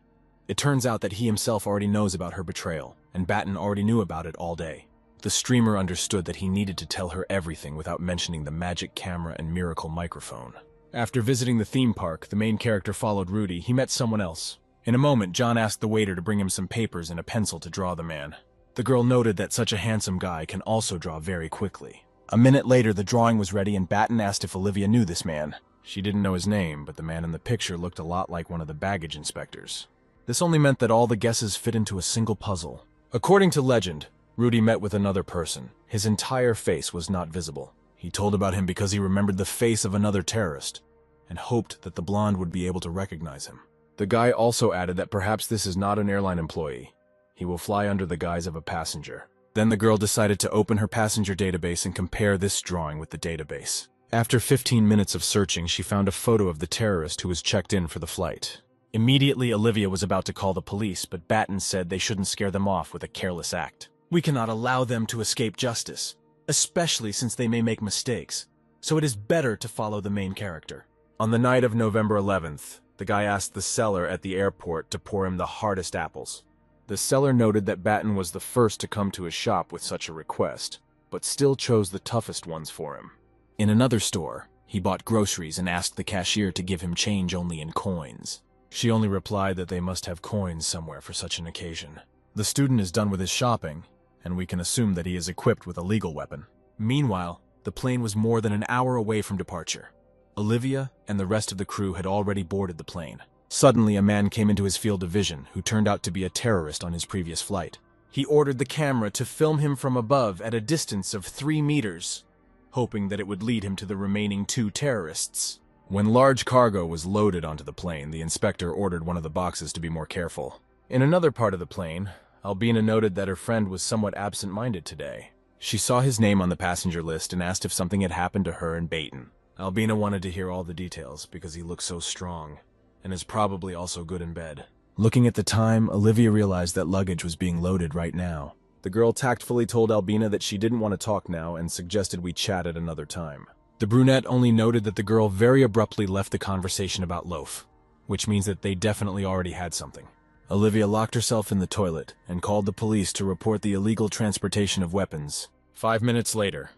It turns out that he himself already knows about her betrayal, and Batten already knew about it all day. The streamer understood that he needed to tell her everything without mentioning the magic camera and miracle microphone. After visiting the theme park, the main character followed Rudy. He met someone else. In a moment, John asked the waiter to bring him some papers and a pencil to draw the man. The girl noted that such a handsome guy can also draw very quickly. A minute later, the drawing was ready and Batten asked if Olivia knew this man. She didn't know his name, but the man in the picture looked a lot like one of the baggage inspectors. This only meant that all the guesses fit into a single puzzle. According to legend, Rudy met with another person. His entire face was not visible. He told about him because he remembered the face of another terrorist and hoped that the blonde would be able to recognize him. The guy also added that perhaps this is not an airline employee. He will fly under the guise of a passenger. Then the girl decided to open her passenger database and compare this drawing with the database. After 15 minutes of searching, she found a photo of the terrorist who was checked in for the flight. Immediately, Olivia was about to call the police, but Batten said they shouldn't scare them off with a careless act. We cannot allow them to escape justice, especially since they may make mistakes, so it is better to follow the main character. On the night of November 11th, the guy asked the seller at the airport to pour him the hardest apples. The seller noted that Batten was the first to come to his shop with such a request, but still chose the toughest ones for him. In another store, he bought groceries and asked the cashier to give him change only in coins. She only replied that they must have coins somewhere for such an occasion. The student is done with his shopping, and we can assume that he is equipped with a legal weapon. Meanwhile, the plane was more than an hour away from departure. Olivia and the rest of the crew had already boarded the plane. Suddenly, a man came into his field of vision who turned out to be a terrorist on his previous flight. He ordered the camera to film him from above at a distance of 3 meters, hoping that it would lead him to the remaining 2 terrorists. When large cargo was loaded onto the plane, the inspector ordered one of the boxes to be more careful. In another part of the plane, Albina noted that her friend was somewhat absent-minded today. She saw his name on the passenger list and asked if something had happened to her and Baten. Albina wanted to hear all the details because he looked so strong, and is probably also good in bed. Looking at the time, Olivia realized that luggage was being loaded right now. The girl tactfully told Albina that she didn't want to talk now and suggested we chat at another time. The brunette only noted that the girl very abruptly left the conversation about loaf, which means that they definitely already had something. Olivia locked herself in the toilet and called the police to report the illegal transportation of weapons. 5 minutes later,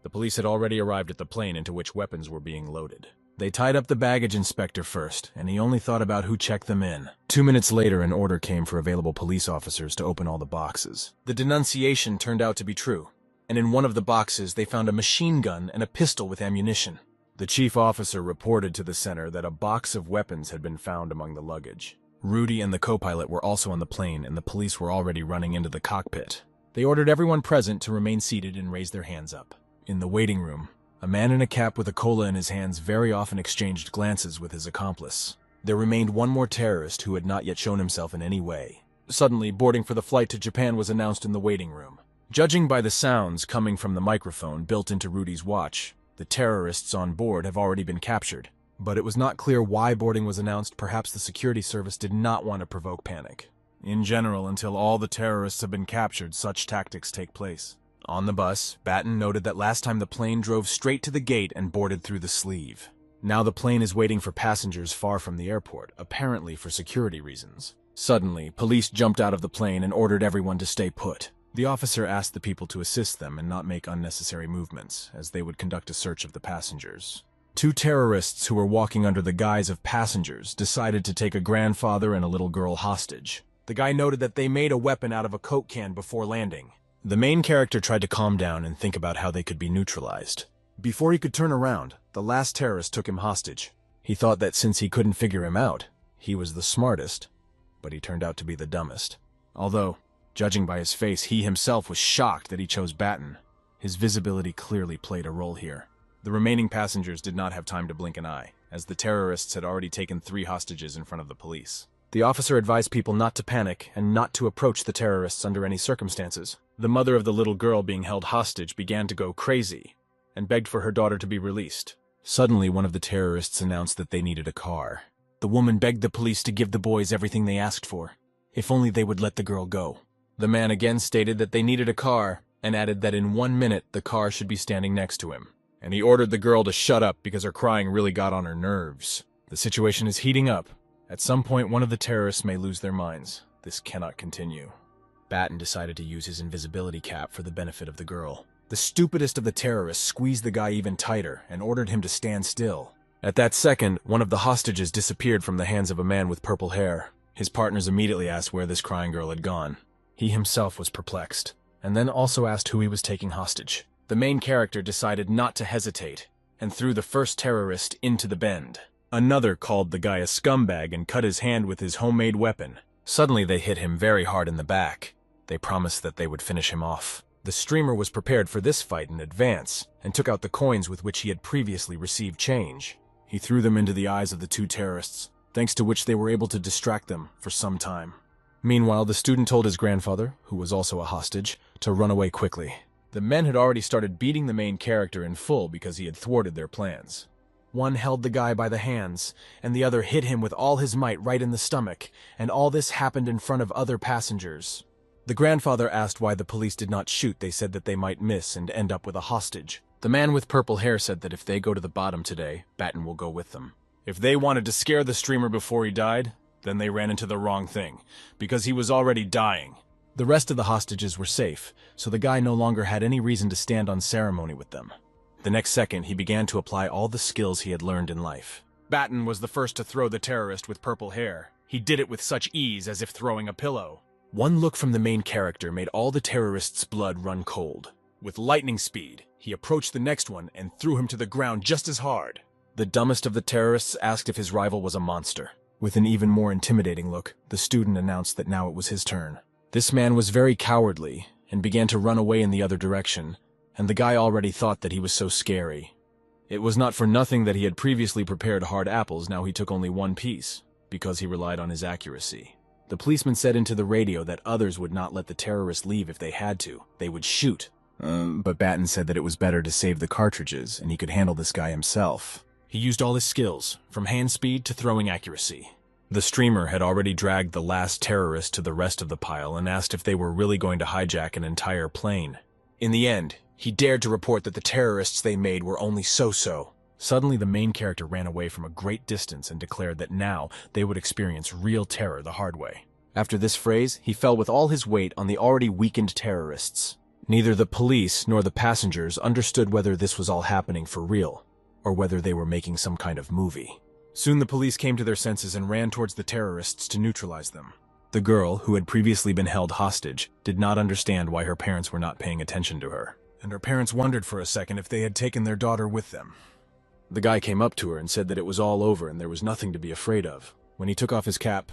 the police had already arrived at the plane into which weapons were being loaded. They tied up the baggage inspector first, and he only thought about who checked them in. 2 minutes later, an order came for available police officers to open all the boxes. The denunciation turned out to be true, and in one of the boxes they found a machine gun and a pistol with ammunition. The chief officer reported to the center that a box of weapons had been found among the luggage. Rudy and the co-pilot were also on the plane, and the police were already running into the cockpit. They ordered everyone present to remain seated and raise their hands up. In the waiting room, a man in a cap with a cola in his hands very often exchanged glances with his accomplice. There remained one more terrorist who had not yet shown himself in any way. Suddenly, boarding for the flight to Japan was announced in the waiting room. Judging by the sounds coming from the microphone built into Rudy's watch, the terrorists on board have already been captured. But it was not clear why boarding was announced. Perhaps the security service did not want to provoke panic. In general, until all the terrorists have been captured, such tactics take place. On the bus, Batten noted that last time the plane drove straight to the gate and boarded through the sleeve. Now the plane is waiting for passengers far from the airport, apparently for security reasons. Suddenly, police jumped out of the plane and ordered everyone to stay put. The officer asked the people to assist them and not make unnecessary movements, as they would conduct a search of the passengers. 2 terrorists who were walking under the guise of passengers decided to take a grandfather and a little girl hostage. The guy noted that they made a weapon out of a Coke can before landing. The main character tried to calm down and think about how they could be neutralized. Before he could turn around, the last terrorist took him hostage. He thought that since he couldn't figure him out, he was the smartest, but he turned out to be the dumbest. Although, judging by his face, he himself was shocked that he chose Batten. His visibility clearly played a role here. The remaining passengers did not have time to blink an eye, as the terrorists had already taken 3 hostages in front of the police. The officer advised people not to panic and not to approach the terrorists under any circumstances. The mother of the little girl being held hostage began to go crazy and begged for her daughter to be released. Suddenly, one of the terrorists announced that they needed a car. The woman begged the police to give the boys everything they asked for, if only they would let the girl go. The man again stated that they needed a car and added that in 1 minute the car should be standing next to him. And he ordered the girl to shut up because her crying really got on her nerves. The situation is heating up. At some point, one of the terrorists may lose their minds. This cannot continue. Batten decided to use his invisibility cap for the benefit of the girl. The stupidest of the terrorists squeezed the guy even tighter and ordered him to stand still. At that second, one of the hostages disappeared from the hands of a man with purple hair. His partners immediately asked where this crying girl had gone. He himself was perplexed, and then also asked who he was taking hostage. The main character decided not to hesitate and threw the first terrorist into the bend. Another called the guy a scumbag and cut his hand with his homemade weapon. Suddenly they hit him very hard in the back. They promised that they would finish him off. The streamer was prepared for this fight in advance, and took out the coins with which he had previously received change. He threw them into the eyes of the two terrorists, thanks to which they were able to distract them for some time. Meanwhile, the student told his grandfather, who was also a hostage, to run away quickly. The men had already started beating the main character in full because he had thwarted their plans. One held the guy by the hands, and the other hit him with all his might right in the stomach, and all this happened in front of other passengers. The grandfather asked why the police did not shoot. They said that they might miss and end up with a hostage. The man with purple hair said that if they go to the bottom today, Batten will go with them. If they wanted to scare the streamer before he died, then they ran into the wrong thing, because he was already dying. The rest of the hostages were safe, so the guy no longer had any reason to stand on ceremony with them. The next second, he began to apply all the skills he had learned in life. Batten was the first to throw the terrorist with purple hair. He did it with such ease as if throwing a pillow. One look from the main character made all the terrorists' blood run cold. With lightning speed, he approached the next one and threw him to the ground just as hard. The dumbest of the terrorists asked if his rival was a monster. With an even more intimidating look, the student announced that now it was his turn. This man was very cowardly and began to run away in the other direction, and the guy already thought that he was so scary. It was not for nothing that he had previously prepared hard apples. Now he took only one piece, because he relied on his accuracy. The policeman said into the radio that others would not let the terrorist leave if they had to. They would shoot. But Batten said that it was better to save the cartridges, and he could handle this guy himself. He used all his skills, from hand speed to throwing accuracy. The streamer had already dragged the last terrorist to the rest of the pile and asked if they were really going to hijack an entire plane. In the end, he dared to report that the terrorists they made were only so-so. Suddenly, the main character ran away from a great distance and declared that now they would experience real terror the hard way. After this phrase, he fell with all his weight on the already weakened terrorists. Neither the police nor the passengers understood whether this was all happening for real, or whether they were making some kind of movie. Soon the police came to their senses and ran towards the terrorists to neutralize them. The girl, who had previously been held hostage, did not understand why her parents were not paying attention to her, and her parents wondered for a second if they had taken their daughter with them. The guy came up to her and said that it was all over and there was nothing to be afraid of. When he took off his cap,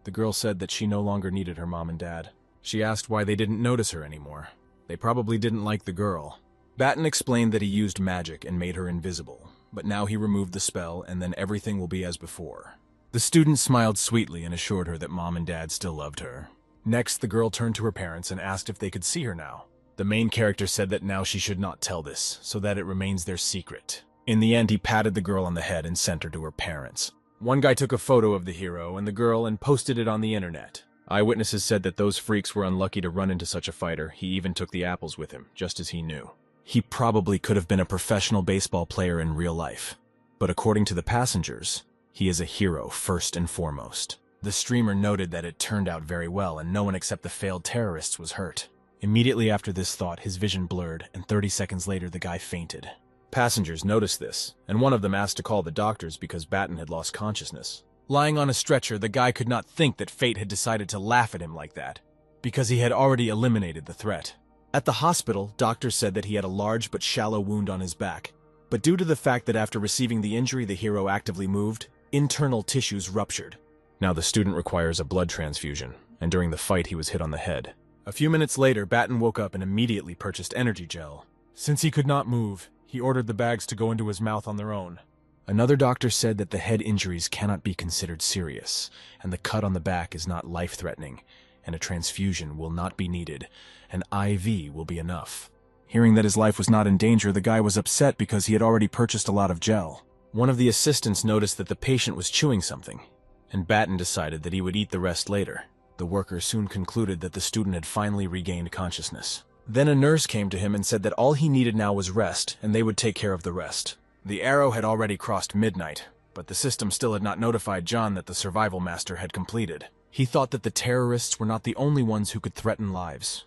the girl said that she no longer needed her mom and dad. She asked why they didn't notice her anymore. They probably didn't like the girl. Batten explained that he used magic and made her invisible, but now he removed the spell and then everything will be as before. The student smiled sweetly and assured her that mom and dad still loved her. Next, the girl turned to her parents and asked if they could see her now. The main character said that now she should not tell this, so that it remains their secret. In the end, he patted the girl on the head and sent her to her parents. One guy took a photo of the hero and the girl and posted it on the internet. Eyewitnesses said that those freaks were unlucky to run into such a fighter. He even took the apples with him, just as he knew. He probably could have been a professional baseball player in real life. But according to the passengers, he is a hero first and foremost. The streamer noted that it turned out very well and no one except the failed terrorists was hurt. Immediately after this thought, his vision blurred, and 30 seconds later the guy fainted. Passengers noticed this, and one of them asked to call the doctors because Batten had lost consciousness. Lying on a stretcher, the guy could not think that fate had decided to laugh at him like that, because he had already eliminated the threat. At the hospital, doctors said that he had a large but shallow wound on his back, but due to the fact that after receiving the injury the hero actively moved, internal tissues ruptured. Now the student requires a blood transfusion, and during the fight he was hit on the head. A few minutes later, Batten woke up and immediately purchased energy gel. Since he could not move, he ordered the bags to go into his mouth on their own. Another doctor said that the head injuries cannot be considered serious, and the cut on the back is not life-threatening, and a transfusion will not be needed. An IV will be enough. Hearing that his life was not in danger, the guy was upset because he had already purchased a lot of gel. One of the assistants noticed that the patient was chewing something, and Batten decided that he would eat the rest later. The worker soon concluded that the student had finally regained consciousness. Then a nurse came to him and said that all he needed now was rest, and they would take care of the rest. The arrow had already crossed midnight, but the system still had not notified John that the survival master had completed. He thought that the terrorists were not the only ones who could threaten lives,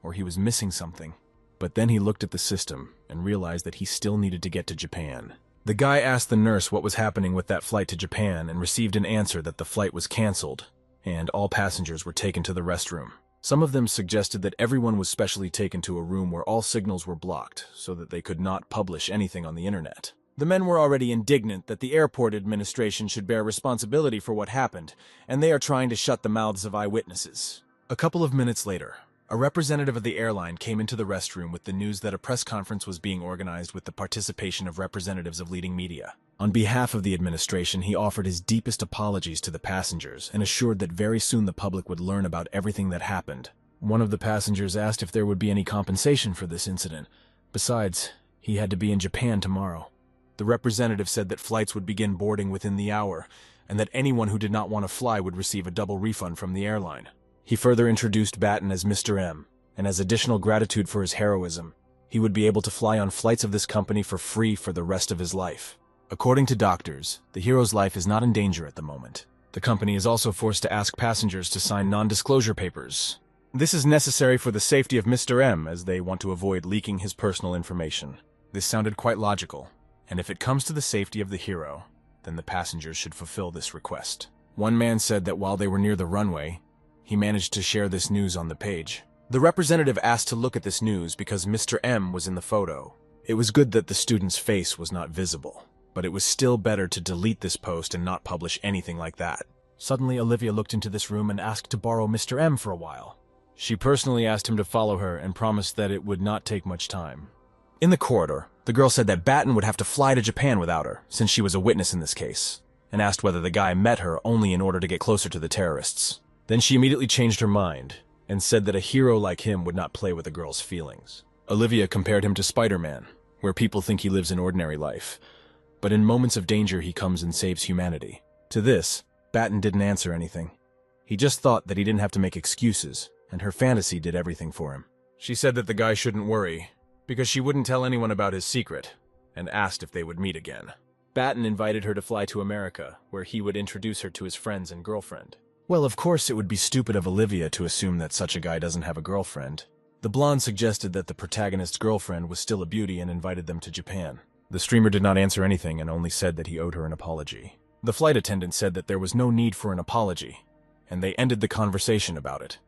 or he was missing something. But then he looked at the system and realized that he still needed to get to Japan. The guy asked the nurse what was happening with that flight to Japan and received an answer that the flight was canceled, and all passengers were taken to the restroom. Some of them suggested that everyone was specially taken to a room where all signals were blocked so that they could not publish anything on the internet. The men were already indignant that the airport administration should bear responsibility for what happened, and they are trying to shut the mouths of eyewitnesses. A couple of minutes later, a representative of the airline came into the restroom with the news that a press conference was being organized with the participation of representatives of leading media. On behalf of the administration, he offered his deepest apologies to the passengers and assured that very soon the public would learn about everything that happened. One of the passengers asked if there would be any compensation for this incident. Besides, he had to be in Japan tomorrow. The representative said that flights would begin boarding within the hour, and that anyone who did not want to fly would receive a double refund from the airline. He further introduced Batten as Mr. M, and as additional gratitude for his heroism, he would be able to fly on flights of this company for free for the rest of his life. According to doctors, the hero's life is not in danger at the moment. The company is also forced to ask passengers to sign non-disclosure papers. This is necessary for the safety of Mr. M, as they want to avoid leaking his personal information. This sounded quite logical, and if it comes to the safety of the hero, then the passengers should fulfill this request. One man said that while they were near the runway, he managed to share this news on the page. The representative asked to look at this news because Mr. M was in the photo. It was good that the student's face was not visible, but it was still better to delete this post and not publish anything like that. Suddenly, Olivia looked into this room and asked to borrow Mr. M for a while. She personally asked him to follow her and promised that it would not take much time. In the corridor, the girl said that Batten would have to fly to Japan without her, since she was a witness in this case, and asked whether the guy met her only in order to get closer to the terrorists. Then she immediately changed her mind, and said that a hero like him would not play with a girl's feelings. Olivia compared him to Spider-Man, where people think he lives an ordinary life, but in moments of danger he comes and saves humanity. To this, Batten didn't answer anything. He just thought that he didn't have to make excuses, and her fantasy did everything for him. She said that the guy shouldn't worry, because she wouldn't tell anyone about his secret, and asked if they would meet again. Batten invited her to fly to America, where he would introduce her to his friends and girlfriend. Well, of course it would be stupid of Olivia to assume that such a guy doesn't have a girlfriend. The blonde suggested that the protagonist's girlfriend was still a beauty and invited them to Japan. The streamer did not answer anything and only said that he owed her an apology. The flight attendant said that there was no need for an apology, and they ended the conversation about it.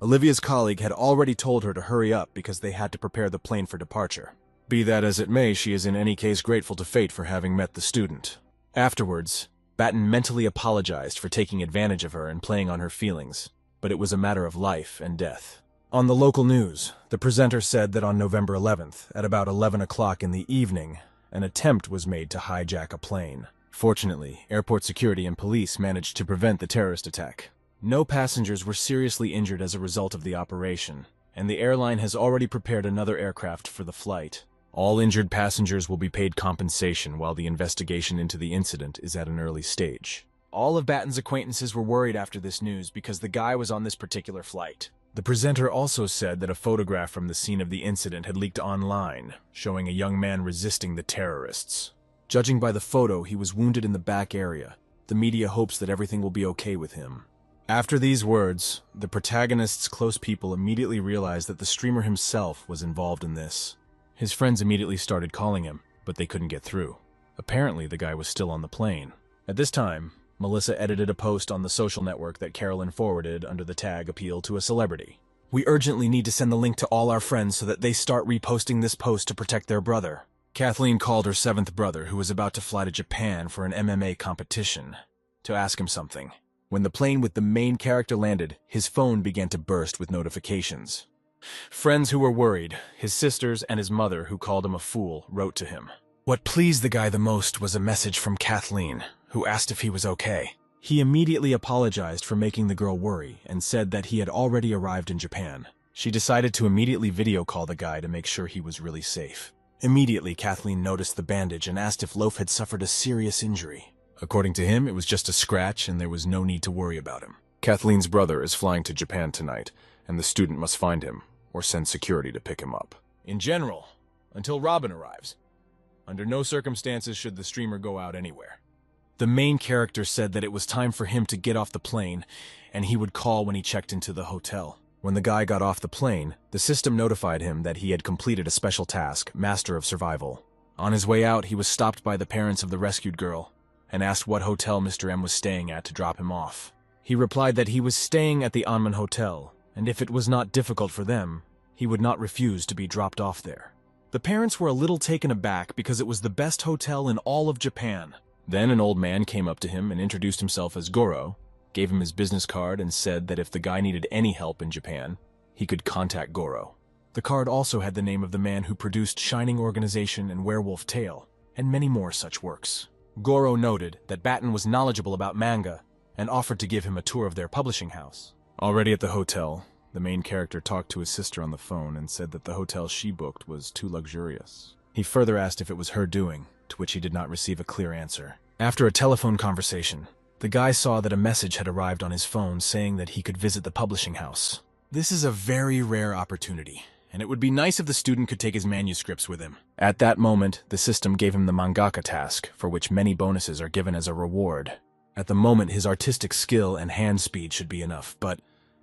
Olivia's colleague had already told her to hurry up because they had to prepare the plane for departure. Be that as it may, she is in any case grateful to fate for having met the student. Afterwards, Batten mentally apologized for taking advantage of her and playing on her feelings, but it was a matter of life and death. On the local news, the presenter said that on November 11th, at about 11 o'clock in the evening, an attempt was made to hijack a plane. Fortunately, airport security and police managed to prevent the terrorist attack. No passengers were seriously injured as a result of the operation, and the airline has already prepared another aircraft for the flight. All injured passengers will be paid compensation while the investigation into the incident is at an early stage. All of Batten's acquaintances were worried after this news because the guy was on this particular flight. The presenter also said that a photograph from the scene of the incident had leaked online, showing a young man resisting the terrorists. Judging by the photo, he was wounded in the back area. The media hopes that everything will be okay with him. After these words, the protagonist's close people immediately realized that the streamer himself was involved in this. His friends immediately started calling him, but they couldn't get through. Apparently, the guy was still on the plane. At this time, Melissa edited a post on the social network that Carolyn forwarded under the tag "Appeal to a Celebrity." "We urgently need to send the link to all our friends so that they start reposting this post to protect their brother." Kathleen called her seventh brother, who was about to fly to Japan for an MMA competition, to ask him something. When the plane with the main character landed, his phone began to burst with notifications. Friends who were worried, his sisters and his mother, who called him a fool, wrote to him. What pleased the guy the most was a message from Kathleen, who asked if he was okay. He immediately apologized for making the girl worry and said that he had already arrived in Japan. She decided to immediately video call the guy to make sure he was really safe. Immediately, Kathleen noticed the bandage and asked if Loaf had suffered a serious injury. According to him, it was just a scratch and there was no need to worry about him. Kathleen's brother is flying to Japan tonight, and the student must find him or send security to pick him up. In general, until Robin arrives, under no circumstances should the streamer go out anywhere. The main character said that it was time for him to get off the plane, and he would call when he checked into the hotel. When the guy got off the plane, the system notified him that he had completed a special task, Master of Survival. On his way out, he was stopped by the parents of the rescued girl and asked what hotel Mr. M was staying at to drop him off. He replied that he was staying at the Anman Hotel, and if it was not difficult for them, he would not refuse to be dropped off there. The parents were a little taken aback because it was the best hotel in all of Japan. Then an old man came up to him and introduced himself as Goro, gave him his business card and said that if the guy needed any help in Japan, he could contact Goro. The card also had the name of the man who produced Shining Organization and Werewolf Tale, and many more such works. Goro noted that Batten was knowledgeable about manga and offered to give him a tour of their publishing house. Already at the hotel, the main character talked to his sister on the phone and said that the hotel she booked was too luxurious. He further asked if it was her doing, to which he did not receive a clear answer. After a telephone conversation, the guy saw that a message had arrived on his phone saying that he could visit the publishing house. This is a very rare opportunity, and it would be nice if the student could take his manuscripts with him. At that moment, the system gave him the mangaka task, for which many bonuses are given as a reward. At the moment, his artistic skill and hand speed should be enough, but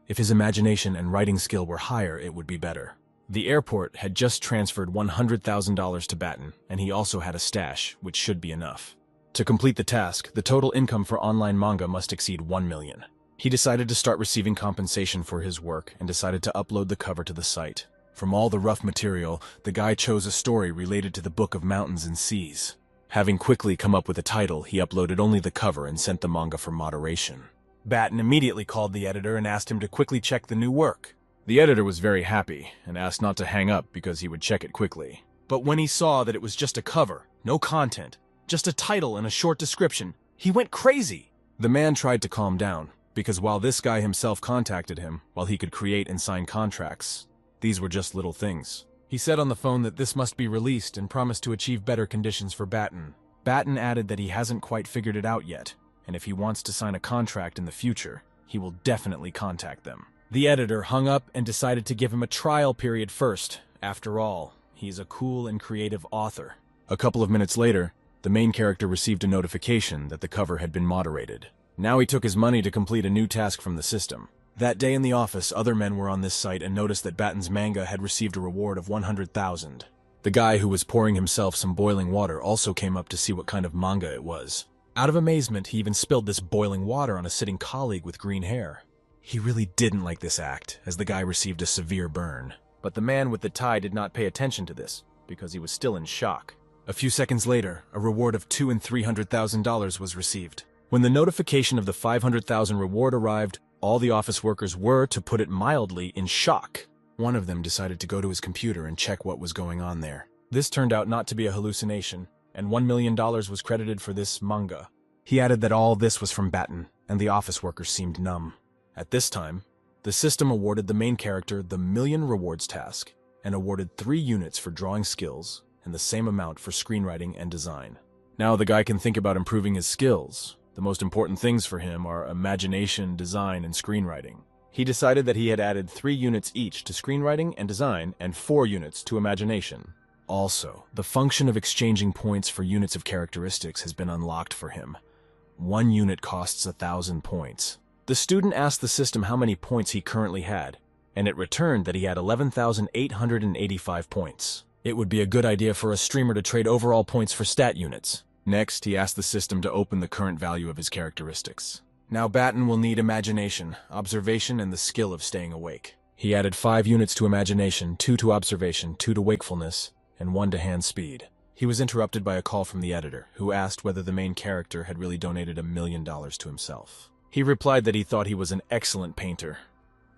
if his imagination and writing skill were higher, it would be better. The airport had just transferred $100,000 to Batten, and he also had a stash, which should be enough. To complete the task, the total income for online manga must exceed 1 million. He decided to start receiving compensation for his work and decided to upload the cover to the site. From all the rough material, the guy chose a story related to the Book of Mountains and Seas. Having quickly come up with a title, he uploaded only the cover and sent the manga for moderation. Batten immediately called the editor and asked him to quickly check the new work. The editor was very happy and asked not to hang up because he would check it quickly. But when he saw that it was just a cover, no content, just a title and a short description, he went crazy. The man tried to calm down, because while this guy himself contacted him, while he could create and sign contracts, these were just little things. He said on the phone that this must be released and promised to achieve better conditions for Batten. Batten added that he hasn't quite figured it out yet, and if he wants to sign a contract in the future, he will definitely contact them. The editor hung up and decided to give him a trial period first. After all, he's a cool and creative author. A couple of minutes later, the main character received a notification that the cover had been moderated. Now he took his money to complete a new task from the system. That day in the office, other men were on this site and noticed that Batten's manga had received a reward of 100,000. The guy who was pouring himself some boiling water also came up to see what kind of manga it was. Out of amazement, he even spilled this boiling water on a sitting colleague with green hair. He really didn't like this act, as the guy received a severe burn. But the man with the tie did not pay attention to this, because he was still in shock. A few seconds later, a reward of $200,000 and $300,000 was received. When the notification of the 500,000 reward arrived, all the office workers were, to put it mildly, in shock. One of them decided to go to his computer and check what was going on there. This turned out not to be a hallucination, and $1 million was credited for this manga. He added that all this was from Batten, and the office workers seemed numb. At this time, the system awarded the main character the Million Rewards task, and awarded 3 units for drawing skills, and the same amount for screenwriting and design. Now the guy can think about improving his skills. The most important things for him are imagination, design, and screenwriting. He decided that he had added 3 units each to screenwriting and design, and 4 units to imagination. Also, the function of exchanging points for units of characteristics has been unlocked for him. 1 unit costs 1,000 points. The student asked the system how many points he currently had, and it returned that he had 11,885 points. It would be a good idea for a streamer to trade overall points for stat units. Next, he asked the system to open the current value of his characteristics. Now Batten will need imagination, observation, and the skill of staying awake. He added 5 units to imagination, 2 to observation, 2 to wakefulness, and 1 to hand speed. He was interrupted by a call from the editor, who asked whether the main character had really donated $1 million to himself. He replied that he thought he was an excellent painter,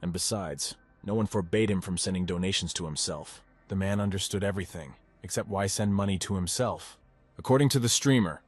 and besides, no one forbade him from sending donations to himself. The man understood everything, except why send money to himself? According to the streamer,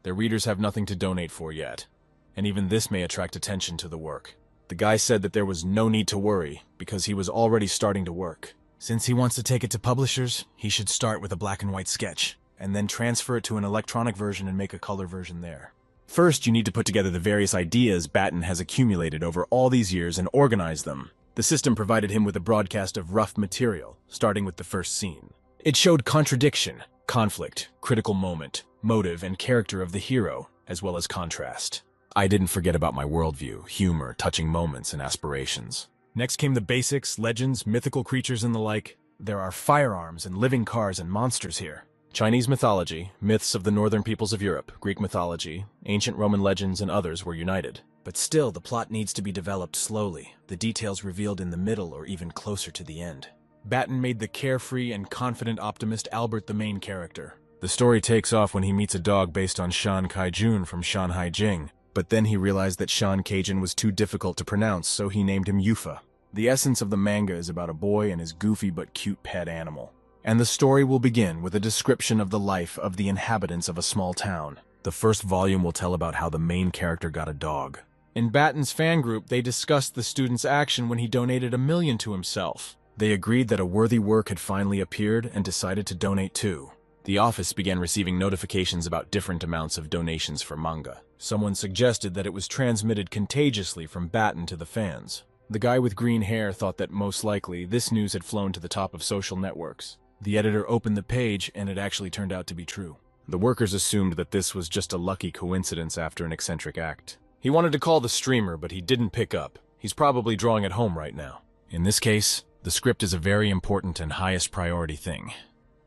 their readers have nothing to donate for yet, and even this may attract attention to the work. The guy said that there was no need to worry, because he was already starting to work. Since he wants to take it to publishers, he should start with a black and white sketch, and then transfer it to an electronic version and make a color version there. First, you need to put together the various ideas Batten has accumulated over all these years and organize them. The system provided him with a broadcast of rough material, starting with the first scene. It showed contradiction, conflict, critical moment, motive, and character of the hero, as well as contrast. I didn't forget about my worldview, humor, touching moments, and aspirations. Next came the basics, legends, mythical creatures, and the like. There are firearms and living cars and monsters here. Chinese mythology, myths of the northern peoples of Europe, Greek mythology, ancient Roman legends, and others were united. But still, the plot needs to be developed slowly, the details revealed in the middle or even closer to the end. Batten made the carefree and confident optimist Albert the main character. The story takes off when he meets a dog based on Shan Kai-jun from Shanhai Jing, but then he realized that Shan Kai-jun was too difficult to pronounce, so he named him Yufa. The essence of the manga is about a boy and his goofy but cute pet animal. And the story will begin with a description of the life of the inhabitants of a small town. The first volume will tell about how the main character got a dog. In Batten's fan group, they discussed the student's action when he donated $1 million to himself. They agreed that a worthy work had finally appeared and decided to donate too. The office began receiving notifications about different amounts of donations for manga. Someone suggested that it was transmitted contagiously from Batten to the fans. The guy with green hair thought that most likely this news had flown to the top of social networks. The editor opened the page and it actually turned out to be true. The workers assumed that this was just a lucky coincidence after an eccentric act. He wanted to call the streamer, but he didn't pick up. He's probably drawing at home right now. In this case, the script is a very important and highest priority thing.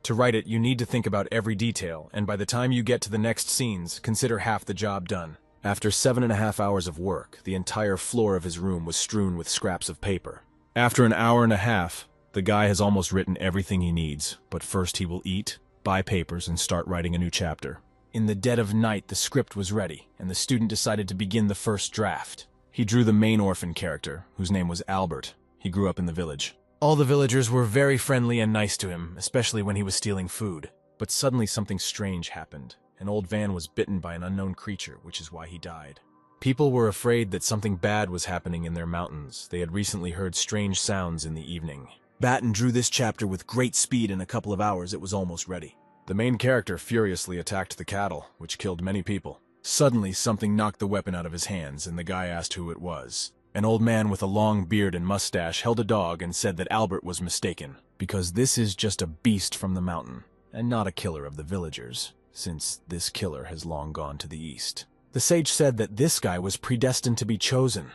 To write it, you need to think about every detail, and by the time you get to the next scenes, consider half the job done. After 7.5 hours of work, the entire floor of his room was strewn with scraps of paper. After an hour and a half, the guy has almost written everything he needs, but first he will eat, buy papers, and start writing a new chapter. In the dead of night, the script was ready, and the student decided to begin the first draft. He drew the main orphan character, whose name was Albert. He grew up in the village. All the villagers were very friendly and nice to him, especially when he was stealing food. But suddenly something strange happened. An old van was bitten by an unknown creature, which is why he died. People were afraid that something bad was happening in their mountains. They had recently heard strange sounds in the evening. Batten drew this chapter with great speed. In a couple of hours, it was almost ready. The main character furiously attacked the cattle, which killed many people. Suddenly, something knocked the weapon out of his hands, and the guy asked who it was. An old man with a long beard and mustache held a dog and said that Albert was mistaken, because this is just a beast from the mountain, and not a killer of the villagers, since this killer has long gone to the east. The sage said that this guy was predestined to be chosen,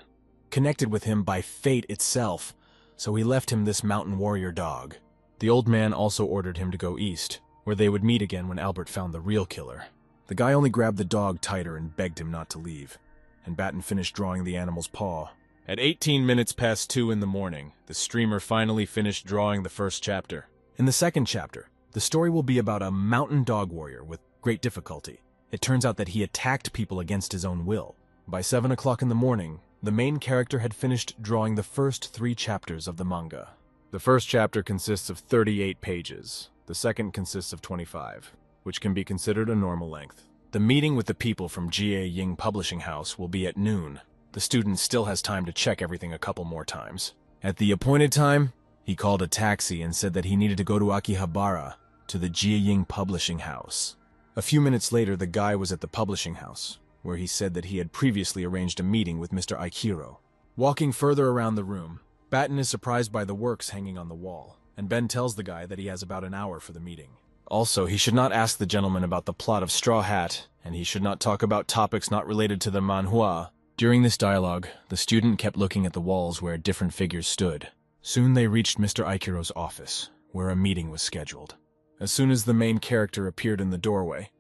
connected with him by fate itself, so he left him this mountain warrior dog. The old man also ordered him to go east, where they would meet again when Albert found the real killer. The guy only grabbed the dog tighter and begged him not to leave, and Batten finished drawing the animal's paw. At 18 minutes past 2 in the morning, the streamer finally finished drawing the first chapter. In the second chapter, the story will be about a mountain dog warrior with great difficulty. It turns out that he attacked people against his own will. By 7 o'clock in the morning, the main character had finished drawing the first 3 chapters of the manga. The first chapter consists of 38 pages. The second consists of 25, which can be considered a normal length. The meeting with the people from Jie Ying Publishing House will be at noon. The student still has time to check everything a couple more times. At the appointed time, he called a taxi and said that he needed to go to Akihabara, to the Jie Ying Publishing House. A few minutes later, the guy was at the publishing house, where he said that he had previously arranged a meeting with Mr. Aikiro. Walking further around the room, Batten is surprised by the works hanging on the wall, and Ben tells the guy that he has about an hour for the meeting. Also, he should not ask the gentleman about the plot of Straw Hat, and he should not talk about topics not related to the manhwa. During this dialogue, the student kept looking at the walls where different figures stood. Soon they reached Mr. Aikiro's office, where a meeting was scheduled. As soon as the main character appeared in the doorway,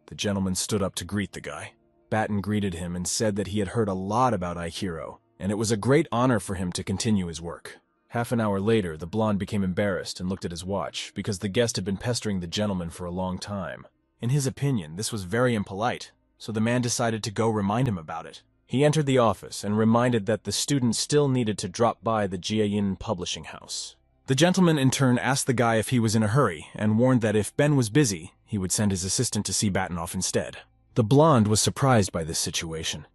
the gentleman stood up to greet the guy. Batten greeted him and said that he had heard a lot about Aikiro, and it was a great honor for him to continue his work. Half an hour later, the blonde became embarrassed and looked at his watch, because the guest had been pestering the gentleman for a long time. In his opinion, this was very impolite, so the man decided to go remind him about it. He entered the office and reminded that the student still needed to drop by the Jiayin Publishing House. The gentleman in turn asked the guy if he was in a hurry and warned that if Ben was busy, he would send his assistant to see Batten off instead. The blonde was surprised by this situation,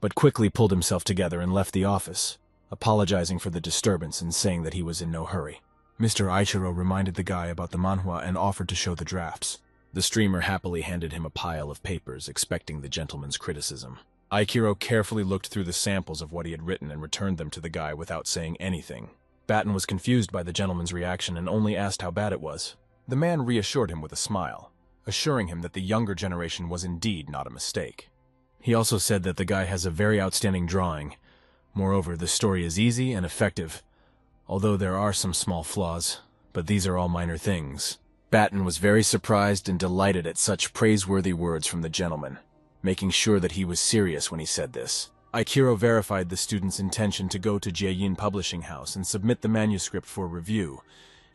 but quickly pulled himself together and left the office, apologizing for the disturbance and saying that he was in no hurry. Mr. Aichiro reminded the guy about the manhwa and offered to show the drafts. The streamer happily handed him a pile of papers, expecting the gentleman's criticism. Aikiro carefully looked through the samples of what he had written and returned them to the guy without saying anything. Batten was confused by the gentleman's reaction and only asked how bad it was. The man reassured him with a smile, assuring him that the younger generation was indeed not a mistake. He also said that the guy has a very outstanding drawing. Moreover, the story is easy and effective, although there are some small flaws, but these are all minor things. Batten was very surprised and delighted at such praiseworthy words from the gentleman, making sure that he was serious when he said this. Aikiro verified the student's intention to go to Jiayin Publishing House and submit the manuscript for review,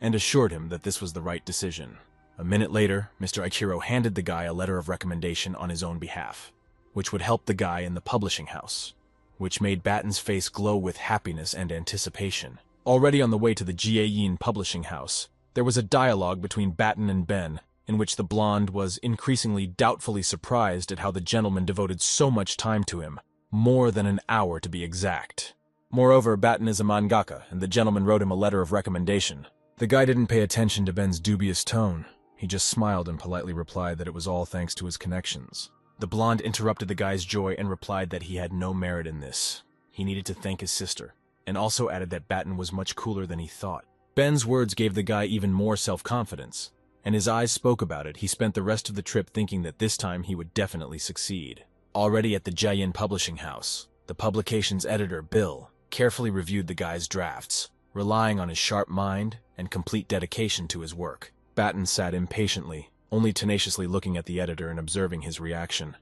and assured him that this was the right decision. A minute later, Mr. Ikiro handed the guy a letter of recommendation on his own behalf, which would help the guy in the publishing house, which made Batten's face glow with happiness and anticipation. Already on the way to the Jiayin publishing house, there was a dialogue between Batten and Ben, in which the blonde was increasingly doubtfully surprised at how the gentleman devoted so much time to him, more than an hour to be exact. Moreover, Batten is a mangaka, and the gentleman wrote him a letter of recommendation. The guy didn't pay attention to Ben's dubious tone. He just smiled and politely replied that it was all thanks to his connections. The blonde interrupted the guy's joy and replied that he had no merit in this. He needed to thank his sister, and also added that Batten was much cooler than he thought. Ben's words gave the guy even more self-confidence, and his eyes spoke about it. He spent the rest of the trip thinking that this time he would definitely succeed. Already at the Jiayin publishing house, the publication's editor, Bill, carefully reviewed the guy's drafts, relying on his sharp mind and complete dedication to his work. Batten sat impatiently, only tenaciously looking at the editor and observing his reaction.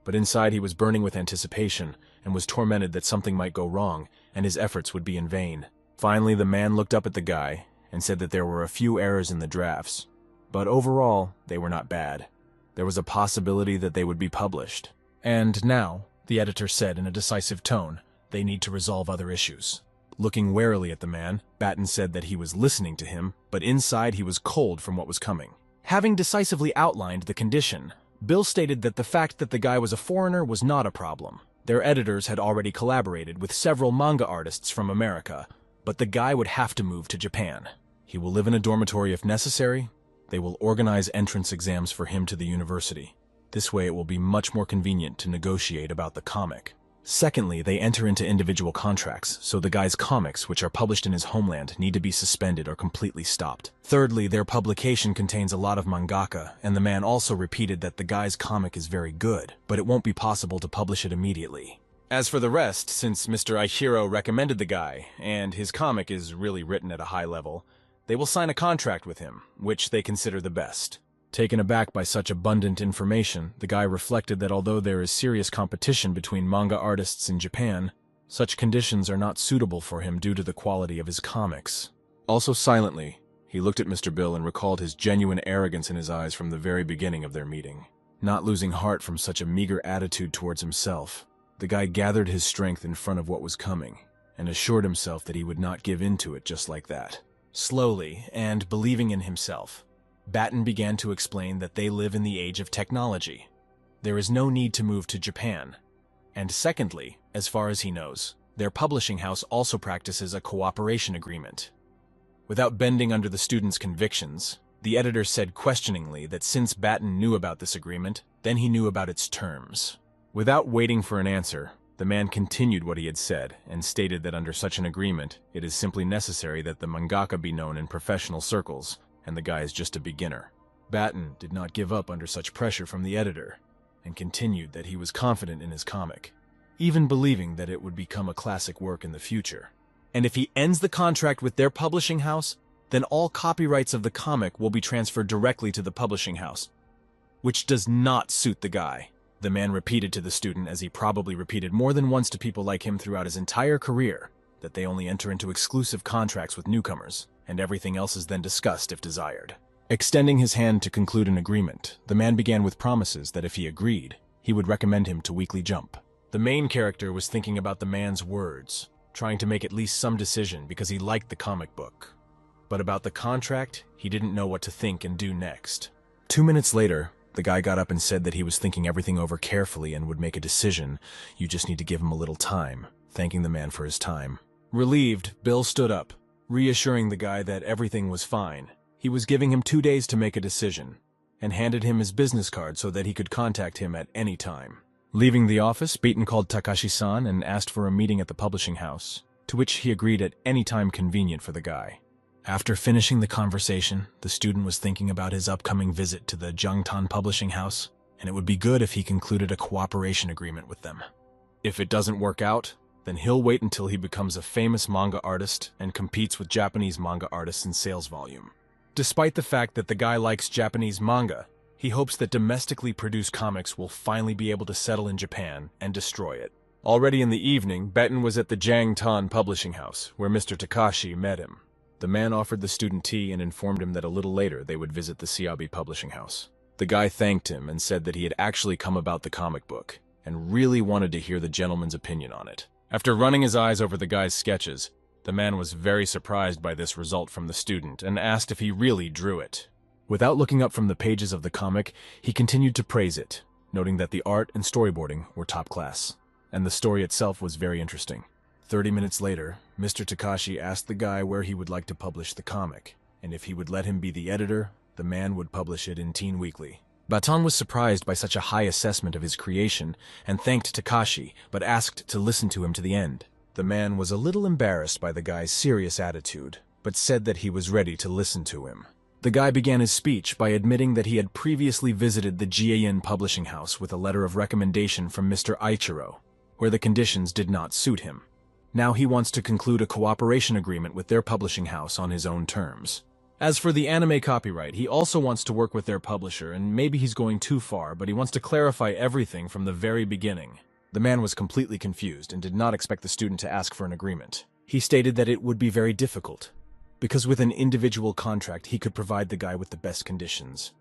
But inside he was burning with anticipation and was tormented that something might go wrong and his efforts would be in vain. Finally, the man looked up at the guy and said that there were a few errors in the drafts, but overall, they were not bad. There was a possibility that they would be published. And now, the editor said in a decisive tone, they need to resolve other issues. Looking warily at the man, Batten said that he was listening to him, but inside he was cold from what was coming. Having decisively outlined the condition, Bill stated that the fact that the guy was a foreigner was not a problem. Their editors had already collaborated with several manga artists from America, but the guy would have to move to Japan. He will live in a dormitory if necessary. They will organize entrance exams for him to the university. This way it will be much more convenient to negotiate about the comic. Secondly, they enter into individual contracts, so the guy's comics, which are published in his homeland, need to be suspended or completely stopped. Thirdly, their publication contains a lot of mangaka, and the man also repeated that the guy's comic is very good, but it won't be possible to publish it immediately. As for the rest, since Mr. Ikiro recommended the guy, and his comic is really written at a high level, they will sign a contract with him, which they consider the best. Taken aback by such abundant information, the guy reflected that although there is serious competition between manga artists in Japan, such conditions are not suitable for him due to the quality of his comics. Also silently, he looked at Mr. Bill and recalled his genuine arrogance in his eyes from the very beginning of their meeting. Not losing heart from such a meager attitude towards himself, the guy gathered his strength in front of what was coming, and assured himself that he would not give in to it just like that. Slowly, and believing in himself, Batten began to explain that they live in the age of technology. There is no need to move to Japan. And secondly, as far as he knows, their publishing house also practices a cooperation agreement. Without bending under the student's convictions, the editor said questioningly that since Batten knew about this agreement, then he knew about its terms. Without waiting for an answer, the man continued what he had said and stated that under such an agreement, it is simply necessary that the mangaka be known in professional circles, and the guy is just a beginner. Batten did not give up under such pressure from the editor, and continued that he was confident in his comic, even believing that it would become a classic work in the future. And if he ends the contract with their publishing house, then all copyrights of the comic will be transferred directly to the publishing house, which does not suit the guy. The man repeated to the student, as he probably repeated more than once to people like him throughout his entire career, that they only enter into exclusive contracts with newcomers, and everything else is then discussed if desired. Extending his hand to conclude an agreement, the man began with promises that if he agreed, he would recommend him to Weekly Jump. The main character was thinking about the man's words, trying to make at least some decision because he liked the comic book. But about the contract, he didn't know what to think and do next. 2 minutes later, the guy got up and said that he was thinking everything over carefully and would make a decision. You just need to give him a little time, thanking the man for his time. Relieved, Bill stood up, reassuring the guy that everything was fine. He was giving him 2 days to make a decision, and handed him his business card so that he could contact him at any time. Leaving the office, Beaton called Takashi-san and asked for a meeting at the publishing house, to which he agreed at any time convenient for the guy. After finishing the conversation, the student was thinking about his upcoming visit to the Jungtan publishing house, and it would be good if he concluded a cooperation agreement with them. If it doesn't work out, then he'll wait until he becomes a famous manga artist and competes with Japanese manga artists in sales volume. Despite the fact that the guy likes Japanese manga, he hopes that domestically produced comics will finally be able to settle in Japan and destroy it. Already in the evening, Batten was at the Jangtan publishing house, where Mr. Takashi met him. The man offered the student tea and informed him that a little later they would visit the Siabi publishing house. The guy thanked him and said that he had actually come about the comic book and really wanted to hear the gentleman's opinion on it. After running his eyes over the guy's sketches, the man was very surprised by this result from the student and asked if he really drew it. Without looking up from the pages of the comic, he continued to praise it, noting that the art and storyboarding were top class, and the story itself was very interesting. 30 minutes later, Mr. Takashi asked the guy where he would like to publish the comic, and if he would let him be the editor, the man would publish it in Teen Weekly. Baton was surprised by such a high assessment of his creation and thanked Takashi, but asked to listen to him to the end. The man was a little embarrassed by the guy's serious attitude, but said that he was ready to listen to him. The guy began his speech by admitting that he had previously visited the Jiayin publishing house with a letter of recommendation from Mr. Ichiro, where the conditions did not suit him. Now he wants to conclude a cooperation agreement with their publishing house on his own terms. As for the anime copyright, he also wants to work with their publisher, and maybe he's going too far, but he wants to clarify everything from the very beginning. The man was completely confused and did not expect the student to ask for an agreement. He stated that it would be very difficult, because with an individual contract he could provide the guy with the best conditions.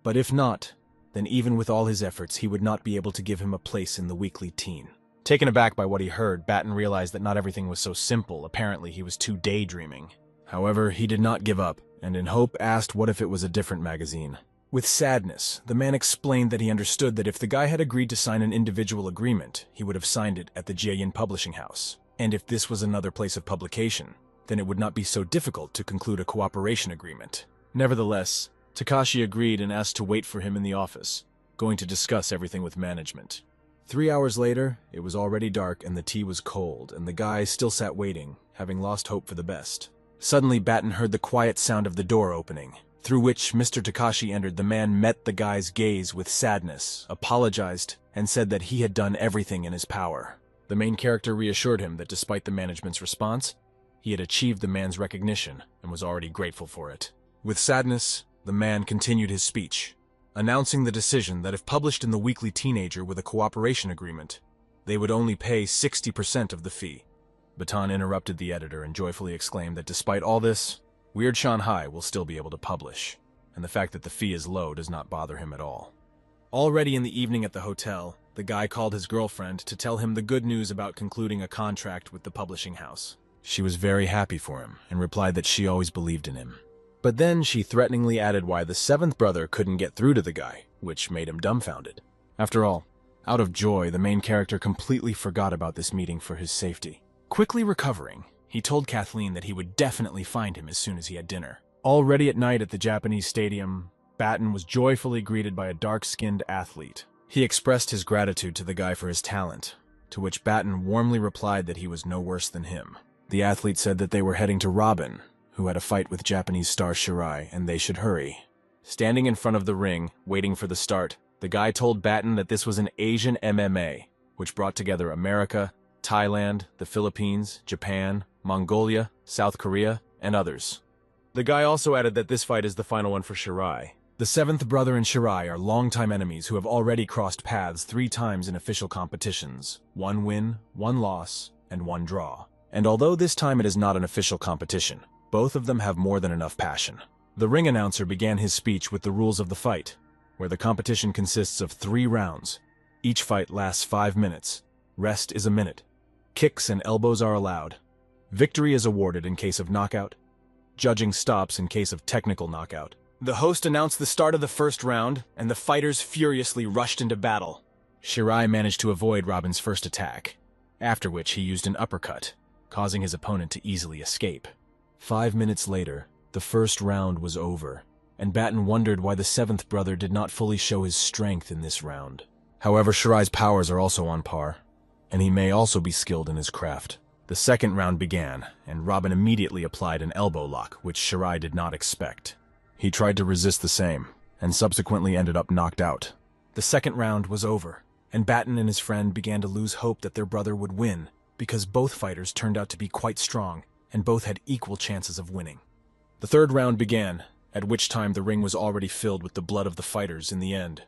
But if not, then even with all his efforts he would not be able to give him a place in the weekly teen. Taken aback by what he heard, Batten realized that not everything was so simple. Apparently he was too daydreaming. However, he did not give up, and in hope asked what if it was a different magazine. With sadness, the man explained that he understood that if the guy had agreed to sign an individual agreement, he would have signed it at the Jiayin publishing house. And if this was another place of publication, then it would not be so difficult to conclude a cooperation agreement. Nevertheless, Takashi agreed and asked to wait for him in the office, going to discuss everything with management. 3 hours later, it was already dark and the tea was cold, and the guy still sat waiting, having lost hope for the best. Suddenly, Batten heard the quiet sound of the door opening, through which Mr. Takashi entered. The man met the guy's gaze with sadness, apologized, and said that he had done everything in his power. The main character reassured him that despite the management's response, he had achieved the man's recognition and was already grateful for it. With sadness, the man continued his speech, announcing the decision that if published in the Weekly Teenager with a cooperation agreement, they would only pay 60% of the fee. Baton interrupted the editor and joyfully exclaimed that despite all this, Weird Shanghai will still be able to publish, and the fact that the fee is low does not bother him at all. Already in the evening at the hotel, the guy called his girlfriend to tell him the good news about concluding a contract with the publishing house. She was very happy for him and replied that she always believed in him. But then she threateningly added why the seventh brother couldn't get through to the guy, which made him dumbfounded. After all, out of joy, the main character completely forgot about this meeting for his safety. Quickly recovering, he told Kathleen that he would definitely find him as soon as he had dinner. Already at night at the Japanese stadium, Batten was joyfully greeted by a dark-skinned athlete. He expressed his gratitude to the guy for his talent, to which Batten warmly replied that he was no worse than him. The athlete said that they were heading to Robin, who had a fight with Japanese star Shirai, and they should hurry. Standing in front of the ring, waiting for the start, the guy told Batten that this was an Asian MMA, which brought together America, Thailand, the Philippines, Japan, Mongolia, South Korea, and others. The guy also added that this fight is the final one for Shirai. The seventh brother and Shirai are longtime enemies who have already crossed paths 3 times in official competitions. 1 win, 1 loss, and 1 draw. And although this time it is not an official competition, both of them have more than enough passion. The ring announcer began his speech with the rules of the fight, where the competition consists of 3 rounds. Each fight lasts 5 minutes. Rest is a minute. Kicks and elbows are allowed. Victory is awarded in case of knockout. Judging stops in case of technical knockout. The host announced the start of the first round, and the fighters furiously rushed into battle. Shirai managed to avoid Robin's first attack, after which he used an uppercut, causing his opponent to easily escape. 5 minutes later, the first round was over, and Batten wondered why the seventh brother did not fully show his strength in this round. However, Shirai's powers are also on par, and he may also be skilled in his craft. The second round began, and Robin immediately applied an elbow lock, which Shirai did not expect. He tried to resist the same, and subsequently ended up knocked out. The second round was over, and Batten and his friend began to lose hope that their brother would win, because both fighters turned out to be quite strong, and both had equal chances of winning. The third round began, at which time the ring was already filled with the blood of the fighters in the end.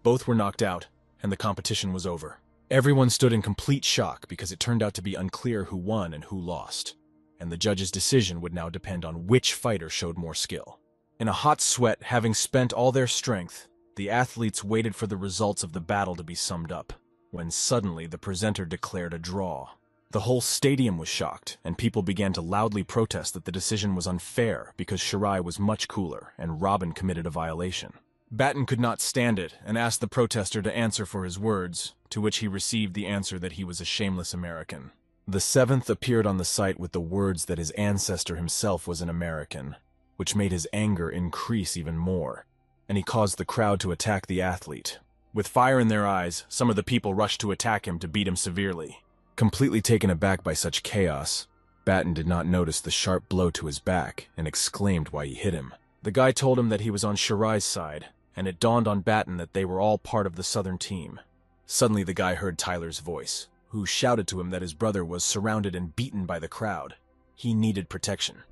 Both were knocked out, and the competition was over. Everyone stood in complete shock because it turned out to be unclear who won and who lost. and the judge's decision would now depend on which fighter showed more skill. In a hot sweat, having spent all their strength, the athletes waited for the results of the battle to be summed up, when suddenly the presenter declared a draw. The whole stadium was shocked, and people began to loudly protest that the decision was unfair because Shirai was much cooler and Robin committed a violation. Batten could not stand it and asked the protester to answer for his words, to which he received the answer that he was a shameless American. The seventh appeared on the site with the words that his ancestor himself was an American, which made his anger increase even more, and he caused the crowd to attack the athlete. With fire in their eyes, some of the people rushed to attack him to beat him severely. Completely taken aback by such chaos, Batten did not notice the sharp blow to his back and exclaimed why he hit him. The guy told him that he was on Shirai's side, and it dawned on Batten that they were all part of the southern team. Suddenly the guy heard Tyler's voice, who shouted to him that his brother was surrounded and beaten by the crowd. He needed protection,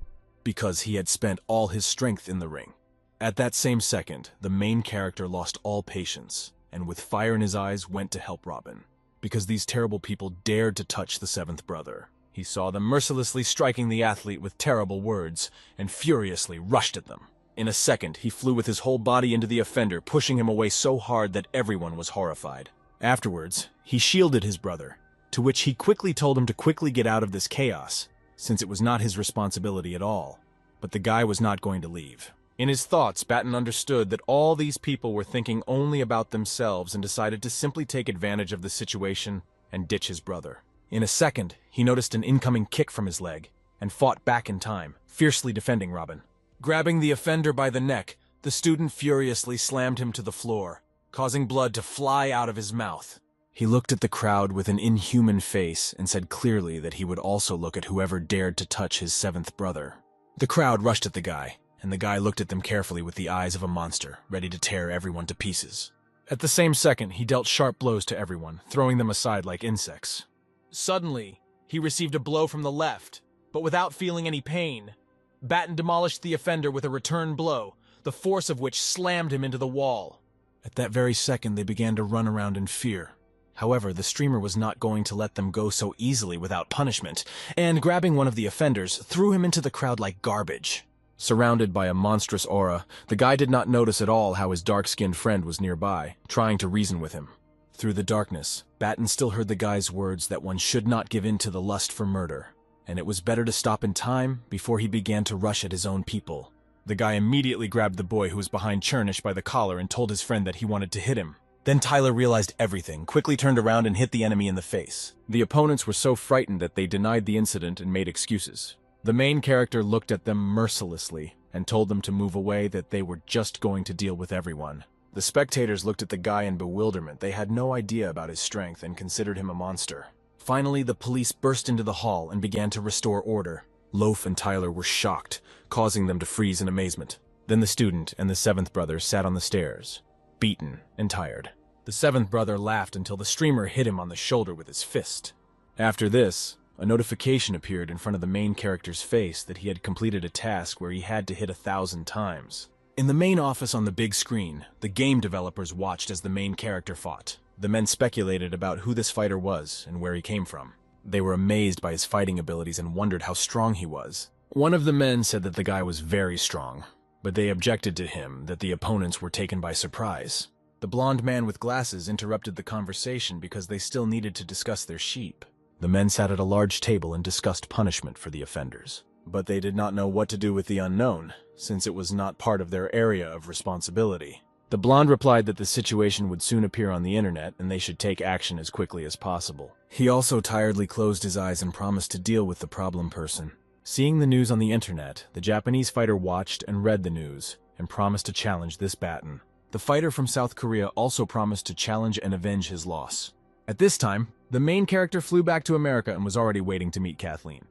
because he had spent all his strength in the ring. At that same second, the main character lost all patience, and with fire in his eyes went to help Robin, because these terrible people dared to touch the seventh brother. He saw them mercilessly striking the athlete with terrible words, and furiously rushed at them. In a second, he flew with his whole body into the offender, pushing him away so hard that everyone was horrified. Afterwards, he shielded his brother, to which he quickly told him to quickly get out of this chaos, since it was not his responsibility at all. But the guy was not going to leave. In his thoughts, Batten understood that all these people were thinking only about themselves and decided to simply take advantage of the situation and ditch his brother. In a second, he noticed an incoming kick from his leg and fought back in time, fiercely defending Robin. Grabbing the offender by the neck, the student furiously slammed him to the floor, causing blood to fly out of his mouth. He looked at the crowd with an inhuman face and said clearly that he would also look at whoever dared to touch his seventh brother. The crowd rushed at the guy, and the guy looked at them carefully with the eyes of a monster, ready to tear everyone to pieces. At the same second, he dealt sharp blows to everyone, throwing them aside like insects. Suddenly, he received a blow from the left, but without feeling any pain. Batten demolished the offender with a return blow, the force of which slammed him into the wall. At that very second, they began to run around in fear. However, the streamer was not going to let them go so easily without punishment, and grabbing one of the offenders, threw him into the crowd like garbage. Surrounded by a monstrous aura, the guy did not notice at all how his dark-skinned friend was nearby, trying to reason with him. Through the darkness, Batten still heard the guy's words that one should not give in to the lust for murder, and it was better to stop in time before he began to rush at his own people. The guy immediately grabbed the boy who was behind Chernish by the collar and told his friend that he wanted to hit him. Then Tyler realized everything, quickly turned around and hit the enemy in the face. The opponents were so frightened that they denied the incident and made excuses. The main character looked at them mercilessly and told them to move away, that they were just going to deal with everyone. The spectators looked at the guy in bewilderment. They had no idea about his strength and considered him a monster. Finally, the police burst into the hall and began to restore order. Loaf and Tyler were shocked, causing them to freeze in amazement. Then the student and the seventh brother sat on the stairs, beaten and tired. The seventh brother laughed until the streamer hit him on the shoulder with his fist. After this, a notification appeared in front of the main character's face that he had completed a task where he had to hit 1,000 times. In the main office on the big screen, the game developers watched as the main character fought. The men speculated about who this fighter was and where he came from. They were amazed by his fighting abilities and wondered how strong he was. One of the men said that the guy was very strong, but they objected to him that the opponents were taken by surprise. The blonde man with glasses interrupted the conversation because they still needed to discuss their sheep. The men sat at a large table and discussed punishment for the offenders. But they did not know what to do with the unknown, since it was not part of their area of responsibility. The blonde replied that the situation would soon appear on the internet and they should take action as quickly as possible. He also tiredly closed his eyes and promised to deal with the problem person. Seeing the news on the internet, the Japanese fighter watched and read the news and promised to challenge this Batten. The fighter from South Korea also promised to challenge and avenge his loss. At this time, the main character flew back to America and was already waiting to meet Kathleen.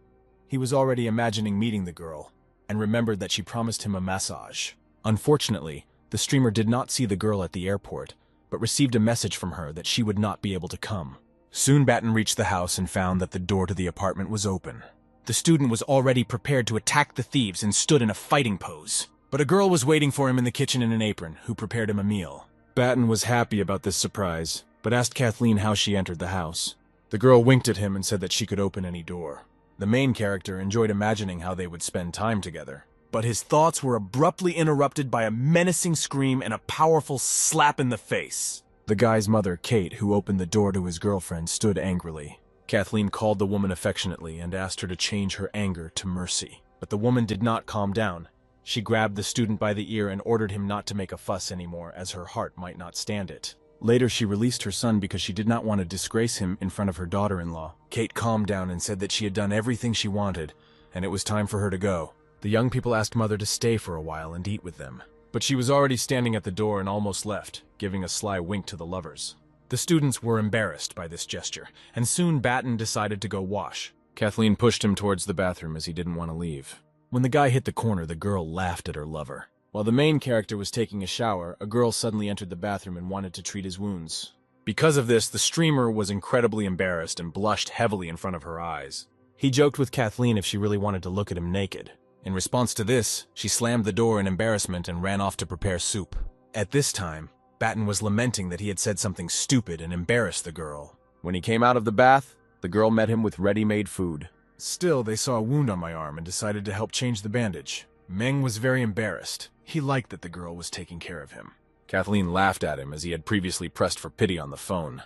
He was already imagining meeting the girl, and remembered that she promised him a massage. Unfortunately, the streamer did not see the girl at the airport, but received a message from her that she would not be able to come. Soon Batten reached the house and found that the door to the apartment was open. The student was already prepared to attack the thieves and stood in a fighting pose. But a girl was waiting for him in the kitchen in an apron, who prepared him a meal. Batten was happy about this surprise, but asked Kathleen how she entered the house. The girl winked at him and said that she could open any door. The main character enjoyed imagining how they would spend time together. But his thoughts were abruptly interrupted by a menacing scream and a powerful slap in the face. The guy's mother, Kate, who opened the door to his girlfriend, stood angrily. Kathleen called the woman affectionately and asked her to change her anger to mercy. But the woman did not calm down. She grabbed the student by the ear and ordered him not to make a fuss anymore, as her heart might not stand it. Later, she released her son because she did not want to disgrace him in front of her daughter-in-law. Kate calmed down and said that she had done everything she wanted, and it was time for her to go. The young people asked Mother to stay for a while and eat with them. But she was already standing at the door and almost left, giving a sly wink to the lovers. The students were embarrassed by this gesture, and soon Batten decided to go wash. Kathleen pushed him towards the bathroom as he didn't want to leave. When the guy hit the corner, the girl laughed at her lover. While the main character was taking a shower, a girl suddenly entered the bathroom and wanted to treat his wounds. Because of this, the streamer was incredibly embarrassed and blushed heavily in front of her eyes. He joked with Kathleen if she really wanted to look at him naked. In response to this, she slammed the door in embarrassment and ran off to prepare soup. At this time, Batten was lamenting that he had said something stupid and embarrassed the girl. When he came out of the bath, the girl met him with ready-made food. Still, they saw a wound on my arm and decided to help change the bandage. Meng was very embarrassed. He liked that the girl was taking care of him. Kathleen laughed at him as he had previously pressed for pity on the phone.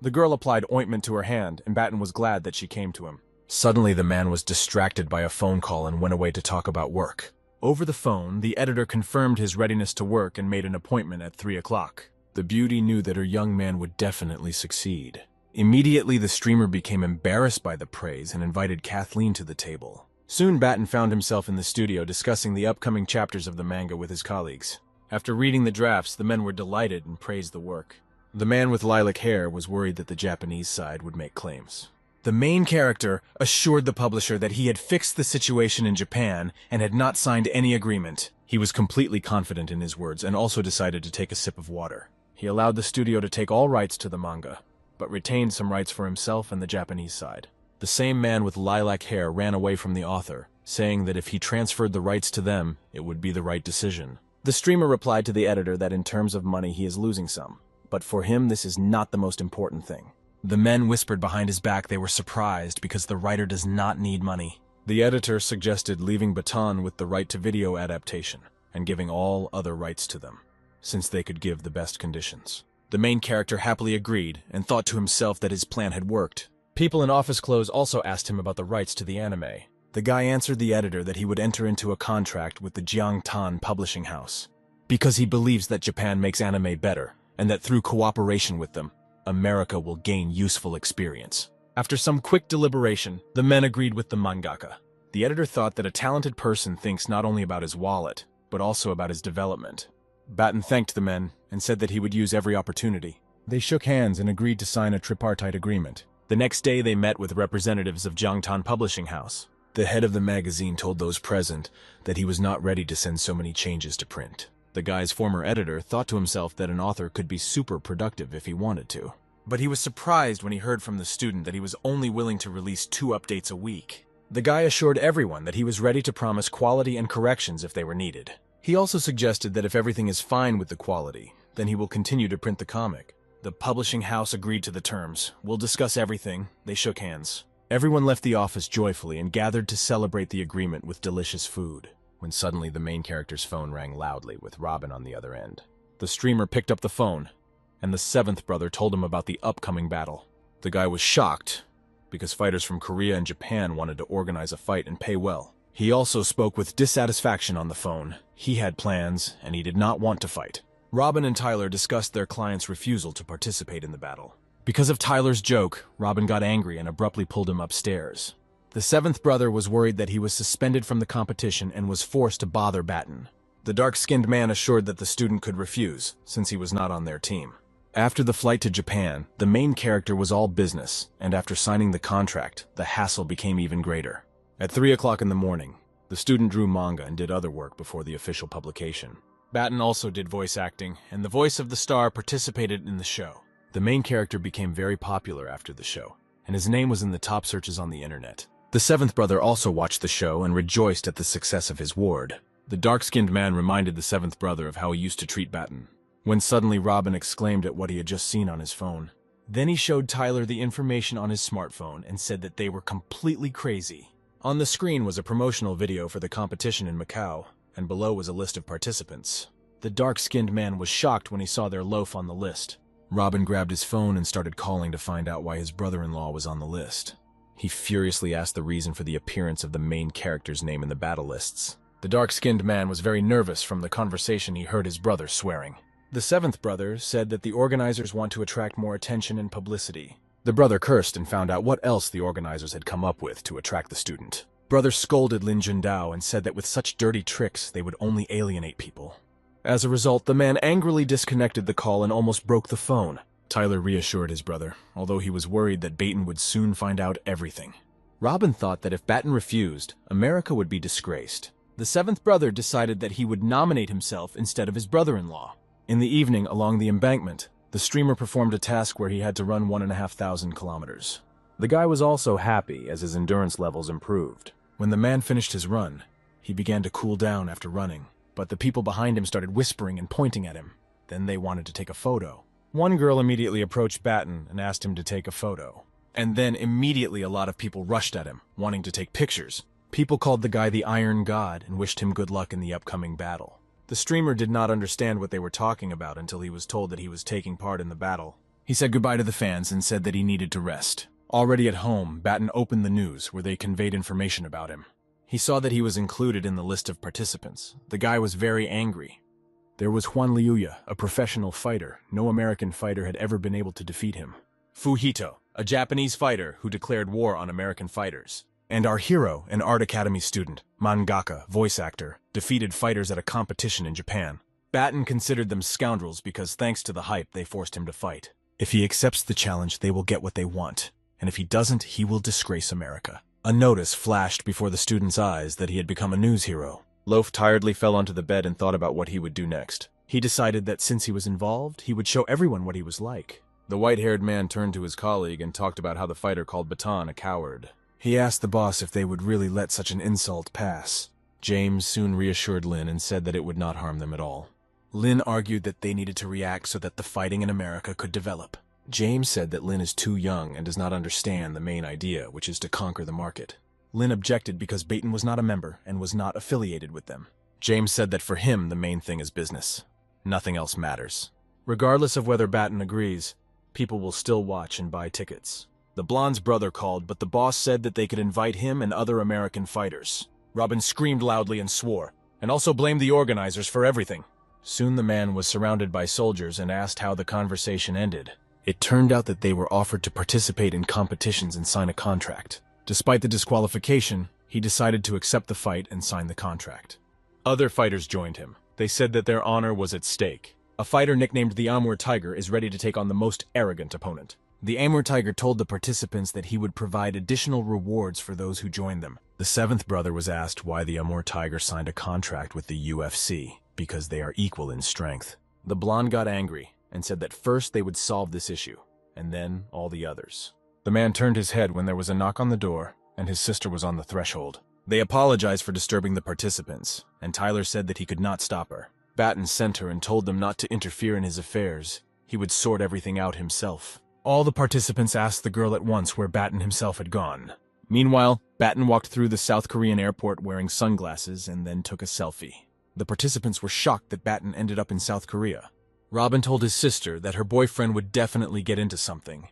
The girl applied ointment to her hand, and Batten was glad that she came to him. Suddenly, the man was distracted by a phone call and went away to talk about work. Over the phone, the editor confirmed his readiness to work and made an appointment at 3 o'clock. The beauty knew that her young man would definitely succeed. Immediately, the streamer became embarrassed by the praise and invited Kathleen to the table. Soon, Batten found himself in the studio discussing the upcoming chapters of the manga with his colleagues. After reading the drafts, the men were delighted and praised the work. The man with lilac hair was worried that the Japanese side would make claims. The main character assured the publisher that he had fixed the situation in Japan and had not signed any agreement. He was completely confident in his words and also decided to take a sip of water. He allowed the studio to take all rights to the manga, but retained some rights for himself and the Japanese side. The same man with lilac hair ran away from the author, saying that if he transferred the rights to them, it would be the right decision. The streamer replied to the editor that in terms of money he is losing some, but for him this is not the most important thing. The men whispered behind his back they were surprised because the writer does not need money. The editor suggested leaving Baton with the right to video adaptation and giving all other rights to them, since they could give the best conditions. The main character happily agreed and thought to himself that his plan had worked. People in office clothes also asked him about the rights to the anime. The guy answered the editor that he would enter into a contract with the Jiangtan publishing house, because he believes that Japan makes anime better, and that through cooperation with them, America will gain useful experience. After some quick deliberation, the men agreed with the mangaka. The editor thought that a talented person thinks not only about his wallet, but also about his development. Batten thanked the men and said that he would use every opportunity. They shook hands and agreed to sign a tripartite agreement. The next day they met with representatives of Jiangtan Publishing House. The head of the magazine told those present that he was not ready to send so many changes to print. The guy's former editor thought to himself that an author could be super productive if he wanted to. But he was surprised when he heard from the student that he was only willing to release 2 updates a week. The guy assured everyone that he was ready to promise quality and corrections if they were needed. He also suggested that if everything is fine with the quality, then he will continue to print the comic. The publishing house agreed to the terms. We'll discuss everything. They shook hands. Everyone left the office joyfully and gathered to celebrate the agreement with delicious food, when suddenly the main character's phone rang loudly with Robin on the other end. The streamer picked up the phone, and the 7th brother told him about the upcoming battle. The guy was shocked, because fighters from Korea and Japan wanted to organize a fight and pay well. He also spoke with dissatisfaction on the phone. He had plans, and he did not want to fight. Robin and Tyler discussed their client's refusal to participate in the battle. Because of Tyler's joke, Robin got angry and abruptly pulled him upstairs. The 7th brother was worried that he was suspended from the competition and was forced to bother Batten. The dark-skinned man assured that the student could refuse, since he was not on their team. After the flight to Japan, the main character was all business, and after signing the contract, the hassle became even greater. At 3 o'clock in the morning, the student drew manga and did other work before the official publication. Batten also did voice acting, and the voice of the star participated in the show. The main character became very popular after the show, and his name was in the top searches on the internet. The 7th brother also watched the show and rejoiced at the success of his ward. The dark-skinned man reminded the 7th brother of how he used to treat Batten, when suddenly Robin exclaimed at what he had just seen on his phone. Then he showed Tyler the information on his smartphone and said that they were completely crazy. On the screen was a promotional video for the competition in Macau, and below was a list of participants. The dark-skinned man was shocked when he saw their loaf on the list. Robin grabbed his phone and started calling to find out why his brother-in-law was on the list. He furiously asked the reason for the appearance of the main character's name in the battle lists. The dark-skinned man was very nervous from the conversation he heard his brother swearing. The seventh brother said that the organizers want to attract more attention and publicity. The brother cursed and found out what else the organizers had come up with to attract the student. Brother scolded Lin Jundao and said that with such dirty tricks, they would only alienate people. As a result, the man angrily disconnected the call and almost broke the phone. Tyler reassured his brother, although he was worried that Baton would soon find out everything. Robin thought that if Baton refused, America would be disgraced. The seventh brother decided that he would nominate himself instead of his brother-in-law. In the evening, along the embankment, the streamer performed a task where he had to run 1,500 kilometers. The guy was also happy as his endurance levels improved. When the man finished his run, he began to cool down after running, but the people behind him started whispering and pointing at him. Then they wanted to take a photo. One girl immediately approached Baton and asked him to take a photo. And then immediately a lot of people rushed at him, wanting to take pictures. People called the guy the Iron God and wished him good luck in the upcoming battle. The streamer did not understand what they were talking about until he was told that he was taking part in the battle. He said goodbye to the fans and said that he needed to rest. Already at home, Baton opened the news where they conveyed information about him. He saw that he was included in the list of participants. The guy was very angry. There was Juan Liuya, a professional fighter. No American fighter had ever been able to defeat him. Fujito, a Japanese fighter who declared war on American fighters. And our hero, an art academy student, mangaka, voice actor, defeated fighters at a competition in Japan. Baton considered them scoundrels because thanks to the hype, they forced him to fight. If he accepts the challenge, they will get what they want. And if he doesn't, he will disgrace America. A notice flashed before the student's eyes that he had become a news hero. Loaf tiredly fell onto the bed and thought about what he would do next. He decided that since he was involved, he would show everyone what he was like. The white-haired man turned to his colleague and talked about how the fighter called Baton a coward. He asked the boss if they would really let such an insult pass. James soon reassured Lin and said that it would not harm them at all. Lin argued that they needed to react so that the fighting in America could develop. James said that Lin is too young and does not understand the main idea, which is to conquer the market. Lin objected because Baton was not a member and was not affiliated with them. James said that for him, the main thing is business. Nothing else matters. Regardless of whether Baton agrees, people will still watch and buy tickets. The blonde's brother called, but the boss said that they could invite him and other American fighters. Robin screamed loudly and swore, and also blamed the organizers for everything. Soon the man was surrounded by soldiers and asked how the conversation ended. It turned out that they were offered to participate in competitions and sign a contract. Despite the disqualification, he decided to accept the fight and sign the contract. Other fighters joined him. They said that their honor was at stake. A fighter nicknamed the Amur Tiger is ready to take on the most arrogant opponent. The Amur Tiger told the participants that he would provide additional rewards for those who joined them. The seventh brother was asked why the Amur Tiger signed a contract with the UFC, because they are equal in strength. The blonde got angry and said that first they would solve this issue, and then all the others. The man turned his head when there was a knock on the door, and his sister was on the threshold. They apologized for disturbing the participants, and Tyler said that he could not stop her. Baton sent her and told them not to interfere in his affairs. He would sort everything out himself. All the participants asked the girl at once where Baton himself had gone. Meanwhile, Baton walked through the South Korean airport wearing sunglasses and then took a selfie. The participants were shocked that Baton ended up in South Korea. Robin told his sister that her boyfriend would definitely get into something,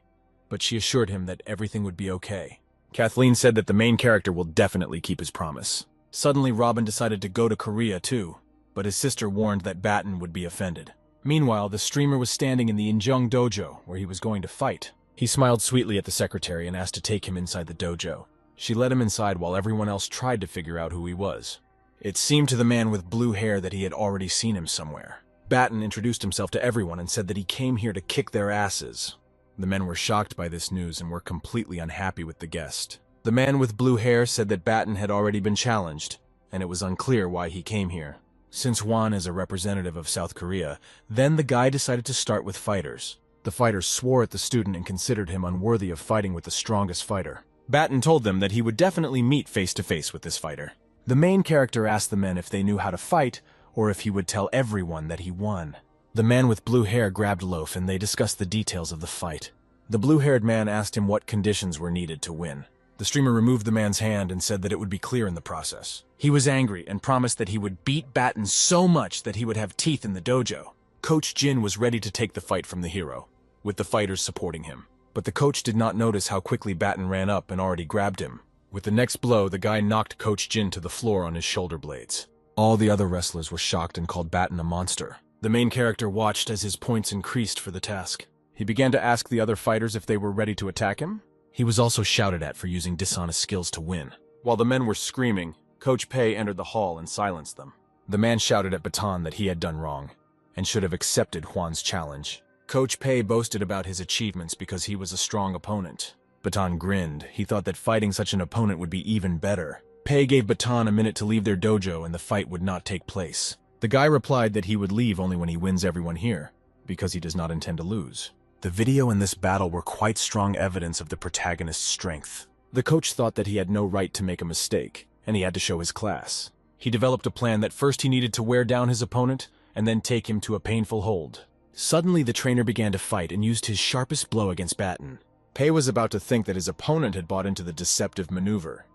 but she assured him that everything would be okay. Kathleen said that the main character will definitely keep his promise. Suddenly, Robin decided to go to Korea too, but his sister warned that Baton would be offended. Meanwhile, the streamer was standing in the Injung dojo where he was going to fight. He smiled sweetly at the secretary and asked to take him inside the dojo. She let him inside while everyone else tried to figure out who he was. It seemed to the man with blue hair that he had already seen him somewhere. Baton introduced himself to everyone and said that he came here to kick their asses. The men were shocked by this news and were completely unhappy with the guest. The man with blue hair said that Baton had already been challenged, and it was unclear why he came here. Since Juan is a representative of South Korea, then the guy decided to start with fighters. The fighters swore at the student and considered him unworthy of fighting with the strongest fighter. Baton told them that he would definitely meet face-to-face with this fighter. The main character asked the men if they knew how to fight, or if he would tell everyone that he won. The man with blue hair grabbed Loaf and they discussed the details of the fight. The blue-haired man asked him what conditions were needed to win. The streamer removed the man's hand and said that it would be clear in the process. He was angry and promised that he would beat Batten so much that he would have teeth in the dojo. Coach Jin was ready to take the fight from the hero, with the fighters supporting him. But the coach did not notice how quickly Batten ran up and already grabbed him. With the next blow, the guy knocked Coach Jin to the floor on his shoulder blades. All the other wrestlers were shocked and called Batten a monster. The main character watched as his points increased for the task. He began to ask the other fighters if they were ready to attack him. He was also shouted at for using dishonest skills to win. While the men were screaming, Coach Pei entered the hall and silenced them. The man shouted at Baton that he had done wrong and should have accepted Juan's challenge. Coach Pei boasted about his achievements because he was a strong opponent. Baton grinned. He thought that fighting such an opponent would be even better. Pei gave Baton a minute to leave their dojo and the fight would not take place. The guy replied that he would leave only when he wins everyone here, because he does not intend to lose. The video in this battle were quite strong evidence of the protagonist's strength. The coach thought that he had no right to make a mistake, and he had to show his class. He developed a plan that first he needed to wear down his opponent, and then take him to a painful hold. Suddenly the trainer began to fight and used his sharpest blow against Batten. Pei was about to think that his opponent had bought into the deceptive maneuver,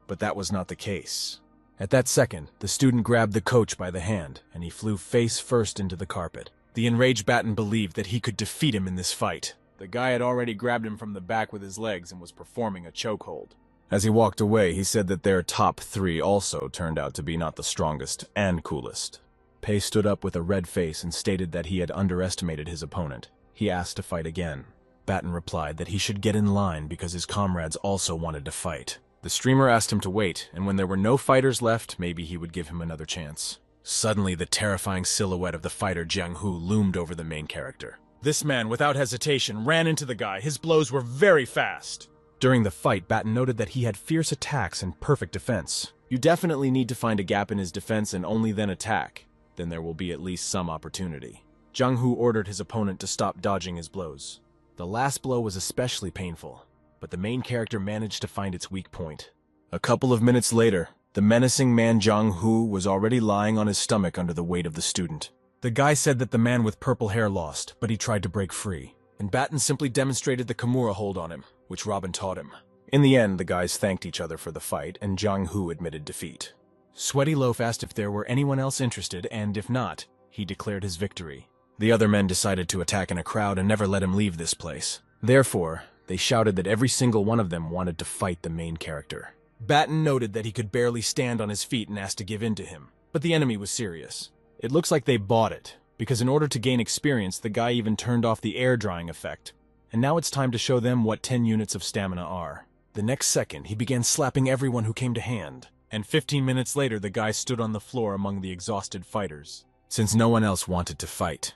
but that was not the case. At that second, the student grabbed the coach by the hand, and he flew face first into the carpet. The enraged Batten believed that he could defeat him in this fight. The guy had already grabbed him from the back with his legs and was performing a chokehold. As he walked away, he said that their top three also turned out to be not the strongest and coolest. Pei stood up with a red face and stated that he had underestimated his opponent. He asked to fight again. Batten replied that he should get in line because his comrades also wanted to fight. The streamer asked him to wait, and when there were no fighters left, maybe he would give him another chance. Suddenly, the terrifying silhouette of the fighter Jiang Hu loomed over the main character. This man, without hesitation, ran into the guy. His blows were very fast. During the fight, Batten noted that he had fierce attacks and perfect defense. You definitely need to find a gap in his defense and only then attack. Then there will be at least some opportunity. Jiang Hu ordered his opponent to stop dodging his blows. The last blow was especially painful, but the main character managed to find its weak point. A couple of minutes later, the menacing man Jiang Hu was already lying on his stomach under the weight of the student. The guy said that the man with purple hair lost, but he tried to break free, and Batten simply demonstrated the Kimura hold on him, which Robin taught him. In the end, the guys thanked each other for the fight, and Jiang Hu admitted defeat. Sweaty Loaf asked if there were anyone else interested, and if not, he declared his victory. The other men decided to attack in a crowd and never let him leave this place. Therefore, they shouted that every single one of them wanted to fight the main character. Batten noted that he could barely stand on his feet and asked to give in to him, but the enemy was serious. It looks like they bought it, because in order to gain experience, the guy even turned off the air drying effect. And now it's time to show them what 10 units of stamina are. The next second, he began slapping everyone who came to hand, and 15 minutes later the guy stood on the floor among the exhausted fighters. Since no one else wanted to fight,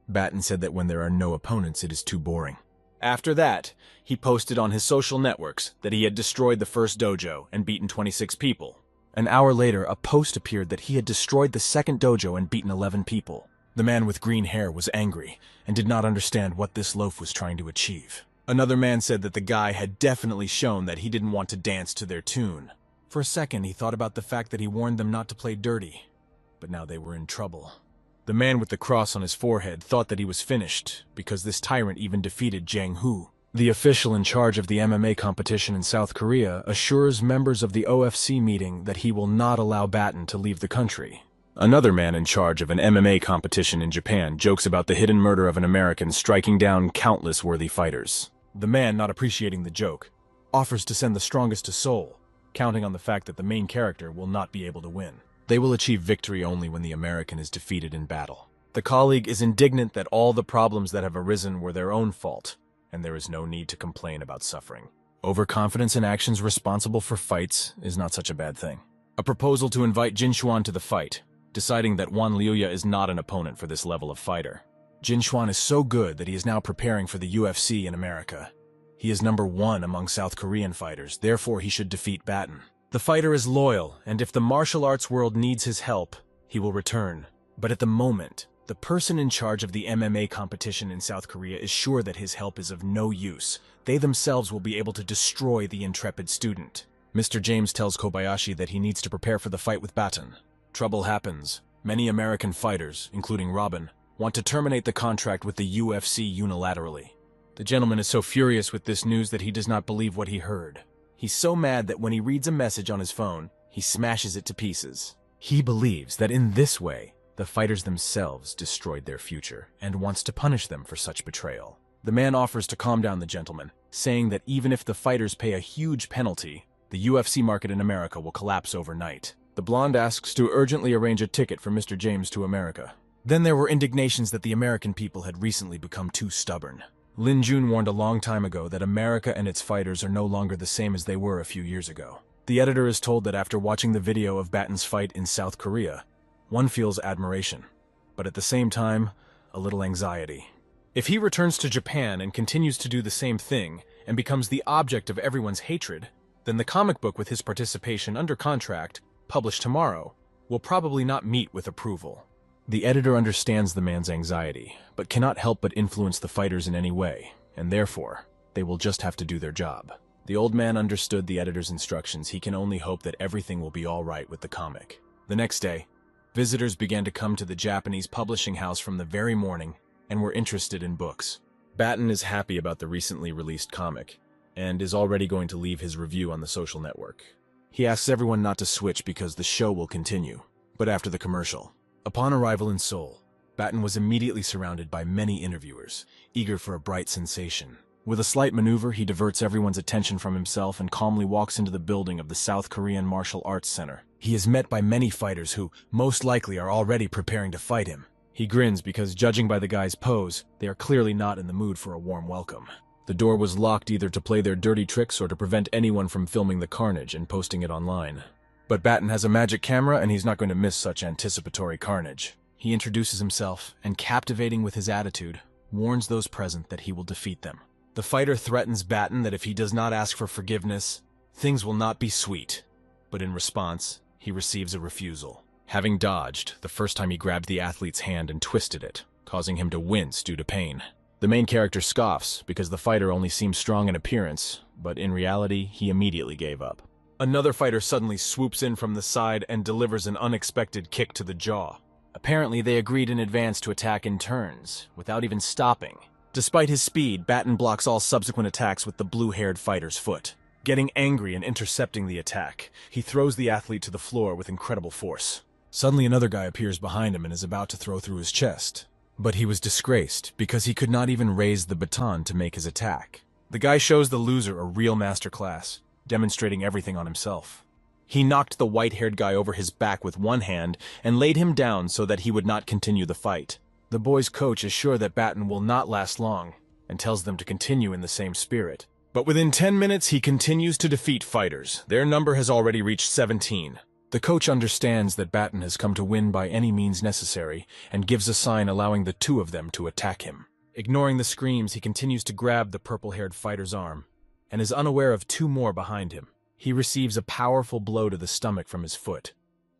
Batten said that when there are no opponents, it is too boring. After that, he posted on his social networks that he had destroyed the first dojo and beaten 26 people. An hour later, a post appeared that he had destroyed the second dojo and beaten 11 people. The man with green hair was angry and did not understand what this loaf was trying to achieve. Another man said that the guy had definitely shown that he didn't want to dance to their tune. For a second, he thought about the fact that he warned them not to play dirty, but now they were in trouble. The man with the cross on his forehead thought that he was finished because this tyrant even defeated Jiang Hu. The official in charge of the MMA competition in South Korea assures members of the OFC meeting that he will not allow Batten to leave the country. Another man in charge of an MMA competition in Japan jokes about the hidden murder of an American striking down countless worthy fighters. The man, not appreciating the joke, offers to send the strongest to Seoul, counting on the fact that the main character will not be able to win. They will achieve victory only when the American is defeated in battle. The colleague is indignant that all the problems that have arisen were their own fault, and there is no need to complain about suffering. Overconfidence in actions responsible for fights is not such a bad thing. A proposal to invite Jin Xuan to the fight, deciding that Wan Liuya is not an opponent for this level of fighter. Jin Xuan is so good that he is now preparing for the UFC in America. He is number 1 among South Korean fighters, therefore he should defeat Batten. The fighter is loyal, and if the martial arts world needs his help, he will return. But at the moment, the person in charge of the MMA competition in South Korea is sure that his help is of no use. They themselves will be able to destroy the intrepid student. Mr. James tells Kobayashi that he needs to prepare for the fight with Batten. Trouble happens. Many American fighters, including Robin, want to terminate the contract with the UFC unilaterally. The gentleman is so furious with this news that he does not believe what he heard. He's so mad that when he reads a message on his phone, he smashes it to pieces. He believes that in this way, the fighters themselves destroyed their future and wants to punish them for such betrayal. The man offers to calm down the gentleman, saying that even if the fighters pay a huge penalty, the UFC market in America will collapse overnight. The blonde asks to urgently arrange a ticket for Mr. James to America. Then there were indignations that the American people had recently become too stubborn. Lin Jun warned a long time ago that America and its fighters are no longer the same as they were a few years ago. The editor is told that after watching the video of Batten's fight in South Korea, one feels admiration, but at the same time, a little anxiety. If he returns to Japan and continues to do the same thing and becomes the object of everyone's hatred, then the comic book with his participation under contract, published tomorrow, will probably not meet with approval. The editor understands the man's anxiety, but cannot help but influence the fighters in any way, and therefore, they will just have to do their job. The old man understood the editor's instructions. He can only hope that everything will be all right with the comic. The next day, visitors began to come to the Japanese publishing house from the very morning and were interested in books. Batten is happy about the recently released comic and is already going to leave his review on the social network. He asks everyone not to switch because the show will continue, but after the commercial. Upon arrival in Seoul, Batten was immediately surrounded by many interviewers, eager for a bright sensation. With a slight maneuver, he diverts everyone's attention from himself and calmly walks into the building of the South Korean Martial Arts Center. He is met by many fighters who, most likely, are already preparing to fight him. He grins because, judging by the guy's pose, they are clearly not in the mood for a warm welcome. The door was locked either to play their dirty tricks or to prevent anyone from filming the carnage and posting it online. But Batten has a magic camera and he's not going to miss such anticipatory carnage. He introduces himself and, captivating with his attitude, warns those present that he will defeat them. The fighter threatens Batten that if he does not ask for forgiveness, things will not be sweet. But in response, he receives a refusal. Having dodged, the first time he grabbed the athlete's hand and twisted it, causing him to wince due to pain. The main character scoffs because the fighter only seems strong in appearance, but in reality, he immediately gave up. Another fighter suddenly swoops in from the side and delivers an unexpected kick to the jaw. Apparently, they agreed in advance to attack in turns, without even stopping. Despite his speed, Batten blocks all subsequent attacks with the blue-haired fighter's foot. Getting angry and intercepting the attack, he throws the athlete to the floor with incredible force. Suddenly another guy appears behind him and is about to throw through his chest. But he was disgraced because he could not even raise the baton to make his attack. The guy shows the loser a real masterclass, demonstrating everything on himself. He knocked the white-haired guy over his back with one hand and laid him down so that he would not continue the fight. The boys' coach is sure that Batten will not last long and tells them to continue in the same spirit. But within 10 minutes, he continues to defeat fighters. Their number has already reached 17. The coach understands that Batten has come to win by any means necessary and gives a sign allowing the two of them to attack him. Ignoring the screams, he continues to grab the purple-haired fighter's arm and is unaware of two more behind him. He receives a powerful blow to the stomach from his foot,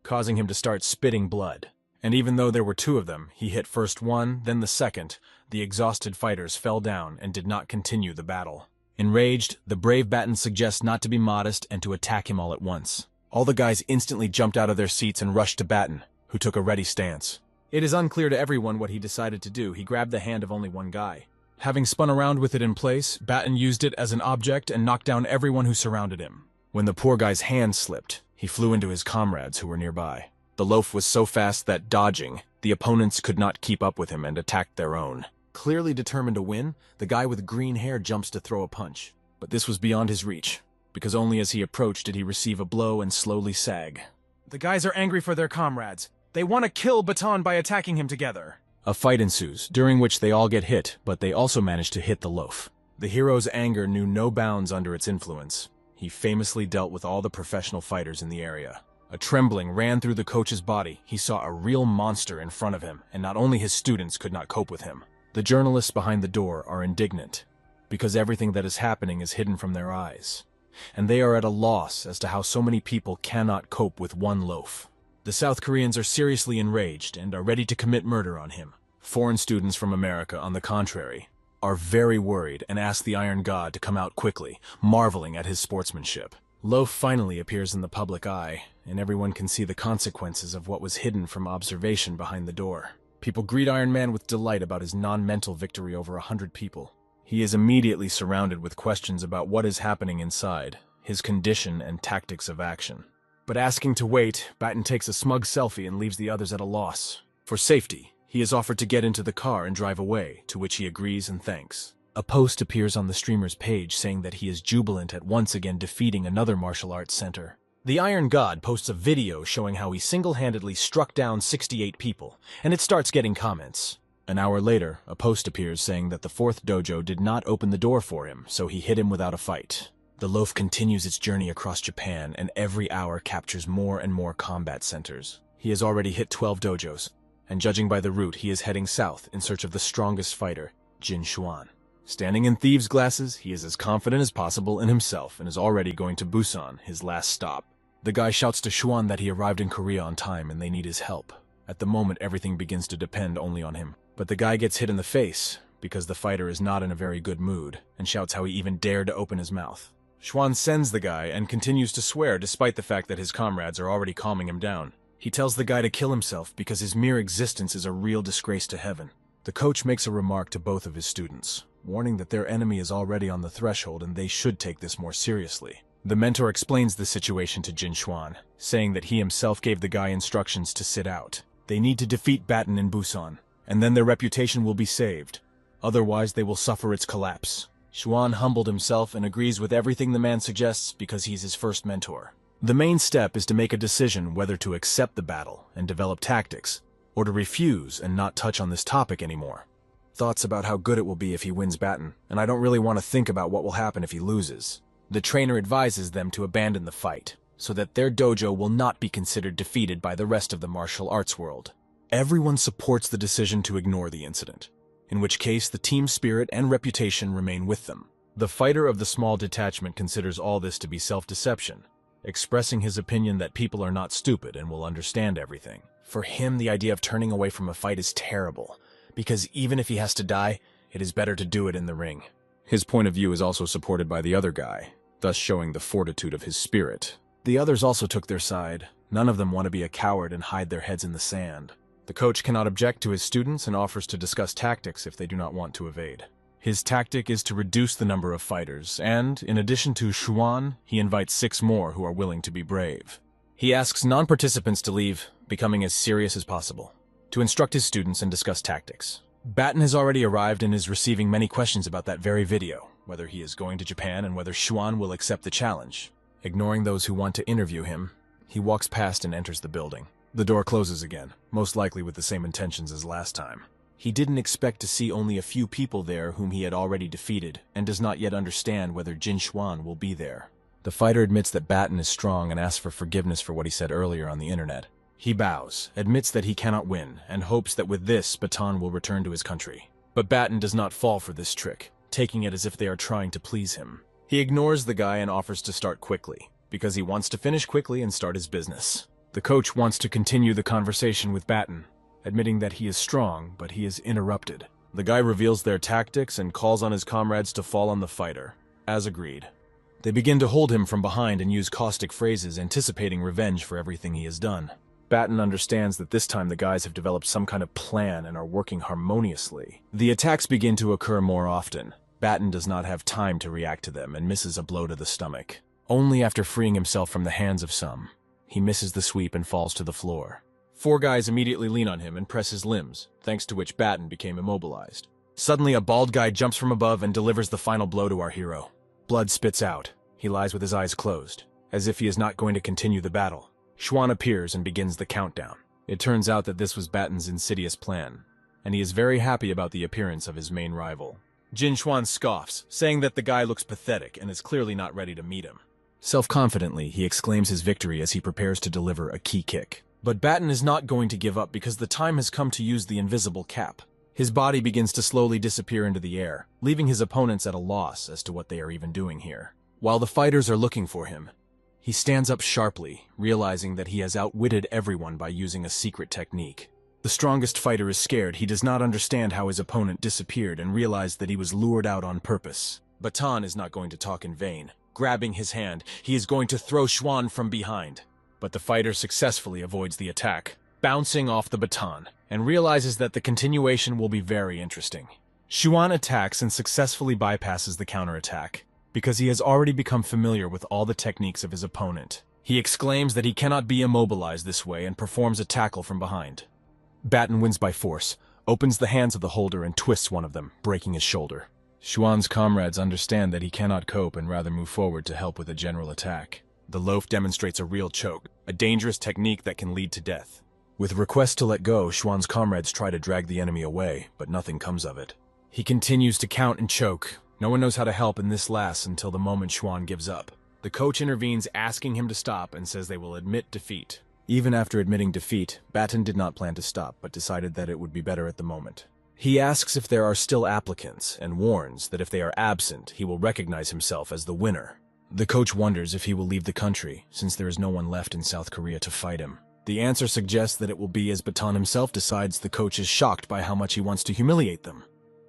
causing him to start spitting blood. And even though there were two of them, he hit first one, then the second. The exhausted fighters fell down and did not continue the battle. Enraged, the brave Batten suggests not to be modest and to attack him all at once. All the guys instantly jumped out of their seats and rushed to Batten, who took a ready stance. It is unclear to everyone what he decided to do. He grabbed the hand of only one guy. Having spun around with it in place, Batten used it as an object and knocked down everyone who surrounded him. When the poor guy's hand slipped, he flew into his comrades who were nearby. The loaf was so fast that, dodging, the opponents could not keep up with him and attacked their own. Clearly determined to win, the guy with green hair jumps to throw a punch. But this was beyond his reach, because only as he approached did he receive a blow and slowly sag. The guys are angry for their comrades. They want to kill Baton by attacking him together. A fight ensues, during which they all get hit, but they also manage to hit the loaf. The hero's anger knew no bounds under its influence. He famously dealt with all the professional fighters in the area. A trembling ran through the coach's body. He saw a real monster in front of him, and not only his students could not cope with him. The journalists behind the door are indignant, because everything that is happening is hidden from their eyes, and they are at a loss as to how so many people cannot cope with one loaf. The South Koreans are seriously enraged and are ready to commit murder on him. Foreign students from America, on the contrary, are very worried and ask the Iron God to come out quickly, marveling at his sportsmanship. Loaf finally appears in the public eye, and everyone can see the consequences of what was hidden from observation behind the door. People greet Iron Man with delight about his non-mental victory over 100 people. He is immediately surrounded with questions about what is happening inside, his condition, and tactics of action. But asking to wait, Batten takes a smug selfie and leaves the others at a loss. For safety, he is offered to get into the car and drive away, to which he agrees and thanks. A post appears on the streamer's page saying that he is jubilant at once again defeating another martial arts center. The Iron God posts a video showing how he single-handedly struck down 68 people, and it starts getting comments. An hour later, a post appears saying that the fourth dojo did not open the door for him, so he hit him without a fight. The loaf continues its journey across Japan, and every hour captures more and more combat centers. He has already hit 12 dojos, and judging by the route, he is heading south in search of the strongest fighter, Jin Xuan. Standing in thieves' glasses, he is as confident as possible in himself and is already going to Busan, his last stop. The guy shouts to Xuan that he arrived in Korea on time and they need his help. At the moment, everything begins to depend only on him. But the guy gets hit in the face because the fighter is not in a very good mood and shouts how he even dared to open his mouth. Xuan sends the guy and continues to swear despite the fact that his comrades are already calming him down. He tells the guy to kill himself because his mere existence is a real disgrace to heaven. The coach makes a remark to both of his students, warning that their enemy is already on the threshold and they should take this more seriously. The mentor explains the situation to Jin Xuan, saying that he himself gave the guy instructions to sit out. They need to defeat Batten in Busan, and then their reputation will be saved. Otherwise, they will suffer its collapse. Xuan humbled himself and agrees with everything the man suggests because he's his first mentor. The main step is to make a decision whether to accept the battle and develop tactics, or to refuse and not touch on this topic anymore. Thoughts about how good it will be if he wins Batten, and I don't really want to think about what will happen if he loses. The trainer advises them to abandon the fight, so that their dojo will not be considered defeated by the rest of the martial arts world. Everyone supports the decision to ignore the incident, in which case the team spirit and reputation remain with them. The fighter of the small detachment considers all this to be self-deception, expressing his opinion that people are not stupid and will understand everything. For him, the idea of turning away from a fight is terrible, because even if he has to die, it is better to do it in the ring. His point of view is also supported by the other guy, thus showing the fortitude of his spirit. The others also took their side. None of them want to be a coward and hide their heads in the sand. The coach cannot object to his students and offers to discuss tactics if they do not want to evade. His tactic is to reduce the number of fighters, and, in addition to Xuan, he invites 6 more who are willing to be brave. He asks non-participants to leave, becoming as serious as possible, to instruct his students and discuss tactics. Batten has already arrived and is receiving many questions about that very video, whether he is going to Japan and whether Xuan will accept the challenge. Ignoring those who want to interview him, he walks past and enters the building. The door closes again, most likely with the same intentions as last time. He didn't expect to see only a few people there whom he had already defeated, and does not yet understand whether Jin Xuan will be there. The fighter admits that Batten is strong and asks for forgiveness for what he said earlier on the internet. He bows, admits that he cannot win, and hopes that with this, Batten will return to his country. But Batten does not fall for this trick, taking it as if they are trying to please him. He ignores the guy and offers to start quickly, because he wants to finish quickly and start his business. The coach wants to continue the conversation with Batten, admitting that he is strong, but he is interrupted. The guy reveals their tactics and calls on his comrades to fall on the fighter, as agreed. They begin to hold him from behind and use caustic phrases, anticipating revenge for everything he has done. Batten understands that this time the guys have developed some kind of plan and are working harmoniously. The attacks begin to occur more often. Batten does not have time to react to them and misses a blow to the stomach. Only after freeing himself from the hands of some, he misses the sweep and falls to the floor. 4 guys immediately lean on him and press his limbs, thanks to which Batten became immobilized. Suddenly, a bald guy jumps from above and delivers the final blow to our hero. Blood spits out. He lies with his eyes closed, as if he is not going to continue the battle. Xuan appears and begins the countdown. It turns out that this was Batten's insidious plan, and he is very happy about the appearance of his main rival. Jin Xuan scoffs, saying that the guy looks pathetic and is clearly not ready to meet him. Self-confidently, he exclaims his victory as he prepares to deliver a key kick. But Batten is not going to give up because the time has come to use the invisible cap. His body begins to slowly disappear into the air, leaving his opponents at a loss as to what they are even doing here. While the fighters are looking for him, he stands up sharply, realizing that he has outwitted everyone by using a secret technique. The strongest fighter is scared. He does not understand how his opponent disappeared and realized that he was lured out on purpose. Batten is not going to talk in vain. Grabbing his hand, he is going to throw Xuan from behind. But the fighter successfully avoids the attack, bouncing off the baton, and realizes that the continuation will be very interesting. Xuan attacks and successfully bypasses the counterattack. because he has already become familiar with all the techniques of his opponent. He exclaims that he cannot be immobilized this way and performs a tackle from behind. Batten wins by force, opens the hands of the holder and twists one of them, breaking his shoulder. Xuan's comrades understand that he cannot cope and rather move forward to help with a general attack. The loaf demonstrates a real choke, a dangerous technique that can lead to death. With requests to let go, Xuan's comrades try to drag the enemy away, but nothing comes of it. He continues to count and choke. No one knows how to help, and this lasts until the moment Xuan gives up. The coach intervenes, asking him to stop, and says they will admit defeat. Even after admitting defeat, Batten did not plan to stop, but decided that it would be better at the moment. He asks if there are still applicants, and warns that if they are absent, he will recognize himself as the winner. The coach wonders if he will leave the country, since there is no one left in South Korea to fight him. The answer suggests that it will be as Batten himself decides. The coach is shocked by how much he wants to humiliate them.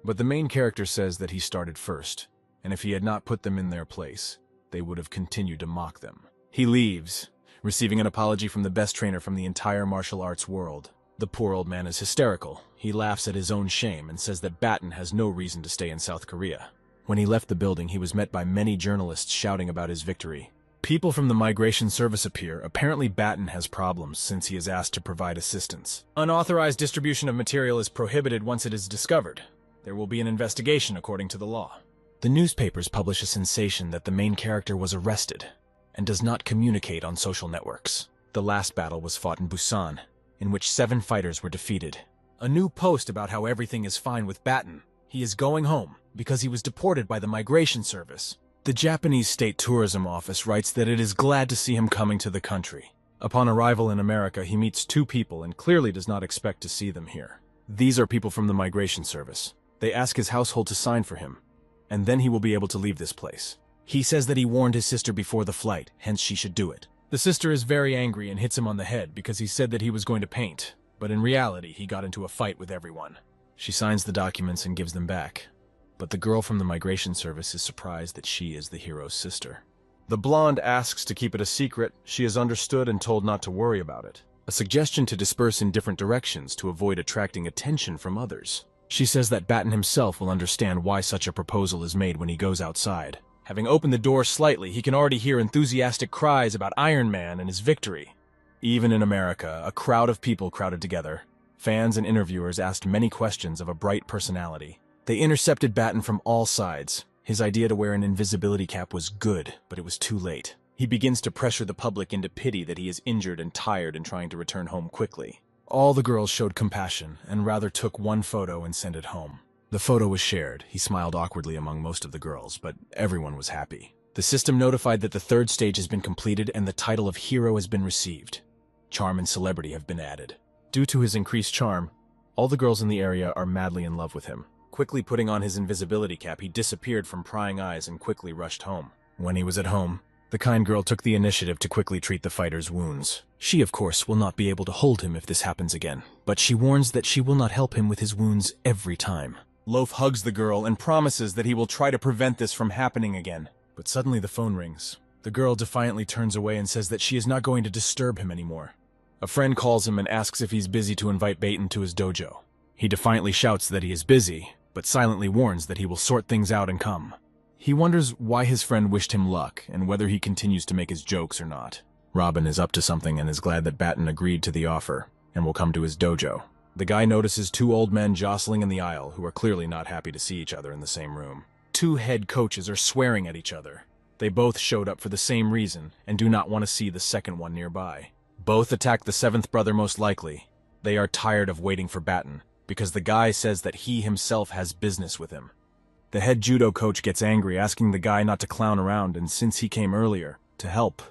But the main character says that he started first, and if he had not put them in their place, they would have continued to mock them. He leaves, receiving an apology from the best trainer from the entire martial arts world. The poor old man is hysterical. He laughs at his own shame and says that Batten has no reason to stay in South Korea. When he left the building, he was met by many journalists shouting about his victory. People from the migration service appear. Apparently Batten has problems since he is asked to provide assistance. Unauthorized distribution of material is prohibited once it is discovered. There will be an investigation according to the law. The newspapers publish a sensation that the main character was arrested and does not communicate on social networks. The last battle was fought in Busan, in which 7 fighters were defeated. A new post about how everything is fine with Batten. He is going home because he was deported by the migration service. The Japanese State Tourism Office writes that it is glad to see him coming to the country. Upon arrival in America, he meets 2 people and clearly does not expect to see them here. These are people from the migration service. They ask his household to sign for him, and then he will be able to leave this place. He says that he warned his sister before the flight, hence she should do it. The sister is very angry and hits him on the head because he said that he was going to paint, but in reality he got into a fight with everyone. She signs the documents and gives them back, but the girl from the migration service is surprised that she is the hero's sister. The blonde asks to keep it a secret. She is understood and told not to worry about it. A suggestion to disperse in different directions to avoid attracting attention from others. She says that Batten himself will understand why such a proposal is made when he goes outside. Having opened the door slightly, he can already hear enthusiastic cries about Iron Man and his victory. Even in America, a crowd of people crowded together. Fans and interviewers asked many questions of a bright personality. They intercepted Batten from all sides. His idea to wear an invisibility cap was good, but it was too late. He begins to pressure the public into pity that he is injured and tired and trying to return home quickly. All the girls showed compassion and rather took one photo and sent it home. The photo was shared. He smiled awkwardly among most of the girls, but everyone was happy. The system notified that the 3rd stage has been completed and the title of hero has been received. Charm and celebrity have been added. Due to his increased charm, all the girls in the area are madly in love with him. Quickly putting on his invisibility cap, he disappeared from prying eyes and quickly rushed home. When he was at home, the kind girl took the initiative to quickly treat the fighter's wounds. She, of course, will not be able to hold him if this happens again, but she warns that she will not help him with his wounds every time. Loaf hugs the girl and promises that he will try to prevent this from happening again. But suddenly the phone rings. The girl defiantly turns away and says that she is not going to disturb him anymore. A friend calls him and asks if he's busy to invite Batten to his dojo. He defiantly shouts that he is busy, but silently warns that he will sort things out and come. He wonders why his friend wished him luck and whether he continues to make his jokes or not. Robin is up to something and is glad that Batten agreed to the offer and will come to his dojo. The guy notices 2 old men jostling in the aisle who are clearly not happy to see each other in the same room. 2 head coaches are swearing at each other. They both showed up for the same reason and do not want to see the second one nearby. Both attack the 7th brother most likely. They are tired of waiting for Batten because the guy says that he himself has business with him. The head judo coach gets angry, asking the guy not to clown around and since he came earlier, to help.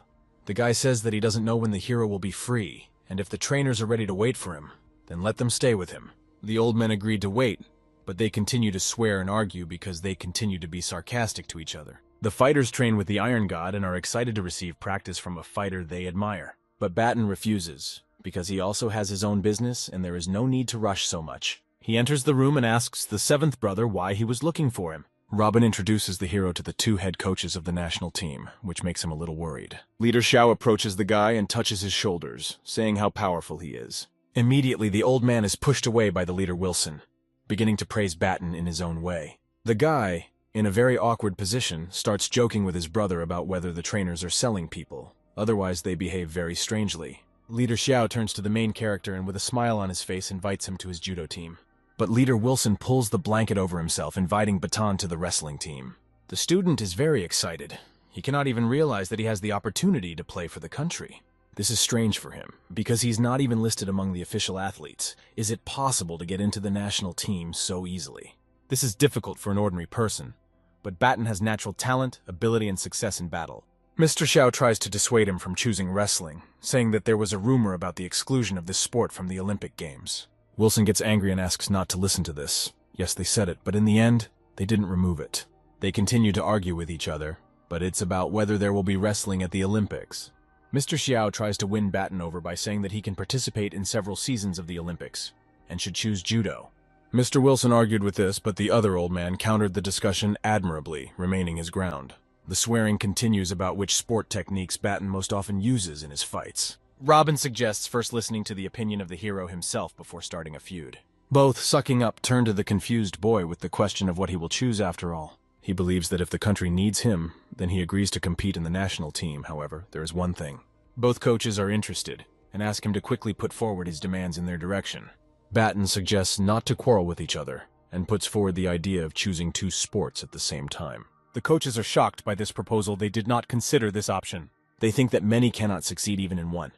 The guy says that he doesn't know when the hero will be free, and if the trainers are ready to wait for him, then let them stay with him. The old men agreed to wait, but they continue to swear and argue because they continue to be sarcastic to each other. The fighters train with the Iron God and are excited to receive practice from a fighter they admire. But Batten refuses, because he also has his own business and there is no need to rush so much. He enters the room and asks the 7th brother why he was looking for him. Robin introduces the hero to the 2 head coaches of the national team, which makes him a little worried. Leader Xiao approaches the guy and touches his shoulders, saying how powerful he is. Immediately, the old man is pushed away by the leader Wilson, beginning to praise Batten in his own way. The guy, in a very awkward position, starts joking with his brother about whether the trainers are selling people. Otherwise, they behave very strangely. Leader Xiao turns to the main character and with a smile on his face invites him to his judo team. But Leader Wilson pulls the blanket over himself, inviting Baton to the wrestling team. The student is very excited. He cannot even realize that he has the opportunity to play for the country. This is strange for him, because he's not even listed among the official athletes. Is it possible to get into the national team so easily? This is difficult for an ordinary person, but Baton has natural talent, ability, and success in battle. Mr. Xiao tries to dissuade him from choosing wrestling, saying that there was a rumor about the exclusion of this sport from the Olympic Games. Wilson gets angry and asks not to listen to this. Yes, they said it, but in the end, they didn't remove it. They continue to argue with each other, but it's about whether there will be wrestling at the Olympics. Mr. Xiao tries to win Baton over by saying that he can participate in several seasons of the Olympics, and should choose judo. Mr. Wilson argued with this, but the other old man countered the discussion admirably, remaining his ground. The swearing continues about which sport techniques Baton most often uses in his fights. Robin suggests first listening to the opinion of the hero himself before starting a feud. Both, sucking up, turn to the confused boy with the question of what he will choose after all. He believes that if the country needs him, then he agrees to compete in the national team. However, there is one thing. Both coaches are interested, and ask him to quickly put forward his demands in their direction. Baton suggests not to quarrel with each other, and puts forward the idea of choosing two sports at the same time. The coaches are shocked by this proposal. They did not consider this option. They think that many cannot succeed even in one,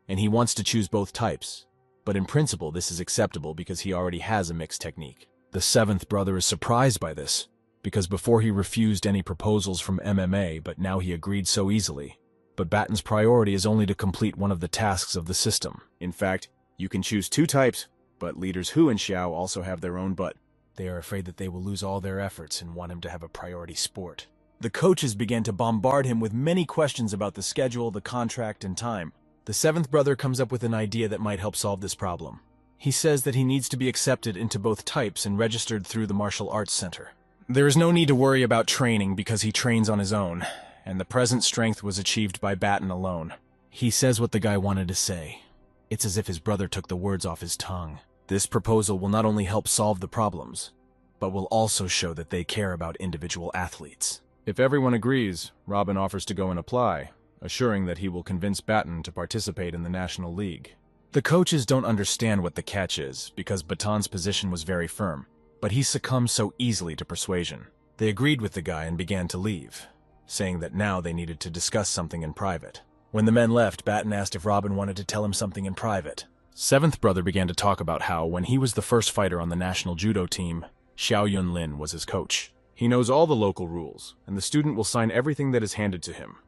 and he wants to choose both types. But in principle, this is acceptable because he already has a mixed technique. The seventh brother is surprised by this, because before he refused any proposals from MMA, but now he agreed so easily. But Baton's priority is only to complete one of the tasks of the system. In fact, you can choose two types, but leaders Hu and Xiao also have their own, but they are afraid that they will lose all their efforts and want him to have a priority sport. The coaches began to bombard him with many questions about the schedule, the contract, and time. The seventh brother comes up with an idea that might help solve this problem. He says that he needs to be accepted into both types and registered through the martial arts center. There is no need to worry about training because he trains on his own, and the present strength was achieved by Baton alone. He says what the guy wanted to say. It's as if his brother took the words off his tongue. This proposal will not only help solve the problems, but will also show that they care about individual athletes. If everyone agrees, Robin offers to go and apply, assuring that he will convince Baton to participate in the National League. The coaches don't understand what the catch is, because Baton's position was very firm, but he succumbed so easily to persuasion. They agreed with the guy and began to leave, saying that now they needed to discuss something in private. When the men left, Baton asked if Robin wanted to tell him something in private. Seventh brother began to talk about how, when he was the first fighter on the national judo team, Xiao Yunlin was his coach. He knows all the local rules, and the student will sign everything that is handed to him,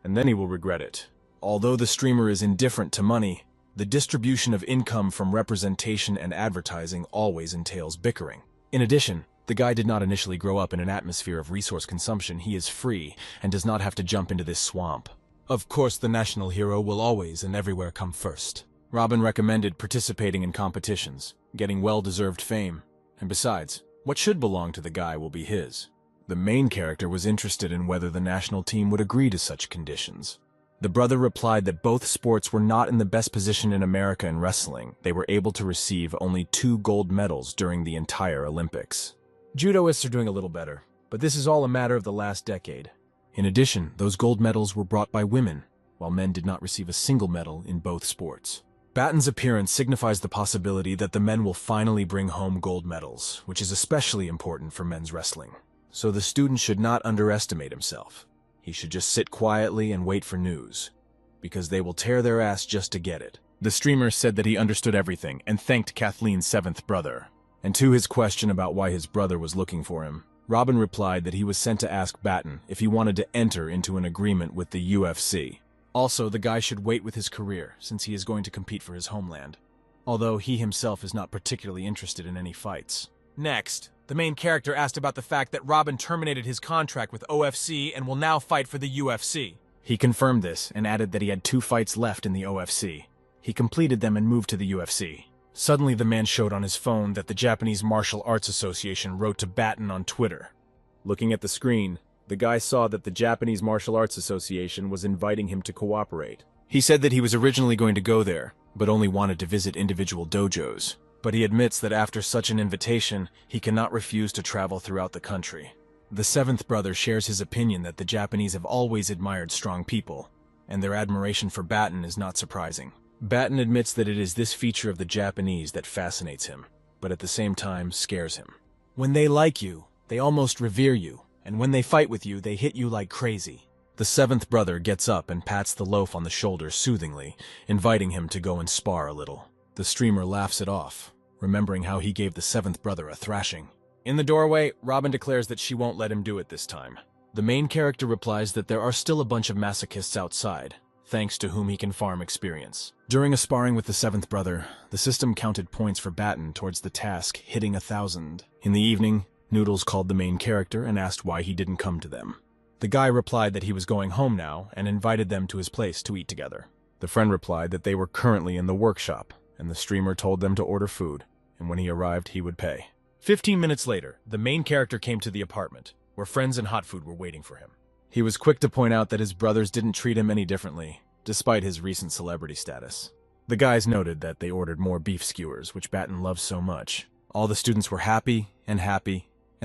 and then he will regret it. Although the streamer is indifferent to money, the distribution of income from representation and advertising always entails bickering. In addition, the guy did not initially grow up in an atmosphere of resource consumption. He is free and does not have to jump into this swamp. Of course, the national hero will always and everywhere come first. Robin recommended participating in competitions, getting well-deserved fame, and besides, what should belong to the guy will be his. The main character was interested in whether the national team would agree to such conditions. The brother replied that both sports were not in the best position in America in wrestling. They were able to receive only 2 gold medals during the entire Olympics. Judoists are doing a little better, but this is all a matter of the last decade. In addition, those gold medals were brought by women, while men did not receive a single medal in both sports. Baton's appearance signifies the possibility that the men will finally bring home gold medals, which is especially important for men's wrestling. So the student should not underestimate himself. He should just sit quietly and wait for news, because they will tear their ass just to get it. The streamer said that he understood everything and thanked Kathleen's seventh brother. And to his question about why his brother was looking for him, Robin replied that he was sent to ask Baton if he wanted to enter into an agreement with the UFC. Also, the guy should wait with his career, since he is going to compete for his homeland, although he himself is not particularly interested in any fights. Next, the main character asked about the fact that Robin terminated his contract with OFC and will now fight for the UFC. He confirmed this and added that he had 2 fights left in the OFC. He completed them and moved to the UFC. Suddenly, the man showed on his phone that the Japanese Martial Arts Association wrote to Baton on Twitter. Looking at the screen, the guy saw that the Japanese Martial Arts Association was inviting him to cooperate. He said that he was originally going to go there, but only wanted to visit individual dojos. But he admits that after such an invitation, he cannot refuse to travel throughout the country. The seventh brother shares his opinion that the Japanese have always admired strong people, and their admiration for Batten is not surprising. Batten admits that it is this feature of the Japanese that fascinates him, but at the same time scares him. When they like you, they almost revere you, and when they fight with you, they hit you like crazy. The seventh brother gets up and pats the loaf on the shoulder soothingly, inviting him to go and spar a little. The streamer laughs it off, remembering how he gave the seventh brother a thrashing. In the doorway, Robin declares that she won't let him do it this time. The main character replies that there are still a bunch of masochists outside, thanks to whom he can farm experience. During a sparring with the seventh brother, the system counted points for Batten towards the task, hitting 1,000. In the evening, Noodles called the main character and asked why he didn't come to them. The guy replied that he was going home now and invited them to his place to eat together. The friend replied that they were currently in the workshop, and the streamer told them to order food, and when he arrived, he would pay. 15 minutes later, the main character came to the apartment, where friends and hot food were waiting for him. He was quick to point out that his brothers didn't treat him any differently, despite his recent celebrity status. The guys noted that they ordered more beef skewers, which Batten loves so much. All the students were happy, and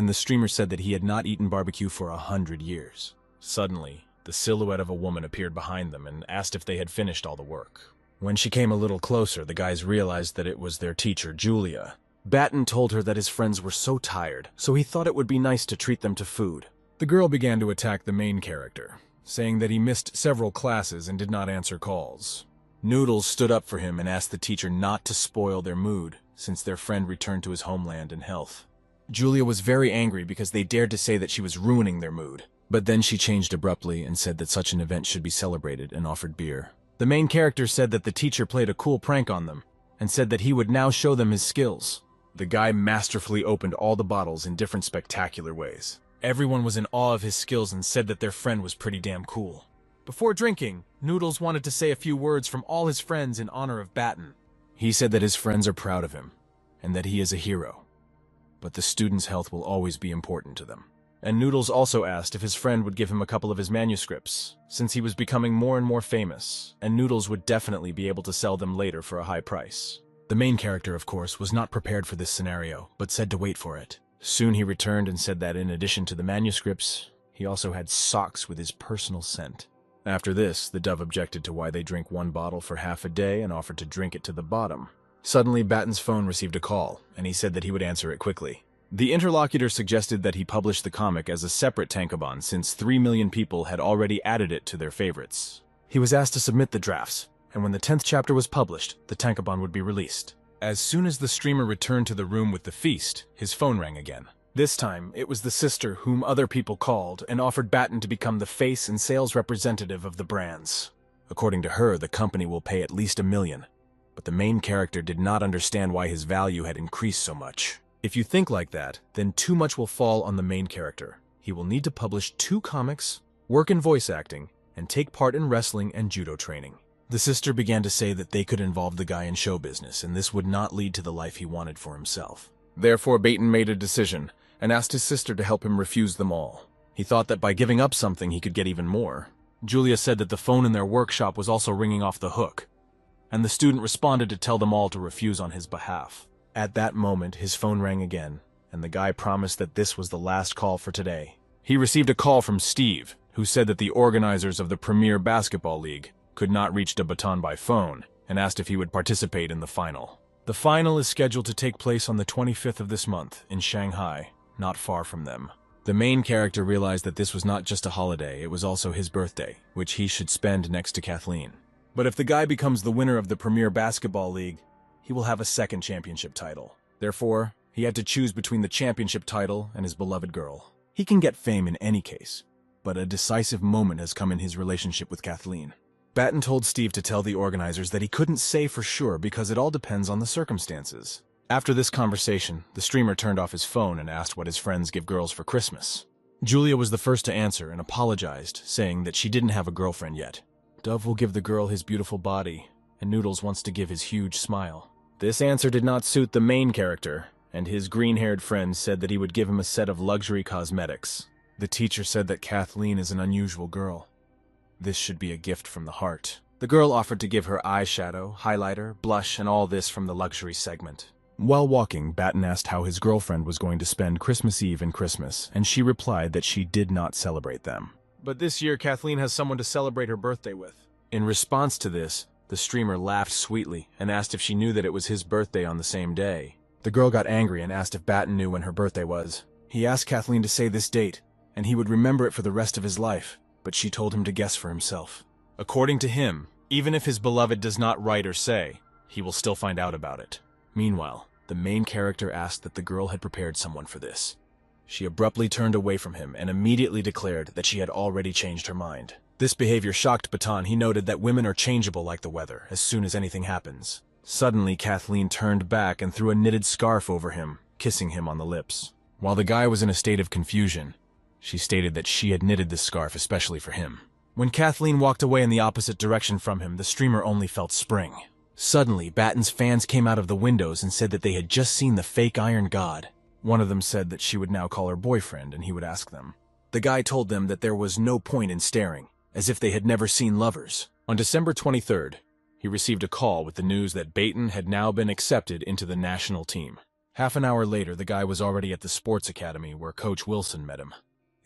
the streamer said that he had not eaten barbecue for 100 years. Suddenly, the silhouette of a woman appeared behind them and asked if they had finished all the work. When she came a little closer, the guys realized that it was their teacher, Julia. Batten told her that his friends were so tired, so he thought it would be nice to treat them to food. The girl began to attack the main character, saying that he missed several classes and did not answer calls. Noodles stood up for him and asked the teacher not to spoil their mood, since their friend returned to his homeland in health. Julia was very angry because they dared to say that she was ruining their mood, but then she changed abruptly and said that such an event should be celebrated and offered beer. The main character said that the teacher played a cool prank on them, and said that he would now show them his skills. The guy masterfully opened all the bottles in different spectacular ways. Everyone was in awe of his skills and said that their friend was pretty damn cool. Before drinking, Noodles wanted to say a few words from all his friends in honor of Batten. He said that his friends are proud of him, and that he is a hero. But the student's health will always be important to them. And Noodles also asked if his friend would give him a couple of his manuscripts, since he was becoming more and more famous, and Noodles would definitely be able to sell them later for a high price. The main character, of course, was not prepared for this scenario, but said to wait for it. Soon he returned and said that in addition to the manuscripts, he also had socks with his personal scent. After this, the dove objected to why they drink one bottle for half a day and offered to drink it to the bottom. Suddenly, Batten's phone received a call, and he said that he would answer it quickly. The interlocutor suggested that he publish the comic as a separate tankobon since 3 million people had already added it to their favorites. He was asked to submit the drafts, and when the 10th chapter was published, the tankobon would be released. As soon as the streamer returned to the room with the feast, his phone rang again. This time, it was the sister whom other people called and offered Batten to become the face and sales representative of the brands. According to her, the company will pay at least $1 million, but the main character did not understand why his value had increased so much. If you think like that, then too much will fall on the main character. He will need to publish 2 comics, work in voice acting, and take part in wrestling and judo training. The sister began to say that they could involve the guy in show business, and this would not lead to the life he wanted for himself. Therefore, Batten made a decision, and asked his sister to help him refuse them all. He thought that by giving up something he could get even more. Julia said that the phone in their workshop was also ringing off the hook, and the student responded to tell them all to refuse on his behalf. At that moment, his phone rang again, and the guy promised that this was the last call for today. He received a call from Steve, who said that the organizers of the Premier Basketball League could not reach de Baton by phone, and asked if he would participate in the final. The final is scheduled to take place on the 25th of this month, in Shanghai, not far from them. The main character realized that this was not just a holiday, it was also his birthday, which he should spend next to Kathleen. But if the guy becomes the winner of the Premier Basketball League, he will have a second championship title. Therefore, he had to choose between the championship title and his beloved girl. He can get fame in any case, but a decisive moment has come in his relationship with Kathleen. Batten told Steve to tell the organizers that he couldn't say for sure because it all depends on the circumstances. After this conversation, the streamer turned off his phone and asked what his friends give girls for Christmas. Julia was the first to answer and apologized, saying that she didn't have a girlfriend yet. Dove will give the girl his beautiful body, and Noodles wants to give his huge smile. This answer did not suit the main character, and his green-haired friend said that he would give him a set of luxury cosmetics. The teacher said that Kathleen is an unusual girl. This should be a gift from the heart. The girl offered to give her eyeshadow, highlighter, blush, and all this from the luxury segment. While walking, Batten asked how his girlfriend was going to spend Christmas Eve and Christmas, and she replied that she did not celebrate them. But this year, Kathleen has someone to celebrate her birthday with. In response to this, the streamer laughed sweetly and asked if she knew that it was his birthday on the same day. The girl got angry and asked if Batten knew when her birthday was. He asked Kathleen to say this date, and he would remember it for the rest of his life, but she told him to guess for himself. According to him, even if his beloved does not write or say, he will still find out about it. Meanwhile, the main character asked that the girl had prepared someone for this. She abruptly turned away from him and immediately declared that she had already changed her mind. This behavior shocked Baton. He noted that women are changeable like the weather as soon as anything happens. Suddenly, Kathleen turned back and threw a knitted scarf over him, kissing him on the lips. While the guy was in a state of confusion, she stated that she had knitted this scarf especially for him. When Kathleen walked away in the opposite direction from him, the streamer only felt spring. Suddenly, Batten's fans came out of the windows and said that they had just seen the fake Iron God. One of them said that she would now call her boyfriend and he would ask them. The guy told them that there was no point in staring, as if they had never seen lovers. On December 23rd, he received a call with the news that Batten had now been accepted into the national team. Half an hour later, the guy was already at the sports academy where Coach Wilson met him.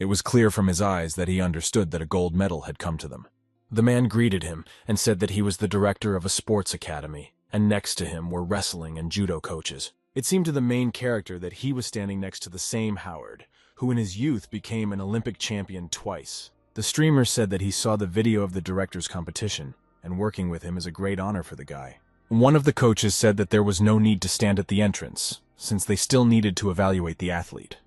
It was clear from his eyes that he understood that a gold medal had come to them. The man greeted him and said that he was the director of a sports academy, and next to him were wrestling and judo coaches. It seemed to the main character that he was standing next to the same Howard, who in his youth became an Olympic champion twice. The streamer said that he saw the video of the director's competition, and working with him is a great honor for the guy. One of the coaches said that there was no need to stand at the entrance, since they still needed to evaluate the athlete.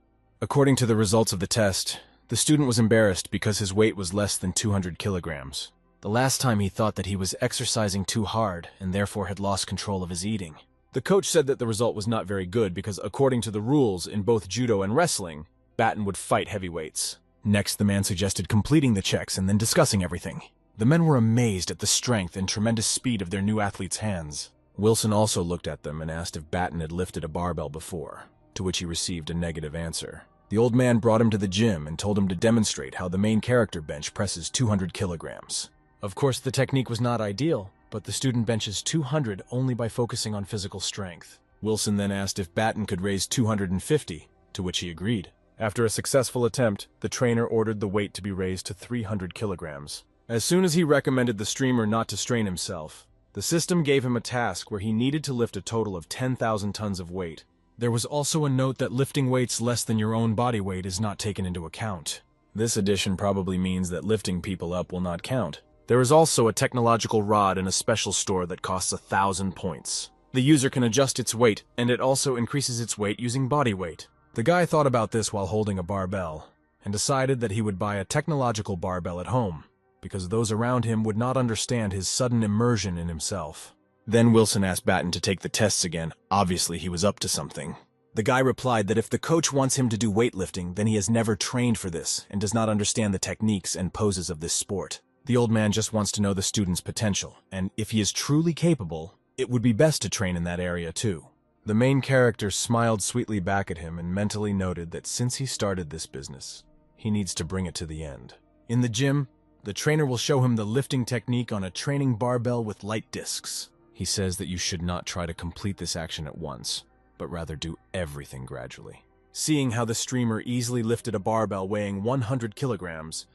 According to the results of the test, the student was embarrassed because his weight was less than 200 kilograms. The last time he thought that he was exercising too hard and therefore had lost control of his eating. The coach said that the result was not very good because according to the rules in both judo and wrestling, Batten would fight heavyweights. Next, the man suggested completing the checks and then discussing everything. The men were amazed at the strength and tremendous speed of their new athlete's hands. Wilson also looked at them and asked if Batten had lifted a barbell before, to which he received a negative answer. The old man brought him to the gym and told him to demonstrate how the main character bench presses 200 kilograms. Of course, the technique was not ideal, but the student benches 200 only by focusing on physical strength. Wilson then asked if Batten could raise 250, to which he agreed. After a successful attempt, the trainer ordered the weight to be raised to 300 kilograms. As soon as he recommended the streamer not to strain himself, the system gave him a task where he needed to lift a total of 10,000 tons of weight. There was also a note that lifting weights less than your own body weight is not taken into account. This addition probably means that lifting people up will not count. There is also a technological rod in a special store that costs 1,000 points. The user can adjust its weight, and it also increases its weight using body weight. The guy thought about this while holding a barbell, and decided that he would buy a technological barbell at home, because those around him would not understand his sudden immersion in himself. Then Wilson asked Batten to take the tests again. Obviously, he was up to something. The guy replied that if the coach wants him to do weightlifting, then he has never trained for this and does not understand the techniques and poses of this sport. The old man just wants to know the student's potential, and if he is truly capable, it would be best to train in that area too. The main character smiled sweetly back at him and mentally noted that since he started this business, he needs to bring it to the end. In the gym, the trainer will show him the lifting technique on a training barbell with light discs. He says that you should not try to complete this action at once, but rather do everything gradually. Seeing how the streamer easily lifted a barbell weighing 100 kilograms,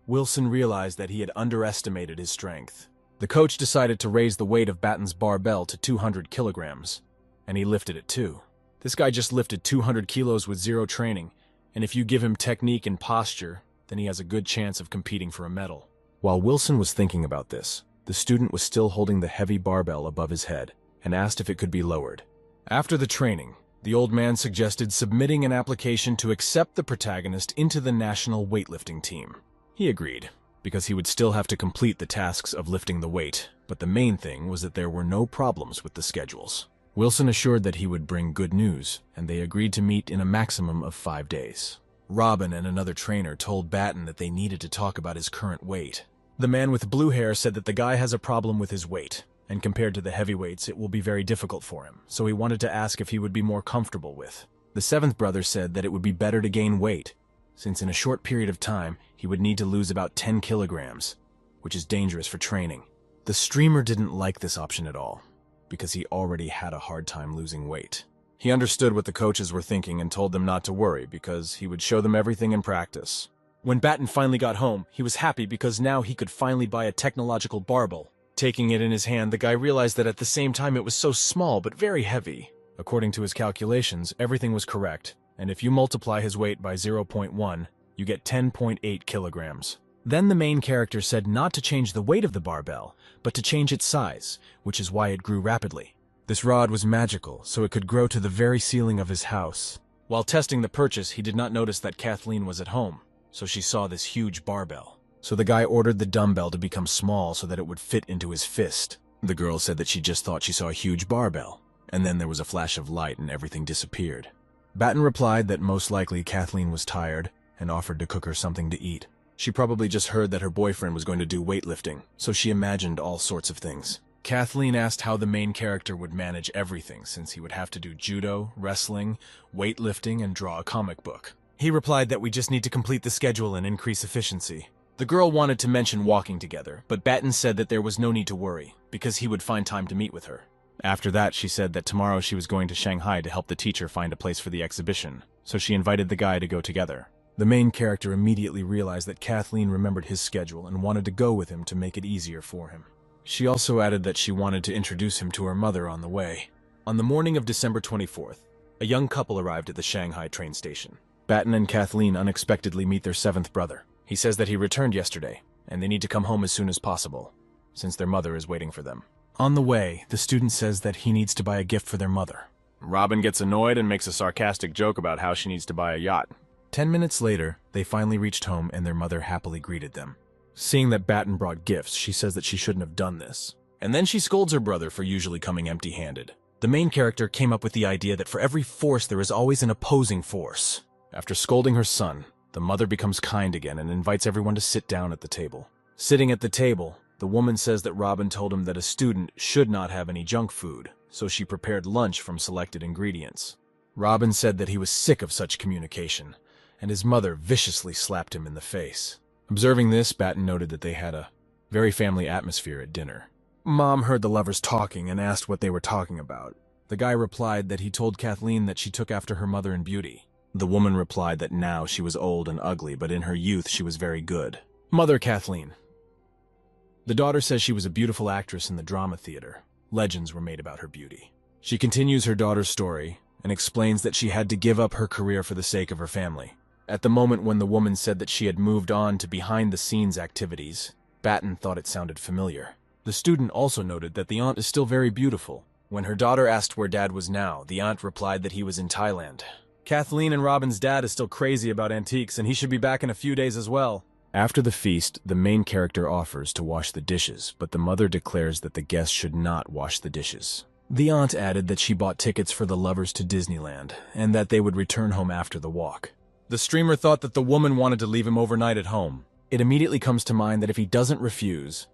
Wilson realized that he had underestimated his strength. The coach decided to raise the weight of Batten's barbell to 200 kilograms, and he lifted it too. This guy just lifted 200 kilos with zero training, and if you give him technique and posture, then he has a good chance of competing for a medal. While Wilson was thinking about this, the student was still holding the heavy barbell above his head and asked if it could be lowered. After the training, the old man suggested submitting an application to accept the protagonist into the national weightlifting team. He agreed, because he would still have to complete the tasks of lifting the weight, but the main thing was that there were no problems with the schedules. Wilson assured that he would bring good news, and they agreed to meet in a maximum of 5 days. Robin and another trainer told Batten that they needed to talk about his current weight. The man with blue hair said that the guy has a problem with his weight, and compared to the heavyweights, it will be very difficult for him, so he wanted to ask if he would be more comfortable with. The seventh brother said that it would be better to gain weight, since in a short period of time, he would need to lose about 10 kilograms, which is dangerous for training. The streamer didn't like this option at all, because he already had a hard time losing weight. He understood what the coaches were thinking and told them not to worry because he would show them everything in practice. When Batten finally got home, he was happy because now he could finally buy a technological barbell. Taking it in his hand, the guy realized that at the same time it was so small but very heavy. According to his calculations, everything was correct, and if you multiply his weight by 0.1, you get 10.8 kilograms. Then the main character said not to change the weight of the barbell, but to change its size, which is why it grew rapidly. This rod was magical, so it could grow to the very ceiling of his house. While testing the purchase, he did not notice that Kathleen was at home, so she saw this huge barbell. So the guy ordered the dumbbell to become small so that it would fit into his fist. The girl said that she just thought she saw a huge barbell, and then there was a flash of light and everything disappeared. Batten replied that most likely Kathleen was tired and offered to cook her something to eat. She probably just heard that her boyfriend was going to do weightlifting, so she imagined all sorts of things. Kathleen asked how the main character would manage everything since he would have to do judo, wrestling, weightlifting, and draw a comic book. He replied that we just need to complete the schedule and increase efficiency. The girl wanted to mention walking together, but Batten said that there was no need to worry, because he would find time to meet with her. After that, she said that tomorrow she was going to Shanghai to help the teacher find a place for the exhibition, so she invited the guy to go together. The main character immediately realized that Kathleen remembered his schedule and wanted to go with him to make it easier for him. She also added that she wanted to introduce him to her mother on the way. On the morning of December 24th, a young couple arrived at the Shanghai train station. Batten and Kathleen unexpectedly meet their seventh brother. He says that he returned yesterday, and they need to come home as soon as possible, since their mother is waiting for them. On the way, the student says that he needs to buy a gift for their mother. Robin gets annoyed and makes a sarcastic joke about how she needs to buy a yacht. 10 minutes later, they finally reached home and their mother happily greeted them. Seeing that Batten brought gifts, she says that she shouldn't have done this. And then she scolds her brother for usually coming empty-handed. The main character came up with the idea that for every force there is always an opposing force. After scolding her son, the mother becomes kind again and invites everyone to sit down at the table. Sitting at the table, the woman says that Robin told him that a student should not have any junk food, so she prepared lunch from selected ingredients. Robin said that he was sick of such communication, and his mother viciously slapped him in the face. Observing this, Batten noted that they had a very family atmosphere at dinner. Mom heard the lovers talking and asked what they were talking about. The guy replied that he told Kathleen that she took after her mother in beauty. The woman replied that now she was old and ugly, but in her youth she was very good. Mother Kathleen. The daughter says she was a beautiful actress in the drama theater. Legends were made about her beauty. She continues her daughter's story and explains that she had to give up her career for the sake of her family. At the moment when the woman said that she had moved on to behind-the-scenes activities, Batten thought it sounded familiar. The student also noted that the aunt is still very beautiful. When her daughter asked where Dad was now, the aunt replied that he was in Thailand. Kathleen and Robin's dad is still crazy about antiques, and he should be back in a few days as well. After the feast, the main character offers to wash the dishes, but the mother declares that the guests should not wash the dishes. The aunt added that she bought tickets for the lovers to Disneyland, and that they would return home after the walk. The streamer thought that the woman wanted to leave him overnight at home. It immediately comes to mind that if he doesn't refuse,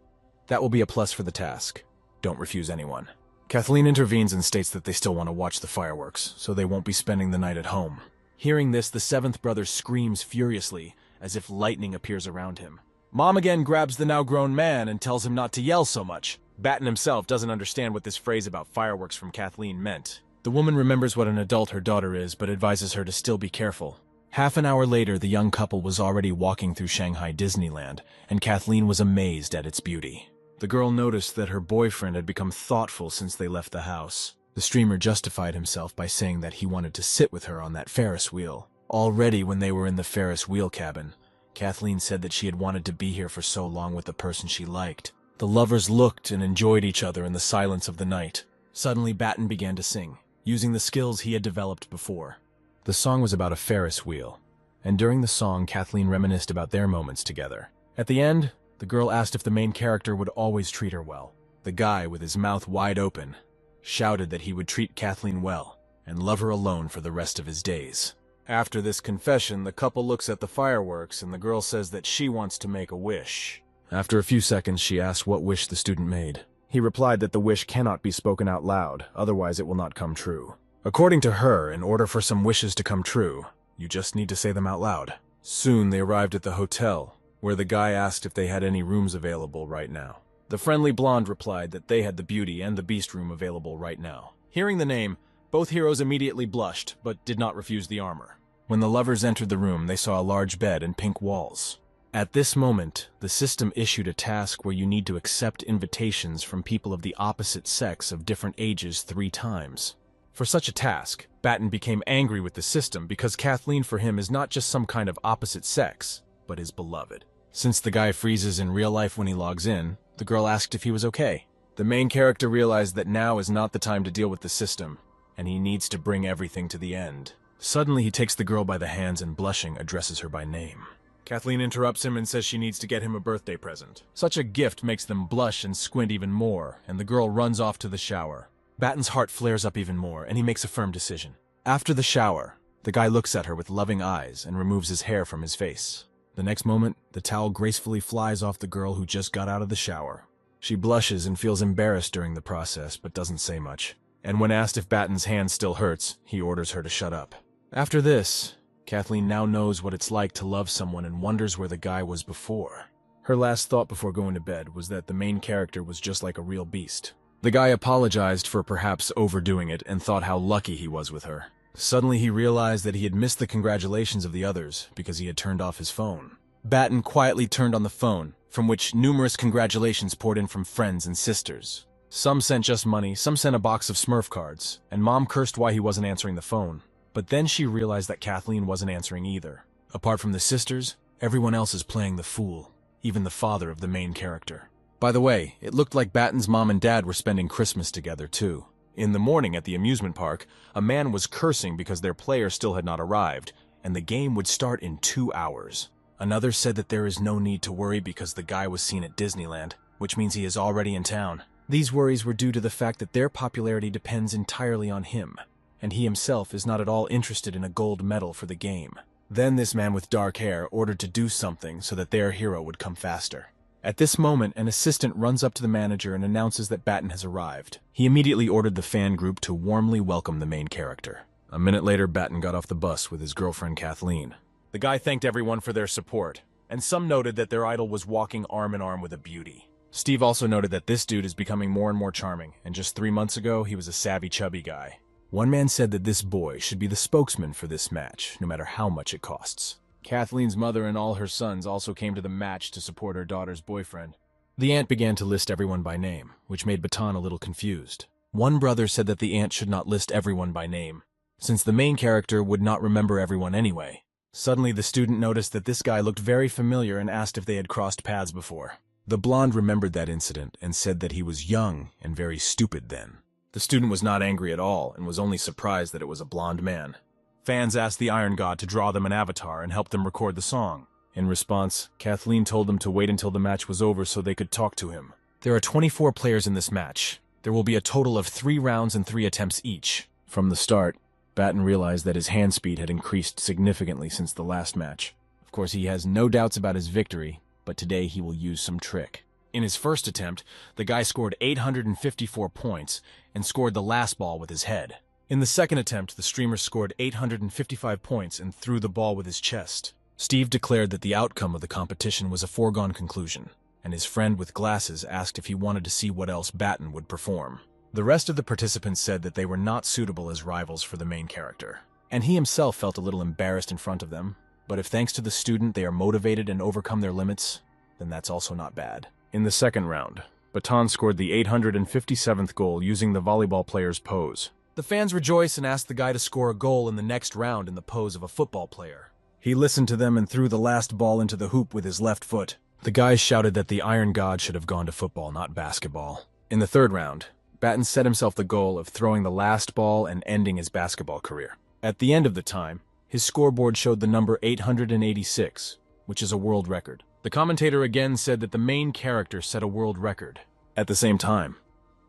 that will be a plus for the task. Don't refuse anyone. Kathleen intervenes and states that they still want to watch the fireworks, so they won't be spending the night at home. Hearing this, the seventh brother screams furiously, as if lightning appears around him. Mom again grabs the now-grown man and tells him not to yell so much. Batten himself doesn't understand what this phrase about fireworks from Kathleen meant. The woman remembers what an adult her daughter is, but advises her to still be careful. Half an hour later, the young couple was already walking through Shanghai Disneyland, and Kathleen was amazed at its beauty. The girl noticed that her boyfriend had become thoughtful since they left the house. The streamer justified himself by saying that he wanted to sit with her on that Ferris wheel. Already when they were in the Ferris wheel cabin, Kathleen said that she had wanted to be here for so long with the person she liked. The lovers looked and enjoyed each other in the silence of the night. Suddenly, Batten began to sing, using the skills he had developed before. The song was about a Ferris wheel, and during the song, Kathleen reminisced about their moments together. At the end, the girl asked if the main character would always treat her well. The guy, with his mouth wide open, shouted that he would treat Kathleen well and love her alone for the rest of his days. After this confession, the couple looks at the fireworks, and the girl says that she wants to make a wish. After a few seconds, she asks what wish the student made. He replied that the wish cannot be spoken out loud, otherwise it will not come true. According to her, in order for some wishes to come true, you just need to say them out loud. Soon they arrived at the hotel, where the guy asked if they had any rooms available right now. The friendly blonde replied that they had the Beauty and the Beast room available right now. Hearing the name, Both heroes immediately blushed, but did not refuse the armor. When the lovers entered the room, they saw a large bed and pink walls. At this moment, the system issued a task where you need to accept invitations from people of the opposite sex of different ages 3 times. For such a task, Batten became angry with the system because Kathleen for him is not just some kind of opposite sex, but his beloved. Since the guy freezes in real life when he logs in, the girl asked if he was okay. The main character realized that now is not the time to deal with the system, and he needs to bring everything to the end. Suddenly, he takes the girl by the hands and, blushing, addresses her by name. Kathleen interrupts him and says she needs to get him a birthday present. Such a gift makes them blush and squint even more, and the girl runs off to the shower. Batten's heart flares up even more, and he makes a firm decision. After the shower, the guy looks at her with loving eyes and removes his hair from his face. The next moment, the towel gracefully flies off the girl who just got out of the shower. She blushes and feels embarrassed during the process, but doesn't say much. And when asked if Batten's hand still hurts, he orders her to shut up. After this, Kathleen now knows what it's like to love someone and wonders where the guy was before. Her last thought before going to bed was that the main character was just like a real beast. The guy apologized for perhaps overdoing it and thought how lucky he was with her. Suddenly he realized that he had missed the congratulations of the others because he had turned off his phone. Batten quietly turned on the phone, from which numerous congratulations poured in from friends and sisters. Some sent just money, some sent a box of Smurf cards, and Mom cursed why he wasn't answering the phone. But then she realized that Kathleen wasn't answering either. Apart from the sisters, everyone else is playing the fool, even the father of the main character. By the way, it looked like Batten's mom and dad were spending Christmas together too. In the morning at the amusement park, a man was cursing because their player still had not arrived, and the game would start in 2 hours. Another said that there is no need to worry because the guy was seen at Disneyland, which means he is already in town. These worries were due to the fact that their popularity depends entirely on him, and he himself is not at all interested in a gold medal for the game. Then this man with dark hair ordered to do something so that their hero would come faster. At this moment, an assistant runs up to the manager and announces that Batten has arrived. He immediately ordered the fan group to warmly welcome the main character. A minute later, Batten got off the bus with his girlfriend Kathleen. The guy thanked everyone for their support, and some noted that their idol was walking arm in arm with a beauty. Steve also noted that this dude is becoming more and more charming, and just 3 months ago, he was a savvy, chubby guy. One man said that this boy should be the spokesman for this match, no matter how much it costs. Kathleen's mother and all her sons also came to the match to support her daughter's boyfriend. The aunt began to list everyone by name, which made Baton a little confused. One brother said that the aunt should not list everyone by name, since the main character would not remember everyone anyway. Suddenly, the student noticed that this guy looked very familiar and asked if they had crossed paths before. The blonde remembered that incident and said that he was young and very stupid then. The student was not angry at all and was only surprised that it was a blonde man. Fans asked the Iron God to draw them an avatar and help them record the song. In response, Kathleen told them to wait until the match was over so they could talk to him. There are 24 players in this match. There will be a total of 3 rounds and 3 attempts each. From the start, Batten realized that his hand speed had increased significantly since the last match. Of course, he has no doubts about his victory, but today he will use some trick. In his first attempt, the guy scored 854 points and scored the last ball with his head. In the second attempt, the streamer scored 855 points and threw the ball with his chest. Steve declared that the outcome of the competition was a foregone conclusion, and his friend with glasses asked if he wanted to see what else Batten would perform. The rest of the participants said that they were not suitable as rivals for the main character, and he himself felt a little embarrassed in front of them, but if thanks to the student they are motivated and overcome their limits, then that's also not bad. In the second round, Baton scored the 857th goal using the volleyball player's pose. The fans rejoice and ask the guy to score a goal in the next round in the pose of a football player. He listened to them and threw the last ball into the hoop with his left foot. The guys shouted that the Iron God should have gone to football, not basketball. In the third round, Batten set himself the goal of throwing the last ball and ending his basketball career. At the end of the time, his scoreboard showed the number 886, which is a world record. The commentator again said that the main character set a world record. At the same time,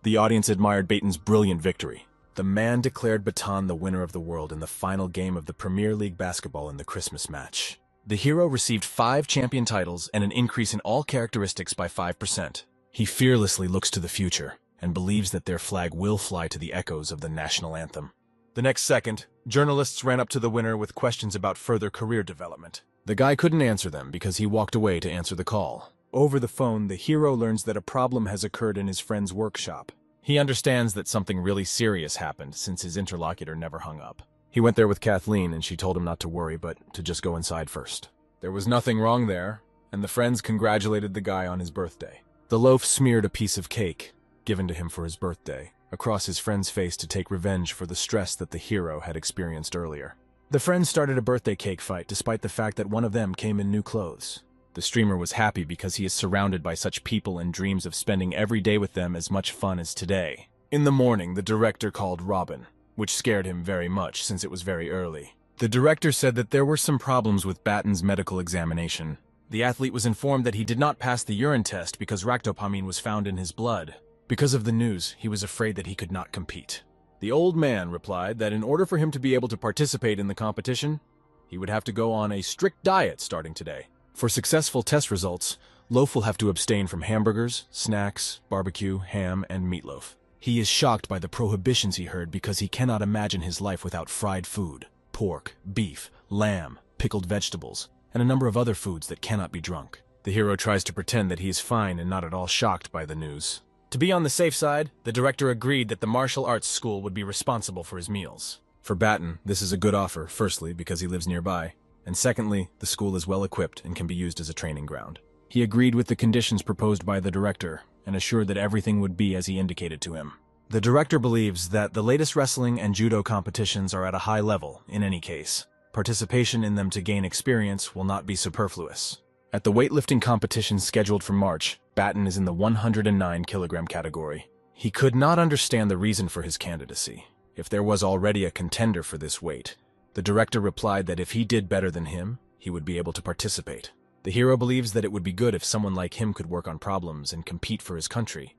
the audience admired Batten's brilliant victory. The man declared Baton the winner of the world in the final game of the Premier League basketball in the Christmas match. The hero received 5 champion titles and an increase in all characteristics by 5%. He fearlessly looks to the future and believes that their flag will fly to the echoes of the national anthem. The next second, journalists ran up to the winner with questions about further career development. The guy couldn't answer them because he walked away to answer the call. Over the phone, the hero learns that a problem has occurred in his friend's workshop. He understands that something really serious happened since his interlocutor never hung up. He went there with Kathleen and she told him not to worry, but to just go inside first. There was nothing wrong there, and the friends congratulated the guy on his birthday. The loaf smeared a piece of cake, given to him for his birthday, across his friend's face to take revenge for the stress that the hero had experienced earlier. The friends started a birthday cake fight despite the fact that one of them came in new clothes. The streamer was happy because he is surrounded by such people and dreams of spending every day with them as much fun as today. In the morning, the director called Robin, which scared him very much since it was very early. The director said that there were some problems with Batten's medical examination. The athlete was informed that he did not pass the urine test because ractopamine was found in his blood. Because of the news, he was afraid that he could not compete. The old man replied that in order for him to be able to participate in the competition, he would have to go on a strict diet starting today. For successful test results, Loaf will have to abstain from hamburgers, snacks, barbecue, ham, and meatloaf. He is shocked by the prohibitions he heard because he cannot imagine his life without fried food, pork, beef, lamb, pickled vegetables, and a number of other foods that cannot be drunk. The hero tries to pretend that he is fine and not at all shocked by the news. To be on the safe side, the director agreed that the martial arts school would be responsible for his meals. For Batten, this is a good offer, firstly because he lives nearby, and secondly, the school is well equipped and can be used as a training ground. He agreed with the conditions proposed by the director and assured that everything would be as he indicated to him. The director believes that the latest wrestling and judo competitions are at a high level, in any case. Participation in them to gain experience will not be superfluous. At the weightlifting competition scheduled for March, Batten is in the 109 kilogram category. He could not understand the reason for his candidacy, if there was already a contender for this weight. The director replied that if he did better than him, he would be able to participate. The hero believes that it would be good if someone like him could work on problems and compete for his country.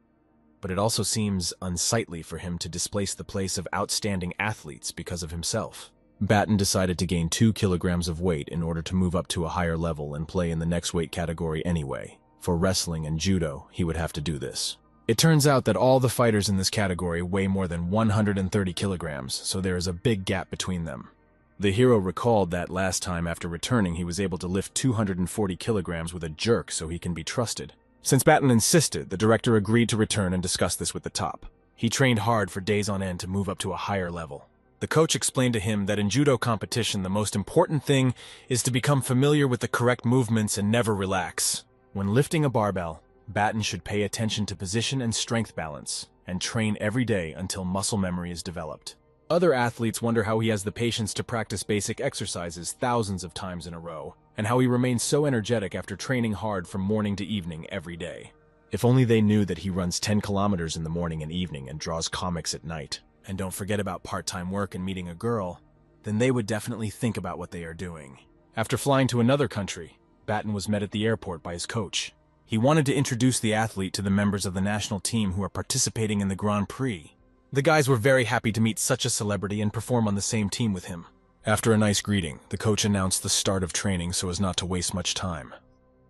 But it also seems unsightly for him to displace the place of outstanding athletes because of himself. Batten decided to gain 2 kilograms of weight in order to move up to a higher level and play in the next weight category anyway. For wrestling and judo, he would have to do this. It turns out that all the fighters in this category weigh more than 130 kilograms, so there is a big gap between them. The hero recalled that last time after returning he was able to lift 240 kilograms with a jerk so he can be trusted. Since Batten insisted, the director agreed to return and discuss this with the top. He trained hard for days on end to move up to a higher level. The coach explained to him that in judo competition the most important thing is to become familiar with the correct movements and never relax. When lifting a barbell, Batten should pay attention to position and strength balance, and train every day until muscle memory is developed. Other athletes wonder how he has the patience to practice basic exercises thousands of times in a row, and how he remains so energetic after training hard from morning to evening every day. If only they knew that he runs 10 kilometers in the morning and evening and draws comics at night, and don't forget about part-time work and meeting a girl, then they would definitely think about what they are doing. After flying to another country, Batten was met at the airport by his coach. He wanted to introduce the athlete to the members of the national team who are participating in the Grand Prix. The guys were very happy to meet such a celebrity and perform on the same team with him. After a nice greeting, the coach announced the start of training so as not to waste much time.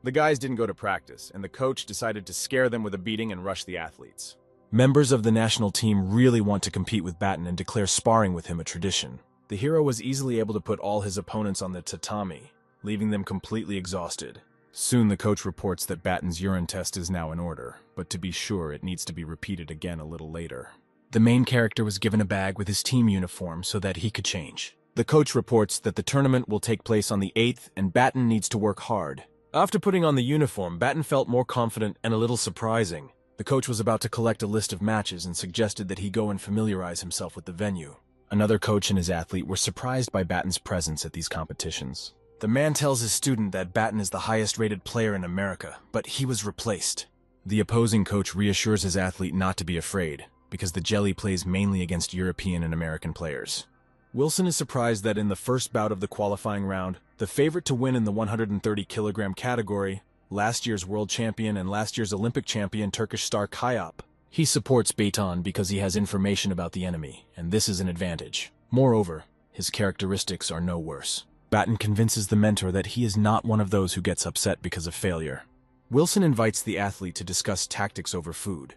The guys didn't go to practice, and the coach decided to scare them with a beating and rush the athletes. Members of the national team really want to compete with Batten and declare sparring with him a tradition. The hero was easily able to put all his opponents on the tatami, leaving them completely exhausted. Soon the coach reports that Batten's urine test is now in order, but to be sure it needs to be repeated again a little later. The main character was given a bag with his team uniform so that he could change. The coach reports that the tournament will take place on the 8th and Batten needs to work hard. After putting on the uniform, Batten felt more confident and a little surprising. The coach was about to collect a list of matches and suggested that he go and familiarize himself with the venue. Another coach and his athlete were surprised by Batten's presence at these competitions. The man tells his student that Batten is the highest-rated player in America, but he was replaced. The opposing coach reassures his athlete not to be afraid, because the jelly plays mainly against European and American players. Wilson is surprised that in the first bout of the qualifying round, the favorite to win in the 130 kilogram category, last year's world champion and last year's Olympic champion Turkish star Kayap. He supports Beitan because he has information about the enemy, and this is an advantage. Moreover, his characteristics are no worse. Batten convinces the mentor that he is not one of those who gets upset because of failure. Wilson invites the athlete to discuss tactics over food,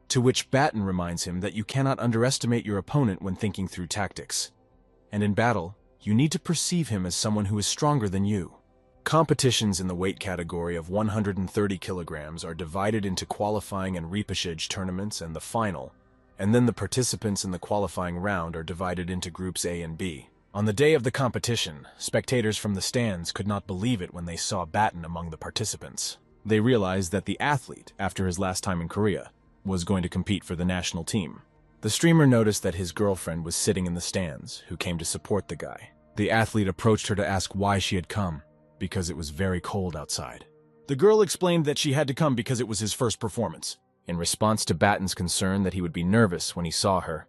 to which Batten reminds him that you cannot underestimate your opponent when thinking through tactics. And in battle, you need to perceive him as someone who is stronger than you. Competitions in the weight category of 130 kilograms are divided into qualifying and repechage tournaments and the final, and then the participants in the qualifying round are divided into groups A and B. On the day of the competition, spectators from the stands could not believe it when they saw Batten among the participants. They realized that the athlete, after his last time in Korea, was going to compete for the national team. The streamer noticed that his girlfriend was sitting in the stands, who came to support the guy. The athlete approached her to ask why she had come, because it was very cold outside. The girl explained that she had to come because it was his first performance. In response to Batten's concern that he would be nervous when he saw her,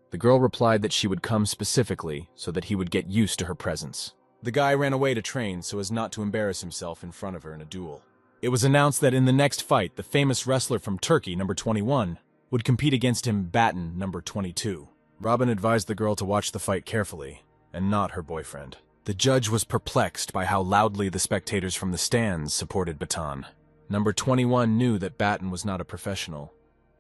the girl replied that she would come specifically so that he would get used to her presence. The guy ran away to train so as not to embarrass himself in front of her in a duel. It was announced that in the next fight, the famous wrestler from Turkey, number 21, would compete against him, Batten, number 22. Robin advised the girl to watch the fight carefully, and not her boyfriend. The judge was perplexed by how loudly the spectators from the stands supported Batten. Number 21 knew that Batten was not a professional,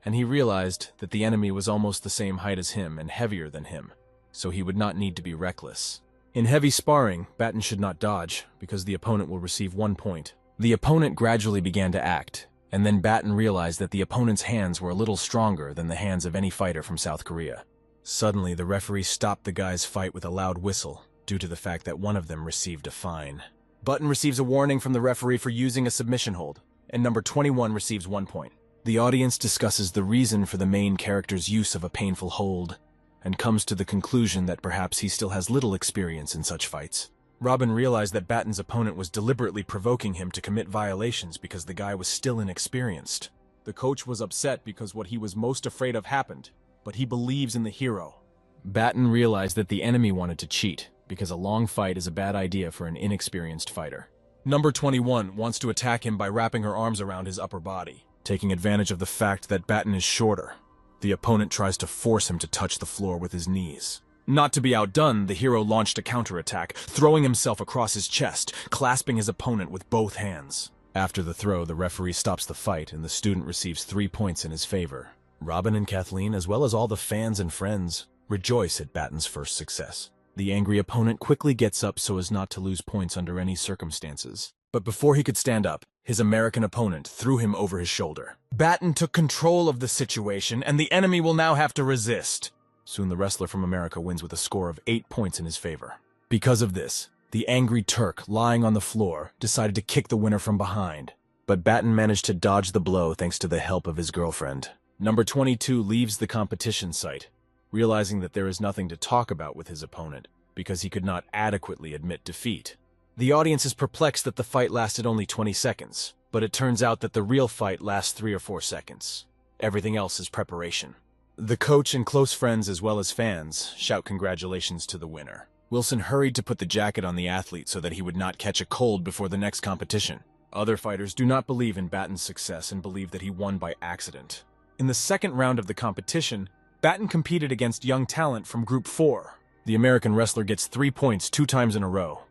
and he realized that the enemy was almost the same height as him and heavier than him, so he would not need to be reckless. In heavy sparring, Batten should not dodge, because the opponent will receive 1 point. The opponent gradually began to act, and then Batten realized that the opponent's hands were a little stronger than the hands of any fighter from South Korea. Suddenly, the referee stopped the guy's fight with a loud whistle, due to the fact that one of them received a fine. Batten receives a warning from the referee for using a submission hold, and number 21 receives 1 point. The audience discusses the reason for the main character's use of a painful hold, and comes to the conclusion that perhaps he still has little experience in such fights. Robin realized that Batten's opponent was deliberately provoking him to commit violations because the guy was still inexperienced. The coach was upset because what he was most afraid of happened, but he believes in the hero. Batten realized that the enemy wanted to cheat, because a long fight is a bad idea for an inexperienced fighter. Number 21 wants to attack him by wrapping her arms around his upper body, taking advantage of the fact that Batten is shorter. The opponent tries to force him to touch the floor with his knees. Not to be outdone, the hero launched a counterattack, throwing himself across his chest, clasping his opponent with both hands. After the throw, the referee stops the fight, and the student receives 3 points in his favor. Robin and Kathleen, as well as all the fans and friends, rejoice at Batten's first success. The angry opponent quickly gets up so as not to lose points under any circumstances. But before he could stand up, his American opponent threw him over his shoulder. Batten took control of the situation, and the enemy will now have to resist. Soon the wrestler from America wins with a score of 8 points in his favor. Because of this, the angry Turk, lying on the floor, decided to kick the winner from behind. But Batten managed to dodge the blow thanks to the help of his girlfriend. Number 22 leaves the competition site, realizing that there is nothing to talk about with his opponent, because he could not adequately admit defeat. The audience is perplexed that the fight lasted only 20 seconds, but it turns out that the real fight lasts 3 or 4 seconds. Everything else is preparation. The coach and close friends as well as fans shout congratulations to the winner. Wilson hurried to put the jacket on the athlete so that he would not catch a cold before the next competition. Other fighters do not believe in Batten's success and believe that he won by accident. In the second round of the competition, Batten competed against young talent from Group 4. The American wrestler gets 3 points 2 times in a row.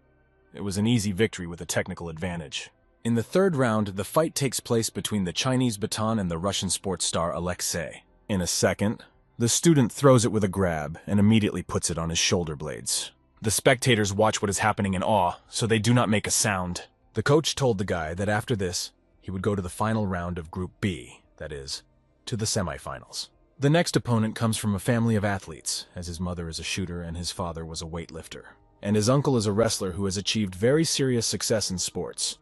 It was an easy victory with a technical advantage. In the third round, the fight takes place between the Chinese Baton and the Russian sports star Alexei. In a second, the student throws it with a grab and immediately puts it on his shoulder blades. The spectators watch what is happening in awe, so they do not make a sound. The coach told the guy that after this, he would go to the final round of Group B, that is, to the semifinals. The next opponent comes from a family of athletes, as his mother is a shooter and his father was a weightlifter. And his uncle is a wrestler who has achieved very serious success in sports.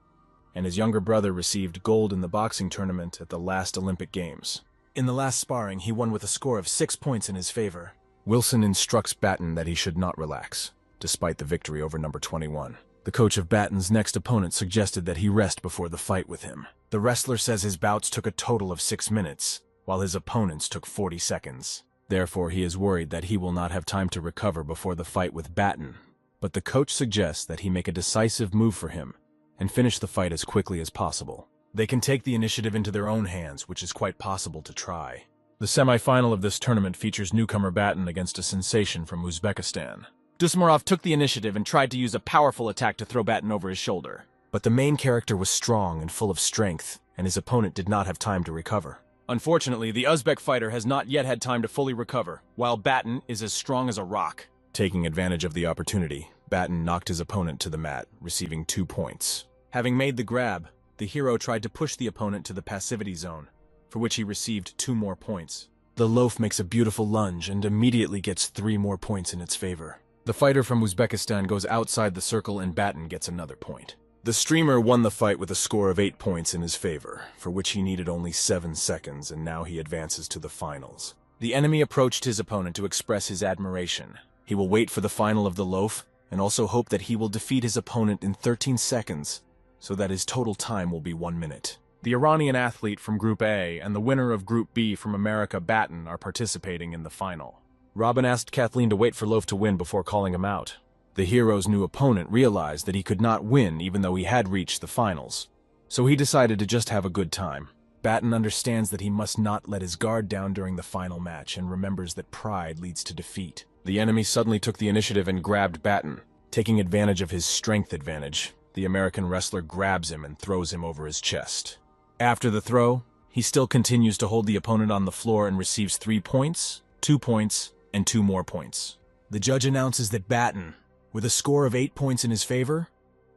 And his younger brother received gold in the boxing tournament at the last Olympic Games. In the last sparring, he won with a score of 6 points in his favor. Wilson instructs Batten that he should not relax, despite the victory over number 21. The coach of Batten's next opponent suggested that he rest before the fight with him. The wrestler says his bouts took a total of 6 minutes, while his opponent's took 40 seconds. Therefore, he is worried that he will not have time to recover before the fight with Batten. But the coach suggests that he make a decisive move for him and finish the fight as quickly as possible. They can take the initiative into their own hands, which is quite possible to try. The semi-final of this tournament features newcomer Batten against a sensation from Uzbekistan. Dusmarov took the initiative and tried to use a powerful attack to throw Batten over his shoulder. But the main character was strong and full of strength, and his opponent did not have time to recover. Unfortunately, the Uzbek fighter has not yet had time to fully recover, while Batten is as strong as a rock. Taking advantage of the opportunity, Batten knocked his opponent to the mat, receiving 2 points. Having made the grab, the hero tried to push the opponent to the passivity zone, for which he received 2 more points. The loaf makes a beautiful lunge and immediately gets 3 more points in its favor. The fighter from Uzbekistan goes outside the circle and Batten gets another point. The streamer won the fight with a score of 8 points in his favor, for which he needed only 7 seconds, and now he advances to the finals. The enemy approached his opponent to express his admiration. He will wait for the final of the loaf, and also hope that he will defeat his opponent in 13 seconds, so that his total time will be 1 minute. The Iranian athlete from Group A and the winner of Group B from America, Batten, are participating in the final. Robin asked Kathleen to wait for Loaf to win before calling him out. The hero's new opponent realized that he could not win even though he had reached the finals, so he decided to just have a good time. Batten understands that he must not let his guard down during the final match and remembers that pride leads to defeat. The enemy suddenly took the initiative and grabbed Batten. Taking advantage of his strength advantage, the American wrestler grabs him and throws him over his chest. After the throw, he still continues to hold the opponent on the floor and receives 3 points, 2 points, and 2 more points. The judge announces that Batten, with a score of 8 points in his favor,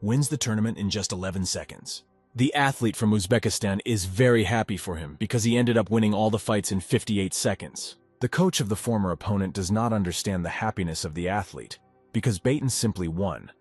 wins the tournament in just 11 seconds. The athlete from Uzbekistan is very happy for him because he ended up winning all the fights in 58 seconds. The coach of the former opponent does not understand the happiness of the athlete because Batten simply won,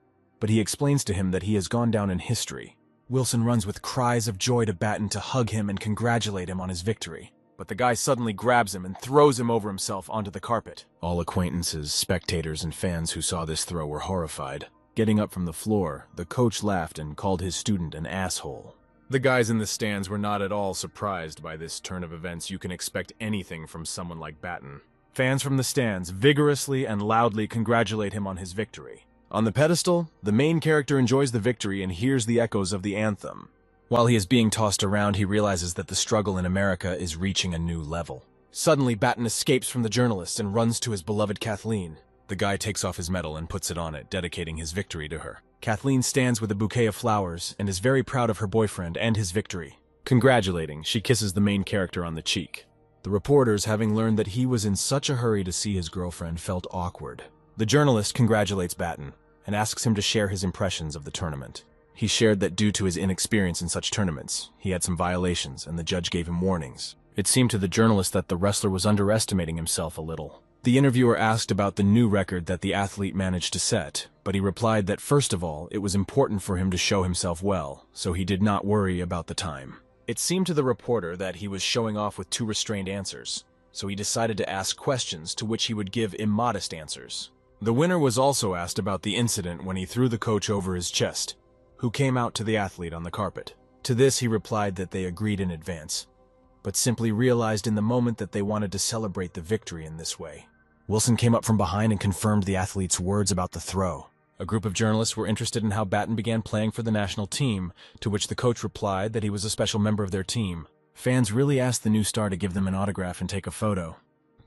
but he explains to him that he has gone down in history. Wilson runs with cries of joy to Batten to hug him and congratulate him on his victory. But the guy suddenly grabs him and throws him over himself onto the carpet. All acquaintances, spectators, and fans who saw this throw were horrified. Getting up from the floor, the coach laughed and called his student an asshole. The guys in the stands were not at all surprised by this turn of events. You can expect anything from someone like Batten. Fans from the stands vigorously and loudly congratulate him on his victory. On the pedestal, the main character enjoys the victory and hears the echoes of the anthem. While he is being tossed around, he realizes that the struggle in America is reaching a new level. Suddenly, Batten escapes from the journalist and runs to his beloved Kathleen. The guy takes off his medal and puts it on it, dedicating his victory to her. Kathleen stands with a bouquet of flowers and is very proud of her boyfriend and his victory. Congratulating, she kisses the main character on the cheek. The reporters, having learned that he was in such a hurry to see his girlfriend, felt awkward. The journalist congratulates Batten and asks him to share his impressions of the tournament. He shared that due to his inexperience in such tournaments, he had some violations and the judge gave him warnings. It seemed to the journalist that the wrestler was underestimating himself a little. The interviewer asked about the new record that the athlete managed to set, but he replied that first of all, it was important for him to show himself well, so he did not worry about the time. It seemed to the reporter that he was showing off with too restrained answers, so he decided to ask questions to which he would give immodest answers. The winner was also asked about the incident when he threw the coach over his chest, who came out to the athlete on the carpet. To this he replied that they agreed in advance, but simply realized in the moment that they wanted to celebrate the victory in this way. Wilson came up from behind and confirmed the athlete's words about the throw. A group of journalists were interested in how Batten began playing for the national team, to which the coach replied that he was a special member of their team. Fans really asked the new star to give them an autograph and take a photo.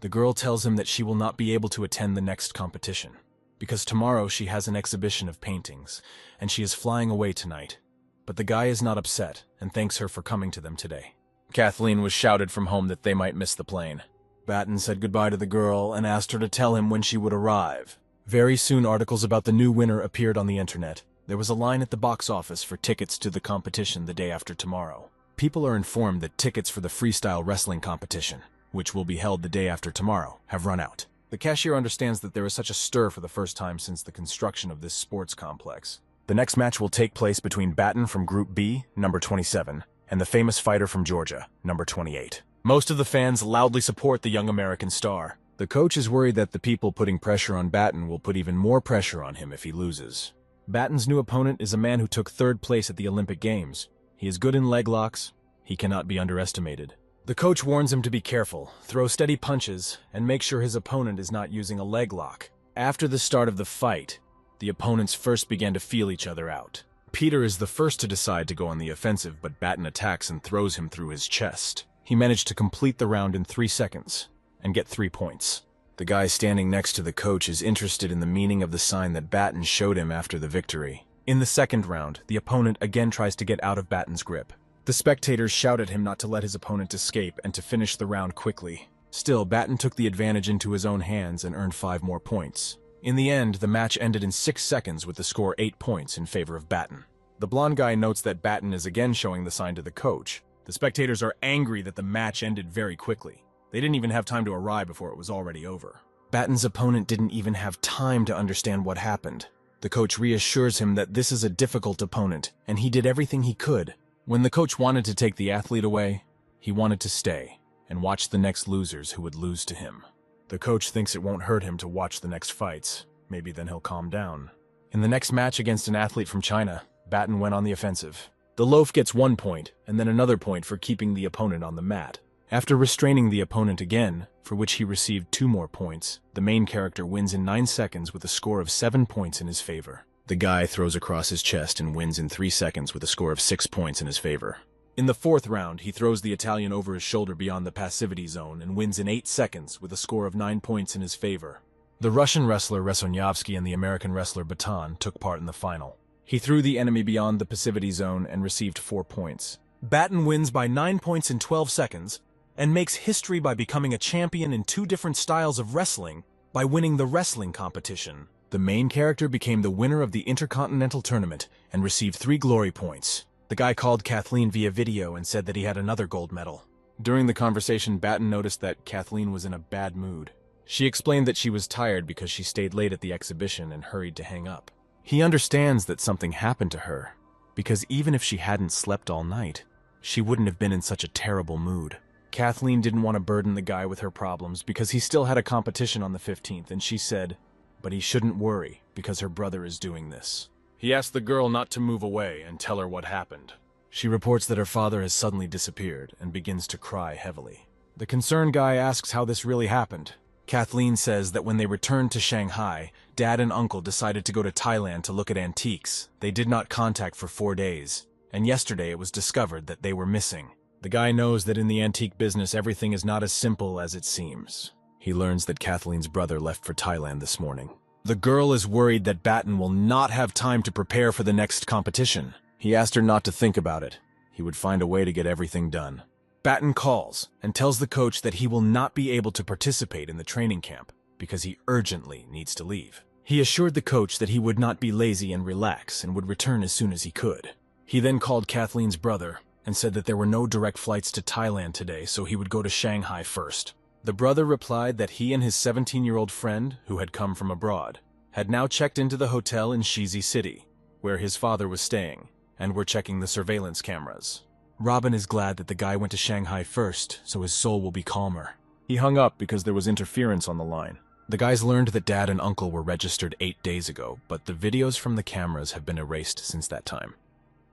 The girl tells him that she will not be able to attend the next competition, because tomorrow she has an exhibition of paintings, and she is flying away tonight. But the guy is not upset, and thanks her for coming to them today. Kathleen was shouted from home that they might miss the plane. Batten said goodbye to the girl and asked her to tell him when she would arrive. Very soon articles about the new winner appeared on the internet. There was a line at the box office for tickets to the competition the day after tomorrow. People are informed that tickets for the freestyle wrestling competition, which will be held the day after tomorrow, have run out. The cashier understands that there is such a stir for the first time since the construction of this sports complex. The next match will take place between Batten from Group B, number 27, and the famous fighter from Georgia, number 28. Most of the fans loudly support the young American star. The coach is worried that the people putting pressure on Batten will put even more pressure on him if he loses. Batten's new opponent is a man who took 3rd place at the Olympic Games. He is good in leg locks. He cannot be underestimated. The coach warns him to be careful, throw steady punches, and make sure his opponent is not using a leg lock. After the start of the fight, the opponents first began to feel each other out. Peter is the first to decide to go on the offensive, but Batten attacks and throws him through his chest. He managed to complete the round in 3 seconds and get 3 points. The guy standing next to the coach is interested in the meaning of the sign that Batten showed him after the victory. In the second round, the opponent again tries to get out of Batten's grip. The spectators shout at him not to let his opponent escape and to finish the round quickly. Still, Batten took the advantage into his own hands and earned 5 more points. In the end, the match ended in 6 seconds with the score 8 points in favor of Batten. The blonde guy notes that Batten is again showing the sign to the coach. The spectators are angry that the match ended very quickly. They didn't even have time to arrive before it was already over. Batten's opponent didn't even have time to understand what happened. The coach reassures him that this is a difficult opponent, and he did everything he could. When the coach wanted to take the athlete away, he wanted to stay and watch the next losers who would lose to him. The coach thinks it won't hurt him to watch the next fights. Maybe then he'll calm down. In the next match against an athlete from China, Batten went on the offensive. The loaf gets 1 point, and then another point for keeping the opponent on the mat. After restraining the opponent again, for which he received 2 more points, the main character wins in 9 seconds with a score of 7 points in his favor. The guy throws across his chest and wins in 3 seconds with a score of 6 points in his favor. In the 4th round, he throws the Italian over his shoulder beyond the passivity zone and wins in 8 seconds with a score of 9 points in his favor. The Russian wrestler Resonyavsky and the American wrestler Baton took part in the final. He threw the enemy beyond the passivity zone and received 4 points. Batten wins by 9 points in 12 seconds and makes history by becoming a champion in 2 different styles of wrestling by winning the wrestling competition. The main character became the winner of the Intercontinental Tournament and received 3 glory points. The guy called Kathleen via video and said that he had another gold medal. During the conversation, Batten noticed that Kathleen was in a bad mood. She explained that she was tired because she stayed late at the exhibition and hurried to hang up. He understands that something happened to her, because even if she hadn't slept all night, she wouldn't have been in such a terrible mood. Kathleen didn't want to burden the guy with her problems because he still had a competition on the 15th, and she said, but he shouldn't worry because her brother is doing this. He asked the girl not to move away and tell her what happened. She reports that her father has suddenly disappeared and begins to cry heavily. The concerned guy asks how this really happened. Kathleen says that when they returned to Shanghai, Dad and Uncle decided to go to Thailand to look at antiques. They did not contact for 4 days, and yesterday it was discovered that they were missing. The guy knows that in the antique business everything is not as simple as it seems. He learns that Kathleen's brother left for Thailand this morning. The girl is worried that Batten will not have time to prepare for the next competition. He asked her not to think about it. He would find a way to get everything done. Batten calls and tells the coach that he will not be able to participate in the training camp because he urgently needs to leave. He assured the coach that he would not be lazy and relax and would return as soon as he could. He then called Kathleen's brother and said that there were no direct flights to Thailand today, so he would go to Shanghai first. The brother replied that he and his 17-year-old friend, who had come from abroad, had now checked into the hotel in Shizi City, where his father was staying, and were checking the surveillance cameras. Robin is glad that the guy went to Shanghai first, so his soul will be calmer. He hung up because there was interference on the line. The guys learned that Dad and Uncle were registered 8 days ago, but the videos from the cameras have been erased since that time.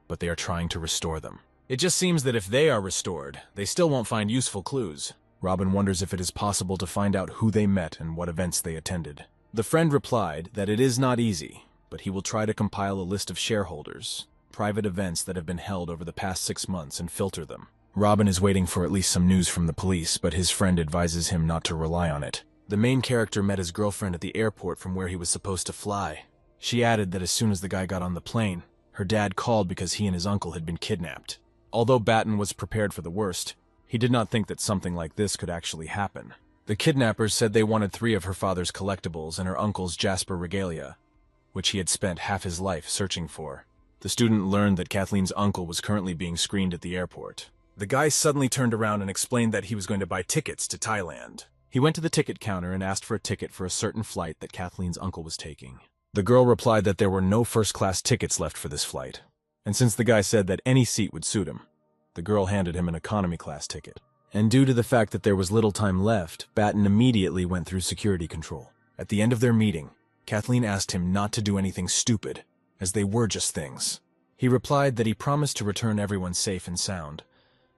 But they are trying to restore them. It just seems that if they are restored, they still won't find useful clues. Robin wonders if it is possible to find out who they met and what events they attended. The friend replied that it is not easy, but he will try to compile a list of shareholders, private events that have been held over the past 6 months, and filter them. Robin is waiting for at least some news from the police, but his friend advises him not to rely on it. The main character met his girlfriend at the airport from where he was supposed to fly. She added that as soon as the guy got on the plane, her dad called because he and his uncle had been kidnapped. Although Batten was prepared for the worst, he did not think that something like this could actually happen. The kidnappers said they wanted 3 of her father's collectibles and her uncle's Jasper regalia, which he had spent half his life searching for. The student learned that Kathleen's uncle was currently being screened at the airport. The guy suddenly turned around and explained that he was going to buy tickets to Thailand. He went to the ticket counter and asked for a ticket for a certain flight that Kathleen's uncle was taking. The girl replied that there were no first-class tickets left for this flight, and since the guy said that any seat would suit him, the girl handed him an economy-class ticket. And due to the fact that there was little time left, Batten immediately went through security control. At the end of their meeting, Kathleen asked him not to do anything stupid, as they were just things. He replied that he promised to return everyone safe and sound,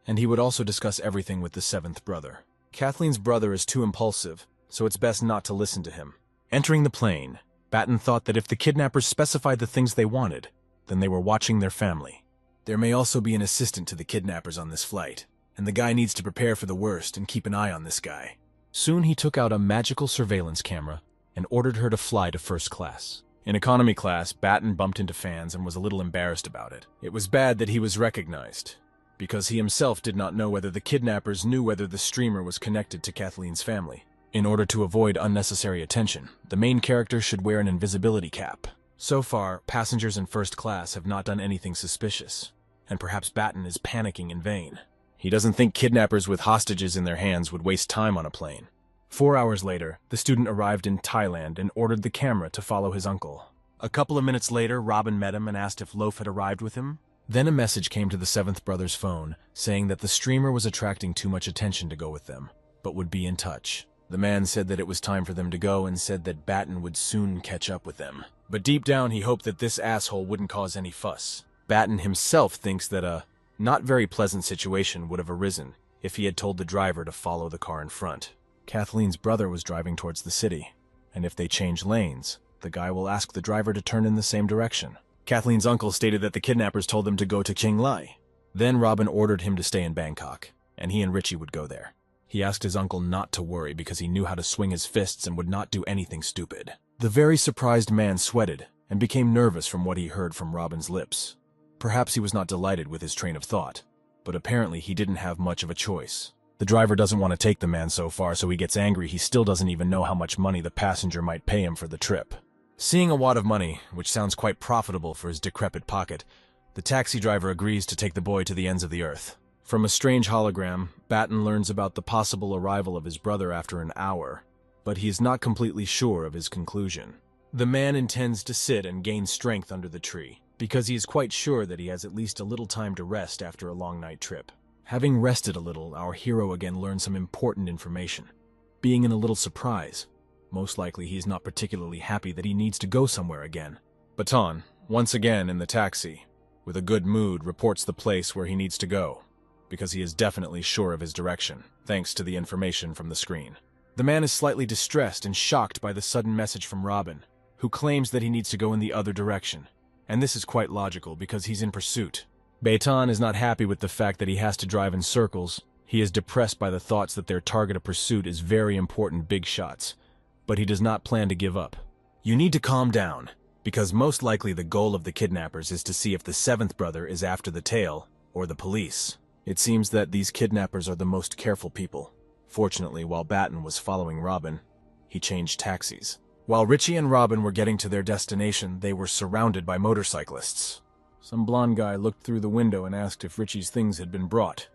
and he would also discuss everything with the 7th brother. Kathleen's brother is too impulsive, so it's best not to listen to him. Entering the plane, Batten thought that if the kidnappers specified the things they wanted, then they were watching their family. There may also be an assistant to the kidnappers on this flight, and the guy needs to prepare for the worst and keep an eye on this guy. Soon he took out a magical surveillance camera and ordered her to fly to first class. In economy class, Batten bumped into fans and was a little embarrassed about it. It was bad that he was recognized, because he himself did not know whether the kidnappers knew whether the streamer was connected to Kathleen's family. In order to avoid unnecessary attention, the main character should wear an invisibility cap. So far, passengers in first class have not done anything suspicious, and perhaps Batten is panicking in vain. He doesn't think kidnappers with hostages in their hands would waste time on a plane. 4 hours later, the student arrived in Thailand and ordered the camera to follow his uncle. A couple of minutes later, Robin met him and asked if Loaf had arrived with him. Then a message came to the seventh brother's phone, saying that the streamer was attracting too much attention to go with them, but would be in touch. The man said that it was time for them to go and said that Batten would soon catch up with them. But deep down, he hoped that this asshole wouldn't cause any fuss. Batten himself thinks that a not very pleasant situation would have arisen if he had told the driver to follow the car in front. Kathleen's brother was driving towards the city, and if they change lanes, the guy will ask the driver to turn in the same direction. Kathleen's uncle stated that the kidnappers told them to go to Chiang Mai. Then Robin ordered him to stay in Bangkok, and he and Richie would go there. He asked his uncle not to worry because he knew how to swing his fists and would not do anything stupid. The very surprised man sweated and became nervous from what he heard from Robin's lips. Perhaps he was not delighted with his train of thought, but apparently he didn't have much of a choice. The driver doesn't want to take the man so far, so he gets angry. He still doesn't even know how much money the passenger might pay him for the trip. Seeing a wad of money, which sounds quite profitable for his decrepit pocket, the taxi driver agrees to take the boy to the ends of the earth. From a strange hologram, Batten learns about the possible arrival of his brother after an hour, but he is not completely sure of his conclusion. The man intends to sit and gain strength under the tree, because he is quite sure that he has at least a little time to rest after a long night trip. Having rested a little, our hero again learns some important information. Being in a little surprise, most likely he is not particularly happy that he needs to go somewhere again. Baton, once again in the taxi, with a good mood, reports the place where he needs to go, because he is definitely sure of his direction, thanks to the information from the screen. The man is slightly distressed and shocked by the sudden message from Robin, who claims that he needs to go in the other direction. And this is quite logical because he's in pursuit. Baton is not happy with the fact that he has to drive in circles. He is depressed by the thoughts that their target of pursuit is very important big shots, but he does not plan to give up. You need to calm down, because most likely the goal of the kidnappers is to see if the seventh brother is after the tail or the police. It seems that these kidnappers are the most careful people. Fortunately, while Batten was following Robin, he changed taxis. While Richie and Robin were getting to their destination, they were surrounded by motorcyclists. Some blonde guy looked through the window and asked if Richie's things had been brought,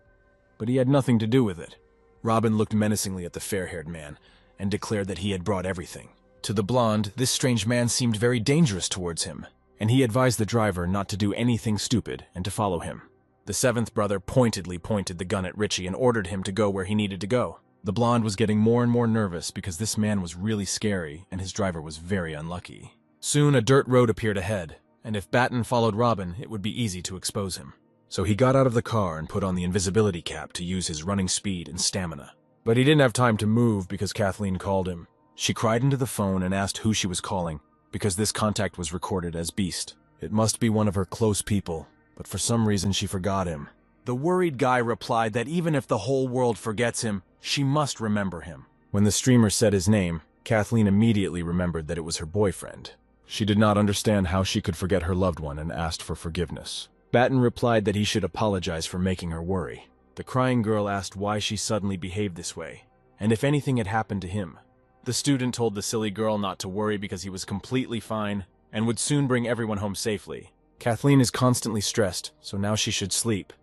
but he had nothing to do with it. Robin looked menacingly at the fair-haired man and declared that he had brought everything. To the blonde, this strange man seemed very dangerous towards him, and he advised the driver not to do anything stupid and to follow him. The seventh brother pointedly pointed the gun at Richie and ordered him to go where he needed to go. The blonde was getting more and more nervous because this man was really scary and his driver was very unlucky. Soon a dirt road appeared ahead, and if Batten followed Robin, it would be easy to expose him. So he got out of the car and put on the invisibility cap to use his running speed and stamina. But he didn't have time to move because Kathleen called him. She cried into the phone and asked who she was calling, because this contact was recorded as Beast. It must be one of her close people, but for some reason she forgot him. The worried guy replied that even if the whole world forgets him, she must remember him. When the streamer said his name, Kathleen immediately remembered that it was her boyfriend. She did not understand how she could forget her loved one and asked for forgiveness. Batten replied that he should apologize for making her worry. The crying girl asked why she suddenly behaved this way, and if anything had happened to him. The student told the silly girl not to worry because he was completely fine and would soon bring everyone home safely. Kathleen is constantly stressed, so now she should sleep.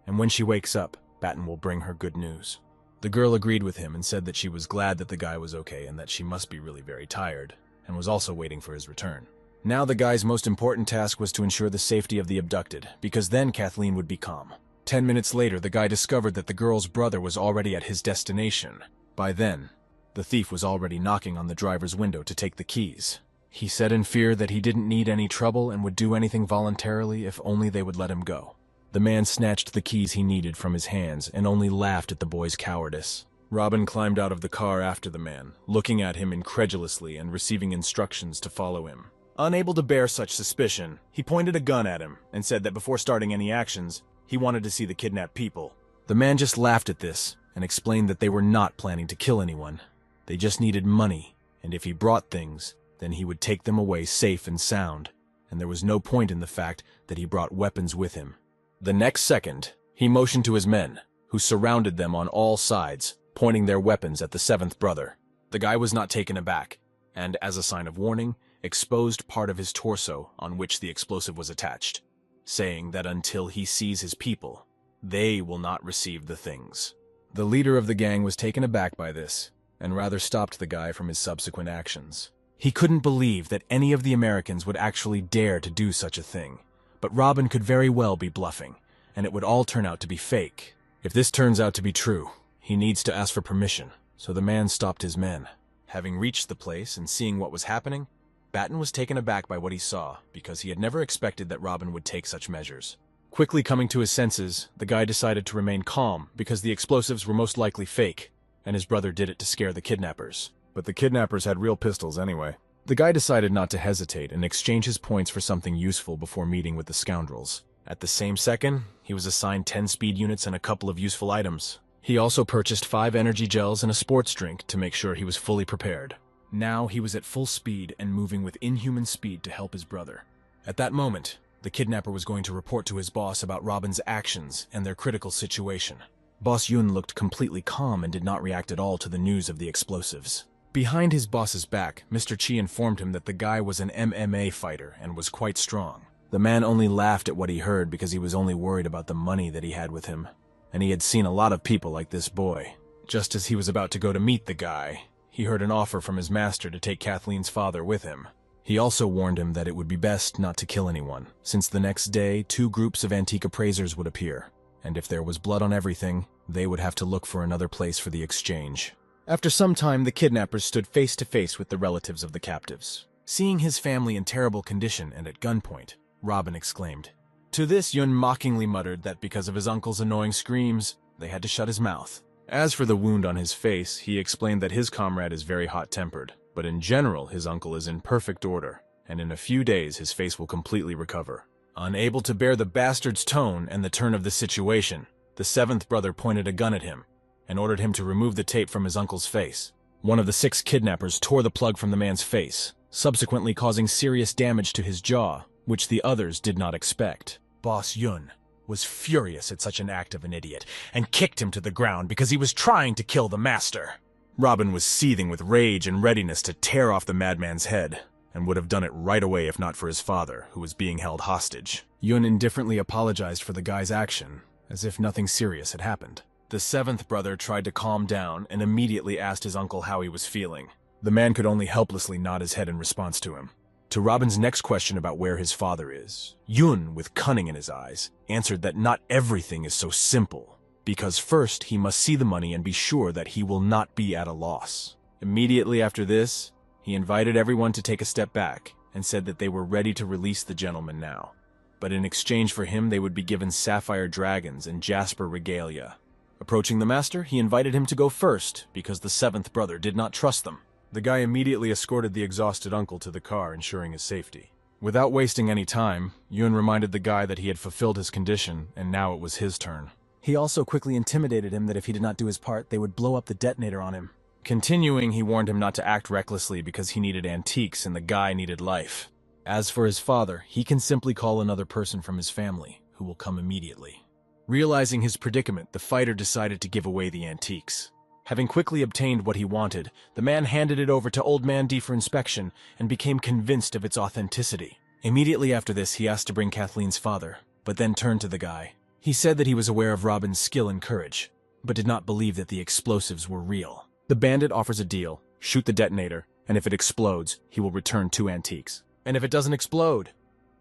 And when she wakes up, Batten will bring her good news. The girl agreed with him and said that she was glad that the guy was okay and that she must be really very tired, and was also waiting for his return. Now the guy's most important task was to ensure the safety of the abducted, because then Kathleen would be calm. 10 minutes later, the guy discovered that the girl's brother was already at his destination. By then, the thief was already knocking on the driver's window to take the keys. He said in fear that he didn't need any trouble and would do anything voluntarily if only they would let him go. The man snatched the keys he needed from his hands and only laughed at the boy's cowardice. Robin climbed out of the car after the man, looking at him incredulously and receiving instructions to follow him. Unable to bear such suspicion, he pointed a gun at him and said that before starting any actions, he wanted to see the kidnapped people. The man just laughed at this and explained that they were not planning to kill anyone. They just needed money, and if he brought things, then he would take them away safe and sound, and there was no point in the fact that he brought weapons with him. The next second, he motioned to his men, who surrounded them on all sides, pointing their weapons at the seventh brother. The guy was not taken aback, and as a sign of warning, exposed part of his torso on which the explosive was attached, saying that until he sees his people, they will not receive the things. The leader of the gang was taken aback by this, and rather stopped the guy from his subsequent actions. He couldn't believe that any of the Americans would actually dare to do such a thing, but Robin could very well be bluffing, and it would all turn out to be fake. If this turns out to be true, he needs to ask for permission, so the man stopped his men. Having reached the place and seeing what was happening, Batten was taken aback by what he saw, because he had never expected that Robin would take such measures. Quickly coming to his senses, the guy decided to remain calm because the explosives were most likely fake, and his brother did it to scare the kidnappers. But the kidnappers had real pistols anyway. The guy decided not to hesitate and exchange his points for something useful before meeting with the scoundrels. At the same second, he was assigned 10 speed units and a couple of useful items. He also purchased 5 energy gels and a sports drink to make sure he was fully prepared. Now he was at full speed and moving with inhuman speed to help his brother. At that moment, the kidnapper was going to report to his boss about Robin's actions and their critical situation. Boss Yun looked completely calm and did not react at all to the news of the explosives. Behind his boss's back, Mr. Chi informed him that the guy was an MMA fighter and was quite strong. The man only laughed at what he heard because he was only worried about the money that he had with him, and he had seen a lot of people like this boy. Just as he was about to go to meet the guy, he heard an offer from his master to take Kathleen's father with him. He also warned him that it would be best not to kill anyone, since the next day 2 groups of antique appraisers would appear, and if there was blood on everything, they would have to look for another place for the exchange. After some time, the kidnappers stood face to face with the relatives of the captives. Seeing his family in terrible condition and at gunpoint, Robin exclaimed. To this, Yun mockingly muttered that because of his uncle's annoying screams, they had to shut his mouth. As for the wound on his face, he explained that his comrade is very hot-tempered, but in general his uncle is in perfect order, and in a few days his face will completely recover. Unable to bear the bastard's tone and the turn of the situation, the 7th brother pointed a gun at him and ordered him to remove the tape from his uncle's face. One of the 6 kidnappers tore the plug from the man's face, subsequently causing serious damage to his jaw, which the others did not expect. Boss Yun was furious at such an act of an idiot and kicked him to the ground because he was trying to kill the master. Robin was seething with rage and readiness to tear off the madman's head, and would have done it right away if not for his father, who was being held hostage. Yun indifferently apologized for the guy's action, as if nothing serious had happened. The 7th brother tried to calm down and immediately asked his uncle how he was feeling. The man could only helplessly nod his head in response to him. To Robin's next question about where his father is, Yun, with cunning in his eyes, answered that not everything is so simple, because first he must see the money and be sure that he will not be at a loss. Immediately after this, he invited everyone to take a step back and said that they were ready to release the gentleman now. But in exchange for him, they would be given sapphire dragons and jasper regalia. Approaching the master, he invited him to go first because the 7th brother did not trust them. The guy immediately escorted the exhausted uncle to the car, ensuring his safety. Without wasting any time, Yun reminded the guy that he had fulfilled his condition, and now it was his turn. He also quickly intimidated him that if he did not do his part, they would blow up the detonator on him. Continuing, he warned him not to act recklessly because he needed antiques and the guy needed life. As for his father, he can simply call another person from his family, who will come immediately. Realizing his predicament, the fighter decided to give away the antiques. Having quickly obtained what he wanted, the man handed it over to Old Man D for inspection and became convinced of its authenticity. Immediately after this, he asked to bring Kathleen's father, but then turned to the guy. He said that he was aware of Robin's skill and courage, but did not believe that the explosives were real. The bandit offers a deal: shoot the detonator, and if it explodes, he will return 2 antiques. And if it doesn't explode,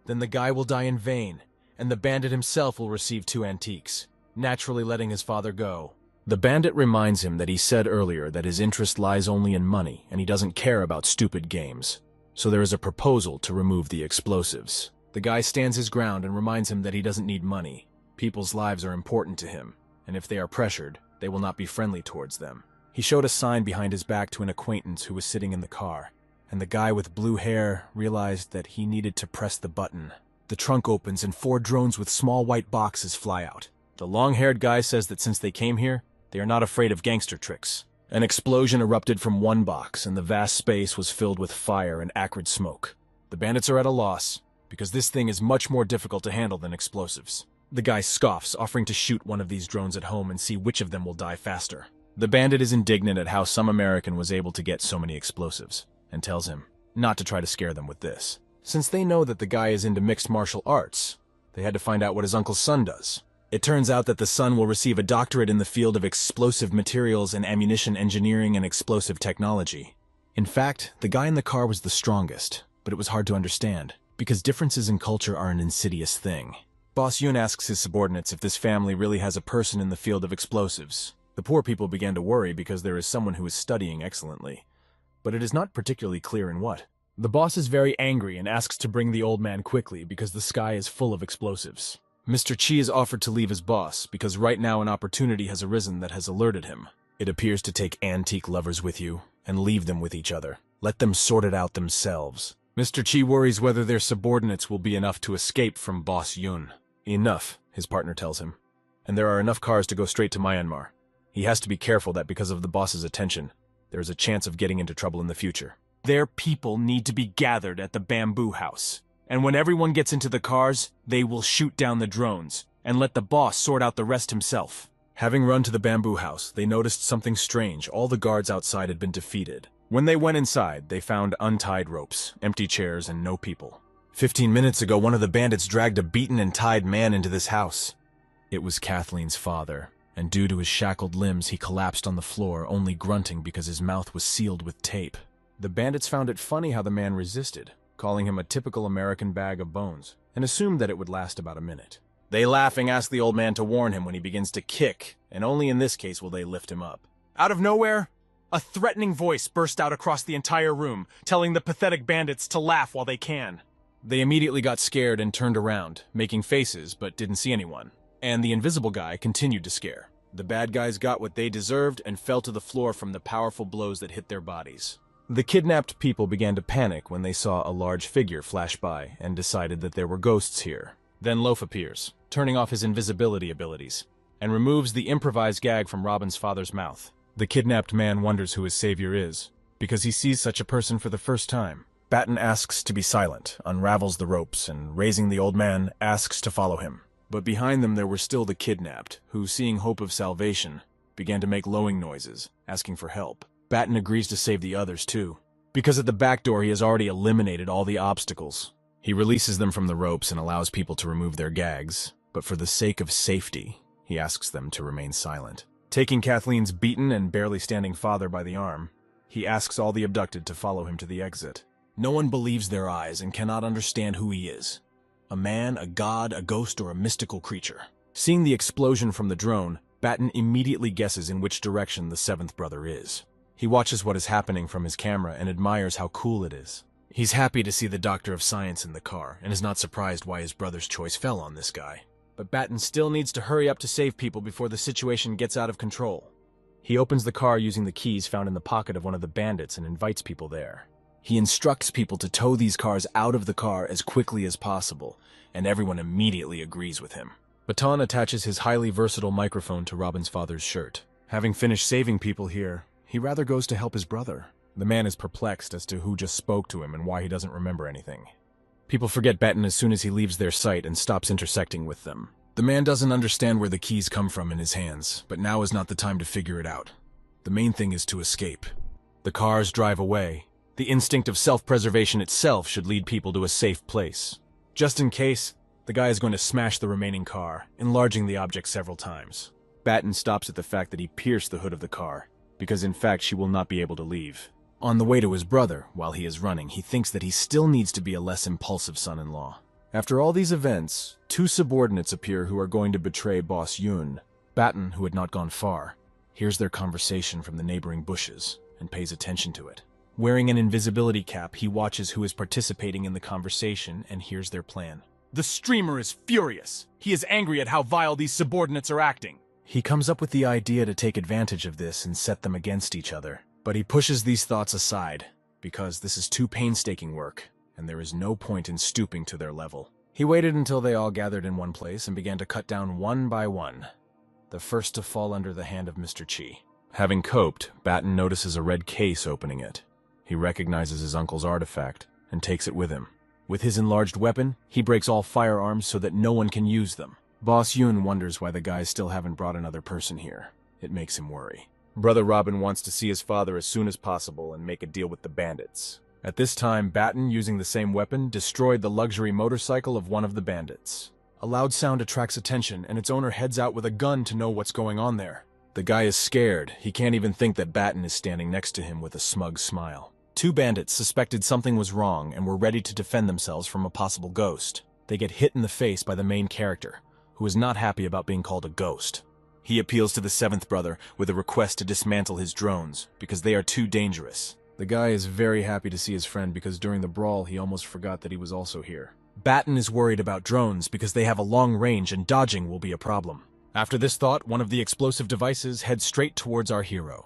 then the guy will die in vain, and the bandit himself will receive 2 antiques, naturally letting his father go. The bandit reminds him that he said earlier that his interest lies only in money and he doesn't care about stupid games. So there is a proposal to remove the explosives. The guy stands his ground and reminds him that he doesn't need money. People's lives are important to him, and if they are pressured, they will not be friendly towards them. He showed a sign behind his back to an acquaintance who was sitting in the car, and the guy with blue hair realized that he needed to press the button. The trunk opens and 4 drones with small white boxes fly out. The long-haired guy says that since they came here, they are not afraid of gangster tricks. An explosion erupted from one box, and the vast space was filled with fire and acrid smoke. The bandits are at a loss, because this thing is much more difficult to handle than explosives. The guy scoffs, offering to shoot one of these drones at home and see which of them will die faster. The bandit is indignant at how some American was able to get so many explosives, and tells him not to try to scare them with this. Since they know that the guy is into mixed martial arts, they had to find out what his uncle's son does. It turns out that the son will receive a doctorate in the field of explosive materials and ammunition engineering and explosive technology. In fact, the guy in the car was the strongest, but it was hard to understand, because differences in culture are an insidious thing. Boss Yoon asks his subordinates if this family really has a person in the field of explosives. The poor people began to worry because there is someone who is studying excellently, but it is not particularly clear in what. The boss is very angry and asks to bring the old man quickly because the sky is full of explosives. Mr. Chi is offered to leave as boss because right now an opportunity has arisen that has alerted him. It appears to take antique lovers with you and leave them with each other. Let them sort it out themselves. Mr. Chi worries whether their subordinates will be enough to escape from Boss Yoon. Enough, his partner tells him. And there are enough cars to go straight to Myanmar. He has to be careful that because of the boss's attention, there is a chance of getting into trouble in the future. Their people need to be gathered at the bamboo house. And when everyone gets into the cars, they will shoot down the drones and let the boss sort out the rest himself. Having run to the bamboo house, they noticed something strange. All the guards outside had been defeated. When they went inside, they found untied ropes, empty chairs, and no people. 15 minutes ago, one of the bandits dragged a beaten and tied man into this house. It was Kathleen's father, and due to his shackled limbs, he collapsed on the floor, only grunting because his mouth was sealed with tape. The bandits found it funny how the man resisted, calling him a typical American bag of bones, and assumed that it would last about a minute. They laughing ask the old man to warn him when he begins to kick, and only in this case will they lift him up. Out of nowhere, a threatening voice burst out across the entire room, telling the pathetic bandits to laugh while they can. They immediately got scared and turned around, making faces but didn't see anyone. And the invisible guy continued to scare. The bad guys got what they deserved and fell to the floor from the powerful blows that hit their bodies. The kidnapped people began to panic when they saw a large figure flash by and decided that there were ghosts here. Then Loaf appears, turning off his invisibility abilities, and removes the improvised gag from Robin's father's mouth. The kidnapped man wonders who his savior is, because he sees such a person for the first time. Batten asks to be silent, unravels the ropes, and raising the old man, asks to follow him. But behind them there were still the kidnapped, who, seeing hope of salvation, began to make lowing noises, asking for help. Batten agrees to save the others too, because at the back door he has already eliminated all the obstacles. He releases them from the ropes and allows people to remove their gags, but for the sake of safety, he asks them to remain silent. Taking Kathleen's beaten and barely standing father by the arm, he asks all the abducted to follow him to the exit. No one believes their eyes and cannot understand who he is. A man, a god, a ghost, or a mystical creature. Seeing the explosion from the drone, Batten immediately guesses in which direction the seventh brother is. He watches what is happening from his camera and admires how cool it is. He's happy to see the Doctor of Science in the car, and is not surprised why his brother's choice fell on this guy. But Batten still needs to hurry up to save people before the situation gets out of control. He opens the car using the keys found in the pocket of one of the bandits and invites people there. He instructs people to tow these cars out of the car as quickly as possible, and everyone immediately agrees with him. Baton attaches his highly versatile microphone to Robin's father's shirt. Having finished saving people here, he rather goes to help his brother. The man is perplexed as to who just spoke to him and why he doesn't remember anything. People forget Batten as soon as he leaves their sight and stops intersecting with them. The man doesn't understand where the keys come from in his hands, but now is not the time to figure it out. The main thing is to escape. The cars drive away. The instinct of self-preservation itself should lead people to a safe place. Just in case, the guy is going to smash the remaining car, enlarging the object several times. Batten stops at the fact that he pierced the hood of the car, because in fact she will not be able to leave. On the way to his brother, while he is running, he thinks that he still needs to be a less impulsive son-in-law. After all these events, two subordinates appear who are going to betray Boss Yoon. Batten, who had not gone far, hears their conversation from the neighboring bushes and pays attention to it. Wearing an invisibility cap, he watches who is participating in the conversation and hears their plan. The streamer is furious. He is angry at how vile these subordinates are acting. He comes up with the idea to take advantage of this and set them against each other. But he pushes these thoughts aside, because this is too painstaking work, and there is no point in stooping to their level. He waited until they all gathered in one place and began to cut down one by one, the first to fall under the hand of Mr. Chi. Having coped, Batten notices a red case opening it. He recognizes his uncle's artifact and takes it with him. With his enlarged weapon, he breaks all firearms so that no one can use them. Boss Yoon wonders why the guys still haven't brought another person here. It makes him worry. Brother Robin wants to see his father as soon as possible and make a deal with the bandits. At this time, Batten, using the same weapon, destroyed the luxury motorcycle of one of the bandits. A loud sound attracts attention, and its owner heads out with a gun to know what's going on there. The guy is scared. He can't even think that Batten is standing next to him with a smug smile. Two bandits suspected something was wrong and were ready to defend themselves from a possible ghost. They get hit in the face by the main character, who is not happy about being called a ghost. He appeals to the seventh brother with a request to dismantle his drones, because they are too dangerous. The guy is very happy to see his friend because during the brawl he almost forgot that he was also here. Batten is worried about drones because they have a long range and dodging will be a problem. After this thought, one of the explosive devices heads straight towards our hero.